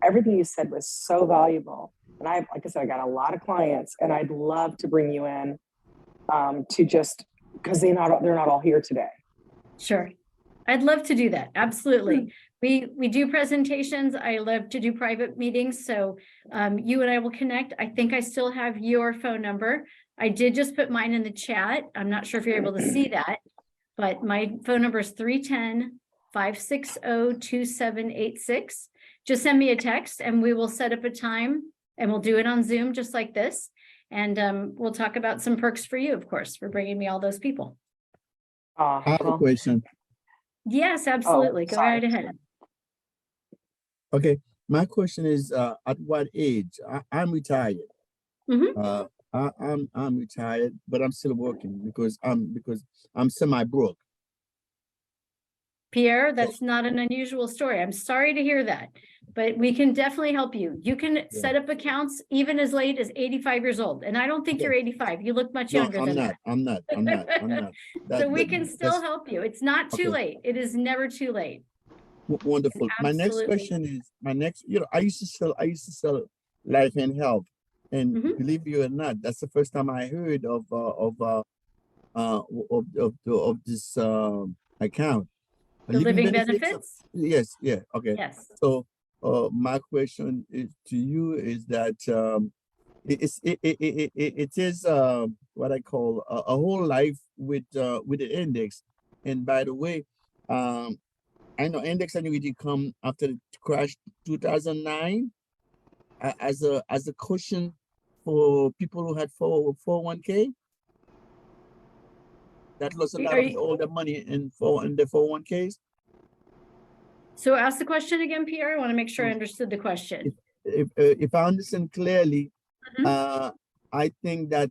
everything you said was so valuable. And like I said, I got a lot of clients, and I'd love to bring you in to just, because they're not all here today. Sure. I'd love to do that. Absolutely. We do presentations. I love to do private meetings. So you and I will connect. I think I still have your phone number. I did just put mine in the chat. I'm not sure if you're able to see that, but my phone number is 310-560-2786. Just send me a text and we will set up a time and we'll do it on Zoom just like this. And we'll talk about some perks for you, of course, for bringing me all those people. I have a question. Yes, absolutely. Go right ahead. Okay, my question is, at what age? I'm retired. Mm-hmm. I'm retired, but I'm still working because I'm semi-broke. Pierre, that's not an unusual story. I'm sorry to hear that, but we can definitely help you. You can set up accounts even as late as 85 years old. And I don't think you're 85. You look much younger than that. I'm not. So we can still help you. It's not too late. It is never too late. Wonderful. My next question is, I used to sell life and health, and believe it or not, that's the first time I heard of this account. The living benefits? Yes. Yeah. Okay. Yes. So, my question is to you is that it is what I call a whole life with the index. And by the way, I know index annuity come after the crash 2009 as a cushion for people who had 401k. That lost a lot of all the money in the 401ks. So ask the question again, Pierre. I want to make sure I understood the question. If I understand clearly, I think that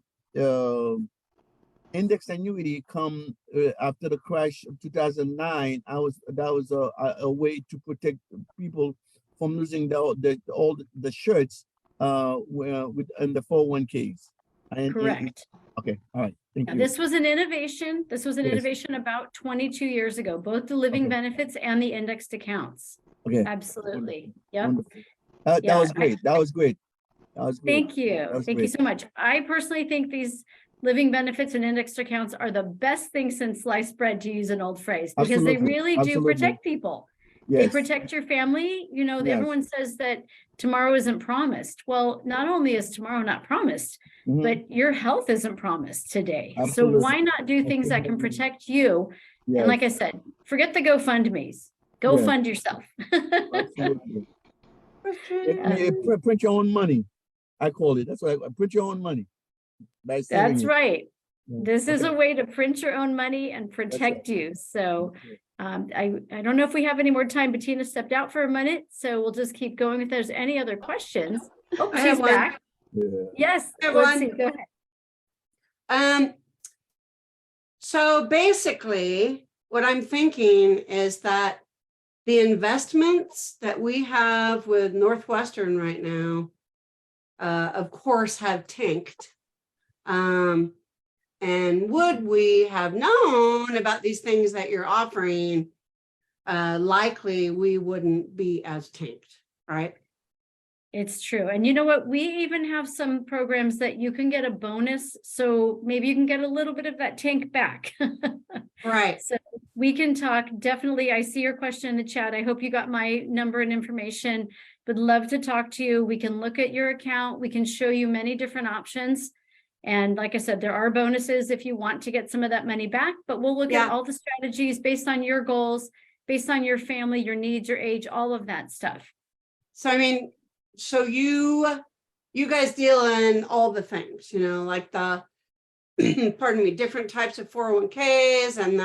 index annuity come after the crash of 2009. That was a way to protect people from losing all the shirts in the 401ks. Correct. Okay. All right. Thank you. This was an innovation. This was an innovation about 22 years ago, both the living benefits and the indexed accounts. Okay. Absolutely. Yep. That was great. That was great. Thank you. Thank you so much. I personally think these living benefits and indexed accounts are the best thing since sliced bread, to use an old phrase, because they really do protect people. They protect your family. You know, everyone says that tomorrow isn't promised. Well, not only is tomorrow not promised, but your health isn't promised today. So why not do things that can protect you? And like I said, forget the GoFundMe's. Go fund yourself. Print your own money. I call it. That's why I print your own money. That's right. This is a way to print your own money and protect you. So I don't know if we have any more time. Bettina stepped out for a minute, so we'll just keep going. If there's any other questions. Oh, she's back. Yes. Let's see. Go ahead. So basically, what I'm thinking is that the investments that we have with Northwestern right now, of course, have tanked. And would we have known about these things that you're offering, likely we wouldn't be as tanked, right? It's true. And you know what? We even have some programs that you can get a bonus. So maybe you can get a little bit of that tank back. Right. So we can talk. Definitely. I see your question in the chat. I hope you got my number and information. Would love to talk to you. We can look at your account. We can show you many different options. And like I said, there are bonuses if you want to get some of that money back, but we'll look at all the strategies based on your goals, based on your family, your needs, your age, all of that stuff. So, I mean, so you guys deal in all the things, you know, like the, pardon me, different types of 401ks and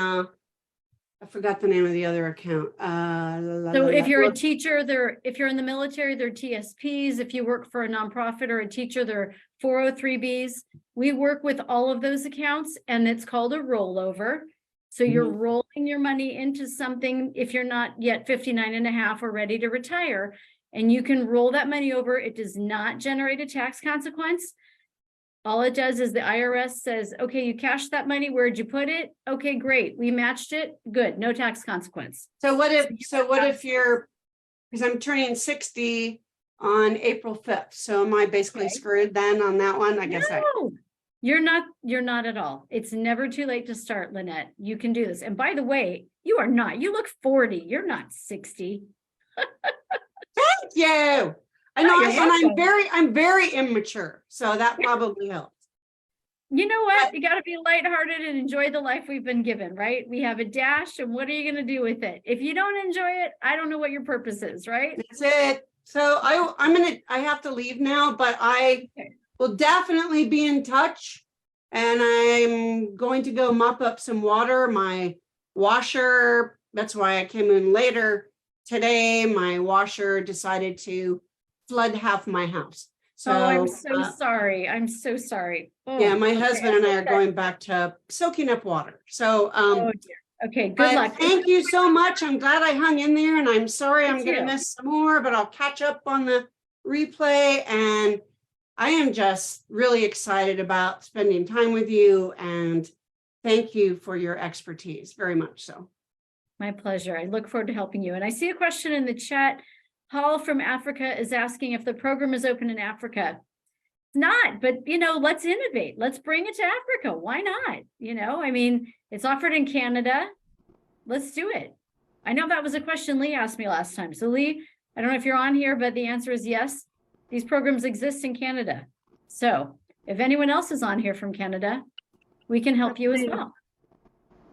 I forgot the name of the other account. So if you're a teacher, if you're in the military, they're TSPs. If you work for a nonprofit or a teacher, they're 403Bs. We work with all of those accounts and it's called a rollover. So you're rolling your money into something if you're not yet 59 and a half or ready to retire, and you can roll that money over. It does not generate a tax consequence. All it does is the IRS says, okay, you cashed that money. Where'd you put it? Okay, great. We matched it. Good. No tax consequence. So what if you're, because I'm turning 60 on April 5th. So am I basically screwed then on that one? I guess you're not at all. It's never too late to start, Lynette. You can do this. And by the way, you look 40. You're not 60. Thank you. I know, and I'm very immature, so that probably helps. You know what? You got to be lighthearted and enjoy the life we've been given, right? We have a dash, and what are you going to do with it? If you don't enjoy it, I don't know what your purpose is, right? That's it. So I have to leave now, but I will definitely be in touch, and I'm going to go mop up some water. My washer, that's why I came in later today. My washer decided to flood half my house. So I'm so sorry. I'm so sorry. Yeah, my husband and I are going back to soaking up water. So Okay, good But luck. thank you so much. I'm glad I hung in there, and I'm sorry I'm Me going to too. miss some more, but I'll catch up on the replay. And I am just really excited about spending time with you, and thank you for your expertise, very much so. My pleasure. I look forward to helping you. And I see a question in the chat. Paul from Africa is asking if the program is open in Africa. It's not, but let's innovate. Let's bring it to Africa. Why not? I mean, it's offered in Canada. Let's do it. I know that was a question Lee asked me last time. So Lee, I don't know if you're on here, but the answer is yes. These programs exist in Canada. So if anyone else is on here from Canada, we can help you as well.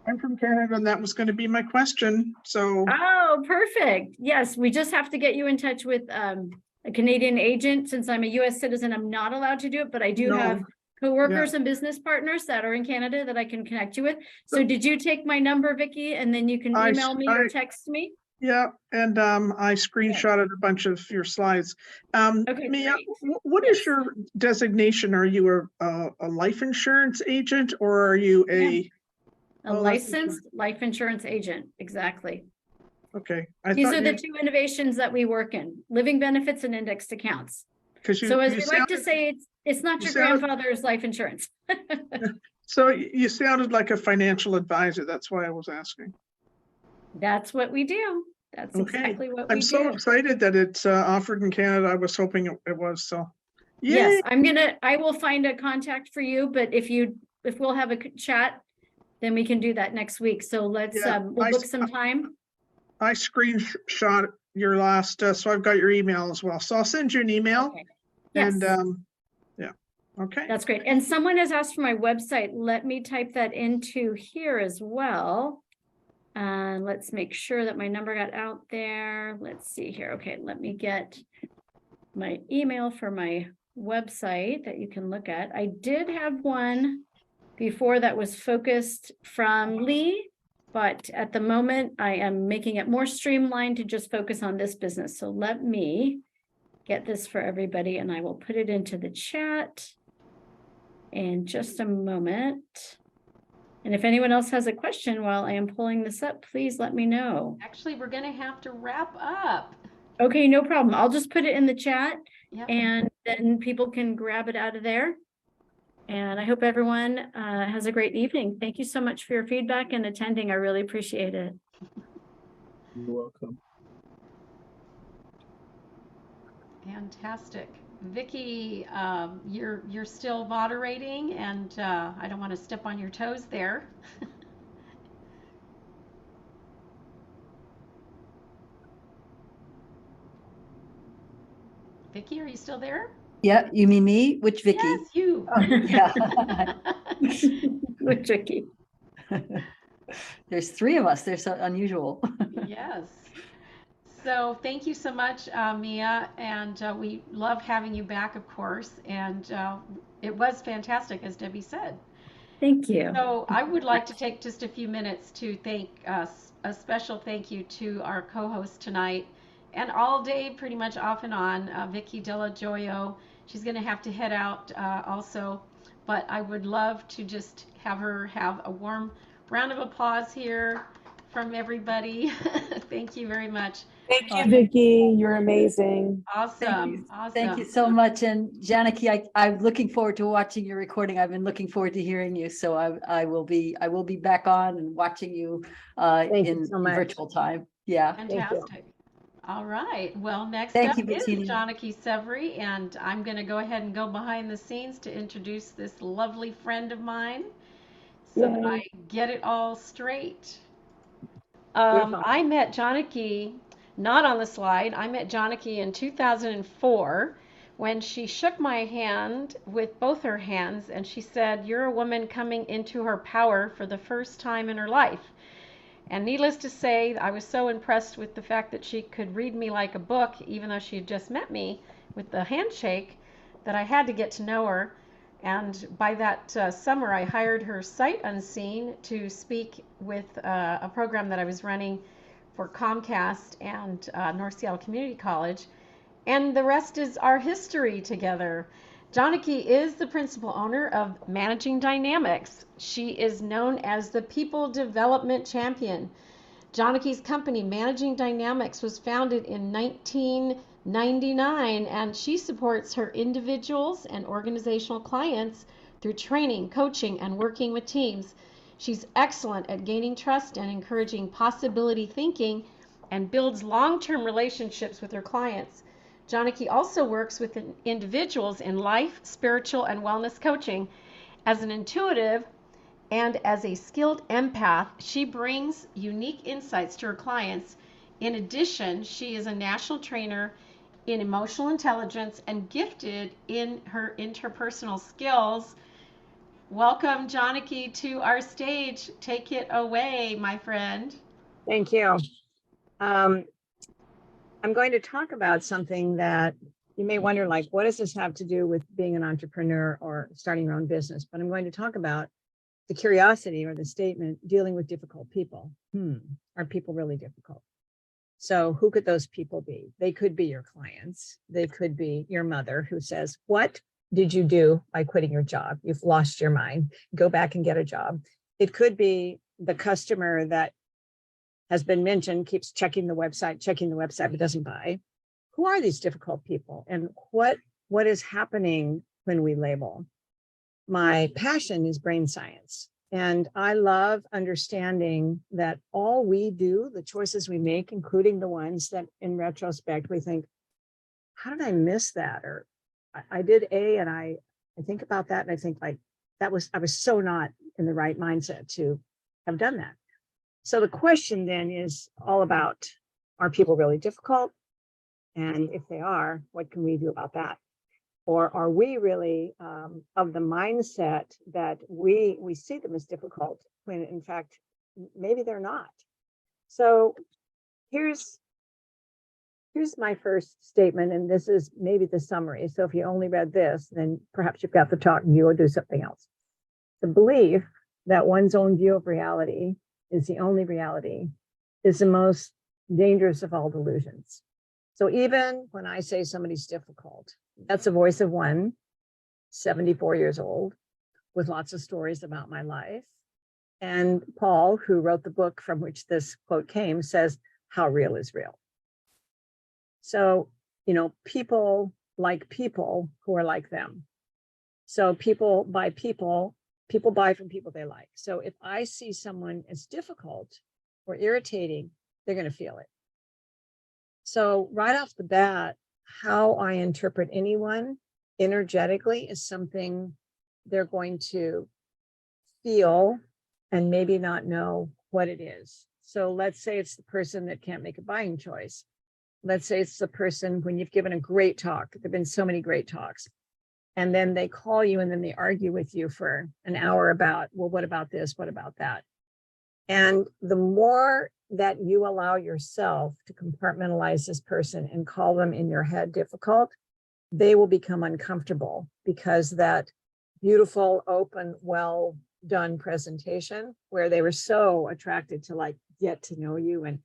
I'm from Canada, and that was going to be my question. So. Oh, perfect. Yes, we just have to get you in touch with a Canadian agent. Since I'm a US citizen, I'm not allowed to do it, but I do have coworkers and business partners that are in Canada that I can connect you with. So did you take my number, Vicki, and then you can email me or text me? Yeah, and I screenshotted a bunch of your slides. Okay, Mia, great. what is your designation? Are you a life insurance agent, or are you a licensed life insurance agent? Exactly. Okay. These are the two innovations that we work in: living benefits and indexed accounts. So as we like to say, it's not your grandfather's life insurance. So you sounded like a financial advisor. That's why I was asking. That's what we do. That's exactly what we do. I'm so excited that it's offered in Canada. I was hoping it was. So yes, I will find a contact for you, but if we'll have a chat, then we can do that next week. So let's we'll book some time. I screenshot your last, so I've got your email as well. So I'll send you an email. Okay. Yes. And yeah. Okay. That's great. And someone has asked for my website. Let me type that into here as well. And let's make sure that my number got out there. Let's see here. Okay, let me get my email for my website that you can look at. I did have one before that was focused from Lee, but at the moment I am making it more streamlined to just focus on this business. So let me get this for everybody, and I will put it into the chat in just a moment. And if anyone else has a question while I am pulling this up, please let me know. Actually, we're going to have to wrap up. Okay, no problem. I'll just put it in the chat and then people can grab it out of there. And I hope everyone has a great evening. Thank you so much for your feedback and attending. I really appreciate it. You're welcome. Fantastic. Vicki, you're still moderating, and I don't want to step on your toes there. Vicki, are you still there? Yeah, you mean me? Which Vicki? Yes, you. Oh, yeah. Which Vicki? There's three of us. They're so unusual. Yes. So thank you so much, Mia, and we love having you back, of course, and it was fantastic, as Debbie said. Thank you. So I would like to take just a few minutes to thank a special thank you to our co-host tonight, and all day pretty much off and on, Vicki Della Gioio. She's going to have to head out also, but I would love to just have her have a warm round of applause here from everybody. Thank you very much. Thank you, Vicki. You're amazing. Awesome. Thank you so much. And Janaki, I'm looking forward to watching your recording. I've been looking forward to hearing you. So I will be back on and watching you in virtual time. Yeah. Fantastic. All right. Well, next Thank up you, is Bettina. Janaki Severi, and I'm going to go ahead and go behind the scenes to introduce this lovely friend of mine so that I get it all straight. I met Janaki, not on the slide, I met Janaki in 2004 when she shook my hand with both her hands and she said, "You're a woman coming into her power for the first time in her life." And needless to say, I was so impressed with the fact that she could read me like a book, even though she had just met me with the handshake, that I had to get to know her. And by that summer, I hired her sight unseen to speak with a program that I was running for Comcast and North Seattle Community College. And the rest is our history together. Janaki is the principal owner of Managing Dynamics. She is known as the People Development Champion. Janaki's company, Managing Dynamics, was founded in 1999, and she supports her individuals and organizational clients through training, coaching, and working with teams. She's excellent at gaining trust and encouraging possibility thinking and builds long-term relationships with her clients. Janaki also works with individuals in life, spiritual, and wellness coaching. As an intuitive and as a skilled empath, she brings unique insights to her clients. In addition, she is a national trainer in emotional intelligence and gifted in her interpersonal skills. Welcome, Janaki, to our stage. Take it away, my friend. Thank you. I'm going to talk about something that you may wonder, like, what does this have to do with being an entrepreneur or starting your own business? But I'm going to talk about the curiosity or the statement, dealing with difficult people. Are people really difficult? So who could those people be? They could be your clients. They could be your mother who says, what did you do by quitting your job? You've lost your mind. Go back and get a job. It could be the customer that has been mentioned, keeps checking the website, but doesn't buy. Who are these difficult people? And what is happening when we label? My passion is brain science. And I love understanding that all we do, the choices we make, including the ones that in retrospect, we think, how did I miss that? Or I did A and I think about that and I think like, I was so not in the right mindset to have done that. So the question then is all about, are people really difficult? And if they are, what can we do about that? Or are we really of the mindset that we see them as difficult when in fact, maybe they're not? So here's my first statement, and this is maybe the summary. So if you only read this, then perhaps you've got the talk and you will do something else. The belief that one's own view of reality is the only reality is the most dangerous of all delusions. So even when I say somebody's difficult, that's a voice of one, 74 years old, with lots of stories about my life. And Paul, who wrote the book from which this quote came, says, how real is real? So, people like people who are like them. So people buy from people they like. So if I see someone as difficult or irritating, they're going to feel it. So right off the bat, how I interpret anyone energetically is something they're going to feel and maybe not know what it is. So let's say it's the person that can't make a buying choice. Let's say it's the person when you've given a great talk. There've been so many great talks. And then they call you and then they argue with you for an hour about, well, what about this? What about that? And the more that you allow yourself to compartmentalize this person and call them in your head difficult, they will become uncomfortable because that beautiful, open, well done presentation where they were so attracted to like get to know you and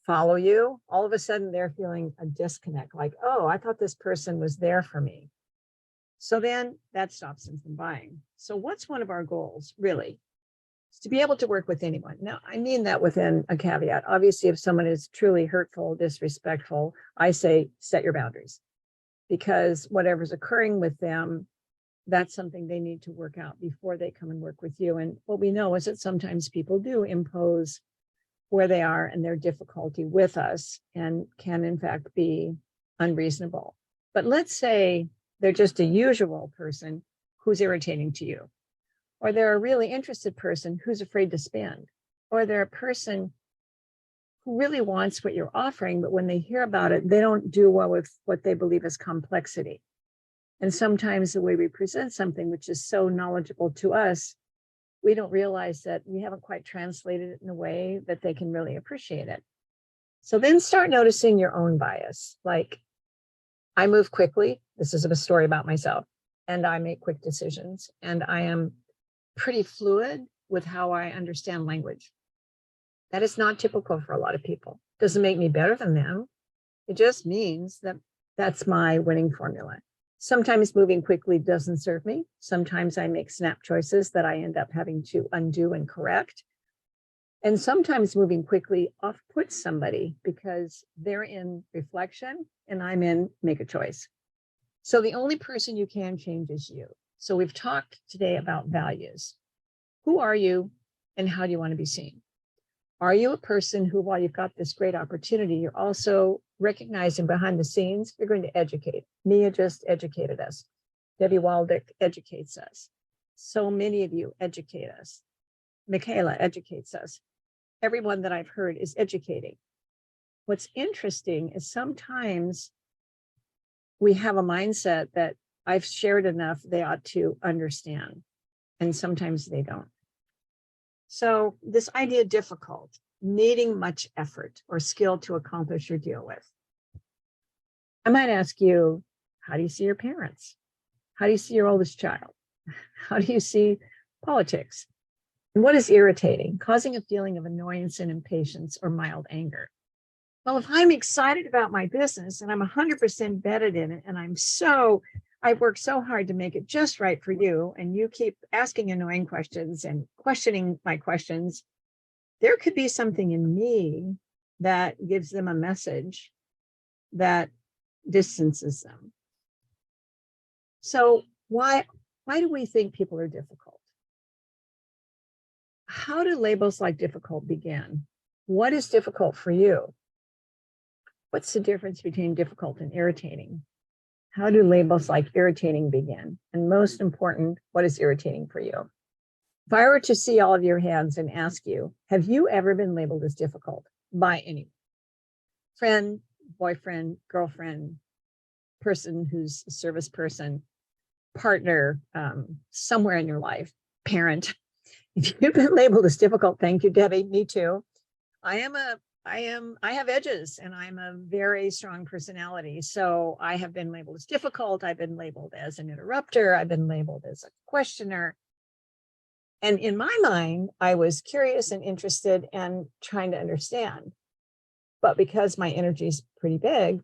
follow you, all of a sudden they're feeling a disconnect, like, oh, I thought this person was there for me. So then that stops them from buying. So what's one of our goals, really? Is to be able to work with anyone. Now, I mean that within a caveat. Obviously, if someone is truly hurtful, disrespectful, I say set your boundaries, because whatever's occurring with them, that's something they need to work out before they come and work with you. And what we know is that sometimes people do impose where they are and their difficulty with us and can in fact be unreasonable. But let's say they're just a usual person who's irritating to you, or they're a really interested person who's afraid to spend, or they're a person who really wants what you're offering, but when they hear about it, they don't do well with what they believe is complexity. And sometimes the way we present something, which is so knowledgeable to us, we don't realize that we haven't quite translated it in a way that they can really appreciate it. So then start noticing your own bias. Like, I move quickly. This is a story about myself, and I make quick decisions, and I am pretty fluid with how I understand language. That is not typical for a lot of people. Doesn't make me better than them. It just means that that's my winning formula. Sometimes moving quickly doesn't serve me. Sometimes I make snap choices that I end up having to undo and correct. And sometimes moving quickly off-puts somebody because they're in reflection and I'm in make a choice. So the only person you can change is you. So we've talked today about values. Who are you and how do you want to be seen? Are you a person who, while you've got this great opportunity, you're also recognizing behind the scenes, you're going to educate. Mia just educated us. Debbie Waldick educates us. So many of you educate us. Michaela educates us. Everyone that I've heard is educating. What's interesting is sometimes we have a mindset that I've shared enough, they ought to understand. And sometimes they don't. So this idea of difficult, needing much effort or skill to accomplish or deal with. I might ask you, how do you see your parents? How do you see your oldest child? How do you see politics? And what is irritating, causing a feeling of annoyance and impatience or mild anger? Well, if I'm excited about my business and I'm 100% embedded in it, and I've worked so hard to make it just right for you, and you keep asking annoying questions and questioning my questions, there could be something in me that gives them a message that distances them. So why do we think people are difficult? How do labels like difficult begin? What is difficult for you? What's the difference between difficult and irritating? How do labels like irritating begin? And most important, what is irritating for you? If I were to see all of your hands and ask you, have you ever been labeled as difficult by anyone? Friend, boyfriend, girlfriend, person who's a service person, partner, somewhere in your life, parent. If you've been labeled as difficult, thank you, Debbie, me too. I have edges and I'm a very strong personality. So I have been labeled as difficult. I've been labeled as an interrupter. I've been labeled as a questioner. And in my mind, I was curious and interested and trying to understand. But because my energy is pretty big,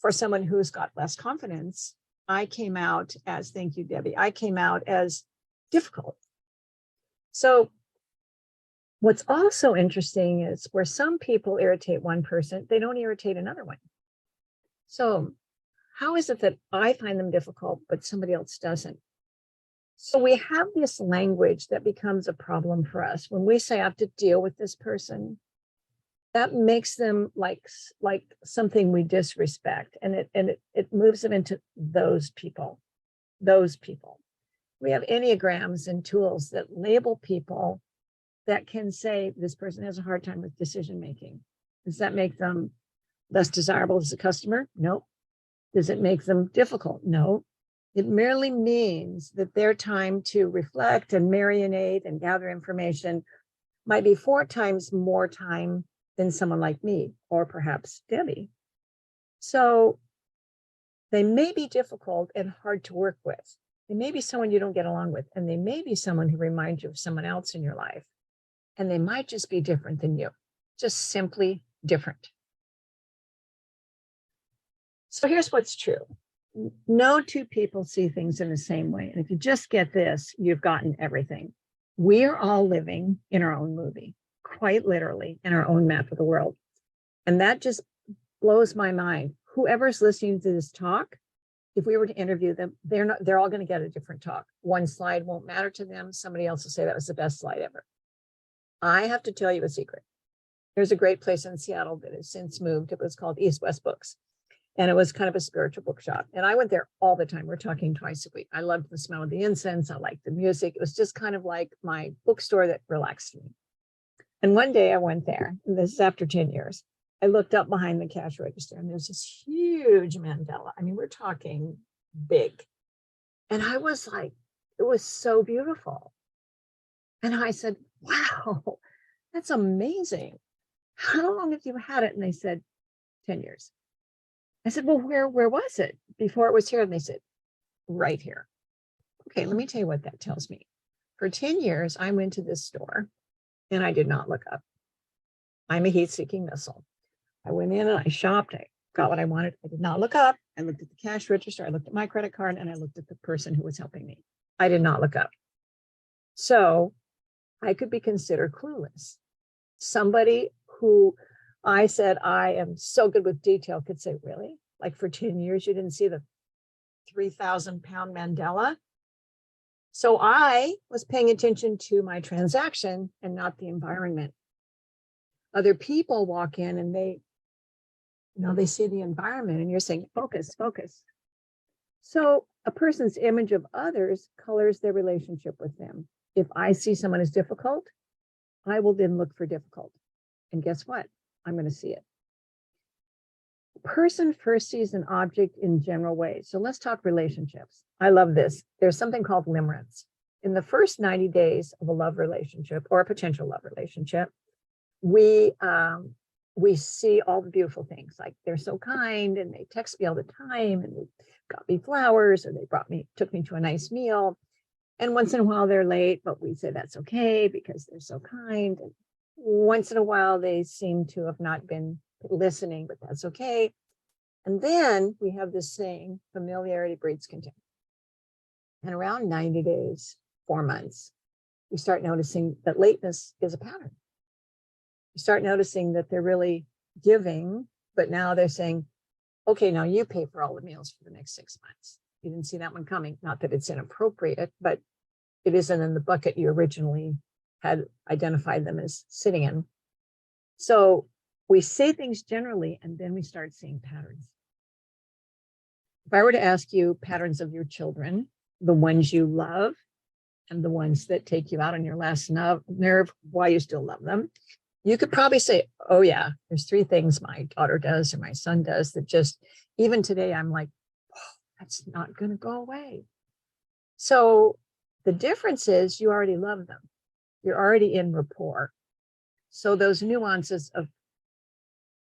for someone who's got less confidence, I came out as, thank you, Debbie, I came out as difficult. So what's also interesting is where some people irritate one person, they don't irritate another one. So how is it that I find them difficult, but somebody else doesn't? So we have this language that becomes a problem for us. When we say I have to deal with this person, that makes them like something we disrespect. And it moves them into those people. We have Enneagrams and tools that label people that can say this person has a hard time with decision making. Does that make them less desirable as a customer? No. Does it make them difficult? No. It merely means that their time to reflect and marinate and gather information might be 4 times more time than someone like me, or perhaps Debbie. So they may be difficult and hard to work with. They may be someone you don't get along with, and they may be someone who reminds you of someone else in your life. And they might just be different than you, just simply different. So here's what's true. No 2 people see things in the same way. And if you just get this, you've gotten everything. We are all living in our own movie, quite literally in our own map of the world. And that just blows my mind. Whoever's listening to this talk, if we were to interview them, they're all going to get a different talk. One slide won't matter to them. Somebody else will say that was the best slide ever. I have to tell you a secret. There's a great place in Seattle that has since moved. It was called East West Books. And it was kind of a spiritual bookshop. And I went there all the time. We're talking twice a week. I loved the smell of the incense. I liked the music. It was just kind of like my bookstore that relaxed me. And one day I went there, and this is after 10 years. I looked up behind the cash register and there's this huge mandala. I mean, we're talking big. And I was like, it was so beautiful. And I said, wow, that's amazing. How long have you had it? And they said, 10 years. I said, well, where was it before it was here? And they said, right here. Okay, let me tell you what that tells me. For 10 years, I went to this store and I did not look up. I'm a heat-seeking missile. I went in and I shopped, I got what I wanted. I did not look up. I looked at the cash register. I looked at my credit card and I looked at the person who was helping me. I did not look up. So I could be considered clueless. Somebody who I said, I am so good with detail could say, really? Like for 10 years, you didn't see the 3,000-pound Mandela? So I was paying attention to my transaction and not the environment. Other people walk in and they see the environment and you're saying, focus, focus. So a person's image of others colors their relationship with them. If I see someone as difficult, I will then look for difficult. And guess what? I'm going to see it. A person first sees an object in general ways. So let's talk relationships. I love this. There's something called limerence. In the first 90 days of a love relationship or a potential love relationship, we see all the beautiful things, like they're so kind and they text me all the time and they got me flowers or they took me to a nice meal. And once in a while they're late, but we say that's okay because they're so kind. And once in a while they seem to have not been listening, but that's okay. And then we have this saying, familiarity breeds contempt. And around 90 days, 4 months, we start noticing that lateness is a pattern. You start noticing that they're really giving, but now they're saying, okay, now you pay for all the meals for the next 6 months. You didn't see that one coming. Not that it's inappropriate, but it isn't in the bucket you originally had identified them as sitting in. So we say things generally, and then we start seeing patterns. If I were to ask you patterns of your children, the ones you love and the ones that take you out on your last nerve, why you still love them, you could probably say, oh yeah, there's 3 things my daughter does or my son does that just, even today, I'm like, oh, that's not going to go away. So the difference is you already love them. You're already in rapport. So those nuances of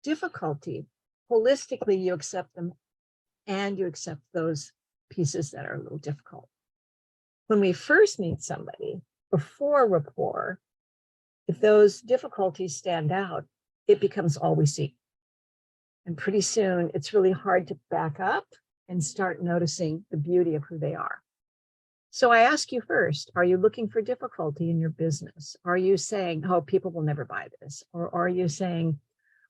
difficulty, holistically, you accept them and you accept those pieces that are a little difficult. When we first meet somebody, before rapport, if those difficulties stand out, it becomes all we see. And pretty soon it's really hard to back up and start noticing the beauty of who they are. So I ask you first, are you looking for difficulty in your business? Are you saying, oh, people will never buy this? Or are you saying,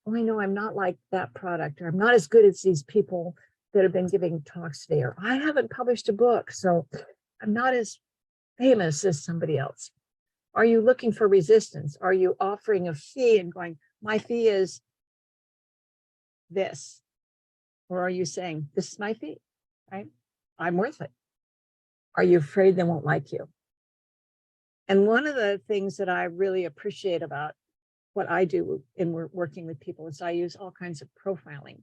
oh, I know I'm not like that product, or I'm not as good as these people that have been giving talks today, or I haven't published a book, so I'm not as famous as somebody else. Are you looking for resistance? Are you offering a fee and going, my fee is this? Or are you saying, this is my fee, right? I'm worth it. Are you afraid they won't like you? And one of the things that I really appreciate about what I do in working with people is I use all kinds of profiling.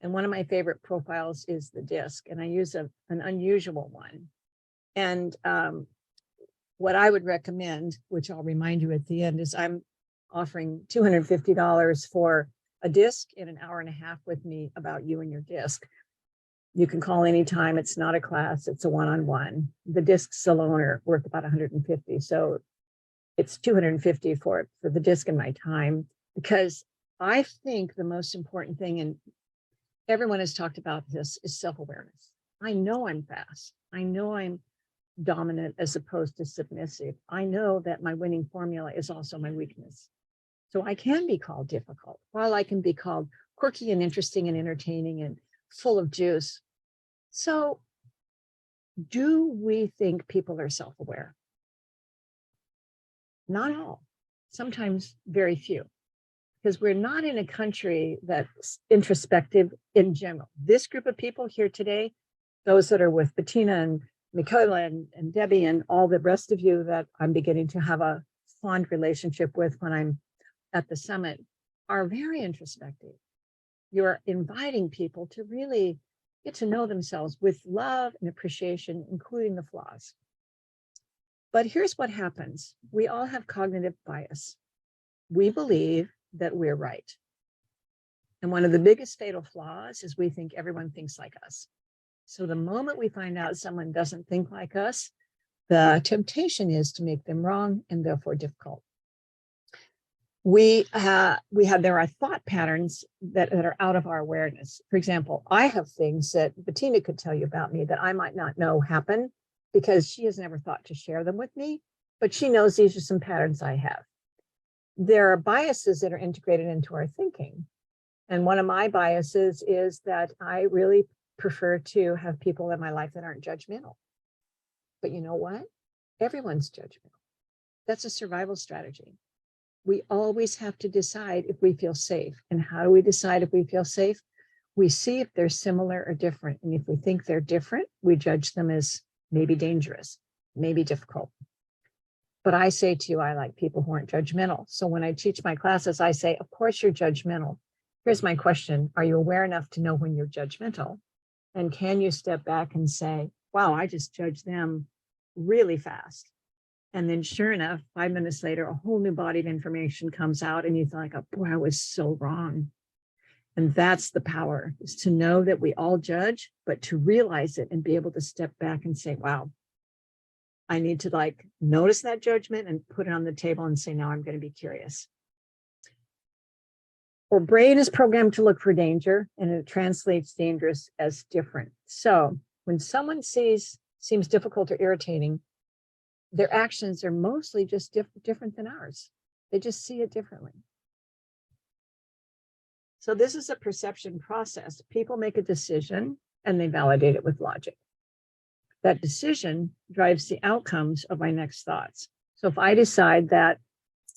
And one of my favorite profiles is the DISC, and I use an unusual one. And what I would recommend, which I'll remind you at the end, is I'm offering $250 for a DISC in an hour and a half with me about you and your DISC. You can call anytime. It's not a class, it's a one-on-one. The DISCs alone are worth about $150. So it's $250 for the DISC and my time, because I think the most important thing, and everyone has talked about this, is self-awareness. I know I'm fast. I know I'm dominant as opposed to submissive. I know that my winning formula is also my weakness. So I can be called difficult, while I can be called quirky and interesting and entertaining and full of juice. So do we think people are self-aware? Not all, sometimes very few, because we're not in a country that's introspective in general. This group of people here today, those that are with Bettina and Michaela and Debbie and all the rest of you that I'm beginning to have a fond relationship with when I'm at the summit, are very introspective. You're inviting people to really get to know themselves with love and appreciation, including the flaws. But here's what happens. We all have cognitive bias. We believe that we're right. And one of the biggest fatal flaws is we think everyone thinks like us. So the moment we find out someone doesn't think like us, the temptation is to make them wrong and therefore difficult. there are thought patterns that are out of our awareness. For example, I have things that Bettina could tell you about me that I might not know happen because she has never thought to share them with me, but she knows these are some patterns I have. There are biases that are integrated into our thinking. And one of my biases is that I really prefer to have people in my life that aren't judgmental. But you know what? Everyone's judgmental. That's a survival strategy. We always have to decide if we feel safe. And how do we decide if we feel safe? We see if they're similar or different. And if we think they're different, we judge them as maybe dangerous, maybe difficult. But I say to you, I like people who aren't judgmental. So when I teach my classes, I say, of course you're judgmental. Here's my question. Are you aware enough to know when you're judgmental? And can you step back and say, wow, I just judged them really fast. And then sure enough, 5 minutes later, a whole new body of information comes out and you think, oh, boy, I was so wrong. And that's the power, is to know that we all judge, but to realize it and be able to step back and say, wow, I need to notice that judgment and put it on the table and say, now I'm going to be curious. Our brain is programmed to look for danger, and it translates dangerous as different. So when someone seems difficult or irritating, their actions are mostly just different than ours. They just see it differently. So this is a perception process. People make a decision and they validate it with logic. That decision drives the outcomes of my next thoughts. So if I decide that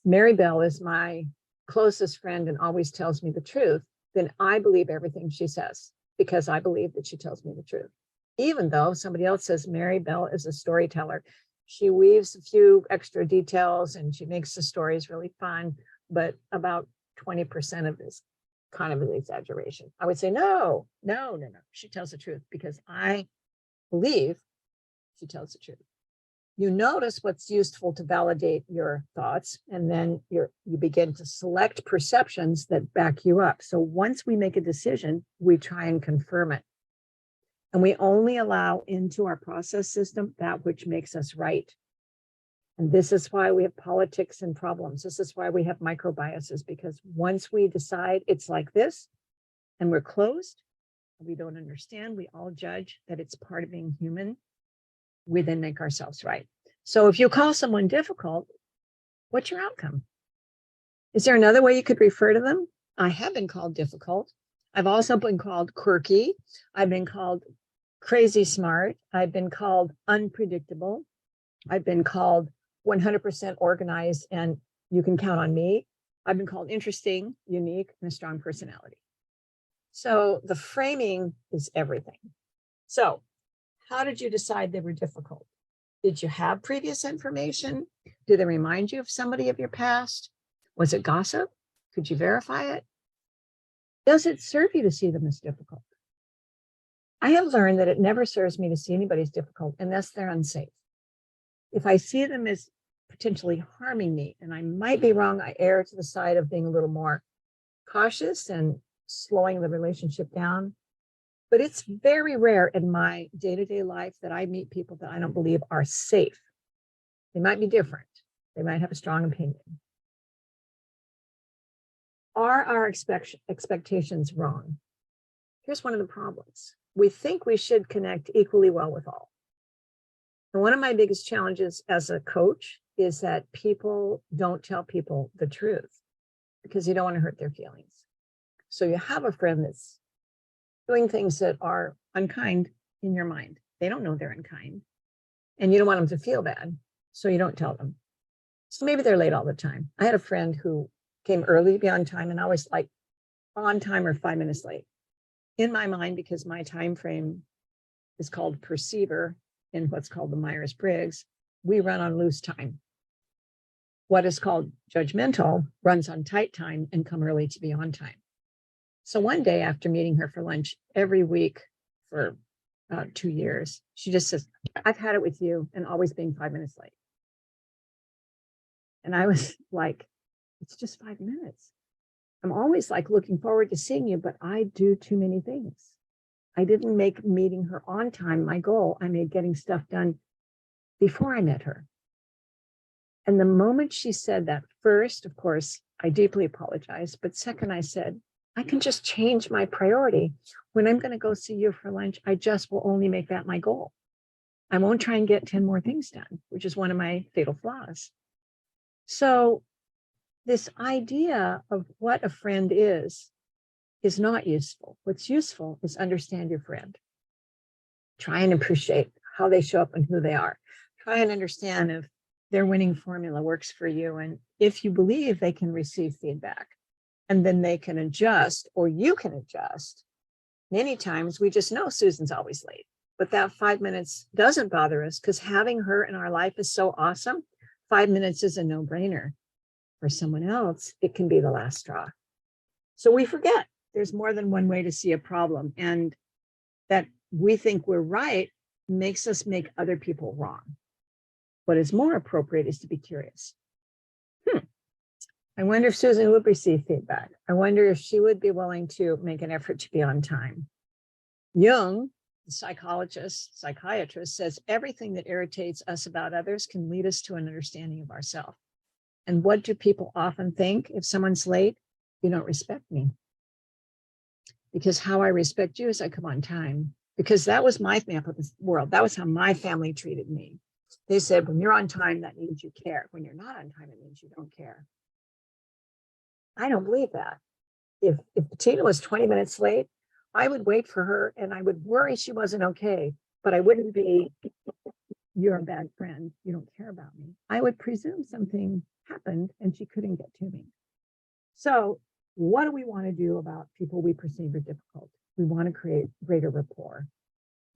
Mary Bell is my closest friend and always tells me the truth, then I believe everything she says because I believe that she tells me the truth. Even though somebody else says Mary Bell is a storyteller, she weaves a few extra details and she makes the stories really fun, but about 20% of this kind of an exaggeration. I would say, no. She tells the truth because I believe she tells the truth. You notice what's useful to validate your thoughts, and then you begin to select perceptions that back you up. So once we make a decision, we try and confirm it. And we only allow into our process system that which makes us right. And this is why we have politics and problems. This is why we have micro biases, because once we decide it's like this and we're closed, we don't understand, we all judge that it's part of being human, we then make ourselves right. So if you call someone difficult, what's your outcome? Is there another way you could refer to them? I have been called difficult. I've also been called quirky. I've been called crazy smart. I've been called unpredictable. I've been called 100% organized and you can count on me. I've been called interesting, unique, and a strong personality. So the framing is everything. So how did you decide they were difficult? Did you have previous information? Do they remind you of somebody of your past? Was it gossip? Could you verify it? Does it serve you to see them as difficult? I have learned that it never serves me to see anybody as difficult unless they're unsafe. If I see them as potentially harming me, and I might be wrong, I err to the side of being a little more cautious and slowing the relationship down. But it's very rare in my day-to-day life that I meet people that I don't believe are safe. They might be different. They might have a strong opinion. Are our expectations wrong? Here's one of the problems. We think we should connect equally well with all. And one of my biggest challenges as a coach is that people don't tell people the truth because you don't want to hurt their feelings. So you have a friend that's doing things that are unkind in your mind. They don't know they're unkind. And you don't want them to feel bad, so you don't tell them. So maybe they're late all the time. I had a friend who came early to be on time, and I was like on time or 5 minutes late. In my mind, because my time frame is called perceiver in what's called the Myers-Briggs, we run on loose time. What is called judgmental runs on tight time and come early to be on time. So one day after meeting her for lunch every week for 2 years, she just says, I've had it with you and always being 5 minutes late. And I was like, it's just 5 minutes. I'm always like looking forward to seeing you, but I do too many things. I didn't make meeting her on time my goal. I made getting stuff done before I met her. And the moment she said that, first, of course, I deeply apologized. But second, I said, I can just change my priority. When I'm going to go see you for lunch, I just will only make that my goal. I won't try and get 10 more things done, which is one of my fatal flaws. So this idea of what a friend is not useful. What's useful is understand your friend. Try and appreciate how they show up and who they are. Try and understand if their winning formula works for you. And if you believe they can receive feedback and then they can adjust or you can adjust. Many times we just know Susan's always late, but that 5 minutes doesn't bother us because having her in our life is so awesome. 5 minutes is a no-brainer. For someone else, it can be the last straw. So we forget there's more than one way to see a problem, and that we think we're right makes us make other people wrong. What is more appropriate is to be curious. I wonder if Susan would receive feedback. I wonder if she would be willing to make an effort to be on time. Jung, the psychiatrist, says everything that irritates us about others can lead us to an understanding of ourselves. And what do people often think if someone's late? You don't respect me. Because how I respect you is I come on time. Because that was my map of the world. That was how my family treated me. They said, when you're on time, that means you care. When you're not on time, it means you don't care. I don't believe that. If Bettina was 20 minutes late, I would wait for her and I would worry she wasn't okay, but I wouldn't be, you're a bad friend, you don't care about me. I would presume something happened and she couldn't get to me. So what do we want to do about people we perceive are difficult? We want to create greater rapport.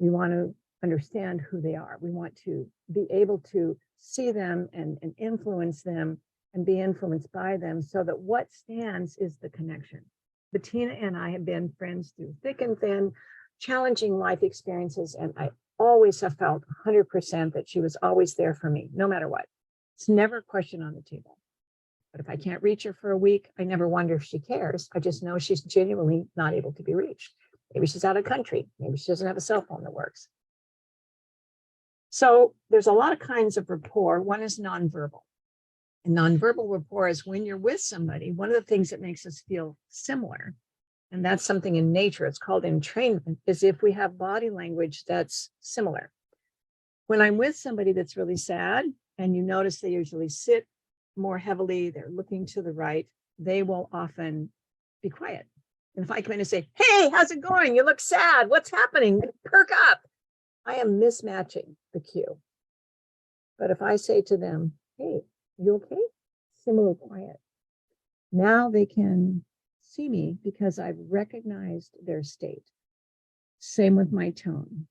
We want to understand who they are. We want to be able to see them and influence them and be influenced by them so that what stands is the connection. Bettina and I have been friends through thick and thin, challenging life experiences, and I always have felt 100% that she was always there for me, no matter what. It's never a question on the table. But if I can't reach her for a week, I never wonder if she cares. I just know she's genuinely not able to be reached. Maybe she's out of country. Maybe she doesn't have a cell phone that works. So there's a lot of kinds of rapport. One is nonverbal. And nonverbal rapport is when you're with somebody, one of the things that makes us feel similar, and that's something in nature, it's called entrainment, is if we have body language that's similar. When I'm with somebody that's really sad, and you notice they usually sit more heavily, they're looking to the right, they will often be quiet. And if I come in and say, hey, how's it going? You look sad. What's happening? Perk up. I am mismatching the cue. But if I say to them, hey, you okay? Similar quiet. Now they can see me because I've recognized their state. Same with my tone.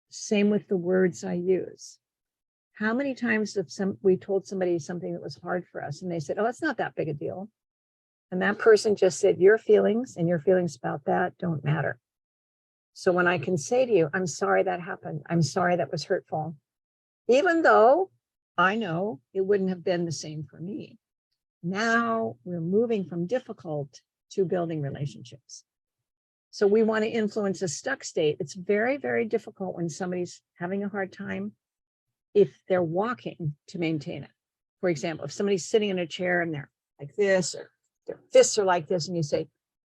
Same with the words I use. How many times have we told somebody something that was hard for us and they said, oh, it's not that big a deal. And that person just said, your feelings and your feelings about that don't matter. So when I can say to you, I'm sorry that happened. I'm sorry that was hurtful. Even though I know it wouldn't have been the same for me. Now we're moving from difficult to building relationships. So we want to influence a stuck state. It's very, very difficult when somebody's having a hard time if they're walking to maintain it. For example, if somebody's sitting in a chair and they're like this, or their fists are like this, and you say,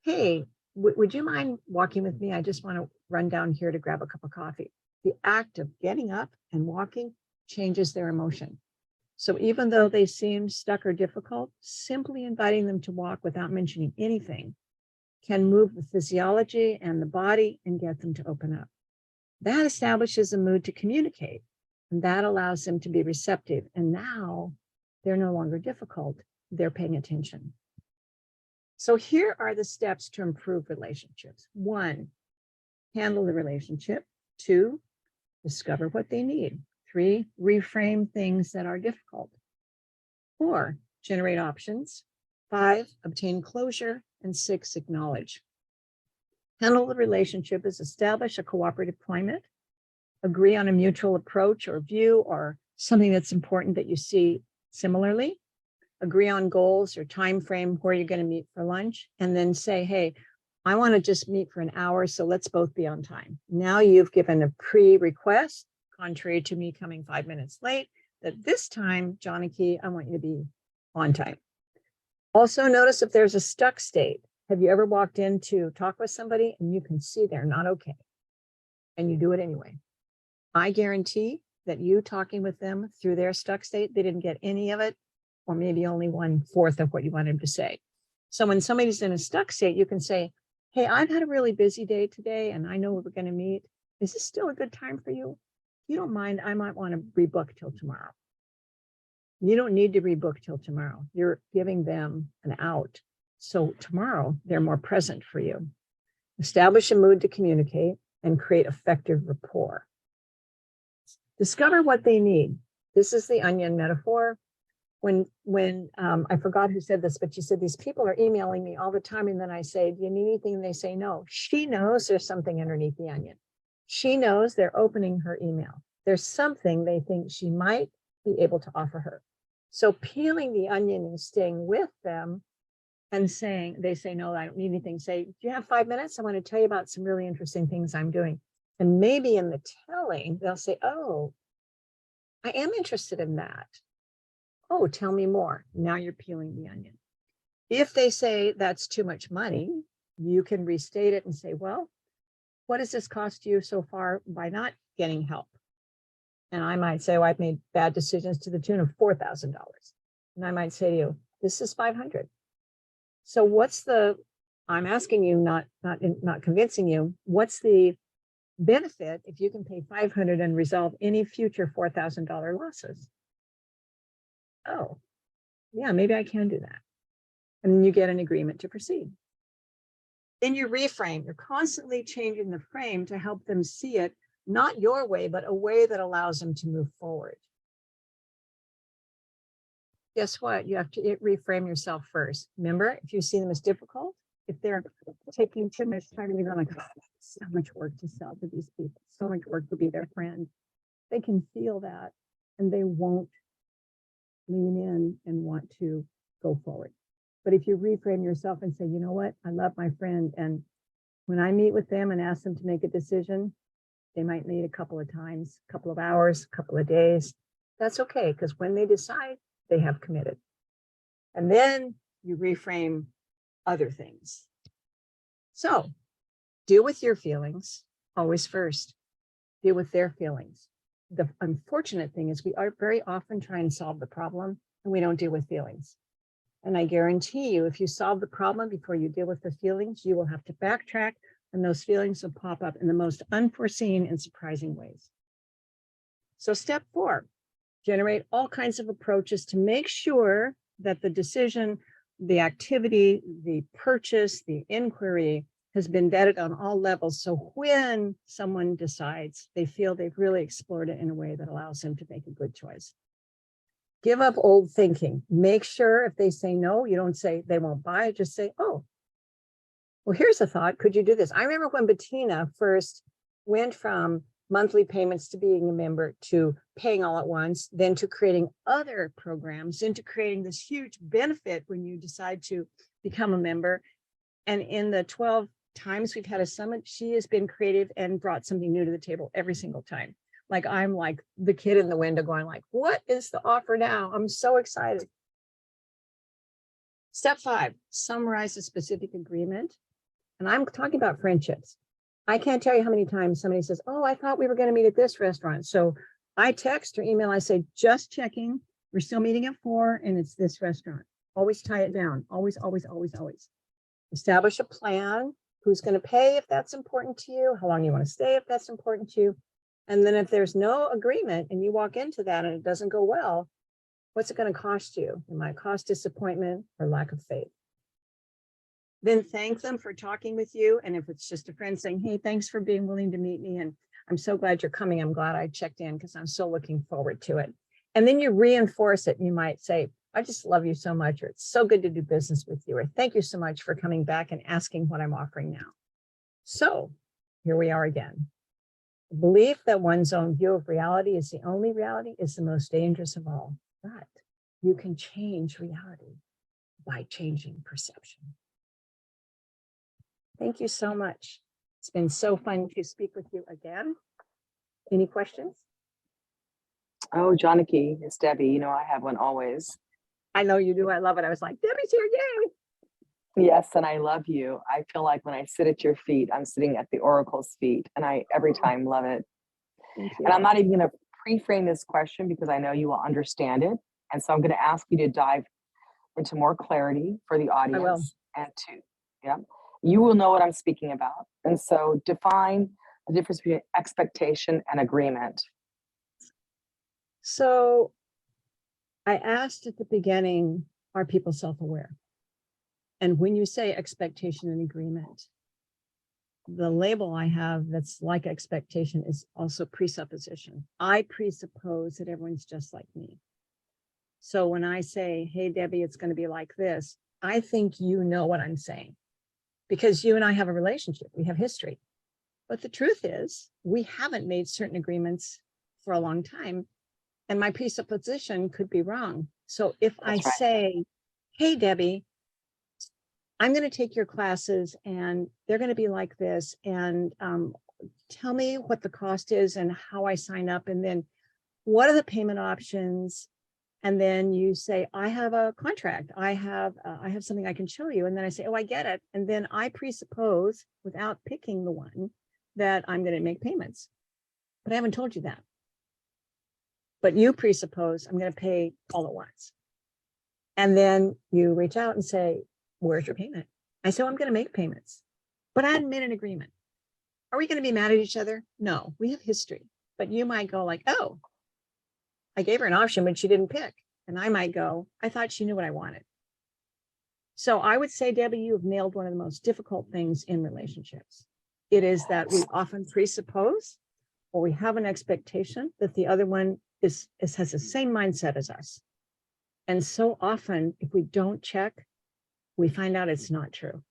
hey, would you mind walking with me? I just want to run down here to grab a cup of coffee. The act of getting up and walking changes their emotion. So even though they seem stuck or difficult, simply inviting them to walk without mentioning anything can move the physiology and the body and get them to open up. That establishes a mood to communicate, and that allows them to be receptive. And now they're no longer difficult, they're paying attention. So here are the steps to improve relationships. 1, handle the relationship. 2, discover what they need. 3, reframe things that are difficult. 4, generate options. 5, obtain closure. And 6, acknowledge. Handle the relationship is establish a cooperative climate, agree on a mutual approach or view or something that's important that you see similarly, agree on goals or time frame where you're going to meet for lunch, and then say, hey, I want to just meet for an hour, so let's both be on time. Now you've given a pre-request, contrary to me coming 5 minutes late, that this time, Johnny, I want you to be on time. Also notice if there's a stuck state. Have you ever walked in to talk with somebody and you can see they're not okay and you do it anyway? I guarantee that you talking with them through their stuck state, they didn't get any of it, or maybe only 1/4 of what you wanted them to say. So when somebody's in a stuck state, you can say, hey, I've had a really busy day today and I know we're going to meet. Is this still a good time for you? If you don't mind, I might want to rebook till tomorrow. You don't need to rebook till tomorrow. You're giving them an out. So tomorrow they're more present for you. Establish a mood to communicate and create effective rapport. Discover what they need. This is the onion metaphor. When I forgot who said this, but she said, these people are emailing me all the time. And then I say, do you need anything? And they say, no. She knows there's something underneath the onion. She knows they're opening her email. There's something they think she might be able to offer her. So peeling the onion and staying with them and saying, they say, no, I don't need anything. Say, do you have 5 minutes? I want to tell you about some really interesting things I'm doing. And maybe in the telling, they'll say, oh, I am interested in that. Oh, tell me more. Now you're peeling the onion. If they say that's too much money, you can restate it and say, well, what does this cost you so far by not getting help? And I might say, oh, I've made bad decisions to the tune of $4,000. And I might say to you, this is $500. So what's the, I'm asking you, not convincing you, what's the benefit if you can pay $500 and resolve any future $4,000 losses? Oh, yeah, maybe I can do that. And then you get an agreement to proceed. Then you reframe. You're constantly changing the frame to help them see it, not your way, but a way that allows them to move forward. Guess what? You have to reframe yourself first. Remember, if you see them as difficult, if they're taking too much time, you're like, oh, so much work to sell to these people, so much work to be their friend. They can feel that and they won't lean in and want to go forward. But if you reframe yourself and say, you know what, I love my friend, and when I meet with them and ask them to make a decision, they might need a couple of times, a couple of hours, a couple of days. That's okay, because when they decide, they have committed. And then you reframe other things. So deal with your feelings always first. Deal with their feelings. The unfortunate thing is we are very often trying to solve the problem and we don't deal with feelings. And I guarantee you, if you solve the problem before you deal with the feelings, you will have to backtrack and those feelings will pop up in the most unforeseen and surprising ways. So step 4, generate all kinds of approaches to make sure that the decision, the activity, the purchase, the inquiry has been vetted on all levels. So when someone decides, they feel they've really explored it in a way that allows them to make a good choice. Give up old thinking. Make sure if they say no, you don't say they won't buy it. Just say, oh, well, here's a thought. Could you do this? I remember when Bettina first went from monthly payments to being a member to paying all at once, then to creating other programs, into creating this huge benefit when you decide to become a member. And in the 12 times we've had a summit, she has been creative and brought something new to the table every single time. Like I'm like the kid in the window going like, what is the offer now? I'm so excited. Step 5, summarize a specific agreement. And I'm talking about friendships. I can't tell you how many times somebody says, oh, I thought we were going to meet at this restaurant. So I text or email, I say, just checking. We're still meeting at 4 and it's this restaurant. Always tie it down. Always, always, always, always. Establish a plan. Who's going to pay if that's important to you? How long you want to stay if that's important to you? And then if there's no agreement and you walk into that and it doesn't go well, what's it going to cost you? It might cost disappointment or lack of faith. Then thank them for talking with you. And if it's just a friend saying, hey, thanks for being willing to meet me. And I'm so glad you're coming. I'm glad I checked in because I'm so looking forward to it. And then you reinforce it. You might say, I just love you so much, or it's so good to do business with you, or thank you so much for coming back and asking what I'm offering now. So here we are again. The belief that one's own view of reality is the only reality is the most dangerous of all. But you can change reality by changing perception. Thank you so much. It's been so fun to speak with you again. Any questions? Oh, Janaki, it's Debbie. You know, I have one always. I know you do. I love it. I was like, Debbie's here, yay. Yes, and I love you. I feel like when I sit at your feet, I'm sitting at the Oracle's feet, and I every time love it. And I'm not even going to pre-frame this question because I know you will understand it. And so I'm going to ask you to dive into more clarity for the audience. And you will know what I'm speaking about. And so define the difference between expectation and agreement. So I asked at the beginning, are people self-aware? And when you say expectation and agreement, the label I have that's like expectation is also presupposition. I presuppose that everyone's just like me. So when I say, hey, Debbie, it's going to be like this, I think you know what I'm saying because you and I have a relationship. We have history. But the truth is, we haven't made certain agreements for a long time. And my presupposition could be wrong. So if I say, hey, Debbie, I'm going to take your classes and they're going to be like this. And tell me what the cost is and how I sign up. And then what are the payment options? And then you say, I have a contract. I have something I can show you. And then I say, oh, I get it. And then I presuppose without picking the one that I'm going to make payments. But I haven't told you that. But you presuppose I'm going to pay all at once. And then you reach out and say, where's your payment? I say, I'm going to make payments, but I hadn't made an agreement. Are we going to be mad at each other? No, we have history. But you might go like, oh, I gave her an option, but she didn't pick. And I might go, I thought she knew what I wanted. So I would say, Debbie, you have nailed one of the most difficult things in relationships. It is that we often presuppose or we have an expectation that the other one has the same mindset as us. And so often, if we don't check, we find out it's not true.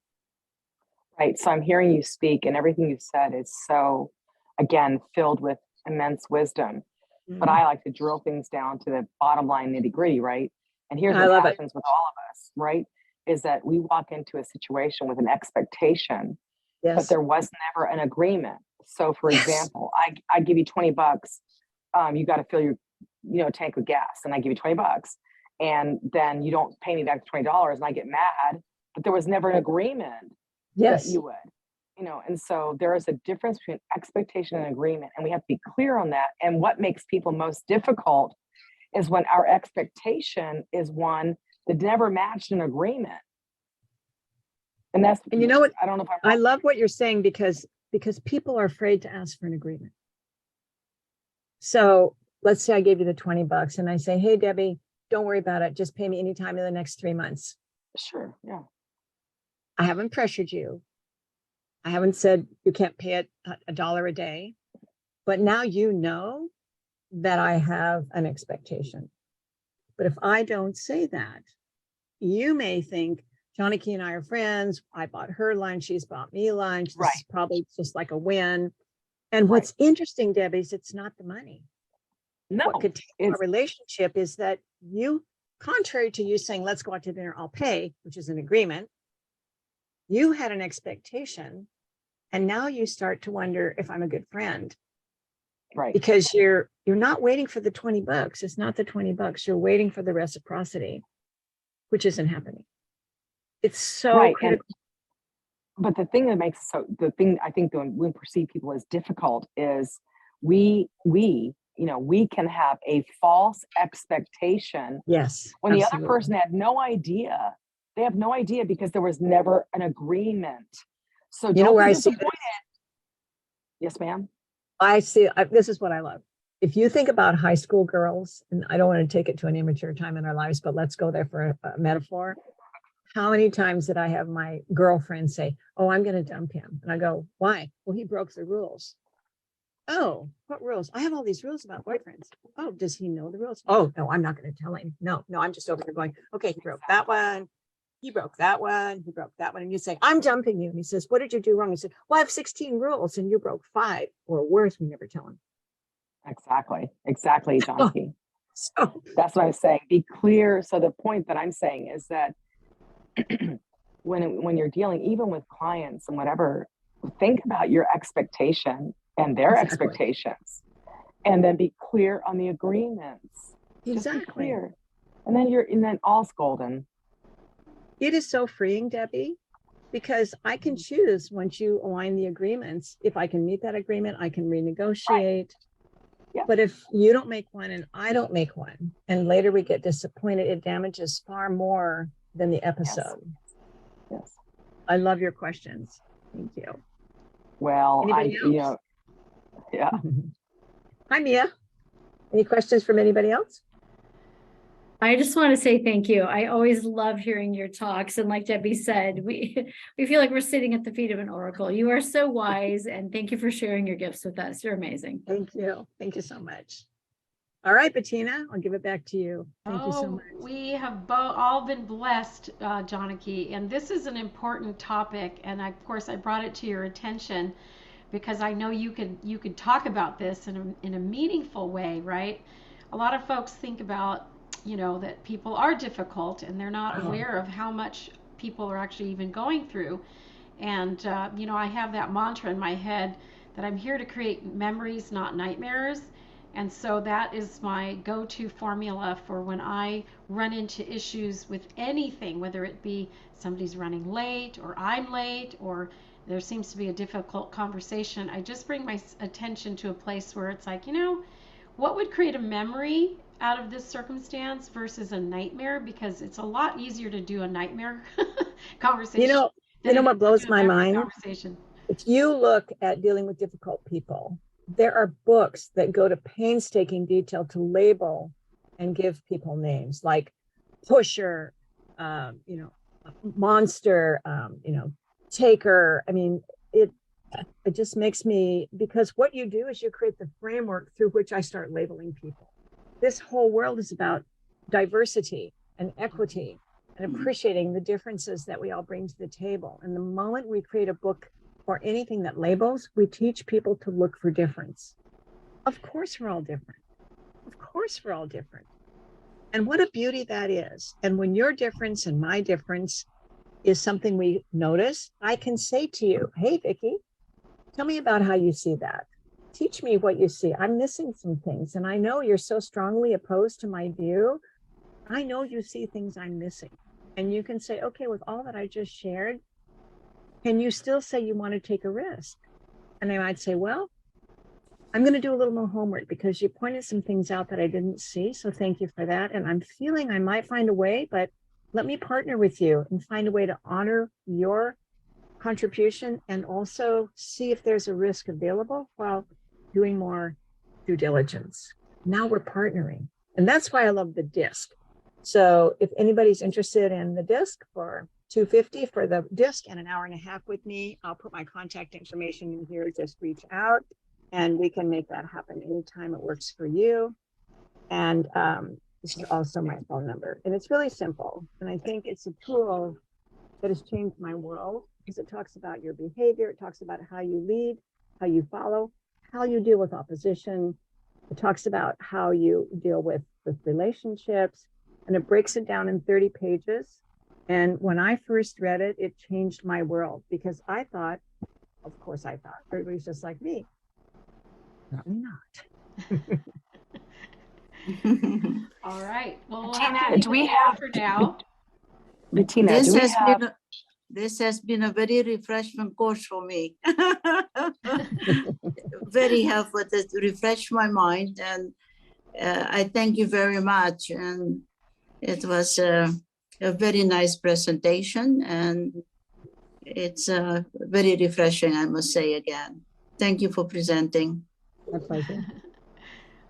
Right. So I'm hearing you speak, and everything you've said is so, again, filled with immense wisdom. But I like to drill things down to the bottom line nitty gritty, right? And here's what happens with all of us, right? Is that we walk into a situation with an expectation, but there was never an agreement. So for example, I give you $20, you got to fill your tank with gas, and I give you $20, and then you don't pay me back the $20 and I get mad, but there was never an agreement that you would. And so there is a difference between expectation and agreement, and we have to be clear on that. And what makes people most difficult is when our expectation is one that never matched an agreement. And you know what? I don't know if I love what you're saying because people are afraid to ask for an agreement. So let's say I gave you the $20 and I say, hey, Debbie, don't worry about it. Just pay me anytime in the next 3 months. Sure. Yeah. I haven't pressured you. I haven't said you can't pay it $1 a day, but now you know that I have an expectation. But if I don't say that, you may think Johnny and I are friends. I bought her lunch. She's bought me lunch. This is probably just like a win. And what's interesting, Debbie, is it's not the money. No, what could take our relationship is that you, contrary to you saying, let's go out to dinner, I'll pay, which is an agreement. You had an expectation, and now you start to wonder if I'm a good friend. Right. Because you're not waiting for the $20. It's not the $20. You're waiting for the reciprocity, which isn't happening. It's so critical. But the thing that makes the thing I think when we perceive people as difficult is we can have a false expectation. Yes. When the other person had no idea. They have no idea because there was never an agreement. So you know where I see this? Yes, ma'am. This is what I love. If you think about high school girls, and I don't want to take it to an immature time in our lives, but let's go there for a metaphor. How many times did I have my girlfriend say, oh, I'm going to dump him? And I go, why? Well, he broke the rules. Oh, what rules? I have all these rules about boyfriends. Oh, does he know the rules? Oh, no, I'm not going to tell him. No, I'm just over here going, okay, he broke that one. He broke that one. He broke that one. And you say, I'm dumping you. And he says, what did you do wrong? I said, well, I have 16 rules and you broke 5, or worse, we never tell him. Exactly, Jonathan. So that's what I'm saying. Be clear. So the point that I'm saying is that when you're dealing even with clients and whatever, think about your expectation and their expectations, and then be clear on the agreements. Exactly. Just be clear. And then all's golden. It is so freeing, Debbie, because I can choose once you align the agreements. If I can meet that agreement, I can renegotiate. Yeah. But if you don't make one and I don't make one, and later we get disappointed, it damages far more than the episode. Yes. I love your questions. Thank you. Well, Anybody else? Yeah. Hi, Mia. Any questions from anybody else? I just want to say thank you. I always love hearing your talks. And like Debbie said, we feel like we're sitting at the feet of an oracle. You are so wise, and thank you for sharing your gifts with us. You're amazing. Thank you. Thank you so much. All right, Bettina, I'll give it back to you. Thank you so much. We have all been blessed, Janaki, and this is an important topic. And of course, I brought it to your attention because I know you could talk about this in a meaningful way, right? A lot of folks think about, that people are difficult and they're not aware of how much people are actually even going through. And, I have that mantra in my head that I'm here to create memories, not nightmares. And so that is my go-to formula for when I run into issues with anything, whether it be somebody's running late or I'm late or there seems to be a difficult conversation. I just bring my attention to a place where it's like, what would create a memory out of this circumstance versus a nightmare? Because it's a lot easier to do a nightmare conversation. You know what blows my mind? If you look at dealing with difficult people, there are books that go to painstaking detail to label and give people names like pusher, monster, taker. I mean, it just makes me, because what you do is you create the framework through which I start labeling people. This whole world is about diversity and equity and appreciating the differences that we all bring to the table. And the moment we create a book or anything that labels, we teach people to look for difference. Of course, we're all different. Of course, we're all different. And what a beauty that is. And when your difference and my difference is something we notice, I can say to you, hey, Vicki, tell me about how you see that. Teach me what you see. I'm missing some things. And I know you're so strongly opposed to my view. I know you see things I'm missing. And you can say, okay, with all that I just shared, can you still say you want to take a risk? And I might say, well, I'm going to do a little more homework because you pointed some things out that I didn't see. So thank you for that. And I'm feeling I might find a way, but let me partner with you and find a way to honor your contribution and also see if there's a risk available while doing more due diligence. Now we're partnering. And that's why I love the disc. So if anybody's interested in the disc for $250 for the disc and an hour and a half with me, I'll put my contact information in here. Just reach out and we can make that happen anytime it works for you. And this is also my phone number. And it's really simple. And I think it's a tool that has changed my world because it talks about your behavior. It talks about how you lead, how you follow, how you deal with opposition. It talks about how you deal with relationships, and it breaks it down in 30 pages. And when I first read it, it changed my world because I thought, of course I thought, everybody's just like me. Probably not. All right. Well, Bettina, do we have for now? Bettina, this has been a very refreshing course for me. Very helpful to refresh my mind, and I thank you very much. And it was a very nice presentation, and it's very refreshing, I must say again. Thank you for presenting. My pleasure.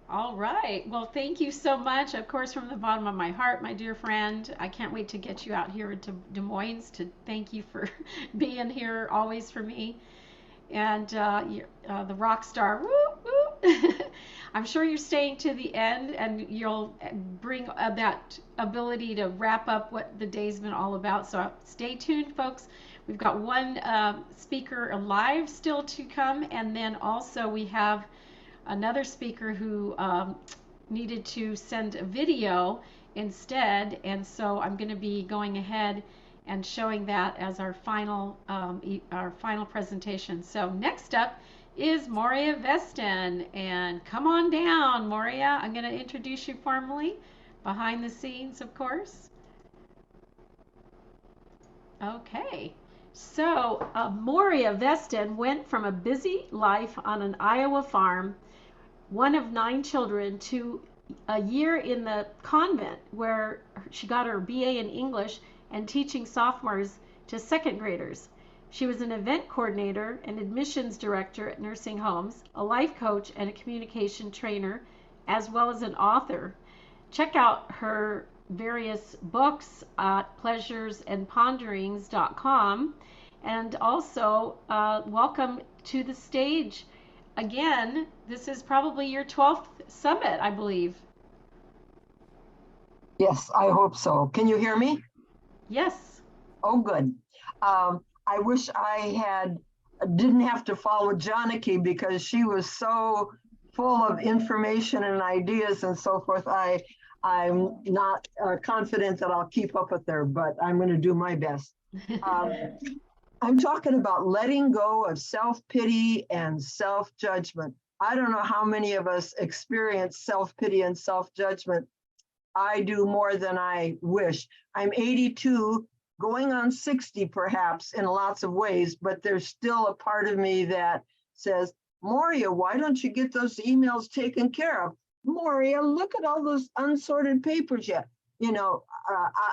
All right. Well, thank you so much. Of course, from the bottom of my heart, my dear friend, I can't wait to get you out here to Des Moines to thank you for being here always for me. And the rock star, woo, woo. I'm sure you're staying to the end and you'll bring that ability to wrap up what the day's been all about. So stay tuned, folks. We've got one speaker live still to come. And then also we have another speaker who needed to send a video instead. And so I'm going to be going ahead and showing that as our final presentation. So next up is Moria Veston, and come on down, Moria. I'm going to introduce you formally. behind the scenes, of course. Okay, so Moria Veston went from a busy life on an Iowa farm, one of 9 children, to a year in the convent where she got her BA in English and teaching sophomores to second graders. She was an event coordinator, an admissions director at nursing homes, a life coach, and a communication trainer, as well as an author. Check out her various books at pleasuresandponderings.com. And also, welcome to the stage. Again, this is probably your 12th summit, I believe. Yes, I hope so. Can you hear me? Yes. Oh, good. I wish I didn't have to follow Janaki because she was so full of information and ideas and so forth. I'm not confident that I'll keep up with her, but I'm going to do my best. I'm talking about letting go of self-pity and self-judgment. I don't know how many of us experience self-pity and self-judgment. I do more than I wish. I'm 82, going on 60 perhaps in lots of ways, but there's still a part of me that says, Moria, why don't you get those emails taken care of? Moria, look at all those unsorted papers yet. You know,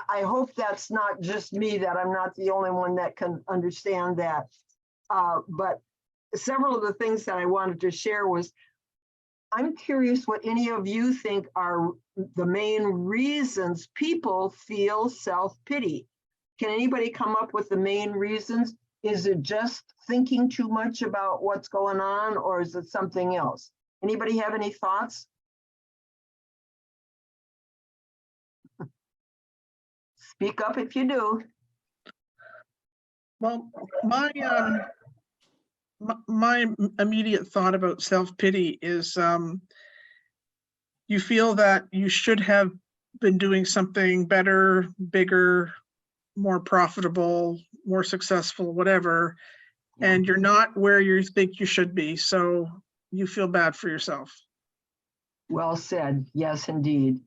I hope that's not just me, that I'm not the only one that can understand that. But several of the things that I wanted to share was, I'm curious what any of you think are the main reasons people feel self-pity. Can anybody come up with the main reasons? Is it just thinking too much about what's going on, or is it something else? Anybody have any thoughts? Speak up if you do. Well, my immediate thought about self-pity is you feel that you should have been doing something better, bigger, more profitable, more successful, whatever, and you're not where you think you should be. So you feel bad for yourself. Well said. Yes, indeed.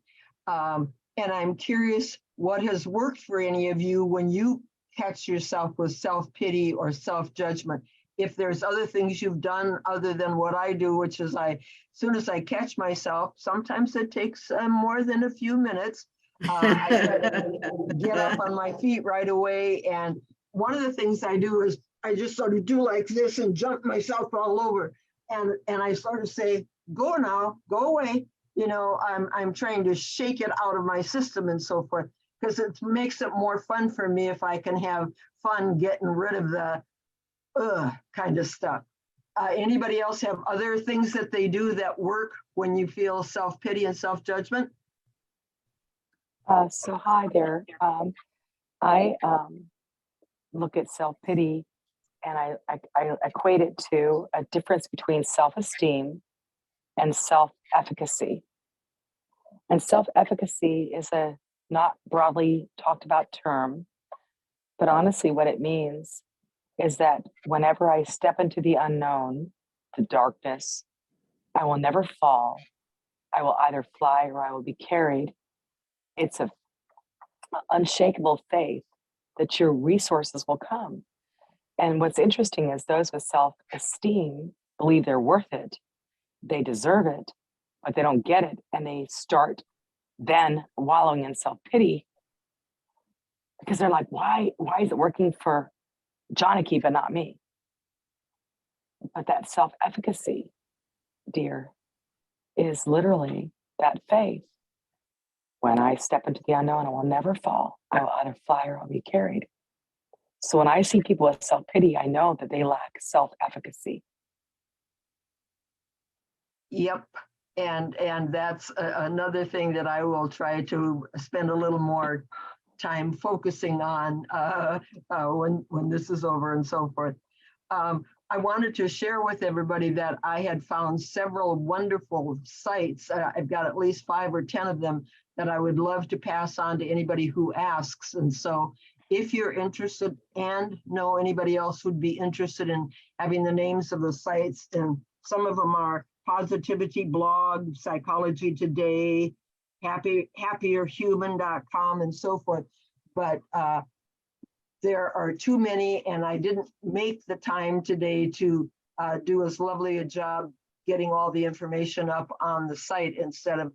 And I'm curious what has worked for any of you when you catch yourself with self-pity or self-judgment. If there's other things you've done other than what I do, which is as soon as I catch myself, sometimes it takes more than a few minutes. I try to get up on my feet right away. And one of the things I do is I just sort of do like this and jump myself all over. And I sort of say, go now, go away. You know, I'm trying to shake it out of my system and so forth, because it makes it more fun for me if I can have fun getting rid of the kind of stuff. Anybody else have other things that they do that work when you feel self-pity and self-judgment? So hi there. I look at self-pity and I equate it to a difference between self-esteem and self-efficacy. And self-efficacy is a not broadly talked about term, but honestly what it means is that whenever I step into the unknown, the darkness, I will never fall. I will either fly or I will be carried. It's an unshakable faith that your resources will come. And what's interesting is those with self-esteem believe they're worth it. They deserve it, but they don't get it. And they start then wallowing in self-pity because they're like, why is it working for Janaki, but not me? But that self-efficacy, dear, is literally that faith. When I step into the unknown, I will never fall. I will either fly or I'll be carried. So when I see people with self-pity, I know that they lack self-efficacy. Yep. And that's another thing that I will try to spend a little more time focusing on when this is over and so forth. I wanted to share with everybody that I had found several wonderful sites. I've got at least 5 or 10 of them that I would love to pass on to anybody who asks. And so if you're interested and know anybody else would be interested in having the names of the sites, and some of them are Positivity Blog, Psychology Today, happierhuman.com and so forth. But there are too many, and I didn't make the time today to do as lovely a job getting all the information up on the site instead of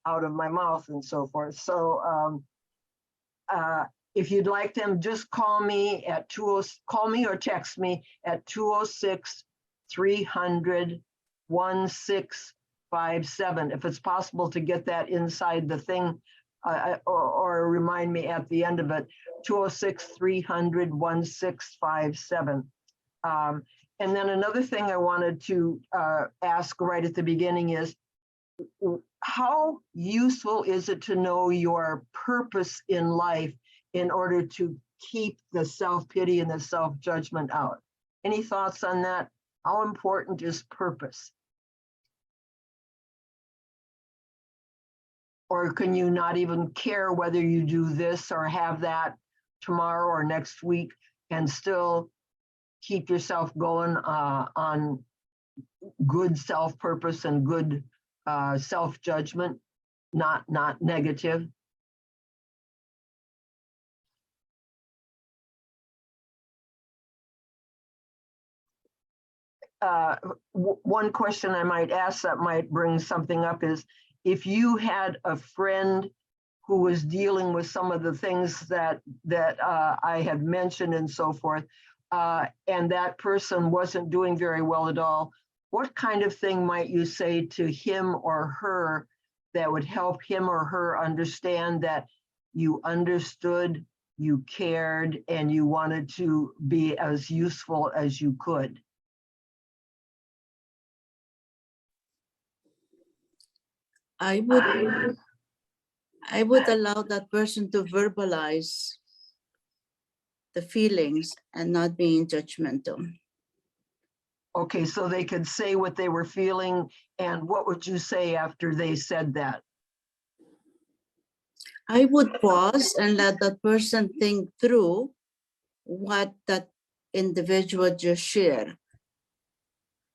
out of my mouth and so forth. So if you'd like them, just call me at call me or text me at 206-300-1657. If it's possible to get that inside the thing, or remind me at the end of it, 206-300-1657. And then another thing I wanted to ask right at the beginning is, how useful is it to know your purpose in life in order to keep the self-pity and the self-judgment out? Any thoughts on that? How important is purpose? Or can you not even care whether you do this or have that tomorrow or next week and still keep yourself going on good self-purpose and good self-judgment, not negative? One question I might ask that might bring something up is, if you had a friend who was dealing with some of the things that I had mentioned and so forth, and that person wasn't doing very well at all, what kind of thing might you say to him or her that would help him or her understand that you understood, you cared, and you wanted to be as useful as you could? I would allow that person to verbalize the feelings and not being judgmental. Okay, so they could say what they were feeling, and what would you say after they said that? I would pause and let that person think through what that individual just shared.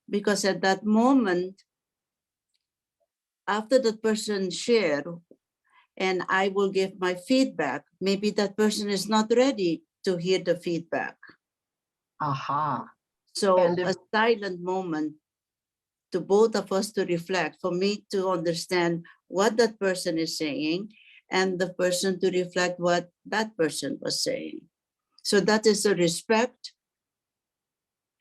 Because at that moment, after that person shared, and I will give my feedback, maybe that person is not ready to hear the feedback. Aha. So a silent moment to both of us to reflect, for me to understand what that person is saying, and the person to reflect what that person was saying. So that is a respect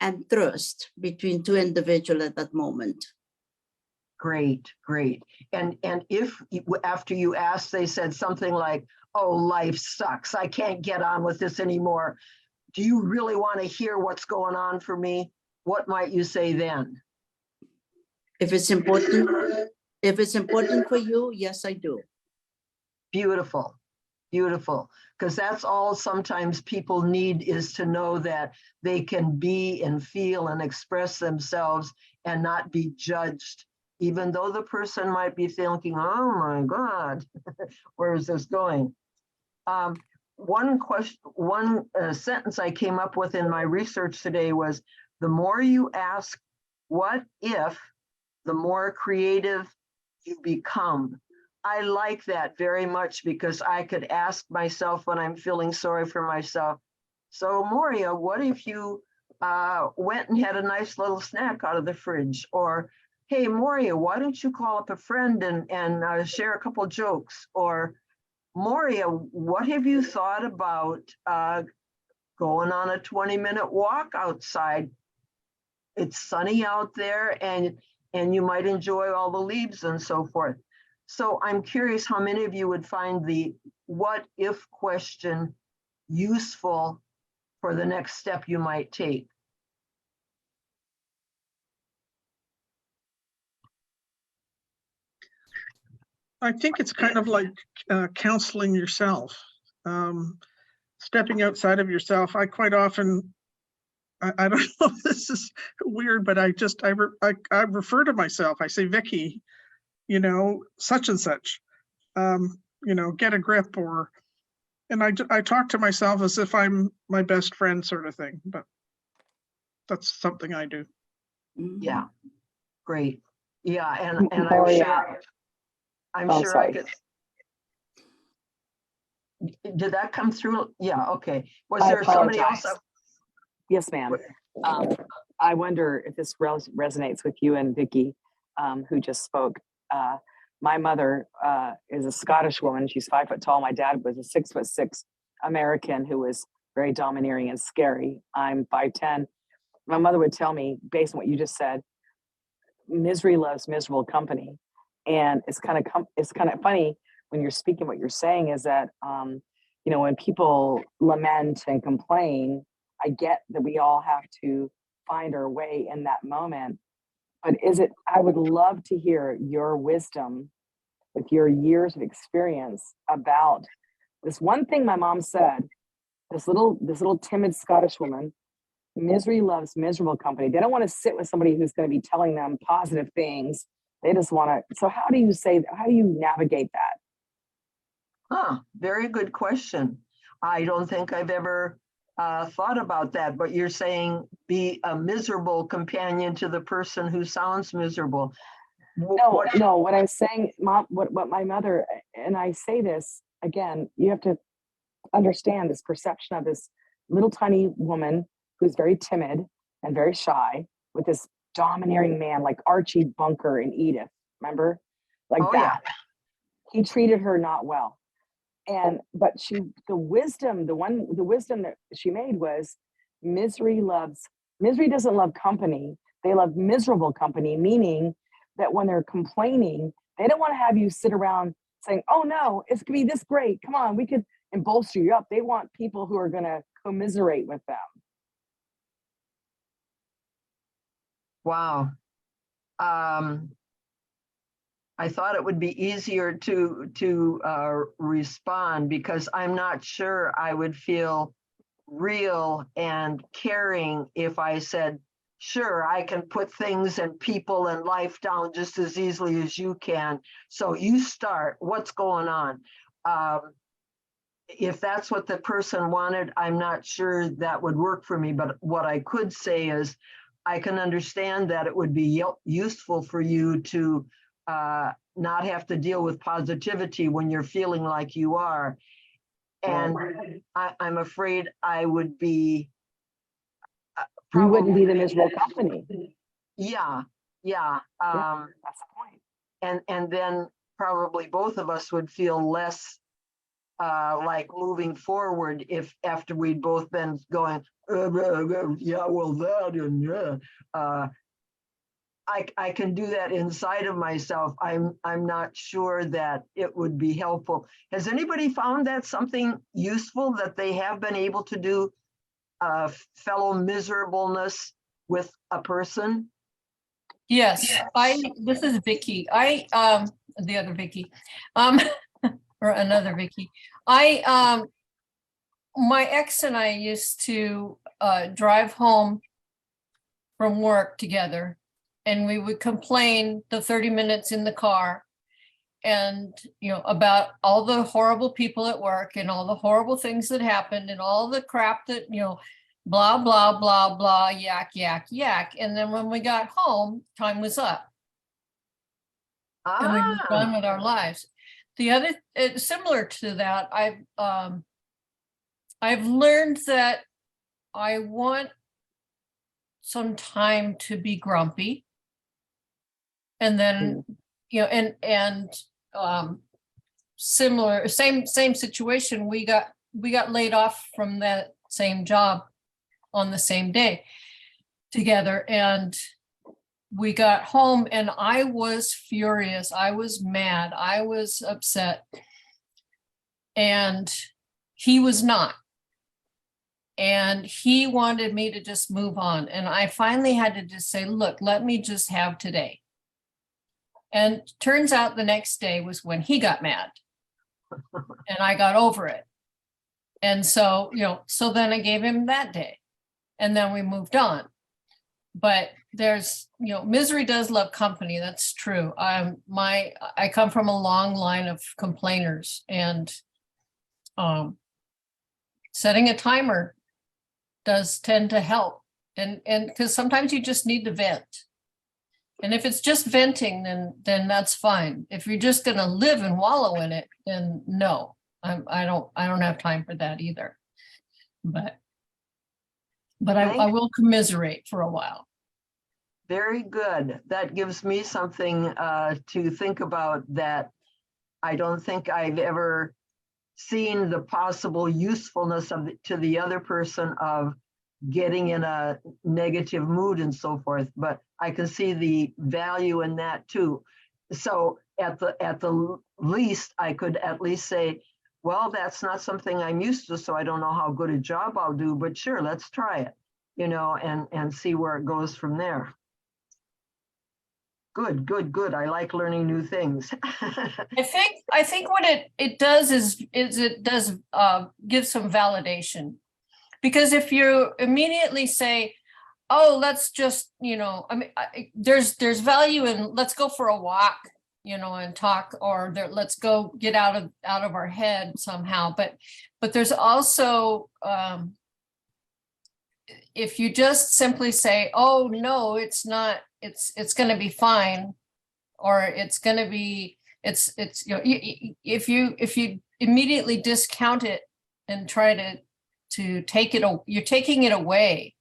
and trust between two individuals at that moment. Great, great. And if after you asked, they said something like, oh, life sucks, I can't get on with this anymore, do you really want to hear what's going on for me? What might you say then? If it's important for you, yes, I do. Beautiful, beautiful. Because that's all sometimes people need, is to know that they can be and feel and express themselves and not be judged, even though the person might be thinking, oh my God, where is this going? One sentence I came up with in my research today was, the more you ask, what if, the more creative you become. I like that very much, because I could ask myself when I'm feeling sorry for myself, so Moria, what if you went and had a nice little snack out of the fridge? Or, hey, Moria, why don't you call up a friend and share a couple jokes? Or, Moria, what have you thought about going on a 20-minute walk outside? It's sunny out there, and you might enjoy all the leaves and so forth. So I'm curious how many of you would find the what if question useful for the next step you might take. I think it's kind of like counseling yourself, stepping outside of yourself. I quite often, I don't know if this is weird, but I refer to myself. I say, Vicky, you know, such and such, you know, get a grip, and I talk to myself as if I'm my best friend, sort of thing, but that's something I do. Yeah, great. Yeah, and I'm Moria. sure, I'm sure I could, did that come through? Yeah, okay. Was I there somebody else? apologize. Yes, ma'am. I wonder if this resonates with you and Vicky, who just spoke. My mother is a Scottish woman. She's 5 foot tall. My dad was a 6'6" American who was very domineering and scary. I'm 5'10". My mother would tell me, based on what you just said, misery loves miserable company. And it's kind of funny when you're speaking, what you're saying is that, you know, when people lament and complain, I get that we all have to find our way in that moment. But I would love to hear your wisdom with your years of experience about this one thing my mom said, this little timid Scottish woman, misery loves miserable company. They don't want to sit with somebody who's going to be telling them positive things. They just want to. So how do you navigate that? Very good question. I don't think I've ever thought about that, but you're saying be a miserable companion to the person who sounds miserable. No, what I'm saying, Mom, what my mother, and I say this again, you have to understand this perception of this little tiny woman who's very timid and very shy with this domineering man like Archie Bunker and Edith, remember? Like that. Yeah. He treated her not well. But the wisdom that she made was misery doesn't love company. They love miserable company, meaning that when they're complaining, they don't want to have you sit around saying, oh no, it's gonna be this great. Come on, we could, and bolster you up. They want people who are gonna commiserate with them. Wow. I thought it would be easier to respond because I'm not sure I would feel real and caring if I said, sure, I can put things and people and life down just as easily as you can. So you start, what's going on? If that's what the person wanted, I'm not sure that would work for me. But what I could say is I can understand that it would be useful for you to not have to deal with positivity when you're feeling like you are. And I'm afraid I would be you wouldn't be the miserable company. Yeah. That's the point. And then probably both of us would feel less like moving forward if after we'd both been going, yeah, well that and yeah. I can do that inside of myself. I'm not sure that it would be helpful. Has anybody found that something useful that they have been able to do fellow miserableness with a person? Yes, this is Vicky. The other Vicky, or another Vicky. My ex and I used to drive home from work together, and we would complain the 30 minutes in the car and, about all the horrible people at work and all the horrible things that happened and all the crap that, blah, blah, blah, blah, yak, yak, yak. And then when we got home, time was up. And we were done with our lives. The other, similar to that, I've learned that I want some time to be grumpy. And then, similar, same situation. We got laid off from that same job on the same day together. And we got home and I was furious. I was mad. I was upset. And he was not. And he wanted me to just move on. And I finally had to just say, look, let me just have today. And turns out the next day was when he got mad and I got over it. And so, so then I gave him that day and then we moved on. But there's, misery does love company. That's true. I come from a long line of complainers, and setting a timer does tend to help. And because sometimes you just need to vent. And if it's just venting, then that's fine. If you're just going to live and wallow in it, then no. I don't have time for that either. But I will commiserate for a while. Very good. That gives me something to think about, that I don't think I've ever seen the possible usefulness of to the other person of getting in a negative mood and so forth, but I can see the value in that too. So at the least, I could at least say, well, that's not something I'm used to, so I don't know how good a job I'll do, but sure, let's try it, you know, and see where it goes from there. Good, good, good. I like learning new things. I think what it does is it does give some validation, because if you immediately say, oh, let's just, you know, I mean, there's value in let's go for a walk, you know, and talk, or let's go get out of our head somehow. But there's also if you just simply say, oh no, it's not, it's going to be fine, or it's going to be, it's you know, if you immediately discount it and try to take it, you're taking it away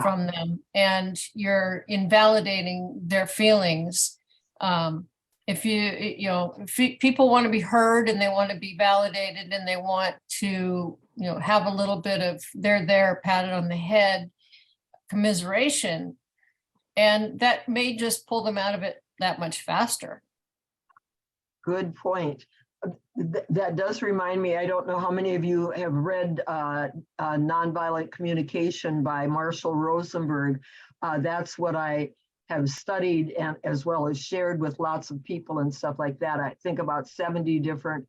from them, and you're invalidating their feelings. If people want to be heard, and they want to be validated, and they want to, you know, have a little bit of they're there, patted on the head, commiseration, and that may just pull them out of it that much faster. Good point. That does remind me, I don't know how many of you have read Nonviolent Communication by Marshall Rosenberg. That's what I have studied, and as well as shared with lots of people and stuff like that. I think about 70 different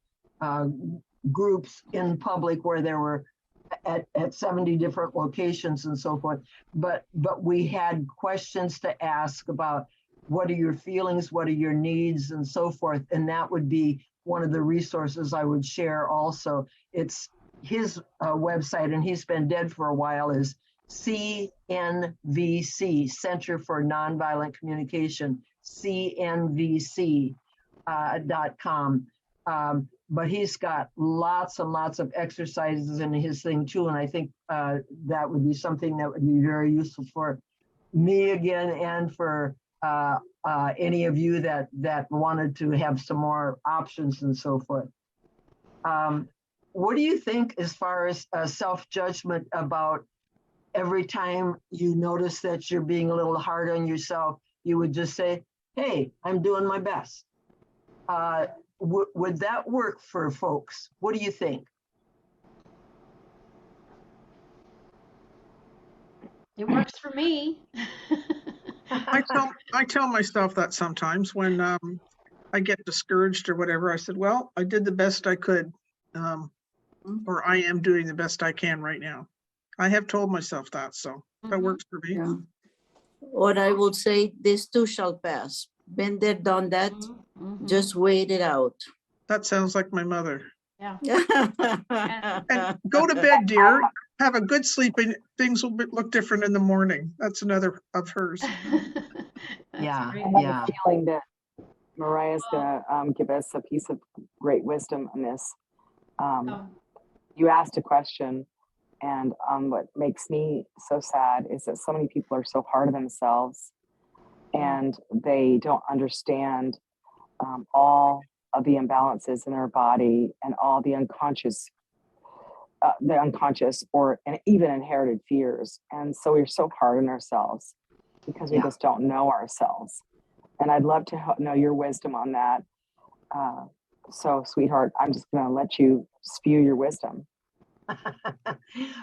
groups in public where there were at 70 different locations and so forth. But we had questions to ask about what are your feelings, what are your needs, and so forth. And that would be one of the resources I would share also. It's his website, and he's been dead for a while, is CNVC, Center for Nonviolent Communication, CNVC.com. But he's got lots and lots of exercises in his thing too. And I think that would be something that would be very useful for me again, and for any of you that wanted to have some more options and so forth. What do you think as far as self-judgment about every time you notice that you're being a little hard on yourself, you would just say, hey, I'm doing my best. Would that work for folks? What do you think? It works for me. I tell myself that sometimes when I get discouraged or whatever. I said, well, I did the best I could, or I am doing the best I can right now. I have told myself that, so that works for me. Yeah. Or I will say, this too shall pass. Been there, done that. Just wait it out. That sounds like my mother. Yeah. And go to bed, dear. Have a good sleep, and things will look different in the morning. That's another of hers. Yeah. I have a feeling that Mariah's going to give us a piece of great wisdom on this. You asked a question, and what makes me so sad is that so many people are so hard on themselves, and they don't understand all of the imbalances in their body and all the unconscious or and even inherited fears. And so we're so hard on ourselves because we just don't know ourselves. And I'd love to know your wisdom on that. So, sweetheart, I'm just going to let you spew your wisdom.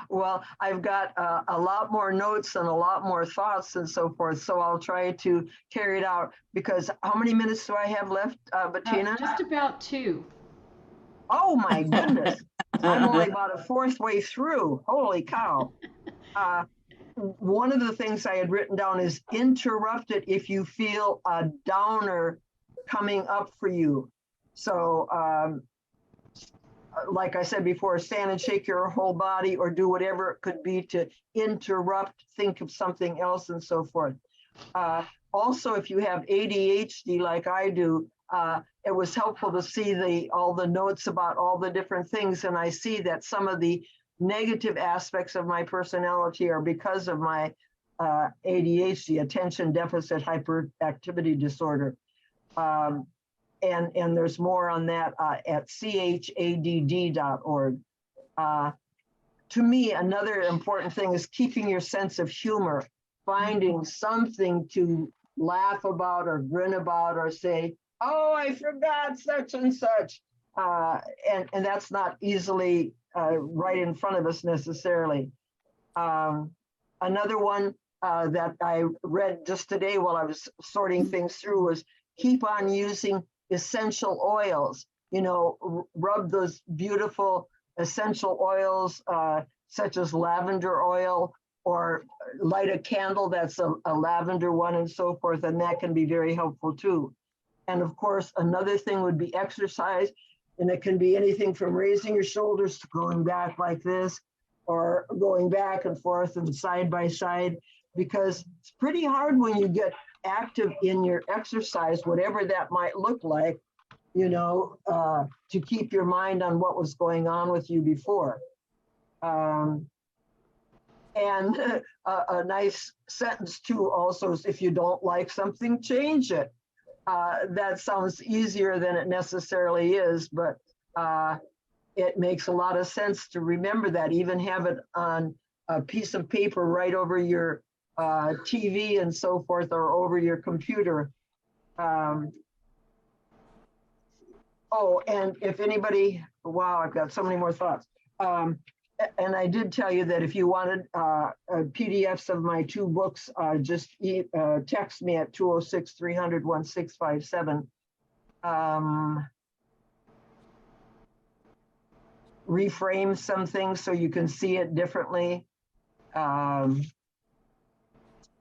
Well, I've got a lot more notes and a lot more thoughts and so forth, so I'll try to carry it out, because how many minutes do I have left, Bettina? Just about 2. Oh my goodness. I'm only about a fourth way through. Holy cow. One of the things I had written down is interrupt it if you feel a downer coming up for you. So like I said before, stand and shake your whole body, or do whatever it could be to interrupt, think of something else and so forth. also, if you have ADHD like I do, it was helpful to see all the notes about all the different things. And I see that some of the negative aspects of my personality are because of my ADHD, attention deficit hyperactivity disorder. And there's more on that at chadd.org. To me, another important thing is keeping your sense of humor, finding something to laugh about or grin about or say, oh, I forgot such and such. And that's not easily right in front of us necessarily. Another one that I read just today while I was sorting things through was keep on using essential oils. You know, rub those beautiful essential oils such as lavender oil, or light a candle that's a lavender one and so forth, and that can be very helpful too. And of course, another thing would be exercise, and it can be anything from raising your shoulders to going back like this, or going back and forth and side by side, because it's pretty hard when you get active in your exercise, whatever that might look like, you know, to keep your mind on what was going on with you before. And a nice sentence too also is, if you don't like something, change it. That sounds easier than it necessarily is, but it makes a lot of sense to remember that. Even have it on a piece of paper right over your TV and so forth, or over your computer. Oh, and if anybody, wow, I've got so many more thoughts. And I did tell you that if you wanted PDFs of my 2 books, just text me at 206-300-1657. Reframe some things so you can see it differently.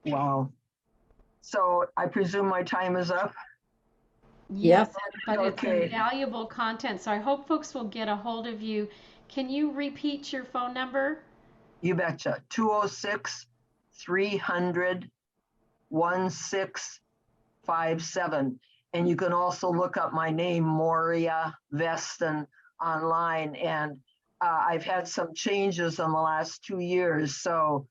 Wow. So I presume my time is up. Yes, but Okay. it's valuable content. So I hope folks will get a hold of you. Can you repeat your phone number? You betcha. 206-300-1657. And you can also look up my name, Moria Veston, online. And I've had some changes in the last 2 years. So,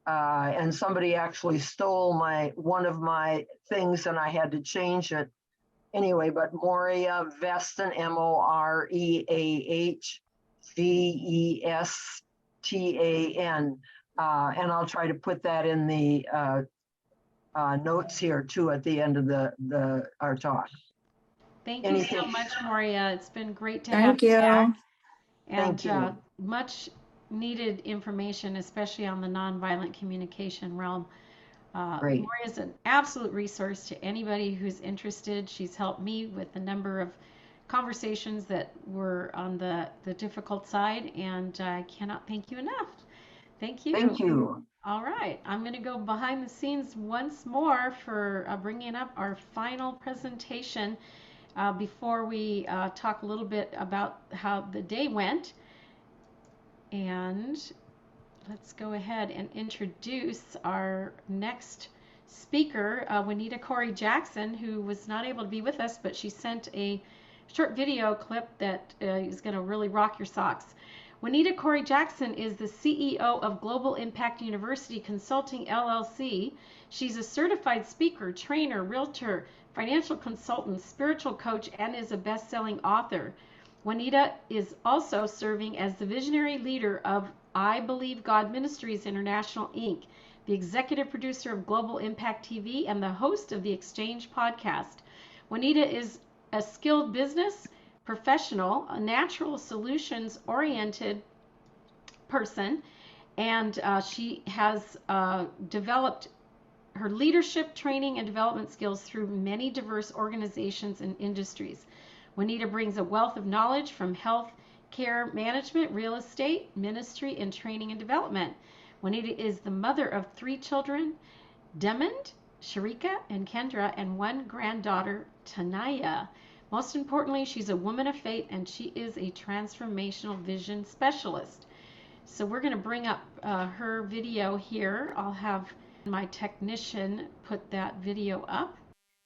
and somebody actually stole one of my things and I had to change it. Anyway, but Moria Veston, MOREAHVESTAN. And I'll try to put that in the notes here too at the end of our talk. Thank you so much, Moria. It's been great to Thank have you you. back. Thank And you. much needed information, especially on the nonviolent communication realm. Great. Moria is an absolute resource to anybody who's interested. She's helped me with a number of conversations that were on the difficult side, and I cannot thank you enough. Thank you. Thank you. All right, I'm going to go behind the scenes once more for bringing up our final presentation before we talk a little bit about how the day went. And let's go ahead and introduce our next speaker, Juanita Corey Jackson, who was not able to be with us, but she sent a short video clip that is going to really rock your socks. Juanita Corey Jackson is the CEO of Global Impact University Consulting, LLC. She's a certified speaker, trainer, realtor, financial consultant, spiritual coach, and is a best-selling author. Juanita is also serving as the visionary leader of I Believe God Ministries International, Inc., the executive producer of Global Impact TV, and the host of the Exchange podcast. Juanita is a skilled business professional, a natural solutions-oriented person, and she has developed her leadership training and development skills through many diverse organizations and industries. Juanita brings a wealth of knowledge from health care management, real estate, ministry, and training and development. Juanita is the mother of 3 children, Demond, Sharika, and Kendra, and 1 granddaughter, Tanaya. Most importantly, she's a woman of faith, and she is a transformational vision specialist. So we're going to bring up her video here. I'll have My technician put that video up.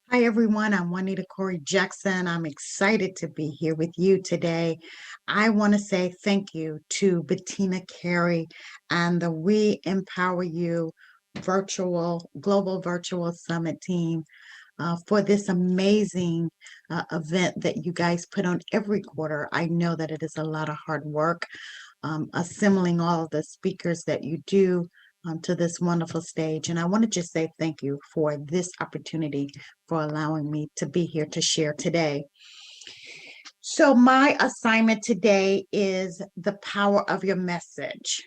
Hi, everyone. I'm Juanita Corey Jackson. I'm excited to be here with you today. I want to say thank you to Bettina Carey and the We Empower You Global Virtual Summit team for this amazing event that you guys put on every quarter. I know that it is a lot of hard work assembling all of the speakers that you do to this wonderful stage. And I want to just say thank you for this opportunity for allowing me to be here to share today. So my assignment today is the power of your message,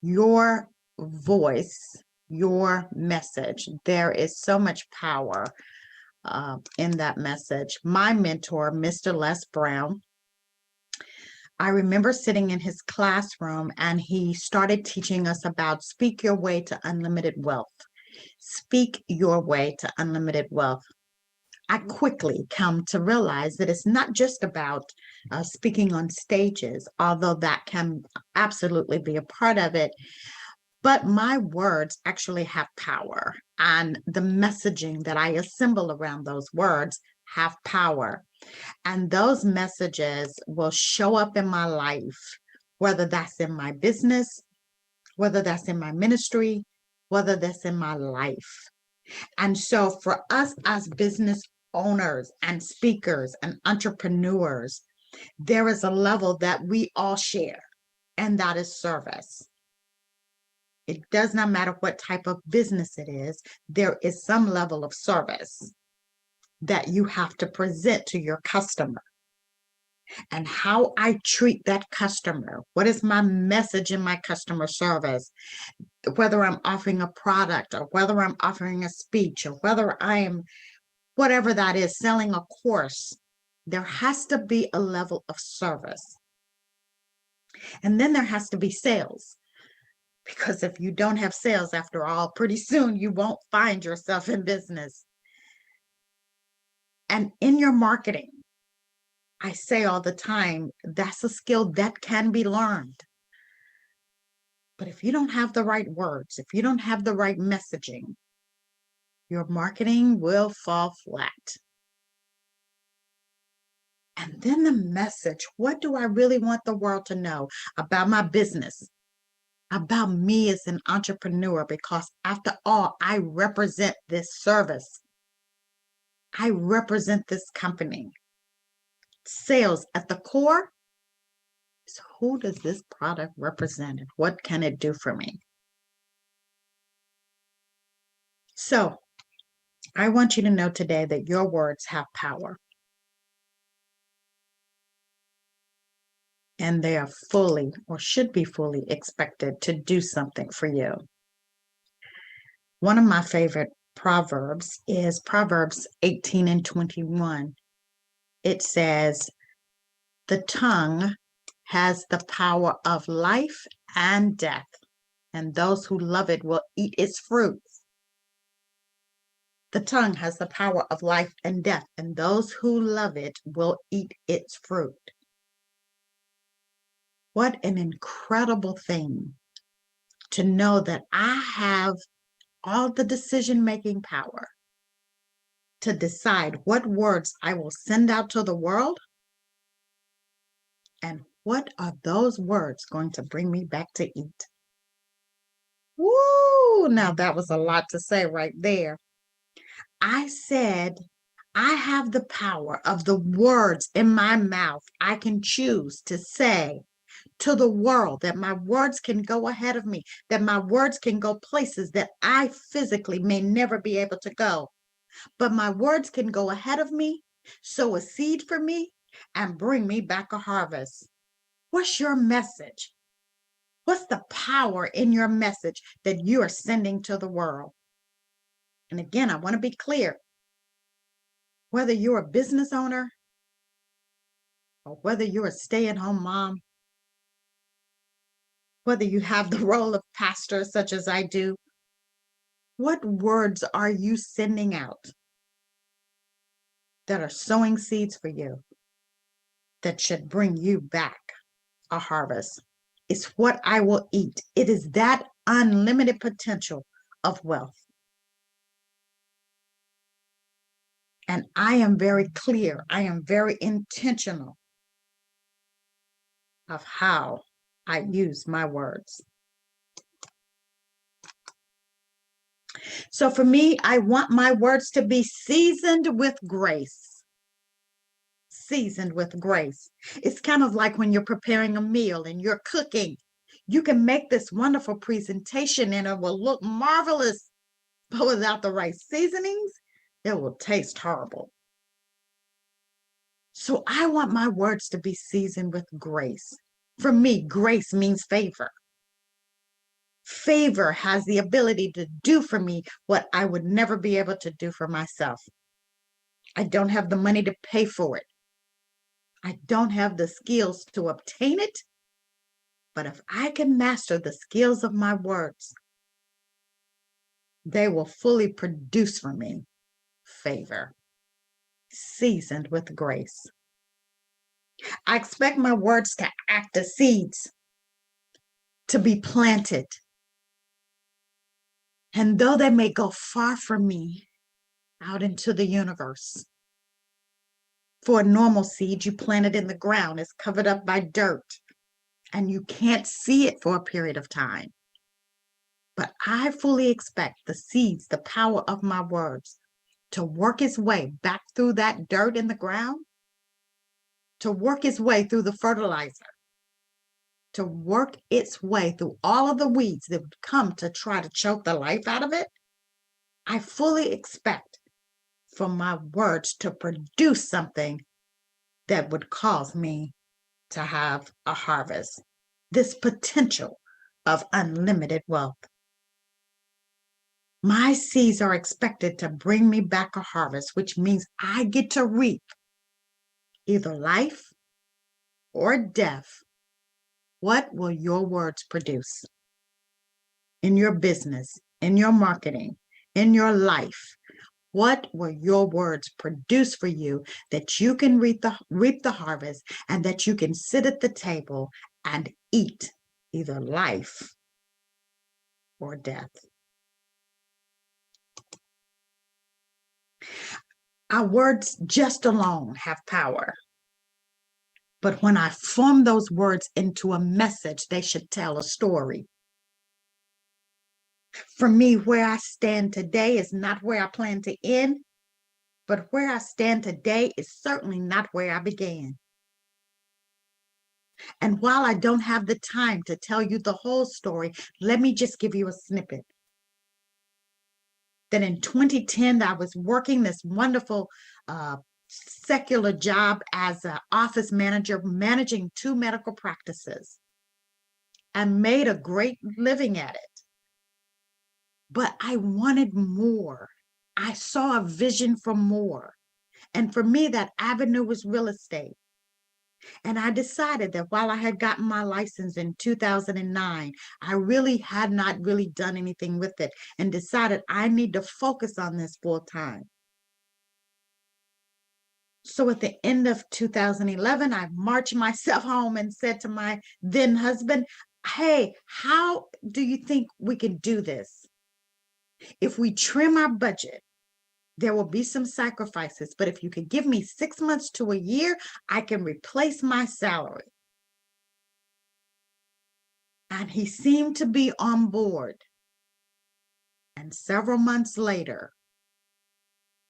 your voice, your message. There is so much power in that message. My mentor, Mr. Les Brown, I remember sitting in his classroom and he started teaching us about speak your way to unlimited wealth. Speak your way to unlimited wealth. I quickly come to realize that it's not just about speaking on stages, although that can absolutely be a part of it, but my words actually have power, and the messaging that I assemble around those words have power. And those messages will show up in my life, whether that's in my business, whether that's in my ministry, whether that's in my life. And so for us as business owners and speakers and entrepreneurs, there is a level that we all share, and that is service. It does not matter what type of business it is, there is some level of service that you have to present to your customer. And how I treat that customer, what is my message in my customer service, whether I'm offering a product or whether I'm offering a speech or whether I am, whatever that is, selling a course, there has to be a level of service. And then there has to be sales. Because if you don't have sales, after all, pretty soon you won't find yourself in business. And in your marketing, I say all the time, that's a skill that can be learned. But if you don't have the right words, if you don't have the right messaging, your marketing will fall flat. And then the message, what do I really want the world to know about my business, about me as an entrepreneur? Because after all, I represent this service. I represent this company. Sales at the core. So who does this product represent and what can it do for me? So I want you to know today that your words have power. And they are fully or should be fully expected to do something for you. One of my favorite proverbs is Proverbs 18:21. It says, the tongue has the power of life and death, and those who love it will eat its fruits. The tongue has the power of life and death, and those who love it will eat its fruit. What an incredible thing to know that I have all the decision-making power to decide what words I will send out to the world and what are those words going to bring me back to eat. Woo! Now that was a lot to say right there. I said, I have the power of the words in my mouth. I can choose to say to the world that my words can go ahead of me, that my words can go places that I physically may never be able to go. But my words can go ahead of me, sow a seed for me, and bring me back a harvest. What's your message? What's the power in your message that you are sending to the world? And again, I want to be clear. Whether you're a business owner or whether you're a stay-at-home mom, whether you have the role of pastor such as I do, what words are you sending out that are sowing seeds for you that should bring you back a harvest? It's what I will eat. It is that unlimited potential of wealth. And I am very clear, I am very intentional of how I use my words. So for me, I want my words to be seasoned with grace. Seasoned with grace. It's kind of like when you're preparing a meal and you're cooking. You can make this wonderful presentation and it will look marvelous, but without the right seasonings, it will taste horrible. So I want my words to be seasoned with grace. For me, grace means favor. Favor has the ability to do for me what I would never be able to do for myself. I don't have the money to pay for it. I don't have the skills to obtain it. But if I can master the skills of my words, they will fully produce for me favor, seasoned with grace. I expect my words to act as seeds, to be planted. And though they may go far from me, out into the universe. For a normal seed, you plant it in the ground, it's covered up by dirt, and you can't see it for a period of time. But I fully expect the seeds, the power of my words, to work its way back through that dirt in the ground, to work its way through the fertilizer, to work its way through all of the weeds that would come to try to choke the life out of it. I fully expect for my words to produce something that would cause me to have a harvest, this potential of unlimited wealth. My seeds are expected to bring me back a harvest, which means I get to reap either life or death. What will your words produce in your business, in your marketing, in your life? What will your words produce for you that you can reap the harvest and that you can sit at the table and eat either life or death? Our words just alone have power. But when I form those words into a message, they should tell a story. For me, where I stand today is not where I plan to end, but where I stand today is certainly not where I began. And while I don't have the time to tell you the whole story, let me just give you a snippet. That in 2010, I was working this wonderful secular job as an office manager, managing 2 medical practices, and made a great living at it. But I wanted more. I saw a vision for more. And for me, that avenue was real estate. And I decided that while I had gotten my license in 2009, I really had not really done anything with it and decided I need to focus on this full time. So at the end of 2011, I marched myself home and said to my then husband, hey, how do you think we can do this? If we trim our budget, there will be some sacrifices, but if you could give me 6 months to a year, I can replace my salary. And he seemed to be on board. And several months later,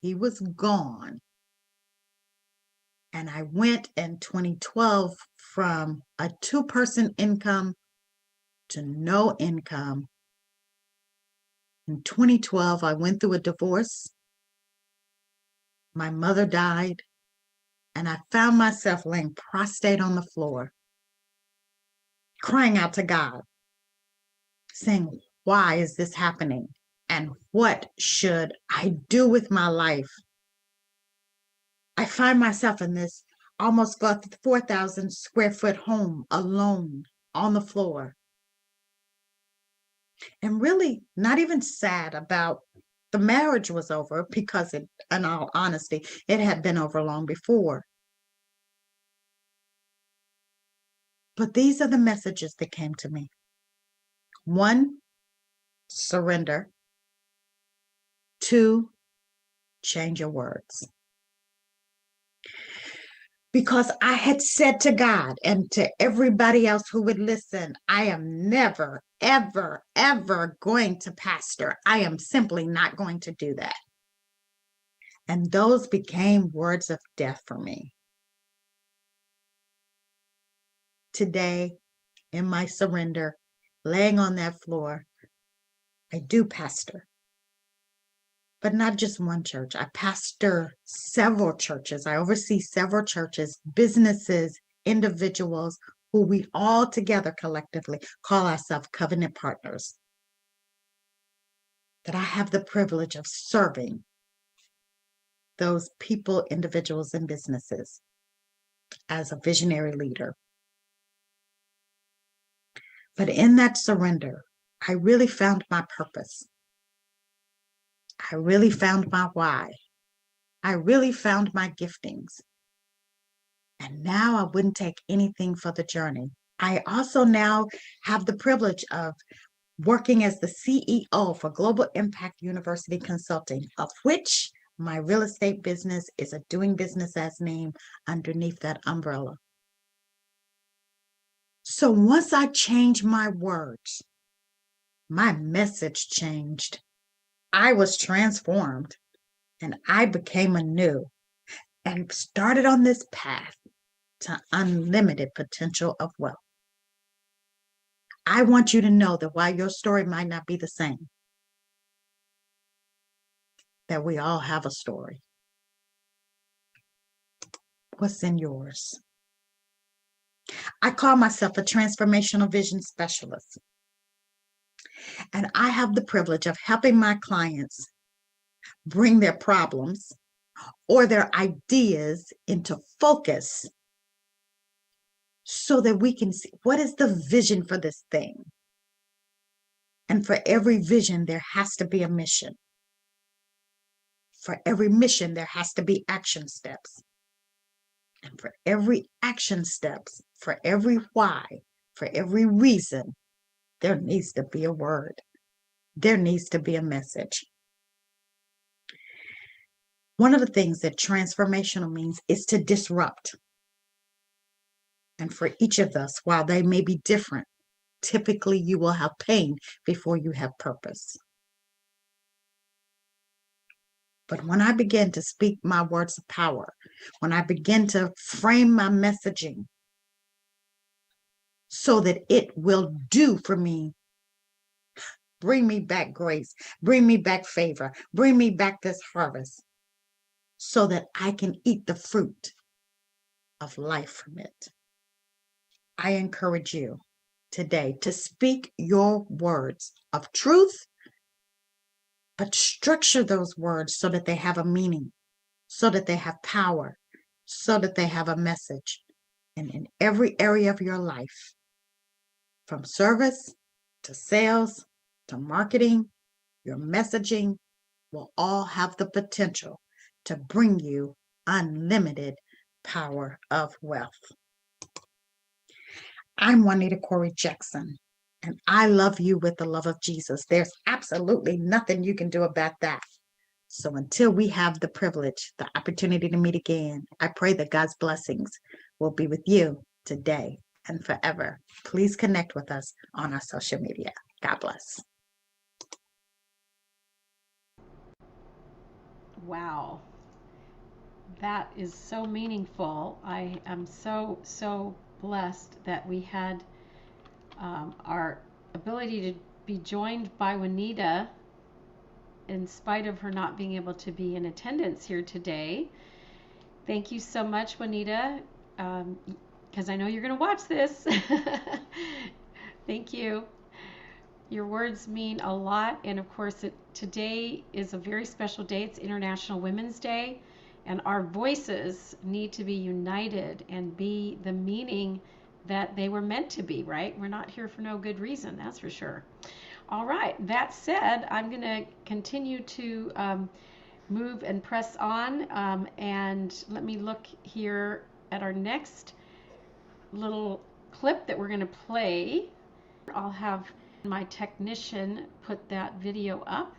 he was gone. And I went in 2012 from a 2-person income to no income. In 2012, I went through a divorce. My mother died, and I found myself laying prostrate on the floor, crying out to God, saying, why is this happening? And what should I do with my life? I find myself in this almost 4,000 square foot home alone on the floor. And really not even sad about the marriage was over, because in all honesty, it had been over long before. But these are the messages that came to me. 1, surrender. 2, change your words. Because I had said to God and to everybody else who would listen, I am never, ever, ever going to pastor. I am simply not going to do that. And those became words of death for me. Today, in my surrender, laying on that floor, I do pastor. But not just one church. I pastor several churches. I oversee several churches, businesses, individuals who we all together collectively call ourselves covenant partners. That I have the privilege of serving those people, individuals, and businesses as a visionary leader. But in that surrender, I really found my purpose. I really found my why. I really found my giftings. And now I wouldn't take anything for the journey. I also now have the privilege of working as the CEO for Global Impact University Consulting, of which my real estate business is a doing business as name underneath that umbrella. So once I changed my words, my message changed. I was transformed and I became anew and started on this path to unlimited potential of wealth. I want you to know that while your story might not be the same, that we all have a story. What's in yours? I call myself a transformational vision specialist. And I have the privilege of helping my clients bring their problems or their ideas into focus so that we can see what is the vision for this thing. And for every vision, there has to be a mission. For every mission, there has to be action steps. And for every action steps, for every why, for every reason, there needs to be a word. There needs to be a message. One of the things that transformational means is to disrupt. And for each of us, while they may be different, typically you will have pain before you have purpose. But when I begin to speak my words of power, when I begin to frame my messaging so that it will do for me, bring me back grace, bring me back favor, bring me back this harvest so that I can eat the fruit of life from it. I encourage you today to speak your words of truth, but structure those words so that they have a meaning, so that they have power, so that they have a message. And in every area of your life, from service to sales to marketing, your messaging will all have the potential to bring you unlimited power of wealth. I'm Juanita Corey Jackson, and I love you with the love of Jesus. There's absolutely nothing you can do about that. So until we have the privilege, the opportunity to meet again, I pray that God's blessings will be with you today and forever. Please connect with us on our social media. God bless. Wow. That is so meaningful. I am so blessed that we had our ability to be joined by Juanita in spite of her not being able to be in attendance here today. Thank you so much, Juanita, because I know you're going to watch this. Thank you. Your words mean a lot, and of course today is a very special day. It's International Women's Day, and our voices need to be united and be the meaning that they were meant to be, right? We're not here for no good reason, that's for sure. All right, that said, I'm going to continue to move and press on, and let me look here at our next little clip that we're going to play. I'll have my technician put that video up.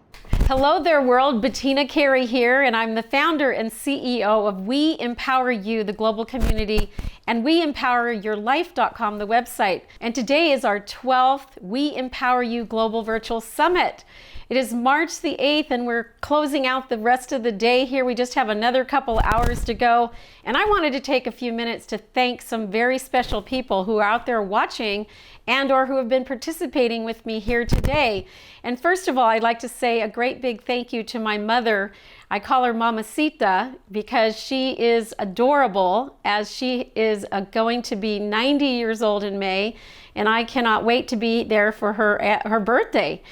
Hello there, world. Bettina Carey here, and I'm the founder and CEO of We Empower You, the global community, and WeEmpowerYourLife.com, the website. And today is our 12th We Empower You Global Virtual Summit. It is March the 8th, and we're closing out the rest of the day here. We just have another couple hours to go. And I wanted to take a few minutes to thank some very special people who are out there watching and or who have been participating with me here today. And first of all, I'd like to say a great big thank you to my mother. I call her Mamacita because she is adorable, as she is going to be 90 years old in May, and I cannot wait to be there for her birthday.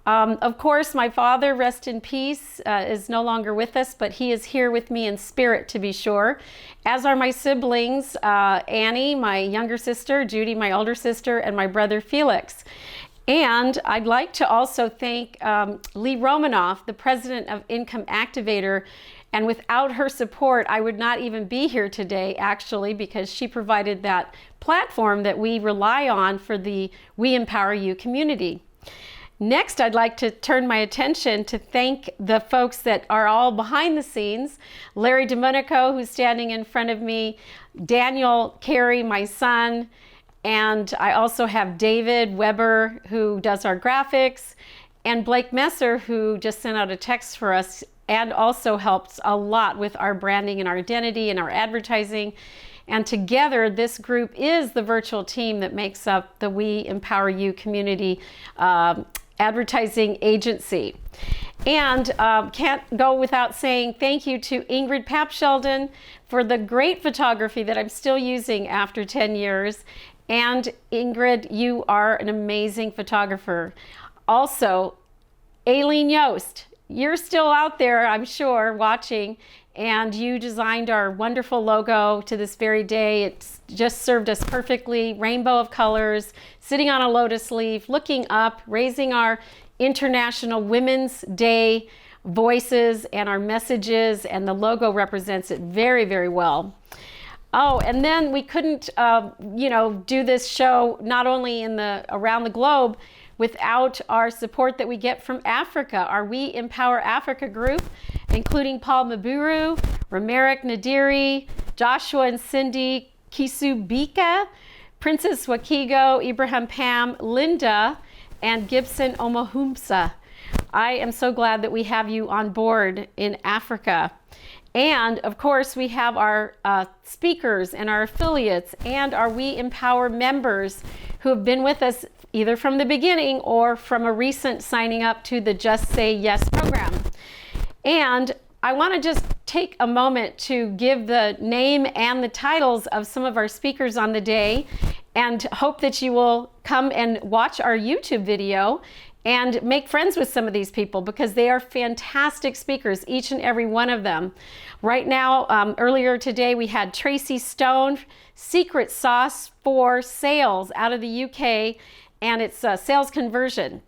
Of course, my father, rest in peace, is no longer with us, but he is here with me in spirit, to be sure, as are my siblings, Annie, my younger sister, Judy, my older sister, and my brother Felix. And I'd like to also thank Lee Romanoff, the president of Income Activator. And without her support, I would not even be here today, actually, because she provided that platform that we rely on for the We Empower You community. Next, I'd like to turn my attention to thank the folks that are all behind the scenes. Larry Domenico, who's standing in front of me, Daniel Carey, my son, and I also have David Weber, who does our graphics, and Blake Messer, who just sent out a text for us and also helps a lot with our branding and our identity and our advertising. And together, this group is the virtual team that makes up the We Empower You community advertising agency. And can't go without saying thank you to Ingrid Papsheldon for the great photography that I'm still using after 10 years. And Ingrid, you are an amazing photographer. Also, Aileen Yost, you're still out there, I'm sure, watching, and you designed our wonderful logo to this very day. It's just served us perfectly, rainbow of colors, sitting on a lotus leaf, looking up, raising our International Women's Day voices and our messages, and the logo represents it very, very well. Oh, and then we couldn't, do this show not only around the globe without our support that we get from Africa, our We Empower Africa group, including Paul Maburu, Romeric Nadiri, Joshua and Cindy Kisubika, Princess Wakigo, Ibrahim Pam, Linda, and Gibson Omohumsa. I am so glad that we have you on board in Africa. And of course, we have our speakers and our affiliates and our We Empower members who have been with us either from the beginning or from a recent signing up to the Just Say Yes program. And I want to just take a moment to give the name and the titles of some of our speakers on the day, and hope that you will come and watch our YouTube video and make friends with some of these people, because they are fantastic speakers, each and every one of them. Right now, earlier today, we had Tracy Stone, Secret Sauce for Sales out of the UK, and it's sales conversion.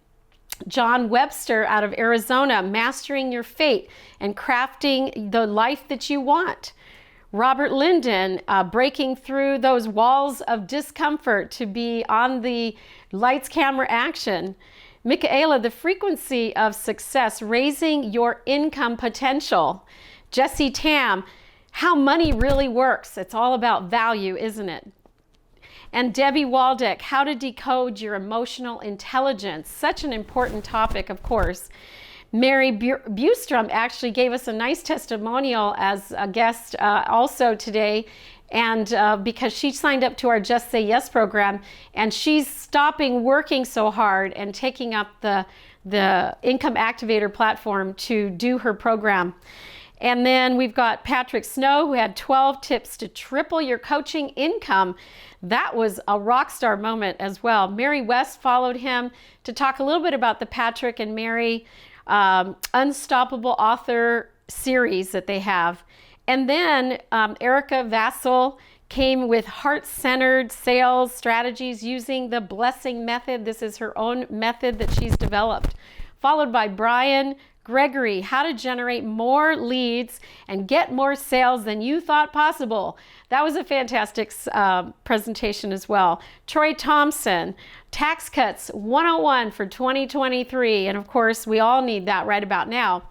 John Webster out of Arizona, Mastering Your Fate and Crafting the Life That You Want. Robert Linden, breaking through those walls of discomfort to be on the lights, camera, action. Michaela, The Frequency of Success, Raising Your Income Potential. Jesse Tam, How Money Really Works. It's all about value, isn't it? And Debbie Waldeck, How to Decode Your Emotional Intelligence. Such an important topic, of course. Mary Bustrom actually gave us a nice testimonial as a guest also today, and because she signed up to our Just Say Yes program, and she's stopping working so hard and taking up the Income Activator platform to do her program. And then we've got Patrick Snow, who had 12 tips to triple your coaching income. That was a rock star moment as well. Mary West followed him to talk a little bit about the Patrick and Mary Unstoppable Author series that they have. And then Erica Vassell came with heart-centered sales strategies using the blessing method. This is her own method that she's developed. Followed by Brian Gregory, how to generate more leads and get more sales than you thought possible. That was a fantastic presentation as well. Troy Thompson, tax cuts 101 for 2023. And of course, we all need that right about now.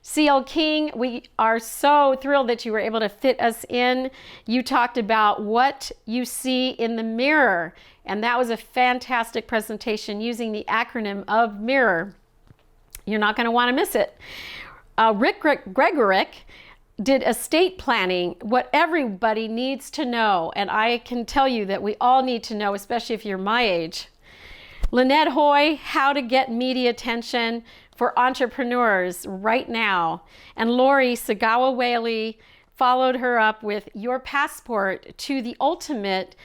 CL King, we are so thrilled that you were able to fit us in. You talked about what you see in the mirror, and that was a fantastic presentation using the acronym of MIRROR. You're not going to want to miss it. Rick Gregorick did estate planning, what everybody needs to know, and I can tell you that we all need to know, especially if you're my age. Lynette Hoy, how to get media attention for entrepreneurs right now. And Lori Sagawa Whaley followed her up with your passport to the ultimate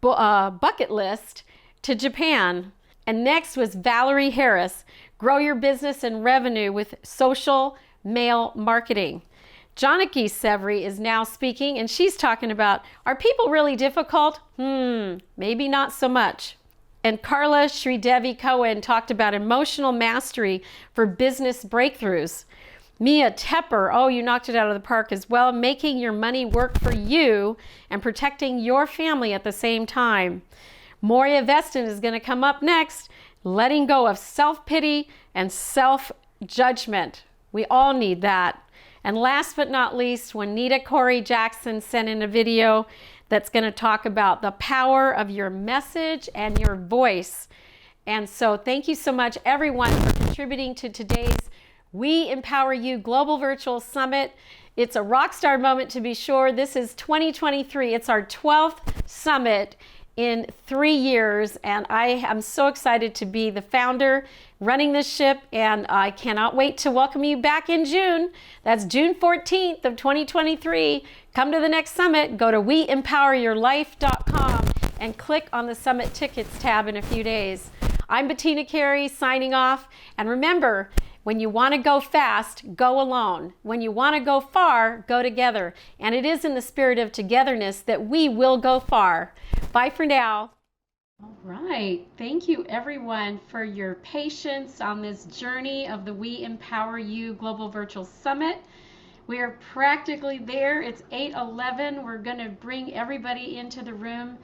bucket list to Japan. And next was Valerie Harris, grow your business and revenue with social mail marketing. Janaki Severi is now speaking, and she's talking about, are people really difficult? Maybe not so much. And Carla Sridevi Cohen talked about emotional mastery for business breakthroughs. Mia Tepper, oh, you knocked it out of the park as well, making your money work for you and protecting your family at the same time. Moria Veston is going to come up next, letting go of self-pity and self-judgment. We all need that. And last but not least, Juanita Corey Jackson sent in a video that's going to talk about the power of your message and your voice. And so thank you so much, everyone, for contributing to today's We Empower You Global Virtual Summit. It's a rock star moment, to be sure. This is 2023. It's our 12th summit in 3 years, and I am so excited to be the founder running this ship, and I cannot wait to welcome you back in June. That's June 14th of 2023. Come to the next summit. Go to weempoweryourlife.com and click on the Summit Tickets tab in a few days. I'm Bettina Carey signing off, and remember, when you want to go fast, go alone. When you want to go far, go together. And it is in the spirit of togetherness that we will go far. Bye for now. All right. Thank you, everyone, for your patience on this journey of the We Empower You Global Virtual Summit. We are practically there. It's 8:11. We're going to bring everybody into the room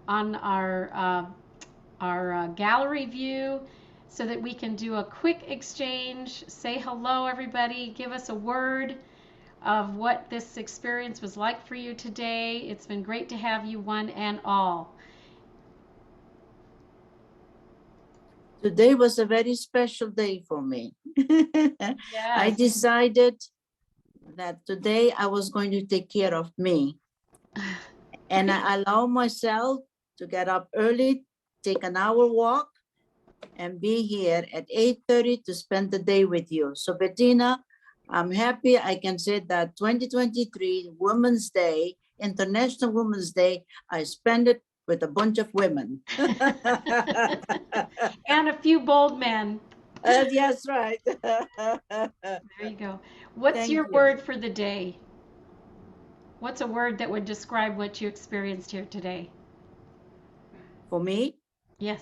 on our gallery view so that we can do a quick exchange. Say hello, everybody. Give us a word of what this experience was like for you today. It's been great to have you, one and all. Today was a very special day for me. I decided that today I was going to take care of me. And I allow myself to get up early, take an hour walk, and be here at 8:30 to spend the day with you. So Bettina, I'm happy I can say that 2023 Women's Day, International Women's Day, I spent it with a bunch of women. And a few bold men. Yes, right. There you go. What's Thank your you. word for the day? What's a word that would describe what you experienced here today? For me? Yes.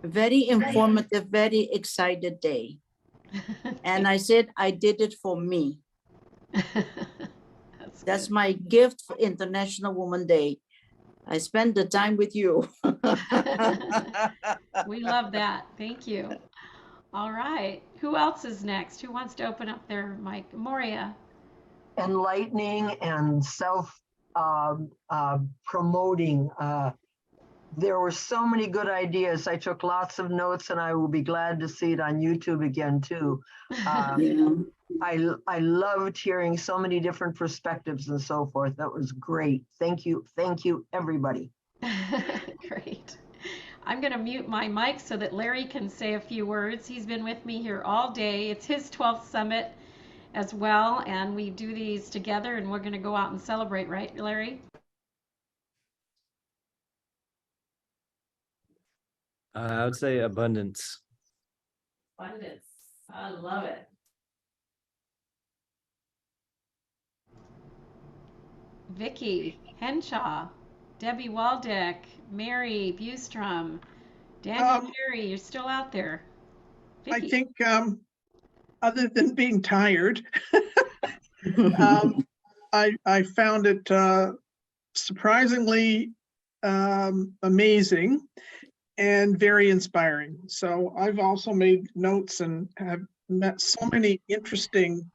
Very informative, very excited day. And I said, I did it for me. That's my gift for International Women's Day. I spend the time with you. We love that. Thank you. All right. Who else is next? Who wants to open up their mic? Moria. Enlightening and self-promoting. There were so many good ideas. I took lots of notes, and I will be glad to see it on YouTube again too. I loved hearing so many different perspectives and so forth. That was great. Thank you, everybody. Great. I'm going to mute my mic so that Larry can say a few words. He's been with me here all day. It's his 12th summit as well, and we do these together, and we're going to go out and celebrate, right, Larry? I would say abundance. Abundance. I love it. Vicki Henshaw, Debbie Waldeck, Mary Bustrom, Daniel Perry, you're still out there. I Vicki. think other than being tired, I found it surprisingly amazing and very inspiring. So I've also made notes and have met so many interesting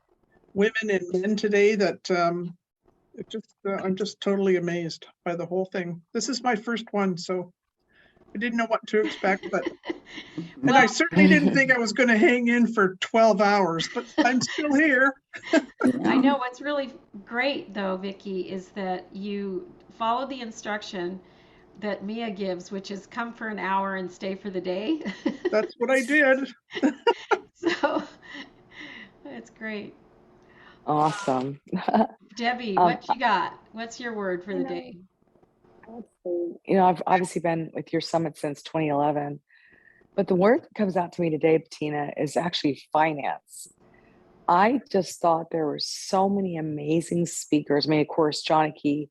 women and men today that I'm just totally amazed by the whole thing. This is my first one, so I didn't know what to expect, but and I certainly didn't think I was going to hang in for 12 hours, but I'm still here. I know what's really great though, Vicki, is that you follow the instruction that Mia gives, which is come for an hour and stay for the day. That's what I did. So it's great. Awesome. Debbie, what you got? What's your word for the day? I've obviously been with your summit since 2011, but the word that comes out to me today, Bettina, is actually finance. I just thought there were so many amazing speakers. I mean, of course, Johnny Key,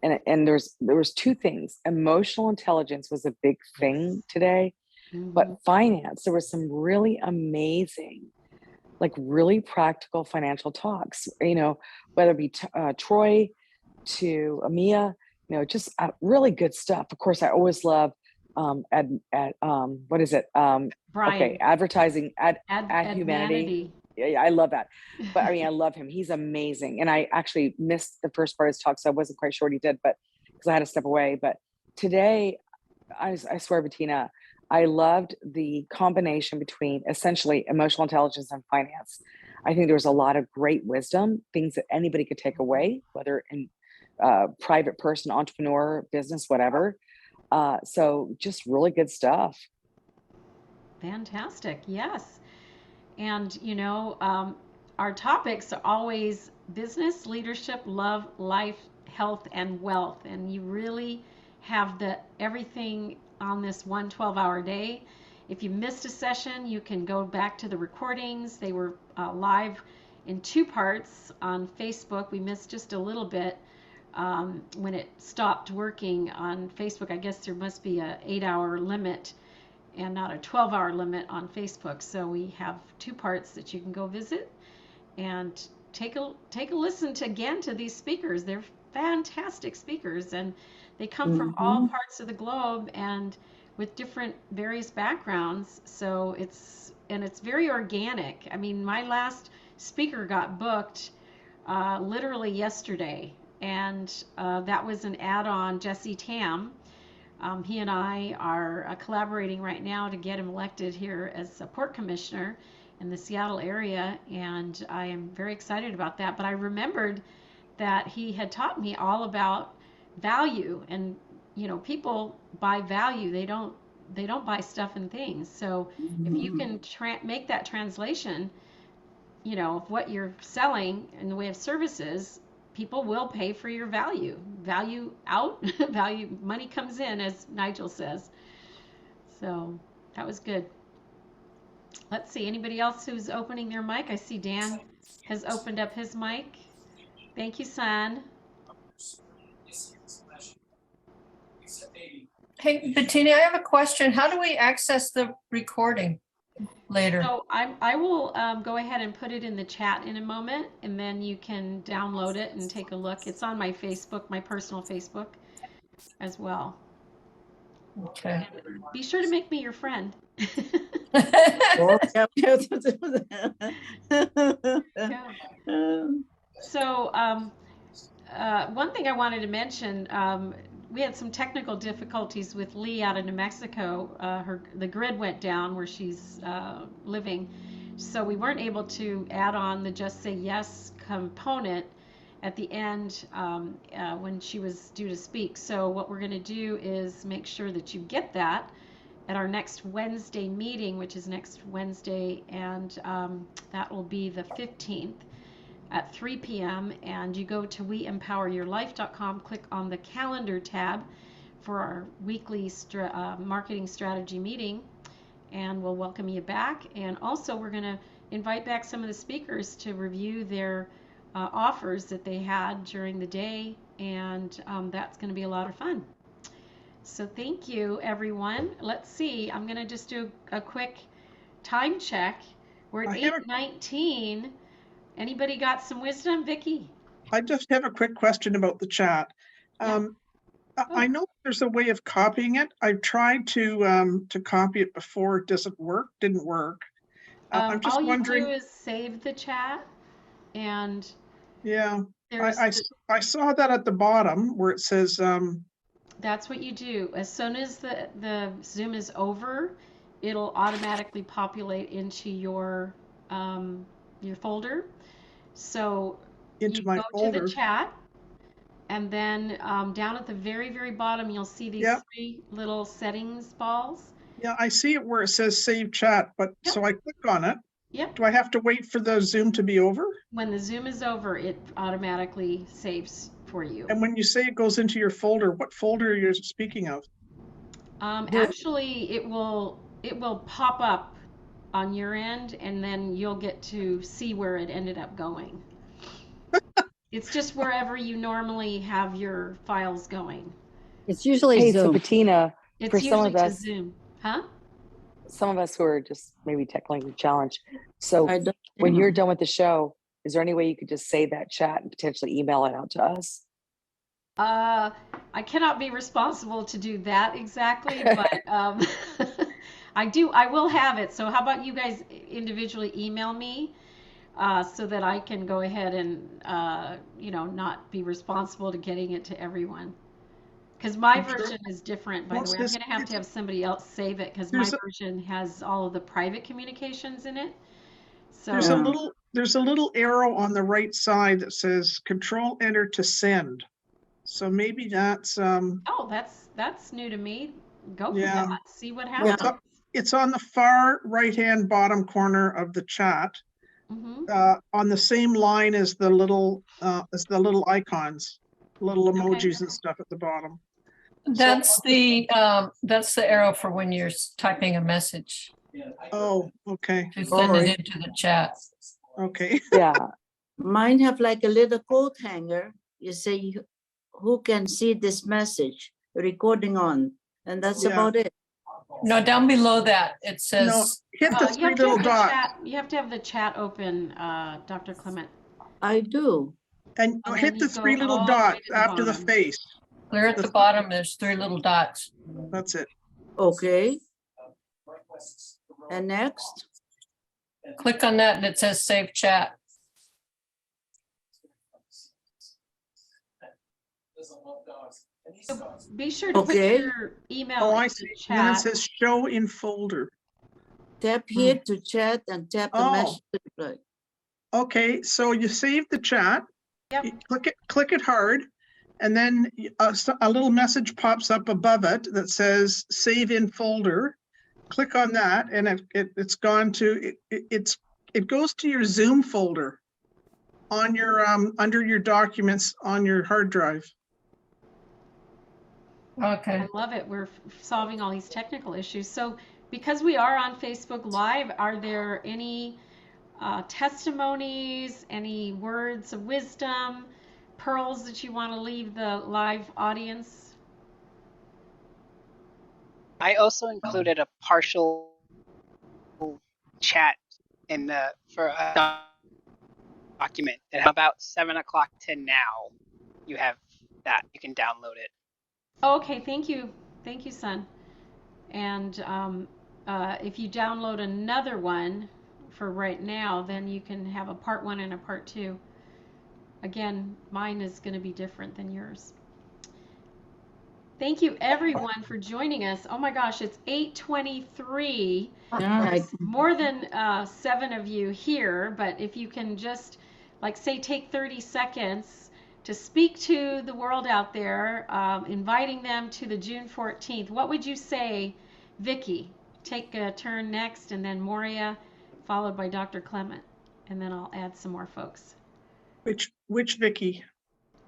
and there was two things. Emotional intelligence was a big thing today, but finance, there was some really amazing, like really practical financial talks, whether it be Troy to Amia, just really good stuff. Of course, I always love what is it? Brian. Okay, advertising at humanity. Humanity. Yeah, I love that. But I mean, I love him. He's amazing. And I actually missed the first part of his talk, so I wasn't quite sure what he did, but because I had to step away. But today, I swear, Bettina, I loved the combination between essentially emotional intelligence and finance. I think there was a lot of great wisdom, things that anybody could take away, whether in private person, entrepreneur, business, whatever. So just really good stuff. Fantastic. Yes. And, our topics are always business, leadership, love, life, health, and wealth. And you really have everything on this 1 12-hour day. If you missed a session, you can go back to the recordings. They were live in 2 parts on Facebook. We missed just a little bit when it stopped working on Facebook. I guess there must be an 8-hour limit and not a 12-hour limit on Facebook. So we have 2 parts that you can go visit and take a listen to these speakers. They're fantastic speakers, and they come from all parts of the globe and with different various backgrounds. So it's very organic. I mean, my last speaker got booked literally yesterday, and that was an add-on, Jesse Tam. He and I are collaborating right now to get him elected here as a port commissioner in the Seattle area, and I am very excited about that. But I remembered that he had taught me all about value, and people buy value. They don't buy stuff and things. So if you can make that translation, of what you're selling in the way of services, people will pay for your value. Value out, money comes in, as Nigel says. So that was good. Let's see, anybody else who's opening their mic? I see Dan has opened up his mic. Thank you, son. Hey, Bettina, I have a question. How do we access the recording later? So I will go ahead and put it in the chat in a moment, and then you can download it and take a look. It's on my Facebook, my personal Facebook as well. Okay. And be sure to make me your friend. Yeah. So one thing I wanted to mention, we had some technical difficulties with Lee out of New Mexico. The grid went down where she's living, so we weren't able to add on the Just Say Yes component at the end when she was due to speak. So what we're going to do is make sure that you get that at our next Wednesday meeting, which is next Wednesday, and that will be the 15th at 3 p.m. And you go to weempoweryourlife.com, click on the calendar tab for our weekly marketing strategy meeting, and we'll welcome you back. And also we're going to invite back some of the speakers to review their offers that they had during the day, and that's going to be a lot of fun. So thank you, everyone. Let's see, I'm going to just do a quick time check. We're at I have a- 8:19. Anybody got some wisdom, Vicky? I just have a quick question about the chat. I know there's a way of copying it. I've tried to copy it before. It didn't work. I'm just All wondering. you do is save the chat, and Yeah, there's I saw that at the bottom where it says. That's what you do. As soon as the Zoom is over, it'll automatically populate into your folder. So Into you my go folder. to the chat, and then down at the very, very bottom, you'll see these three little settings balls. Yeah, I see it where it says save chat, but so I click on it. Yep. Do I have to wait for the Zoom to be over? When the Zoom is over, it automatically saves for you. And when you say it goes into your folder, what folder are you speaking of? Actually, it will pop up on your end, and then you'll get to see where it ended up going. It's just wherever you normally have your files going. It's usually Hey, Zoom. so Bettina, It's for some usually of to us, Zoom, huh? some of us who are just maybe technically challenged. So when you're done with the show, is there any way you could just save that chat and potentially email it out to us? I cannot be responsible to do that exactly, but I will have it. So how about you guys individually email me so that I can go ahead and not be responsible to getting it to everyone. Because my version is different, by the way. I'm going to have somebody else save it because my version has all of the private communications in it. So there's a little arrow on the right side that says Control Enter to send. So maybe that's oh, that's new to me. Go for that. See what happens. Well, it's on the far right-hand bottom corner of the chat, on the same line as the little icons, little emojis and stuff at the bottom. That's the arrow for when you're typing a message. Oh, okay. To send it into the chat. Okay. Yeah. Mine have like a little coat hanger. You say, who can see this message? Recording on. And that's about it. No, down below that, it says. No, hit the three little dots. You have to have the chat open, Dr. Clement. I do. And hit the three little dots after the face. Clear at the bottom, there's three little dots. That's it. Okay. And next? Click on that and it says save chat. So be sure to put your email in the chat. And then it says show in folder. Tap here to chat and tap the message. Okay, so you save the chat. Yep. Click it hard, and then a little message pops up above it that says save in folder. Click on that, and it's gone to it goes to your Zoom folder on your under your documents on your hard drive. Okay. I love it. We're solving all these technical issues. So because we are on Facebook Live, are there any testimonies, any words of wisdom, pearls that you want to leave the live audience? I also included a partial chat in for a document. At about 7 o'clock to now, you have that. You can download it. Oh, okay, thank you, son. And if you download another one for right now, then you can have a part 1 and a part 2. Again, mine is going to be different than yours. Thank you everyone for joining us. Oh my gosh, it's 8:23. There's more than 7 of you here, but if you can just take 30 seconds to speak to the world out there, inviting them to the June 14th. What would you say, Vicky? Take a turn next, and then Moria, followed by Dr. Clement, and then I'll add some more folks. Which Vicky?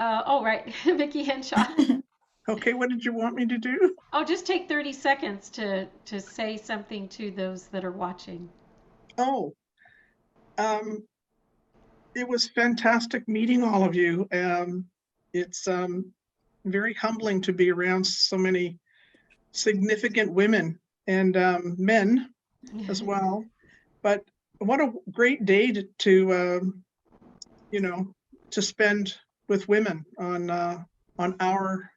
Right, Vicky Henshaw. Okay, what did you want me to do? Oh, just take 30 seconds to say something to those that are watching. Oh, it was fantastic meeting all of you. It's very humbling to be around so many significant women and men as well. but what a great day to you know, to spend with women on our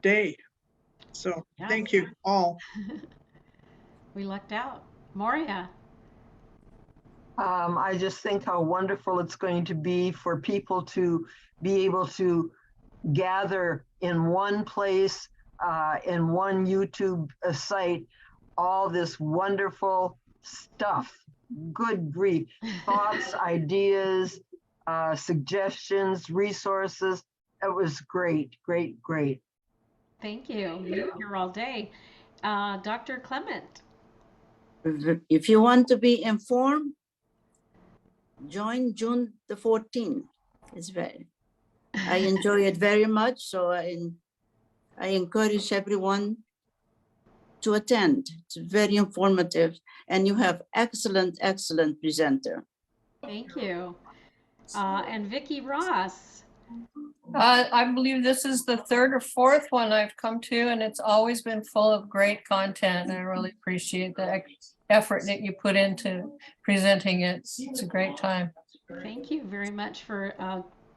day. So Yes. thank you all. We lucked out. Moria. I just think how wonderful it's going to be for people to be able to gather in one place, in one YouTube site, all this wonderful stuff. Good grief, thoughts, ideas, suggestions, resources. It was great, great, great. Thank you. You're here all day. Dr. Clement. If you want to be informed, join June the 14th. I enjoy it very much, so I encourage everyone to attend. It's very informative, and you have excellent presenter. Thank you. And Vicki Ross. I believe this is the third or fourth one I've come to, and it's always been full of great content. And I really appreciate the effort that you put into presenting it. It's a great time. Thank you very much for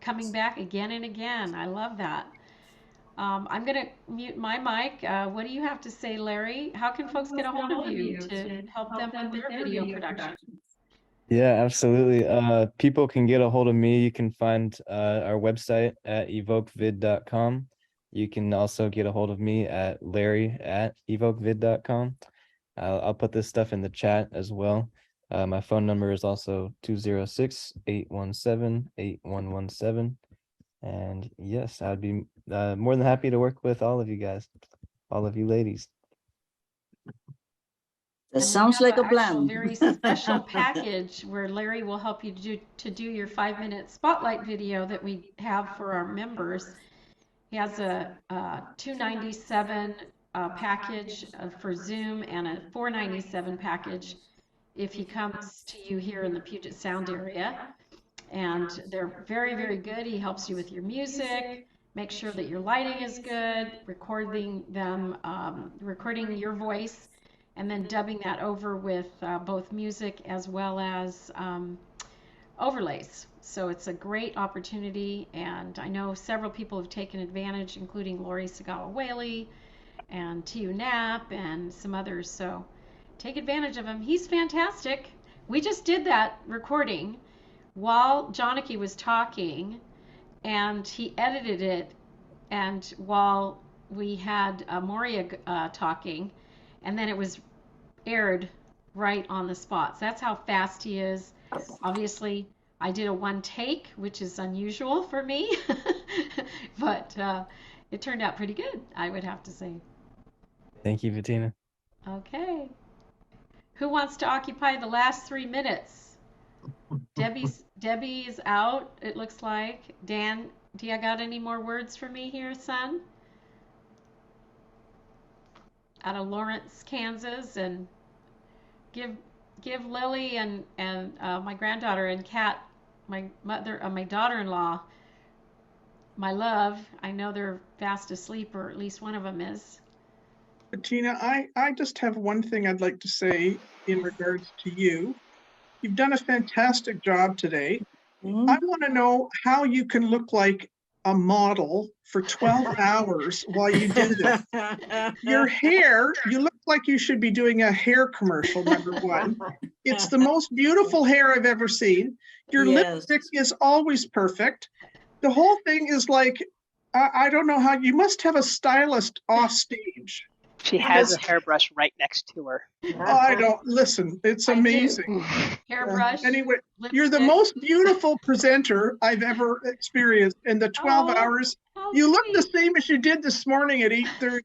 coming back again and again. I love that. I'm going to mute my mic. What do you have to say, Larry? How can folks get a hold of you to help them with their video production? Yeah, absolutely. People can get a hold of me. You can find our website at evokevid.com. You can also get a hold of me at larry@evokevid.com. I'll put this stuff in the chat as well. My phone number is also 206-817-8117. And yes, I'd be more than happy to work with all of you guys, all of you ladies. That sounds like a plan. Very special package where Larry will help you to do your 5-minute spotlight video that we have for our members. He has a $297 package for Zoom and a $497 package if he comes to you here in the Puget Sound area. And they're very, very good. He helps you with your music, make sure that your lighting is good, recording your voice, and then dubbing that over with both music as well as overlays. So it's a great opportunity, and I know several people have taken advantage, including Lori Sagawa-Whaley and T.U. Knapp and some others. So take advantage of him. He's fantastic. We just did that recording while Johneke was talking, and he edited it, and while we had Moria talking, and then it was aired right on the spot. So that's how fast he is. Obviously, I did a one take, which is unusual for me, but it turned out pretty good, I would have to say. Thank you, Bettina. Okay. Who wants to occupy the last 3 minutes? Debbie is out, it looks like. Dan, do you got any more words for me here, son? Out of Lawrence, Kansas, and give Lily and my granddaughter and Kat, my daughter-in-law, my love. I know they're fast asleep, or at least one of them is. Bettina, I just have one thing I'd like to say in regards to you. You've done a fantastic job today. I want to know how you can look like a model for 12 hours while you do this. Your hair, you look like you should be doing a hair commercial, number one. It's the most beautiful hair I've ever seen. Your lipstick is always perfect. The whole thing is like, I don't know how, you must have a stylist off stage. She has a hairbrush right next to her. I don't, listen, it's amazing. Hairbrush. Anyway, lipstick. You're the most beautiful presenter I've ever experienced in the 12 hours. You look the same as you did this morning at 8:30.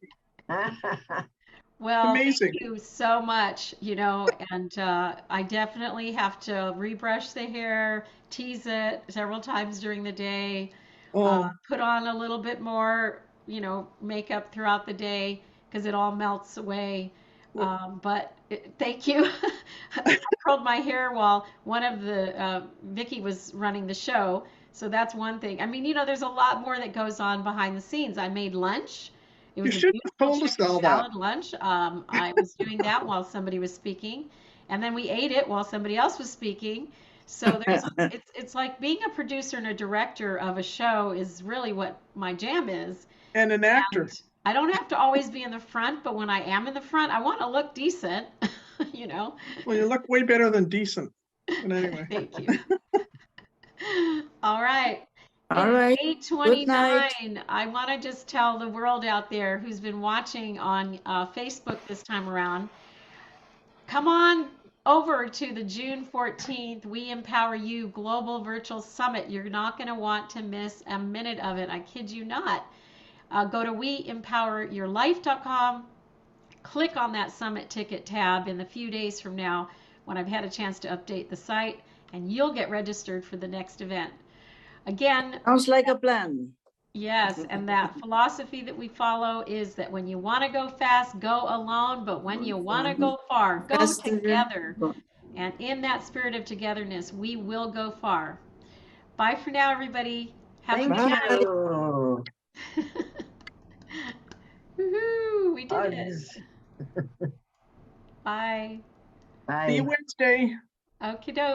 Well, amazing. Thank you so much, and I definitely have to rebrush the hair, tease it several times during the day, put on a little bit more, makeup throughout the day, because it all melts away. Thank you. I curled my hair while one of the, Vicki was running the show. So that's one thing. I mean, there's a lot more that goes on behind the scenes. I made lunch. It was You should have told us all that. salad lunch. I was doing that while somebody was speaking. and then we ate it while somebody else was speaking. So it's like being a producer and a director of a show is really what my jam is. And an actor. And I don't have to always be in the front, but when I am in the front, I want to look decent, you know. Well, you look way better than decent. But anyway. Thank you. All right. All It's right. 8:29. I want to just tell the world out there who's been watching on Facebook this time around, come on over to the June 14th We Empower You Global Virtual Summit. You're not going to want to miss a minute of it. I kid you not. Go to weempoweryourlife.com, click on that summit ticket tab in the few days from now when I've had a chance to update the site, and you'll get registered for the next event. Again, sounds like a plan. Yes, and that philosophy that we follow is that when you want to go fast, go alone, but when you want to go far, go together. And in that spirit of togetherness, we will go far. Bye for now, everybody. Have a good night. Woohoo, we did it. Bye. See you Wednesday. Okie doke.